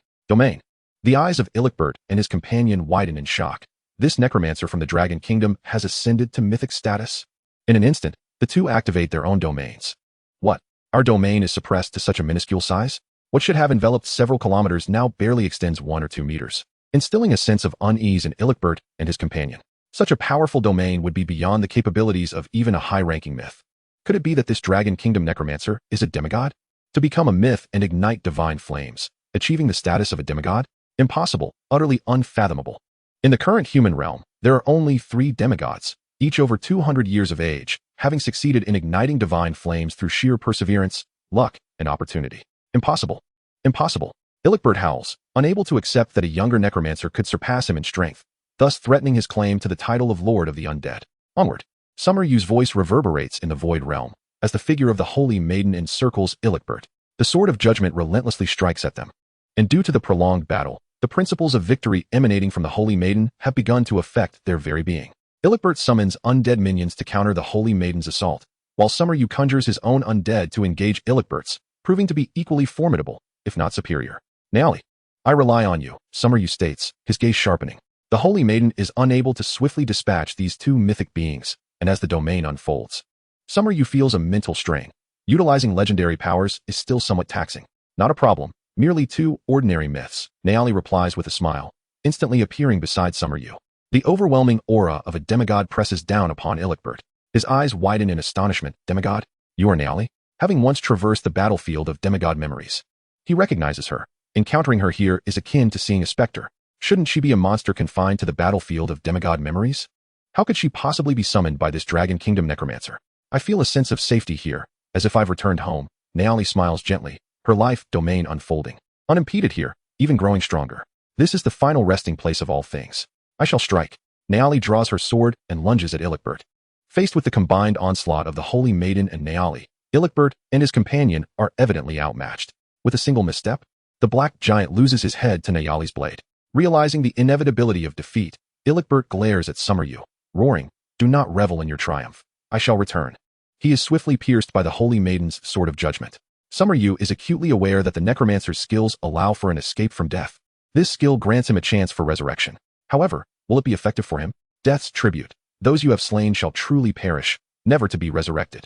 The eyes of Ilikbert and his companion widen in shock. This Necromancer from the Dragon Kingdom has ascended to mythic status. In an instant, the 2 activate their own domains. What? Our domain is suppressed to such a minuscule size? What should have enveloped several kilometers now barely extends 1 or 2 meters, instilling a sense of unease in Ilikbert and his companion. Such a powerful domain would be beyond the capabilities of even a high-ranking myth. Could it be that this Dragon Kingdom Necromancer is a demigod? To become a myth and ignite divine flames, achieving the status of a demigod? Impossible, utterly unfathomable. In the current human realm, there are only 3 demigods, each over 200 years of age, having succeeded in igniting divine flames through sheer perseverance, luck, and opportunity. Impossible. Impossible. Ilikbert howls, unable to accept that a younger necromancer could surpass him in strength, thus threatening his claim to the title of Lord of the Undead. Onward. Summer Yu's voice reverberates in the Void Realm, as the figure of the Holy Maiden encircles Ilikbert. The sword of judgment relentlessly strikes at them. And due to the prolonged battle, the principles of victory emanating from the Holy Maiden have begun to affect their very being. Ilikbert summons undead minions to counter the Holy Maiden's assault, while Summer Yu conjures his own undead to engage Ilikbert's, proving to be equally formidable, if not superior. Naali, I rely on you, Summer Yu states, his gaze sharpening. The Holy Maiden is unable to swiftly dispatch these 2 mythic beings, and as the domain unfolds, Summer Yu feels a mental strain. Utilizing legendary powers is still somewhat taxing. Not a problem, merely 2 ordinary myths, Naali replies with a smile, instantly appearing beside Summer Yu. The overwhelming aura of a demigod presses down upon Ilikbert. His eyes widen in astonishment. Demigod? You are Naali? Having once traversed the battlefield of demigod memories, he recognizes her. Encountering her here is akin to seeing a specter. Shouldn't she be a monster confined to the battlefield of demigod memories? How could she possibly be summoned by this Dragon Kingdom Necromancer? I feel a sense of safety here, as if I've returned home. Naali smiles gently, her life domain unfolding. Unimpeded here, even growing stronger. This is the final resting place of all things. I shall strike. Naali draws her sword and lunges at Ilikbert. Faced with the combined onslaught of the Holy Maiden and Naali, Ilikbert and his companion are evidently outmatched. With a single misstep, the black giant loses his head to Naali's blade. Realizing the inevitability of defeat, Ilikbert glares at Summer Yu, roaring, "Do not revel in your triumph. I shall return." He is swiftly pierced by the Holy Maiden's sword of judgment. Summer Yu is acutely aware that the Necromancer's skills allow for an escape from death. This skill grants him a chance for resurrection. However, will it be effective for him? Death's tribute. Those you have slain shall truly perish, never to be resurrected.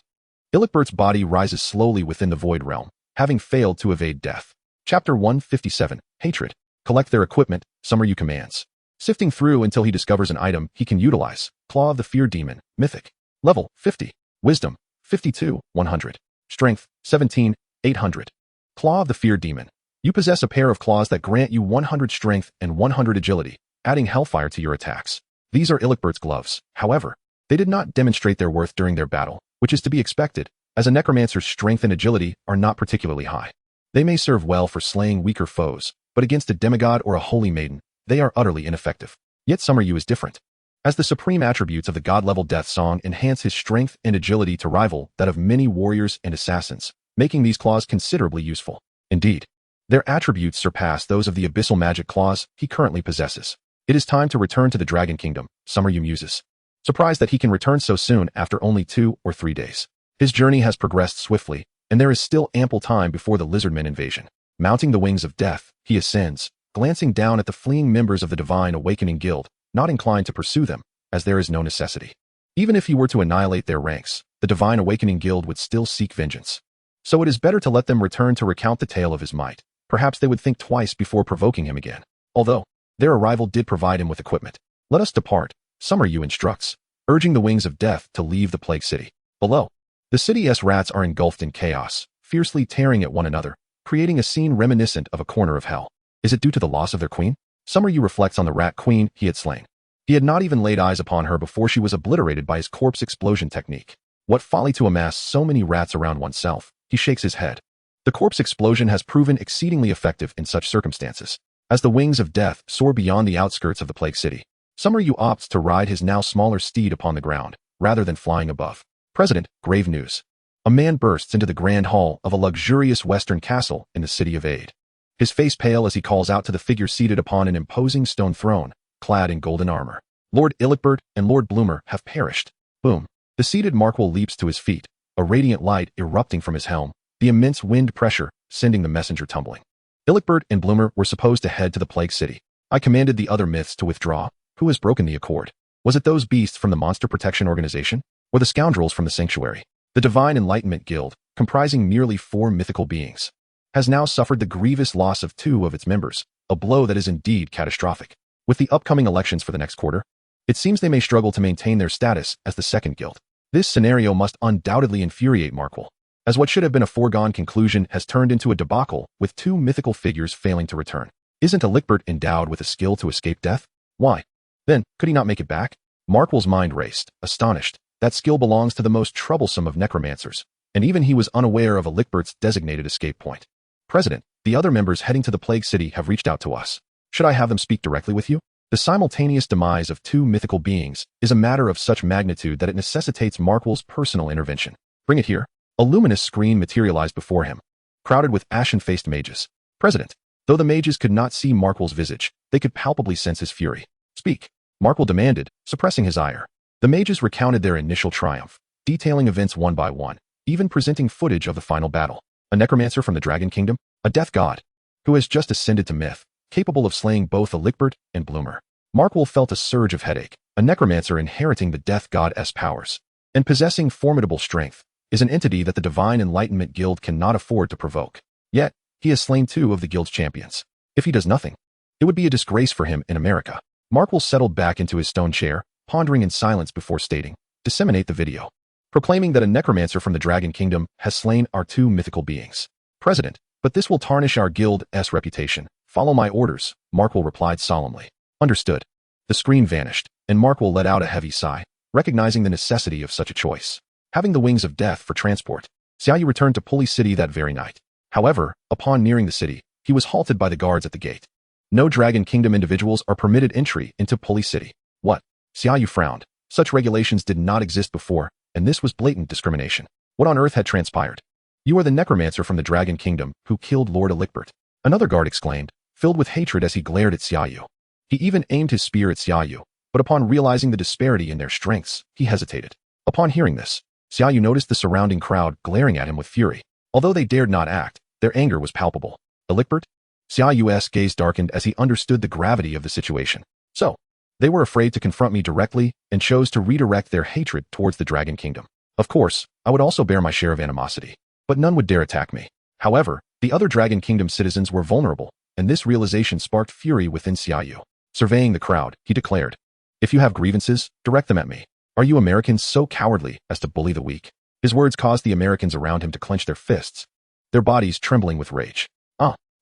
Ilikbert's body rises slowly within the void realm, having failed to evade death. Chapter 157, Hatred. Collect their equipment, Summer Yu commands. Sifting through until he discovers an item he can utilize. Claw of the Fear Demon, Mythic. Level, 50. Wisdom, 52, 100. Strength, 17, 800. Claw of the Fear Demon. You possess a pair of claws that grant you 100 strength and 100 agility, adding hellfire to your attacks. These are Ilikbert's gloves. However, they did not demonstrate their worth during their battle, which is to be expected, as a necromancer's strength and agility are not particularly high. They may serve well for slaying weaker foes, but against a demigod or a holy maiden, they are utterly ineffective. Yet Summer Yu is different, as the supreme attributes of the god-level death song enhance his strength and agility to rival that of many warriors and assassins, making these claws considerably useful. Indeed, their attributes surpass those of the abyssal magic claws he currently possesses. It is time to return to the Dragon Kingdom, Summer Yu muses, surprised that he can return so soon after only 2 or 3 days. His journey has progressed swiftly, and there is still ample time before the Lizardmen invasion. Mounting the wings of death, he ascends, glancing down at the fleeing members of the Divine Awakening Guild, not inclined to pursue them, as there is no necessity. Even if he were to annihilate their ranks, the Divine Awakening Guild would still seek vengeance. So it is better to let them return to recount the tale of his might. Perhaps they would think twice before provoking him again. Although, their arrival did provide him with equipment. Let us depart, Summer Yu instructs, urging the wings of death to leave the Plague City. Below, the city's rats are engulfed in chaos, fiercely tearing at one another, creating a scene reminiscent of a corner of hell. Is it due to the loss of their queen? Summer Yu reflects on the rat queen he had slain. He had not even laid eyes upon her before she was obliterated by his corpse explosion technique. What folly to amass so many rats around oneself. He shakes his head. The corpse explosion has proven exceedingly effective in such circumstances. As the wings of death soar beyond the outskirts of the Plague City, Summer Yu opts to ride his now smaller steed upon the ground, rather than flying above. President, grave news. A man bursts into the grand hall of a luxurious western castle in the city of Aid. His face pale as he calls out to the figure seated upon an imposing stone throne, clad in golden armor. Lord Ilikbert and Lord Bloomer have perished. Boom. The seated Markwell leaps to his feet, a radiant light erupting from his helm, the immense wind pressure sending the messenger tumbling. Ilikbert and Bloomer were supposed to head to the Plague City. I commanded the other myths to withdraw. Who has broken the accord? Was it those beasts from the Monster Protection Organization? Or the scoundrels from the Sanctuary? The Divine Enlightenment Guild, comprising merely 4 mythical beings, has now suffered the grievous loss of 2 of its members, a blow that is indeed catastrophic. With the upcoming elections for the next quarter, it seems they may struggle to maintain their status as the second guild. This scenario must undoubtedly infuriate Markwell, as what should have been a foregone conclusion has turned into a debacle with 2 mythical figures failing to return. Isn't Ilikbert endowed with a skill to escape death? Why? Then, could he not make it back? Markwell's mind raced, astonished. That skill belongs to the most troublesome of necromancers, and even he was unaware of Ilikbert's designated escape point. President, the other members heading to the Plague City have reached out to us. Should I have them speak directly with you? The simultaneous demise of 2 mythical beings is a matter of such magnitude that it necessitates Markwell's personal intervention. Bring it here. A luminous screen materialized before him, crowded with ashen-faced mages. President, though the mages could not see Markwell's visage, they could palpably sense his fury. Speak, Markwell demanded, suppressing his ire. The mages recounted their initial triumph, detailing events one by one, even presenting footage of the final battle. A necromancer from the Dragon Kingdom, a death god, who has just ascended to myth, capable of slaying both Ilikbert and Bloomer. Markwell felt a surge of headache. A necromancer inheriting the death god's powers and possessing formidable strength is an entity that the Divine Enlightenment Guild cannot afford to provoke. Yet, he has slain 2 of the guild's champions. If he does nothing, it would be a disgrace for him in America. Markwell settled back into his stone chair, pondering in silence before stating, disseminate the video, proclaiming that a necromancer from the Dragon Kingdom has slain our 2 mythical beings. President, but this will tarnish our guild's reputation. Follow my orders, Markwell replied solemnly. Understood. The screen vanished, and Markwell let out a heavy sigh, recognizing the necessity of such a choice. Having the wings of death for transport, Xia Yu returned to Pulley City that very night. However, upon nearing the city, he was halted by the guards at the gate. No Dragon Kingdom individuals are permitted entry into Pulley City. What? Xia Yu frowned. Such regulations did not exist before, and this was blatant discrimination. What on earth had transpired? You are the Necromancer from the Dragon Kingdom who killed Lord Elementalist. Another guard exclaimed, filled with hatred as he glared at Xia Yu. He even aimed his spear at Xia Yu, but upon realizing the disparity in their strengths, he hesitated. Upon hearing this, Xia Yu noticed the surrounding crowd glaring at him with fury. Although they dared not act, their anger was palpable. Elementalist? Xia Yu's gaze darkened as he understood the gravity of the situation. So, they were afraid to confront me directly and chose to redirect their hatred towards the Dragon Kingdom. Of course, I would also bear my share of animosity, but none would dare attack me. However, the other Dragon Kingdom citizens were vulnerable, and this realization sparked fury within Xia Yu. Surveying the crowd, he declared, if you have grievances, direct them at me. Are you Americans so cowardly as to bully the weak? His words caused the Americans around him to clench their fists, their bodies trembling with rage.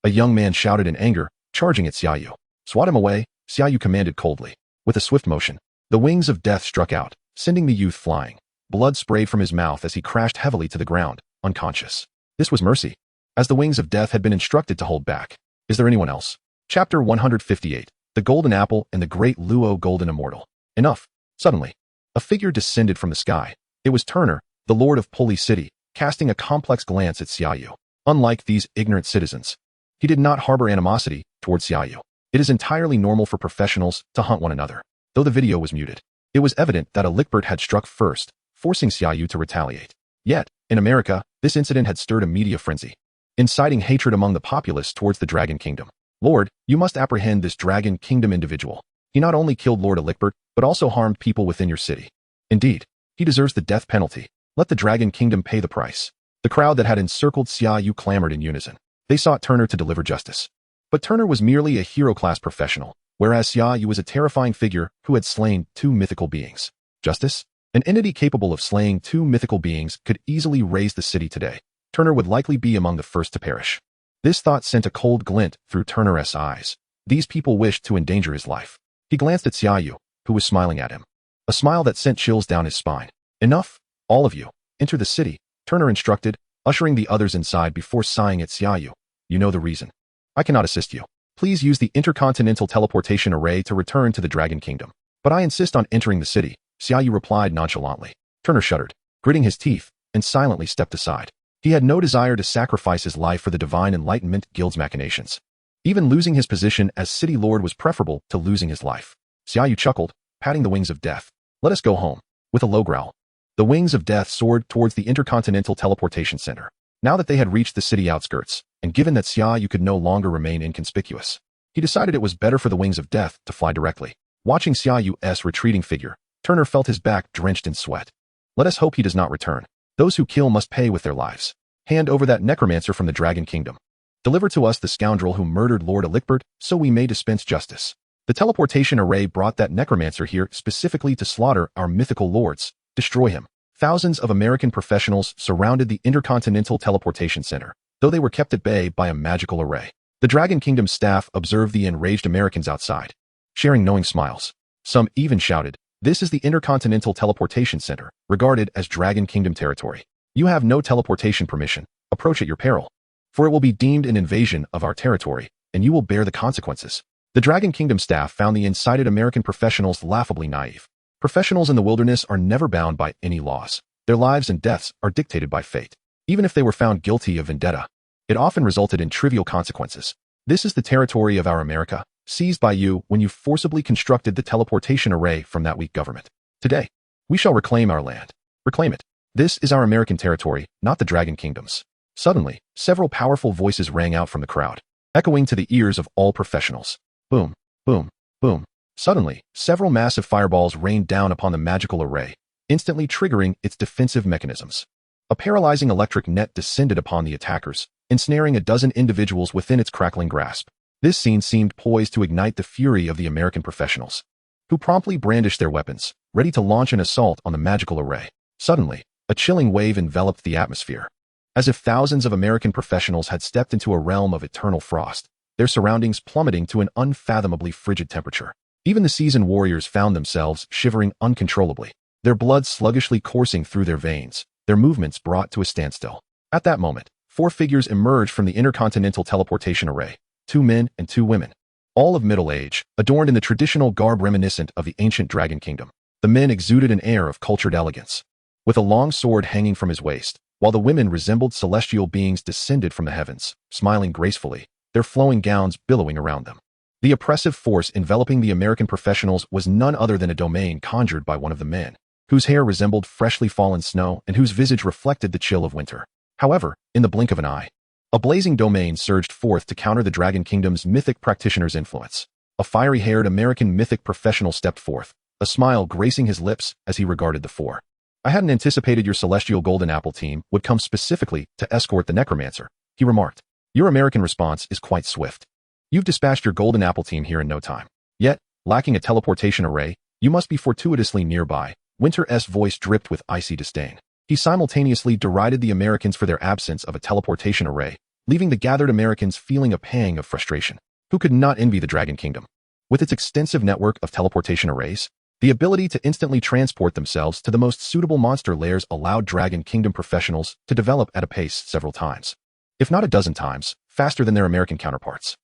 A young man shouted in anger, charging at Xia Yu. Swat him away, Xia Yu commanded coldly. With a swift motion, the wings of death struck out, sending the youth flying. Blood sprayed from his mouth as he crashed heavily to the ground, unconscious. This was mercy, as the wings of death had been instructed to hold back. Is there anyone else? Chapter 158. The Golden Apple and the Great Luo Golden Immortal. Enough. Suddenly, a figure descended from the sky. It was Turner, the Lord of Pulley City, casting a complex glance at Xia Yu. Unlike these ignorant citizens, he did not harbor animosity towards Xia Yu. It is entirely normal for professionals to hunt one another. Though the video was muted, it was evident that Elementalist had struck first, forcing Xia Yu to retaliate. Yet, in America, this incident had stirred a media frenzy, inciting hatred among the populace towards the Dragon Kingdom. Lord, you must apprehend this Dragon Kingdom individual. He not only killed Lord Elementalist, but also harmed people within your city. Indeed, he deserves the death penalty. Let the Dragon Kingdom pay the price. The crowd that had encircled Xia Yu clamored in unison. They sought Turner to deliver justice. But Turner was merely a hero-class professional, whereas Xia Yu was a terrifying figure who had slain 2 mythical beings. Justice? An entity capable of slaying 2 mythical beings could easily raise the city today. Turner would likely be among the first to perish. This thought sent a cold glint through Turner's eyes. These people wished to endanger his life. He glanced at Xia Yu, who was smiling at him. A smile that sent chills down his spine. Enough, all of you. Enter the city, Turner instructed, ushering the others inside before sighing at Xia Yu. You know the reason. I cannot assist you. Please use the intercontinental teleportation array to return to the Dragon Kingdom. But I insist on entering the city, Xia Yu replied nonchalantly. Turner shuddered, gritting his teeth, and silently stepped aside. He had no desire to sacrifice his life for the Divine Enlightenment Guild's machinations. Even losing his position as City Lord was preferable to losing his life. Xia Yu chuckled, patting the wings of death. Let us go home. With a low growl, the wings of death soared towards the Intercontinental Teleportation Center. Now that they had reached the city outskirts, and given that Xia Yu could no longer remain inconspicuous, he decided it was better for the wings of death to fly directly. Watching Xia Yu's retreating figure, Turner felt his back drenched in sweat. Let us hope he does not return. Those who kill must pay with their lives. Hand over that Necromancer from the Dragon Kingdom. Deliver to us the scoundrel who murdered Lord Elementalist, so we may dispense justice. The teleportation array brought that Necromancer here specifically to slaughter our mythical lords. Destroy him. Thousands of American professionals surrounded the Intercontinental Teleportation Center, though they were kept at bay by a magical array. The Dragon Kingdom staff observed the enraged Americans outside, sharing knowing smiles. Some even shouted, "This is the Intercontinental Teleportation Center, regarded as Dragon Kingdom territory. You have no teleportation permission. Approach at your peril, for it will be deemed an invasion of our territory, and you will bear the consequences." The Dragon Kingdom staff found the incited American professionals laughably naive. Professionals in the wilderness are never bound by any laws. Their lives and deaths are dictated by fate. Even if they were found guilty of vendetta, it often resulted in trivial consequences. This is the territory of our America, seized by you when you forcibly constructed the teleportation array from that weak government. Today, we shall reclaim our land. Reclaim it. This is our American territory, not the Dragon Kingdom's. Suddenly, several powerful voices rang out from the crowd, echoing to the ears of all professionals. Boom, boom, boom. Suddenly, several massive fireballs rained down upon the magical array, instantly triggering its defensive mechanisms. A paralyzing electric net descended upon the attackers, ensnaring a dozen individuals within its crackling grasp. This scene seemed poised to ignite the fury of the American professionals, who promptly brandished their weapons, ready to launch an assault on the magical array. Suddenly, a chilling wave enveloped the atmosphere, as if thousands of American professionals had stepped into a realm of eternal frost, their surroundings plummeting to an unfathomably frigid temperature. Even the seasoned warriors found themselves shivering uncontrollably, their blood sluggishly coursing through their veins, their movements brought to a standstill. At that moment, 4 figures emerged from the intercontinental teleportation array, 2 men and 2 women, all of middle age, adorned in the traditional garb reminiscent of the ancient dragon kingdom. The men exuded an air of cultured elegance, with a long sword hanging from his waist, while the women resembled celestial beings descended from the heavens, smiling gracefully, their flowing gowns billowing around them. The oppressive force enveloping the American professionals was none other than a domain conjured by one of the men, whose hair resembled freshly fallen snow and whose visage reflected the chill of winter. However, in the blink of an eye, a blazing domain surged forth to counter the Dragon Kingdom's mythic practitioner's influence. A fiery-haired American mythic professional stepped forth, a smile gracing his lips as he regarded the four. I hadn't anticipated your celestial golden apple team would come specifically to escort the Necromancer, he remarked. Your American response is quite swift. You've dispatched your golden apple team here in no time. Yet, lacking a teleportation array, you must be fortuitously nearby. Winter's voice dripped with icy disdain. He simultaneously derided the Americans for their absence of a teleportation array, leaving the gathered Americans feeling a pang of frustration. Who could not envy the Dragon Kingdom? With its extensive network of teleportation arrays, the ability to instantly transport themselves to the most suitable monster lairs allowed Dragon Kingdom professionals to develop at a pace several times, if not a dozen times, faster than their American counterparts.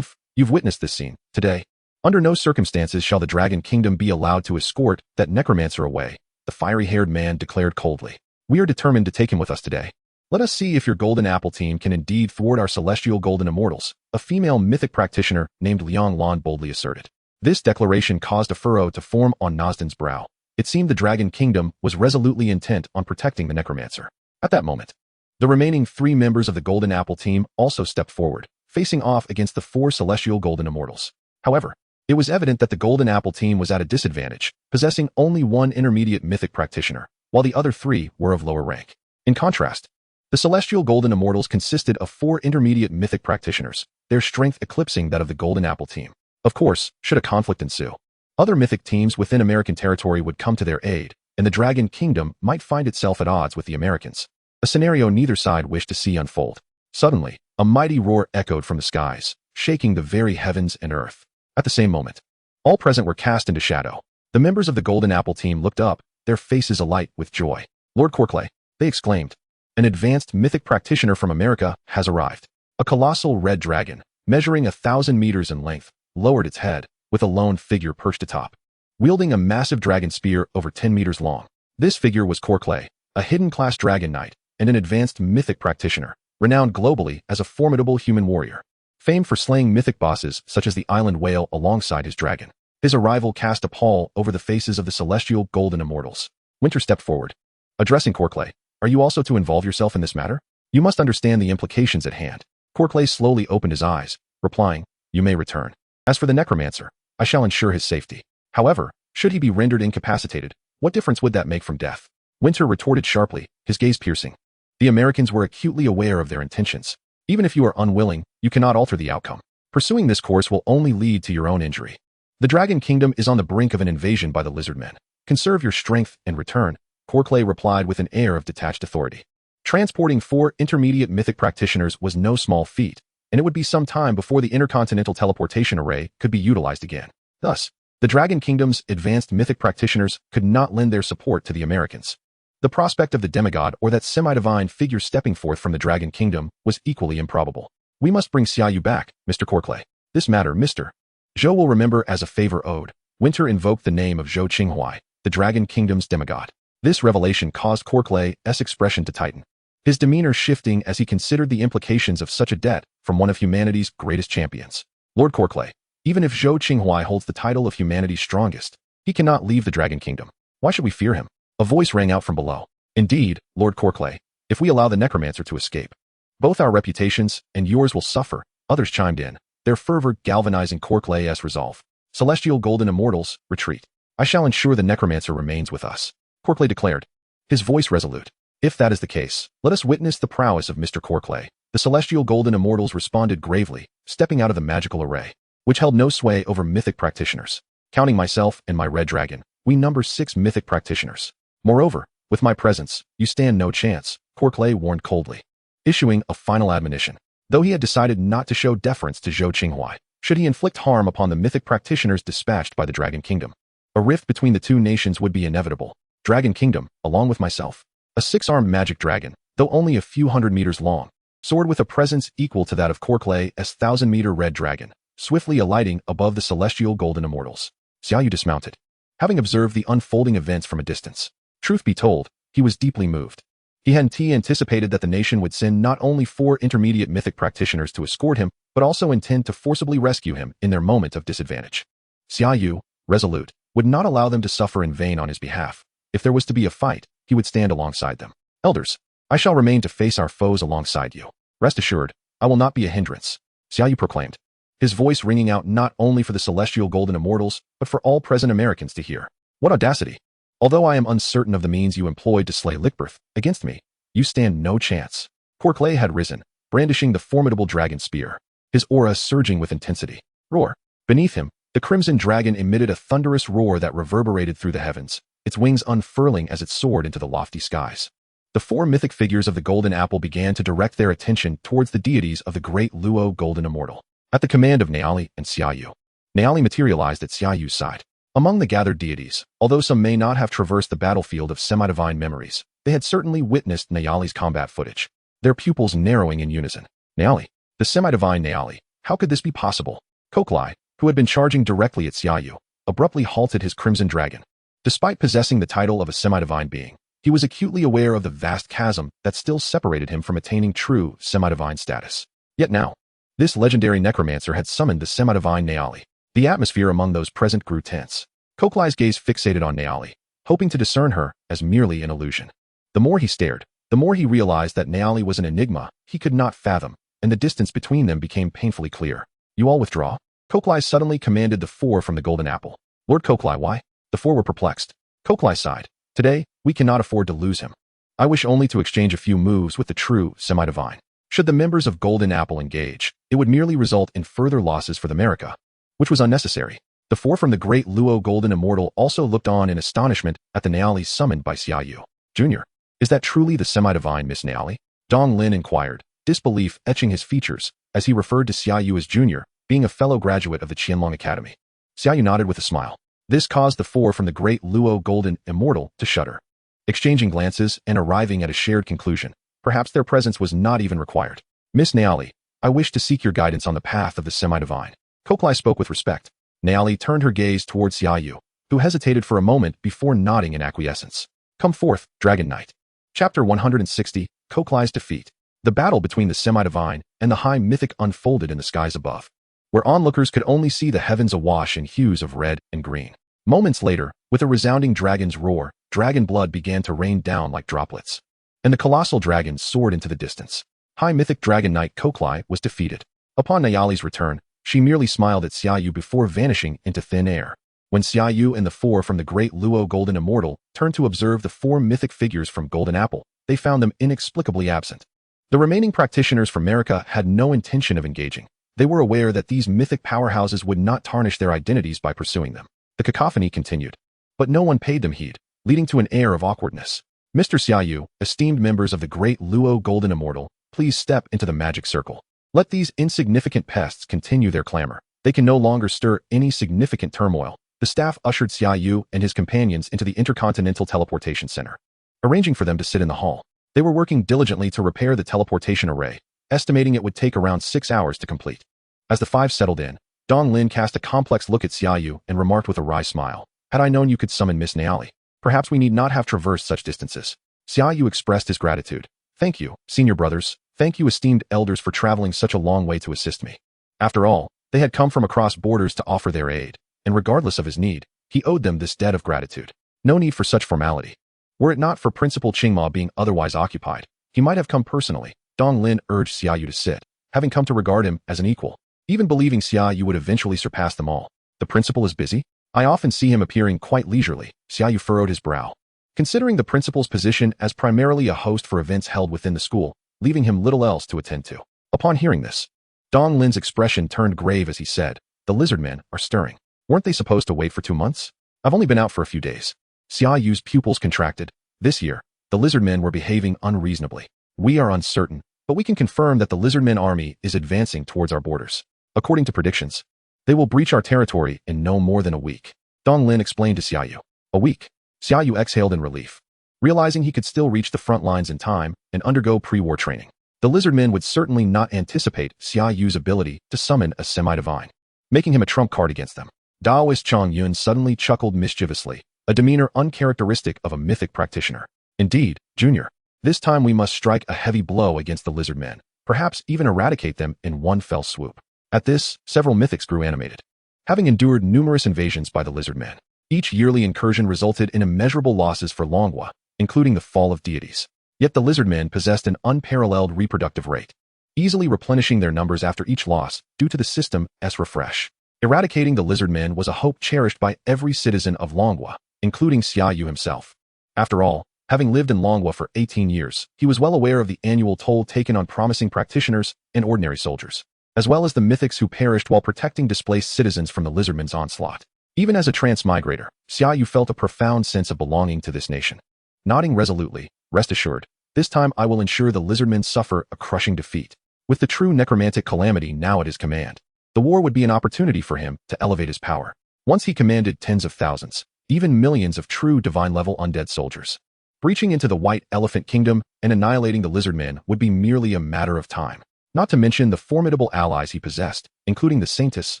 You've witnessed this scene. Today, under no circumstances shall the Dragon Kingdom be allowed to escort that Necromancer away, the fiery-haired man declared coldly. We are determined to take him with us today. Let us see if your golden apple team can indeed thwart our celestial golden immortals, a female mythic practitioner named Liang Lan boldly asserted. This declaration caused a furrow to form on Nosden's brow. It seemed the Dragon Kingdom was resolutely intent on protecting the Necromancer. At that moment, the remaining 3 members of the golden apple team also stepped forward, facing off against the 4 celestial golden immortals. However, it was evident that the golden apple team was at a disadvantage, possessing only 1 intermediate mythic practitioner, while the other 3 were of lower rank. In contrast, the celestial golden immortals consisted of 4 intermediate mythic practitioners, their strength eclipsing that of the golden apple team. Of course, should a conflict ensue, other mythic teams within American territory would come to their aid, and the Dragon Kingdom might find itself at odds with the Americans, a scenario neither side wished to see unfold. Suddenly, a mighty roar echoed from the skies, shaking the very heavens and earth. At the same moment, all present were cast into shadow. The members of the golden apple team looked up, their faces alight with joy. Lord Corclay, they exclaimed. An advanced mythic practitioner from America has arrived. A colossal red dragon, measuring 1,000 meters in length, lowered its head, with a lone figure perched atop, wielding a massive dragon spear over 10 meters long. This figure was Corclay, a hidden-class dragon knight, and an advanced mythic practitioner, renowned globally as a formidable human warrior, famed for slaying mythic bosses such as the island whale alongside his dragon. His arrival cast a pall over the faces of the celestial golden immortals. Winter stepped forward, addressing Corclay. Are you also to involve yourself in this matter? You must understand the implications at hand. Corclay slowly opened his eyes, replying, You may return. As for the Necromancer, I shall ensure his safety. However, should he be rendered incapacitated, what difference would that make from death? Winter retorted sharply, his gaze piercing. The Americans were acutely aware of their intentions. Even if you are unwilling, you cannot alter the outcome. Pursuing this course will only lead to your own injury. The Dragon Kingdom is on the brink of an invasion by the lizard men. Conserve your strength and return, Corclay replied with an air of detached authority. Transporting 4 intermediate mythic practitioners was no small feat, and it would be some time before the intercontinental teleportation array could be utilized again. Thus, the Dragon Kingdom's advanced mythic practitioners could not lend their support to the Americans. The prospect of the demigod or that semi-divine figure stepping forth from the Dragon Kingdom was equally improbable. We must bring Xia Yu back, Mr. Corclay. This matter, Mr. Zhou will remember as a favor owed. Winter invoked the name of Zhou Qinghai, the Dragon Kingdom's demigod. This revelation caused Corclay's expression to tighten, his demeanor shifting as he considered the implications of such a debt from one of humanity's greatest champions. Lord Corclay, even if Zhou Qinghai holds the title of humanity's strongest, he cannot leave the Dragon Kingdom. Why should we fear him? A voice rang out from below. Indeed, Lord Corclay, if we allow the Necromancer to escape, both our reputations and yours will suffer, others chimed in, their fervor galvanizing Corclay's resolve. Celestial golden immortals, retreat. I shall ensure the Necromancer remains with us, Corclay declared, his voice resolute. If that is the case, let us witness the prowess of Mr. Corclay. The celestial golden immortals responded gravely, stepping out of the magical array, which held no sway over mythic practitioners. Counting myself and my red dragon, we number 6 mythic practitioners. Moreover, with my presence, you stand no chance, Corclay warned coldly, issuing a final admonition. Though he had decided not to show deference to Zhou Qinghai, should he inflict harm upon the mythic practitioners dispatched by the Dragon Kingdom, a rift between the 2 nations would be inevitable. Dragon Kingdom, along with myself, a 6-armed magic dragon, though only a few hundred meters long, soared with a presence equal to that of Corclay's 1,000-meter red dragon, swiftly alighting above the celestial golden immortals. Xia Yu dismounted, having observed the unfolding events from a distance. Truth be told, he was deeply moved. He hadn't anticipated that the nation would send not only 4 intermediate mythic practitioners to escort him, but also intend to forcibly rescue him in their moment of disadvantage. Xia Yu, resolute, would not allow them to suffer in vain on his behalf. If there was to be a fight, he would stand alongside them. Elders, I shall remain to face our foes alongside you. Rest assured, I will not be a hindrance, Xia Yu proclaimed, his voice ringing out not only for the celestial golden immortals, but for all present Americans to hear. What audacity! Although I am uncertain of the means you employed to slay Lickberth against me, you stand no chance. Corclay had risen, brandishing the formidable dragon spear, his aura surging with intensity. Roar! Beneath him, the crimson dragon emitted a thunderous roar that reverberated through the heavens, its wings unfurling as it soared into the lofty skies. The 4 mythic figures of the Golden Apple began to direct their attention towards the deities of the great Luo Golden Immortal. At the command of Naali and Xia Yu, Naali materialized at Xia Yu's side. Among the gathered deities, although some may not have traversed the battlefield of semi-divine memories, they had certainly witnessed Naali's combat footage, their pupils narrowing in unison. Naali, the semi-divine Naali, how could this be possible? Koklai, who had been charging directly at Xia Yu, abruptly halted his crimson dragon. Despite possessing the title of a semi-divine being, he was acutely aware of the vast chasm that still separated him from attaining true semi-divine status. Yet now, this legendary necromancer had summoned the semi-divine Naali. The atmosphere among those present grew tense. Koklai's gaze fixated on Naali, hoping to discern her as merely an illusion. The more he stared, the more he realized that Naali was an enigma he could not fathom, and the distance between them became painfully clear. You all withdraw? Koklai suddenly commanded the 4 from the Golden Apple. Lord Koklai, why? The 4 were perplexed. Koklai sighed. Today, we cannot afford to lose him. I wish only to exchange a few moves with the true semi-divine. Should the members of Golden Apple engage, it would merely result in further losses for the America, which was unnecessary. The 4 from the great Luo Golden Immortal also looked on in astonishment at the Naali summoned by Xia Yu. Junior, is that truly the semi-divine Miss Naali? Dong Lin inquired, disbelief etching his features as he referred to Xia Yu as Junior, being a fellow graduate of the Qianlong Academy. Xia Yu nodded with a smile. This caused the 4 from the great Luo Golden Immortal to shudder. Exchanging glances and arriving at a shared conclusion, perhaps their presence was not even required. Miss Naali, I wish to seek your guidance on the path of the semi-divine. Koklai spoke with respect. Naali turned her gaze towards Xia Yu, who hesitated for a moment before nodding in acquiescence. Come forth, Dragon Knight. Chapter 160, Koklai's Defeat. The battle between the semi-divine and the high mythic unfolded in the skies above, where onlookers could only see the heavens awash in hues of red and green. Moments later, with a resounding dragon's roar, dragon blood began to rain down like droplets, and the colossal dragon soared into the distance. High mythic Dragon Knight Koklai was defeated. Upon Naali's return, she merely smiled at Xia Yu before vanishing into thin air. When Xia Yu and the 4 from the great Luo Golden Immortal turned to observe the 4 mythic figures from Golden Apple, they found them inexplicably absent. The remaining practitioners from America had no intention of engaging. They were aware that these mythic powerhouses would not tarnish their identities by pursuing them. The cacophony continued, but no one paid them heed, leading to an air of awkwardness. Mr. Xia Yu, esteemed members of the great Luo Golden Immortal, please step into the magic circle. Let these insignificant pests continue their clamor. They can no longer stir any significant turmoil. The staff ushered Xia Yu and his companions into the Intercontinental Teleportation Center, arranging for them to sit in the hall. They were working diligently to repair the teleportation array, estimating it would take around 6 hours to complete. As the 5 settled in, Dong Lin cast a complex look at Xia Yu and remarked with a wry smile, had I known you could summon Miss Naali, perhaps we need not have traversed such distances. Xia Yu expressed his gratitude. Thank you, senior brothers. Thank you, esteemed elders, for traveling such a long way to assist me. After all, they had come from across borders to offer their aid, and regardless of his need, he owed them this debt of gratitude. No need for such formality. Were it not for Principal Qingma being otherwise occupied, he might have come personally. Dong Lin urged Xia Yu to sit, having come to regard him as an equal, even believing Xia Yu would eventually surpass them all. The principal is busy? I often see him appearing quite leisurely. Xia Yu furrowed his brow, considering the principal's position as primarily a host for events held within the school, leaving him little else to attend to. Upon hearing this, Dong Lin's expression turned grave as he said, the lizard men are stirring. Weren't they supposed to wait for 2 months? I've only been out for a few days. Xia Yu's pupils contracted. This year, the lizard men were behaving unreasonably. We are uncertain, but we can confirm that the lizard men army is advancing towards our borders. According to predictions, they will breach our territory in no more than a week. Dong Lin explained to Xia Yu. A week? Xia Yu exhaled in relief, realizing he could still reach the front lines in time and undergo pre-war training. The lizardmen would certainly not anticipate Xia Yu's ability to summon a semi-divine, making him a trump card against them. Daoist Chang Yun suddenly chuckled mischievously, a demeanor uncharacteristic of a mythic practitioner. Indeed, Junior, this time we must strike a heavy blow against the lizardmen, perhaps even eradicate them in one fell swoop. At this, several mythics grew animated. Having endured numerous invasions by the lizardmen, each yearly incursion resulted in immeasurable losses for Manhwa, including the fall of deities. Yet the lizardmen possessed an unparalleled reproductive rate, easily replenishing their numbers after each loss due to the system's refresh. Eradicating the lizardmen was a hope cherished by every citizen of Manhwa, including Xia Yu himself. After all, having lived in Manhwa for 18 years, he was well aware of the annual toll taken on promising practitioners and ordinary soldiers, as well as the mythics who perished while protecting displaced citizens from the lizardmen's onslaught. Even as a transmigrator, Xia Yu felt a profound sense of belonging to this nation. Nodding resolutely, rest assured, this time I will ensure the lizardmen suffer a crushing defeat. With the true necromantic calamity now at his command, the war would be an opportunity for him to elevate his power. Once he commanded tens of thousands, even millions of true divine-level undead soldiers. Breaching into the White Elephant Kingdom and annihilating the lizardmen would be merely a matter of time. Not to mention the formidable allies he possessed, including the Saintess,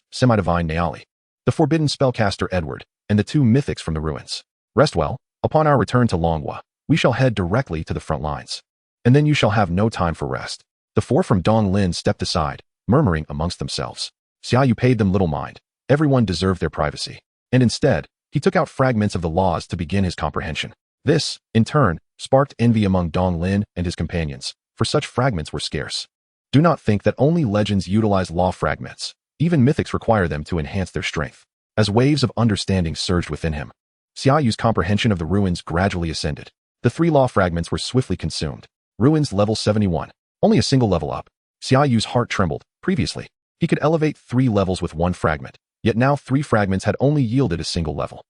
semi-divine Naali, the forbidden spellcaster Edward, and the two mythics from the ruins. Rest well, upon our return to Manhwa, we shall head directly to the front lines. And then you shall have no time for rest. The four from Donglin stepped aside, murmuring amongst themselves. Xia Yu paid them little mind. Everyone deserved their privacy. And instead, he took out fragments of the laws to begin his comprehension. This, in turn, sparked envy among Donglin and his companions, for such fragments were scarce. Do not think that only legends utilize law fragments. Even mythics require them to enhance their strength. As waves of understanding surged within him, Xia Yu's comprehension of the ruins gradually ascended. The 3 law fragments were swiftly consumed. Ruins level 71. Only a single level up. Xia Yu's heart trembled. Previously, he could elevate 3 levels with 1 fragment, yet now 3 fragments had only yielded a single level.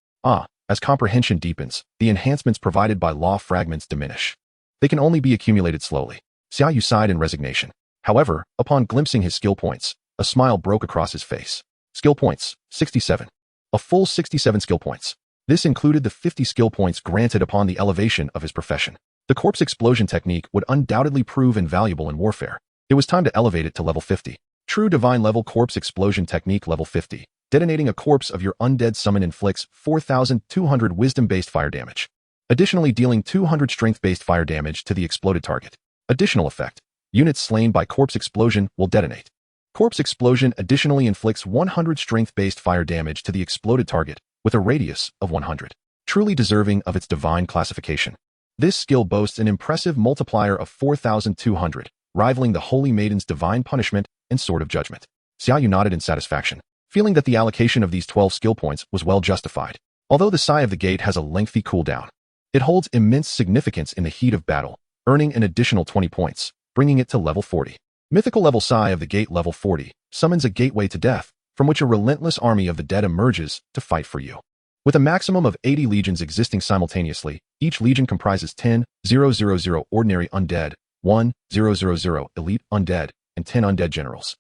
As comprehension deepens, the enhancements provided by law fragments diminish. They can only be accumulated slowly. Xia Yu sighed in resignation. However, upon glimpsing his skill points, a smile broke across his face. Skill points, 67. A full 67 skill points. This included the 50 skill points granted upon the elevation of his profession. The corpse explosion technique would undoubtedly prove invaluable in warfare. It was time to elevate it to level 50. True divine level corpse explosion technique level 50. Detonating a corpse of your undead summon inflicts 4,200 wisdom-based fire damage. Additionally dealing 200 strength-based fire damage to the exploded target. Additional effect. Units slain by corpse explosion will detonate. Corpse explosion additionally inflicts 100 strength-based fire damage to the exploded target with a radius of 100. Truly deserving of its divine classification. This skill boasts an impressive multiplier of 4,200, rivaling the Holy Maiden's divine punishment and sword of judgment. Xia Yu nodded in satisfaction, feeling that the allocation of these 12 skill points was well justified. Although the Sigh of the Gate has a lengthy cooldown, it holds immense significance in the heat of battle, earning an additional 20 points, bringing it to level 40. Mythical level Sigh of the Gate level 40 summons a gateway to death, from which a relentless army of the dead emerges to fight for you. With a maximum of 80 legions existing simultaneously, each legion comprises 10,000 ordinary undead, 1,000 elite undead, and 10 undead generals.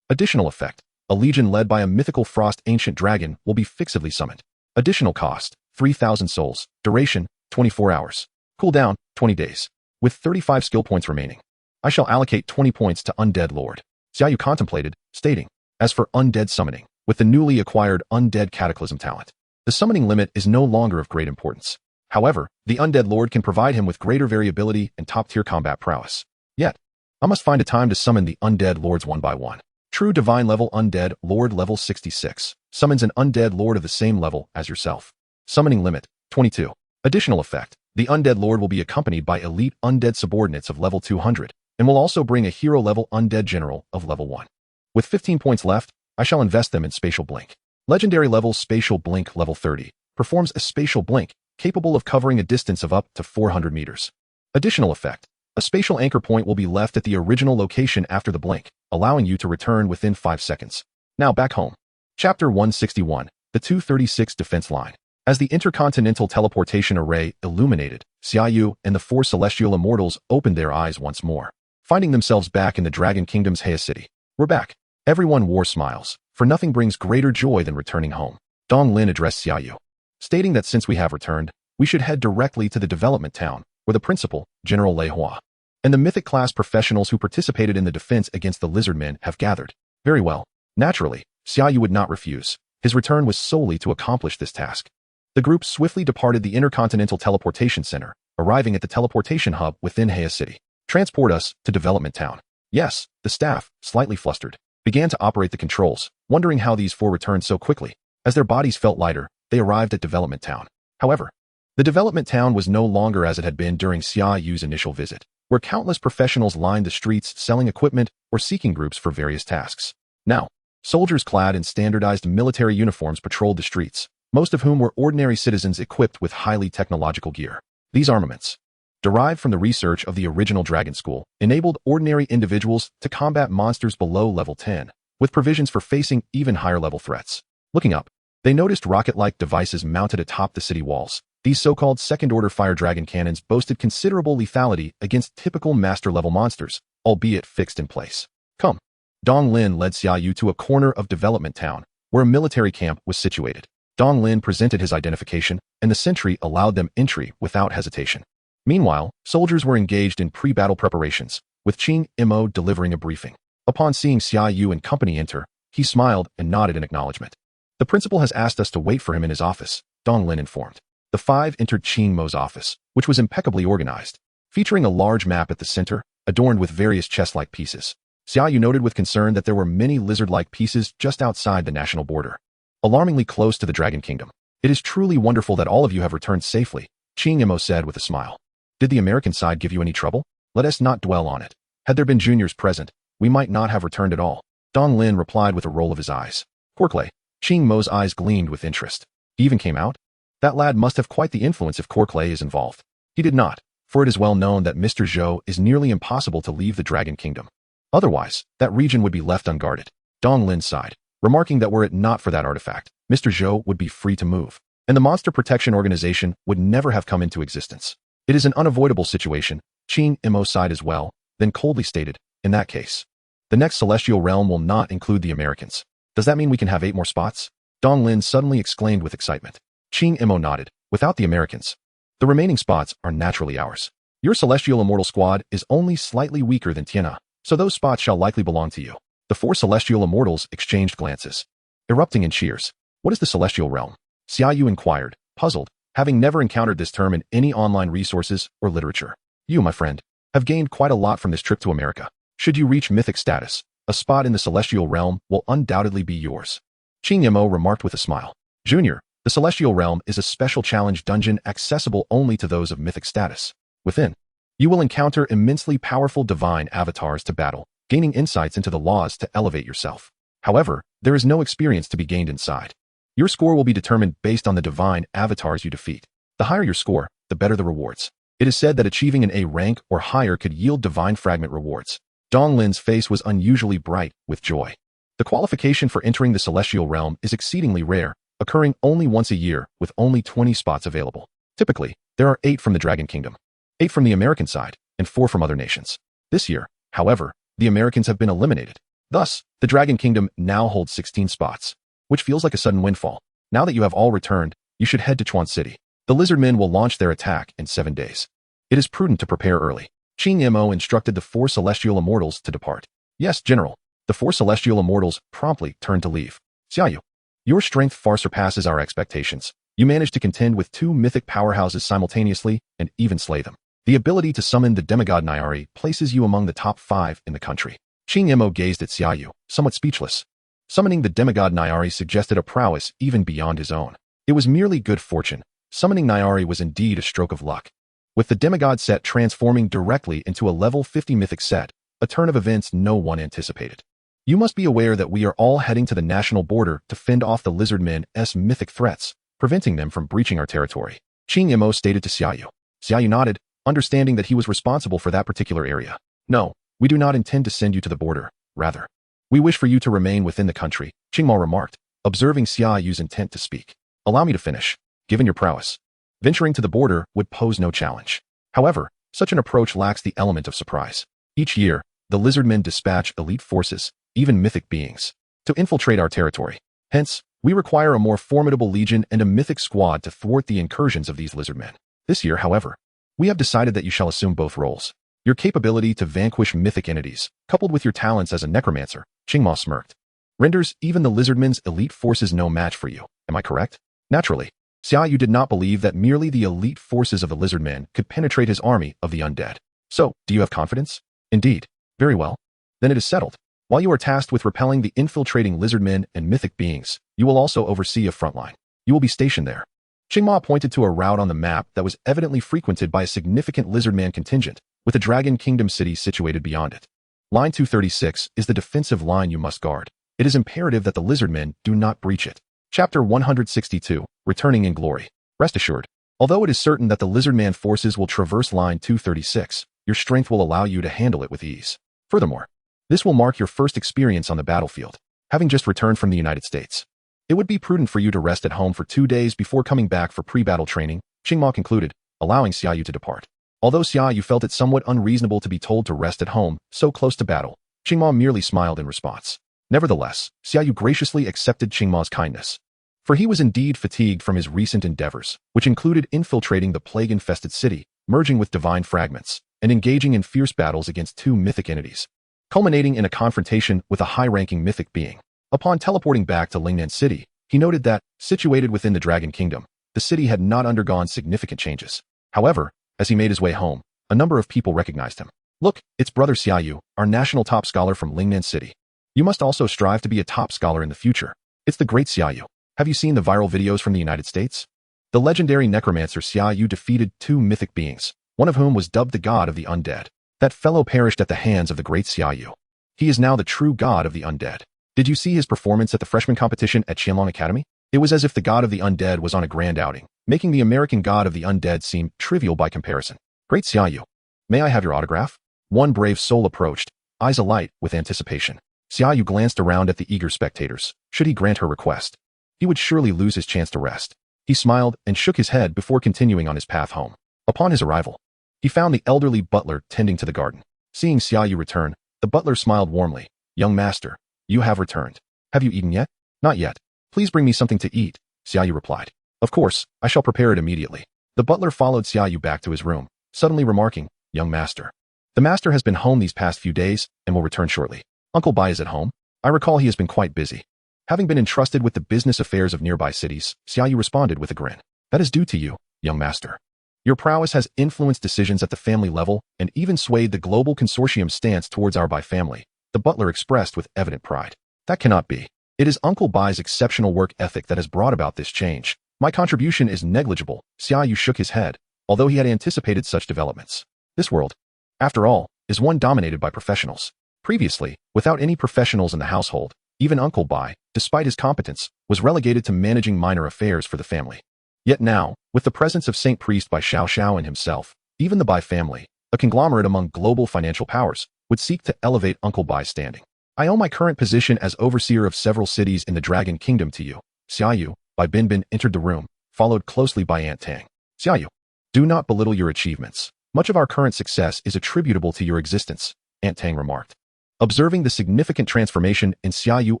Additional effect. A legion led by a mythical frost ancient dragon will be fixedly summoned. Additional cost, 3,000 souls. Duration, 24 hours. Cooldown, 20 days. With 35 skill points remaining, I shall allocate 20 points to Undead Lord. Xia Yu contemplated, stating, as for undead summoning, with the newly acquired Undead Cataclysm talent, the summoning limit is no longer of great importance. However, the Undead Lord can provide him with greater variability and top-tier combat prowess. Yet, I must find a time to summon the Undead Lords one by one. True Divine level Undead Lord level 66 summons an Undead Lord of the same level as yourself. Summoning limit, 22. Additional effect. The Undead Lord will be accompanied by elite undead subordinates of level 200, and will also bring a hero-level undead general of level 1. With 15 points left, I shall invest them in Spatial Blink. Legendary level Spatial Blink level 30 performs a Spatial Blink capable of covering a distance of up to 400 meters. Additional effect. A spatial anchor point will be left at the original location after the blink, allowing you to return within 5 seconds. Now back home. Chapter 161, the 236 Defense Line. As the intercontinental teleportation array illuminated, Xia Yu and the 4 celestial immortals opened their eyes once more, finding themselves back in the Dragon Kingdom's Hea City. We're back. Everyone wore smiles, for nothing brings greater joy than returning home. Dong Lin addressed Xia Yu, stating that since we have returned, we should head directly to the development town, where the principal, General Lei Hua, and the mythic class professionals who participated in the defense against the lizardmen have gathered. Very well. Naturally, Xia Yu would not refuse. His return was solely to accomplish this task. The group swiftly departed the Intercontinental Teleportation Center, arriving at the teleportation hub within Heya City. Transport us to Development Town. Yes, the staff, slightly flustered, began to operate the controls, wondering how these four returned so quickly. As their bodies felt lighter, they arrived at Development Town. However, the Development Town was no longer as it had been during Xia Yu's initial visit, where countless professionals lined the streets selling equipment or seeking groups for various tasks. Now, soldiers clad in standardized military uniforms patrolled the streets, most of whom were ordinary citizens equipped with highly technological gear. These armaments, derived from the research of the original Dragon School, enabled ordinary individuals to combat monsters below level 10, with provisions for facing even higher-level threats. Looking up, they noticed rocket-like devices mounted atop the city walls. These so-called second-order fire dragon cannons boasted considerable lethality against typical master-level monsters, albeit fixed in place. Come. Dong Lin led Xia Yu to a corner of Development Town, where a military camp was situated. Dong Lin presented his identification, and the sentry allowed them entry without hesitation. Meanwhile, soldiers were engaged in pre-battle preparations, with Qing Mo delivering a briefing. Upon seeing Xia Yu and company enter, he smiled and nodded in acknowledgement. The principal has asked us to wait for him in his office, Dong Lin informed. The five entered Qing Mo's office, which was impeccably organized, featuring a large map at the center, adorned with various chess-like pieces. Xia Yu noted with concern that there were many lizard-like pieces just outside the national border, alarmingly close to the Dragon Kingdom. It is truly wonderful that all of you have returned safely, Qing Mo said with a smile. Did the American side give you any trouble? Let us not dwell on it. Had there been juniors present, we might not have returned at all. Dong Lin replied with a roll of his eyes. Corklay. Qing Mo's eyes gleamed with interest. He even came out? That lad must have quite the influence if Corklay is involved. He did not, for it is well known that Mr. Zhou is nearly impossible to leave the Dragon Kingdom. Otherwise, that region would be left unguarded. Dong Lin sighed, remarking that were it not for that artifact, Mr. Zhou would be free to move, and the Monster Protection Organization would never have come into existence. It is an unavoidable situation, Qing Mo sighed as well, then coldly stated, in that case, the next celestial realm will not include the Americans. Does that mean we can have 8 more spots? Dong Lin suddenly exclaimed with excitement. Qing Mo nodded, without the Americans. The remaining spots are naturally ours. Your Celestial Immortal squad is only slightly weaker than Tiana, so those spots shall likely belong to you. The 4 Celestial Immortals exchanged glances, erupting in cheers. What is the Celestial Realm? Xia Yu inquired, puzzled, having never encountered this term in any online resources or literature. You, my friend, have gained quite a lot from this trip to America. Should you reach mythic status, a spot in the Celestial Realm will undoubtedly be yours. Qing Mo remarked with a smile. Junior, the Celestial Realm is a special challenge dungeon accessible only to those of mythic status. Within, you will encounter immensely powerful divine avatars to battle, gaining insights into the laws to elevate yourself. However, there is no experience to be gained inside. Your score will be determined based on the divine avatars you defeat. The higher your score, the better the rewards. It is said that achieving an A rank or higher could yield divine fragment rewards. Dong Lin's face was unusually bright with joy. The qualification for entering the Celestial Realm is exceedingly rare, occurring only once a year with only 20 spots available. Typically, there are 8 from the Dragon Kingdom, 8 from the American side, and 4 from other nations. This year, however, the Americans have been eliminated. Thus, the Dragon Kingdom now holds 16 spots, which feels like a sudden windfall. Now that you have all returned, you should head to Chuan City. The Lizardmen will launch their attack in 7 days. It is prudent to prepare early. Qing Mo instructed the 4 Celestial Immortals to depart. Yes, General. The 4 Celestial Immortals promptly turned to leave. Xia Yu, your strength far surpasses our expectations. You managed to contend with 2 mythic powerhouses simultaneously and even slay them. The ability to summon the demigod Nyari places you among the top 5 in the country. Qing Mo gazed at Xia Yu, somewhat speechless. Summoning the demigod Nyari suggested a prowess even beyond his own. It was merely good fortune. Summoning Nyari was indeed a stroke of luck. With the demigod set transforming directly into a level 50 mythic set, a turn of events no one anticipated. You must be aware that we are all heading to the national border to fend off the Lizardmen's mythic threats, preventing them from breaching our territory. Qing Mo stated to Xia Yu. Xia Yu nodded, understanding that he was responsible for that particular area. No, we do not intend to send you to the border. Rather, we wish for you to remain within the country, Qing Mo remarked, observing Xia Yu's intent to speak. Allow me to finish. Given your prowess, venturing to the border would pose no challenge. However, such an approach lacks the element of surprise. Each year, the Lizardmen dispatch elite forces, even mythic beings, to infiltrate our territory. Hence, we require a more formidable legion and a mythic squad to thwart the incursions of these Lizardmen. This year, however, we have decided that you shall assume both roles. Your capability to vanquish mythic entities, coupled with your talents as a necromancer, Qingma smirked, renders even the lizardmen's elite forces no match for you. Am I correct? Naturally, Xia Yu did not believe that merely the elite forces of the lizardmen could penetrate his army of the undead. So, do you have confidence? Indeed. Very well. Then it is settled. While you are tasked with repelling the infiltrating lizardmen and mythic beings, you will also oversee a front line. You will be stationed there. Qingma pointed to a route on the map that was evidently frequented by a significant lizardman contingent, with a Dragon Kingdom city situated beyond it. Line 236 is the defensive line you must guard. It is imperative that the lizardmen do not breach it. Chapter 162, Returning in Glory. Rest assured, although it is certain that the lizardman forces will traverse line 236, your strength will allow you to handle it with ease. Furthermore, this will mark your first experience on the battlefield, having just returned from the United States. It would be prudent for you to rest at home for 2 days before coming back for pre-battle training, Qingma concluded, allowing Xia Yu to depart. Although Xia Yu felt it somewhat unreasonable to be told to rest at home, so close to battle, Qingma merely smiled in response. Nevertheless, Xia Yu graciously accepted Qingma's kindness. For he was indeed fatigued from his recent endeavors, which included infiltrating the plague-infested city, merging with divine fragments, and engaging in fierce battles against 2 mythic entities, culminating in a confrontation with a high-ranking mythic being. Upon teleporting back to Lingnan City, he noted that, situated within the Dragon Kingdom, the city had not undergone significant changes. However, as he made his way home, a number of people recognized him. Look, it's brother Xia Yu, our national top scholar from Lingnan City. You must also strive to be a top scholar in the future. It's the great Xia Yu. Have you seen the viral videos from the United States? The legendary necromancer Xia Yu defeated 2 mythic beings, one of whom was dubbed the god of the undead. That fellow perished at the hands of the great Xia Yu. He is now the true god of the undead. Did you see his performance at the freshman competition at Qianlong Academy? It was as if the god of the undead was on a grand outing, making the American god of the undead seem trivial by comparison. Great Xia Yu. May I have your autograph? One brave soul approached, eyes alight with anticipation. Xia Yu glanced around at the eager spectators. Should he grant her request, he would surely lose his chance to rest. He smiled and shook his head before continuing on his path home. Upon his arrival, he found the elderly butler tending to the garden. Seeing Xia Yu return, the butler smiled warmly. Young master, you have returned. Have you eaten yet? Not yet. Please bring me something to eat, Xia Yu replied. Of course, I shall prepare it immediately. The butler followed Xia Yu back to his room, suddenly remarking, young master. The master has been home these past few days and will return shortly. Uncle Bai is at home. I recall he has been quite busy. Having been entrusted with the business affairs of nearby cities, Xia Yu responded with a grin. That is due to you, young master. Your prowess has influenced decisions at the family level and even swayed the global consortium's stance towards our Bai family, the butler expressed with evident pride. That cannot be. It is Uncle Bai's exceptional work ethic that has brought about this change. My contribution is negligible, Xia Yu shook his head, although he had anticipated such developments. This world, after all, is one dominated by professionals. Previously, without any professionals in the household, even Uncle Bai, despite his competence, was relegated to managing minor affairs for the family. Yet now, with the presence of Saint Priest Bai Xiao and himself, even the Bai family, a conglomerate among global financial powers, would seek to elevate Uncle Bai's standing. I owe my current position as overseer of several cities in the Dragon Kingdom to you. Xia Yu, Bai Binbin entered the room, followed closely by Aunt Tang. Xia Yu, do not belittle your achievements. Much of our current success is attributable to your existence, Aunt Tang remarked, observing the significant transformation in Xia Yu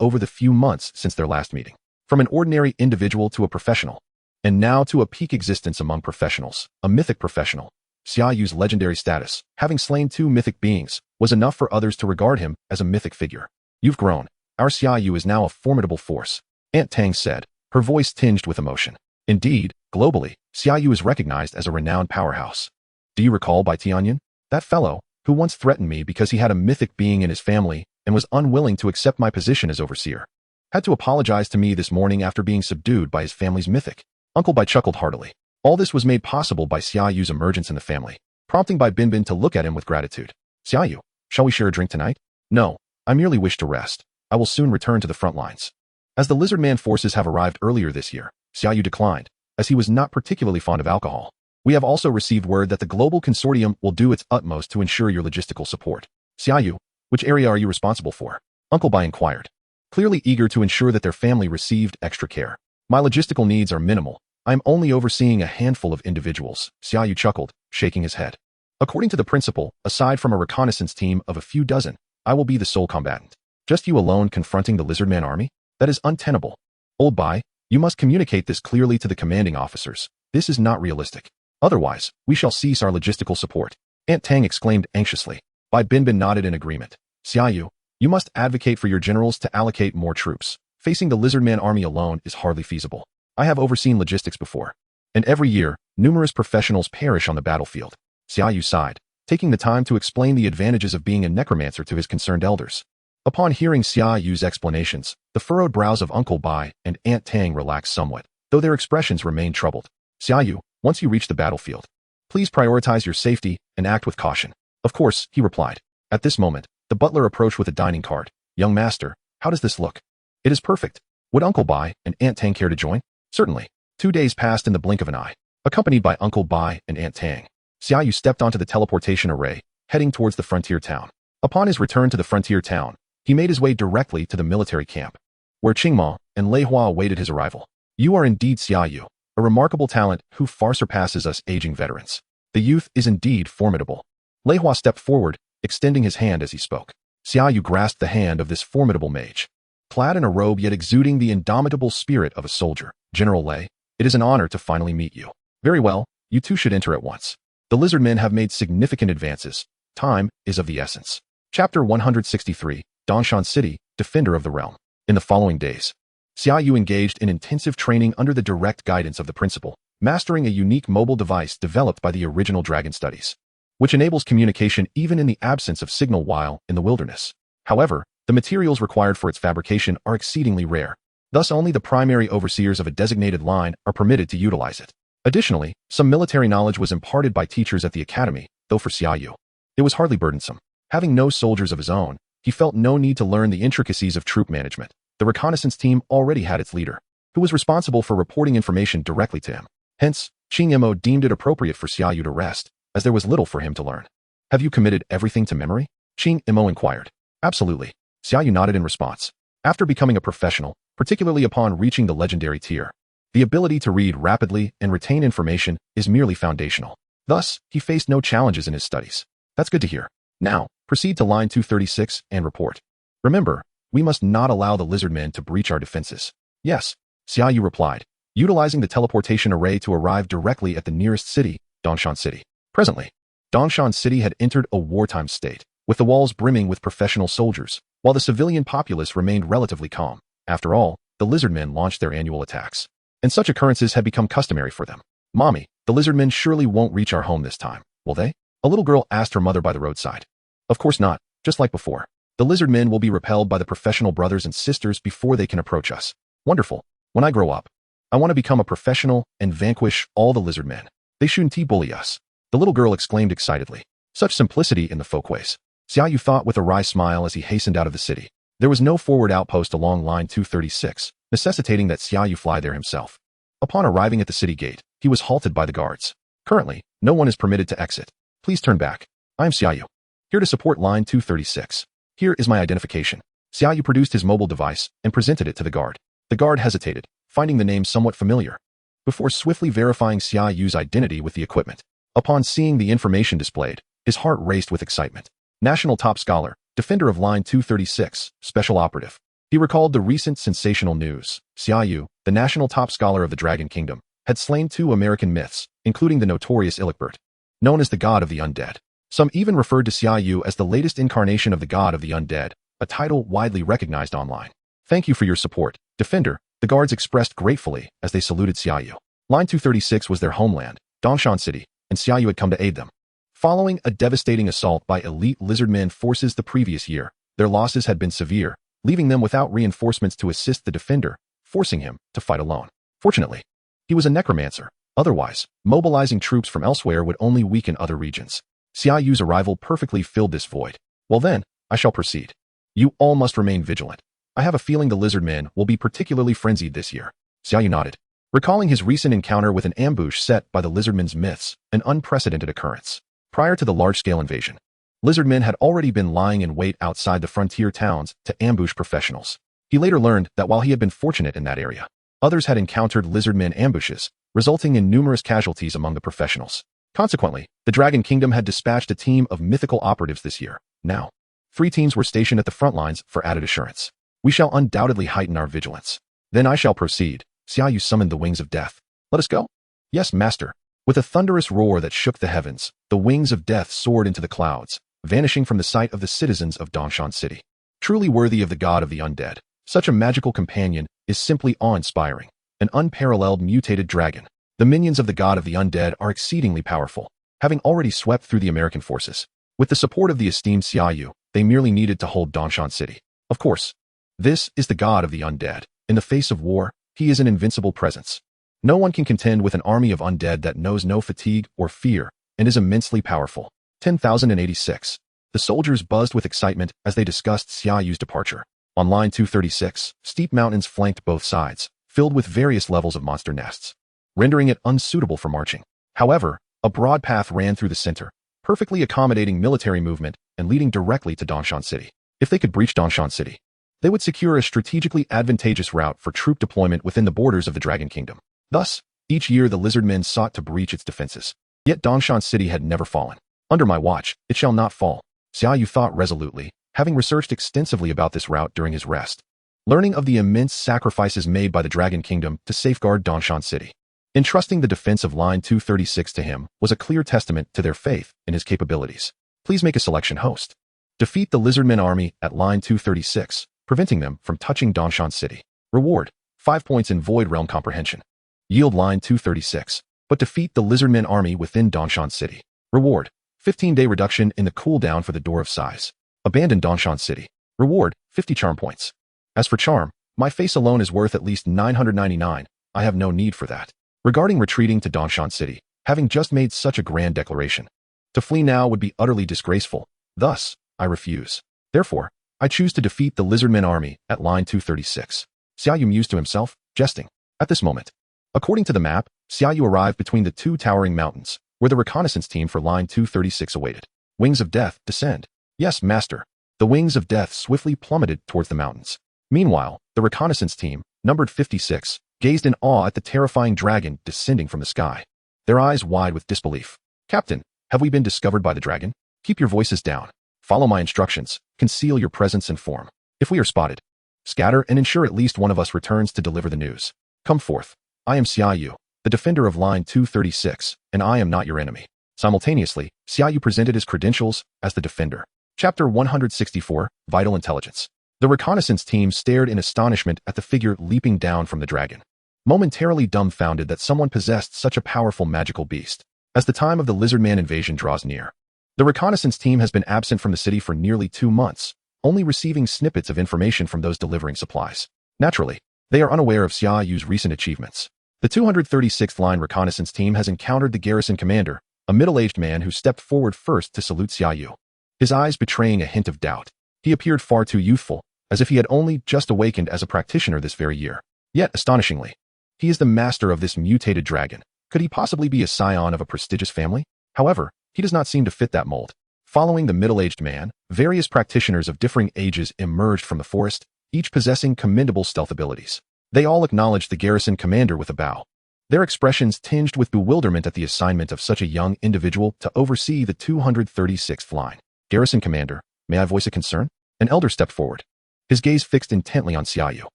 over the few months since their last meeting. From an ordinary individual to a professional, and now to a peak existence among professionals, a mythic professional. Xia Yu's legendary status, having slain 2 mythic beings, was enough for others to regard him as a mythic figure. You've grown. Our Xia Yu is now a formidable force, Aunt Tang said, her voice tinged with emotion. Indeed, globally, Xia Yu is recognized as a renowned powerhouse. Do you recall Bai Tianyan? That fellow, who once threatened me because he had a mythic being in his family and was unwilling to accept my position as overseer, had to apologize to me this morning after being subdued by his family's mythic. Uncle Bai chuckled heartily. All this was made possible by Xia Yu's emergence in the family, prompting Bai Binbin to look at him with gratitude. Xia Yu, shall we share a drink tonight? No, I merely wish to rest. I will soon return to the front lines. As the Lizardman forces have arrived earlier this year, Xia Yu declined, as he was not particularly fond of alcohol. We have also received word that the global consortium will do its utmost to ensure your logistical support. Xia Yu, which area are you responsible for? Uncle Bai inquired, clearly eager to ensure that their family received extra care. My logistical needs are minimal. I am only overseeing a handful of individuals, Xia Yu chuckled, shaking his head. According to the principal, aside from a reconnaissance team of a few dozen, I will be the sole combatant. Just you alone confronting the Lizardman army? That is untenable. Old Bai, you must communicate this clearly to the commanding officers. This is not realistic. Otherwise, we shall cease our logistical support. Aunt Tang exclaimed anxiously. Bai Binbin nodded in agreement. Xia Yu, you must advocate for your generals to allocate more troops. Facing the lizardman army alone is hardly feasible. I have overseen logistics before. And every year, numerous professionals perish on the battlefield. Xia Yu sighed, taking the time to explain the advantages of being a necromancer to his concerned elders. Upon hearing Xia Yu's explanations, the furrowed brows of Uncle Bai and Aunt Tang relaxed somewhat, though their expressions remained troubled. Xia Yu, once you reach the battlefield, please prioritize your safety and act with caution. Of course, he replied. At this moment, the butler approached with a dining card. Young master, how does this look? It is perfect. Would Uncle Bai and Aunt Tang care to join? Certainly. 2 days passed in the blink of an eye. Accompanied by Uncle Bai and Aunt Tang, Xia Yu stepped onto the teleportation array, heading towards the frontier town. Upon his return to the frontier town, he made his way directly to the military camp, where Qingma and Lei Hua awaited his arrival. You are indeed Xia Yu, a remarkable talent who far surpasses us aging veterans. The youth is indeed formidable. Lei Hua stepped forward, extending his hand as he spoke. Xia Yu grasped the hand of this formidable mage. Clad in a robe yet exuding the indomitable spirit of a soldier, General Lei, it is an honor to finally meet you. Very well, you two should enter at once. The lizardmen have made significant advances. Time is of the essence. Chapter 163, Dongshan City, Defender of the Realm. In the following days, Xia Yu engaged in intensive training under the direct guidance of the principal, mastering a unique mobile device developed by the original Dragon Studies, which enables communication even in the absence of signal while in the wilderness. However, the materials required for its fabrication are exceedingly rare. Thus, only the primary overseers of a designated line are permitted to utilize it. Additionally, some military knowledge was imparted by teachers at the academy, though for Xia Yu, it was hardly burdensome. Having no soldiers of his own, he felt no need to learn the intricacies of troop management. The reconnaissance team already had its leader, who was responsible for reporting information directly to him. Hence, Qing Mo deemed it appropriate for Xia Yu to rest, as there was little for him to learn. Have you committed everything to memory? Qing Mo inquired. Absolutely. Xia Yu nodded in response. After becoming a professional, particularly upon reaching the legendary tier, the ability to read rapidly and retain information is merely foundational. Thus, he faced no challenges in his studies. That's good to hear. Now, proceed to line 236 and report. Remember, we must not allow the lizardmen to breach our defenses. Yes, Xia Yu replied, utilizing the teleportation array to arrive directly at the nearest city, Dongshan City. Presently, Dongshan City had entered a wartime state, with the walls brimming with professional soldiers, while the civilian populace remained relatively calm. After all, the lizardmen launched their annual attacks, and such occurrences had become customary for them. Mommy, the lizardmen surely won't reach our home this time, will they? A little girl asked her mother by the roadside. Of course not, just like before. The lizardmen will be repelled by the professional brothers and sisters before they can approach us. Wonderful. When I grow up, I want to become a professional and vanquish all the lizardmen. They shouldn't bully us. The little girl exclaimed excitedly. Such simplicity in the folkways. Xia Yu thought with a wry smile as he hastened out of the city. There was no forward outpost along line 236, necessitating that Xia Yu fly there himself. Upon arriving at the city gate, he was halted by the guards. Currently, no one is permitted to exit. Please turn back. I am Xia Yu, here to support line 236. Here is my identification. Xia Yu produced his mobile device and presented it to the guard. The guard hesitated, finding the name somewhat familiar, before swiftly verifying Xia Yu's identity with the equipment. Upon seeing the information displayed, his heart raced with excitement. National Top Scholar, Defender of Line 236, Special Operative. He recalled the recent sensational news. Xia Yu, the National Top Scholar of the Dragon Kingdom, had slain 2 American myths, including the notorious Illichbert, known as the God of the Undead. Some even referred to Xia Yu as the latest incarnation of the God of the Undead, a title widely recognized online. Thank you for your support, Defender, the guards expressed gratefully as they saluted Xia Yu. Line 236 was their homeland, Dongshan City, and Xia Yu had come to aid them. Following a devastating assault by elite lizardmen forces the previous year, their losses had been severe, leaving them without reinforcements to assist the defender, forcing him to fight alone. Fortunately, he was a necromancer. Otherwise, mobilizing troops from elsewhere would only weaken other regions. Xia Yu's arrival perfectly filled this void. Well then, I shall proceed. You all must remain vigilant. I have a feeling the lizardmen will be particularly frenzied this year. Xia Yu nodded, recalling his recent encounter with an ambush set by the lizardmen's myths, an unprecedented occurrence. Prior to the large-scale invasion, lizardmen had already been lying in wait outside the frontier towns to ambush professionals. He later learned that while he had been fortunate in that area, others had encountered lizardmen ambushes, resulting in numerous casualties among the professionals. Consequently, the Dragon Kingdom had dispatched a team of mythical operatives this year. Now, 3 teams were stationed at the front lines for added assurance. We shall undoubtedly heighten our vigilance. Then I shall proceed. Xia Yu summoned the wings of death. Let us go? Yes, master. With a thunderous roar that shook the heavens, the wings of death soared into the clouds, vanishing from the sight of the citizens of Dongshan City. Truly worthy of the god of the undead, such a magical companion is simply awe-inspiring. An unparalleled mutated dragon. The minions of the god of the undead are exceedingly powerful, having already swept through the American forces. With the support of the esteemed Xia Yu, they merely needed to hold Dongshan City. Of course, this is the god of the undead. In the face of war, he is an invincible presence. No one can contend with an army of undead that knows no fatigue or fear and is immensely powerful. 10,086. The soldiers buzzed with excitement as they discussed Xia Yu's departure. On line 236, steep mountains flanked both sides, filled with various levels of monster nests, rendering it unsuitable for marching. However, a broad path ran through the center, perfectly accommodating military movement and leading directly to Dongshan City. If they could breach Dongshan City, they would secure a strategically advantageous route for troop deployment within the borders of the Dragon Kingdom. Thus, each year the lizardmen sought to breach its defenses. Yet Dongshan City had never fallen. Under my watch, it shall not fall, Xia Yu thought resolutely, having researched extensively about this route during his rest, learning of the immense sacrifices made by the Dragon Kingdom to safeguard Dongshan City. Entrusting the defense of line 236 to him was a clear testament to their faith in his capabilities. Please make a selection, host. Defeat the lizardmen army at line 236, preventing them from touching Dongshan City. Reward, 5 points in Void Realm Comprehension. Yield line 236, but defeat the lizardmen army within Dongshan City. Reward, 15-day reduction in the cooldown for the Door of Sighs. Abandon Dongshan City. Reward, 50 charm points. As for charm, my face alone is worth at least 999. I have no need for that. Regarding retreating to Dongshan City, having just made such a grand declaration, to flee now would be utterly disgraceful. Thus, I refuse. Therefore, I choose to defeat the lizardmen army at line 236. Xia Yu mused to himself, jesting. At this moment, according to the map, Xia Yu arrived between the two towering mountains, where the reconnaissance team for line 236 awaited. Wings of Death, descend. Yes, master. The wings of death swiftly plummeted towards the mountains. Meanwhile, the reconnaissance team, numbered 56, gazed in awe at the terrifying dragon descending from the sky, their eyes wide with disbelief. Captain, have we been discovered by the dragon? Keep your voices down. Follow my instructions. Conceal your presence and form. If we are spotted, scatter and ensure at least one of us returns to deliver the news. Come forth. I am Xia Yu, the defender of line 236, and I am not your enemy. Simultaneously, Xia Yu presented his credentials as the defender. Chapter 164, Vital Intelligence. The reconnaissance team stared in astonishment at the figure leaping down from the dragon, momentarily dumbfounded that someone possessed such a powerful magical beast. As the time of the Lizardman invasion draws near, the reconnaissance team has been absent from the city for nearly 2 months, only receiving snippets of information from those delivering supplies. Naturally, they are unaware of Xia Yu's recent achievements. The 236th Line reconnaissance team has encountered the garrison commander, a middle-aged man who stepped forward first to salute Xia Yu, his eyes betraying a hint of doubt. He appeared far too youthful, as if he had only just awakened as a practitioner this very year. Yet, astonishingly, he is the master of this mutated dragon. Could he possibly be a scion of a prestigious family? However, he does not seem to fit that mold. Following the middle-aged man, various practitioners of differing ages emerged from the forest, each possessing commendable stealth abilities. They all acknowledged the garrison commander with a bow, their expressions tinged with bewilderment at the assignment of such a young individual to oversee the 236th Line. Garrison commander, may I voice a concern? An elder stepped forward, his gaze fixed intently on Xia Yu.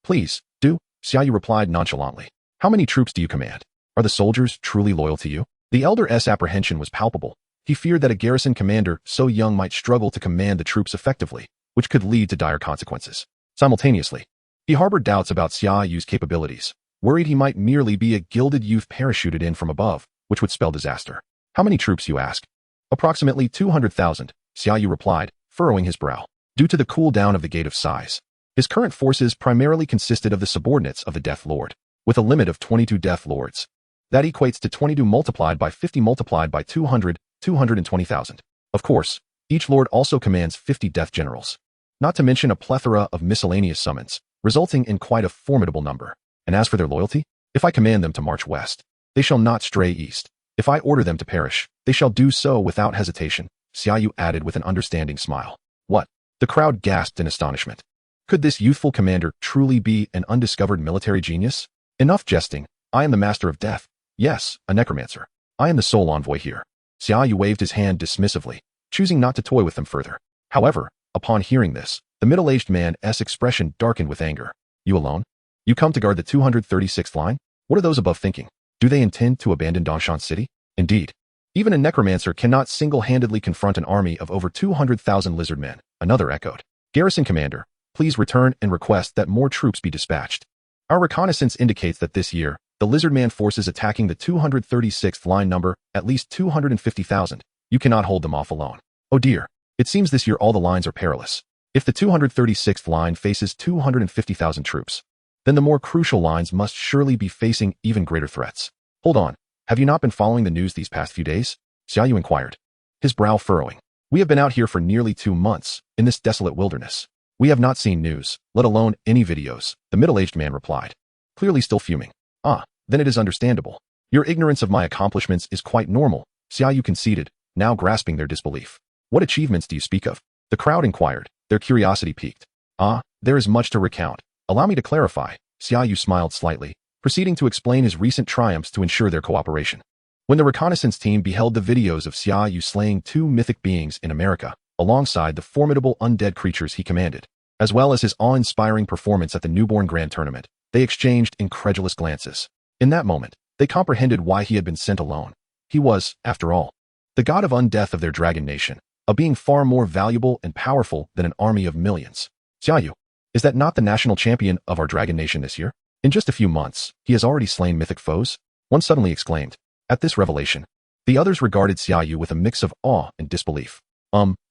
Please, do, Xia Yu replied nonchalantly. How many troops do you command? Are the soldiers truly loyal to you? The elder's apprehension was palpable. He feared that a garrison commander so young might struggle to command the troops effectively, which could lead to dire consequences. Simultaneously, he harbored doubts about Xia Yu's capabilities, worried he might merely be a gilded youth parachuted in from above, which would spell disaster. How many troops, you ask? Approximately 200,000, Xia Yu replied, furrowing his brow. Due to the cool down of the Gate of Sighs, his current forces primarily consisted of the subordinates of the Death Lord, with a limit of 22 Death Lords. That equates to 22 multiplied by 50 multiplied by 200, 220,000. Of course, each lord also commands 50 death generals, not to mention a plethora of miscellaneous summons, resulting in quite a formidable number. And as for their loyalty, if I command them to march west, they shall not stray east. If I order them to perish, they shall do so without hesitation, Xia Yu added with an understanding smile. What? The crowd gasped in astonishment. Could this youthful commander truly be an undiscovered military genius? Enough jesting. I am the master of death. Yes, a necromancer. I am the sole envoy here. Xia Yu waved his hand dismissively, choosing not to toy with them further. However, upon hearing this, the middle-aged man's expression darkened with anger. You alone? You come to guard the 236th Line? What are those above thinking? Do they intend to abandon Dongshan City? Indeed, even a necromancer cannot single-handedly confront an army of over 200,000 lizard men, another echoed. Garrison commander, please return and request that more troops be dispatched. Our reconnaissance indicates that this year, the lizardman forces attacking the 236th line number at least 250,000. You cannot hold them off alone. Oh dear, it seems this year all the lines are perilous. If the 236th line faces 250,000 troops, then the more crucial lines must surely be facing even greater threats. Hold on, have you not been following the news these past few days? Xia Yu inquired, his brow furrowing. We have been out here for nearly 2 months, in this desolate wilderness. We have not seen news, let alone any videos, the middle-aged man replied, clearly still fuming. Ah, then it is understandable. Your ignorance of my accomplishments is quite normal, Xia Yu conceded, now grasping their disbelief. What achievements do you speak of? The crowd inquired, their curiosity piqued. Ah, there is much to recount. Allow me to clarify, Xia Yu smiled slightly, proceeding to explain his recent triumphs to ensure their cooperation. When the reconnaissance team beheld the videos of Xia Yu slaying 2 mythic beings in America, alongside the formidable undead creatures he commanded, as well as his awe-inspiring performance at the newborn grand tournament, they exchanged incredulous glances. In that moment, they comprehended why he had been sent alone. He was, after all, the god of undeath of their dragon nation, a being far more valuable and powerful than an army of millions. Xia Yu, is that not the national champion of our dragon nation this year? In just a few months, he has already slain mythic foes? One suddenly exclaimed. At this revelation, the others regarded Xia Yu with a mix of awe and disbelief.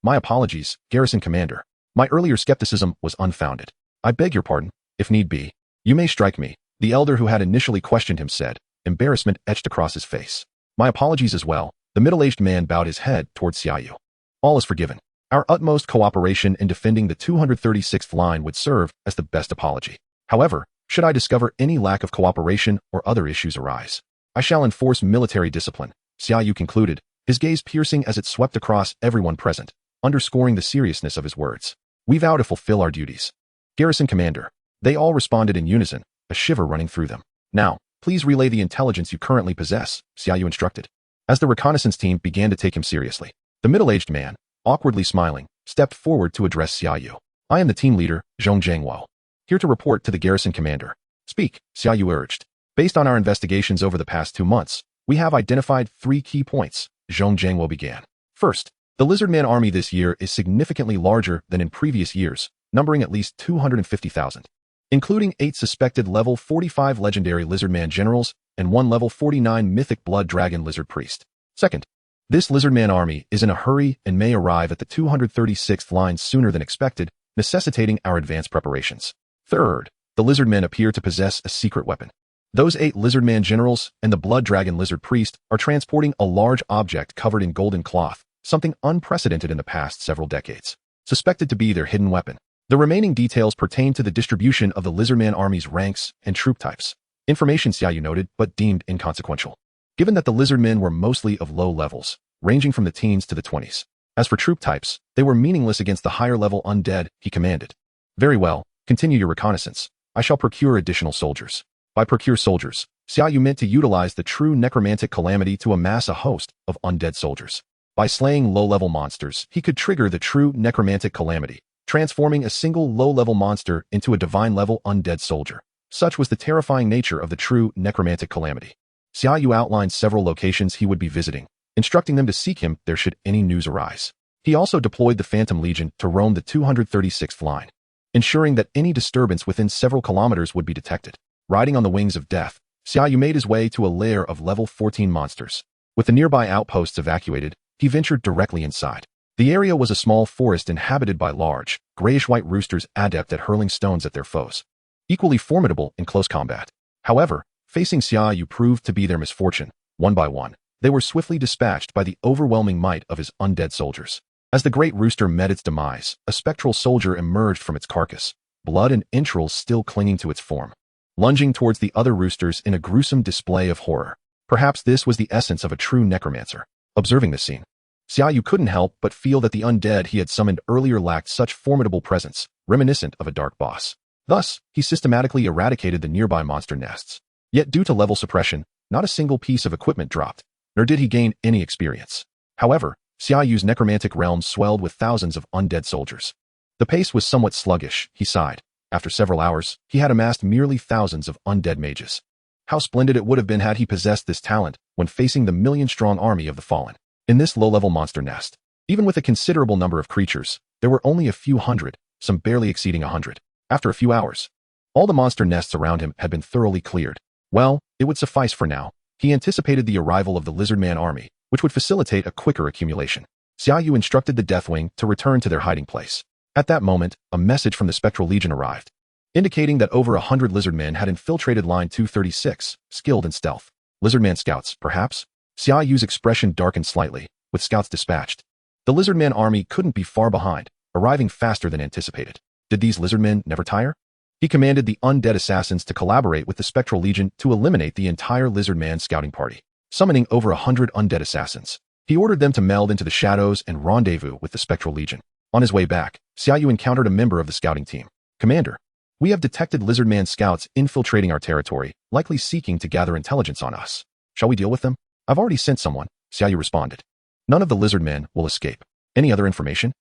My apologies, Garrison Commander. My earlier skepticism was unfounded. I beg your pardon, if need be. You may strike me, the elder who had initially questioned him said, embarrassment etched across his face. My apologies as well. The middle-aged man bowed his head towards Xia Yu. All is forgiven. Our utmost cooperation in defending the 236th line would serve as the best apology. However, should I discover any lack of cooperation or other issues arise, I shall enforce military discipline, Xia Yu concluded, his gaze piercing as it swept across everyone present, underscoring the seriousness of his words. We vow to fulfill our duties. Garrison Commander. They all responded in unison, a shiver running through them. Now, please relay the intelligence you currently possess, Xia Yu instructed. As the reconnaissance team began to take him seriously, the middle-aged man, awkwardly smiling, stepped forward to address Xia Yu. I am the team leader, Zhong Zhangwo, here to report to the garrison commander. Speak, Xia Yu urged. Based on our investigations over the past 2 months, we have identified 3 key points, Zhong Zhangwo began. First, the Lizardman army this year is significantly larger than in previous years, numbering at least 250,000, including 8 suspected level 45 legendary Lizardman generals and 1 level 49 mythic blood dragon lizard priest. Second, this Lizardman army is in a hurry and may arrive at the 236th line sooner than expected, necessitating our advanced preparations. Third, the Lizardmen appear to possess a secret weapon. Those 8 Lizardman generals and the blood dragon lizard priest are transporting a large object covered in golden cloth, something unprecedented in the past several decades, suspected to be their hidden weapon. The remaining details pertain to the distribution of the Lizardman army's ranks and troop types. Information Xia Yu noted but deemed inconsequential, given that the Lizardmen were mostly of low levels, ranging from the teens to the 20s. As for troop types, they were meaningless against the higher-level undead he commanded. Very well, continue your reconnaissance. I shall procure additional soldiers. By procure soldiers, Xia Yu meant to utilize the true necromantic calamity to amass a host of undead soldiers. By slaying low-level monsters, he could trigger the true necromantic calamity, transforming a single low-level monster into a divine-level undead soldier. Such was the terrifying nature of the true necromantic calamity. Xia Yu outlined several locations he would be visiting, instructing them to seek him there should any news arise. He also deployed the Phantom Legion to roam the 236th line, ensuring that any disturbance within several kilometers would be detected. Riding on the wings of death, Xia Yu made his way to a lair of level 14 monsters. With the nearby outposts evacuated, he ventured directly inside. The area was a small forest inhabited by large, grayish-white roosters adept at hurling stones at their foes, equally formidable in close combat. However, facing Xia Yu proved to be their misfortune. One by one, they were swiftly dispatched by the overwhelming might of his undead soldiers. As the great rooster met its demise, a spectral soldier emerged from its carcass, blood and entrails still clinging to its form, lunging towards the other roosters in a gruesome display of horror. Perhaps this was the essence of a true necromancer. Observing this scene, Xia Yu couldn't help but feel that the undead he had summoned earlier lacked such formidable presence, reminiscent of a dark boss. Thus, he systematically eradicated the nearby monster nests. Yet due to level suppression, not a single piece of equipment dropped, nor did he gain any experience. However, Xia Yu's necromantic realm swelled with thousands of undead soldiers. The pace was somewhat sluggish, he sighed. After several hours, he had amassed merely thousands of undead mages. How splendid it would have been had he possessed this talent when facing the million-strong army of the fallen. In this low-level monster nest, even with a considerable number of creatures, there were only a few hundred, some barely exceeding 100. After a few hours, all the monster nests around him had been thoroughly cleared. Well, it would suffice for now. He anticipated the arrival of the Lizardman army, which would facilitate a quicker accumulation. Xia Yu instructed the Deathwing to return to their hiding place. At that moment, a message from the Spectral Legion arrived, indicating that over 100 Lizardmen had infiltrated Line 236, skilled in stealth. Lizardman scouts, perhaps? Xia Yu's expression darkened slightly, with scouts dispatched. The Lizardman army couldn't be far behind, arriving faster than anticipated. Did these Lizardmen never tire? He commanded the undead assassins to collaborate with the Spectral Legion to eliminate the entire Lizardman scouting party. Summoning over 100 undead assassins, he ordered them to meld into the shadows and rendezvous with the Spectral Legion. On his way back, Xia Yu encountered a member of the scouting team. Commander, we have detected Lizardman scouts infiltrating our territory, likely seeking to gather intelligence on us. Shall we deal with them? I've already sent someone, Xia Yu responded. None of the Lizardmen will escape. Any other information?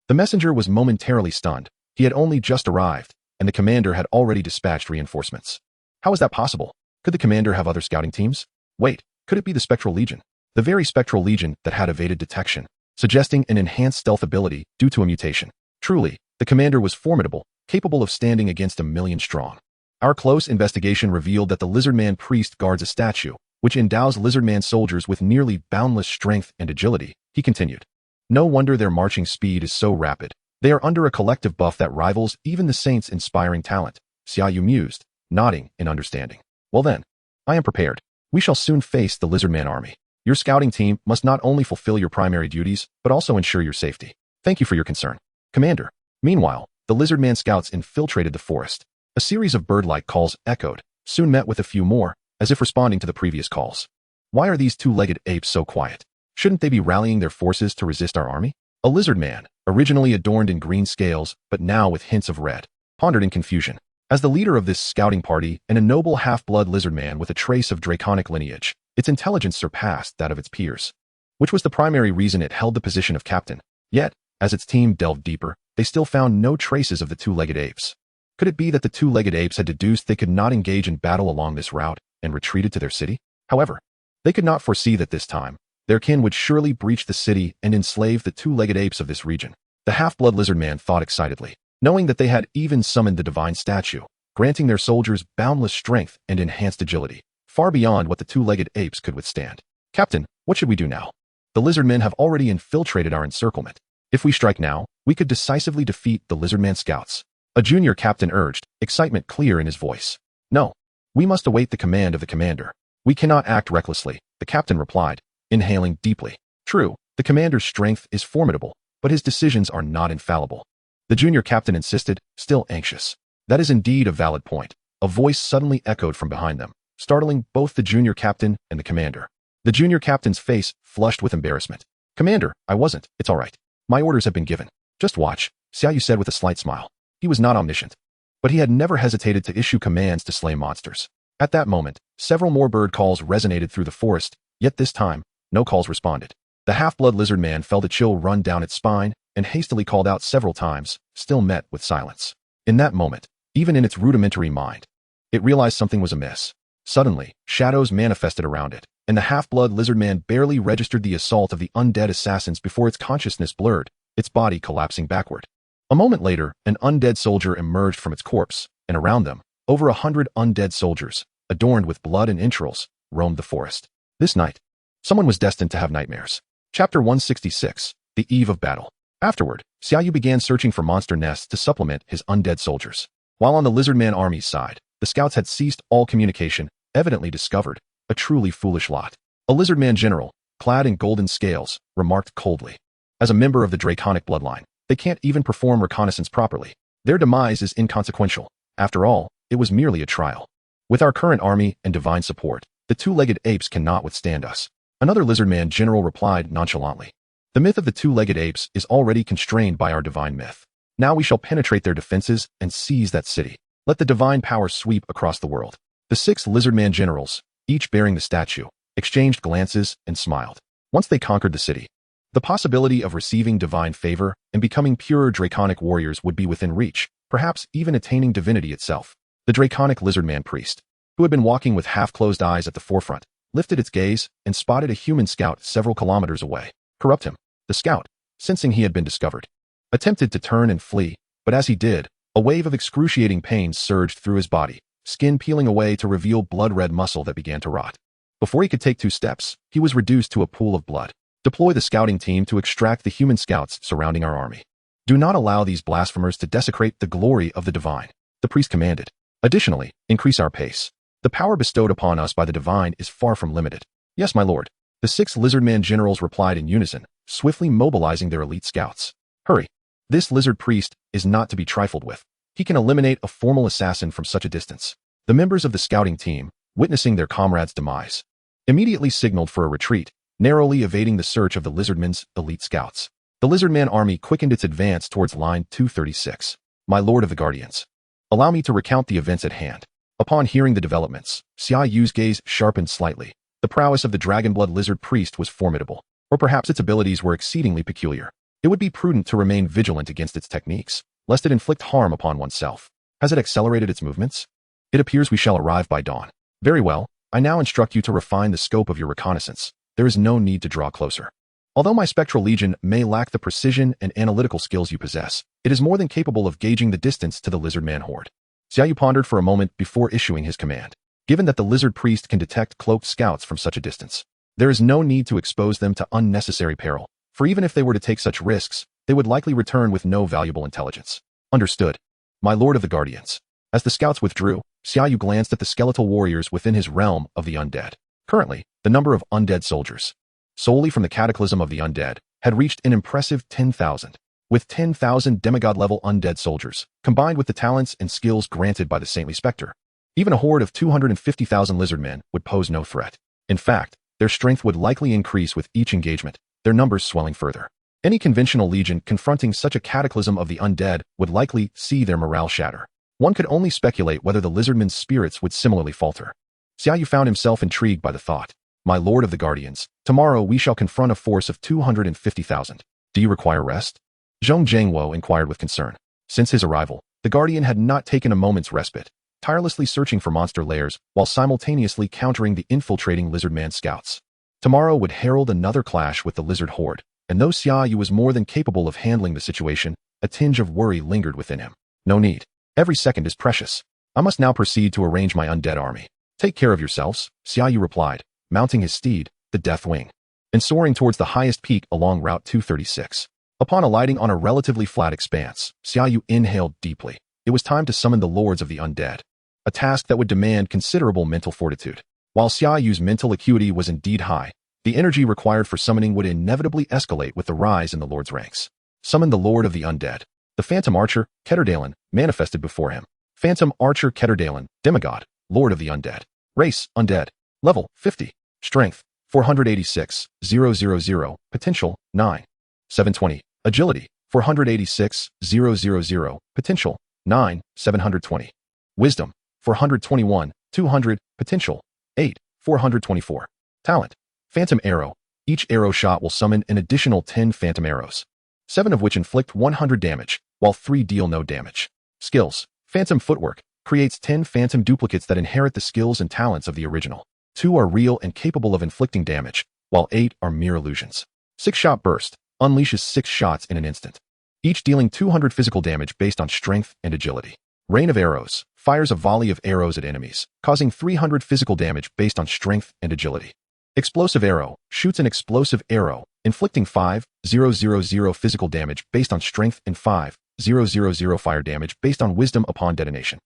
The messenger was momentarily stunned. He had only just arrived, and the commander had already dispatched reinforcements. How is that possible? Could the commander have other scouting teams? Wait, could it be the Spectral Legion? The very Spectral Legion that had evaded detection, suggesting an enhanced stealth ability due to a mutation. Truly, the commander was formidable, capable of standing against 1,000,000 strong. Our close investigation revealed that the Lizardman priest guards a statue, which endows Lizardman soldiers with nearly boundless strength and agility, he continued. No wonder their marching speed is so rapid. They are under a collective buff that rivals even the saints' inspiring talent, Xia Yu mused, nodding in understanding. Well then, I am prepared. We shall soon face the Lizardman army. Your scouting team must not only fulfill your primary duties, but also ensure your safety. Thank you for your concern, Commander. Meanwhile, the Lizardman scouts infiltrated the forest. A series of bird-like calls echoed, soon met with a few more, as if responding to the previous calls. Why are these two-legged apes so quiet? Shouldn't they be rallying their forces to resist our army? A Lizardman, originally adorned in green scales, but now with hints of red, pondered in confusion. As the leader of this scouting party and a noble half-blood Lizardman with a trace of draconic lineage, its intelligence surpassed that of its peers, which was the primary reason it held the position of captain. Yet, as its team delved deeper, they still found no traces of the two-legged apes. Could it be that the two-legged apes had deduced they could not engage in battle along this route and retreated to their city? However, they could not foresee that this time, their kin would surely breach the city and enslave the two-legged apes of this region. The half-blood Lizardman thought excitedly, knowing that they had even summoned the divine statue, granting their soldiers boundless strength and enhanced agility, far beyond what the two-legged apes could withstand. Captain, what should we do now? The Lizardmen have already infiltrated our encirclement. If we strike now, we could decisively defeat the Lizardman scouts. A junior captain urged, excitement clear in his voice. No, we must await the command of the commander. We cannot act recklessly, the captain replied, inhaling deeply. True, the commander's strength is formidable, but his decisions are not infallible. The junior captain insisted, still anxious. That is indeed a valid point. A voice suddenly echoed from behind them, startling both the junior captain and the commander. The junior captain's face flushed with embarrassment. Commander, I wasn't, it's all right. My orders have been given. Just watch, Xia Yu said with a slight smile. He was not omniscient, but he had never hesitated to issue commands to slay monsters. At that moment, several more bird calls resonated through the forest, yet this time, no calls responded. The half-blood Lizardman felt a chill run down its spine and hastily called out several times, still met with silence. In that moment, even in its rudimentary mind, it realized something was amiss. Suddenly, shadows manifested around it, and the half-blood Lizardman barely registered the assault of the undead assassins before its consciousness blurred, its body collapsing backward. A moment later, an undead soldier emerged from its corpse, and around them, over 100 undead soldiers, adorned with blood and entrails, roamed the forest. This night, someone was destined to have nightmares. Chapter 166, The Eve of Battle. Afterward, Xia Yu began searching for monster nests to supplement his undead soldiers. While on the Lizardman army's side, the scouts had ceased all communication, evidently discovered, a truly foolish lot. A Lizardman general, clad in golden scales, remarked coldly. As a member of the draconic bloodline, they can't even perform reconnaissance properly. Their demise is inconsequential. After all, it was merely a trial. With our current army and divine support, the two-legged apes cannot withstand us. Another Lizardman general replied nonchalantly. The myth of the two-legged apes is already constrained by our divine myth. Now we shall penetrate their defenses and seize that city. Let the divine power sweep across the world. The 6 Lizardman generals, each bearing the statue, exchanged glances and smiled. Once they conquered the city, the possibility of receiving divine favor and becoming pure draconic warriors would be within reach, perhaps even attaining divinity itself. The draconic Lizardman priest, who had been walking with half-closed eyes at the forefront, lifted its gaze and spotted a human scout several kilometers away. Corrupt him. The scout, sensing he had been discovered, attempted to turn and flee, but as he did, a wave of excruciating pain surged through his body, skin peeling away to reveal blood-red muscle that began to rot. Before he could take 2 steps, he was reduced to a pool of blood. Deploy the scouting team to extract the human scouts surrounding our army. Do not allow these blasphemers to desecrate the glory of the divine, the priest commanded. Additionally, increase our pace. The power bestowed upon us by the divine is far from limited. Yes, my lord. The 6 lizardman generals replied in unison, swiftly mobilizing their elite scouts. Hurry. This lizard priest is not to be trifled with. He can eliminate a formal assassin from such a distance. The members of the scouting team, witnessing their comrade's demise, immediately signaled for a retreat, narrowly evading the search of the lizardmen's elite scouts. The lizardman army quickened its advance towards line 236. My lord of the guardians, allow me to recount the events at hand. Upon hearing the developments, Xia Yu's gaze sharpened slightly. The prowess of the dragonblood lizard priest was formidable, or perhaps its abilities were exceedingly peculiar. It would be prudent to remain vigilant against its techniques, lest it inflict harm upon oneself. Has it accelerated its movements? It appears we shall arrive by dawn. Very well, I now instruct you to refine the scope of your reconnaissance. There is no need to draw closer. Although my spectral legion may lack the precision and analytical skills you possess, it is more than capable of gauging the distance to the lizardman horde. Xia Yu pondered for a moment before issuing his command. Given that the lizard priest can detect cloaked scouts from such a distance, there is no need to expose them to unnecessary peril, for even if they were to take such risks, they would likely return with no valuable intelligence. Understood. My lord of the guardians. As the scouts withdrew, Xia Yu glanced at the skeletal warriors within his realm of the undead. Currently, the number of undead soldiers, solely from the cataclysm of the undead, had reached an impressive 10,000. With 10,000 demigod-level undead soldiers, combined with the talents and skills granted by the saintly specter, even a horde of 250,000 lizardmen would pose no threat. In fact, their strength would likely increase with each engagement, their numbers swelling further. Any conventional legion confronting such a cataclysm of the undead would likely see their morale shatter. One could only speculate whether the lizardmen's spirits would similarly falter. Xia Yu found himself intrigued by the thought. My lord of the guardians, tomorrow we shall confront a force of 250,000. Do you require rest? Zhong Zhangwo inquired with concern. Since his arrival, the guardian had not taken a moment's respite, tirelessly searching for monster lairs while simultaneously countering the infiltrating lizardman scouts. Tomorrow would herald another clash with the lizard horde, and though Xia Yu was more than capable of handling the situation, a tinge of worry lingered within him. No need. Every second is precious. I must now proceed to arrange my undead army. Take care of yourselves, Xia Yu replied, mounting his steed, the Deathwing, and soaring towards the highest peak along Route 236. Upon alighting on a relatively flat expanse, Xia Yu inhaled deeply. It was time to summon the lords of the undead, a task that would demand considerable mental fortitude. While Xia Yu's mental acuity was indeed high, the energy required for summoning would inevitably escalate with the rise in the lord's ranks. Summon the lord of the undead. The phantom archer, Ketterdalen, manifested before him. Phantom archer Ketterdalen, demigod, lord of the undead. Race, undead. Level, 50. Strength, 486, 000, potential, 9. 720. Agility, 486, 000, potential, 9, 720. Wisdom, 421, 200, potential, 8, 424. Talent, Phantom Arrow. Each arrow shot will summon an additional 10 phantom arrows, 7 of which inflict 100 damage, while 3 deal no damage. Skills, Phantom Footwork, creates 10 phantom duplicates that inherit the skills and talents of the original. 2 are real and capable of inflicting damage, while 8 are mere illusions. 6-shot burst, unleashes 6 shots in an instant, each dealing 200 physical damage based on strength and agility. Rain of arrows, fires a volley of arrows at enemies, causing 300 physical damage based on strength and agility. Explosive arrow, shoots an explosive arrow, inflicting 5,000 physical damage based on strength and 5,000 fire damage based on wisdom upon detonation.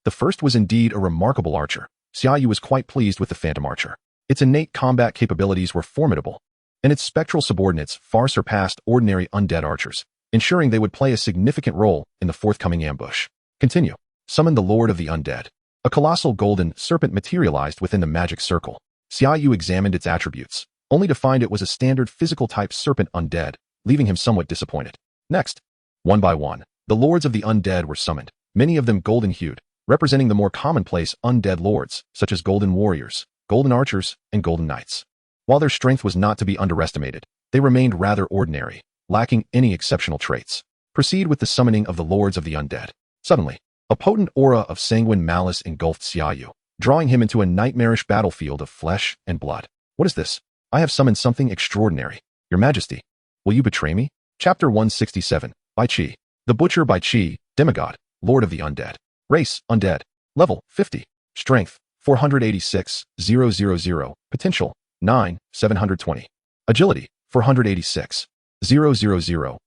The first was indeed a remarkable archer. Xia Yu was quite pleased with the phantom archer. Its innate combat capabilities were formidable, and its spectral subordinates far surpassed ordinary undead archers, ensuring they would play a significant role in the forthcoming ambush. Continue. Summon the Lord of the Undead. A colossal golden serpent materialized within the magic circle. Xia Yu examined its attributes, only to find it was a standard physical-type serpent undead, leaving him somewhat disappointed. Next, one by one, the Lords of the Undead were summoned, many of them golden-hued, representing the more commonplace undead lords, such as golden warriors, golden archers, and golden knights. While their strength was not to be underestimated, they remained rather ordinary, lacking any exceptional traits. Proceed with the summoning of the Lords of the Undead. Suddenly, a potent aura of sanguine malice engulfed Xia Yu. drawing him into a nightmarish battlefield of flesh and blood. What is this? I have summoned something extraordinary. Your Majesty, will you betray me? Chapter 167, by Qi. The Butcher by Qi, demigod, Lord of the Undead. Race, undead. Level, 50. Strength, 486,000. Potential, 9, 720. Agility, 486,000.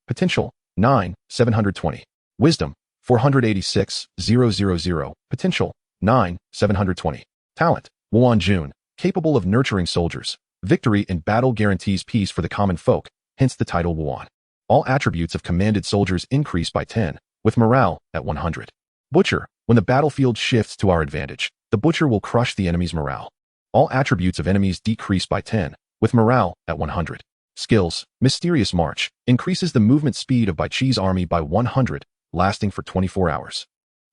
Potential, 9, 720. Wisdom, 486,000. Potential, 9, 720. Talent, Wuan Jun, capable of nurturing soldiers. Victory in battle guarantees peace for the common folk, hence the title Wuan. All attributes of commanded soldiers increase by 10, with morale at 100. Butcher, when the battlefield shifts to our advantage, the Butcher will crush the enemy's morale. All attributes of enemies decrease by 10, with morale at 100. Skills, Mysterious March, increases the movement speed of Bai Qi's army by 100, lasting for 24 hours.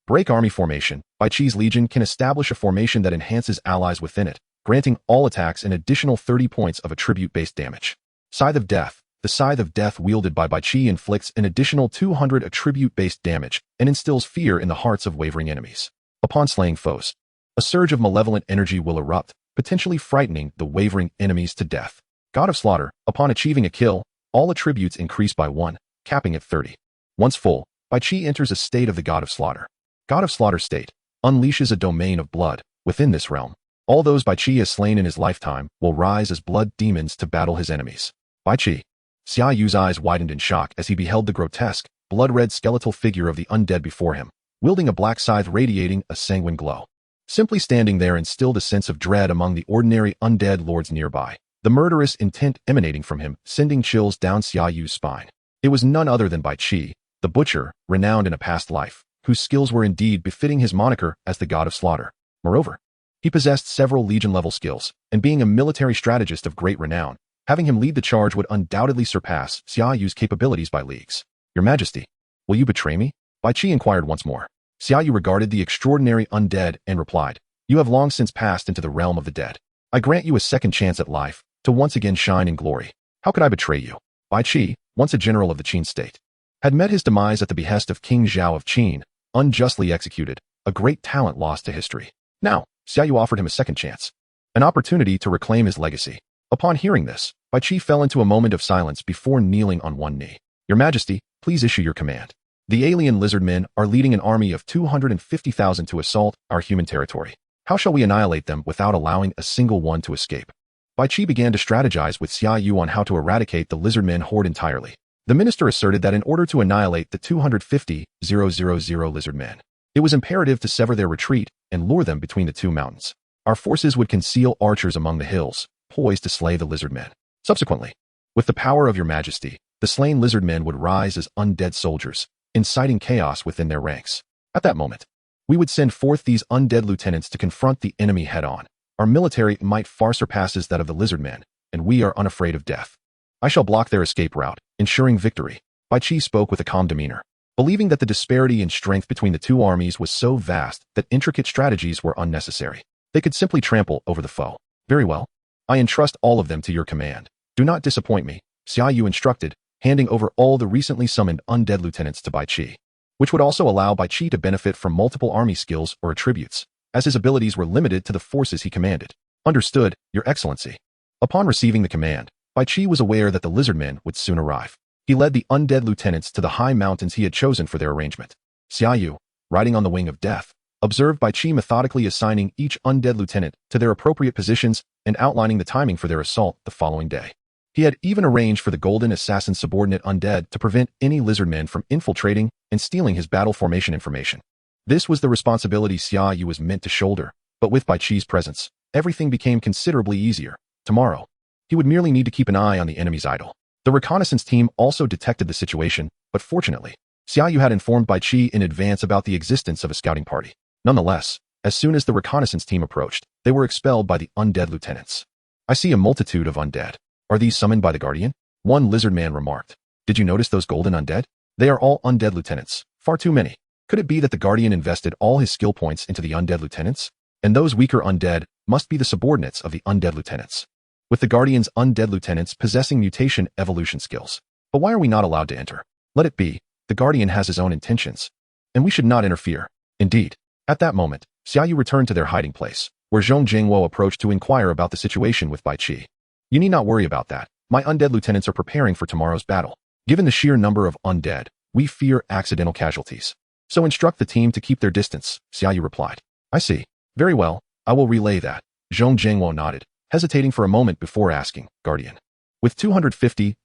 Break Army Formation, Bai Qi's Legion can establish a formation that enhances allies within it, granting all attacks an additional 30 points of attribute-based damage. Scythe of Death, the Scythe of Death wielded by Bai Qi inflicts an additional 200 attribute-based damage and instills fear in the hearts of wavering enemies. Upon slaying foes, a surge of malevolent energy will erupt, potentially frightening the wavering enemies to death. God of Slaughter, upon achieving a kill, all attributes increase by 1, capping at 30. Once full, Bai Qi enters a state of the God of Slaughter. God of Slaughter state unleashes a domain of blood. Within this realm, all those Bai Qi has slain in his lifetime will rise as blood demons to battle his enemies. Bai Qi. Xia Yu's eyes widened in shock as he beheld the grotesque, blood-red skeletal figure of the undead before him, wielding a black scythe radiating a sanguine glow. Simply standing there instilled a sense of dread among the ordinary undead lords nearby, the murderous intent emanating from him sending chills down Xia Yu's spine. It was none other than Bai Qi, the Butcher, renowned in a past life, whose skills were indeed befitting his moniker as the God of Slaughter. Moreover, he possessed several Legion-level skills, and being a military strategist of great renown, having him lead the charge would undoubtedly surpass Xia Yu's capabilities by leagues. Your Majesty, will you betray me? Bai Qi inquired once more. Xia Yu regarded the extraordinary undead and replied, You have long since passed into the realm of the dead. I grant you a second chance at life, to once again shine in glory. How could I betray you? Bai Qi, once a general of the Qin state, had met his demise at the behest of King Zhao of Qin, unjustly executed, a great talent lost to history. Now, Xia Yu offered him a second chance, an opportunity to reclaim his legacy. Upon hearing this, Bai Qi fell into a moment of silence before kneeling on one knee. Your Majesty, please issue your command. The alien lizard men are leading an army of 250,000 to assault our human territory. How shall we annihilate them without allowing a single one to escape? Bai Qi began to strategize with Xia Yu on how to eradicate the lizard men horde entirely. The minister asserted that in order to annihilate the 250,000 lizard men, it was imperative to sever their retreat and lure them between the two mountains. Our forces would conceal archers among the hills, poised to slay the lizard men. Subsequently, with the power of your Majesty, the slain lizard men would rise as undead soldiers, inciting chaos within their ranks. At that moment, we would send forth these undead lieutenants to confront the enemy head-on. Our military might far surpasses that of the lizard men, and we are unafraid of death. I shall block their escape route, ensuring victory. Bai Qi spoke with a calm demeanor, believing that the disparity in strength between the two armies was so vast that intricate strategies were unnecessary. They could simply trample over the foe. Very well. I entrust all of them to your command. Do not disappoint me, Xia Yu instructed, handing over all the recently summoned undead lieutenants to Bai Qi, which would also allow Bai Qi to benefit from multiple army skills or attributes, as his abilities were limited to the forces he commanded. Understood, Your Excellency. Upon receiving the command, Bai Qi was aware that the lizard men would soon arrive. He led the undead lieutenants to the high mountains he had chosen for their arrangement. Xia Yu, riding on the wing of death, observed Bai Qi methodically assigning each undead lieutenant to their appropriate positions and outlining the timing for their assault the following day. He had even arranged for the Golden Assassin's subordinate undead to prevent any lizard men from infiltrating and stealing his battle formation information. This was the responsibility Xia Yu was meant to shoulder, but with Bai Qi's presence, everything became considerably easier. Tomorrow, he would merely need to keep an eye on the enemy's idol. The reconnaissance team also detected the situation, but fortunately, Xia Yu had informed Bai Qi in advance about the existence of a scouting party. Nonetheless, as soon as the reconnaissance team approached, they were expelled by the undead lieutenants. I see a multitude of undead. Are these summoned by the Guardian? One lizard man remarked. Did you notice those golden undead? They are all undead lieutenants. Far too many. Could it be that the Guardian invested all his skill points into the undead lieutenants? And those weaker undead must be the subordinates of the undead lieutenants, with the Guardian's undead lieutenants possessing mutation evolution skills. But why are we not allowed to enter? Let it be. The Guardian has his own intentions, and we should not interfere. Indeed. At that moment, Xia Yu returned to their hiding place, where Zhong Jingwo approached to inquire about the situation with Bai Qi. You need not worry about that. My undead lieutenants are preparing for tomorrow's battle. Given the sheer number of undead, we fear accidental casualties. So instruct the team to keep their distance, Xia Yu replied. I see. Very well, I will relay that. Zhong Jingwo nodded, hesitating for a moment before asking, Guardian. With 250,000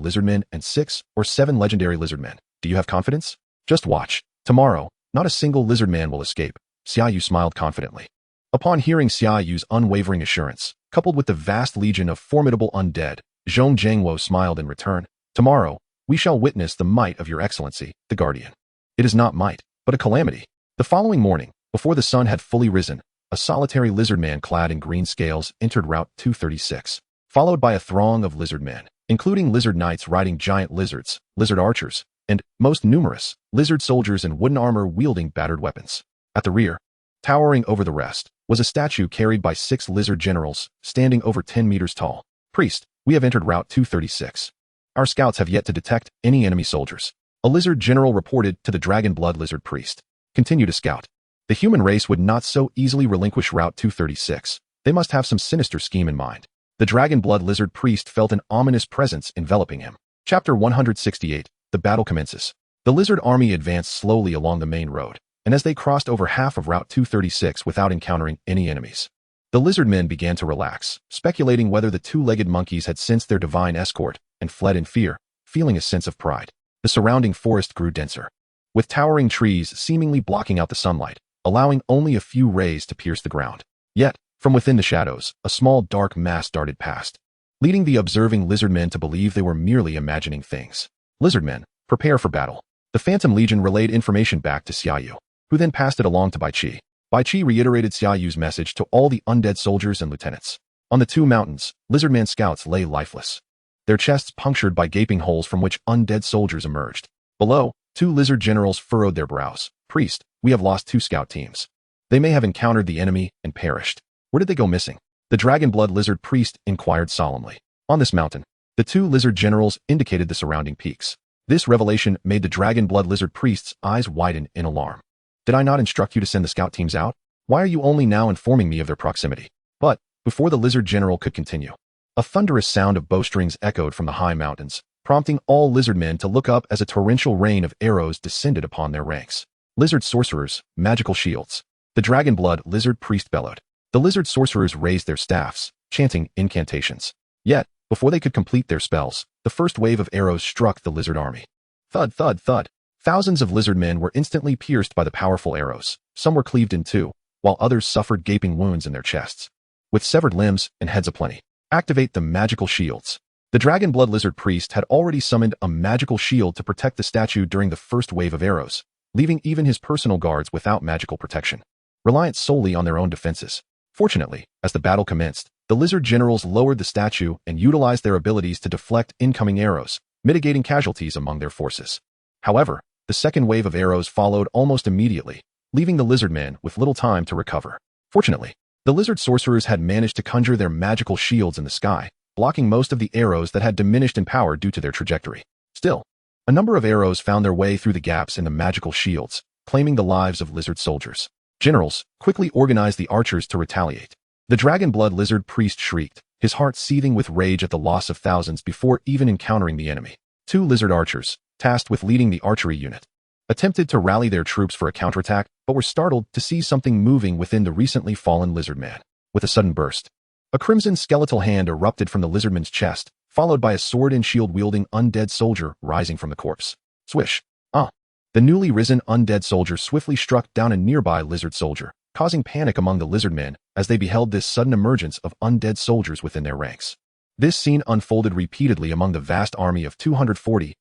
lizardmen and 6 or 7 legendary lizardmen, do you have confidence? Just watch. Tomorrow, not a single lizardman will escape. Xia Yu smiled confidently. Upon hearing Xia Yu's unwavering assurance, coupled with the vast legion of formidable undead, Zhong Jingwo smiled in return. Tomorrow, we shall witness the might of your excellency, the Guardian. It is not might, but a calamity. The following morning, before the sun had fully risen, a solitary lizardman clad in green scales entered Route 236, followed by a throng of lizardmen, including lizard knights riding giant lizards, lizard archers, and, most numerous, lizard soldiers in wooden armor wielding battered weapons. At the rear, towering over the rest, was a statue carried by 6 lizard generals, standing over 10 meters tall. Priest, we have entered Route 236. Our scouts have yet to detect any enemy soldiers. A lizard general reported to the dragon blood lizard priest. Continue to scout. The human race would not so easily relinquish Route 236. They must have some sinister scheme in mind. The dragon blood lizard priest felt an ominous presence enveloping him. Chapter 168. The battle commences. The lizard army advanced slowly along the main road, and as they crossed over half of Route 236 without encountering any enemies, the lizard men began to relax, speculating whether the 2-legged monkeys had sensed their divine escort and fled in fear, feeling a sense of pride. The surrounding forest grew denser, with towering trees seemingly blocking out the sunlight, allowing only a few rays to pierce the ground. Yet, from within the shadows, a small dark mass darted past, leading the observing lizardmen to believe they were merely imagining things. Lizardmen, prepare for battle. The Phantom Legion relayed information back to Xia Yu, who then passed it along to Bai Qi. Bai Qi reiterated Xia Yu's message to all the undead soldiers and lieutenants. On the 2 mountains, lizardman scouts lay lifeless, their chests punctured by gaping holes from which undead soldiers emerged. Below, 2 lizard generals furrowed their brows. Priest, we have lost 2 scout teams. They may have encountered the enemy and perished. Where did they go missing? The dragon blood lizard priest inquired solemnly. On this mountain, the 2 lizard generals indicated the surrounding peaks. This revelation made the dragon blood lizard priest's eyes widen in alarm. Did I not instruct you to send the scout teams out? Why are you only now informing me of their proximity? But, before the lizard general could continue, a thunderous sound of bowstrings echoed from the high mountains, prompting all lizardmen to look up as a torrential rain of arrows descended upon their ranks. Lizard sorcerers, magical shields. The dragon blood lizard priest bellowed. The lizard sorcerers raised their staffs, chanting incantations. Yet, before they could complete their spells, the first wave of arrows struck the lizard army. Thud, thud, thud. Thousands of lizardmen were instantly pierced by the powerful arrows. Some were cleaved in 2, while others suffered gaping wounds in their chests. With severed limbs and heads aplenty, activate the magical shields. The dragon blood lizard priest had already summoned a magical shield to protect the statue during the first wave of arrows, leaving even his personal guards without magical protection, reliant solely on their own defenses. Fortunately, as the battle commenced, the lizard generals lowered the statue and utilized their abilities to deflect incoming arrows, mitigating casualties among their forces. However, the second wave of arrows followed almost immediately, leaving the lizardmen with little time to recover. Fortunately, the lizard sorcerers had managed to conjure their magical shields in the sky, blocking most of the arrows that had diminished in power due to their trajectory. Still, a number of arrows found their way through the gaps in the magical shields, claiming the lives of lizard soldiers. Generals quickly organized the archers to retaliate. The dragon blood lizard priest shrieked, his heart seething with rage at the loss of thousands before even encountering the enemy. 2 lizard archers, tasked with leading the archery unit, attempted to rally their troops for a counterattack, but were startled to see something moving within the recently fallen lizard man. With a sudden burst, a crimson skeletal hand erupted from the lizardman's chest, followed by a sword and shield-wielding undead soldier rising from the corpse. Swish. The newly risen undead soldier swiftly struck down a nearby lizard soldier, causing panic among the lizard men as they beheld this sudden emergence of undead soldiers within their ranks. This scene unfolded repeatedly among the vast army of 240,000,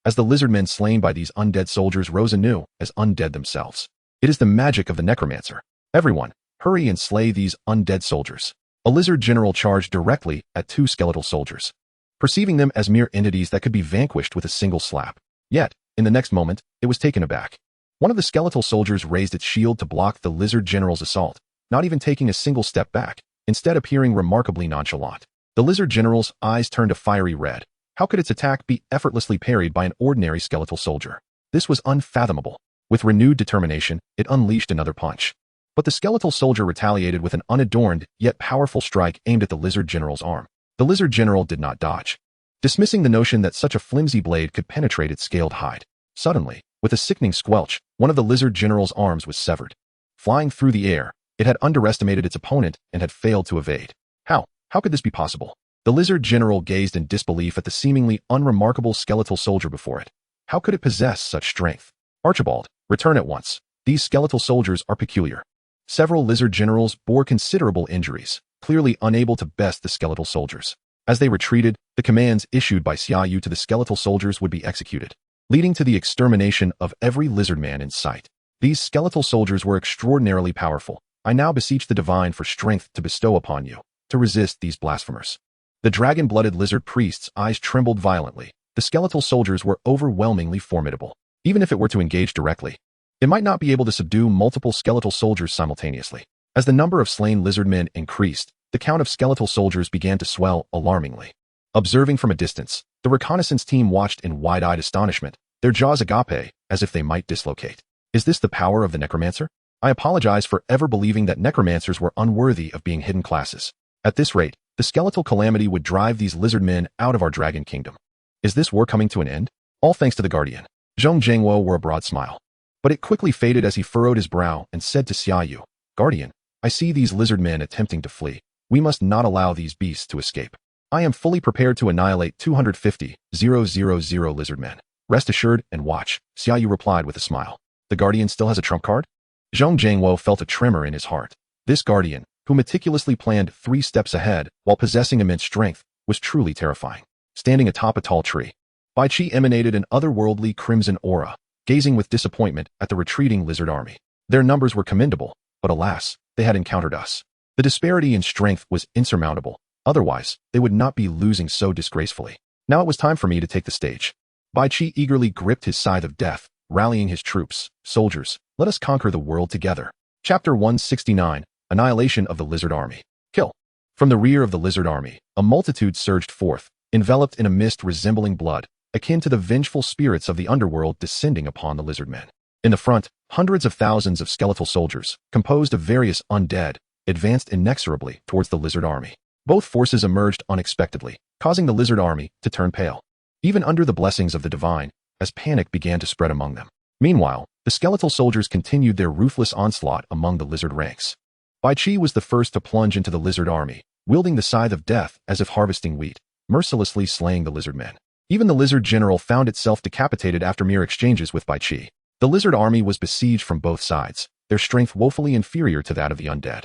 as the lizard men slain by these undead soldiers rose anew as undead themselves. It is the magic of the Necromancer. Everyone, hurry and slay these undead soldiers. A lizard general charged directly at 2 skeletal soldiers, perceiving them as mere entities that could be vanquished with a single slap. Yet, in the next moment, it was taken aback. One of the skeletal soldiers raised its shield to block the lizard general's assault, not even taking a single step back, instead appearing remarkably nonchalant. The lizard general's eyes turned a fiery red. How could its attack be effortlessly parried by an ordinary skeletal soldier? This was unfathomable. With renewed determination, it unleashed another punch. But the skeletal soldier retaliated with an unadorned, yet powerful strike aimed at the lizard general's arm. The lizard general did not dodge, dismissing the notion that such a flimsy blade could penetrate its scaled hide. Suddenly, with a sickening squelch, one of the lizard general's arms was severed. Flying through the air, it had underestimated its opponent and had failed to evade. How could this be possible? The lizard general gazed in disbelief at the seemingly unremarkable skeletal soldier before it. How could it possess such strength? Archibald, return at once. These skeletal soldiers are peculiar. Several lizard generals bore considerable injuries, clearly unable to best the skeletal soldiers. As they retreated, the commands issued by Xia Yu to the skeletal soldiers would be executed, leading to the extermination of every lizard man in sight. These skeletal soldiers were extraordinarily powerful. I now beseech the divine for strength to bestow upon you, to resist these blasphemers. The dragon-blooded lizard priest's eyes trembled violently. The skeletal soldiers were overwhelmingly formidable. Even if it were to engage directly, it might not be able to subdue multiple skeletal soldiers simultaneously. As the number of slain lizard men increased, the count of skeletal soldiers began to swell alarmingly. Observing from a distance, the reconnaissance team watched in wide-eyed astonishment, their jaws agape, as if they might dislocate. Is this the power of the necromancer? I apologize for ever believing that necromancers were unworthy of being hidden classes. At this rate, the skeletal calamity would drive these lizard men out of our dragon kingdom. Is this war coming to an end? All thanks to the guardian. Zhong Jiangwo wore a broad smile. But it quickly faded as he furrowed his brow and said to Xia Yu, Guardian, I see these lizard men attempting to flee. We must not allow these beasts to escape. I am fully prepared to annihilate 250,000 lizard men. Rest assured and watch, Xia Yu replied with a smile. The guardian still has a trump card? Zhong Jiangwo felt a tremor in his heart. This guardian, who meticulously planned 3 steps ahead while possessing immense strength, was truly terrifying. Standing atop a tall tree, Bai Qi emanated an otherworldly crimson aura, gazing with disappointment at the retreating lizard army. Their numbers were commendable, but alas, they had encountered us. The disparity in strength was insurmountable. Otherwise, they would not be losing so disgracefully. Now it was time for me to take the stage. Bai Qi eagerly gripped his scythe of death, rallying his troops. Soldiers, let us conquer the world together. Chapter 169, Annihilation of the Lizard Army. Kill. From the rear of the lizard army, a multitude surged forth, enveloped in a mist resembling blood, akin to the vengeful spirits of the underworld descending upon the lizard men. In the front, hundreds of thousands of skeletal soldiers, composed of various undead, advanced inexorably towards the lizard army. Both forces emerged unexpectedly, causing the lizard army to turn pale, even under the blessings of the divine, as panic began to spread among them. Meanwhile, the skeletal soldiers continued their ruthless onslaught among the lizard ranks. Bai Qi was the first to plunge into the lizard army, wielding the scythe of death as if harvesting wheat, mercilessly slaying the lizard men. Even the lizard general found itself decapitated after mere exchanges with Bai Qi. The lizard army was besieged from both sides, their strength woefully inferior to that of the undead,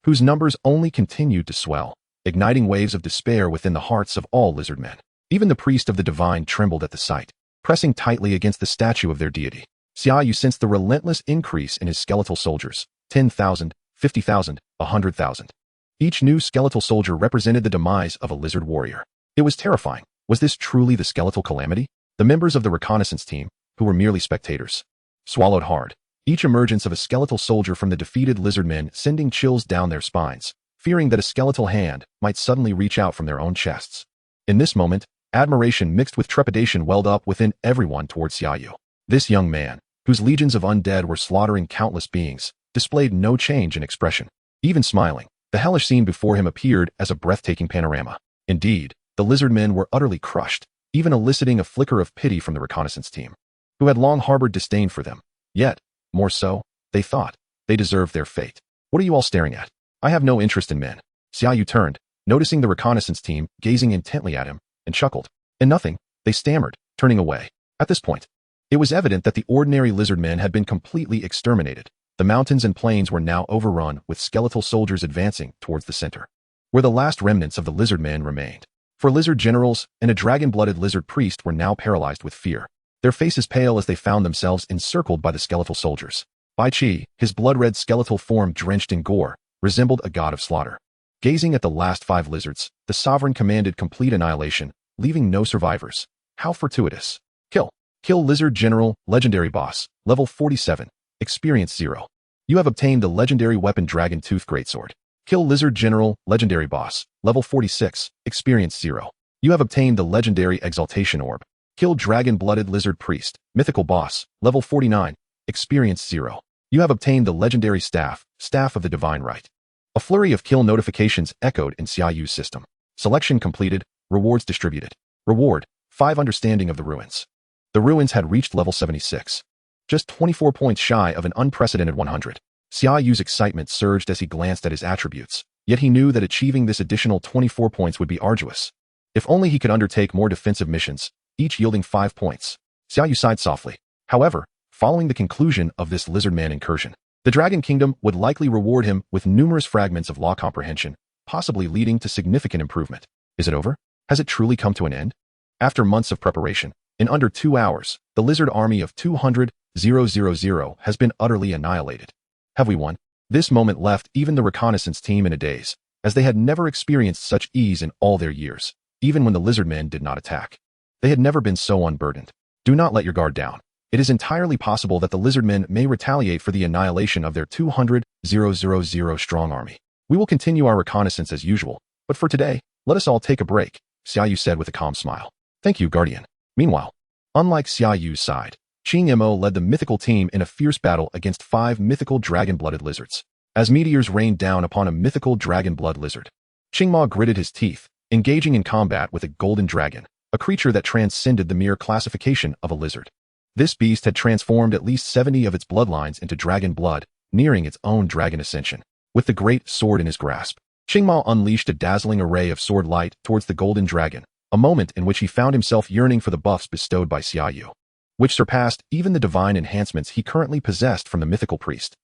whose numbers only continued to swell, igniting waves of despair within the hearts of all lizard men. Even the priest of the divine trembled at the sight, pressing tightly against the statue of their deity. Xia Yu sensed the relentless increase in his skeletal soldiers, 10,000, 50,000, 100,000. Each new skeletal soldier represented the demise of a lizard warrior. It was terrifying. Was this truly the skeletal calamity? The members of the reconnaissance team, who were merely spectators, swallowed hard, each emergence of a skeletal soldier from the defeated lizard men sending chills down their spines, fearing that a skeletal hand might suddenly reach out from their own chests. In this moment, admiration mixed with trepidation welled up within everyone towards Xia Yu. This young man, whose legions of undead were slaughtering countless beings, displayed no change in expression. Even smiling, the hellish scene before him appeared as a breathtaking panorama. Indeed, the lizard men were utterly crushed, even eliciting a flicker of pity from the reconnaissance team, who had long harbored disdain for them. Yet, more so, they thought, they deserved their fate. What are you all staring at? I have no interest in men. Xia Yu turned, noticing the reconnaissance team gazing intently at him, and chuckled. And nothing, they stammered, turning away. At this point, it was evident that the ordinary lizard men had been completely exterminated. The mountains and plains were now overrun with skeletal soldiers advancing towards the center, where the last remnants of the lizard men remained. For lizard generals and a dragon-blooded lizard priest were now paralyzed with fear, their faces pale as they found themselves encircled by the skeletal soldiers. Bai Qi, his blood-red skeletal form drenched in gore, resembled a god of slaughter. Gazing at the last 5 lizards, the sovereign commanded complete annihilation, leaving no survivors. How fortuitous. Kill. Kill lizard general, legendary boss, level 47, experience 0. You have obtained the legendary weapon Dragon Tooth Greatsword. Kill lizard general, legendary boss, level 46, experience 0. You have obtained the legendary exaltation orb. Kill dragon-blooded lizard priest, mythical boss, level 49, Experience 0. You have obtained the legendary staff, Staff of the Divine Right. A flurry of kill notifications echoed in Xia Yu's system. Selection completed, rewards distributed. Reward, 5 Understanding of the Ruins. The ruins had reached level 76. Just 24 points shy of an unprecedented 100. Xia Yu's excitement surged as he glanced at his attributes, yet he knew that achieving this additional 24 points would be arduous. If only he could undertake more defensive missions, each yielding 5 points. Xia Yu sighed softly. However, following the conclusion of this lizardman incursion, the Dragon Kingdom would likely reward him with numerous fragments of law comprehension, possibly leading to significant improvement. Is it over? Has it truly come to an end? After months of preparation, in under 2 hours, the lizard army of 200,000 has been utterly annihilated. Have we won? This moment left even the reconnaissance team in a daze, as they had never experienced such ease in all their years, even when the lizardmen did not attack. They had never been so unburdened. Do not let your guard down. It is entirely possible that the lizardmen may retaliate for the annihilation of their 200,000 strong army. We will continue our reconnaissance as usual, but for today, let us all take a break, Xia Yu said with a calm smile. Thank you, Guardian. Meanwhile, unlike Xia Yu's side, Qing Mo led the mythical team in a fierce battle against 5 mythical dragon-blooded lizards. As meteors rained down upon a mythical dragon-blood lizard, Qingma gritted his teeth, engaging in combat with a golden dragon, a creature that transcended the mere classification of a lizard. This beast had transformed at least 70 of its bloodlines into dragon blood, nearing its own dragon ascension. With the great sword in his grasp, Qingma unleashed a dazzling array of sword light towards the golden dragon, a moment in which he found himself yearning for the buffs bestowed by Xia Yu, which surpassed even the divine enhancements he currently possessed from the mythical priest.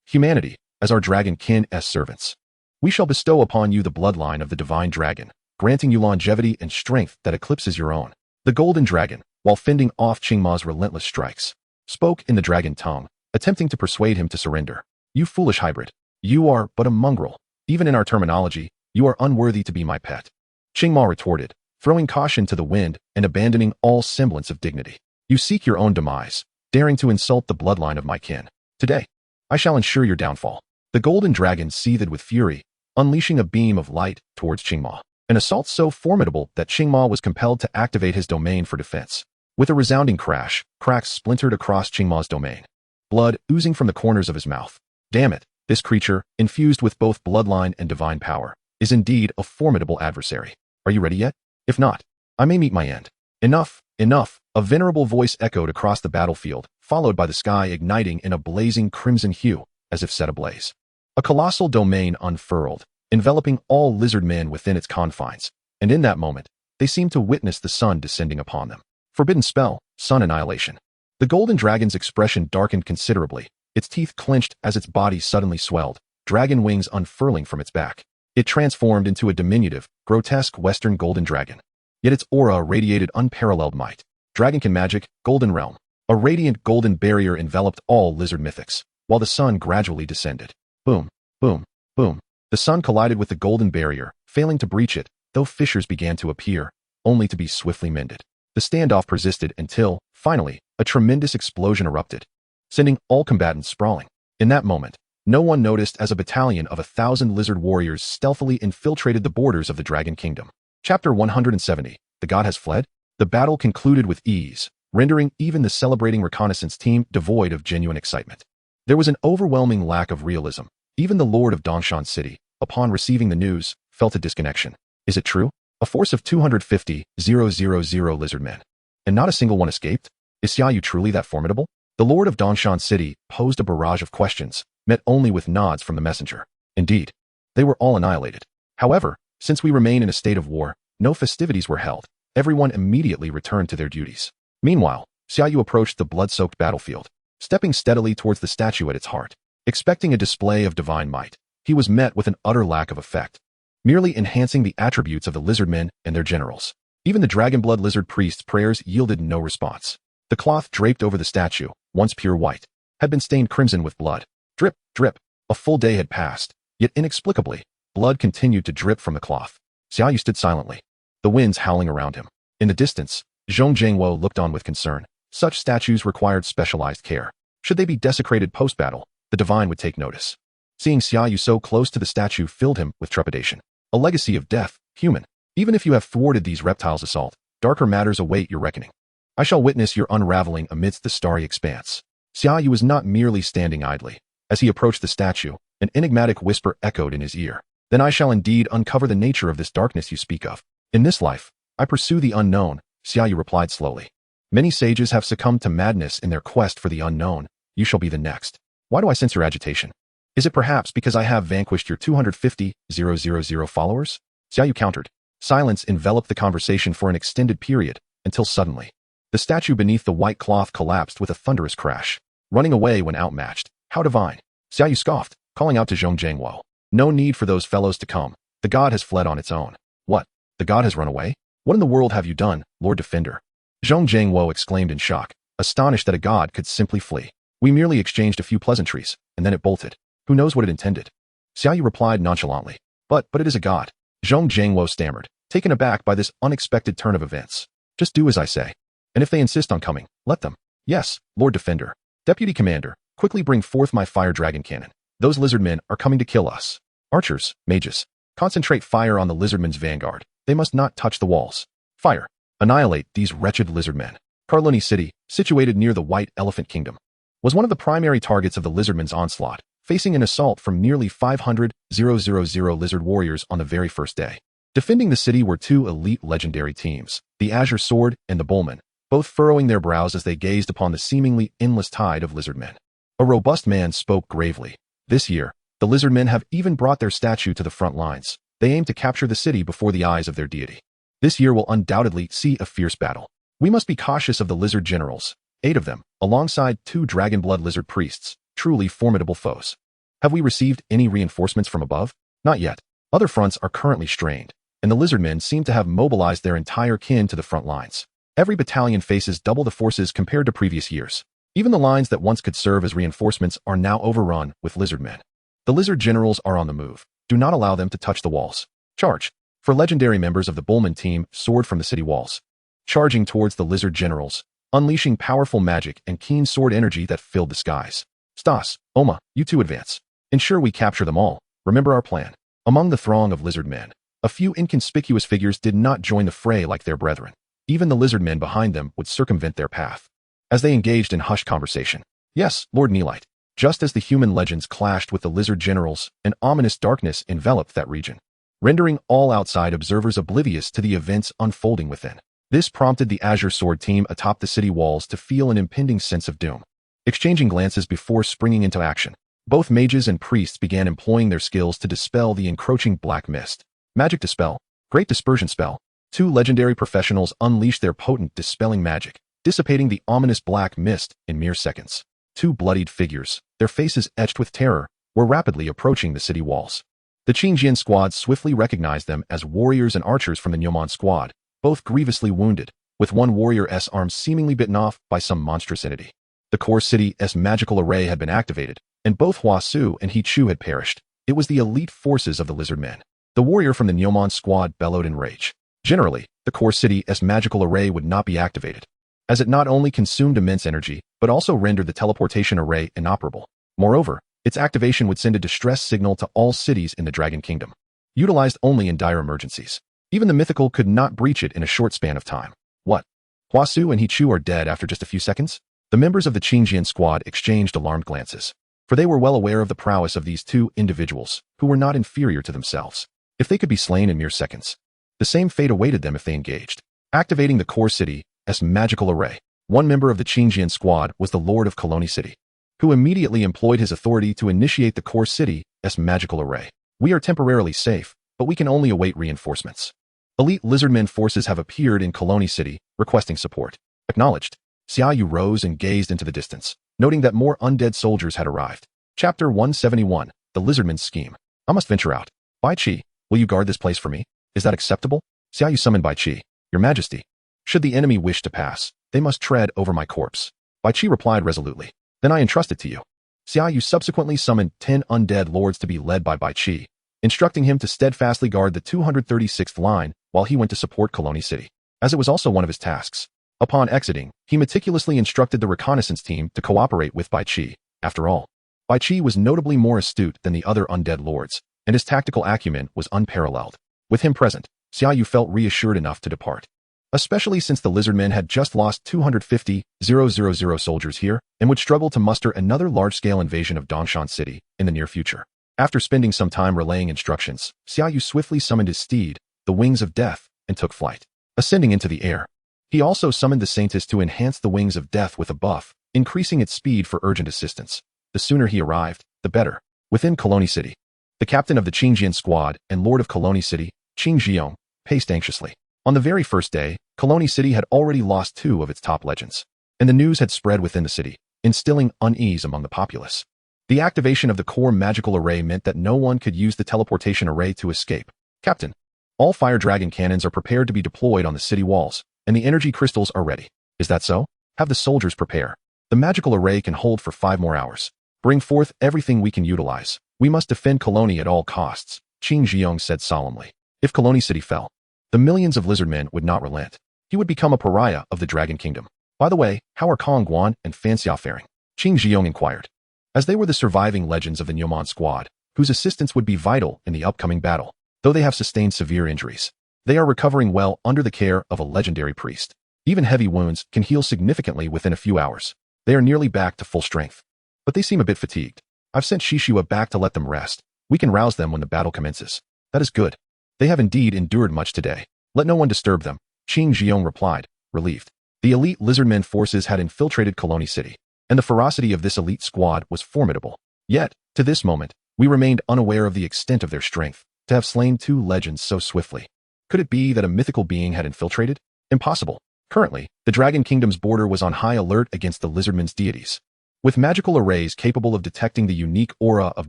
Humanity, as our dragon kin's servants, we shall bestow upon you the bloodline of the divine dragon, granting you longevity and strength that eclipses your own. The golden dragon, while fending off Qingma's relentless strikes, spoke in the dragon tongue, attempting to persuade him to surrender. You foolish hybrid. You are but a mongrel. Even in our terminology, you are unworthy to be my pet. Qingma retorted, throwing caution to the wind and abandoning all semblance of dignity. You seek your own demise, daring to insult the bloodline of my kin. Today, I shall ensure your downfall. The golden dragon seethed with fury, unleashing a beam of light towards Qingma, an assault so formidable that Qingma was compelled to activate his domain for defense. With a resounding crash, cracks splintered across Qingma's domain, blood oozing from the corners of his mouth. Damn it, this creature, infused with both bloodline and divine power, is indeed a formidable adversary. Are you ready yet? If not, I may meet my end. Enough, enough, a venerable voice echoed across the battlefield, followed by the sky igniting in a blazing crimson hue, as if set ablaze. A colossal domain unfurled, enveloping all lizard men within its confines, and in that moment, they seemed to witness the sun descending upon them. Forbidden spell, sun annihilation. The golden dragon's expression darkened considerably, its teeth clenched as its body suddenly swelled, dragon wings unfurling from its back. It transformed into a diminutive, grotesque western golden dragon. Yet its aura radiated unparalleled might. Dragonkin magic, golden realm. A radiant golden barrier enveloped all lizard mythics, while the sun gradually descended. Boom, boom, boom. The sun collided with the golden barrier, failing to breach it, though fissures began to appear, only to be swiftly mended. The standoff persisted until, finally, a tremendous explosion erupted, sending all combatants sprawling. In that moment, no one noticed as a battalion of 1,000 lizard warriors stealthily infiltrated the borders of the Dragon Kingdom. Chapter 170, The God Has Fled? The battle concluded with ease, rendering even the celebrating reconnaissance team devoid of genuine excitement. There was an overwhelming lack of realism. Even the Lord of Dongshan City, upon receiving the news, felt a disconnection. Is it true? A force of 250,000 lizard men, and not a single one escaped? Is Xia Yu truly that formidable? The Lord of Dongshan City posed a barrage of questions, met only with nods from the messenger. Indeed, they were all annihilated. However, since we remain in a state of war, no festivities were held. Everyone immediately returned to their duties. Meanwhile, Xia Yu approached the blood-soaked battlefield, stepping steadily towards the statue at its heart. Expecting a display of divine might, he was met with an utter lack of effect, merely enhancing the attributes of the lizardmen and their generals. Even the dragonblood lizard priest's prayers yielded no response. The cloth draped over the statue, once pure white, had been stained crimson with blood. Drip, drip. A full day had passed, yet inexplicably, blood continued to drip from the cloth. Xia Yu stood silently, the winds howling around him. In the distance, Zhong Jiangwo looked on with concern. Such statues required specialized care. Should they be desecrated post-battle, the divine would take notice. Seeing Xia Yu so close to the statue filled him with trepidation. A legacy of death, human. Even if you have thwarted these reptiles' assault, darker matters await your reckoning. I shall witness your unraveling amidst the starry expanse. Xia Yu was not merely standing idly. As he approached the statue, an enigmatic whisper echoed in his ear. Then I shall indeed uncover the nature of this darkness you speak of. In this life, I pursue the unknown, Xia Yu replied slowly. Many sages have succumbed to madness in their quest for the unknown. You shall be the next. Why do I sense your agitation? Is it perhaps because I have vanquished your 250,000 followers? Xia Yu countered. Silence enveloped the conversation for an extended period, until suddenly, the statue beneath the white cloth collapsed with a thunderous crash, running away when outmatched. How divine! Xia Yu scoffed, calling out to Zhong Jiangwo. No need for those fellows to come. The god has fled on its own. What? The god has run away? What in the world have you done, Lord Defender? Zhong Jiangwo exclaimed in shock, astonished that a god could simply flee. We merely exchanged a few pleasantries, and then it bolted. Who knows what it intended? Xia Yu replied nonchalantly. But it is a god. Zhong Jiangwo stammered, taken aback by this unexpected turn of events. Just do as I say. And if they insist on coming, let them. Yes, Lord Defender. Deputy Commander, quickly bring forth my fire dragon cannon. Those lizardmen are coming to kill us. Archers, mages, concentrate fire on the lizardmen's vanguard. They must not touch the walls. Fire. Annihilate these wretched lizardmen. Kowloon City, situated near the White Elephant Kingdom, was one of the primary targets of the lizardmen's onslaught, facing an assault from nearly 500,000 lizard warriors on the very first day. Defending the city were two elite legendary teams, the Azure Sword and the Bullman, both furrowing their brows as they gazed upon the seemingly endless tide of lizardmen. A robust man spoke gravely. This year, the lizardmen have even brought their statue to the front lines. They aim to capture the city before the eyes of their deity. This year will undoubtedly see a fierce battle. We must be cautious of the lizard generals, 8 of them, alongside 2 dragon-blood lizard priests, truly formidable foes. Have we received any reinforcements from above? Not yet. Other fronts are currently strained, and the lizardmen seem to have mobilized their entire kin to the front lines. Every battalion faces double the forces compared to previous years. Even the lines that once could serve as reinforcements are now overrun with lizardmen. The lizard generals are on the move. Do not allow them to touch the walls. Charge. For legendary members of the Bullman team soared from the city walls, charging towards the lizard generals, unleashing powerful magic and keen sword energy that filled the skies. Stas, Oma, you two advance. Ensure we capture them all. Remember our plan. Among the throng of lizard men, a few inconspicuous figures did not join the fray like their brethren. Even the lizard men behind them would circumvent their path, as they engaged in hushed conversation. Yes, Lord Neelite. Just as the human legends clashed with the lizard generals, an ominous darkness enveloped that region, rendering all outside observers oblivious to the events unfolding within. This prompted the Azure Sword team atop the city walls to feel an impending sense of doom. Exchanging glances before springing into action, both mages and priests began employing their skills to dispel the encroaching black mist. Magic Dispel, Great Dispersion Spell. 2 legendary professionals unleashed their potent dispelling magic, dissipating the ominous black mist in mere seconds. 2 bloodied figures, their faces etched with terror, were rapidly approaching the city walls. The Qingjian squad swiftly recognized them as warriors and archers from the Nyoman squad, both grievously wounded, with one warrior's arm seemingly bitten off by some monstrous entity. The core city's magical array had been activated, and both Hua Su and He Chu had perished. It was the elite forces of the lizard men. The warrior from the Nyoman squad bellowed in rage. Generally, the core city's magical array would not be activated, as it not only consumed immense energy, but also rendered the teleportation array inoperable. Moreover, its activation would send a distress signal to all cities in the Dragon Kingdom, utilized only in dire emergencies. Even the mythical could not breach it in a short span of time. What? Hua Su and He Chu are dead after just a few seconds? The members of the Qingjian squad exchanged alarmed glances, for they were well aware of the prowess of these 2 individuals, who were not inferior to themselves. If they could be slain in mere seconds, the same fate awaited them if they engaged. Activating the core city's magical array, one member of the Qingjian squad was the Lord of Kowloon City, who immediately employed his authority to initiate the core city's magical array. We are temporarily safe, but we can only await reinforcements. Elite lizardmen forces have appeared in Kowloon City, requesting support. Acknowledged. Xia Yu rose and gazed into the distance, noting that more undead soldiers had arrived. Chapter 171, The Lizardman's Scheme. I must venture out. Bai Qi, will you guard this place for me? Is that acceptable? Xia Yu summoned Bai Qi. Your Majesty. Should the enemy wish to pass, they must tread over my corpse. Bai Qi replied resolutely. Then I entrust it to you. Xia Yu subsequently summoned 10 undead lords to be led by Bai Qi, instructing him to steadfastly guard the 236th line while he went to support Kowloon City, as it was also one of his tasks. Upon exiting, he meticulously instructed the reconnaissance team to cooperate with Bai Qi. After all, Bai Qi was notably more astute than the other undead lords, and his tactical acumen was unparalleled. With him present, Xia Yu felt reassured enough to depart. especially since the lizardmen had just lost 250,000 soldiers here and would struggle to muster another large-scale invasion of Dongshan City in the near future. After spending some time relaying instructions, Xia Yu swiftly summoned his steed, the Wings of Death, and took flight, ascending into the air. He also summoned the Saintess to enhance the Wings of Death with a buff, increasing its speed for urgent assistance. The sooner he arrived, the better. Within Colony City, the captain of the Qingjian squad and lord of Colony City, Qing Zhiyong, paced anxiously. On the very first day, Colony City had already lost 2 of its top legends, and the news had spread within the city, instilling unease among the populace. The activation of the core magical array meant that no one could use the teleportation array to escape. Captain, all fire dragon cannons are prepared to be deployed on the city walls, and the energy crystals are ready. Is that so? Have the soldiers prepare. The magical array can hold for 5 more hours. Bring forth everything we can utilize. We must defend Colony at all costs, Qing Zhiyong said solemnly. If Colony City fell, the millions of lizardmen would not relent. He would become a pariah of the Dragon Kingdom. By the way, how are Kong Guan and Fan Xia faring? Qing Zhiyong inquired. As they were the surviving legends of the Neomon squad, whose assistance would be vital in the upcoming battle, though they have sustained severe injuries. They are recovering well under the care of a legendary priest. Even heavy wounds can heal significantly within a few hours. They are nearly back to full strength. But they seem a bit fatigued. I've sent Shishua back to let them rest. We can rouse them when the battle commences. That is good. They have indeed endured much today. Let no one disturb them, Qing Zhiyong replied, relieved. The elite lizardmen forces had infiltrated Colony City, and the ferocity of this elite squad was formidable. Yet, to this moment, we remained unaware of the extent of their strength, to have slain 2 legends so swiftly. Could it be that a mythical being had infiltrated? Impossible. Currently, the Dragon Kingdom's border was on high alert against the lizardmen's deities. With magical arrays capable of detecting the unique aura of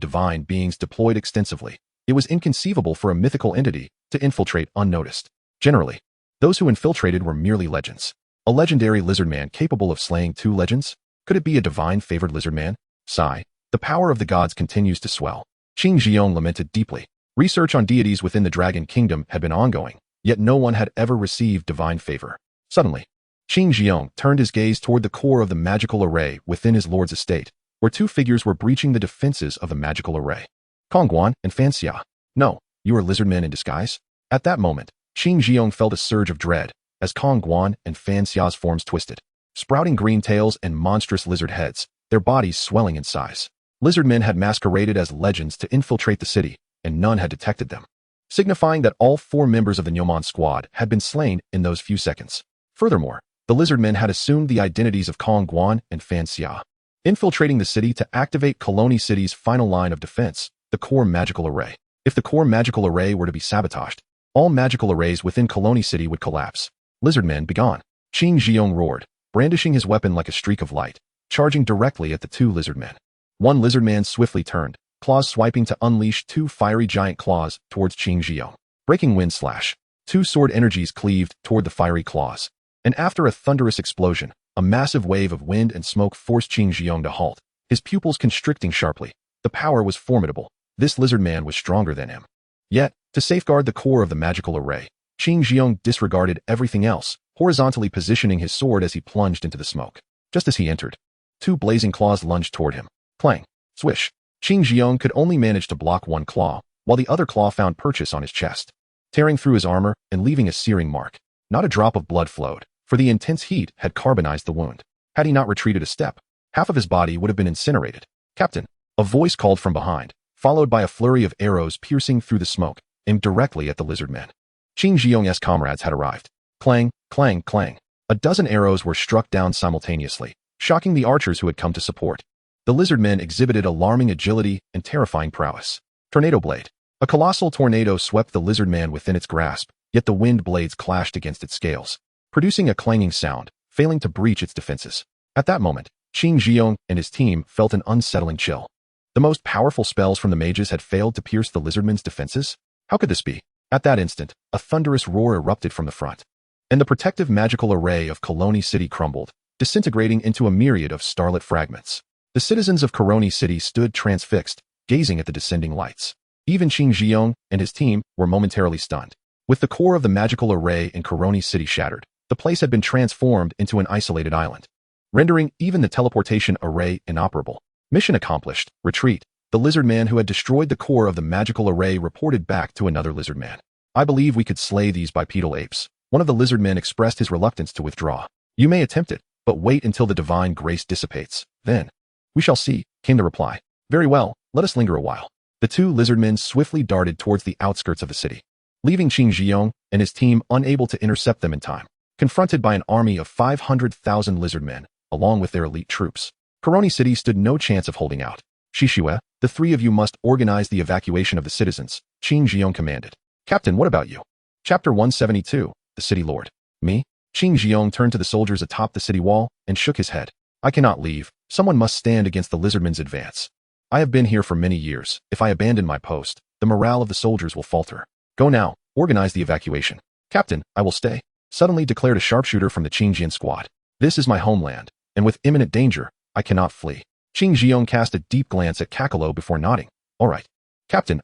divine beings deployed extensively, it was inconceivable for a mythical entity to infiltrate unnoticed. Generally, those who infiltrated were merely legends. A legendary lizardman capable of slaying 2 legends? Could it be a divine-favored lizardman? Sigh. The power of the gods continues to swell. Qing Zhiyong lamented deeply. Research on deities within the Dragon Kingdom had been ongoing, yet no one had ever received divine favor. Suddenly, Qing Zhiyong turned his gaze toward the core of the magical array within his lord's estate, where 2 figures were breaching the defenses of the magical array. Kong Guan and Fan Xia. No, you are lizardmen in disguise? At that moment, Qing Zhiyong felt a surge of dread, as Kong Guan and Fan Xia's forms twisted. Sprouting green tails and monstrous lizard heads, their bodies swelling in size. Lizardmen had masqueraded as legends to infiltrate the city, and none had detected them, signifying that all 4 members of the Neomon squad had been slain in those few seconds. Furthermore, the lizardmen had assumed the identities of Kong Guan and Fan Xia, infiltrating the city to activate Colony City's final line of defense, the core magical array. If the core magical array were to be sabotaged, all magical arrays within Colony City would collapse. Lizardmen, begone! Qing Zhiyong roared, brandishing his weapon like a streak of light, charging directly at the 2 lizardmen. One lizardman swiftly turned, claws swiping to unleash 2 fiery giant claws towards Qing Zhiyong. Breaking wind slash. 2 sword energies cleaved toward the fiery claws. And after a thunderous explosion, a massive wave of wind and smoke forced Qing Zhiyong to halt, his pupils constricting sharply. The power was formidable. This lizardman was stronger than him. Yet, to safeguard the core of the magical array, Qing Zhiyong disregarded everything else, horizontally positioning his sword as he plunged into the smoke. Just as he entered, 2 blazing claws lunged toward him. Clang! Swish! Qing Zhiyong could only manage to block one claw, while the other claw found purchase on his chest, tearing through his armor and leaving a searing mark. Not a drop of blood flowed, for the intense heat had carbonized the wound. Had he not retreated a step, half of his body would have been incinerated. Captain! A voice called from behind, followed by a flurry of arrows piercing through the smoke, aimed directly at the lizardmen. Qing Zhiyong's comrades had arrived. Clang, clang, clang. A dozen arrows were struck down simultaneously, shocking the archers who had come to support. The lizardmen exhibited alarming agility and terrifying prowess. Tornado blade. A colossal tornado swept the lizardman within its grasp, yet the wind blades clashed against its scales, producing a clanging sound, failing to breach its defenses. At that moment, Qing Zhiyong and his team felt an unsettling chill. The most powerful spells from the mages had failed to pierce the lizardmen's defenses? How could this be? At that instant, a thunderous roar erupted from the front, and the protective magical array of Colony City crumbled, disintegrating into a myriad of starlit fragments. The citizens of Colony City stood transfixed, gazing at the descending lights. Even Qing Zhiyong and his team were momentarily stunned. With the core of the magical array in Colony City shattered, the place had been transformed into an isolated island, rendering even the teleportation array inoperable. Mission accomplished. Retreat. The lizard man who had destroyed the core of the magical array reported back to another lizard man. I believe we could slay these bipedal apes. One of the lizard men expressed his reluctance to withdraw. You may attempt it, but wait until the divine grace dissipates. Then, we shall see, came the reply. Very well, let us linger a while. The two lizard men swiftly darted towards the outskirts of the city, leaving Qing Zhiyong and his team unable to intercept them in time. Confronted by an army of 500,000 lizard men, along with their elite troops, Coroni City stood no chance of holding out. Shishue, the three of you must organize the evacuation of the citizens, Qing Zhiyong commanded. Captain, what about you? Chapter 172, The City Lord. Me? Qing Zhiyong turned to the soldiers atop the city wall and shook his head. I cannot leave. Someone must stand against the lizardmen's advance. I have been here for many years. If I abandon my post, the morale of the soldiers will falter. Go now, organize the evacuation. Captain, I will stay, suddenly declared a sharpshooter from the Qingjian squad. This is my homeland, and with imminent danger, I cannot flee. Qing Zhiyong cast a deep glance at Kakalo before nodding. All right. Captain,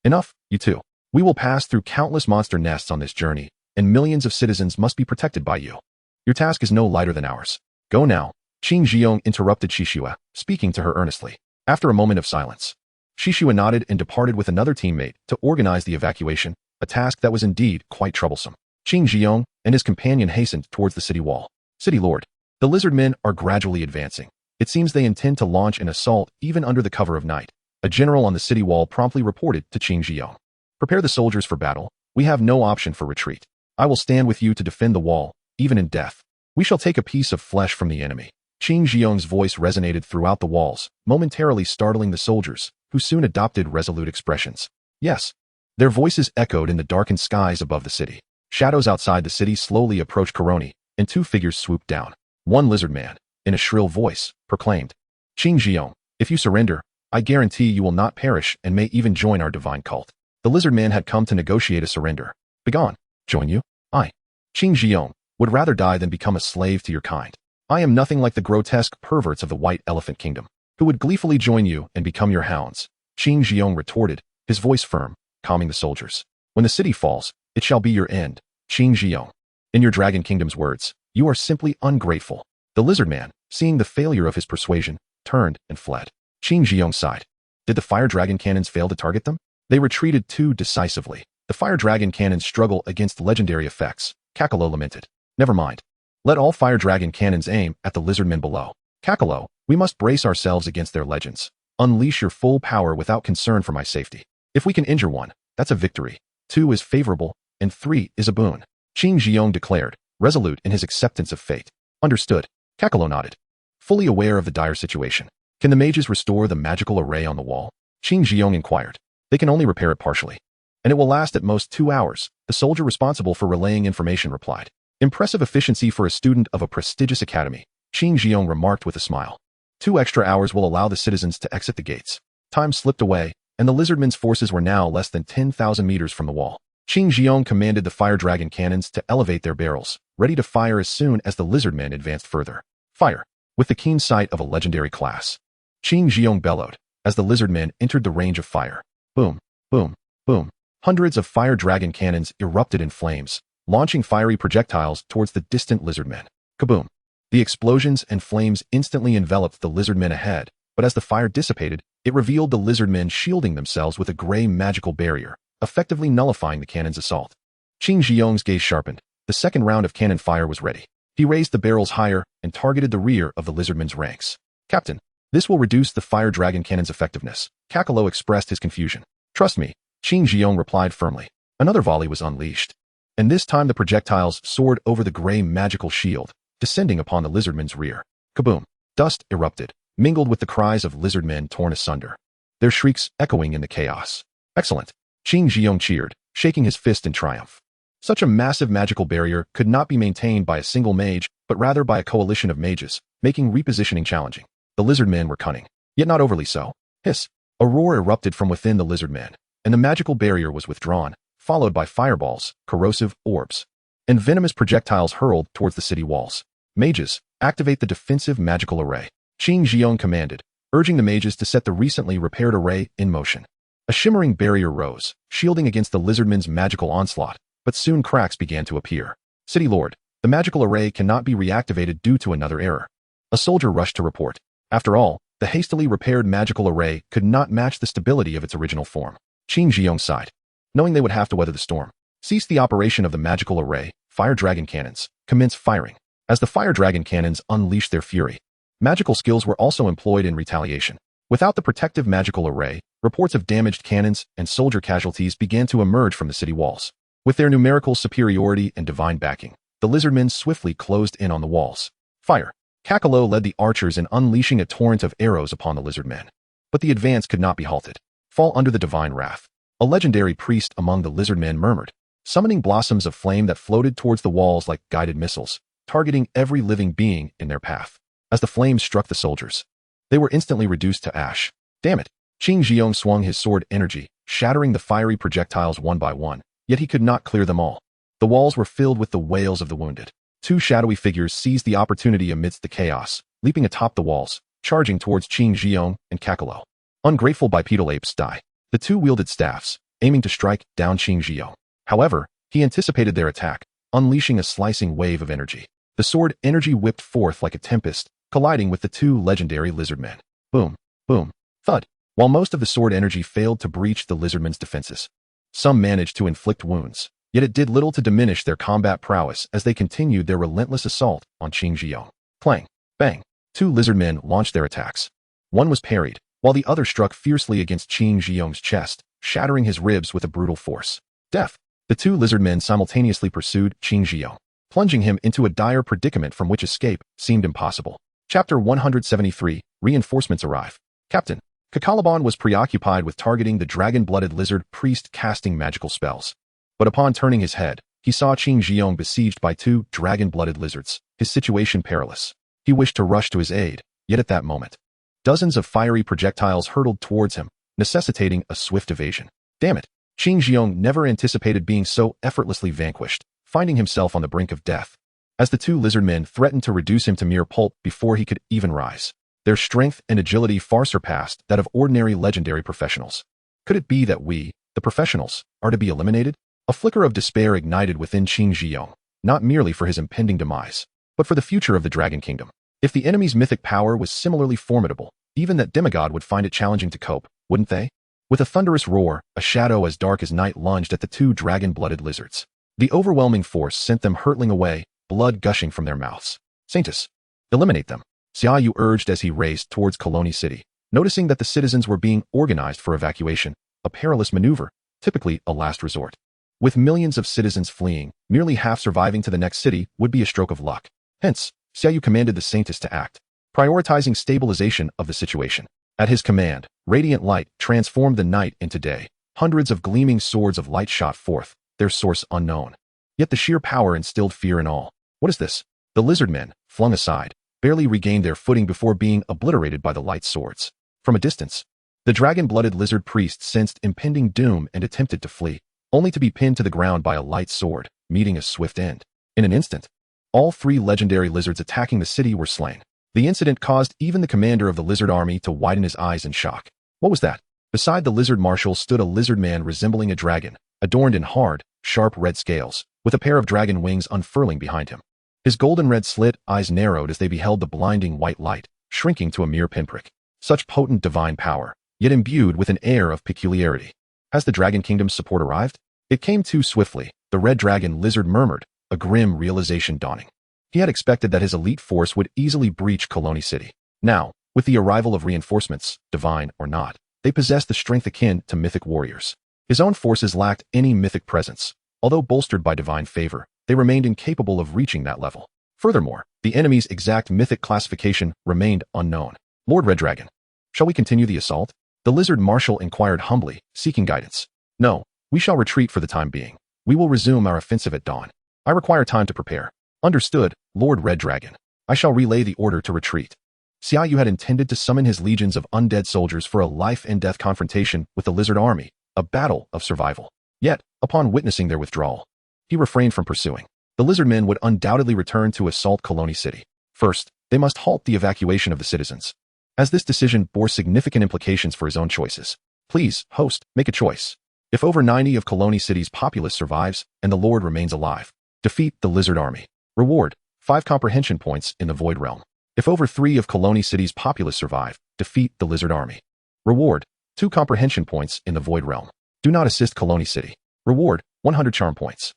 Enough, you two. We will pass through countless monster nests on this journey, and millions of citizens must be protected by you. Your task is no lighter than ours. Go now. Qing Zhiyong interrupted Shishue, speaking to her earnestly. After a moment of silence, Shishue nodded and departed with another teammate to organize the evacuation, a task that was indeed quite troublesome. Qing Zhiyong and his companion hastened towards the city wall. City Lord. The lizard men are gradually advancing. It seems they intend to launch an assault even under the cover of night. A general on the city wall promptly reported to Qing Zhiyong. Prepare the soldiers for battle. We have no option for retreat. I will stand with you to defend the wall, even in death. We shall take a piece of flesh from the enemy. Qing Zhiyong's voice resonated throughout the walls, momentarily startling the soldiers, who soon adopted resolute expressions. Yes. Their voices echoed in the darkened skies above the city. Shadows outside the city slowly approached Coroni, and two figures swooped down. One lizard man, in a shrill voice, proclaimed, Qing Zhiyong, if you surrender, I guarantee you will not perish and may even join our divine cult. The lizard man had come to negotiate a surrender. Begone. Join you? I, Qing Zhiyong, would rather die than become a slave to your kind. I am nothing like the grotesque perverts of the White Elephant Kingdom, who would gleefully join you and become your hounds. Qing Zhiyong retorted, his voice firm, calming the soldiers. When the city falls, it shall be your end, Qing Zhiyong. In your Dragon Kingdom's words, you are simply ungrateful. The lizard man, seeing the failure of his persuasion, turned and fled. Qing Zhiyong sighed. Did the fire dragon cannons fail to target them? They retreated too decisively. The fire dragon cannons struggle against legendary effects, Kakalo lamented. Never mind. Let all fire dragon cannons aim at the lizard men below. Kakalo, we must brace ourselves against their legends. Unleash your full power without concern for my safety. If we can injure one, that's a victory. 2 is favorable, and 3 is a boon. Qing Zhiyong declared, resolute in his acceptance of fate. Understood. Kakalo nodded, fully aware of the dire situation. Can the mages restore the magical array on the wall? Qing Zhiyong inquired. They can only repair it partially, and it will last at most 2 hours, the soldier responsible for relaying information replied. Impressive efficiency for a student of a prestigious academy, Qing Zhiyong remarked with a smile. 2 extra hours will allow the citizens to exit the gates. Time slipped away, and the lizardmen's forces were now less than 10,000 meters from the wall. Qing Zhiyong commanded the fire dragon cannons to elevate their barrels, ready to fire as soon as the lizardmen advanced further. Fire! With the keen sight of a legendary class. Qing Zhiyong bellowed, as the lizardmen entered the range of fire. Boom, boom, boom. Hundreds of fire dragon cannons erupted in flames, launching fiery projectiles towards the distant lizardmen. Kaboom! The explosions and flames instantly enveloped the lizardmen ahead, but as the fire dissipated, it revealed the lizardmen shielding themselves with a gray magical barrier, effectively nullifying the cannon's assault. Qing Zhiyong's gaze sharpened. The second round of cannon fire was ready. He raised the barrels higher and targeted the rear of the lizardmen's ranks. Captain, this will reduce the fire dragon cannon's effectiveness. Kakalo expressed his confusion. Trust me, Qing Zhiyong replied firmly. Another volley was unleashed, and this time the projectiles soared over the gray magical shield, descending upon the lizardmen's rear. Kaboom! Dust erupted, mingled with the cries of lizardmen torn asunder, their shrieks echoing in the chaos. Excellent! Qing Zhiyong cheered, shaking his fist in triumph. Such a massive magical barrier could not be maintained by a single mage, but rather by a coalition of mages, making repositioning challenging. The lizardmen were cunning, yet not overly so. Hiss! A roar erupted from within the lizardmen, and the magical barrier was withdrawn, followed by fireballs, corrosive orbs, and venomous projectiles hurled towards the city walls. Mages, activate the defensive magical array. Qing Zhiyong commanded, urging the mages to set the recently repaired array in motion. A shimmering barrier rose, shielding against the lizardmen's magical onslaught, but soon cracks began to appear. City Lord, the magical array cannot be reactivated due to another error. A soldier rushed to report. After all, the hastily repaired magical array could not match the stability of its original form. Qing Zhiyong sighed, knowing they would have to weather the storm. Cease the operation of the magical array, fire dragon cannons, commence firing. As the fire dragon cannons unleashed their fury, magical skills were also employed in retaliation. Without the protective magical array, reports of damaged cannons and soldier casualties began to emerge from the city walls. With their numerical superiority and divine backing, the lizardmen swiftly closed in on the walls. Fire! Kakalo led the archers in unleashing a torrent of arrows upon the lizardmen. But the advance could not be halted. Fall under the divine wrath. A legendary priest among the lizardmen murmured, summoning blossoms of flame that floated towards the walls like guided missiles, targeting every living being in their path. As the flames struck the soldiers, they were instantly reduced to ash. Damn it! Qing Jiong swung his sword energy, shattering the fiery projectiles one by one, yet he could not clear them all. The walls were filled with the wails of the wounded. Two shadowy figures seized the opportunity amidst the chaos, leaping atop the walls, charging towards Qing Jiong and Kakalo. Ungrateful bipedal apes die. The two wielded staffs, aiming to strike down Qing Jiong. However, he anticipated their attack, unleashing a slicing wave of energy. The sword energy whipped forth like a tempest, colliding with the two legendary lizardmen. Boom, boom, thud. While most of the sword energy failed to breach the lizardmen's defenses, some managed to inflict wounds, yet it did little to diminish their combat prowess as they continued their relentless assault on Qing Jiong. Clang, bang. Two lizardmen launched their attacks. One was parried, while the other struck fiercely against Qing Jiong's chest, shattering his ribs with a brutal force. Death! The two lizardmen simultaneously pursued Qing Jiong, plunging him into a dire predicament from which escape seemed impossible. Chapter 173, Reinforcements Arrive. Captain Kakalaban was preoccupied with targeting the dragon-blooded lizard priest casting magical spells. But upon turning his head, he saw Qing Jiong besieged by two dragon-blooded lizards, his situation perilous. He wished to rush to his aid, yet at that moment, dozens of fiery projectiles hurtled towards him, necessitating a swift evasion. Damn it! Qing Jiong never anticipated being so effortlessly vanquished, finding himself on the brink of death. As the two lizardmen threatened to reduce him to mere pulp before he could even rise, their strength and agility far surpassed that of ordinary legendary professionals. Could it be that we, the professionals, are to be eliminated? A flicker of despair ignited within Qing Jiong, not merely for his impending demise, but for the future of the Dragon Kingdom. If the enemy's mythic power was similarly formidable, even that demigod would find it challenging to cope, wouldn't they? With a thunderous roar, a shadow as dark as night lunged at the two dragon-blooded lizards. The overwhelming force sent them hurtling away, blood gushing from their mouths. Saintus! Eliminate them, Xia Yu urged as he raced towards Colony City. Noticing that the citizens were being organized for evacuation, a perilous maneuver, typically a last resort. With millions of citizens fleeing, merely half surviving to the next city would be a stroke of luck. Hence, Xia Yu commanded the Saintus to act, prioritizing stabilization of the situation. At his command, radiant light transformed the night into day. Hundreds of gleaming swords of light shot forth, their source unknown. Yet the sheer power instilled fear in all. What is this? The lizardmen, flung aside, barely regained their footing before being obliterated by the light swords. From a distance, the dragon-blooded lizard priest sensed impending doom and attempted to flee, only to be pinned to the ground by a light sword, meeting a swift end. In an instant, all three legendary lizards attacking the city were slain. The incident caused even the commander of the lizard army to widen his eyes in shock. What was that? Beside the lizard marshal stood a lizard man resembling a dragon, adorned in hard, sharp red scales, with a pair of dragon wings unfurling behind him. His golden-red slit eyes narrowed as they beheld the blinding white light, shrinking to a mere pinprick. Such potent divine power, yet imbued with an air of peculiarity. Has the Dragon Kingdom's support arrived? It came too swiftly, the red dragon lizard murmured, a grim realization dawning. He had expected that his elite force would easily breach Colony City. Now, with the arrival of reinforcements, divine or not, they possessed the strength akin to mythic warriors. His own forces lacked any mythic presence. Although bolstered by divine favor, they remained incapable of reaching that level. Furthermore, the enemy's exact mythic classification remained unknown. Lord Red Dragon, shall we continue the assault? The lizard marshal inquired humbly, seeking guidance. No, we shall retreat for the time being. We will resume our offensive at dawn. I require time to prepare. Understood, Lord Red Dragon. I shall relay the order to retreat. Xia Yu had intended to summon his legions of undead soldiers for a life-and-death confrontation with the lizard army, a battle of survival. Yet, upon witnessing their withdrawal, he refrained from pursuing. The lizardmen would undoubtedly return to assault Colony City. First, they must halt the evacuation of the citizens, as this decision bore significant implications for his own choices. Please, host, make a choice. If over 90 of Colony City's populace survives, and the Lord remains alive, defeat the lizard army. Reward, 5 comprehension points in the Void Realm. If over 3 of Colony City's populace survive, defeat the lizard army. Reward, 2 comprehension points in the Void Realm. Do not assist Colony City. Reward, 100 charm points.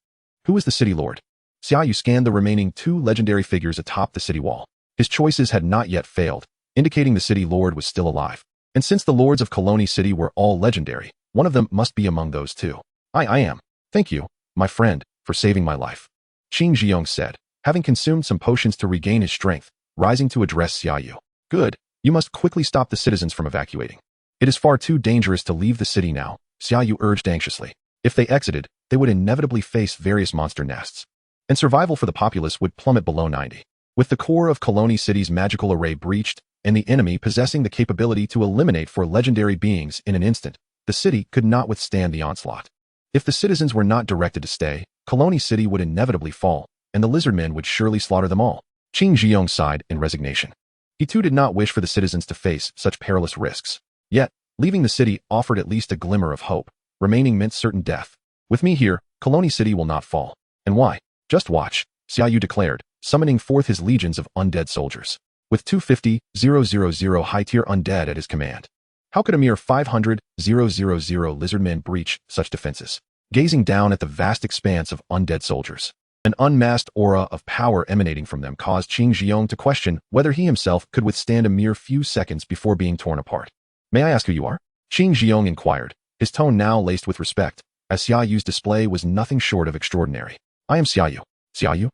Who is the city lord? Xia Yu scanned the remaining 2 legendary figures atop the city wall. His choices had not yet failed, indicating the city lord was still alive. And since the lords of Colony City were all legendary, one of them must be among those 2. I am. Thank you, my friend, for saving my life, Qing Ziyong said, having consumed some potions to regain his strength, rising to address Xia Yu. Good. You must quickly stop the citizens from evacuating. It is far too dangerous to leave the city now, Xia Yu urged anxiously. If they exited, they would inevitably face various monster nests, and survival for the populace would plummet below 90. With the core of Colony City's magical array breached, and the enemy possessing the capability to eliminate 4 legendary beings in an instant, the city could not withstand the onslaught. If the citizens were not directed to stay, Colony City would inevitably fall, and the lizardmen would surely slaughter them all. Qing Ziyong sighed in resignation. He too did not wish for the citizens to face such perilous risks. Yet, leaving the city offered at least a glimmer of hope. Remaining meant certain death. With me here, Colony City will not fall. And why? Just watch, Xia Yu declared, summoning forth his legions of undead soldiers. With 250,000 high-tier undead at his command. How could a mere 500,000 lizardmen breach such defenses? Gazing down at the vast expanse of undead soldiers, an unmasked aura of power emanating from them caused Qing Ziyong to question whether he himself could withstand a mere few seconds before being torn apart. May I ask who you are? Qing Ziyong inquired, his tone now laced with respect, as Xia Yu's display was nothing short of extraordinary. I am Xia Yu. Xia Yu?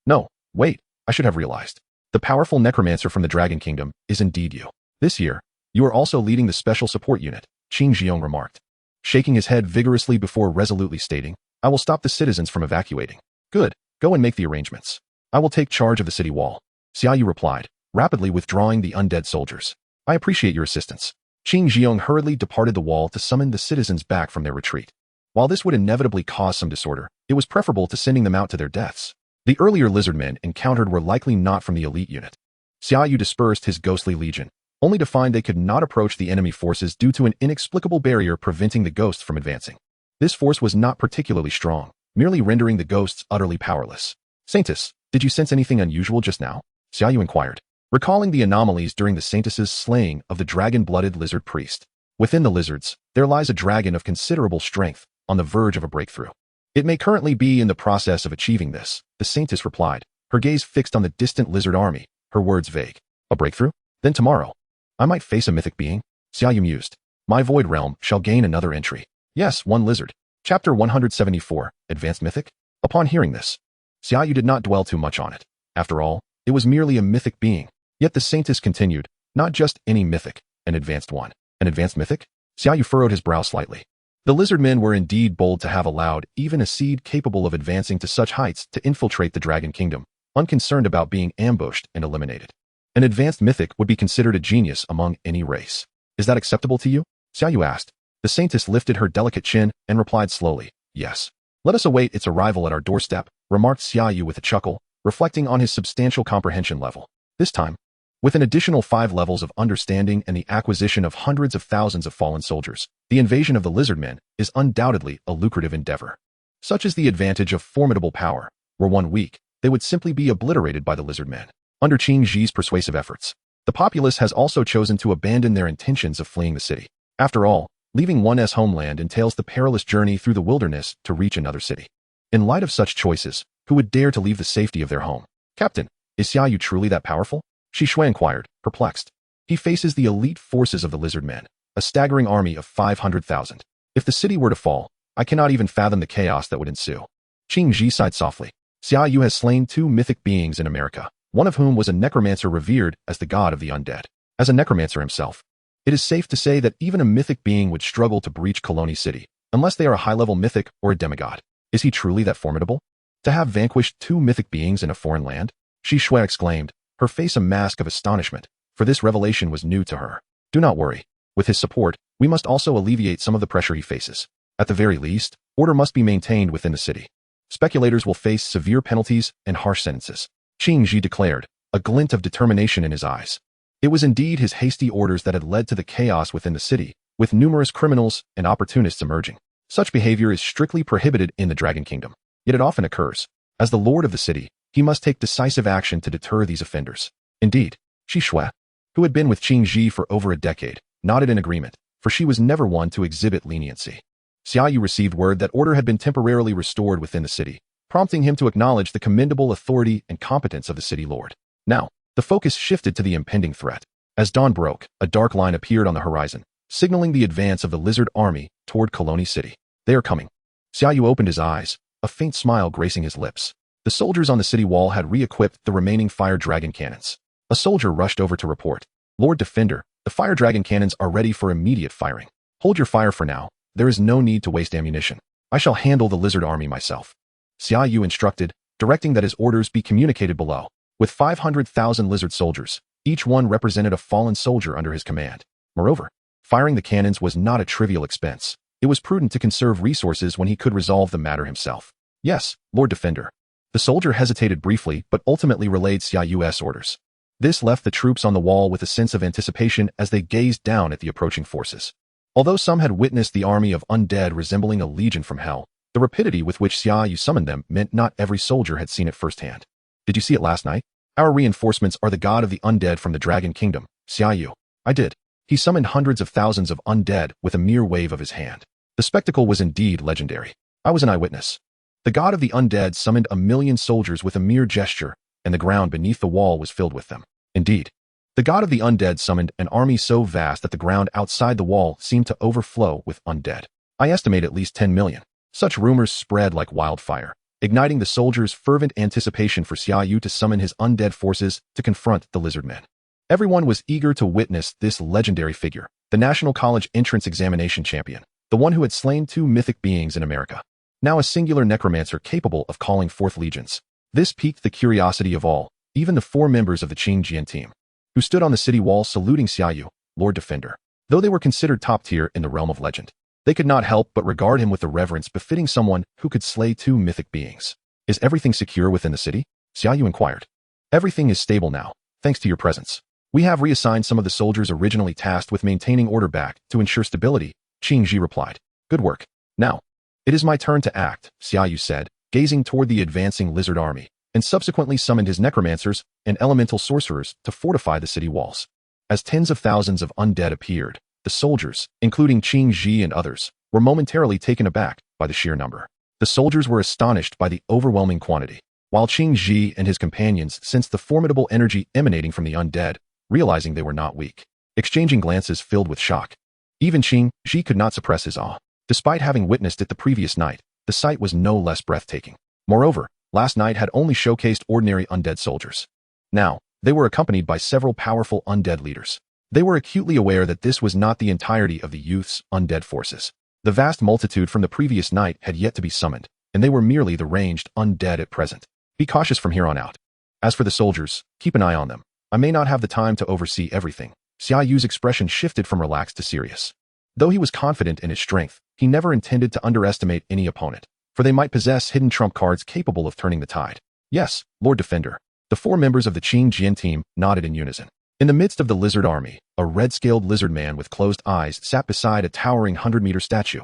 No, wait, I should have realized. The powerful necromancer from the Dragon Kingdom is indeed you. This year, you are also leading the special support unit, Qing Ziyong remarked, shaking his head vigorously before resolutely stating, I will stop the citizens from evacuating. Good, go and make the arrangements. I will take charge of the city wall, Xia Yu replied, rapidly withdrawing the undead soldiers. I appreciate your assistance. Qing Ziyong hurriedly departed the wall to summon the citizens back from their retreat. While this would inevitably cause some disorder, it was preferable to sending them out to their deaths. The earlier lizardmen encountered were likely not from the elite unit. Xia Yu dispersed his ghostly legion, only to find they could not approach the enemy forces due to an inexplicable barrier preventing the ghosts from advancing. This force was not particularly strong, merely rendering the ghosts utterly powerless. Saintess, did you sense anything unusual just now? Xia Yu inquired, recalling the anomalies during the Saintess's slaying of the dragon-blooded lizard priest. Within the lizards, there lies a dragon of considerable strength, on the verge of a breakthrough. It may currently be in the process of achieving this, the Saintess replied, her gaze fixed on the distant lizard army, her words vague. A breakthrough? Then tomorrow, I might face a mythic being? Xia Yu mused. My void realm shall gain another entry. Yes, one lizard. Chapter 174, Advanced Mythic? Upon hearing this, Xia Yu did not dwell too much on it. After all, it was merely a mythic being. Yet the Saintess continued, not just any mythic, an advanced one. An advanced mythic? Xia Yu furrowed his brow slightly. The lizardmen were indeed bold to have allowed even a seed capable of advancing to such heights to infiltrate the Dragon Kingdom, unconcerned about being ambushed and eliminated. An advanced mythic would be considered a genius among any race. Is that acceptable to you? Xia Yu asked. The Saintess lifted her delicate chin and replied slowly, yes. Let us await its arrival at our doorstep, remarked Xia Yu with a chuckle, reflecting on his substantial comprehension level. This time, with an additional 5 levels of understanding and the acquisition of hundreds of thousands of fallen soldiers, the invasion of the lizardmen is undoubtedly a lucrative endeavor. Such is the advantage of formidable power. Were one weak, they would simply be obliterated by the lizardmen. Under Qing Ji's persuasive efforts, the populace has also chosen to abandon their intentions of fleeing the city. After all, leaving one's homeland entails the perilous journey through the wilderness to reach another city. In light of such choices, who would dare to leave the safety of their home? Captain, is Xia Yu truly that powerful? Shi Shui inquired, perplexed. He faces the elite forces of the lizardmen, a staggering army of 500,000. If the city were to fall, I cannot even fathom the chaos that would ensue. Qing Ji sighed softly. Xia Yu has slain 2 mythic beings in America, one of whom was a necromancer revered as the god of the undead. As a necromancer himself, it is safe to say that even a mythic being would struggle to breach Colony City, unless they are a high-level mythic or a demigod. Is he truly that formidable? To have vanquished 2 mythic beings in a foreign land? Shi Shui exclaimed, her face a mask of astonishment, for this revelation was new to her. Do not worry. With his support, we must also alleviate some of the pressure he faces. At the very least, order must be maintained within the city. Speculators will face severe penalties and harsh sentences. Qing Ji declared, a glint of determination in his eyes. It was indeed his hasty orders that had led to the chaos within the city, with numerous criminals and opportunists emerging. Such behavior is strictly prohibited in the Dragon Kingdom, yet it often occurs. As the lord of the city, he must take decisive action to deter these offenders. Indeed, Shi Shui, who had been with Qing Ji for over a decade, nodded in agreement, for she was never one to exhibit leniency. Xia Yu received word that order had been temporarily restored within the city, prompting him to acknowledge the commendable authority and competence of the city lord. Now, the focus shifted to the impending threat. As dawn broke, a dark line appeared on the horizon, signaling the advance of the lizard army toward Colony City. They are coming. Xia Yu opened his eyes, a faint smile gracing his lips. The soldiers on the city wall had re-equipped the remaining fire dragon cannons. A soldier rushed over to report. Lord Defender, the fire dragon cannons are ready for immediate firing. Hold your fire for now. There is no need to waste ammunition. I shall handle the lizard army myself. Xia Yu instructed, directing that his orders be communicated below. With 500,000 lizard soldiers, each one represented a fallen soldier under his command. Moreover, firing the cannons was not a trivial expense. It was prudent to conserve resources when he could resolve the matter himself. Yes, Lord Defender. The soldier hesitated briefly but ultimately relayed Xia Yu's orders. This left the troops on the wall with a sense of anticipation as they gazed down at the approaching forces. Although some had witnessed the army of undead resembling a legion from hell, the rapidity with which Xia Yu summoned them meant not every soldier had seen it firsthand. Did you see it last night? Our reinforcements are the god of the undead from the Dragon Kingdom, Xia Yu. I did. He summoned hundreds of thousands of undead with a mere wave of his hand. The spectacle was indeed legendary. I was an eyewitness. The god of the undead summoned 1,000,000 soldiers with a mere gesture, and the ground beneath the wall was filled with them. Indeed, the god of the undead summoned an army so vast that the ground outside the wall seemed to overflow with undead. I estimate at least 10 million. Such rumors spread like wildfire, igniting the soldiers' fervent anticipation for Xia Yu to summon his undead forces to confront the lizard men. Everyone was eager to witness this legendary figure, the National College entrance examination champion, the one who had slain 2 mythic beings in America. Now a singular necromancer capable of calling forth legions. This piqued the curiosity of all, even the 4 members of the Qingjian team, who stood on the city wall saluting Xia Yu, Lord Defender. Though they were considered top tier in the realm of legend, they could not help but regard him with the reverence befitting someone who could slay 2 mythic beings. Is everything secure within the city? Xia Yu inquired. Everything is stable now, thanks to your presence. We have reassigned some of the soldiers originally tasked with maintaining order back to ensure stability, Qingji replied. Good work. Now, it is my turn to act, Xia Yu said, gazing toward the advancing lizard army, and subsequently summoned his necromancers and elemental sorcerers to fortify the city walls. As tens of thousands of undead appeared, the soldiers, including Qingji and others, were momentarily taken aback by the sheer number. The soldiers were astonished by the overwhelming quantity, while Qingji and his companions sensed the formidable energy emanating from the undead, realizing they were not weak, exchanging glances filled with shock. Even Qingji could not suppress his awe. Despite having witnessed it the previous night, the sight was no less breathtaking. Moreover, last night had only showcased ordinary undead soldiers. Now, they were accompanied by several powerful undead leaders. They were acutely aware that this was not the entirety of the youth's undead forces. The vast multitude from the previous night had yet to be summoned, and they were merely the ranged undead at present. Be cautious from here on out. As for the soldiers, keep an eye on them. I may not have the time to oversee everything. Xia Yu's expression shifted from relaxed to serious. Though he was confident in his strength, he never intended to underestimate any opponent, for they might possess hidden trump cards capable of turning the tide. Yes, Lord Defender. The 4 members of the Qingjian team nodded in unison. In the midst of the lizard army, a red-scaled lizard man with closed eyes sat beside a towering 100-meter statue,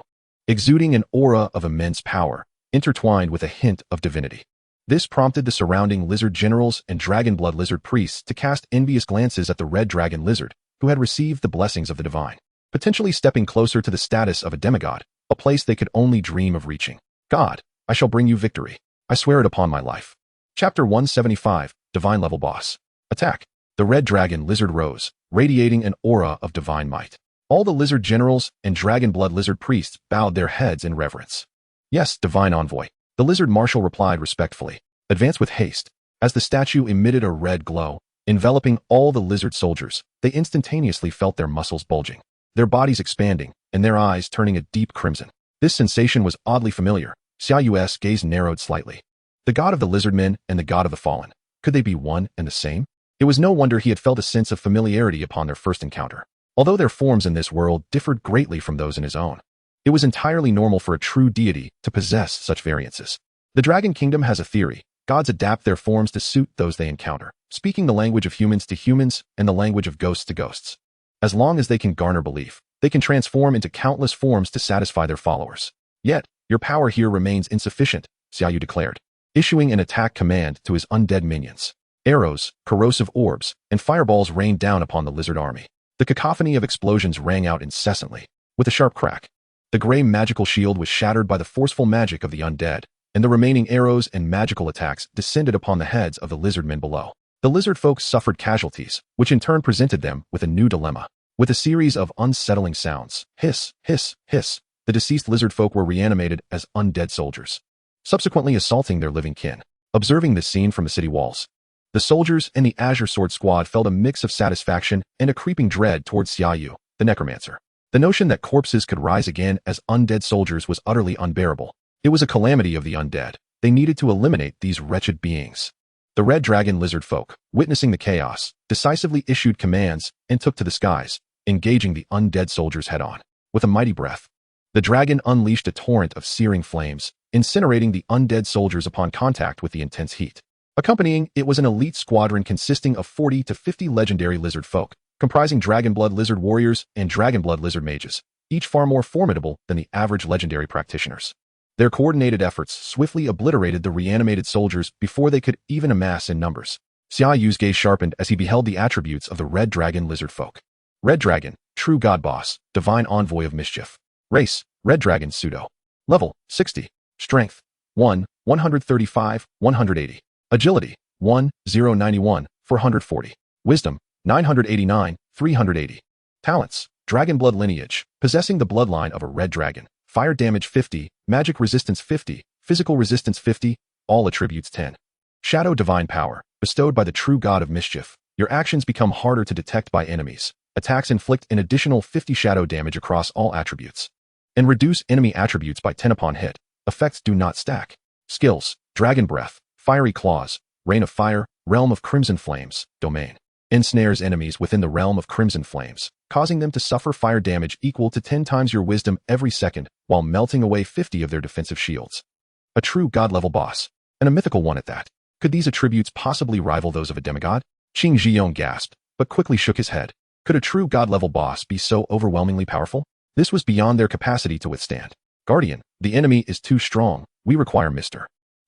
exuding an aura of immense power, intertwined with a hint of divinity. This prompted the surrounding lizard generals and dragon-blood lizard priests to cast envious glances at the red dragon lizard, who had received the blessings of the divine, potentially stepping closer to the status of a demigod, a place they could only dream of reaching. God, I shall bring you victory. I swear it upon my life. Chapter 175, Divine Level Boss. Attack. The red dragon lizard rose, radiating an aura of divine might. All the lizard generals and dragon blood lizard priests bowed their heads in reverence. Yes, divine envoy. The lizard marshal replied respectfully. Advance with haste. As the statue emitted a red glow, enveloping all the lizard soldiers, they instantaneously felt their muscles bulging, their bodies expanding, and their eyes turning a deep crimson. This sensation was oddly familiar. Xia Yu's gaze narrowed slightly. The god of the lizard men and the god of the fallen. Could they be one and the same? It was no wonder he had felt a sense of familiarity upon their first encounter. Although their forms in this world differed greatly from those in his own, it was entirely normal for a true deity to possess such variances. The Dragon Kingdom has a theory. Gods adapt their forms to suit those they encounter, speaking the language of humans to humans and the language of ghosts to ghosts. As long as they can garner belief, they can transform into countless forms to satisfy their followers. Yet, your power here remains insufficient, Xia Yu declared, issuing an attack command to his undead minions. Arrows, corrosive orbs, and fireballs rained down upon the lizard army. The cacophony of explosions rang out incessantly. With a sharp crack, the gray magical shield was shattered by the forceful magic of the undead, and the remaining arrows and magical attacks descended upon the heads of the lizardmen below. The lizard folk suffered casualties, which in turn presented them with a new dilemma. With a series of unsettling sounds, hiss, hiss, hiss, the deceased lizard folk were reanimated as undead soldiers, subsequently assaulting their living kin. Observing this scene from the city walls, the soldiers and the Azure Sword Squad felt a mix of satisfaction and a creeping dread towards Xia Yu, the Necromancer. The notion that corpses could rise again as undead soldiers was utterly unbearable. It was a calamity of the undead. They needed to eliminate these wretched beings. The Red Dragon lizard folk, witnessing the chaos, decisively issued commands and took to the skies, engaging the undead soldiers head-on. With a mighty breath, the dragon unleashed a torrent of searing flames, incinerating the undead soldiers upon contact with the intense heat. Accompanying it was an elite squadron consisting of 40 to 50 legendary lizard folk, comprising Dragonblood lizard warriors and Dragonblood lizard mages, each far more formidable than the average legendary practitioners. Their coordinated efforts swiftly obliterated the reanimated soldiers before they could even amass in numbers. Xia Yu's gaze sharpened as he beheld the attributes of the Red Dragon lizard folk. Red Dragon, true god boss, divine envoy of mischief. Race, Red Dragon pseudo. Level, 60. Strength, 1, 135, 180. Agility, 1, 091, 440. Wisdom, 989, 380. Talents, Dragonblood lineage, possessing the bloodline of a red dragon. Fire damage 50, magic resistance 50, physical resistance 50, all attributes 10. Shadow divine power, bestowed by the true god of mischief. Your actions become harder to detect by enemies. Attacks inflict an additional 50 shadow damage across all attributes. And reduce enemy attributes by 10 upon hit. Effects do not stack. Skills, Dragon Breath, Fiery Claws, Rain of Fire, Realm of Crimson Flames, Domain. Ensnares enemies within the realm of crimson flames, causing them to suffer fire damage equal to 10 times your wisdom every second, while melting away 50 of their defensive shields. A true god-level boss, and a mythical one at that. Could these attributes possibly rival those of a demigod? Qing Zhiyong gasped, but quickly shook his head. Could a true god-level boss be so overwhelmingly powerful? This was beyond their capacity to withstand. Guardian, the enemy is too strong. We require Mr.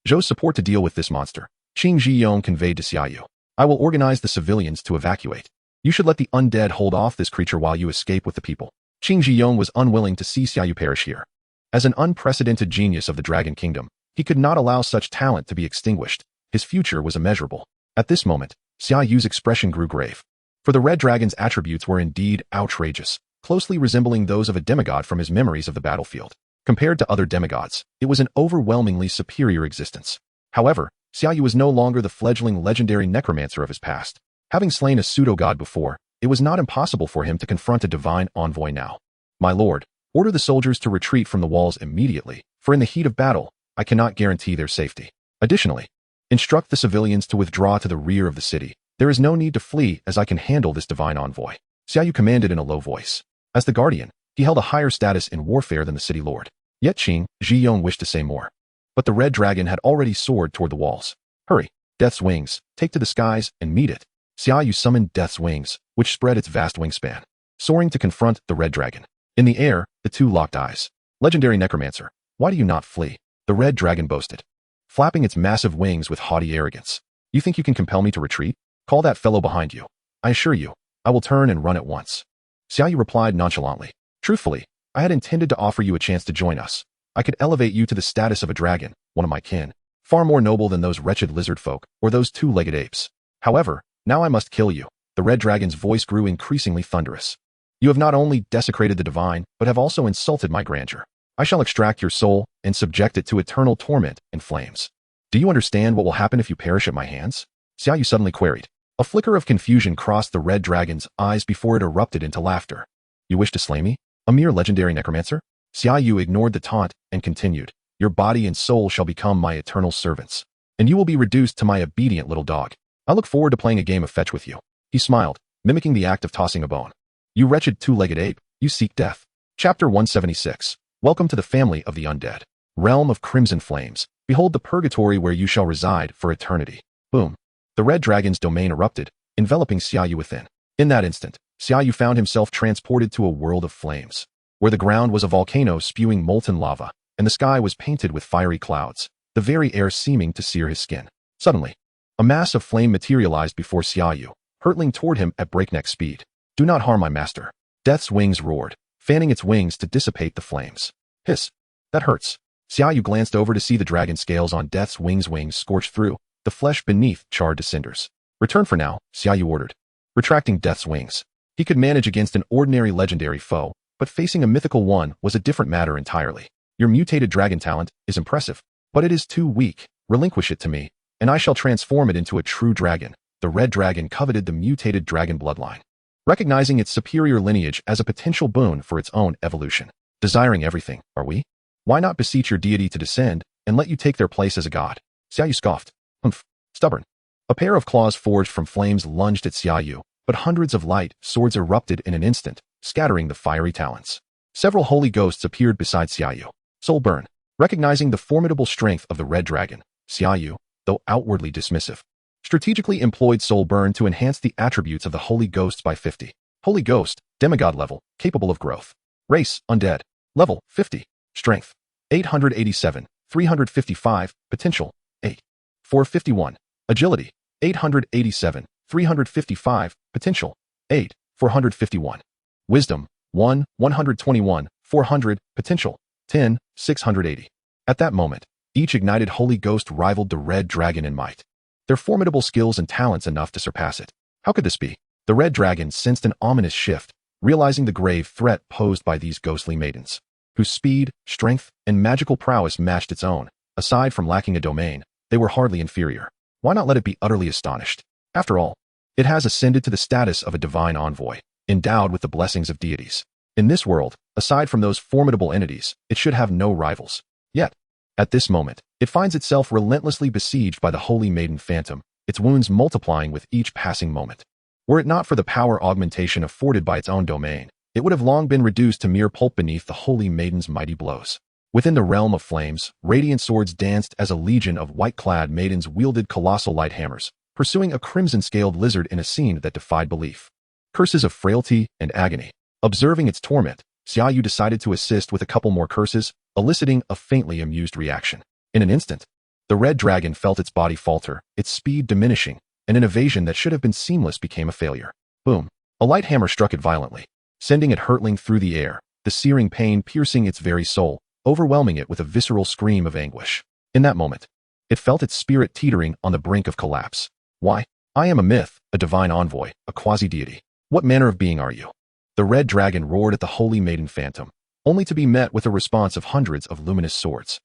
Zhou's support to deal with this monster. Qing Zhiyong conveyed to Xia Yu. I will organize the civilians to evacuate. You should let the undead hold off this creature while you escape with the people. Qing Zhiyong was unwilling to see Xia Yu perish here. As an unprecedented genius of the Dragon Kingdom, he could not allow such talent to be extinguished. His future was immeasurable. At this moment, Xia Yu's expression grew grave. For the Red Dragon's attributes were indeed outrageous, closely resembling those of a demigod from his memories of the battlefield. Compared to other demigods, it was an overwhelmingly superior existence. However, Xia Yu was no longer the fledgling legendary necromancer of his past. Having slain a pseudo-god before, it was not impossible for him to confront a divine envoy now. My lord, order the soldiers to retreat from the walls immediately, for in the heat of battle, I cannot guarantee their safety. Additionally, instruct the civilians to withdraw to the rear of the city. There is no need to flee as I can handle this divine envoy. Xia Yu commanded in a low voice. As the guardian, he held a higher status in warfare than the city lord. Yet Qing Zhiyong wished to say more. But the red dragon had already soared toward the walls. Hurry, Death's wings, take to the skies and meet it. Xia Yu summoned Death's wings, which spread its vast wingspan, soaring to confront the red dragon. In the air, the two locked eyes. Legendary Necromancer, why do you not flee? The red dragon boasted, flapping its massive wings with haughty arrogance. You think you can compel me to retreat? Call that fellow behind you. I assure you, I will turn and run at once. Xia Yu replied nonchalantly. Truthfully, I had intended to offer you a chance to join us. I could elevate you to the status of a dragon, one of my kin, far more noble than those wretched lizard folk or those two-legged apes. However, now I must kill you. The red dragon's voice grew increasingly thunderous. You have not only desecrated the divine, but have also insulted my grandeur. I shall extract your soul and subject it to eternal torment and flames. Do you understand what will happen if you perish at my hands? Xia Yu suddenly queried. A flicker of confusion crossed the red dragon's eyes before it erupted into laughter. You wish to slay me? A mere legendary necromancer? Xia Yu ignored the taunt and continued. Your body and soul shall become my eternal servants, and you will be reduced to my obedient little dog. I look forward to playing a game of fetch with you. He smiled, mimicking the act of tossing a bone. You wretched two-legged ape, you seek death. Chapter 176. Welcome to the family of the undead. Realm of crimson flames. Behold the purgatory where you shall reside for eternity. Boom. The red dragon's domain erupted, enveloping Xia Yu within. In that instant, Xia Yu found himself transported to a world of flames, where the ground was a volcano spewing molten lava, and the sky was painted with fiery clouds, the very air seeming to sear his skin. Suddenly, a mass of flame materialized before Xia Yu, hurtling toward him at breakneck speed. Do not harm my master. Death's wings roared, fanning its wings to dissipate the flames. Hiss. That hurts. Xia Yu glanced over to see the dragon scales on Death's wings scorched through, the flesh beneath charred to cinders. Return for now, Xia Yu ordered. Retracting Death's wings. He could manage against an ordinary legendary foe, but facing a mythical one was a different matter entirely. Your mutated dragon talent is impressive, but it is too weak. Relinquish it to me, and I shall transform it into a true dragon. The red dragon coveted the mutated dragon bloodline, recognizing its superior lineage as a potential boon for its own evolution. Desiring everything, are we? Why not beseech your deity to descend and let you take their place as a god? Xia Yu scoffed. Humph, stubborn. A pair of claws forged from flames lunged at Xia Yu, but hundreds of light swords erupted in an instant, scattering the fiery talons. Several holy ghosts appeared beside Xia Yu. Soul burn. Recognizing the formidable strength of the red dragon, Xia Yu, though outwardly dismissive, strategically employed soul burn to enhance the attributes of the holy ghosts by 50. Holy ghost, demigod level, capable of growth. Race, undead. Level, 50. Strength, 887, 355, potential, 8. 451. Agility, 887, 355, potential, 8. 451. Wisdom, 1, 121, 400, potential, 10, 680. At that moment, each ignited holy ghost rivaled the red dragon in might. Their formidable skills and talents enough to surpass it. How could this be? The red dragon sensed an ominous shift, realizing the grave threat posed by these ghostly maidens, whose speed, strength, and magical prowess matched its own. Aside from lacking a domain, they were hardly inferior. Why not let it be utterly astonished? After all, it has ascended to the status of a divine envoy, endowed with the blessings of deities. In this world, aside from those formidable entities, it should have no rivals. Yet, at this moment, it finds itself relentlessly besieged by the holy maiden phantom, its wounds multiplying with each passing moment. Were it not for the power augmentation afforded by its own domain, it would have long been reduced to mere pulp beneath the holy maiden's mighty blows. Within the realm of flames, radiant swords danced as a legion of white-clad maidens wielded colossal light hammers, pursuing a crimson-scaled lizard in a scene that defied belief. Curses of frailty and agony. Observing its torment, Xia Yu decided to assist with a couple more curses, eliciting a faintly amused reaction. In an instant, the red dragon felt its body falter, its speed diminishing, and an evasion that should have been seamless became a failure. Boom. A light hammer struck it violently, sending it hurtling through the air, the searing pain piercing its very soul, overwhelming it with a visceral scream of anguish. In that moment, it felt its spirit teetering on the brink of collapse. Why? I am a myth, a divine envoy, a quasi-deity. What manner of being are you? The red dragon roared at the holy maiden phantom, only to be met with a response of hundreds of luminous swords.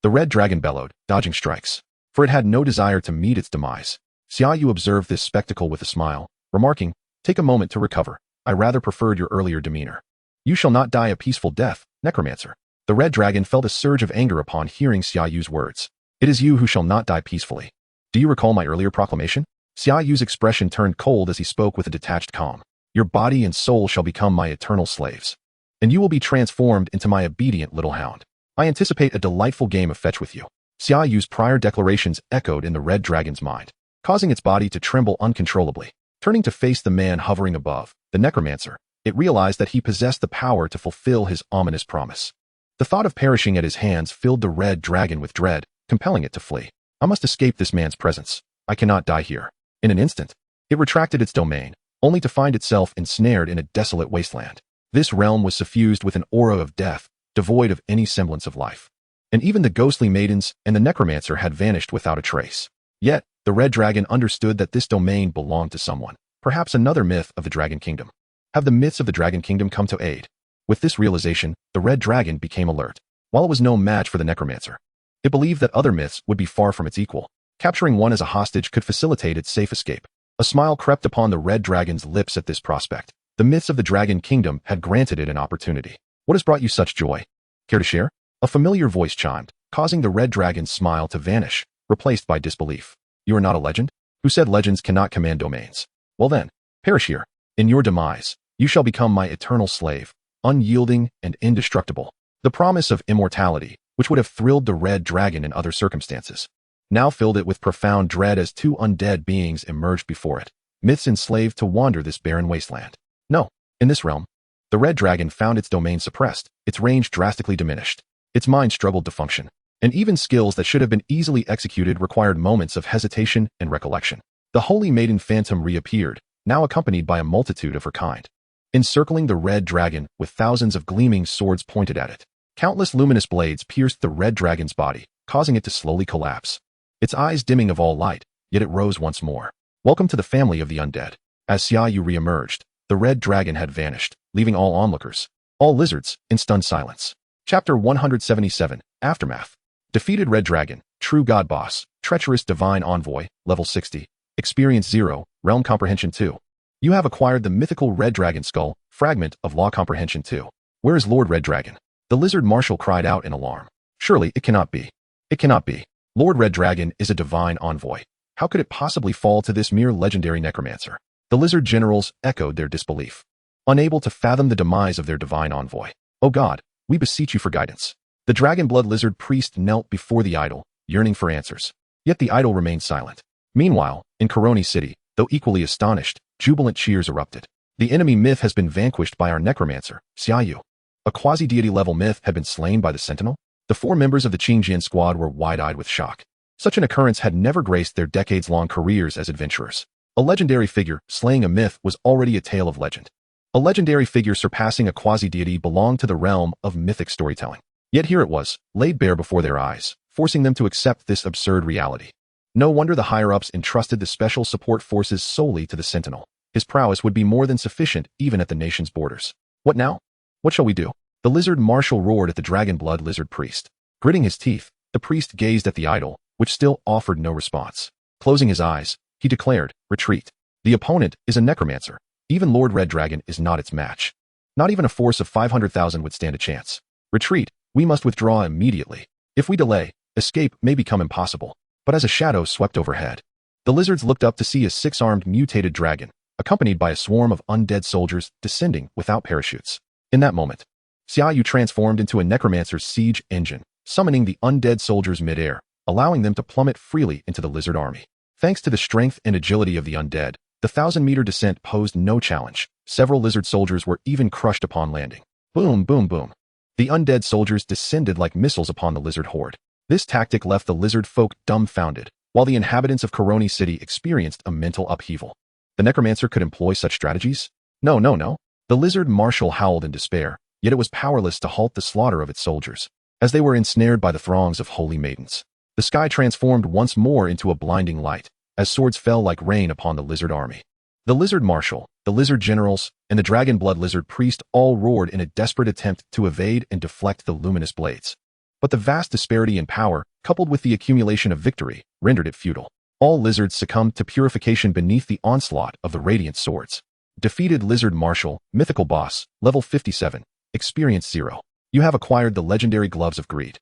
The red dragon bellowed, dodging strikes, for it had no desire to meet its demise. Xia Yu observed this spectacle with a smile, remarking, "Take a moment to recover. I rather preferred your earlier demeanor. You shall not die a peaceful death, Necromancer." The red dragon felt a surge of anger upon hearing Xia Yu's words. "It is you who shall not die peacefully. Do you recall my earlier proclamation?" Xia Yu's expression turned cold as he spoke with a detached calm. "Your body and soul shall become my eternal slaves, and you will be transformed into my obedient little hound. I anticipate a delightful game of fetch with you." Xia Yu's prior declarations echoed in the red dragon's mind, causing its body to tremble uncontrollably. Turning to face the man hovering above, the Necromancer, it realized that he possessed the power to fulfill his ominous promise. The thought of perishing at his hands filled the red dragon with dread, compelling it to flee. "I must escape this man's presence. I cannot die here." In an instant, it retracted its domain, only to find itself ensnared in a desolate wasteland. This realm was suffused with an aura of death, devoid of any semblance of life. And even the ghostly maidens and the Necromancer had vanished without a trace. Yet, the red dragon understood that this domain belonged to someone, perhaps another myth of the Dragon Kingdom. Have the myths of the Dragon Kingdom come to aid? With this realization, the red dragon became alert. While it was no match for the Necromancer, it believed that other myths would be far from its equal. Capturing one as a hostage could facilitate its safe escape. A smile crept upon the red dragon's lips at this prospect. The myths of the Dragon Kingdom had granted it an opportunity. "What has brought you such joy? Care to share?" A familiar voice chimed, causing the red dragon's smile to vanish, replaced by disbelief. "You are not a legend? Who said legends cannot command domains? Well then, perish here. In your demise, you shall become my eternal slave, unyielding and indestructible." The promise of immortality, which would have thrilled the red dragon in other circumstances, now filled it with profound dread as two undead beings emerged before it, myths enslaved to wander this barren wasteland. No, in this realm, the red dragon found its domain suppressed, its range drastically diminished. Its mind struggled to function, and even skills that should have been easily executed required moments of hesitation and recollection. The holy maiden phantom reappeared, now accompanied by a multitude of her kind, encircling the red dragon with thousands of gleaming swords pointed at it. Countless luminous blades pierced the red dragon's body, causing it to slowly collapse. Its eyes dimming of all light, yet it rose once more. Welcome to the family of the undead. As Xia Yu re-emerged, the red dragon had vanished, leaving all onlookers, all lizards, in stunned silence. Chapter 177, Aftermath. Defeated Red Dragon, True God Boss, Treacherous Divine Envoy, Level 60, Experience 0, Realm Comprehension 2. You have acquired the mythical Red Dragon Skull, Fragment of Law Comprehension 2. Where is Lord Red Dragon? The lizard marshal cried out in alarm. Surely it cannot be. It cannot be. Lord Red Dragon is a divine envoy. How could it possibly fall to this mere legendary necromancer? The lizard generals echoed their disbelief, unable to fathom the demise of their divine envoy. Oh God, we beseech you for guidance. The dragon blood lizard priest knelt before the idol, yearning for answers. Yet the idol remained silent. Meanwhile, in Coroni City, though equally astonished, jubilant cheers erupted. The enemy myth has been vanquished by our necromancer, Xia Yu. A quasi-deity level myth had been slain by the sentinel? The 4 members of the Qingjian squad were wide-eyed with shock. Such an occurrence had never graced their decades-long careers as adventurers. A legendary figure slaying a myth was already a tale of legend. A legendary figure surpassing a quasi-deity belonged to the realm of mythic storytelling. Yet here it was, laid bare before their eyes, forcing them to accept this absurd reality. No wonder the higher-ups entrusted the special support forces solely to the sentinel. His prowess would be more than sufficient even at the nation's borders. What now? What shall we do? The lizard marshal roared at the dragon blood lizard priest. Gritting his teeth, the priest gazed at the idol, which still offered no response. Closing his eyes, he declared, retreat. The opponent is a necromancer. Even Lord Red Dragon is not its match. Not even a force of 500,000 would stand a chance. Retreat, we must withdraw immediately. If we delay, escape may become impossible. But as a shadow swept overhead, the lizards looked up to see a 6-armed mutated dragon, accompanied by a swarm of undead soldiers descending without parachutes. In that moment, Xia Yu transformed into a necromancer's siege engine, summoning the undead soldiers mid-air, allowing them to plummet freely into the lizard army. Thanks to the strength and agility of the undead, the 1,000-meter descent posed no challenge. Several lizard soldiers were even crushed upon landing. Boom, boom, boom. The undead soldiers descended like missiles upon the lizard horde. This tactic left the lizard folk dumbfounded, while the inhabitants of Coroni City experienced a mental upheaval. The necromancer could employ such strategies? No, no, no. The lizard marshal howled in despair, yet it was powerless to halt the slaughter of its soldiers, as they were ensnared by the throngs of holy maidens. The sky transformed once more into a blinding light, as swords fell like rain upon the lizard army. The lizard marshal, the lizard generals, and the dragon blood lizard priest all roared in a desperate attempt to evade and deflect the luminous blades. But the vast disparity in power, coupled with the accumulation of victory, rendered it futile. All lizards succumbed to purification beneath the onslaught of the radiant swords. Defeated lizard marshal, mythical boss, level 57, experience 0. You have acquired the legendary gloves of greed.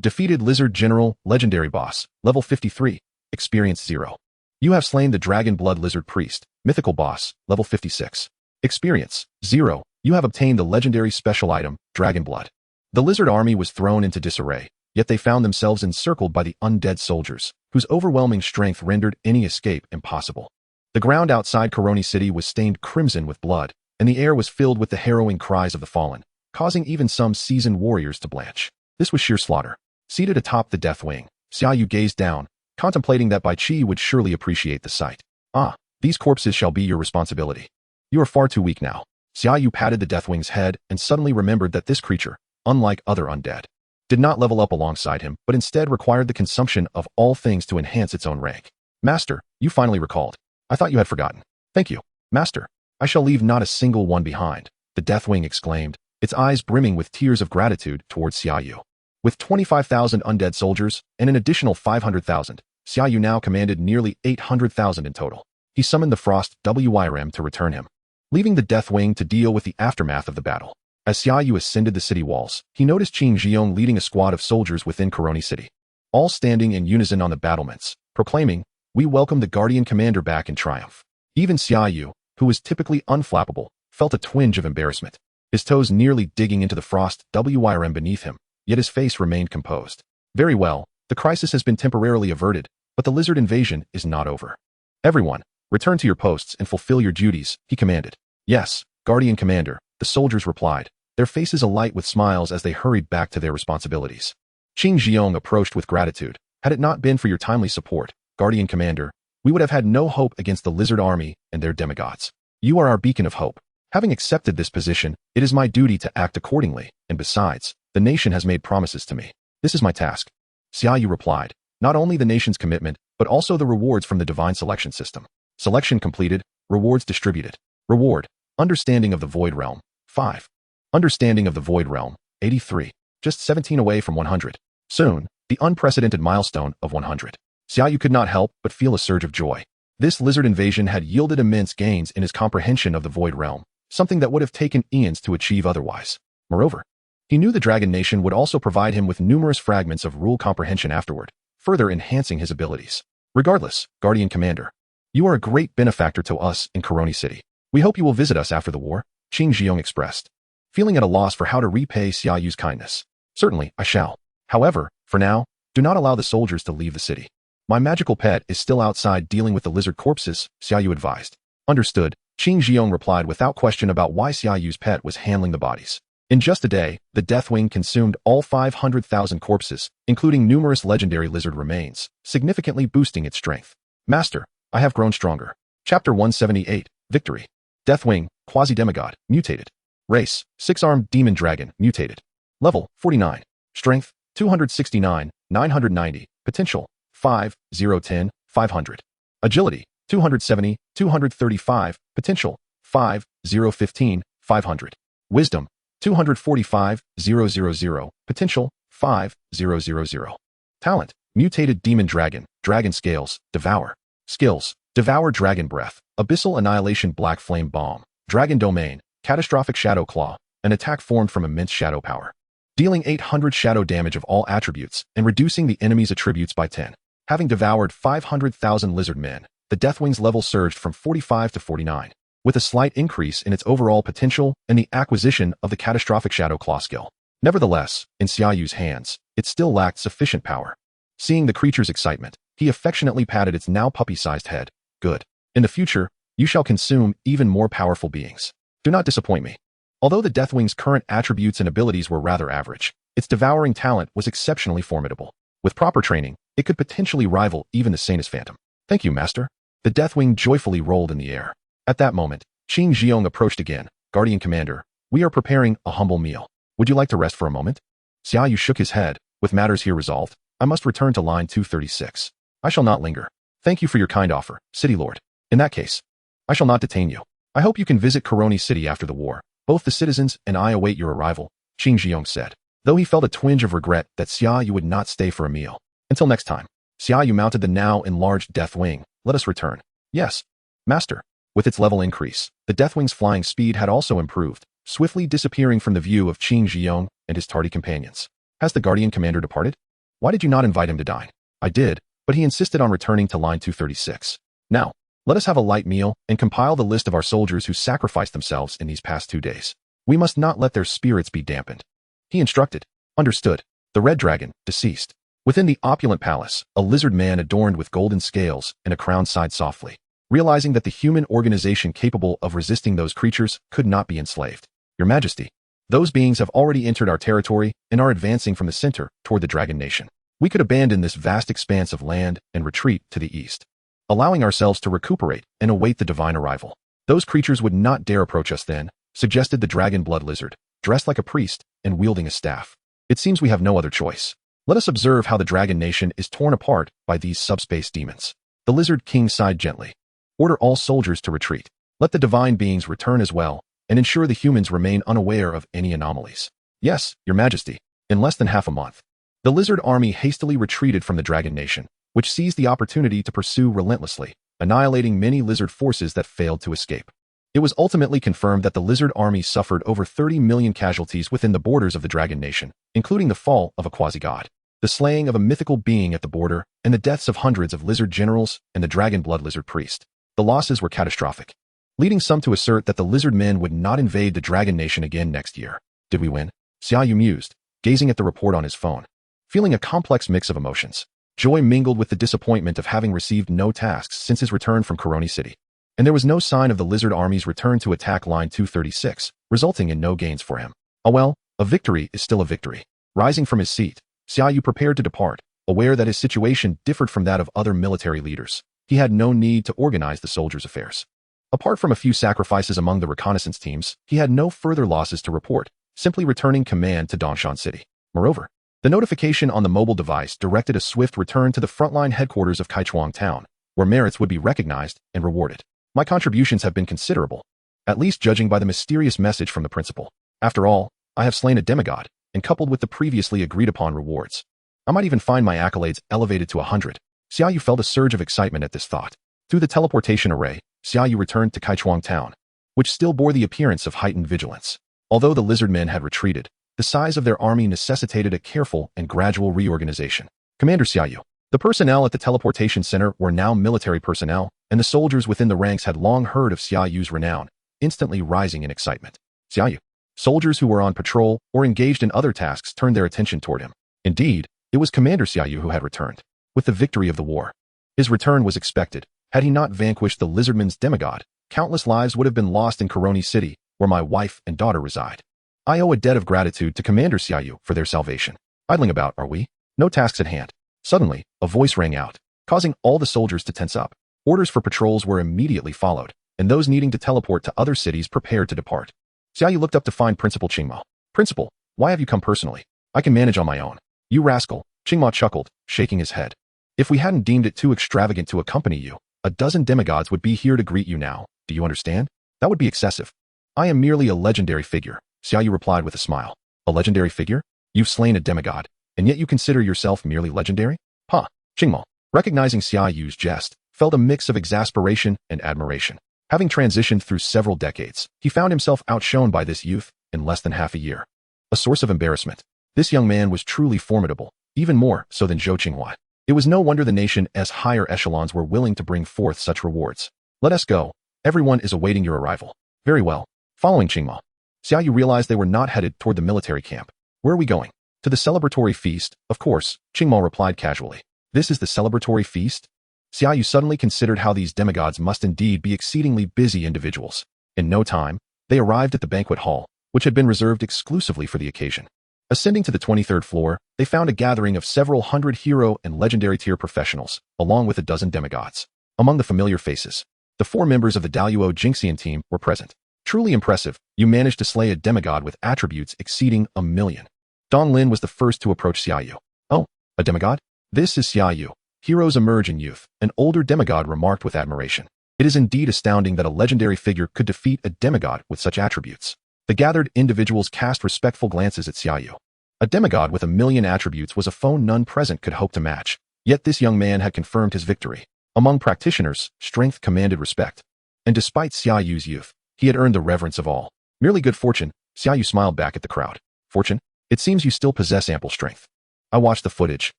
Defeated lizard general, legendary boss, level 53, experience 0. You have slain the dragon blood lizard priest, mythical boss, level 56. Experience 0. You have obtained the legendary special item, dragon blood. The lizard army was thrown into disarray, yet they found themselves encircled by the undead soldiers, whose overwhelming strength rendered any escape impossible. The ground outside Coroni City was stained crimson with blood, and the air was filled with the harrowing cries of the fallen, causing even some seasoned warriors to blanch. This was sheer slaughter. Seated atop the death wing, Xia Yu gazed down, contemplating that Bai Qi would surely appreciate the sight. Ah, these corpses shall be your responsibility. You are far too weak now. Xia Yu patted the Deathwing's head and suddenly remembered that this creature, unlike other undead, did not level up alongside him, but instead required the consumption of all things to enhance its own rank. Master, you finally recalled. I thought you had forgotten. Thank you, Master. I shall leave not a single one behind, the Deathwing exclaimed, its eyes brimming with tears of gratitude towards Xia Yu. With 25,000 undead soldiers and an additional 500,000, Xia Yu now commanded nearly 800,000 in total. He summoned the Frost WYRM to return him, leaving the Deathwing to deal with the aftermath of the battle. As Xia Yu ascended the city walls, he noticed Qing Jiong leading a squad of soldiers within Coroni City, all standing in unison on the battlements, proclaiming, "We welcome the Guardian Commander back in triumph." Even Xia Yu, who was typically unflappable, felt a twinge of embarrassment, his toes nearly digging into the Frost WYRM beneath him, yet his face remained composed. Very well, the crisis has been temporarily averted, but the lizard invasion is not over. Everyone, return to your posts and fulfill your duties, he commanded. Yes, Guardian Commander, the soldiers replied, their faces alight with smiles as they hurried back to their responsibilities. Qing Jiong approached with gratitude. Had it not been for your timely support, Guardian Commander, we would have had no hope against the lizard army and their demigods. You are our beacon of hope. Having accepted this position, it is my duty to act accordingly, and besides, The nation has made promises to me. This is my task. Xia Yu replied. Not only the nation's commitment, but also the rewards from the divine selection system. Selection completed, rewards distributed. Reward, Understanding of the Void Realm, 5. Understanding of the Void Realm, 83. Just 17 away from 100. Soon, the unprecedented milestone of 100. Xia Yu could not help but feel a surge of joy. This lizard invasion had yielded immense gains in his comprehension of the Void Realm, something that would have taken eons to achieve otherwise. Moreover, he knew the Dragon Nation would also provide him with numerous fragments of rule comprehension afterward, further enhancing his abilities. Regardless, Guardian Commander, you are a great benefactor to us in Coroni City. We hope you will visit us after the war, Qing Jiong expressed, feeling at a loss for how to repay Xia Yu's kindness. Certainly, I shall. However, for now, do not allow the soldiers to leave the city. My magical pet is still outside dealing with the lizard corpses, Xia Yu advised. Understood, Qing Jiong replied without question about why Xia Yu's pet was handling the bodies. In just a day, the Deathwing consumed all 500,000 corpses, including numerous legendary lizard remains, significantly boosting its strength. Master, I have grown stronger. Chapter 178, Victory. Deathwing, Quasi-Demigod, mutated. Race, 6-armed demon dragon, mutated. Level, 49. Strength, 269, 990. Potential, 5, 0, 10, 500. Agility, 270, 235. Potential, 5, 0, 15, 500. Wisdom, 245, 000. Potential, 5, 000. Talent, Mutated Demon Dragon, Dragon Scales, Devour. Skills, Devour Dragon Breath, Abyssal Annihilation Black Flame Bomb, Dragon Domain, Catastrophic Shadow Claw, an attack formed from immense shadow power. Dealing 800 shadow damage of all attributes and reducing the enemy's attributes by 10. Having devoured 500,000 lizard men, the Deathwing's level surged from 45 to 49, with a slight increase in its overall potential and the acquisition of the Catastrophic Shadow Claw skill. Nevertheless, in Xia Yu's hands, it still lacked sufficient power. Seeing the creature's excitement, he affectionately patted its now puppy-sized head. Good. In the future, you shall consume even more powerful beings. Do not disappoint me. Although the Deathwing's current attributes and abilities were rather average, its devouring talent was exceptionally formidable. With proper training, it could potentially rival even the sanest phantom. Thank you, Master. The Deathwing joyfully rolled in the air. At that moment, Qing Jiong approached again. Guardian Commander, we are preparing a humble meal. Would you like to rest for a moment? Xia Yu shook his head. With matters here resolved, I must return to line 236. I shall not linger. Thank you for your kind offer, City Lord. In that case, I shall not detain you. I hope you can visit Coroni City after the war. Both the citizens and I await your arrival, Qing Jiong said, though he felt a twinge of regret that Xia Yu would not stay for a meal. Until next time. Xia Yu mounted the now enlarged Deathwing. Let us return. Yes, Master. With its level increase, the Deathwing's flying speed had also improved, swiftly disappearing from the view of Qing Jiong and his tardy companions. Has the Guardian Commander departed? Why did you not invite him to dine? I did, but he insisted on returning to line 236. Now, let us have a light meal and compile the list of our soldiers who sacrificed themselves in these past 2 days. We must not let their spirits be dampened. He instructed. Understood. The Red Dragon, deceased. Within the opulent palace, a lizard man adorned with golden scales and a crown sighed softly, realizing that the human organization capable of resisting those creatures could not be enslaved. Your Majesty, those beings have already entered our territory and are advancing from the center toward the Dragon Nation. We could abandon this vast expanse of land and retreat to the east, allowing ourselves to recuperate and await the divine arrival. Those creatures would not dare approach us then, suggested the dragon blood lizard, dressed like a priest and wielding a staff. It seems we have no other choice. Let us observe how the Dragon Nation is torn apart by these subspace demons. The Lizard King sighed gently. Order all soldiers to retreat. Let the divine beings return as well, and ensure the humans remain unaware of any anomalies. Yes, Your Majesty. In less than half a month, the lizard army hastily retreated from the Dragon Nation, which seized the opportunity to pursue relentlessly, annihilating many lizard forces that failed to escape. It was ultimately confirmed that the lizard army suffered over 30 million casualties within the borders of the Dragon Nation, including the fall of a quasi-god, the slaying of a mythical being at the border, and the deaths of hundreds of lizard generals and the dragon blood lizard priest. The losses were catastrophic, leading some to assert that the lizard men would not invade the Dragon Nation again next year. Did we win? Xia Yu mused, gazing at the report on his phone, feeling a complex mix of emotions. Joy mingled with the disappointment of having received no tasks since his return from Coroni City. And there was no sign of the lizard army's return to attack line 236, resulting in no gains for him. Oh well, a victory is still a victory. Rising from his seat, Xia Yu prepared to depart, aware that his situation differed from that of other military leaders. He had no need to organize the soldiers' affairs. Apart from a few sacrifices among the reconnaissance teams, he had no further losses to report, simply returning command to Dongshan City. Moreover, the notification on the mobile device directed a swift return to the frontline headquarters of Kaichuang Town, where merits would be recognized and rewarded. My contributions have been considerable, at least judging by the mysterious message from the principal. After all, I have slain a demigod, and coupled with the previously agreed-upon rewards, I might even find my accolades elevated to 100. Xia Yu felt a surge of excitement at this thought. Through the teleportation array, Xia Yu returned to Kaichuang Town, which still bore the appearance of heightened vigilance. Although the lizard men had retreated, the size of their army necessitated a careful and gradual reorganization. Commander Xia Yu. The personnel at the teleportation center were now military personnel, and the soldiers within the ranks had long heard of Xia Yu's renown, instantly rising in excitement. Xia Yu. Soldiers who were on patrol or engaged in other tasks turned their attention toward him. Indeed, it was Commander Xia Yu who had returned, with the victory of the war. His return was expected. Had he not vanquished the lizardman's demigod, countless lives would have been lost in Koroni City, where my wife and daughter reside. I owe a debt of gratitude to Commander Xia Yu for their salvation. Idling about, are we? No tasks at hand. Suddenly, a voice rang out, causing all the soldiers to tense up. Orders for patrols were immediately followed, and those needing to teleport to other cities prepared to depart. Xia Yu looked up to find Principal Qingmao. Principal, why have you come personally? I can manage on my own. You rascal, Qingmao chuckled, shaking his head. If we hadn't deemed it too extravagant to accompany you, a dozen demigods would be here to greet you now. Do you understand? That would be excessive. I am merely a legendary figure, Xia Yu replied with a smile. A legendary figure? You've slain a demigod, and yet you consider yourself merely legendary? Huh. Qingmao, recognizing Xia Yu's jest, felt a mix of exasperation and admiration. Having transitioned through several decades, he found himself outshone by this youth in less than half a year. A source of embarrassment. This young man was truly formidable, even more so than Zhou Qinghua. It was no wonder the nation's higher echelons were willing to bring forth such rewards. Let us go. Everyone is awaiting your arrival. Very well. Following Qingmao, Xia Yu realized they were not headed toward the military camp. Where are we going? To the celebratory feast, of course, Qingmao replied casually. This is the celebratory feast? Xia Yu suddenly considered how these demigods must indeed be exceedingly busy individuals. In no time, they arrived at the banquet hall, which had been reserved exclusively for the occasion. Ascending to the 23rd floor, they found a gathering of several hundred hero and legendary tier professionals, along with a dozen demigods. Among the familiar faces, the 4 members of the Daluo Jinxian team were present. Truly impressive, you managed to slay a demigod with attributes exceeding 1,000,000. Dong Lin was the first to approach Xia Yu. Oh, a demigod? This is Xia Yu. Heroes emerge in youth, an older demigod remarked with admiration. It is indeed astounding that a legendary figure could defeat a demigod with such attributes. The gathered individuals cast respectful glances at Xia Yu. A demigod with 1,000,000 attributes was a foe none present could hope to match. Yet this young man had confirmed his victory. Among practitioners, strength commanded respect. And despite Xia Yu's youth, he had earned the reverence of all. Merely good fortune, Xia Yu smiled back at the crowd. Fortune? It seems you still possess ample strength. I watched the footage.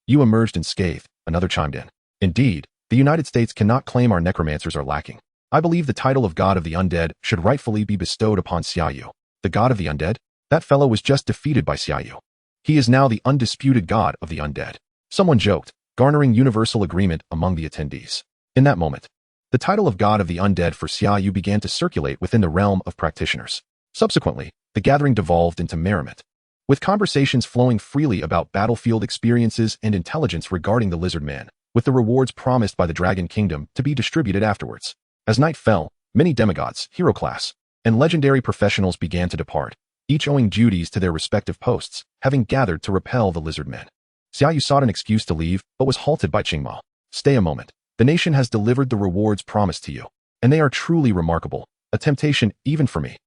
You emerged unscathed, another chimed in. Indeed, the United States cannot claim our necromancers are lacking. I believe the title of God of the Undead should rightfully be bestowed upon Xia Yu. The God of the Undead? That fellow was just defeated by Xia Yu. He is now the undisputed God of the Undead. Someone joked, garnering universal agreement among the attendees. In that moment, the title of God of the Undead for Xia Yu began to circulate within the realm of practitioners. Subsequently, the gathering devolved into merriment, with conversations flowing freely about battlefield experiences and intelligence regarding the lizard man, with the rewards promised by the Dragon Kingdom to be distributed afterwards. As night fell, many demigods, hero class, and legendary professionals began to depart, each owing duties to their respective posts, having gathered to repel the lizard men. Xia Yu sought an excuse to leave, but was halted by Qingmao. Stay a moment. The nation has delivered the rewards promised to you, and they are truly remarkable, a temptation even for me.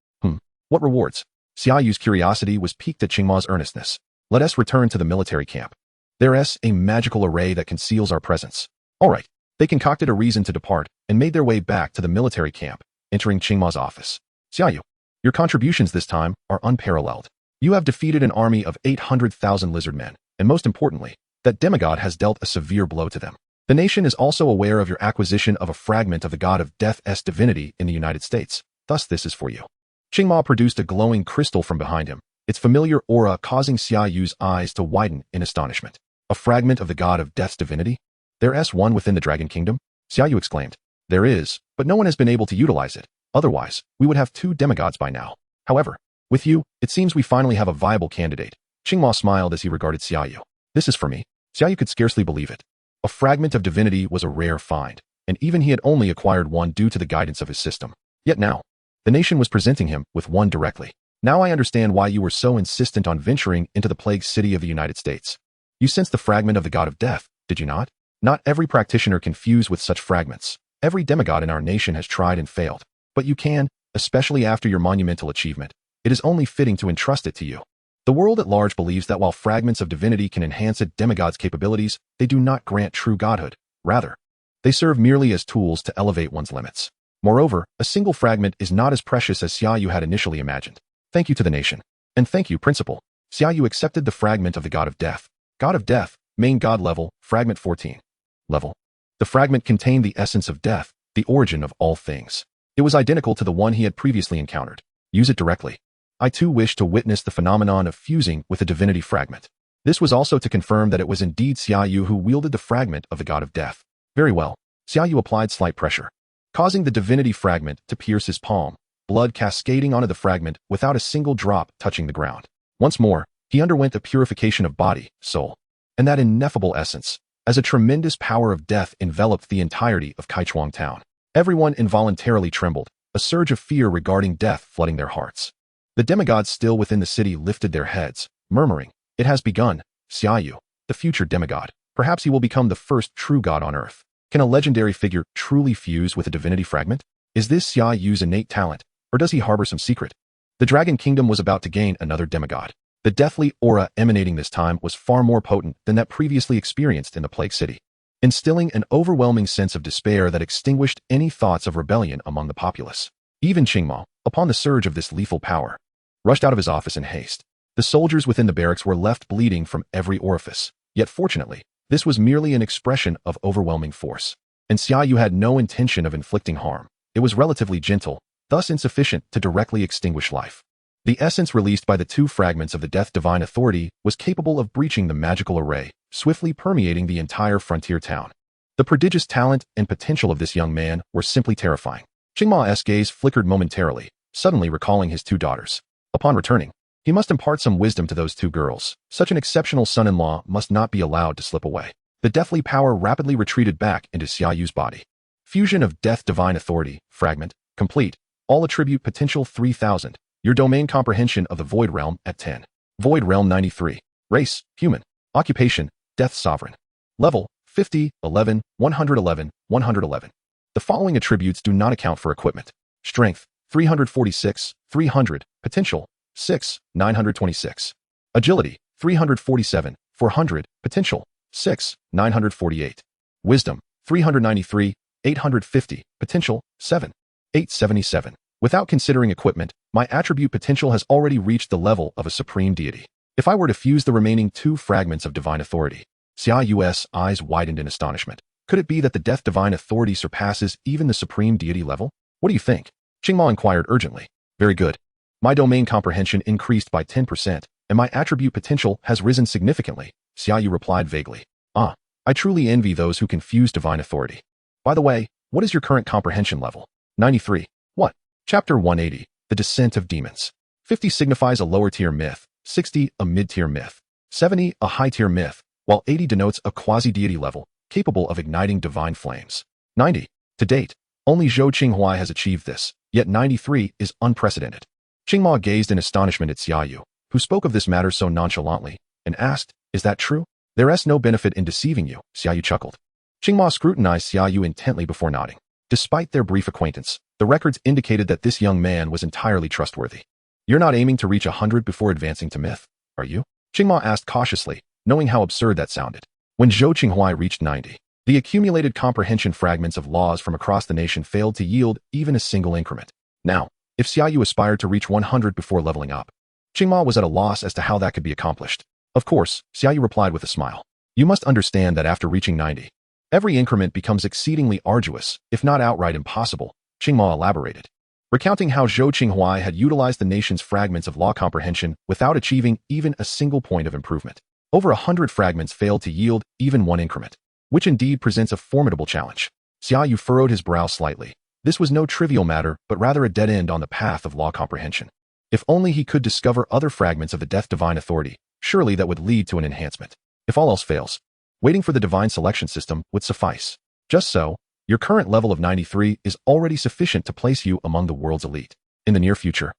What rewards? Xia Yu's curiosity was piqued at Qingmao's earnestness. Let us return to the military camp. There's a magical array that conceals our presence. All right. They concocted a reason to depart and made their way back to the military camp, entering Qingmao's office. Xia Yu, your contributions this time are unparalleled. You have defeated an army of 800,000 lizard men, and most importantly, that demigod has dealt a severe blow to them. The nation is also aware of your acquisition of a fragment of the god of death's divinity in the United States. Thus this is for you. Qingmao produced a glowing crystal from behind him, its familiar aura causing Xia Yu's eyes to widen in astonishment. A fragment of the god of death's divinity? There's one within the Dragon Kingdom? Xia Yu exclaimed. There is, but no one has been able to utilize it. Otherwise, we would have 2 demigods by now. However, with you, it seems we finally have a viable candidate. Qingmao smiled as he regarded Xia Yu. This is for me. Xia Yu could scarcely believe it. A fragment of divinity was a rare find, and even he had only acquired one due to the guidance of his system. Yet now, the nation was presenting him with one directly. Now I understand why you were so insistent on venturing into the plague city of the United States. You sensed the fragment of the god of death, did you not? Not every practitioner can fuse with such fragments. Every demigod in our nation has tried and failed. But you can, especially after your monumental achievement. It is only fitting to entrust it to you. The world at large believes that while fragments of divinity can enhance a demigod's capabilities, they do not grant true godhood. Rather, they serve merely as tools to elevate one's limits. Moreover, a single fragment is not as precious as Xia Yu had initially imagined. Thank you to the nation. And thank you, Principal. Xia Yu accepted the fragment of the god of death. God of death, main god level, fragment 14. Level. The fragment contained the essence of death, the origin of all things. It was identical to the one he had previously encountered. Use it directly. I too wished to witness the phenomenon of fusing with a divinity fragment. This was also to confirm that it was indeed Xia Yu who wielded the fragment of the god of death. Very well. Xia Yu applied slight pressure, causing the divinity fragment to pierce his palm, blood cascading onto the fragment without a single drop touching the ground. Once more, he underwent the purification of body, soul, and that ineffable essence, as a tremendous power of death enveloped the entirety of Kaichuang town. Everyone involuntarily trembled, a surge of fear regarding death flooding their hearts. The demigods still within the city lifted their heads, murmuring, "It has begun, Xia Yu, the future demigod. Perhaps he will become the first true god on earth." Can a legendary figure truly fuse with a divinity fragment? Is this Xia Yu's innate talent, or does he harbor some secret? The Dragon Kingdom was about to gain another demigod. The deathly aura emanating this time was far more potent than that previously experienced in the Plague City, instilling an overwhelming sense of despair that extinguished any thoughts of rebellion among the populace. Even Qingmao, upon the surge of this lethal power, rushed out of his office in haste. The soldiers within the barracks were left bleeding from every orifice. Yet fortunately, this was merely an expression of overwhelming force. And Xia Yu had no intention of inflicting harm. It was relatively gentle, thus insufficient to directly extinguish life. The essence released by the two fragments of the Death Divine Authority was capable of breaching the magical array, swiftly permeating the entire frontier town. The prodigious talent and potential of this young man were simply terrifying. Qingmao's gaze flickered momentarily, suddenly recalling his two daughters. Upon returning, he must impart some wisdom to those two girls. Such an exceptional son-in-law must not be allowed to slip away. The deathly power rapidly retreated back into Xia Yu's body. Fusion of Death Divine Authority, fragment, complete. All attribute potential 3000. Your domain comprehension of the Void Realm at 10. Void Realm 93. Race, human. Occupation, Death Sovereign. Level, 50, 11, 111, 111. The following attributes do not account for equipment. Strength, 346, 300. Potential, 6, 926. Agility, 347, 400. Potential, 6, 948. Wisdom, 393, 850. Potential, 7, 877. Without considering equipment, my attribute potential has already reached the level of a supreme deity. If I were to fuse the remaining two fragments of divine authority, Xia Yu's eyes widened in astonishment. Could it be that the Death Divine Authority surpasses even the supreme deity level? What do you think? Qingmao inquired urgently. Very good. My domain comprehension increased by 10%, and my attribute potential has risen significantly, Xia Yu replied vaguely. Ah, I truly envy those who can fuse divine authority. By the way, what is your current comprehension level? 93. What? Chapter 180, The Descent of Demons. 50 signifies a lower-tier myth, 60 a mid-tier myth, 70 a high-tier myth, while 80 denotes a quasi-deity level, capable of igniting divine flames. 90. To date, only Zhou Qinghua has achieved this, yet 93 is unprecedented. Qingmao gazed in astonishment at Xia Yu, who spoke of this matter so nonchalantly, and asked, "Is that true?" "There is no benefit in deceiving you," Xia Yu chuckled. Qingmao scrutinized Xia Yu intently before nodding. Despite their brief acquaintance, the records indicated that this young man was entirely trustworthy. "You're not aiming to reach 100 before advancing to myth, are you?" Qingmao asked cautiously, knowing how absurd that sounded. When Zhou Qinghua reached 90, the accumulated comprehension fragments of laws from across the nation failed to yield even a single increment. Now, if Xia Yu aspired to reach 100 before leveling up, Qingmao was at a loss as to how that could be accomplished. Of course, Xia Yu replied with a smile. You must understand that after reaching 90, every increment becomes exceedingly arduous, if not outright impossible, Qingmao elaborated, recounting how Zhou Qinghua had utilized the nation's fragments of law comprehension without achieving even a single point of improvement. Over 100 fragments failed to yield even one increment, which indeed presents a formidable challenge. Xia Yu furrowed his brow slightly. This was no trivial matter, but rather a dead end on the path of law comprehension. If only he could discover other fragments of the Death Divine Authority, surely that would lead to an enhancement. If all else fails, waiting for the divine selection system would suffice. Just so, your current level of 93 is already sufficient to place you among the world's elite. In the near future,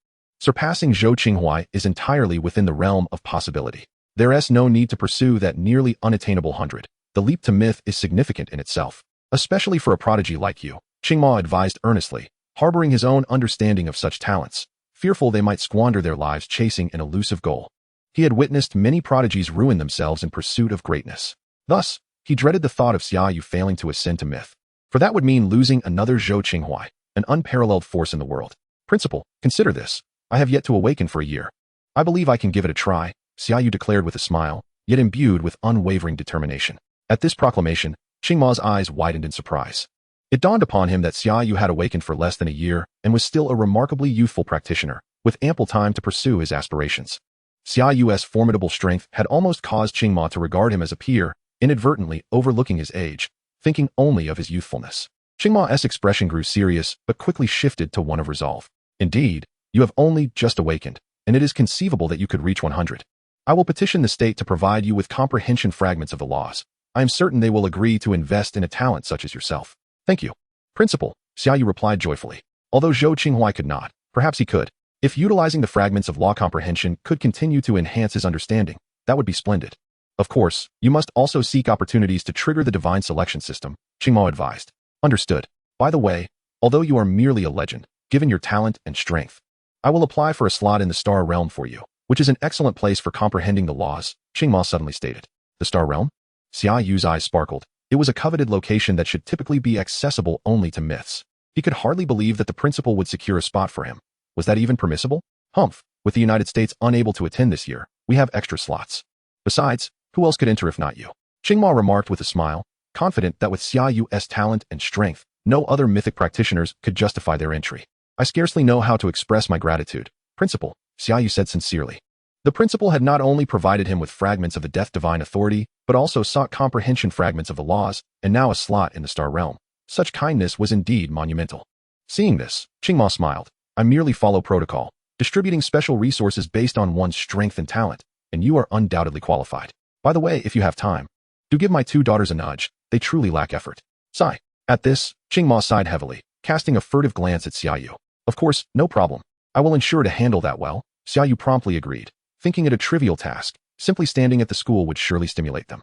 Surpassing Zhou Qinghai is entirely within the realm of possibility. There's no need to pursue that nearly unattainable 100. The leap to myth is significant in itself, especially for a prodigy like you, Qingma advised earnestly, harboring his own understanding of such talents, fearful they might squander their lives chasing an elusive goal. He had witnessed many prodigies ruin themselves in pursuit of greatness. Thus, he dreaded the thought of Xia Yu failing to ascend to myth, for that would mean losing another Zhou Qinghai, an unparalleled force in the world. Principal, consider this. I have yet to awaken for a year. I believe I can give it a try, Xia Yu declared with a smile, yet imbued with unwavering determination. At this proclamation, Qingma's eyes widened in surprise. It dawned upon him that Xia Yu had awakened for less than a year and was still a remarkably youthful practitioner, with ample time to pursue his aspirations. Xia Yu's formidable strength had almost caused Qingma to regard him as a peer, inadvertently overlooking his age, thinking only of his youthfulness. Qingma's expression grew serious, but quickly shifted to one of resolve. Indeed, you have only just awakened, and it is conceivable that you could reach 100. I will petition the state to provide you with comprehension fragments of the laws. I am certain they will agree to invest in a talent such as yourself. Thank you. Principal, Xia Yu replied joyfully. Although Zhou Qinghai could not, perhaps he could. If utilizing the fragments of law comprehension could continue to enhance his understanding, that would be splendid. Of course, you must also seek opportunities to trigger the divine selection system, Qingma advised. Understood. By the way, although you are merely a legend, given your talent and strength, I will apply for a slot in the Star Realm for you, which is an excellent place for comprehending the laws, Qingma suddenly stated. The Star Realm? Xia Yu's eyes sparkled. It was a coveted location that should typically be accessible only to myths. He could hardly believe that the principal would secure a spot for him. Was that even permissible? Humph, with the United States unable to attend this year, we have extra slots. Besides, who else could enter if not you? Qingma remarked with a smile, confident that with Xia Yu's talent and strength, no other mythic practitioners could justify their entry. I scarcely know how to express my gratitude, Principal, Xia Yu said sincerely. The principal had not only provided him with fragments of the Death Divine Authority, but also sought comprehension fragments of the laws, and now a slot in the Star Realm. Such kindness was indeed monumental. Seeing this, Qingma smiled. I merely follow protocol, distributing special resources based on one's strength and talent, and you are undoubtedly qualified. By the way, if you have time, do give my two daughters a nudge. They truly lack effort. Sigh. At this, Qingma sighed heavily, casting a furtive glance at Xia Yu. Of course, no problem. I will ensure to handle that well, Xia Yu promptly agreed, thinking it a trivial task. Simply standing at the school would surely stimulate them.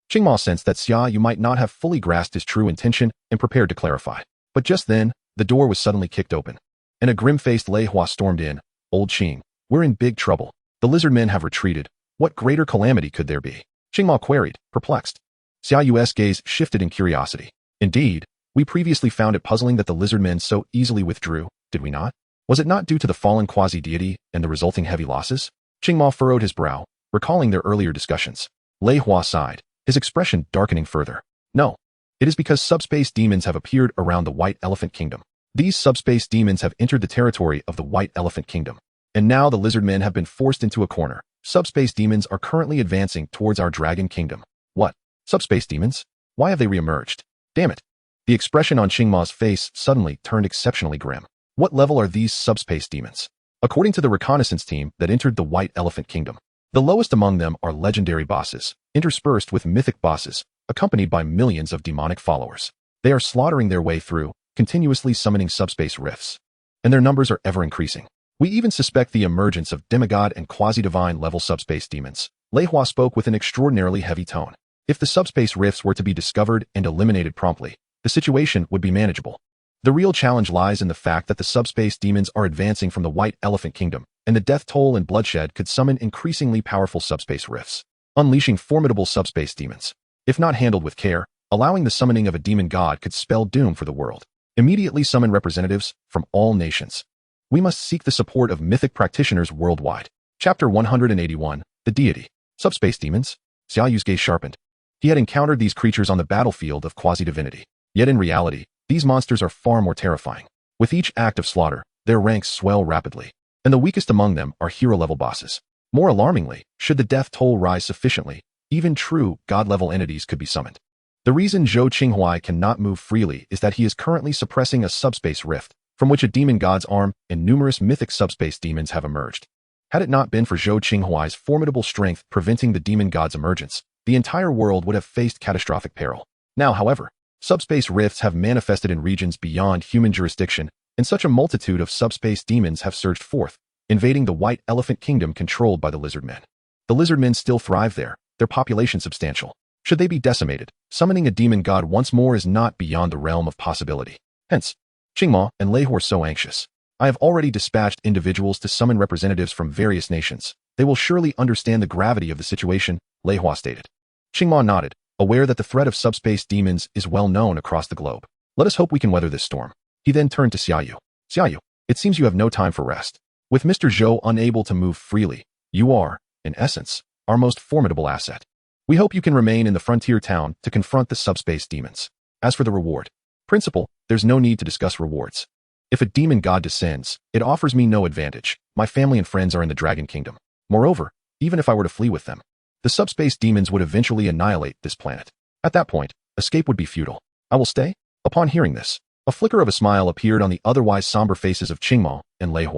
Qingma sensed that Xia Yu might not have fully grasped his true intention and prepared to clarify. But just then, the door was suddenly kicked open, and a grim-faced Lei Hua stormed in. Old Qing, we're in big trouble. The lizard men have retreated. What greater calamity could there be? Qingma queried, perplexed. Xia Yu's gaze shifted in curiosity. Indeed, we previously found it puzzling that the lizard men so easily withdrew, did we not? Was it not due to the fallen quasi-deity and the resulting heavy losses? Qingma furrowed his brow, recalling their earlier discussions. Lei Hua sighed, his expression darkening further. No. It is because subspace demons have appeared around the White Elephant Kingdom. These subspace demons have entered the territory of the White Elephant Kingdom, and now the lizard men have been forced into a corner. Subspace demons are currently advancing towards our Dragon Kingdom. What? Subspace demons? Why have they reemerged? Damn it. The expression on Qingma's face suddenly turned exceptionally grim. What level are these subspace demons? According to the reconnaissance team that entered the White Elephant Kingdom, the lowest among them are legendary bosses, interspersed with mythic bosses, accompanied by millions of demonic followers. They are slaughtering their way through, continuously summoning subspace rifts, and their numbers are ever increasing. We even suspect the emergence of demigod and quasi-divine level subspace demons. Lei Hua spoke with an extraordinarily heavy tone. If the subspace rifts were to be discovered and eliminated promptly, the situation would be manageable. The real challenge lies in the fact that the subspace demons are advancing from the White Elephant Kingdom, and the death toll and bloodshed could summon increasingly powerful subspace rifts, unleashing formidable subspace demons. If not handled with care, allowing the summoning of a demon god could spell doom for the world. Immediately summon representatives from all nations. We must seek the support of mythic practitioners worldwide. Chapter 181, The Deity. Subspace demons? Xia Yu's gaze sharpened. He had encountered these creatures on the battlefield of quasi-divinity. Yet in reality, these monsters are far more terrifying. With each act of slaughter, their ranks swell rapidly, and the weakest among them are hero-level bosses. More alarmingly, should the death toll rise sufficiently, even true god-level entities could be summoned. The reason Zhou Qinghai cannot move freely is that he is currently suppressing a subspace rift, from which a demon god's arm and numerous mythic subspace demons have emerged. Had it not been for Zhou Qinghai's formidable strength preventing the demon god's emergence, the entire world would have faced catastrophic peril. Now, however, subspace rifts have manifested in regions beyond human jurisdiction, and such a multitude of subspace demons have surged forth, invading the White Elephant Kingdom controlled by the lizardmen. The lizardmen still thrive there, their population substantial. Should they be decimated, summoning a demon god once more is not beyond the realm of possibility. Hence, Qingma and Lei are so anxious. I have already dispatched individuals to summon representatives from various nations. They will surely understand the gravity of the situation, Lei stated. Qingma nodded, aware that the threat of subspace demons is well known across the globe. Let us hope we can weather this storm. He then turned to Xia Yu. Xia Yu, it seems you have no time for rest. With Mr. Zhou unable to move freely, you are, in essence, our most formidable asset. We hope you can remain in the frontier town to confront the subspace demons. As for the reward, principal, there's no need to discuss rewards. If a demon god descends, it offers me no advantage. My family and friends are in the Dragon Kingdom. Moreover, even if I were to flee with them, the subspace demons would eventually annihilate this planet. At that point, escape would be futile. I will stay? Upon hearing this, a flicker of a smile appeared on the otherwise somber faces of Qingma and Lei.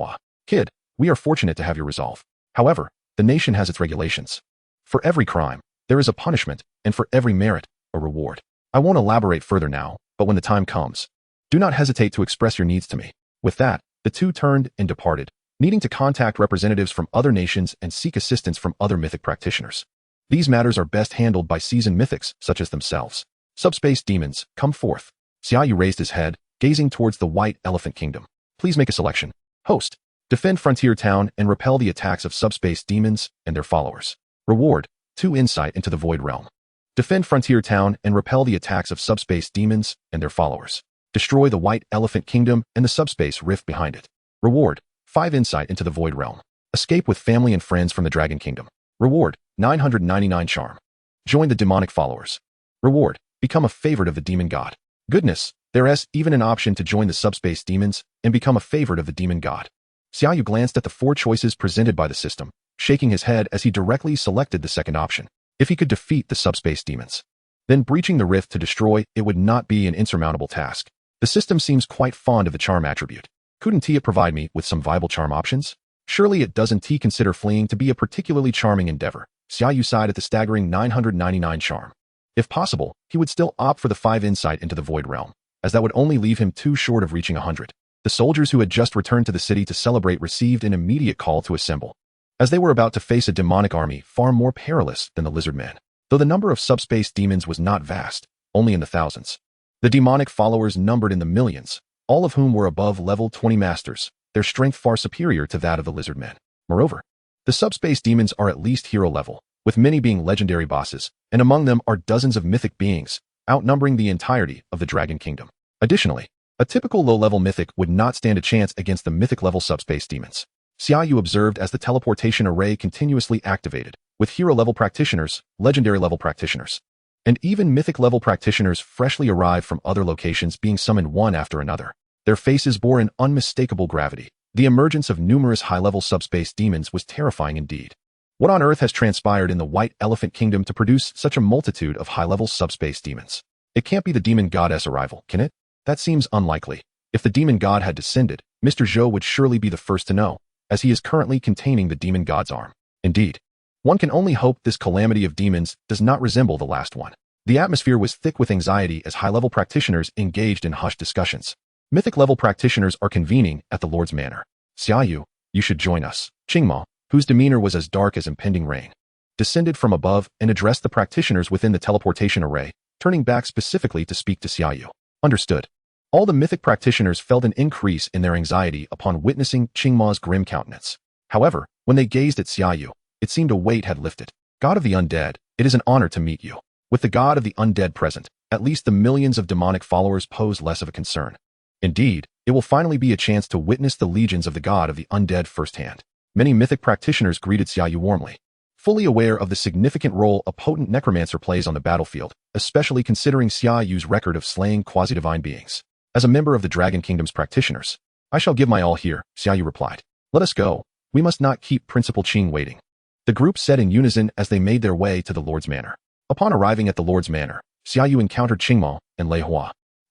Kid, we are fortunate to have your resolve. However, the nation has its regulations. For every crime, there is a punishment, and for every merit, a reward. I won't elaborate further now, but when the time comes, do not hesitate to express your needs to me. With that, the two turned and departed, needing to contact representatives from other nations and seek assistance from other mythic practitioners. These matters are best handled by seasoned mythics such as themselves. Subspace demons, come forth. Xia Yu raised his head, gazing towards the White Elephant Kingdom. Please make a selection. Host, defend Frontier Town and repel the attacks of subspace demons and their followers. Reward, 2 insight into the Void Realm. Defend Frontier Town and repel the attacks of subspace demons and their followers. Destroy the White Elephant Kingdom and the subspace rift behind it. Reward, 5 insight into the Void Realm. Escape with family and friends from the Dragon Kingdom. Reward, 999 charm. Join the demonic followers. Reward, become a favorite of the demon god. Goodness, there is even an option to join the subspace demons and become a favorite of the demon god. Xia Yu glanced at the 4 choices presented by the system, shaking his head as he directly selected the second option. If he could defeat the subspace demons, then breaching the rift to destroy it would not be an insurmountable task. The system seems quite fond of the charm attribute. Couldn't it provide me with some viable charm options? Surely it doesn't consider fleeing to be a particularly charming endeavor. Xia Yu sighed at the staggering 999 charm. If possible, he would still opt for the 5 insight into the Void Realm, as that would only leave him too short of reaching 100. The soldiers who had just returned to the city to celebrate received an immediate call to assemble, as they were about to face a demonic army far more perilous than the lizardmen. Though the number of subspace demons was not vast, only in the thousands, the demonic followers numbered in the millions, all of whom were above level 20 masters, their strength far superior to that of the lizardmen. Moreover, the subspace demons are at least hero level, with many being legendary bosses, and among them are dozens of mythic beings, outnumbering the entirety of the Dragon Kingdom. Additionally, a typical low-level mythic would not stand a chance against the mythic-level subspace demons. Xia Yu observed as the teleportation array continuously activated, with hero-level practitioners, legendary-level practitioners, and even mythic-level practitioners freshly arrived from other locations being summoned one after another. Their faces bore an unmistakable gravity. The emergence of numerous high-level subspace demons was terrifying indeed. What on earth has transpired in the White Elephant Kingdom to produce such a multitude of high-level subspace demons? It can't be the demon goddess arrival, can it? That seems unlikely. If the demon god had descended, Mr. Zhou would surely be the first to know, as he is currently containing the demon god's arm. Indeed, one can only hope this calamity of demons does not resemble the last one. The atmosphere was thick with anxiety as high-level practitioners engaged in hushed discussions. Mythic-level practitioners are convening at the Lord's Manor. Xia Yu, you should join us. Qingma, whose demeanor was as dark as impending rain, descended from above and addressed the practitioners within the teleportation array, turning back specifically to speak to Xia Yu. Understood. All the mythic practitioners felt an increase in their anxiety upon witnessing Qingma's grim countenance. However, when they gazed at Xia Yu, it seemed a weight had lifted. God of the undead, it is an honor to meet you. With the god of the undead present, at least the millions of demonic followers pose less of a concern. Indeed, it will finally be a chance to witness the legions of the god of the undead firsthand. Many mythic practitioners greeted Xia Yu warmly, fully aware of the significant role a potent necromancer plays on the battlefield, especially considering Xia Yu's record of slaying quasi-divine beings. As a member of the Dragon Kingdom's practitioners, I shall give my all here, Xia Yu replied. Let us go. We must not keep Principal Qing waiting. The group said in unison as they made their way to the Lord's Manor. Upon arriving at the Lord's Manor, Xia Yu encountered Qingma and Lei,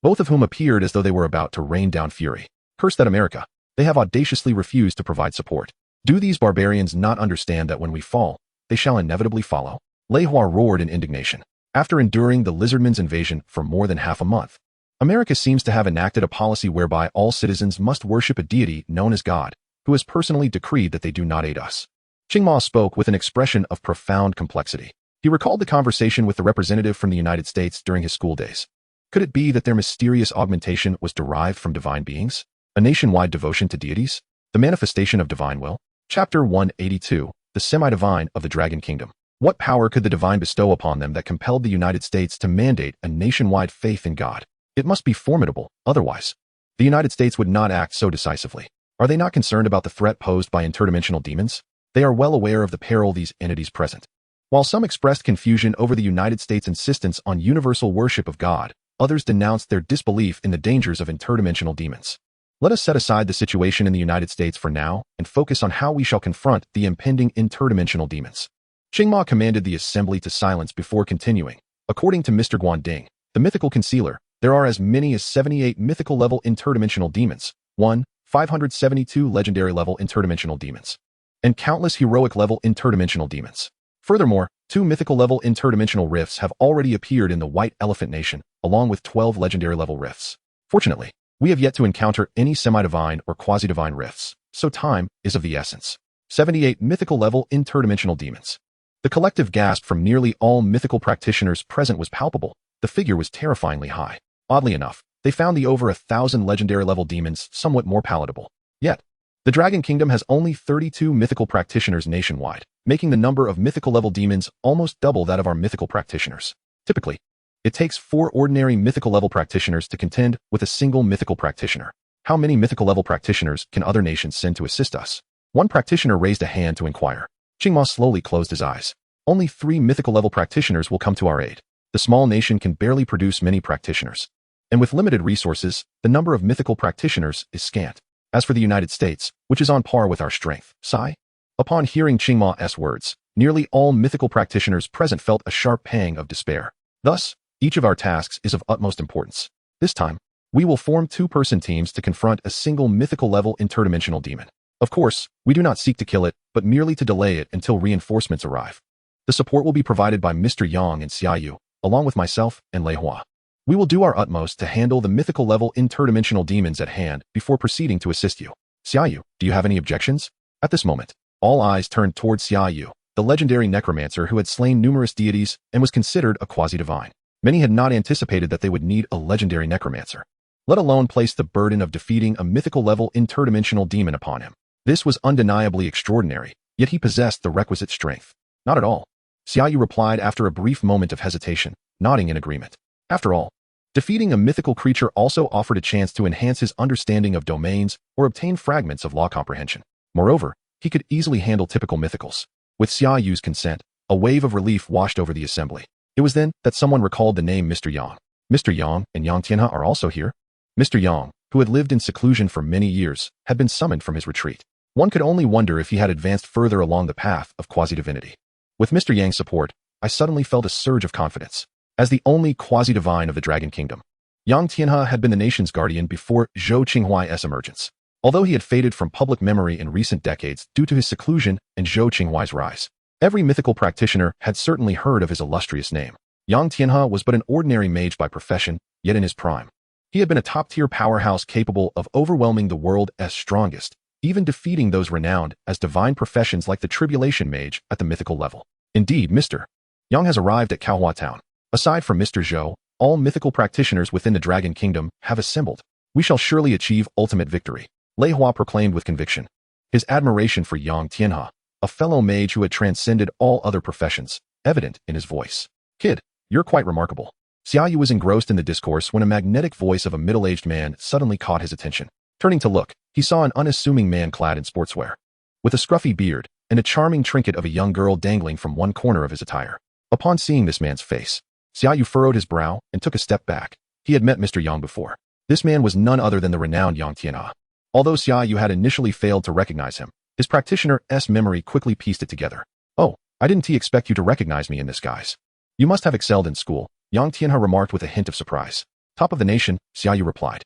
both of whom appeared as though they were about to rain down fury. Curse that America. They have audaciously refused to provide support. Do these barbarians not understand that when we fall, they shall inevitably follow? Lei roared in indignation. After enduring the lizardmen's invasion for more than half a month, America seems to have enacted a policy whereby all citizens must worship a deity known as God, who has personally decreed that they do not aid us. Qingma spoke with an expression of profound complexity. He recalled the conversation with the representative from the United States during his school days. Could it be that their mysterious augmentation was derived from divine beings? A nationwide devotion to deities? The manifestation of divine will? Chapter 182, The Semi-Divine of the Dragon Kingdom. What power could the divine bestow upon them that compelled the United States to mandate a nationwide faith in God? It must be formidable, otherwise the United States would not act so decisively. Are they not concerned about the threat posed by interdimensional demons? They are well aware of the peril these entities present. While some expressed confusion over the United States' insistence on universal worship of God, others denounced their disbelief in the dangers of interdimensional demons. Let us set aside the situation in the United States for now and focus on how we shall confront the impending interdimensional demons. Qingma commanded the assembly to silence before continuing. According to Mr. Guanding, the mythical concealer, there are as many as 78 mythical-level interdimensional demons, 572 legendary-level interdimensional demons, and countless heroic-level interdimensional demons. Furthermore, 2 mythical-level interdimensional rifts have already appeared in the White Elephant Nation, along with 12 legendary-level rifts. Fortunately, we have yet to encounter any semi-divine or quasi-divine rifts, so time is of the essence. 78 mythical-level interdimensional demons. The collective gasp from nearly all mythical practitioners present was palpable. The figure was terrifyingly high. Oddly enough, they found the over 1,000 legendary-level demons somewhat more palatable. Yet, the Dragon Kingdom has only 32 mythical practitioners nationwide, making the number of mythical-level demons almost double that of our mythical practitioners. Typically, it takes 4 ordinary mythical-level practitioners to contend with a single mythical practitioner. How many mythical-level practitioners can other nations send to assist us? One practitioner raised a hand to inquire. Qingma slowly closed his eyes. Only 3 mythical-level practitioners will come to our aid. The small nation can barely produce many practitioners. And with limited resources, the number of mythical practitioners is scant. As for the United States, which is on par with our strength, sigh. Upon hearing Qingma's words, nearly all mythical practitioners present felt a sharp pang of despair. Thus, each of our tasks is of utmost importance. This time, we will form 2-person teams to confront a single mythical-level interdimensional demon. Of course, we do not seek to kill it, but merely to delay it until reinforcements arrive. The support will be provided by Mr. Yang and Xia Yu, along with myself and Lei Hua. We will do our utmost to handle the mythical-level interdimensional demons at hand before proceeding to assist you. Xia Yu, do you have any objections? At this moment, all eyes turned towards Xia Yu, the legendary necromancer who had slain numerous deities and was considered a quasi-divine. Many had not anticipated that they would need a legendary necromancer, let alone place the burden of defeating a mythical-level interdimensional demon upon him. This was undeniably extraordinary, yet he possessed the requisite strength. Not at all. Xia Yu replied after a brief moment of hesitation, nodding in agreement. After all, defeating a mythical creature also offered a chance to enhance his understanding of domains or obtain fragments of law comprehension. Moreover, he could easily handle typical mythicals. With Xia Yu's consent, a wave of relief washed over the assembly. It was then that someone recalled the name Mr. Yang. Mr. Yang and Yang Tianhe are also here. Mr. Yang, who had lived in seclusion for many years, had been summoned from his retreat. One could only wonder if he had advanced further along the path of quasi-divinity. With Mr. Yang's support, I suddenly felt a surge of confidence. As the only quasi-divine of the Dragon Kingdom, Yang Tianhe had been the nation's guardian before Zhou Qinghuai's emergence. Although he had faded from public memory in recent decades due to his seclusion and Zhou Qinghuai's rise, every mythical practitioner had certainly heard of his illustrious name. Yang Tianhe was but an ordinary mage by profession, yet in his prime. He had been a top-tier powerhouse capable of overwhelming the world as strongest, even defeating those renowned as divine professions like the Tribulation Mage at the mythical level. Indeed, Mr. Yang has arrived at Kaohua Town. Aside from Mr. Zhou, all mythical practitioners within the Dragon Kingdom have assembled. We shall surely achieve ultimate victory, Lei Hua proclaimed with conviction. His admiration for Yang Tianhe, a fellow mage who had transcended all other professions, evident in his voice. Kid, you're quite remarkable. Xia Yu was engrossed in the discourse when a magnetic voice of a middle-aged man suddenly caught his attention. Turning to look, he saw an unassuming man clad in sportswear, with a scruffy beard and a charming trinket of a young girl dangling from one corner of his attire. Upon seeing this man's face, Xia Yu furrowed his brow and took a step back. He had met Mr. Yang before. This man was none other than the renowned Yang Tianhe. Although Xia Yu had initially failed to recognize him, his practitioner's memory quickly pieced it together. Oh, I didn't expect you to recognize me in this guise. You must have excelled in school, Yang Tianhe remarked with a hint of surprise. Top of the nation, Xia Yu replied.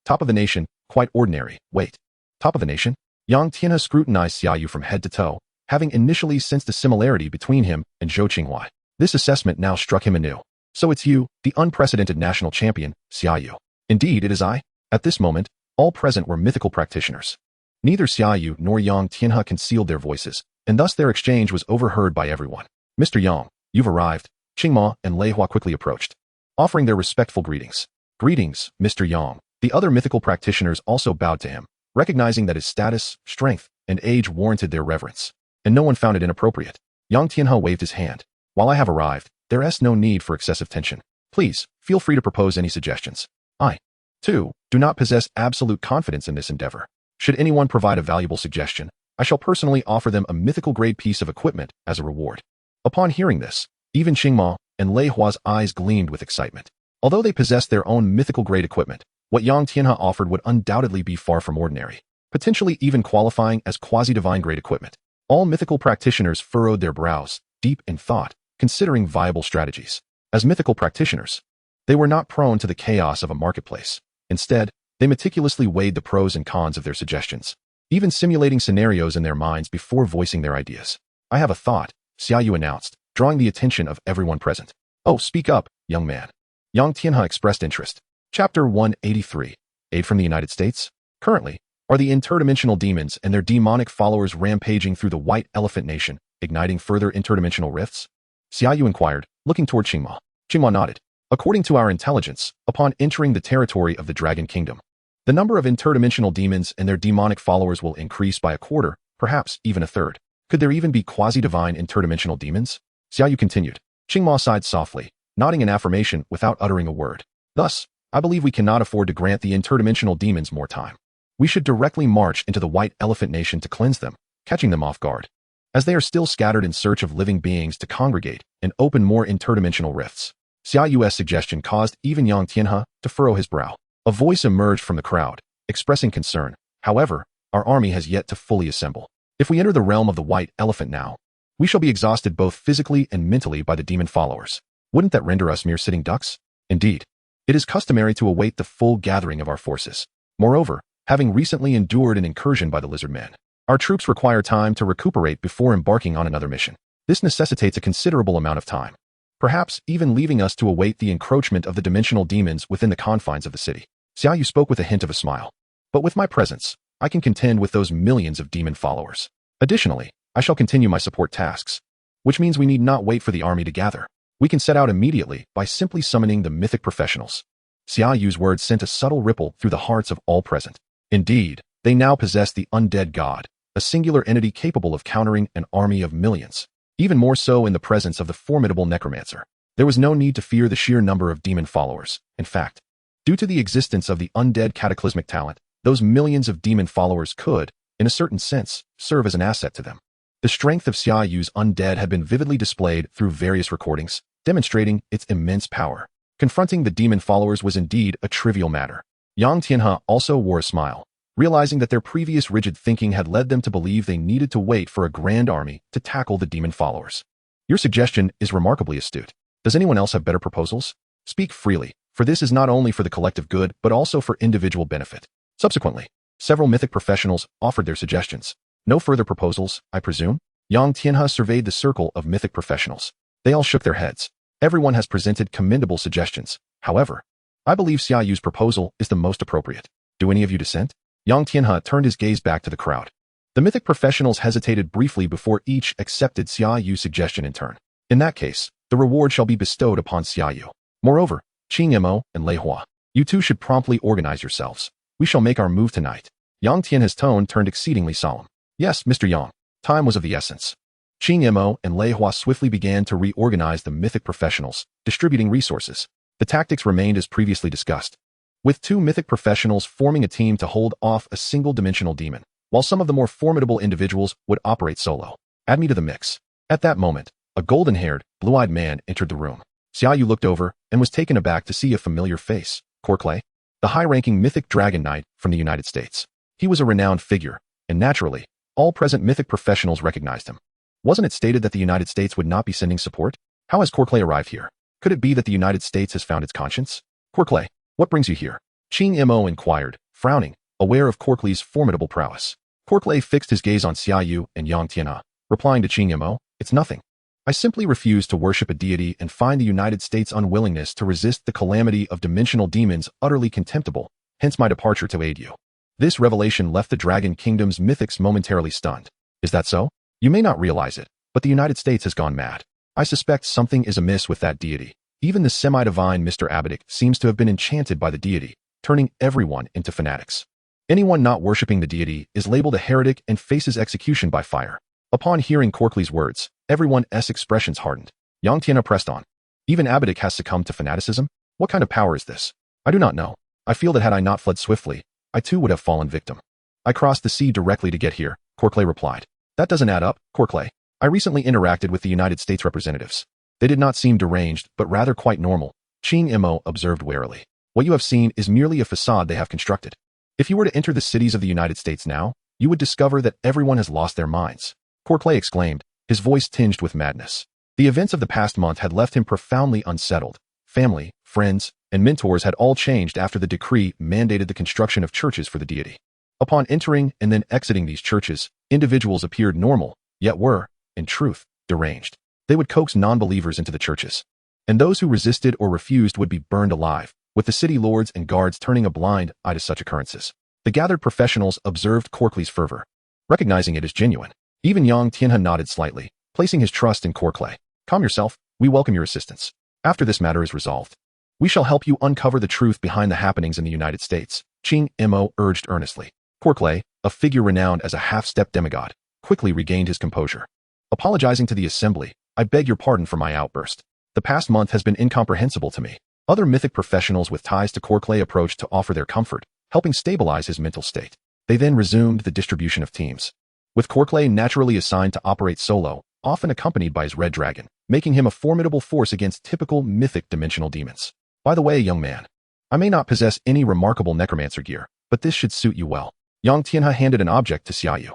Top of the nation, quite ordinary. Wait. Top of the nation? Yang Tianhe scrutinized Xia Yu from head to toe, having initially sensed a similarity between him and Zhou Qinghuai. This assessment now struck him anew. So it's you, the unprecedented national champion, Xia Yu. Indeed, it is I. At this moment, all present were mythical practitioners. Neither Xia Yu nor Yang Tianhe concealed their voices, and thus their exchange was overheard by everyone. Mr. Yang, you've arrived. Qingma and Lei Hua quickly approached, offering their respectful greetings. Greetings, Mr. Yang. The other mythical practitioners also bowed to him, recognizing that his status, strength, and age warranted their reverence, and no one found it inappropriate. Yang Tianhe waved his hand. While I have arrived, there is no need for excessive tension. Please, feel free to propose any suggestions. I, too, do not possess absolute confidence in this endeavor. Should anyone provide a valuable suggestion, I shall personally offer them a mythical-grade piece of equipment as a reward. Upon hearing this, even Qingma and Lei Hua's eyes gleamed with excitement. Although they possessed their own mythical-grade equipment, what Yang Tianhe offered would undoubtedly be far from ordinary, potentially even qualifying as quasi-divine grade equipment. All mythical practitioners furrowed their brows, deep in thought, considering viable strategies. As mythical practitioners, they were not prone to the chaos of a marketplace. Instead, they meticulously weighed the pros and cons of their suggestions, even simulating scenarios in their minds before voicing their ideas. I have a thought, Xia Yu announced, drawing the attention of everyone present. Oh, speak up, young man. Yang Tianhe expressed interest. Chapter 183. Aid from the United States? Currently, are the interdimensional demons and their demonic followers rampaging through the White Elephant Nation, igniting further interdimensional rifts? Xia Yu inquired, looking toward Qingma. Qingma nodded. According to our intelligence, upon entering the territory of the Dragon Kingdom, the number of interdimensional demons and their demonic followers will increase by a quarter, perhaps even a third. Could there even be quasi-divine interdimensional demons? Xia Yu continued. Qingma sighed softly, nodding in affirmation without uttering a word. Thus, I believe we cannot afford to grant the interdimensional demons more time. We should directly march into the White Elephant Nation to cleanse them, catching them off guard, as they are still scattered in search of living beings to congregate and open more interdimensional rifts. Xia Yu's suggestion caused even Yang Tianhe to furrow his brow. A voice emerged from the crowd, expressing concern. However, our army has yet to fully assemble. If we enter the realm of the White Elephant now, we shall be exhausted both physically and mentally by the demon followers. Wouldn't that render us mere sitting ducks? Indeed, it is customary to await the full gathering of our forces. Moreover, having recently endured an incursion by the lizard men, our troops require time to recuperate before embarking on another mission. This necessitates a considerable amount of time, perhaps even leaving us to await the encroachment of the dimensional demons within the confines of the city. Xia Yu spoke with a hint of a smile. But with my presence, I can contend with those millions of demon followers. Additionally, I shall continue my support tasks, which means we need not wait for the army to gather. We can set out immediately by simply summoning the mythic professionals. Xia Yu's words sent a subtle ripple through the hearts of all present. Indeed, they now possessed the undead god, a singular entity capable of countering an army of millions. Even more so in the presence of the formidable Necromancer. There was no need to fear the sheer number of demon followers. In fact, due to the existence of the undead cataclysmic talent, those millions of demon followers could, in a certain sense, serve as an asset to them. The strength of Xia Yu's undead had been vividly displayed through various recordings, demonstrating its immense power. Confronting the demon followers was indeed a trivial matter. Yang Tianhe also wore a smile, realizing that their previous rigid thinking had led them to believe they needed to wait for a grand army to tackle the demon followers. Your suggestion is remarkably astute. Does anyone else have better proposals? Speak freely, for this is not only for the collective good but also for individual benefit. Subsequently, several mythic professionals offered their suggestions. No further proposals, I presume? Yang Tianhe surveyed the circle of mythic professionals. They all shook their heads. Everyone has presented commendable suggestions. However, I believe Xia Yu's proposal is the most appropriate. Do any of you dissent? Yang Tianhe turned his gaze back to the crowd. The mythic professionals hesitated briefly before each accepted Xia Yu's suggestion in turn. In that case, the reward shall be bestowed upon Xia Yu. Moreover, Qingmo and Lei Hua, you two should promptly organize yourselves. We shall make our move tonight. Yang Tianhe's tone turned exceedingly solemn. Yes, Mr. Yang. Time was of the essence. Qingmo and Lei Hua swiftly began to reorganize the mythic professionals, distributing resources. The tactics remained as previously discussed, with two mythic professionals forming a team to hold off a single-dimensional demon, while some of the more formidable individuals would operate solo. Add me to the mix. At that moment, a golden-haired, blue-eyed man entered the room. Xia Yu looked over and was taken aback to see a familiar face. Corclay, the high-ranking mythic dragon knight from the United States. He was a renowned figure, and naturally, all present mythic professionals recognized him. Wasn't it stated that the United States would not be sending support? How has Corclay arrived here? Could it be that the United States has found its conscience? Corclay, what brings you here? Qingmo inquired, frowning, aware of Corclay's formidable prowess. Corclay fixed his gaze on Xia Yu and Yang Tianhe, replying to Qingmo, it's nothing. I simply refuse to worship a deity and find the United States' unwillingness to resist the calamity of dimensional demons utterly contemptible, hence my departure to aid you. This revelation left the Dragon Kingdom's mythics momentarily stunned. Is that so? You may not realize it, but the United States has gone mad. I suspect something is amiss with that deity. Even the semi-divine Mr. Abadik seems to have been enchanted by the deity, turning everyone into fanatics. Anyone not worshipping the deity is labeled a heretic and faces execution by fire. Upon hearing Corkley's words, everyone's expressions hardened. Yang Tianhe pressed on. Even Abadik has succumbed to fanaticism? What kind of power is this? I do not know. I feel that had I not fled swiftly, I too would have fallen victim. I crossed the sea directly to get here, Corkley replied. That doesn't add up, Corkley. I recently interacted with the United States representatives. They did not seem deranged, but rather quite normal, Qing Mo observed warily. What you have seen is merely a facade they have constructed. If you were to enter the cities of the United States now, you would discover that everyone has lost their minds, Corkley exclaimed, his voice tinged with madness. The events of the past month had left him profoundly unsettled. Family, friends, and mentors had all changed after the decree mandated the construction of churches for the deity. Upon entering and then exiting these churches, individuals appeared normal, yet were, in truth, deranged. They would coax non-believers into the churches, and those who resisted or refused would be burned alive, with the city lords and guards turning a blind eye to such occurrences. The gathered professionals observed Corkley's fervor, recognizing it as genuine. Even Yang Tianhe nodded slightly, placing his trust in Corkley. Calm yourself, we welcome your assistance. After this matter is resolved, we shall help you uncover the truth behind the happenings in the United States, Qing Mo urged earnestly. Corkley, a figure renowned as a half-step demigod, quickly regained his composure. Apologizing to the assembly, I beg your pardon for my outburst. The past month has been incomprehensible to me. Other mythic professionals with ties to Corkley approached to offer their comfort, helping stabilize his mental state. They then resumed the distribution of teams, with Corkley naturally assigned to operate solo, often accompanied by his red dragon, making him a formidable force against typical mythic dimensional demons. By the way, young man, I may not possess any remarkable necromancer gear, but this should suit you well. Yang Tianhe handed an object to Xia Yu.